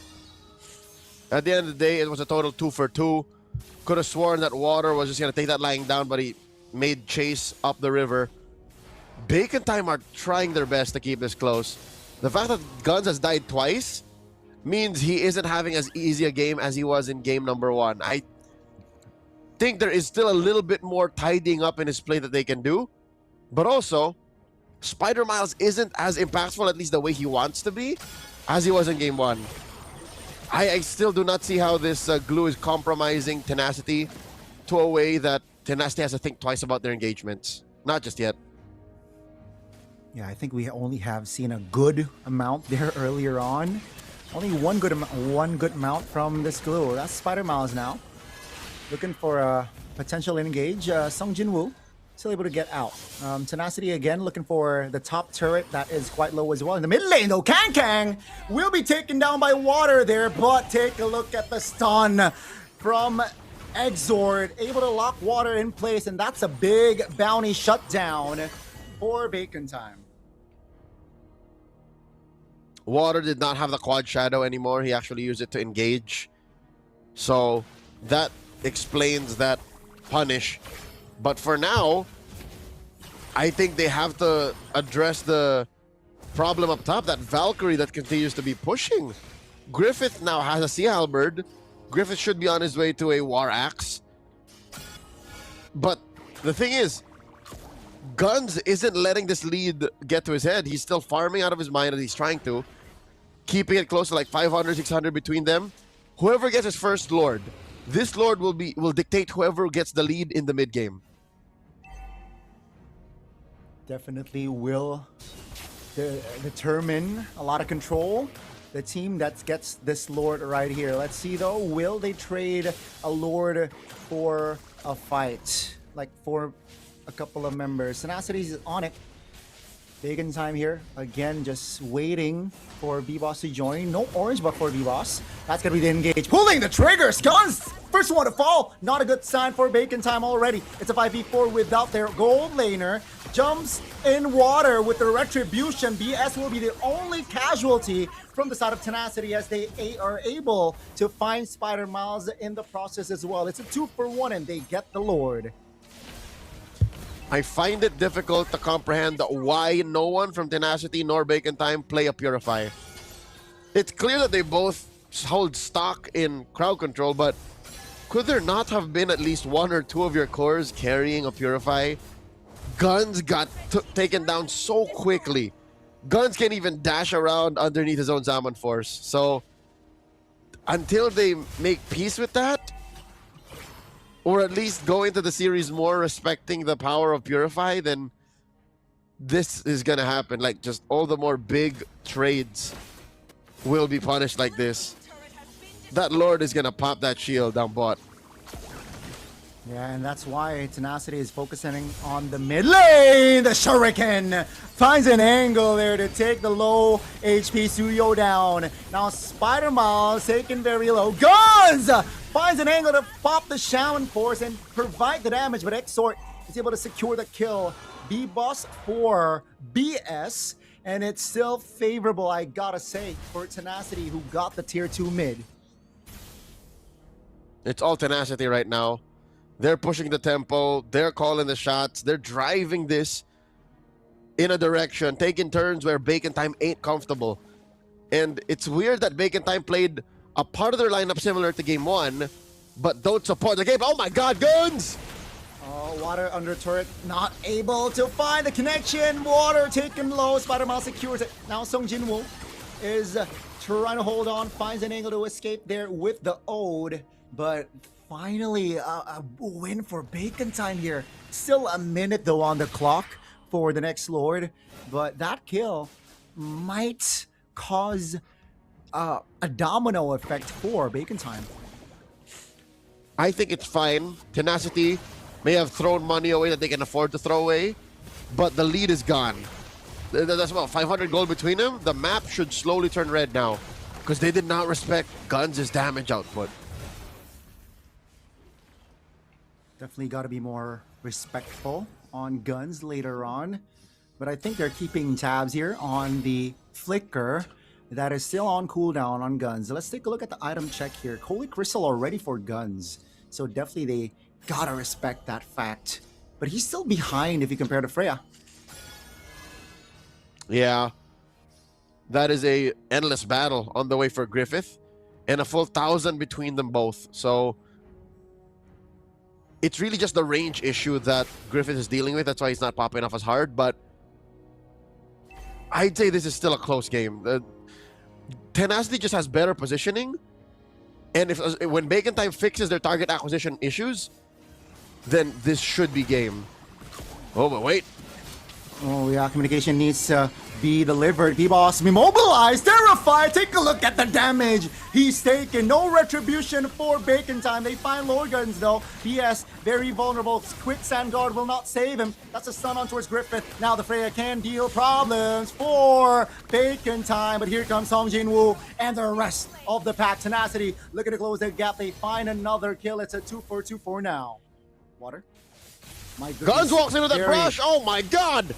At the end of the day, it was a total 2-for-2. Could have sworn that Water was just going to take that lying down, but he made chase up the river. Bacon Time are trying their best to keep this close. The fact that Guns has died twice means he isn't having as easy a game as he was in game number 1. I think there is still a little bit more tidying up in his play that they can do. But also, Spider-Miles isn't as impactful, at least the way he wants to be, as he was in game 1. I still do not see how this glue is compromising Tenacity to a way that Tenacity has to think twice about their engagements. Not just yet. Yeah, I think we only have seen a good amount there earlier on. Only one good amount from this glue. That's Spider-Miles now. Looking for a potential engage. Sung Jin-woo still able to get out. Tenacity again looking for the top turret that is quite low as well. In the mid lane though, Kang will be taken down by Water there, but take a look at the stun from Exort able to lock water in place, and that's a big bounty shutdown for Bacon Time. Water did not have the quad shadow anymore. He actually used it to engage. So that explains that punish. But for now, I think they have to address the problem up top, that Valkyrie that continues to be pushing. Griffith now has a Sea Halberd. Griffith should be on his way to a War Axe. But the thing is, Guns isn't letting this lead get to his head. He's still farming out of his mind, and he's trying to. Keeping it close to like 500, 600 between them. Whoever gets his first Lord, this Lord will dictate whoever gets the lead in the mid game. Definitely will determine a lot of control. The team that gets this Lord right here. Let's see though, will they trade a Lord for a fight? Like for a couple of members. Tenacity's on it. Bacon Time here. Again, just waiting for B-Boss to join. No orange buff for B-Boss. That's gonna be the engage. Pulling the triggers! Guns! First one to fall. Not a good sign for Bacon Time already. It's a 5v4 without their gold laner. Jumps in water with the retribution. BS will be the only casualty from the side of Tenacity as they are able to find Spider Miles in the process as well. It's a 2-for-1 and they get the Lord. I find it difficult to comprehend why no one from Tenacity nor Bacon Time play a Purify. It's clear that they both hold stock in crowd control, but could there not have been at least one or two of your cores carrying a Purify? Guns got taken down so quickly. Guns can't even dash around underneath his own Zaman Force. So until they make peace with that, or at least go into the series more respecting the power of Purify, then this is gonna happen. Like, just all the more big trades will be punished like this. That Lord is gonna pop that shield down bot. Yeah, and that's why Tenacity is focusing on the mid lane. The Shuriken finds an angle there to take the low HP Suyo down. Now Spider Miles taken very low. Guns finds an angle to pop the Shaman Force and provide the damage, but Exort is able to secure the kill. B-Boss for BS, and it's still favorable, I gotta say, for Tenacity, who got the tier 2 mid. It's all Tenacity right now. They're pushing the tempo, they're calling the shots, they're driving this in a direction, taking turns where Bacon Time ain't comfortable. And it's weird that Bacon Time played a part of their lineup similar to game 1, but don't support the game. Oh my god, Guns! Oh, water under turret, not able to find the connection. Water taken low, Spider-Man secures it. Now Song Jinwoo is trying to hold on, finds an angle to escape there with the Ode, but finally a win for Bacon Time here. Still a minute though on the clock for the next Lord, but that kill might cause a domino effect for Bacon Time. I think it's fine. Tenacity may have thrown money away that they can afford to throw away, but the lead is gone. That's about 500 gold between them. The map should slowly turn red now because they did not respect Guns' damage output. Definitely got to be more respectful on Guns later on. But I think they're keeping tabs here on the Flicker that is still on cooldown on Guns. Let's take a look at the item check here. Holy Crystal already for Guns. So definitely they got to respect that fact. But he's still behind if you compare to Freya. Yeah. That is a endless battle on the way for Griffith. And a full 1,000 between them both. So it's really just the range issue that Griffith is dealing with. That's why he's not popping off as hard. But I'd say this is still a close game. Tenacity just has better positioning. And when Bacon Time fixes their target acquisition issues, then this should be game. Oh, but wait. Oh yeah, communication needs to be delivered. B-Boss immobilized, terrified. Take a look at the damage he's taken. No retribution for Bacon Time. They find lower guns though. BS very vulnerable. Quicksand Guard will not save him. That's a stun on towards Griffith. Now the Freya can deal problems for Bacon Time, but here comes Song Jin-woo and the rest of the pack. Tenacity looking to close the gap. They find another kill. It's a 2-4-2-4 now. Water. My goodness. Guns walks into that brush. Oh my god.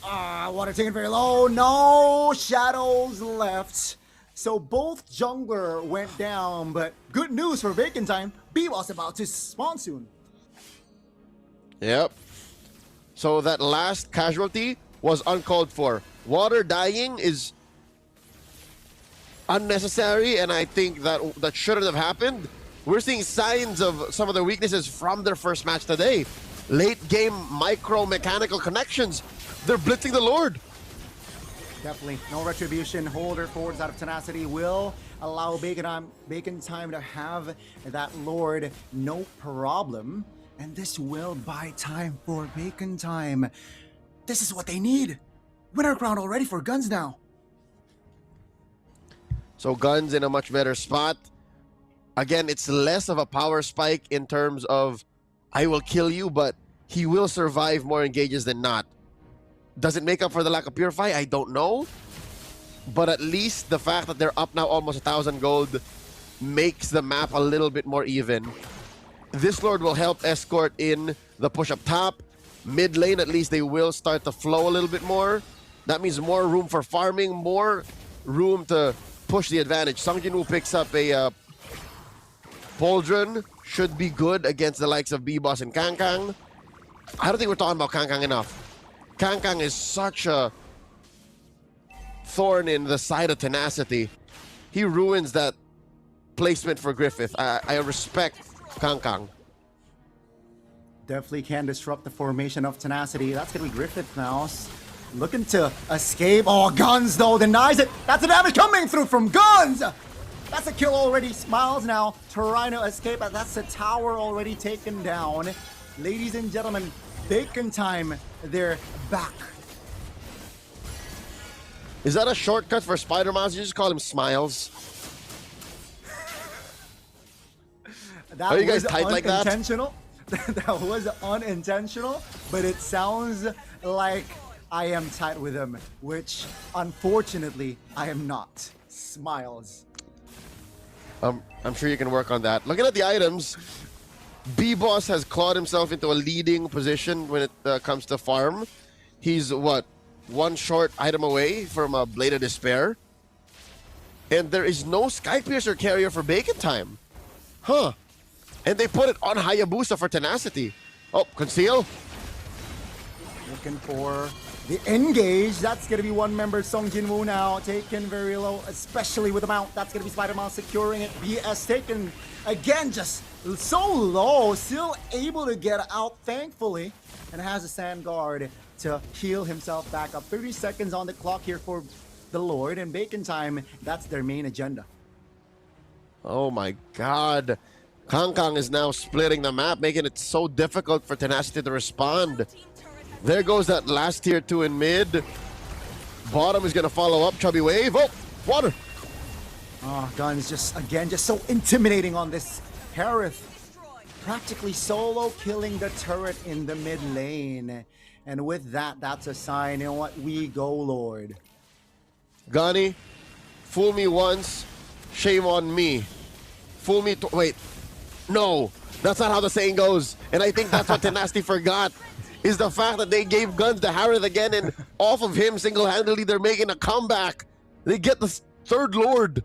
Water taken very low. No shadows left. So both jungler went down, but good news for Bacon Time. B-Boss about to spawn soon. Yep. So that last casualty was uncalled for. Water dying is unnecessary, and I think that shouldn't have happened. We're seeing signs of some of their weaknesses from their first match today. Late game micro mechanical connections. They're blitzing the Lord. Definitely no retribution. Holder forwards out of Tenacity will allow Bacon Time to have that Lord, no problem. And this will buy time for Bacon Time. This is what they need. Winner crown already for Guns now. So Guns in a much better spot. Again, it's less of a power spike in terms of I will kill you, but he will survive more engages than not. Does it make up for the lack of Purify? I don't know. But at least the fact that they're up now almost 1,000 gold makes the map a little bit more even. This Lord will help escort in the push up top. Mid lane, at least they will start to flow a little bit more. That means more room for farming, more room to push the advantage. Song Jin-woo picks up a Pauldron. Should be good against the likes of B-Boss and Kangkang. I don't think we're talking about Kangkang enough. Kangkang is such a thorn in the side of Tenacity. He ruins that placement for Griffith. I respect Kangkang. Definitely can disrupt the formation of Tenacity. That's going to be Griffith now. Looking to escape. Oh, Guns though denies it. That's the damage coming through from Guns. That's a kill already. Smiles now. Trying to escape. That's the tower already taken down. Ladies and gentlemen, Bacon Time, they're back. Is that a shortcut for Spider-Man? You just call him Smiles. That Are you guys was tight like that? Unintentional. That was unintentional, but it sounds like I am tight with him, which unfortunately I am not. Smiles. I'm sure you can work on that. Looking at the items, B-Boss has clawed himself into a leading position when it comes to farm. He's, what, one short item away from a Blade of Despair. And there is no Skypiercer carrier for Bacon Time. Huh. And they put it on Hayabusa for Tenacity. Oh, Conceal. Looking for the engage. That's going to be one member, Song Jin-woo now. Taken very low, especially with the mount. That's going to be Spider-Man securing it. BS taken again, just so low. Still able to get out, thankfully. And has a Sand Guard to heal himself back up. 30 seconds on the clock here for the Lord. And Bacon Time, that's their main agenda. Oh my god. Kangkang is now splitting the map, making it so difficult for Tenacity to respond. There goes that last tier 2 in mid. Bottom is going to follow up. Chubby Wave. Oh, water. Oh, Guns just, again, just so intimidating on this Harith. Practically solo killing the turret in the mid lane. And with that, that's a sign. You know what? We go, Lord. Gani, fool me once, shame on me. Fool me wait. No, that's not how the saying goes. And I think that's what Tenacity forgot. Is the fact that they gave Guns to Harith again, and off of him single-handedly they're making a comeback. They get the third Lord.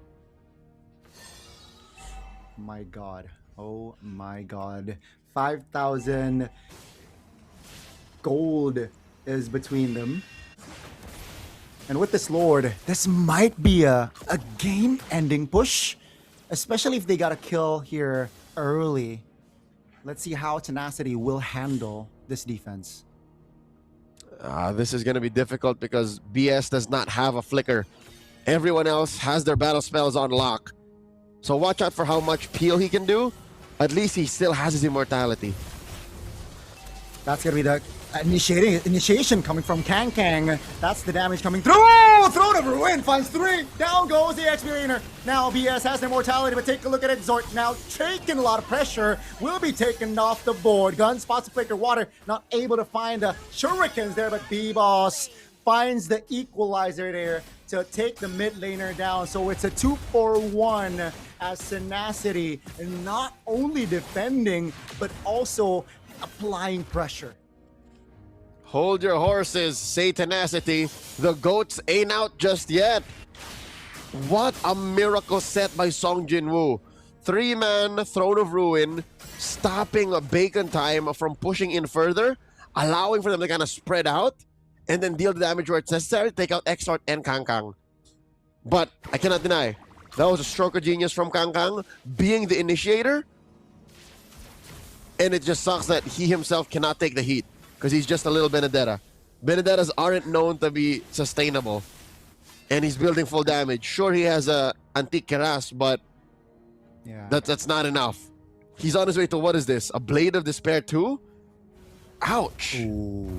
My god. Oh my god. 5,000 gold is between them. And with this Lord, this might be a game-ending push. Especially if they got a kill here early. Let's see how Tenacity will handle this defense. This is going to be difficult because BS does not have a flicker. Everyone else has their battle spells on lock. So watch out for how much peel he can do. At least he still has his immortality. That's going to be the Initiation coming from Kang Kang. That's the damage coming through. Throne of Ruin finds 3. Down goes the XP laner. Now BS has immortality, but take a look at it. Zort now taking a lot of pressure. Will be taken off the board. Gun spots the flicker water. Not able to find the shurikens there, but B-Boss finds the equalizer there to take the mid laner down. So it's a 2-for-1 as Tenacity not only defending, but also applying pressure. Hold your horses, say Tenacity. The goats ain't out just yet. What a miracle set by Song Jinwoo. 3-man Throne of Ruin, stopping a Bacon Time from pushing in further, allowing for them to kind of spread out, and then deal the damage where it's necessary, take out Exort and Kang Kang. But I cannot deny, that was a stroke of genius from Kang Kang, being the initiator, and it just sucks that he himself cannot take the heat, because he's just a little Benedetta. Benedettas aren't known to be sustainable, and he's building full damage. Sure, he has a Antique Keras, but yeah, that's not enough. He's on his way to, what is this, a Blade of Despair 2? Ouch. Ooh,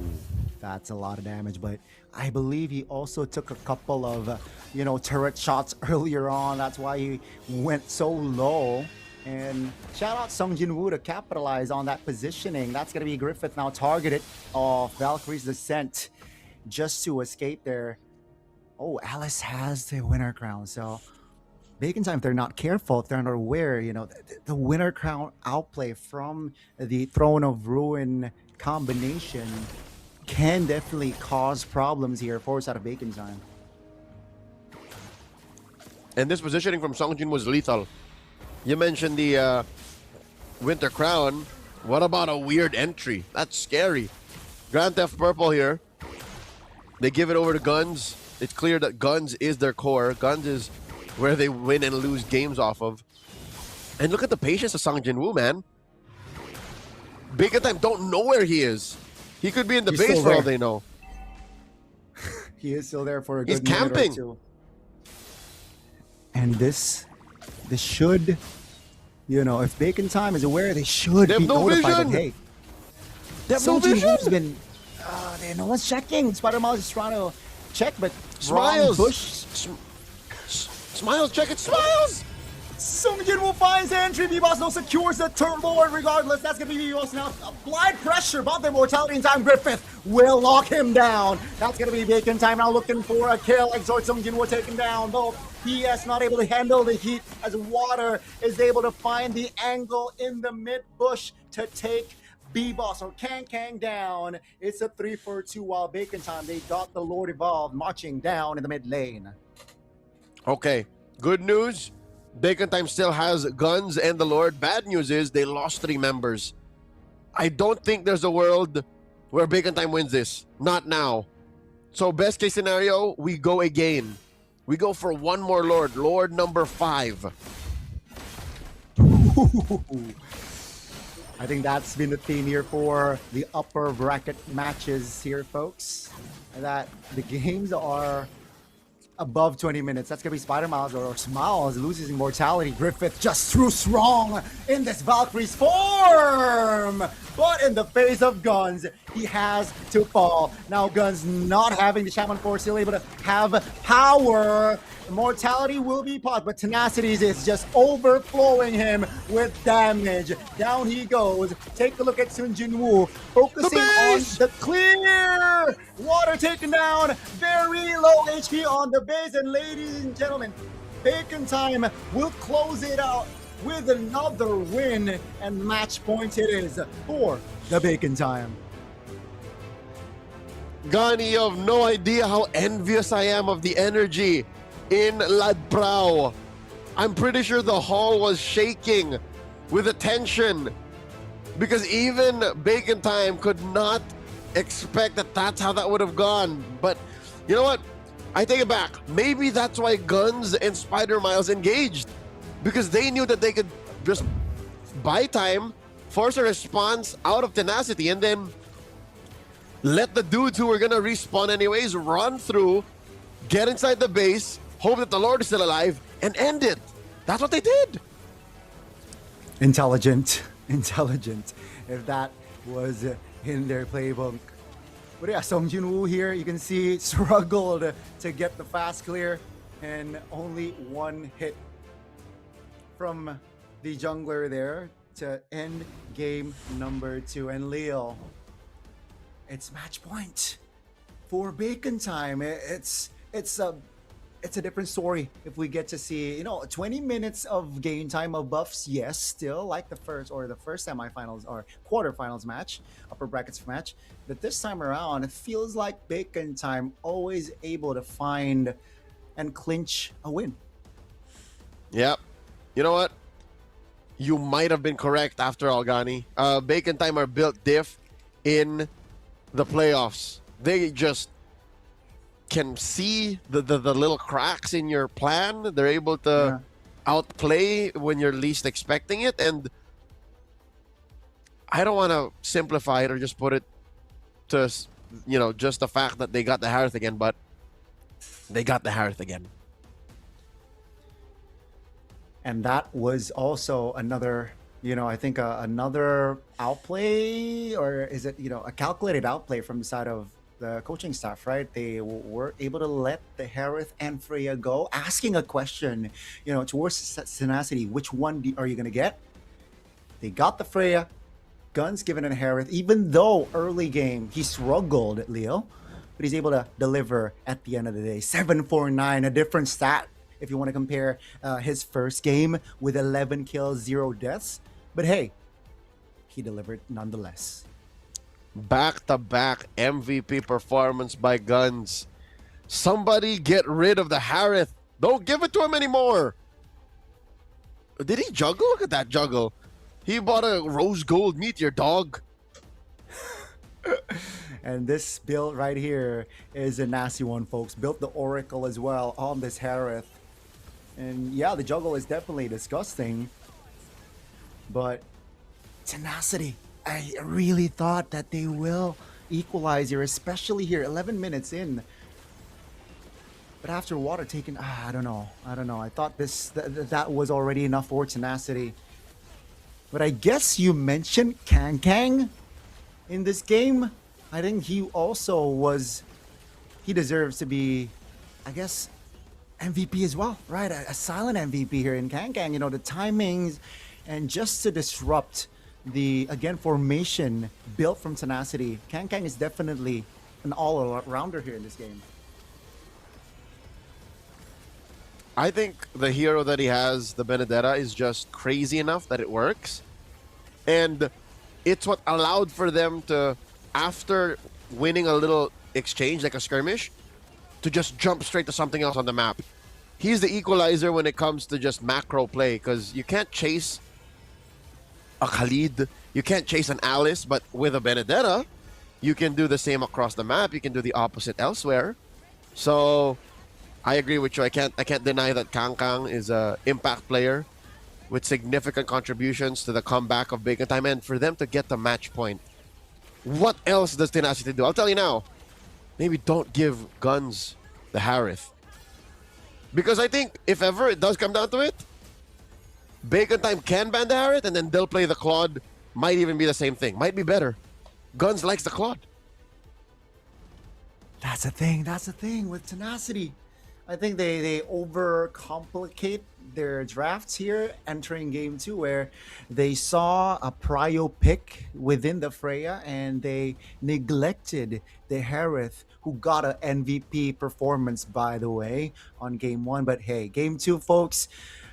that's a lot of damage, but I believe he also took a couple of, turret shots earlier on. That's why he went so low. And shout out Sung Jin-woo to capitalize on that positioning. That's going to be Griffith now targeted off Valkyrie's Descent just to escape there. Oh, Alice has the winner crown. So Bacon Time, if they're not careful, if they're not aware, the winner crown outplay from the Throne of Ruin combination can definitely cause problems here for us out of Bacon Time. And this positioning from Songjin was lethal. You mentioned the Winter Crown. What about a weird entry? That's scary. Grand Theft Purple here. They give it over to Guns. It's clear that Guns is their core. Guns is where they win and lose games off of. And look at the patience of Song Jin-woo, man. Bacon Time don't know where he is. He could be in the base for all they know. He is still there for a He's good minute camping. or two. And this should, if Bacon Time is aware, they should be notified. But hey, Song Jin-woo's been, no one's checking. Spider-Man is trying to check, but Smiles. Bush. Smiles, check it, Smiles! Sung Jin-woo finds entry. B-Boss no secures the turbo, and regardless, that's gonna be B-Boss now. Applied pressure, but the mortality in time. Griffith will lock him down. That's gonna be Bacon Time now looking for a kill. Exhort Sung Jin-woo taken down. Though PS not able to handle the heat as Water is able to find the angle in the mid bush to take B-Boss or Kang Kang down. It's a 3-for-2 while Bacon Time, they got the Lord Evolved marching down in the mid lane. Okay, good news. Bacon Time still has Guns and the Lord. Bad news is they lost 3 members. I don't think there's a world where Bacon Time wins this. Not now. So best case scenario, we go again. We go for one more Lord. Lord number 5. I think that's been the theme here for the upper bracket matches here, folks. That the games are above 20 minutes. That's going to be Spider-Miles or Smiles loses immortality. Griffith just too strong in this Valkyrie's form. But in the face of Guns, he has to fall. Now Guns not having the Shaman Force, still able to have power. Immortality will be paused, but Tenacity is just overflowing him with damage. Down he goes. Take a look at Sun Jin-woo, focusing on the clear. Water taken down, very low HP on the base, and ladies and gentlemen, Bacon Time will close it out with another win, and match point it is for the Bacon Time. Gani, you have no idea how envious I am of the energy in Ladprao. I'm pretty sure the hall was shaking with attention because even Bacon Time could not expect that that's how that would have gone. But you know what? I take it back. Maybe that's why Guns and Spider-Miles engaged, because they knew that they could just buy time, force a response out of Tenacity, and then let the dudes who were gonna respawn anyways run through, get inside the base, hope that the Lord is still alive, and end it. That's what they did. Intelligent. If that was in their playbook, But yeah, Song Jun-woo here, you can see struggled to get the fast clear and only one hit from the jungler there to end game number 2. And Leo, it's match point for Bacon Time. It's a different story if we get to see 20 minutes of game time of buffs. Yes, still like the first semifinals or quarterfinals match, upper brackets match. But this time around, it feels like Bacon Time always able to find and clinch a win. Yep. You know what? You might have been correct after all, Gani. Bacon Time are built diff in the playoffs. They just can see the little cracks in your plan. They're able to outplay when you're least expecting it. And I don't want to simplify it or just put it to, just the fact that they got the Harith again, but they got the Harith again. And that was also another, I think another outplay, or is it, a calculated outplay from the side of the coaching staff, right? They were able to let the Harith and Freya go, asking a question, towards Tenacity, which one are you going to get? They got the Freya, Guns given to Harith, even though early game he struggled, Leo, but he's able to deliver at the end of the day. 749, a different stat if you want to compare his first game with 11 kills, 0 deaths. But hey, he delivered nonetheless. Back-to-back MVP performance by Guns. Somebody get rid of the Harith. Don't give it to him anymore. Did he juggle? Look at that juggle. He bought a rose gold meteor, dog. And this build right here is a nasty one, folks. Built the Oracle as well on this Harith. And yeah, the juggle is definitely disgusting. But Tenacity, I really thought that they will equalize here, especially here, 11 minutes in. But after water taken, I don't know. I thought that was already enough for Tenacity. But I guess you mentioned Kang in this game. I think he deserves to be, I guess, MVP as well, right? A silent MVP here in Kang. The timings and just to disrupt the, again, formation built from Tenacity. Kang is definitely an all-rounder here in this game. I think the hero that he has, the Benedetta, is just crazy enough that it works. And it's what allowed for them to, after winning a little exchange, like a skirmish, to just jump straight to something else on the map. He's the equalizer when it comes to just macro play, because you can't chase a Khalid, you can't chase an Alice, but with a Benedetta, you can do the same across the map. You can do the opposite elsewhere. So I agree with you. I can't deny that Kang is an impact player with significant contributions to the comeback of Bacon Time, and for them to get the match point. What else does Tenacity do? I'll tell you now. Maybe don't give Guns the Harith. Because I think if ever it does come down to it, Bacon Time can ban the Harith, and then they'll play the Claude. Might even be the same thing. Might be better. Guns likes the Claude. That's the thing with Tenacity. I think they overcomplicate their drafts here entering game 2, where they saw a prio pick within the Freya and they neglected the Harith, who got an MVP performance, by the way, on game 1. But hey, game 2, folks,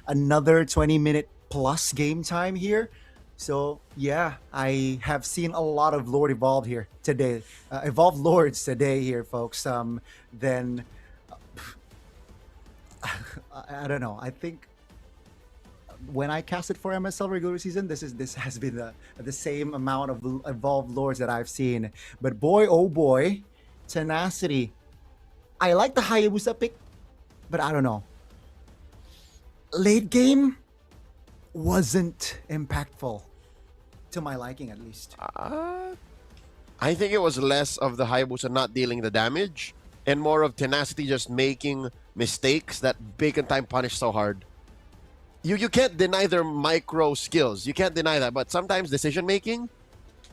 another 20-minute plus game time here. So yeah, I have seen a lot of Lord evolved here today, evolved Lords today here, folks. Then I don't know. I think when I casted for MSL regular season, this has been the same amount of evolved Lords that I've seen. But boy, oh boy, Tenacity. I like the Hayabusa pick, but I don't know. Late game wasn't impactful to my liking, at least. I think it was less of the Hayabusa not dealing the damage and more of Tenacity just making mistakes that Bacon Time punished so hard. You can't deny their micro skills. You can't deny that. But sometimes decision making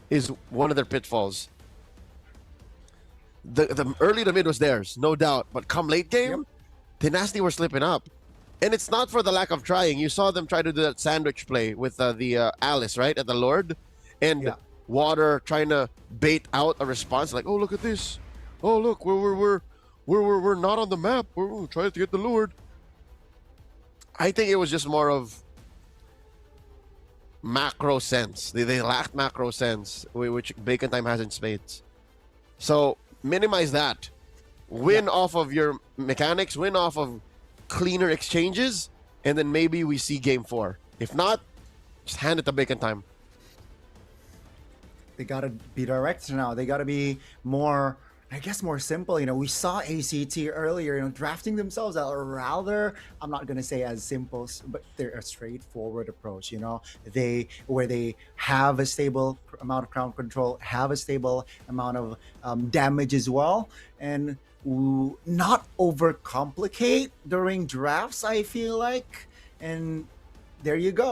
is one of their pitfalls. the early to mid was theirs, no doubt. But come late game, Tenacity were slipping up. And it's not for the lack of trying. You saw them try to do that sandwich play with the Alice, right, at the Lord. And Water trying to bait out a response like, oh, look at this. Oh, look, we're not on the map. We're trying to get the Lord. I think it was just more of macro sense. They lacked macro sense, which Bacon Time has in spades. So minimize that. Win off of your mechanics, win off of cleaner exchanges, and then maybe we see game 4. If not, just hand it to Bacon Time. They gotta be direct now. They gotta be more, I guess, more simple. You know, we saw ACT earlier, you know, drafting themselves a rather, I'm not gonna say as simple, but they're a straightforward approach, you know, where they have a stable amount of crowd control, have a stable amount of damage as well, and not overcomplicate during drafts, I feel like. And there you go.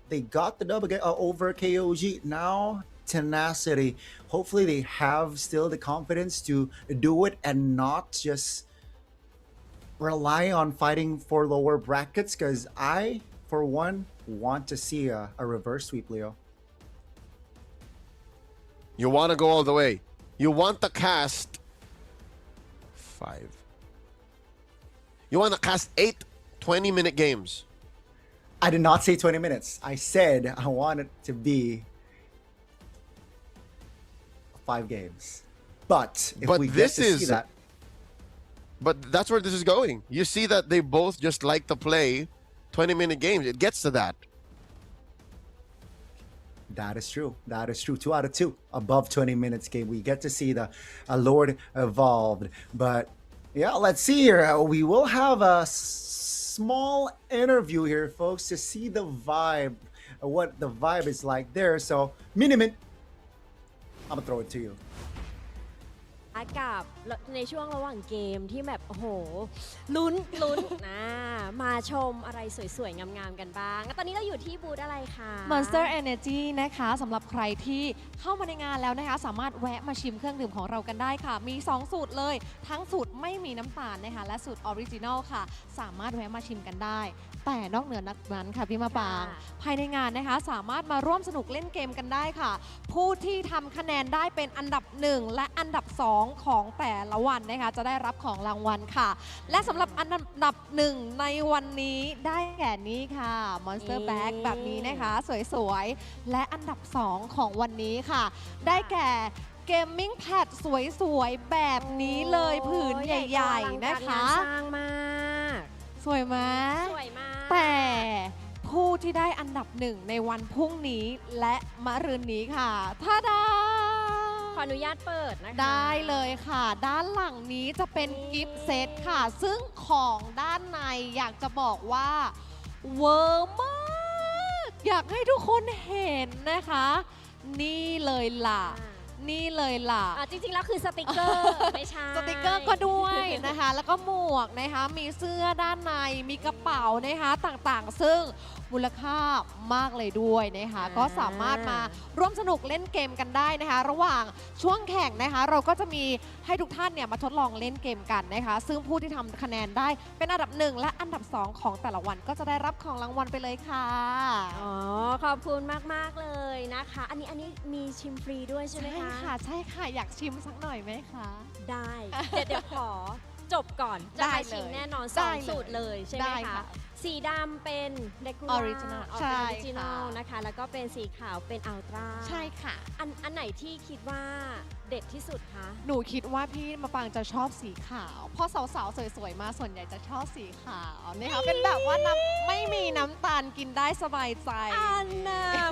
They got the dub over KOG. Now Tenacity, hopefully they have still the confidence to do it and not just rely on fighting for lower brackets, because I, for one, want to see a reverse sweep, Leo. You want to go all the way. You want to cast 5. You want to cast 8 20-minute games. I did not say 20 minutes. I said I want it to be 5 games. But if we get to see that, but that's where this is going. You see that they both just like to play 20-minute games. It gets to that. That is true. That is true. 2 out of 2 above 20 minutes game. We get to see the Lord evolved. But yeah, let's see here. We will have a small interview here, folks, to see the vibe, what the vibe is like there. So, Minimin, I'm gonna throw it to you. กับในช่วงระหว่างเกมที่แบบโอ้โหลุ้นมาชมอะไรสวยๆงามๆกันบ้างตอนนี้เราอยู่ที่บูธอะไรคะ Monster Energy นะคะสำหรับใครที่เข้ามาในงานแล้วนะคะสามารถแวะมาชิมเครื่องดื่มของเรากันได้ค่ะมี2สูตรเลยทั้งสูตรไม่มีน้ำตาลนะคะและสูตรออริจินัลค่ะสามารถแวะมาชิมกันได้แต่นอกเหนือนั้นค่ะพี่มะปางภายในงานนะคะสามารถมาร่วมสนุกเล่นเกมกันได้ค่ะผู้ที่ทำคะแนนได้เป็นอันดับ1และอันดับ2ของแต่ละวันนะคะจะได้รับของรางวัลค่ะและสำหรับอันดับ1ในวันนี้ได้แก่นี้ค่ะ Monster Bag แบบนี้นะคะสวยๆและอันดับ2ของวันนี้ค่ะได้แก่เกมมิ่งแพดสวยๆแบบนี้เลยผืนใหญ่ๆนะคะสร้างมากสวยไหมสวยมากแต่ผู้ที่ได้อันดับ1ในวันพรุ่งนี้และมะรืนนี้ค่ะท่าดาขออนุญาตเปิดนะคะได้เลยค่ะด้านหลังนี้จะเป็นกิฟต์เซตค่ะซึ่งของด้านในอยากจะบอกว่าเวอร์มากอยากให้ทุกคนเห็นนะคะนี่เลยล่ะจริงๆแล้วคือสติกเกอร์ไม่ใช่สติกเกอร์ก็ด้วยนะคะแล้วก็หมวกนะคะมีเสื้อด้านในมีกระเป๋านะคะต่างๆซึ่งมูลค่ามากเลยด้วยนะคะก็สามารถมาร่วมสนุกเล่นเกมกันได้นะคะระหว่างช่วงแข่งนะคะเราก็จะมีให้ทุกท่านเนี่ยมาทดลองเล่นเกมกันนะคะซึ่งผู้ที่ทำคะแนนได้เป็นอันดับ1และอันดับ2ของแต่ละวันก็จะได้รับของรางวัลไปเลยค่ะขอบคุณมากๆเลยนะคะอันนี้มีชิมฟรีด้วยใช่ไหมคะใช่ค่ะอยากชิมสักหน่อยไหมคะได้เดี๋ยวขอจบก่อนจะมาชิมแน่นอน2สูตรเลยใช่ไหมคะสีดำเป็น regular original นะคะแล้วก็เป็นสีขาวเป็น ultra ใช่ค่ะอันไหนที่คิดว่าเด็ดที่สุดคะหนูคิดว่าพี่มะปางจะชอบสีขาวเพราะสาวๆสวยๆมาส่วนใหญ่จะชอบสีขาวนะคะเป็นแบบว่าไม่มีน้ำตาลกินได้สบายใจ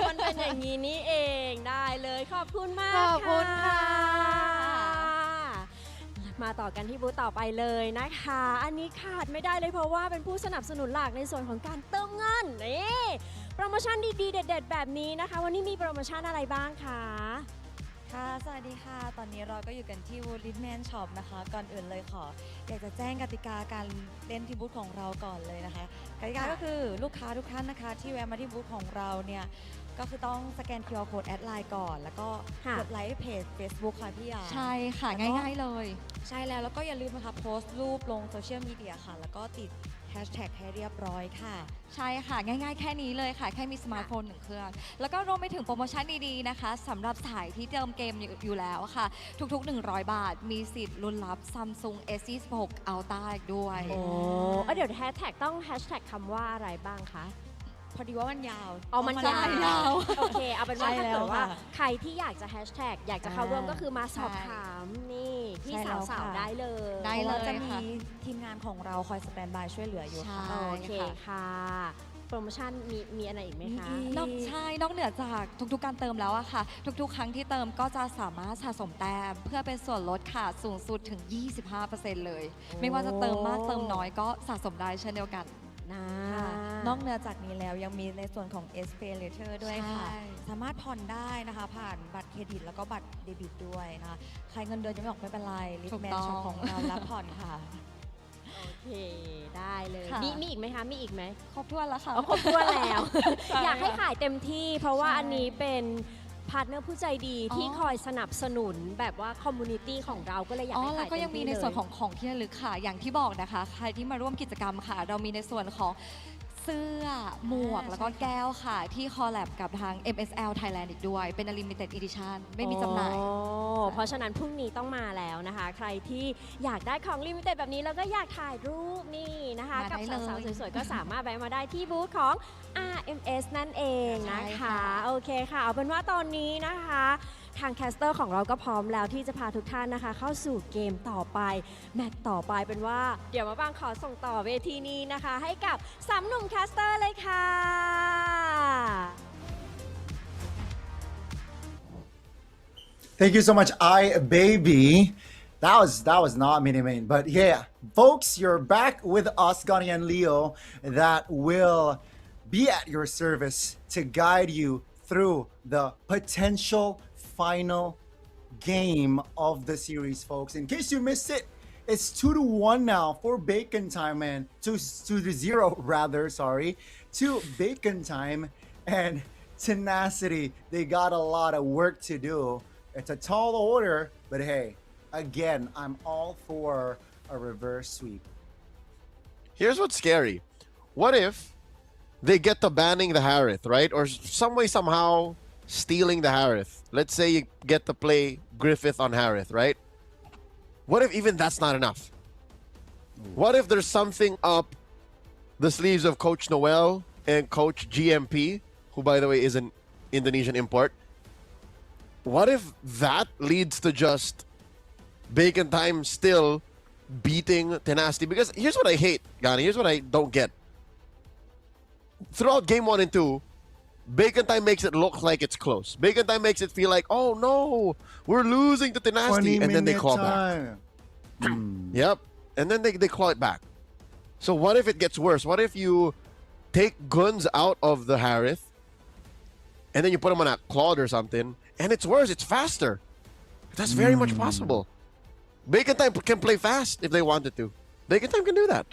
มันเป็นอย่างนี้นี่เองได้เลยขอบคุณมากขอบคุณค่ะมาต่อกันที่บูธต่อไปเลยนะคะอันนี้ขาดไม่ได้เลยเพราะว่าเป็นผู้สนับสนุนหลักในส่วนของการเติมเงินนี่โปรโมชั่นดีๆเด็ดๆแบบนี้นะคะวันนี้มีโปรโมชั่นอะไรบ้างคะค่ะสวัสดีค่ะตอนนี้เราก็อยู่กันที่ Woodman Shop นะคะก่อนอื่นเลยอยากจะแจ้งกติกาการเล่นที่บูธของเราก่อนเลยนะคะกติกาก็คือลูกค้าทุกท่านนะคะที่แวะมาที่บูธของเราเนี่ย ก็คือต้องสแกน QR Code แอดไลน์ก่อน แล้วก็ ค่ะ กดไลค์เพจ Facebook ค่ะพี่ยา ใช่ค่ะ แล้วก็ ง่ายๆเลย ใช่แล้วก็อย่าลืมนะคะโพสต์รูปลงโซเชียลมีเดียค่ะ แล้วก็ติดแฮชแท็กให้เรียบร้อยค่ะ ใช่ค่ะ ง่ายๆ แค่นี้เลยค่ะ แค่มีสมาร์ทโฟน1 เครื่อง แล้วก็รวมไปถึงโปรโมชั่นดีๆนะคะสำหรับสายที่เติมเกมอยู่แล้วค่ะ ทุกๆ 100 บาท มีสิทธิ์ลุ้นรับ Samsung S26 Ultra อีกด้วย โอ้เดี๋ยวแฮชแท็กต้องแฮชแท็กคำว่าอะไรบ้างคะ พอดีว่ามันยาว เอามันยาว โอเค เอาเป็นว่า ใช่ ถ้า แล้ว เกิดว่า ค่ะ ใครที่อยากจะแฮชแท็กอยากจะเข้าร่วมก็คือมาสอบถามนี่ที่ ใช่แล้ว สาว ค่ะ ๆได้เลย เพราะว่าจะมีทีมงานของเราคอยสแตนบายช่วยเหลืออยู่ค่ะ โอเคค่ะ โปรโมชั่นมีอะไรอีกไหมคะ นอกเหนือจากทุกๆการเติมแล้วอะค่ะ ทุกๆ ครั้งที่เติมก็จะสามารถสะสมแต้มเพื่อเป็นส่วนลดค่ะสูงสุดถึง 25% เลย ไม่ว่าจะเติมมากเติมน้อยก็สะสมได้เช่นเดียวกัน ค่ะนอกเหนือจากนี้แล้วยังมีในส่วนของ S Pay Later ด้วยค่ะ ใช่ สามารถผ่อนได้นะคะ ผ่านบัตรเครดิตแล้วก็บัตรเดบิตด้วยนะคะใครเงินเดือนยังไม่ออกไม่เป็นไรลิฟ ถูก แมน ต้อง ช็อปของเรารับผ่อนค่ะ โอเค ได้เลย ค่ะ มีอีกไหมคะ มีอีกไหม ครบถ้วนแล้วค่ะ ครบถ้วนแล้ว ใช่ อยากให้ ค่ะ ขายเต็มที่ เพราะว่า ใช่ อันนี้เป็นพาร์ทเนอร์ผู้ใจดีที่ อ๋อ คอยสนับสนุนแบบว่าคอมมูนิตี้ของเราก็เลยอยาก อ๋อ ให้ แล้ว ขาย ก็ เต็ ยัง ม มี ที่ ใน เลย ส่วนของที่ระลึกค่ะ อย่างที่บอกนะคะ ใครที่มาร่วมกิจกรรมค่ะ เรามีในส่วนของเสื้อ หมวก แล้วก็แก้วค่ะ ที่คอลแลบกับทาง MSL Thailand อีกด้วย เป็น Limited Edition ไม่มีจำหน่าย โอ้เพราะฉะนั้นพรุ่งนี้ต้องมาแล้วนะคะ ใครที่อยากได้ของลิมิเต็ดแบบนี้แล้วก็อยากถ่ายรูปนี่นะคะ มา กับ ได้เลย สาวๆสวยๆ ก็สามารถแวะมาได้ที่บูธของ RMS นั่นเองนะ ใช่ คะ ค่ะ โอเคค่ะ เอาเป็นว่าตอนนี้นะคะ ทางแคสเตอร์ของเราก็พร้อมแล้วที่จะพาทุกท่านนะคะ เข้าสู่เกมต่อไป แมตช์ต่อไปเป็นว่า เดี๋ยวมาบางขอส่งต่อเวทีนี้นะคะ ให้กับ3หนุ่มแคสเตอร์เลยค่ะ Thank you so much, baby. That was not mini main, but yeah, folks, you're back with us, Gunny and Leo, that will be at your service to guide you through the potential final game of the series, folks. In case you missed it, it's 2-1 now for Bacon Time, man. 2-0 rather, sorry, to Bacon Time and Tenacity. They got a lot of work to do. It's a tall order, but hey, again, I'm all for a reverse sweep. Here's what's scary. What if they get to banning the Harith, right? Or some way, somehow stealing the Harith. Let's say you get to play Griffith on Harith, right? What if even that's not enough? What if there's something up the sleeves of Coach Noel and Coach GMP, who, by the way, is an Indonesian import? What if that leads to just Bacon Time still beating Tenacity? Because here's what I hate, Gani. Here's what I don't get. Throughout game 1 and 2, Bacon Time makes it look like it's close. Bacon Time makes it feel like, oh no, we're losing to Tenacity. And then they claw back. Yep. And then they claw it back. So what if it gets worse? What if you take guns out of the Harith and then you put them on a Claude or something, and it's worse, it's faster. That's very much possible. Bacon Time can play fast if they wanted to. Bacon Time can do that.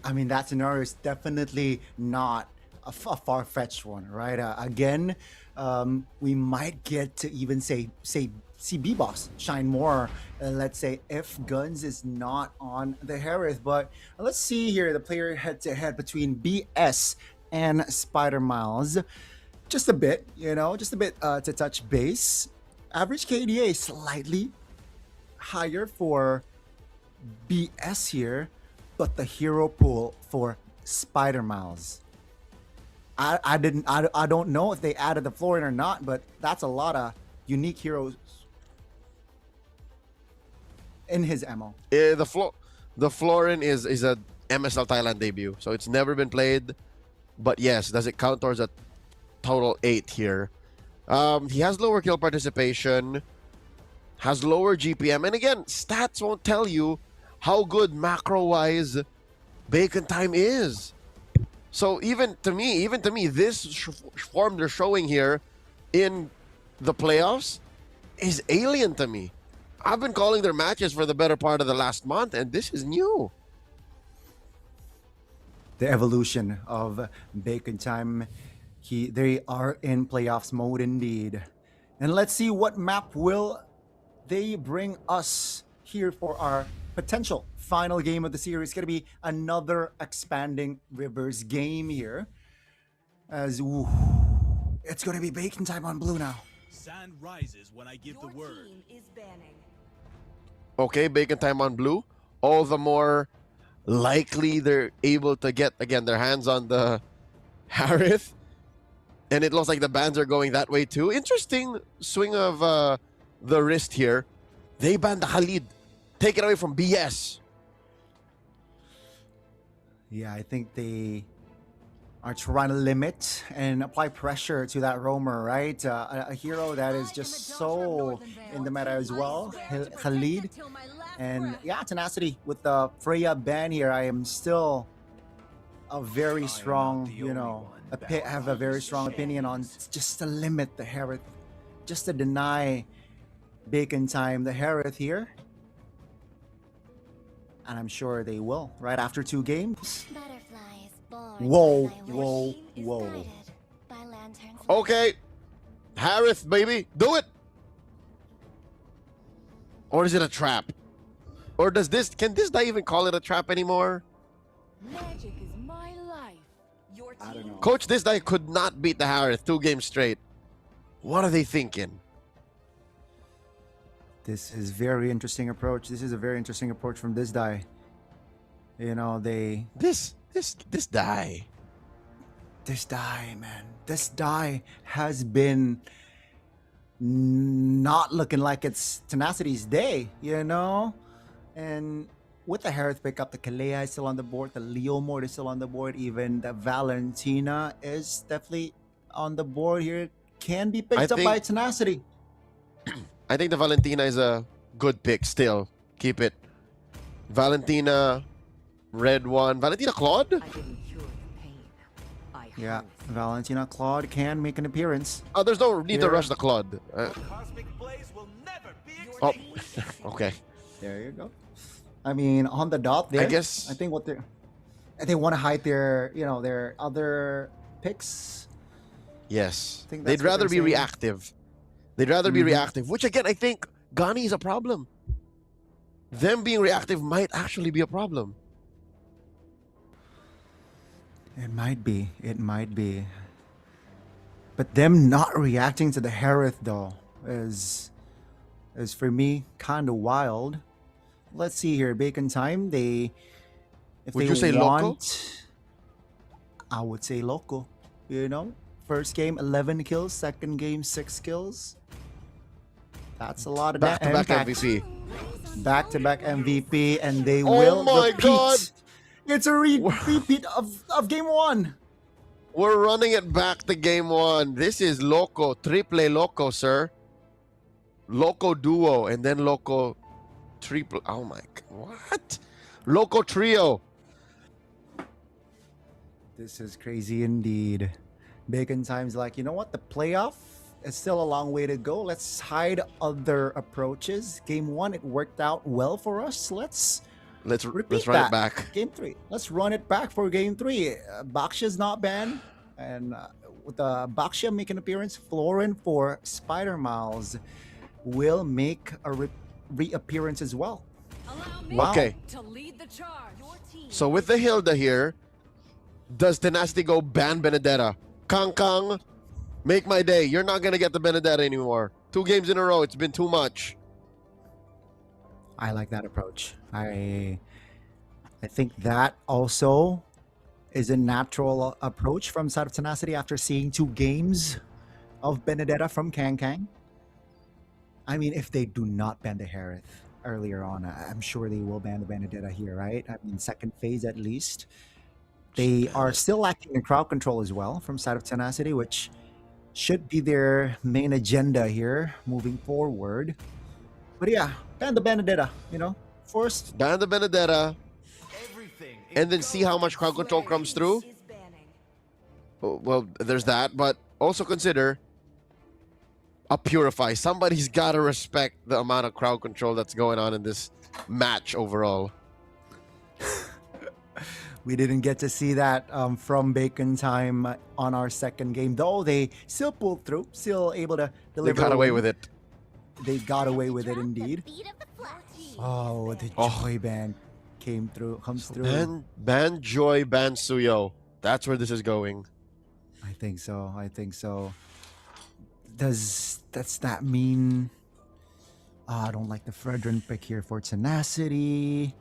I mean, that scenario is definitely not a far-fetched one, right? Again, we might get to even see B-Boss shine more, let's say, if Guns is not on the Harith. But let's see here the player head-to-head between BS and Spider Miles. Just a bit, just a bit to touch base. Average KDA slightly higher for BS here, but the hero pool for Spider Miles. I don't know if they added the Florin or not, but that's a lot of unique heroes in his MO. The Florin is a MSL Thailand debut, so it's never been played. But yes, does it count towards a total 8 here? He has lower kill participation, has lower GPM, and again, stats won't tell you how good macro-wise Bacon Time is. So even to me, this form they're showing here in the playoffs is alien to me. I've been calling their matches for the better part of the last month, and this is new. The evolution of Bacon Time They are in playoffs mode indeed. And let's see what map will they bring us here for our potential final game of the series. It's going to be another expanding rivers game here. As it's going to be bacon time on blue now. Sand rises when I give the word. Okay, bacon time on blue. All the more likely they're able to get, again, their hands on the Harith. And it looks like the bans are going that way too. Interesting swing of the wrist here. They banned the Khalid. Take it away from BS. Yeah, I think they are trying to limit and apply pressure to that roamer, right? A hero that is just so in the meta as well, Khalid. And yeah, Tenacity with the Freya ban here. I am still a very strong, have a very strong opinion on just to limit the Harith, just to deny bacon time the Harith here. And I'm sure they will, right after 2 games. Whoa. Okay. Harith, baby. Do it. Or is it a trap? Or can this guy even call it a trap anymore? Magic is my life. Your I don't know. Coach, this guy could not beat the Harith 2 games straight. What are they thinking? This is very interesting approach. This is a very interesting approach from this guy. This die. This die, man. This die has been not looking like it's Tenacity's day, And with the Harith pickup, the Kalea is still on the board, the Leomord is still on the board, even the Valentina is definitely on the board here. Can be picked up by Tenacity. I think the Valentina is a good pick still. Keep it. Valentina, red one. Valentina Claude? Yeah, Valentina Claude can make an appearance. Oh, there's no need to rush the Claude. Oh, okay. There you go. I mean, on the dot there. I guess. I think they want to hide their, their other picks. Yes. I think They'd that's what rather they're be saying. reactive. They'd rather be reactive, which again, I think Ghani is a problem. Them being reactive might actually be a problem. It might be. It might be. But them not reacting to the Harith though is for me kind of wild. Let's see here. Bacon time. Would you say loco? I would say loco. First game 11 kills. Second game 6 kills. That's a lot of Back-to-back impact. MVP. Back-to-back MVP, and they Oh will my repeat. God. It's a repeat of game 1. We're running it back to game 1. This is Loco. Triple Loco, sir. Loco Duo and then Loco Triple. Oh my God. What? Loco Trio. This is crazy indeed. Bacon time's like, you know what? The playoff is still a long way to go. Let's hide other approaches. Game 1, it worked out well for us. Let's repeat run that. it back. Game 3. Let's run it back for game 3. Baksha's not banned. And with Baksha making an appearance, Florin for Spider Miles will make a reappearance as well. Wow. Okay. So with the Hilda here, does Tenacity go ban Benedetta? Kang, make my day. You're not going to get the Benedetta anymore. 2 games in a row. It's been too much. I like that approach. I think that also is a natural approach from side of Tenacity after seeing 2 games of Benedetta from Kang. I mean, if they do not ban the Harith earlier on, I'm sure they will ban the Benedetta here, right? I mean, second phase at least. They are still lacking in crowd control as well from side of Tenacity, which should be their main agenda here moving forward. But yeah, ban the Benedetta, first. Ban the Benedetta. And then see how much crowd control comes through. Well, there's that. But also consider a Purify. Somebody's got to respect the amount of crowd control that's going on in this match overall. We didn't get to see that from Bacon Time on our second game, though they still pulled through, still able to deliver. They got a away win. with it. They got away with it indeed. Oh, the Joy Band comes through. Ban Joy, ban Suyo. That's where this is going. I think so. Does that mean? I don't like the Fredrin pick here for Tenacity.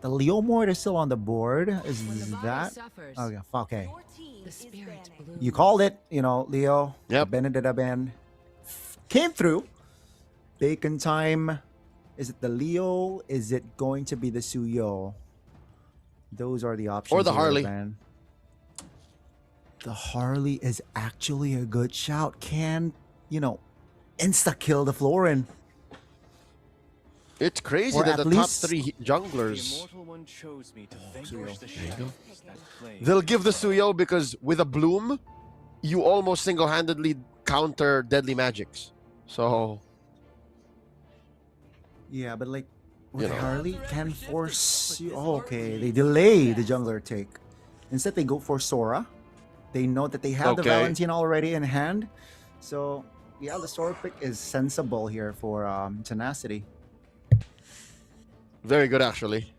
The Leo Mort is still on the board. Is that? Oh yeah. Okay. You called it. Leo. Yep. Benedetta band came through. Bacon Time. Is it the Leo? Is it going to be the Suyo? Those are the options. Or the here, Harley. man. The Harley is actually a good shout. Can, insta-kill the Florin. It's crazy Or that at the top least- 3 junglers, Suyo. they'll give the Suyo because with a Bloom, you almost single-handedly counter deadly magics. So, Yeah, but with You know. Harley can force you. Oh, okay. They delay the jungler take. Instead, they go for Sora. They know that they have the Okay. Valentine already in hand. So, yeah, the Sora pick is sensible here for Tenacity. very good actually.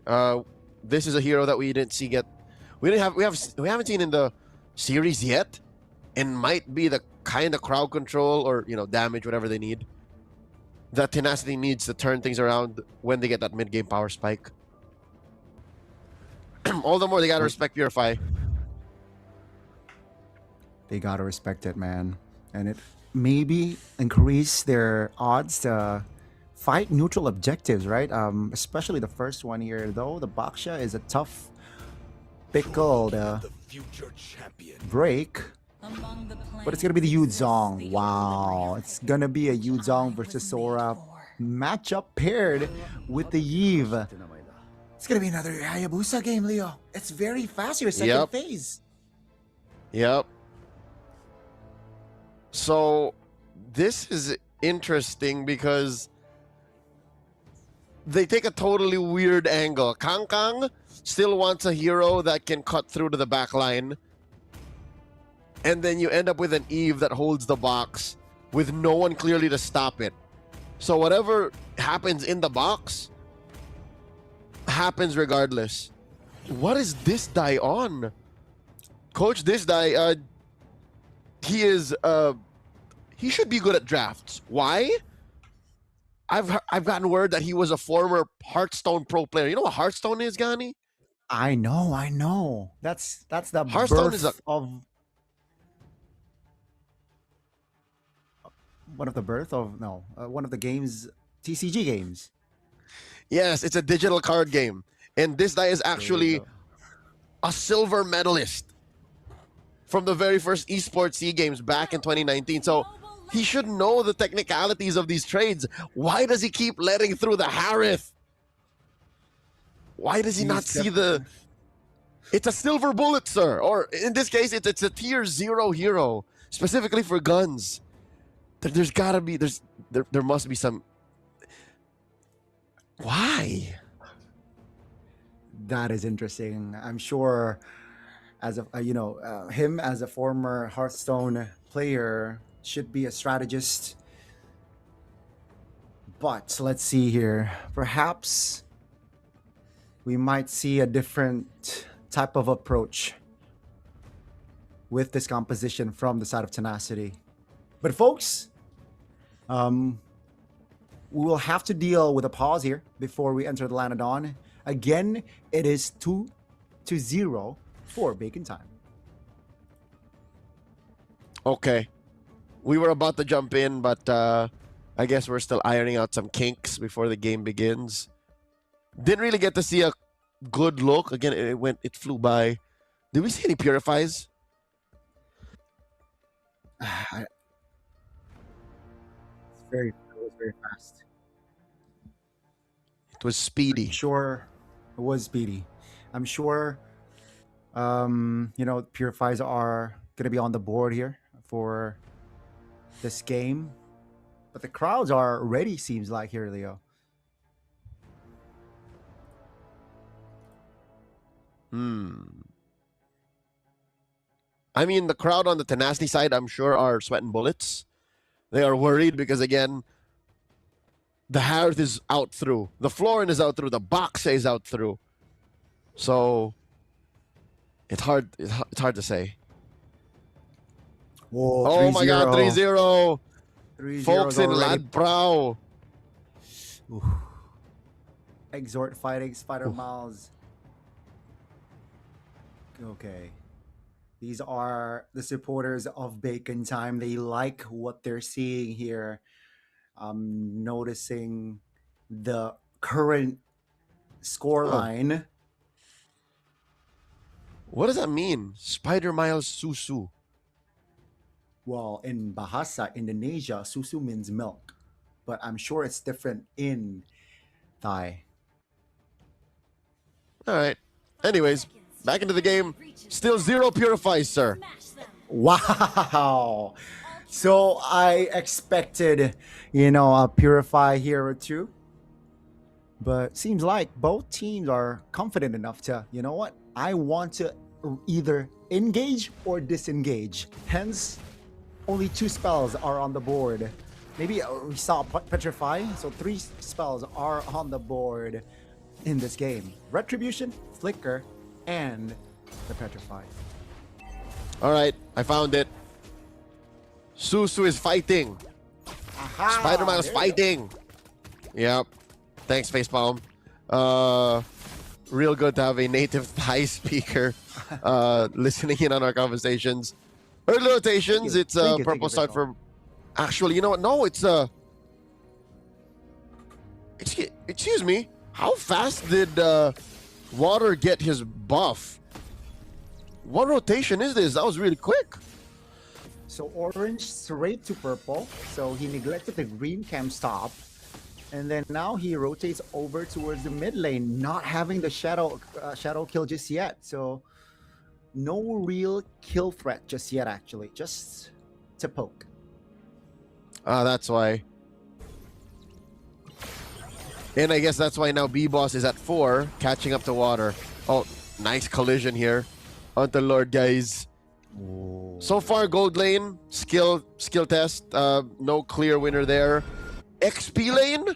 This is a hero that we didn't see get. We haven't seen in the series yet, and might be the kind of crowd control or damage, whatever they need, that Tenacity needs to turn things around when they get that mid-game power spike. All the more they gotta respect Purify. They gotta respect it, man. And it maybe increase their odds to fight neutral objectives, right? Especially the first one here, though. The Baksha is a tough pickle to break. But it's gonna be the Yuzong. Wow. It's gonna be a Yuzong versus Sora matchup paired with the Eve. It's gonna be another Hayabusa game, Leo. It's very fast here, second Yep. phase. Yep. So this is interesting because they take a totally weird angle. Kang still wants a hero that can cut through to the back line. And then you end up with an Eve that holds the box with no one clearly to stop it. So whatever happens in the box happens regardless. What is this die on? Coach, this die, he should be good at drafts. Why? I've gotten word that he was a former Hearthstone pro player. You know what Hearthstone is, Gani? I know. That's the Hearthstone birth is a- of one of the games, TCG games. Yes, it's a digital card game. And this guy is actually a silver medalist from the very first esports SEA Games back in 2019. So he should know the technicalities of these trades. Why does he keep letting through the Harith? Why does he not see the... It's a silver bullet, sir. Or in this case, it's a tier 0 hero, specifically for guns. There's gotta be... There must be some... Why? That is interesting. I'm sure, as him as a former Hearthstone player should be a strategist. But let's see here. Perhaps we might see a different type of approach with this composition from the side of Tenacity. But folks, we will have to deal with a pause here before we enter the Land of Dawn. Again, it is 2-0 for Bacon Time. Okay. We were about to jump in, but I guess we're still ironing out some kinks before the game begins. Didn't really get to see a good look. Again, it flew by. Did we see any purifies? It was very fast. It was speedy. I'm sure it was speedy. I'm sure, purifies are going to be on the board here for this game. But the crowds are ready, seems like, here, Leo. I mean, the crowd on the Tenacity side, I'm sure, are sweating bullets. They are worried because, again, the Harith is out through. The Florin is out through. The Boxe is out through. So, it's hard to say. Whoa, oh my God, 3-0. 3-0 Folks in already. Ladbrau. Exhort fighting Spider Miles. Okay. These are the supporters of Bacon Time. They like what they're seeing here. Noticing the current scoreline. What does that mean? Spider Miles Susu. Well, in Bahasa, Indonesia, susu means milk. But I'm sure it's different in Thai. All right. Anyways, back into the game. Still 0 purifies, sir. Wow. So I expected, a purify here or two. But seems like both teams are confident enough to, you know what? I want to either engage or disengage. Hence, only 2 spells are on the board. Maybe we saw Petrify, so 3 spells are on the board in this game. Retribution, Flicker, and the Petrify. All right, I found it. Susu is fighting. Aha, Spider-Man is there you fighting. Yep. Thanks, Facepalm. Real good to have a native Thai speaker listening in on our conversations. Early rotations, it's purple start for... Actually, you know what? No, it's... Excuse me. How fast did Water get his buff? What rotation is this? That was really quick. So orange straight to purple. So he neglected the green cam stop. And then now he rotates over towards the mid lane, not having the shadow kill just yet. So no real kill threat just yet, actually. Just to poke. That's why. And I guess that's why now B-Boss is at 4, catching up to Water. Oh, nice collision here onto Lord, guys. Whoa. So far, gold lane, skill test, no clear winner there. XP lane,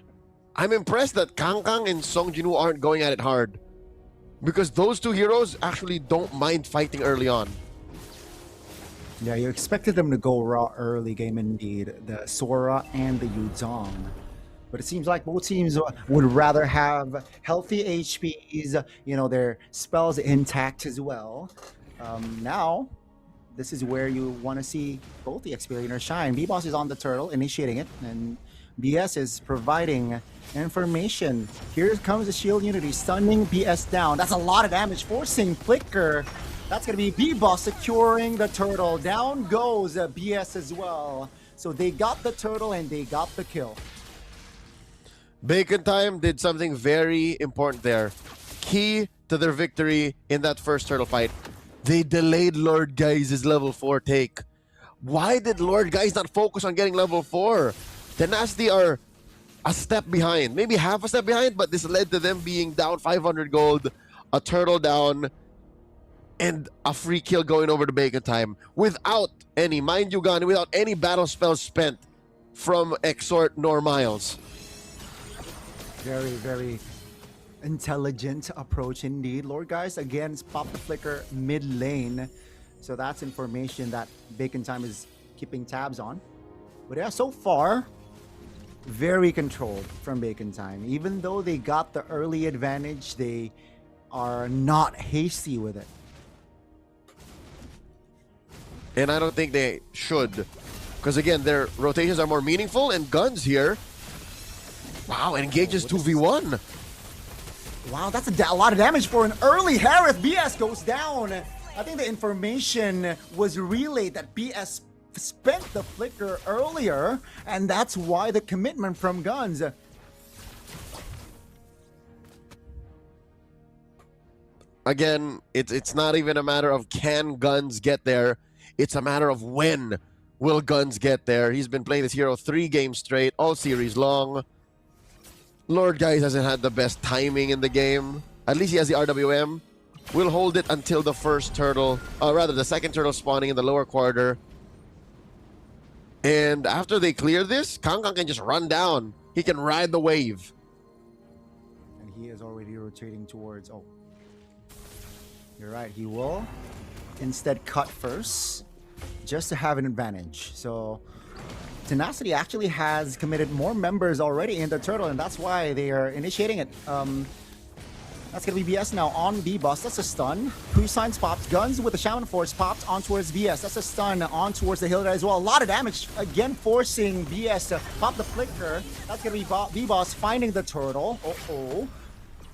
I'm impressed that Kangkang and Song Jinwoo aren't going at it hard. Because those 2 heroes actually don't mind fighting early on. Yeah, you expected them to go raw early game indeed. The Sora and the Yuzong. But it seems like both teams would rather have healthy HPs, their spells intact as well. Now, this is where you want to see both the XP laners shine. B-Boss is on the turtle, initiating it, and BS is providing information. Here comes the Shield Unity, stunning BS down. That's a lot of damage, forcing Flicker. That's going to be B-Boss securing the turtle. Down goes BS as well. So they got the turtle and they got the kill. Bacon Time did something very important there. Key to their victory in that first turtle fight. They delayed Lord Guys' level 4 take. Why did Lord Guys not focus on getting level 4? Tenacity are a step behind. Maybe half a step behind, but this led to them being down 500 gold, a turtle down, and a free kill going over to Bacon Time. Without any, mind you, Gani, without any battle spells spent from Exhort nor Miles. Very, very intelligent approach indeed. Lord Guys again pop the Flicker mid lane. So that's information that Bacon Time is keeping tabs on. But yeah, so far, very controlled from Bacon Time. Even though they got the early advantage, they are not hasty with it. And I don't think they should. Because again, their rotations are more meaningful, and Guns here. Wow, engages 2v1. Wow, that's a lot of damage for an early Harith. BS goes down. I think the information was relayed that BS spent the Flicker earlier, and that's why the commitment from Guns. Again, it's not even a matter of can Guns get there. It's a matter of when will Guns get there. He's been playing this hero 3 games straight, all series long. Lord Guys hasn't had the best timing in the game. At least he has the RWM. will hold it until the first turtle, rather the second turtle spawning in the lower quarter. And after they clear this, Kangkang can just run down. He can ride the wave. And he is already rotating towards... Oh. You're right. He will instead cut first just to have an advantage. So Tenacity actually has committed more members already in the turtle, and that's why they are initiating it. That's going to be BS now on B-Boss. That's a stun. Signs popped. Guns with the Shaman Force popped on towards BS. That's a stun on towards the Hilda as well. A lot of damage. Again, forcing BS to pop the flicker. That's going to be B-Boss finding the turtle. Uh-oh.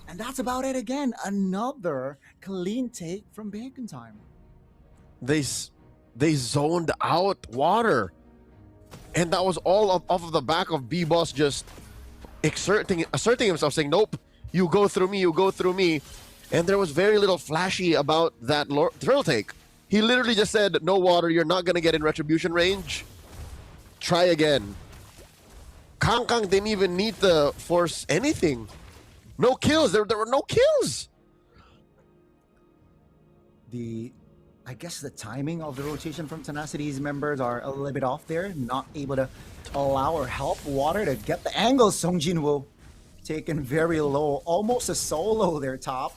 And that's about it again. Another clean take from Bacon Time. They zoned out water. And that was all off of the back of B-Boss just asserting himself, saying, nope. You go through me, you go through me. And there was very little flashy about that turtle take. He literally just said, no water, you're not going to get in retribution range. Try again. Kangkang didn't even need to force anything. No kills. There were no kills. I guess the timing of the rotation from Tenacity's members are a little bit off there. Not able to allow or help Water to get the angle. Song Jinwoo taken very low, almost a solo there top.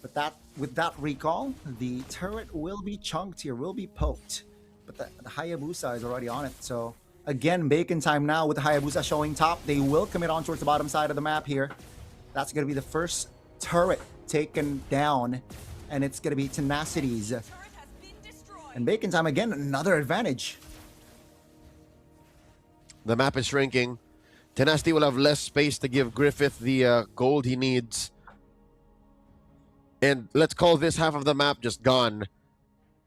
But with that recall, the turret will be chunked here, will be poked. But the Hayabusa is already on it. So again, Bacon Time now with the Hayabusa showing top. They will commit on towards the bottom side of the map here. That's going to be the first turret taken down. And it's going to be Tenacity's. And Bacon Time again, another advantage. The map is shrinking. Tenacity will have less space to give Griffith the gold he needs. And let's call this half of the map just gone.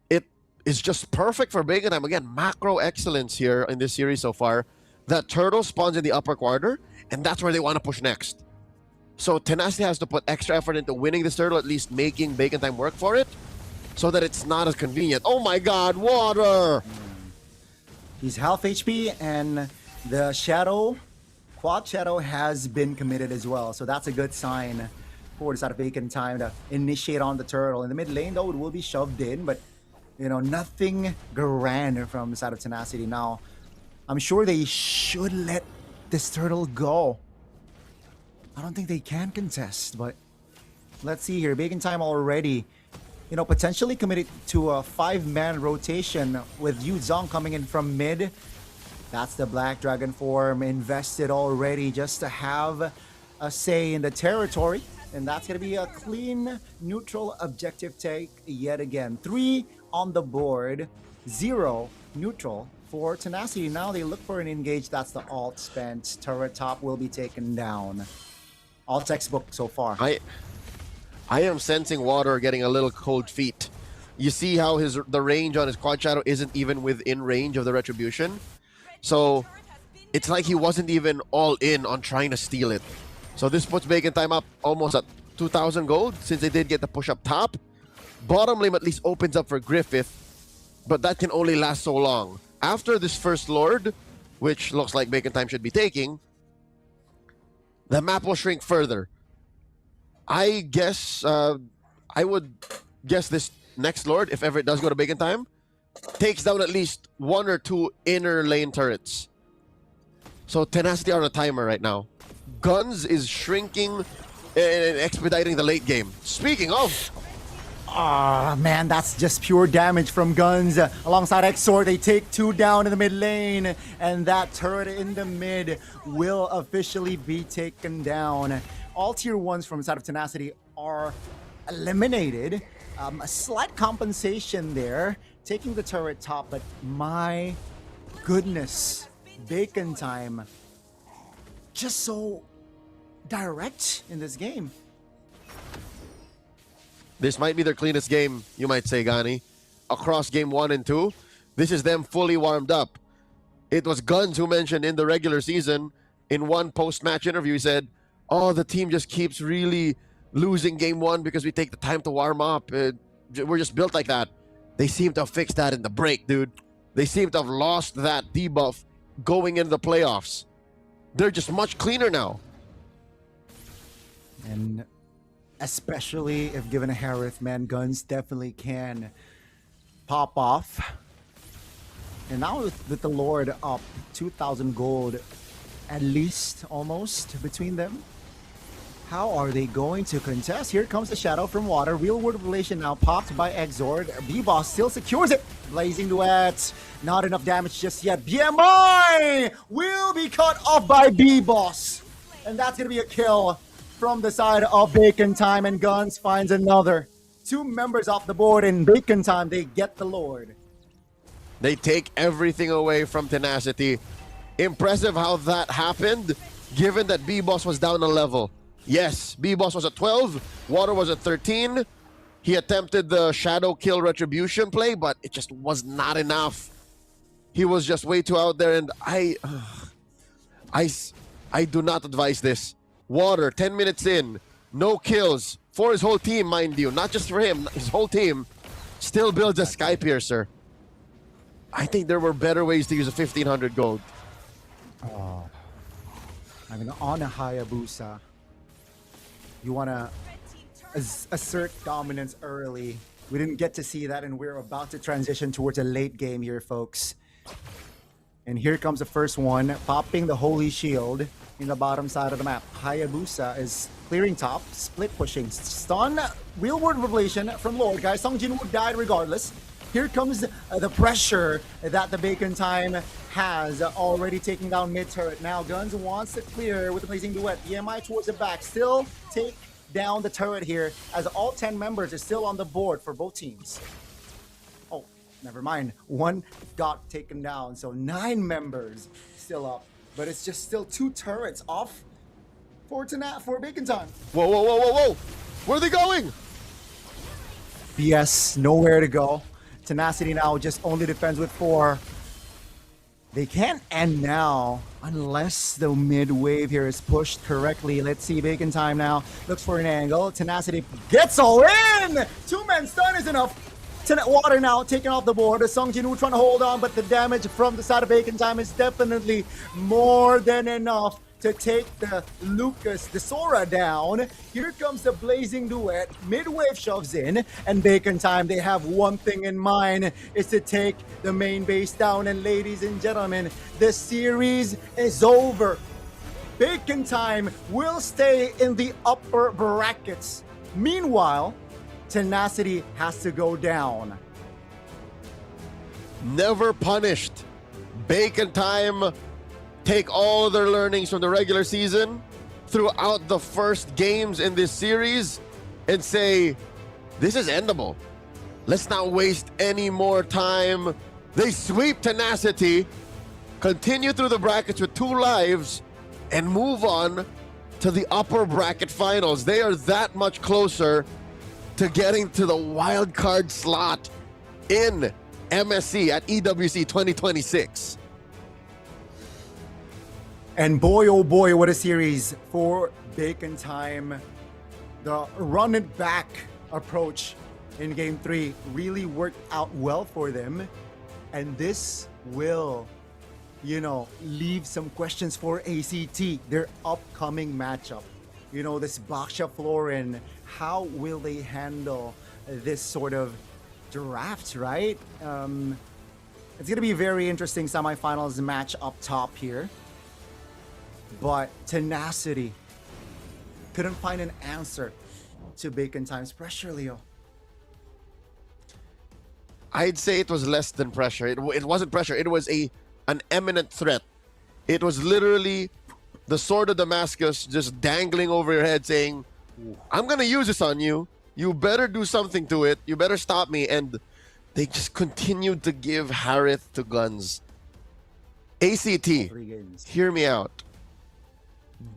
It is just perfect for Bacon Time. Again, macro excellence here in this series so far. That turtle spawns in the upper quarter, and that's where they want to push next. So Tenacity has to put extra effort into winning this turtle, at least making Bacon Time work for it, so that it's not as convenient. Oh my god, water! He's half HP, and the Shadow... Quad Shadow has been committed as well, so that's a good sign for the side of Bacon Time to initiate on the turtle. In the mid lane, though, it will be shoved in, but, you know, nothing grand from the side of Tenacity. Now, I'm sure they should let this turtle go. I don't think they can contest, but let's see here. Bacon Time already, you know, potentially committed to a 5-man rotation with Yu Zong coming in from mid. That's the Black Dragon form invested already just to have a say in the territory. And that's going to be a clean, neutral objective take yet again. 3 on the board, 0 neutral for Tenacity. Now they look for an engage. That's the alt spent. Turret top will be taken down. All textbook so far. I am sensing Water getting a little cold feet. You see how the range on his Quad Shadow isn't even within range of the Retribution? So it's like he wasn't even all in on trying to steal it. So this puts Bacon Time up almost at 2,000 gold since they did get the push up top. Bottom lane at least opens up for Griffith, but that can only last so long. After this first Lord, which looks like Bacon Time should be taking, the map will shrink further. I guess, I would guess this next Lord, if ever it does go to Bacon Time, takes down at least 1 or 2 inner lane turrets. So Tenacity are on a timer right now. Guns is shrinking and expediting the late game. Speaking of... Ah, man, that's just pure damage from Guns. Alongside Exor, they take 2 down in the mid lane. And that turret in the mid will officially be taken down. All tier 1s from the side of Tenacity are eliminated. A slight compensation there, taking the turret top, but my goodness, Bacon Time just so direct in this game. This might be their cleanest game, you might say, Gani. Across game 1 and 2, this is them fully warmed up. It was Guns who mentioned in the regular season, in one post-match interview, he said, oh, the team just keeps really losing game 1 because we take the time to warm up. We're just built like that. They seem to have fixed that in the break, dude. They seem to have lost that debuff going into the playoffs. They're just much cleaner now. And especially if given a Harith, man, Guns definitely can pop off. And now with the Lord up 2,000 gold, at least almost between them. How are they going to contest? Here comes the shadow from water. Real world revelation now popped by Exord. B-Boss still secures it. Blazing Duet. Not enough damage just yet. BMI will be cut off by B-Boss. And that's going to be a kill from the side of Bacon Time, and Guns finds another. 2 members off the board in Bacon Time. They get the Lord. They take everything away from Tenacity. Impressive how that happened, given that B-Boss was down a level. Yes, B-Boss was at 12, Water was at 13. He attempted the shadow kill retribution play, but it just was not enough. He was just way too out there, and I do not advise this. Water, 10 minutes in, no kills for his whole team, mind you, not just for him, his whole team still builds a Sky Piercer. I think there were better ways to use a 1,500 gold. Oh. I mean, on a Hayabusa, you want to assert dominance early. We didn't get to see that, and we're about to transition towards a late game here, folks. And here comes the first one, popping the Holy Shield in the bottom side of the map. Hayabusa is clearing top, split pushing, stun, real world revelation from Lord, guys. Song Jinwoo died regardless. Here comes the pressure that the Bacon Time has, already taking down mid turret. Now Guns wants to clear with the Blazing Duet. EMI towards the back, still take down the turret here as all 10 members are still on the board for both teams. Oh, never mind. One got taken down, so 9 members still up. But it's just still 2 turrets off for Bacon Time. Whoa, whoa, whoa, whoa, whoa! Where are they going? BS, nowhere to go. Tenacity now just only defends with 4. They can't end now unless the mid wave here is pushed correctly. Let's see, Bacon Time now looks for an angle. Tenacity gets all in! 2-man stun is enough. Water now taken off the board. Song Jinwoo trying to hold on, but the damage from the side of Bacon Time is definitely more than enough to take the Lucas, the Sora down. Here comes the Blazing Duet. Mid-wave shoves in, and Bacon Time, they have one thing in mind, is to take the main base down. And ladies and gentlemen, the series is over. Bacon Time will stay in the upper brackets. Meanwhile, Tenacity has to go down. Never punished. Bacon Time take all their learnings from the regular season throughout the first games in this series and say, this is endable. Let's not waste any more time. They sweep Tenacity, continue through the brackets with 2 lives, and move on to the upper bracket finals. They are that much closer to getting to the wild card slot in MSC at EWC 2026. And boy, oh boy, what a series for Bacon Time. The run it back approach in Game 3 really worked out well for them. And this will, leave some questions for ACT, their upcoming matchup. This Baksha Florin, how will they handle this sort of draft, right? It's going to be a very interesting semifinals match up top here. But Tenacity couldn't find an answer to Bacon Time's pressure, Leo. I'd say it was less than pressure. It wasn't pressure. It was an imminent threat. It was literally the sword of Damascus just dangling over your head saying, I'm going to use this on you. You better do something to it. You better stop me. And they just continued to give Harith to Guns. ACT, hear me out.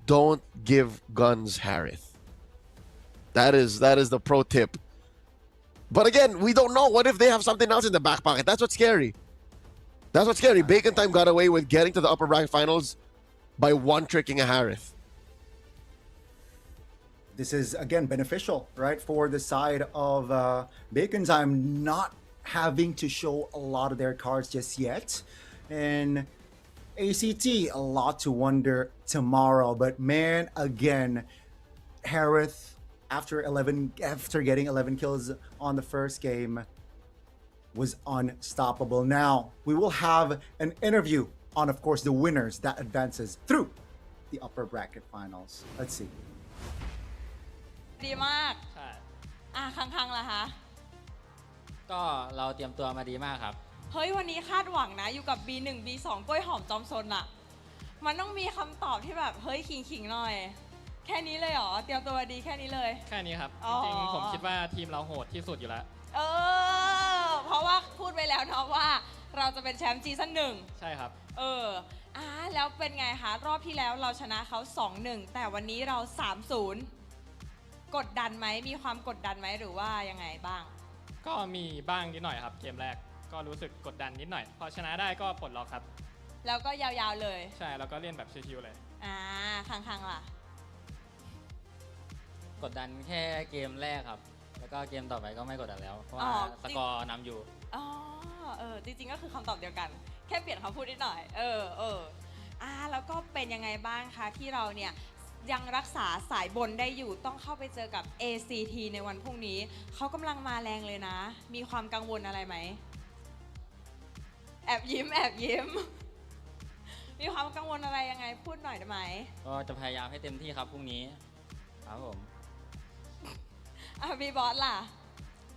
Don't give Guns Harith. That is the pro tip. But again, we don't know. What if they have something else in the back pocket? That's what's scary. That's what's scary. Bacon Time got away with getting to the upper bracket finals by one-tricking a Harith. This is, again, beneficial, right? For the side of Bacon Time not having to show a lot of their cards just yet. And ACT, a lot to wonder tomorrow. But man, again, Harith after getting 11 kills on the first game was unstoppable. Now we will have an interview on, of course, the winners that advances through the upper bracket finals. Let's see. ดีมาก ใช่ คังๆล่ะคะ ก็เราเตรียมตัวมาดีมากครับ เฮ้ยวันนี้คาดหวังนะอยู่กับ B1 B2 กล้วยหอมจอมซนอะมันต้องมีคำตอบที่แบบเฮ้ยขิงๆหน่อย แค่นี้เลยเหรอเตรียมตัวมาดีแค่นี้เลย แค่นี้ครับ อ๋อ จริงๆผมคิดว่าทีมเราโหดที่สุดอยู่แล้ว เพราะว่าพูดไปแล้วเนาะว่าเราจะเป็นแชมป์ซีซั่นหนึ่ง ใช่ครับ แล้วเป็นไงคะรอบที่แล้วเราชนะเขา 2-1 แต่วันนี้เรา 3-0 กดดันไหมมีความกดดันไหมหรือว่ายังไงบ้าง ก็มีบ้างนิดหน่อยครับ เกมแรกก็รู้สึกกดดันนิดหน่อย พอชนะได้ก็ปลดล็อกครับ แล้วก็ยาวๆเลย ใช่แล้วก็เล่นแบบชิวๆเลย คังๆล่ะ กดดันแค่เกมแรกครับ แล้วก็เกมต่อไปก็ไม่กดดันแล้ว เพราะ อ๋ ว่า อ สกอร์นำอยู่ จริงๆก็คือคำตอบเดียวกัน แค่เปลี่ยนคำพูดนิดหน่อย แล้วก็เป็นยังไงบ้างคะที่เราเนี่ยยังรักษาสายบนได้อยู่ต้องเข้าไปเจอกับ ACT ในวันพรุ่งนี้เขากำลังมาแรงเลยนะ มีความกังวลอะไรไหม แอบยิ้ม มีความกังวลอะไรยังไงพูดหน่อยได้ไหม ก็จะพยายามให้เต็มที่ครับพรุ่งนี้ครับผม บีบอสล่ะ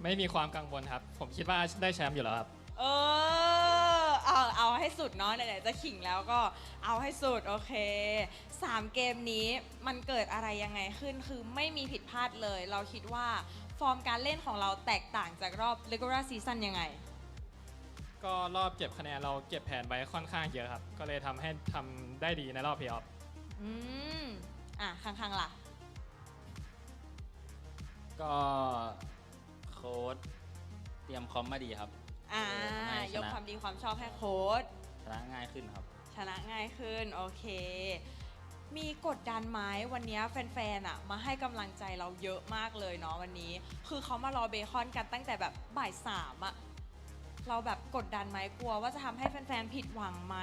ไม่มีความกังวลครับ ผมคิดว่าได้แชมป์อยู่แล้วครับ เอาให้สุดเนาะไหนๆจะขิงแล้วก็เอาให้สุดโอเค3เกมนี้มันเกิดอะไรยังไงขึ้นคือไม่มีผิดพลาดเลย เราคิดว่าฟอร์มการเล่นของเราแตกต่างจากรอบ regular season ยังไง ก็รอบเก็บคะแนนเราเก็บแผนไว้ค่อนข้างเยอะครับ ก็เลยทำให้ทำได้ดีในรอบเพลย์ออฟ คังๆล่ะ ก็โค้ดเตรียมคอมมาดีครับ ยกความดีความชอบให้โค้ช ชนะง่ายขึ้นครับ ชนะง่ายขึ้นโอเค มีกดดันไหมวันนี้แฟนๆมาให้กำลังใจเราเยอะมากเลยเนาะวันนี้ คือเขามารอเบคอนกันตั้งแต่แบบบ่าย3เราแบบกดดันไหมกลัวว่าจะทำให้แฟนๆผิดหวังไหม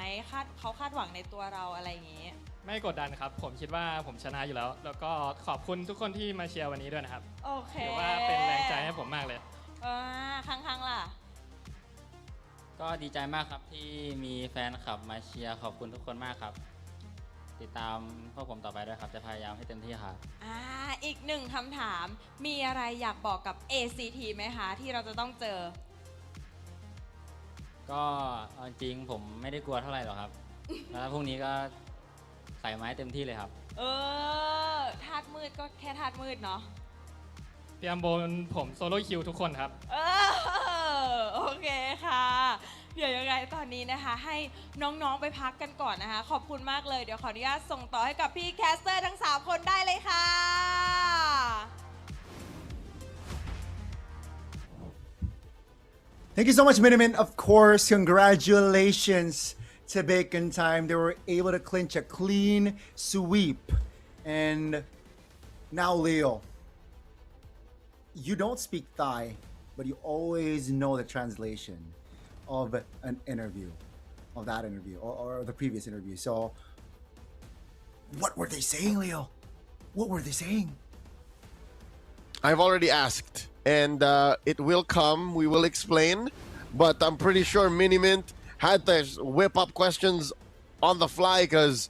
เขาคาดหวังในตัวเราอะไรอย่างงี้ ไม่กดดันครับ ผมคิดว่าผมชนะอยู่แล้ว แล้วก็ขอบคุณทุกคนที่มาเชียร์วันนี้ด้วยนะครับ โอเค ถือว่าเป็นแรงใจให้ผมมากเลย คังๆล่ะ ก็ดีใจมากครับที่มีแฟนคลับมาเชียร์ขอบคุณทุกคนมากครับ ติดตามพวกผมต่อไปด้วยครับจะพยายามให้เต็มที่ครับ อีกหนึ่งคำถามมีอะไรอยากบอกกับ ACT ไหมคะที่เราจะต้องเจอ ก็เอาจริงผมไม่ได้กลัวเท่าไหร่หรอกครับ แล้วพรุ่งนี้ก็ใส่ไม้เต็มที่เลยครับ ธาตุมืดก็แค่ธาตุมืดเนาะ เตรียมบนผมโซโล่คิวทุกคนครับ โอเคค่ะ เดี๋ยวยังไงตอนนี้นะคะ ให้น้องๆไปพักกันก่อนนะคะ ขอบคุณมากเลยเดี๋ยวขออนุญาตส่งต่อให้กับพี่แคสเตอร์ทั้ง3คนได้เลยค่ะ Thank you so much, Minimin. Of course, congratulations to Bacon Time. They were able to clinch a clean sweep. And now, Leo, you don't speak Thai, but you always know the translation of an interview, of that interview, or the previous interview. So, what were they saying, Leo? What were they saying? I've already asked, and it will come. We will explain, but I'm pretty sure Minimint had to whip up questions on the fly because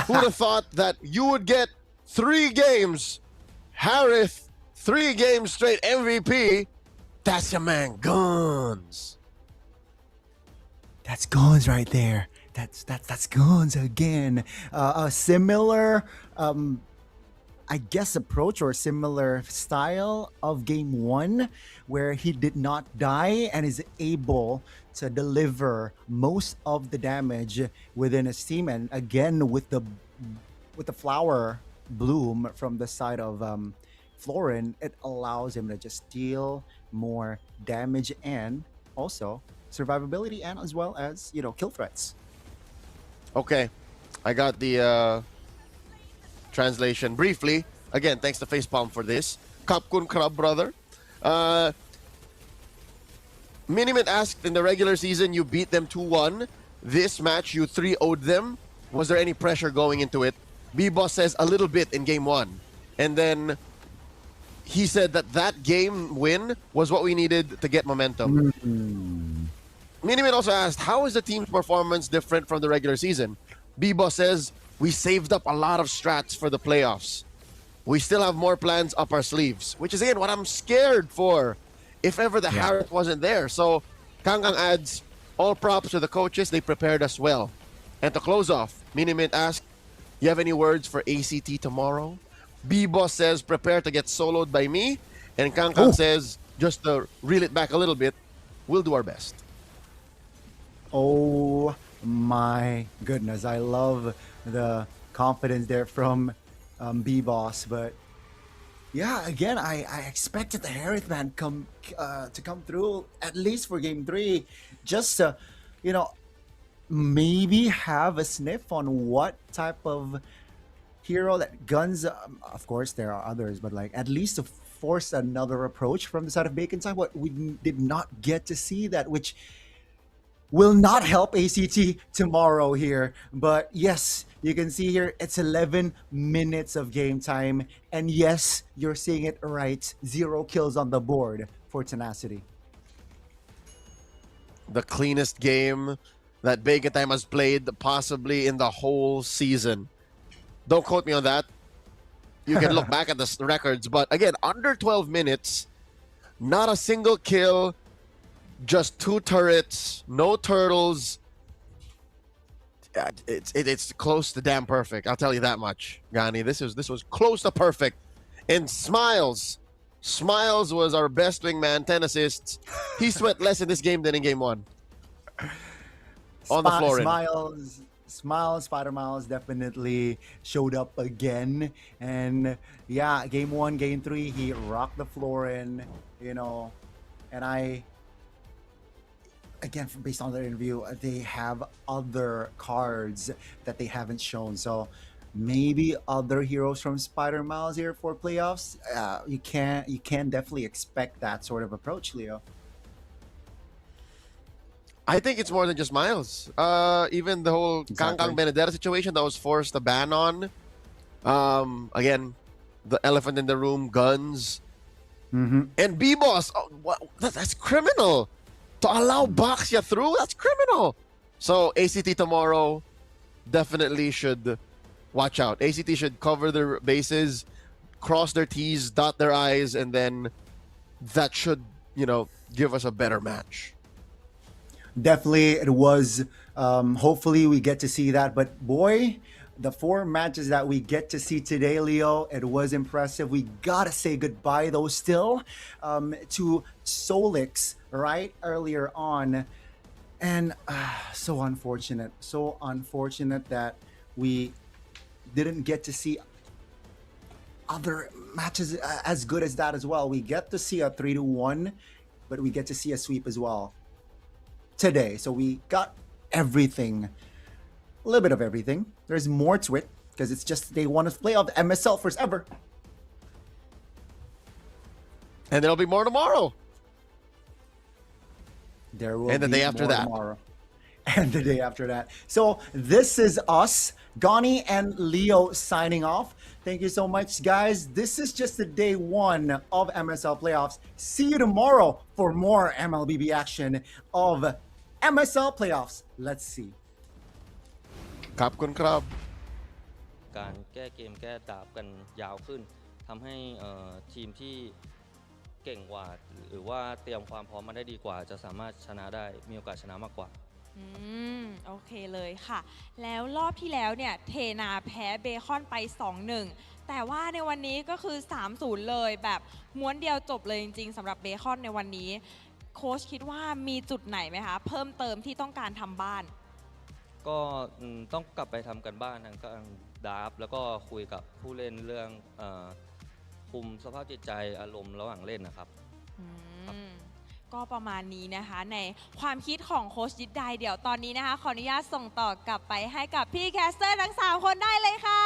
who would have thought that you would get 3 games, Harith, 3 games straight MVP. That's your man, Guns. That's Guns right there. That's Guns again. A similar, I guess, approach or similar style of game 1, where he did not die and is able to deliver most of the damage within his team. And again, with the flower bloom from the side of Florin, it allows him to just deal more damage and also survivability, and as well as, you know, kill threats. Okay, I got the translation briefly. Again, thanks to Facepalm for this. Kapkun Krab, brother. Minimit asked, in the regular season, you beat them 2-1. This match, you 3-0'd them. Was there any pressure going into it? B-Boss says a little bit in game 1. And then he said that game win was what we needed to get momentum. Miniman also asked, how is the team's performance different from the regular season? Bibo says, we saved up a lot of strats for the playoffs. We still have more plans up our sleeves, which is again what I'm scared for if ever the Harris wasn't there. So Kangkang adds, all props to the coaches, they prepared us well. And to close off, Miniman asked, you have any words for ACT tomorrow? Bibo says, prepare to get soloed by me. And Kangkang says, just to reel it back a little bit, we'll do our best. Oh my goodness. I love the confidence there from B-Boss. But yeah, again, I expected the Harith man to come through at least for game 3. Just to, maybe have a sniff on what type of hero that Guns, of course there are others, but like at least to force another approach from the side of Bacon side. What we did not get to see that, which will not help ACT tomorrow here. But yes, you can see here it's 11 minutes of game time, and yes, you're seeing it right, 0 kills on the board for Tenacity. The cleanest game that Bacon Time has played possibly in the whole season. Don't quote me on that. You can look back at the records. But again, under 12 minutes, not a single kill, just 2 turrets, no turtles. It's close to damn perfect. I'll tell you that much, Gani. This was close to perfect. And Smiles was our best wingman, 10 assists. He sweat less in this game than in game 1. On the floor. Smiles, Spider Miles definitely showed up again. And yeah, game 1, game 3, he rocked the floor in, and again, based on their interview, they have other cards that they haven't shown. So maybe other heroes from Spider Miles here for playoffs. You can definitely expect that sort of approach, Leo. I think it's more than just Miles. Even the whole Kangkang Benedetta situation that was forced to ban on. Again, the elephant in the room, Guns. And B-Boss. That's criminal. To allow Baxia through, that's criminal. So ACT tomorrow definitely should watch out. ACT should cover their bases, cross their T's, dot their I's, and then that should, give us a better match. Definitely, it was. Hopefully, we get to see that. But boy, the 4 matches that we get to see today, Leo, it was impressive. We gotta say goodbye, though, still to Solix, right earlier on, and so unfortunate that we didn't get to see other matches as good as that as well. We get to see a 3-1, but we get to see a sweep as well today. So we got everything, a little bit of everything. There's more to it because it's just day 1 of playoff MSL first ever. And there'll be more tomorrow. There will and the be day after more that. Tomorrow. And the day after that. So this is us, Gani and Leo, signing off. Thank you so much, guys. This is just the day 1 of MSL playoffs. See you tomorrow for more MLBB action of MSL playoffs. Let's see. ขอบคุณครับ การแก้เกมแก้ดาบกันยาวขึ้นทำให้ทีมที่เก่งกว่าหรือว่าเตรียมความพร้อมมาได้ดีกว่าจะสามารถชนะได้มีโอกาสชนะมากกว่า โอเคเลยค่ะ แล้วรอบที่แล้วเนี่ยเทนาแพ้เบคอนไป 2-1 แต่ว่าในวันนี้ก็คือ 3-0 เลยแบบม้วนเดียวจบเลยจริงๆสำหรับเบคอนในวันนี้โค้ชคิดว่ามีจุดไหนไหมคะเพิ่มเติมที่ต้องการทำบ้านก็ต้องกลับไปทำกันบ้านทางการดราฟแล้วก็คุยกับผู้เล่นเรื่องคุมสภาพจิตใจอารมณ์ระหว่างเล่นนะครับก็ประมาณนี้นะคะในความคิดของโค้ชยิดไดเดี๋ยวตอนนี้นะคะขออนุญาตส่งต่อกลับไปให้กับพี่แคสเตอร์ทั้ง3คนได้เลยค่ะ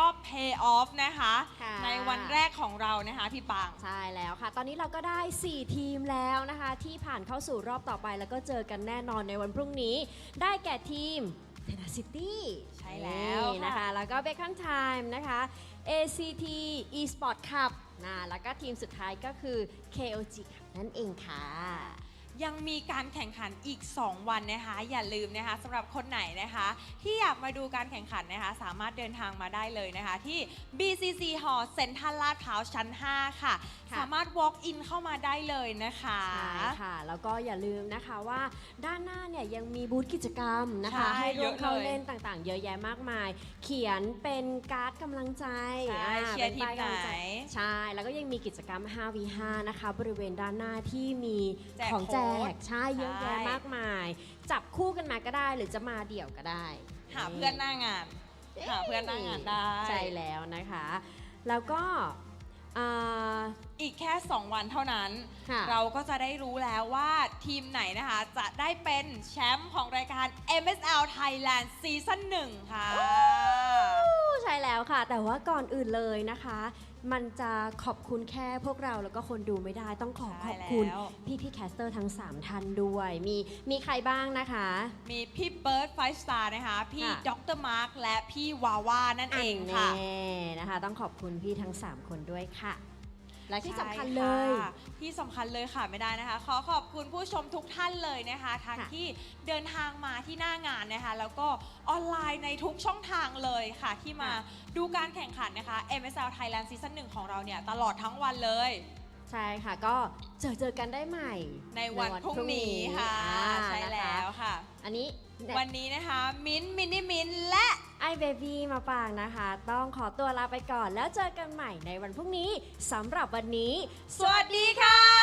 อบ Playoff นะคะ ค่ะ ในวันแรกของเรานะคะพี่ปัง ใช่แล้วค่ะ ตอนนี้เราก็ได้ 4 ทีมแล้วนะคะ ที่ผ่านเข้าสู่รอบต่อไปแล้วก็เจอกันแน่นอนในวันพรุ่งนี้ ได้แก่ทีม Tenacity ใช่แล้ว นี่นะคะ แล้วก็ Bacon Time นะคะ ACT Esport Cup แล้วก็ทีมสุดท้ายก็คือ KOG Cup นั่นเองค่ะ ยังมีการแข่งขันอีก 2 วันนะคะ อย่าลืมนะคะสำหรับคนไหนนะคะ ที่อยากมาดูการแข่งขันนะคะ สามารถเดินทางมาได้เลยนะคะ ที่ BCC Hall เซ็นทรัลลาดพร้าวชั้น 5 ค่ะ สามารถ walk in เข้ามาได้เลยนะคะ ใช่ค่ะ แล้วก็อย่าลืมนะคะว่าด้านหน้าเนี่ยยังมีบูธกิจกรรมนะคะ ใช่ ให้ร่วมเข้า เยอะเลย เล่นต่างๆ เยอะแยะมากมาย เขียนเป็นการ์ดกำลังใจ ใช่เชียร์ทีม ป็นป้ากำลังใจ ไหน ใช่ แล้วก็ยังมีกิจกรรม 5v5 นะคะ บริเวณด้านหน้าที่มี แจก ของแจ โค้ด กใช่เยอะแยะ ใช่ มากมาย จับคู่กันมาก็ได้หรือจะมาเดี่ยวก็ได้ หาเพื่อนหน้างาน หาเพื่อนหน้างานได้ ใช่แล้วนะคะ แล้วก็อีกแค่ 2 วันเท่านั้น ค่ะ เราก็จะได้รู้แล้วว่าทีมไหนนะคะ จะได้เป็นแชมป์ของรายการ MSL Thailand Season 1 ค่ะ ใช่แล้วค่ะ แต่ว่าก่อนอื่นเลยนะคะ มันจะขอบคุณแค่พวกเราแล้วก็คนดูไม่ได้ต้องขอบคุณ แล้ว พี่แคสเตอร์ทั้ง 3 ท่านด้วย มีใครบ้างนะคะ มีพี่เบิร์ดไฟสตาร์นะคะ พี่ ค่ะ ดรมาร์คและพี่วาว่านั่นเองค่ะ แน่นะคะ ต้องขอบคุณพี่ทั้ง 3 คนด้วยค่ะ และที่สำคัญ ใช่ เลย ค่ะที่สำคัญเลยค่ะไม่ได้นะคะ ขอขอบคุณผู้ชมทุกท่านเลยนะคะทั้ง ค่ะ ที่เดินทางมาที่หน้างานนะคะ แล้วก็ออนไลน์ในทุกช่องทางเลยค่ะ ที่มาดูการแข่งขันนะคะ MSL Thailand Season 1 ของเราเนี่ยตลอดทั้งวันเลย ใช่ค่ะ ก็เจอกันได้ใหม่ ในวันพรุ่งนี้ค่ะ ใช่ นะคะ แล้วค่ะ อันนี้ วันนี้นะคะมินมินิมินและ ไอเบบี้มาฝากนะคะ ต้องขอตัวลาไปก่อนแล้วเจอกันใหม่ในวันพรุ่งนี้สำหรับวันนี้ สวัสดีค่ะ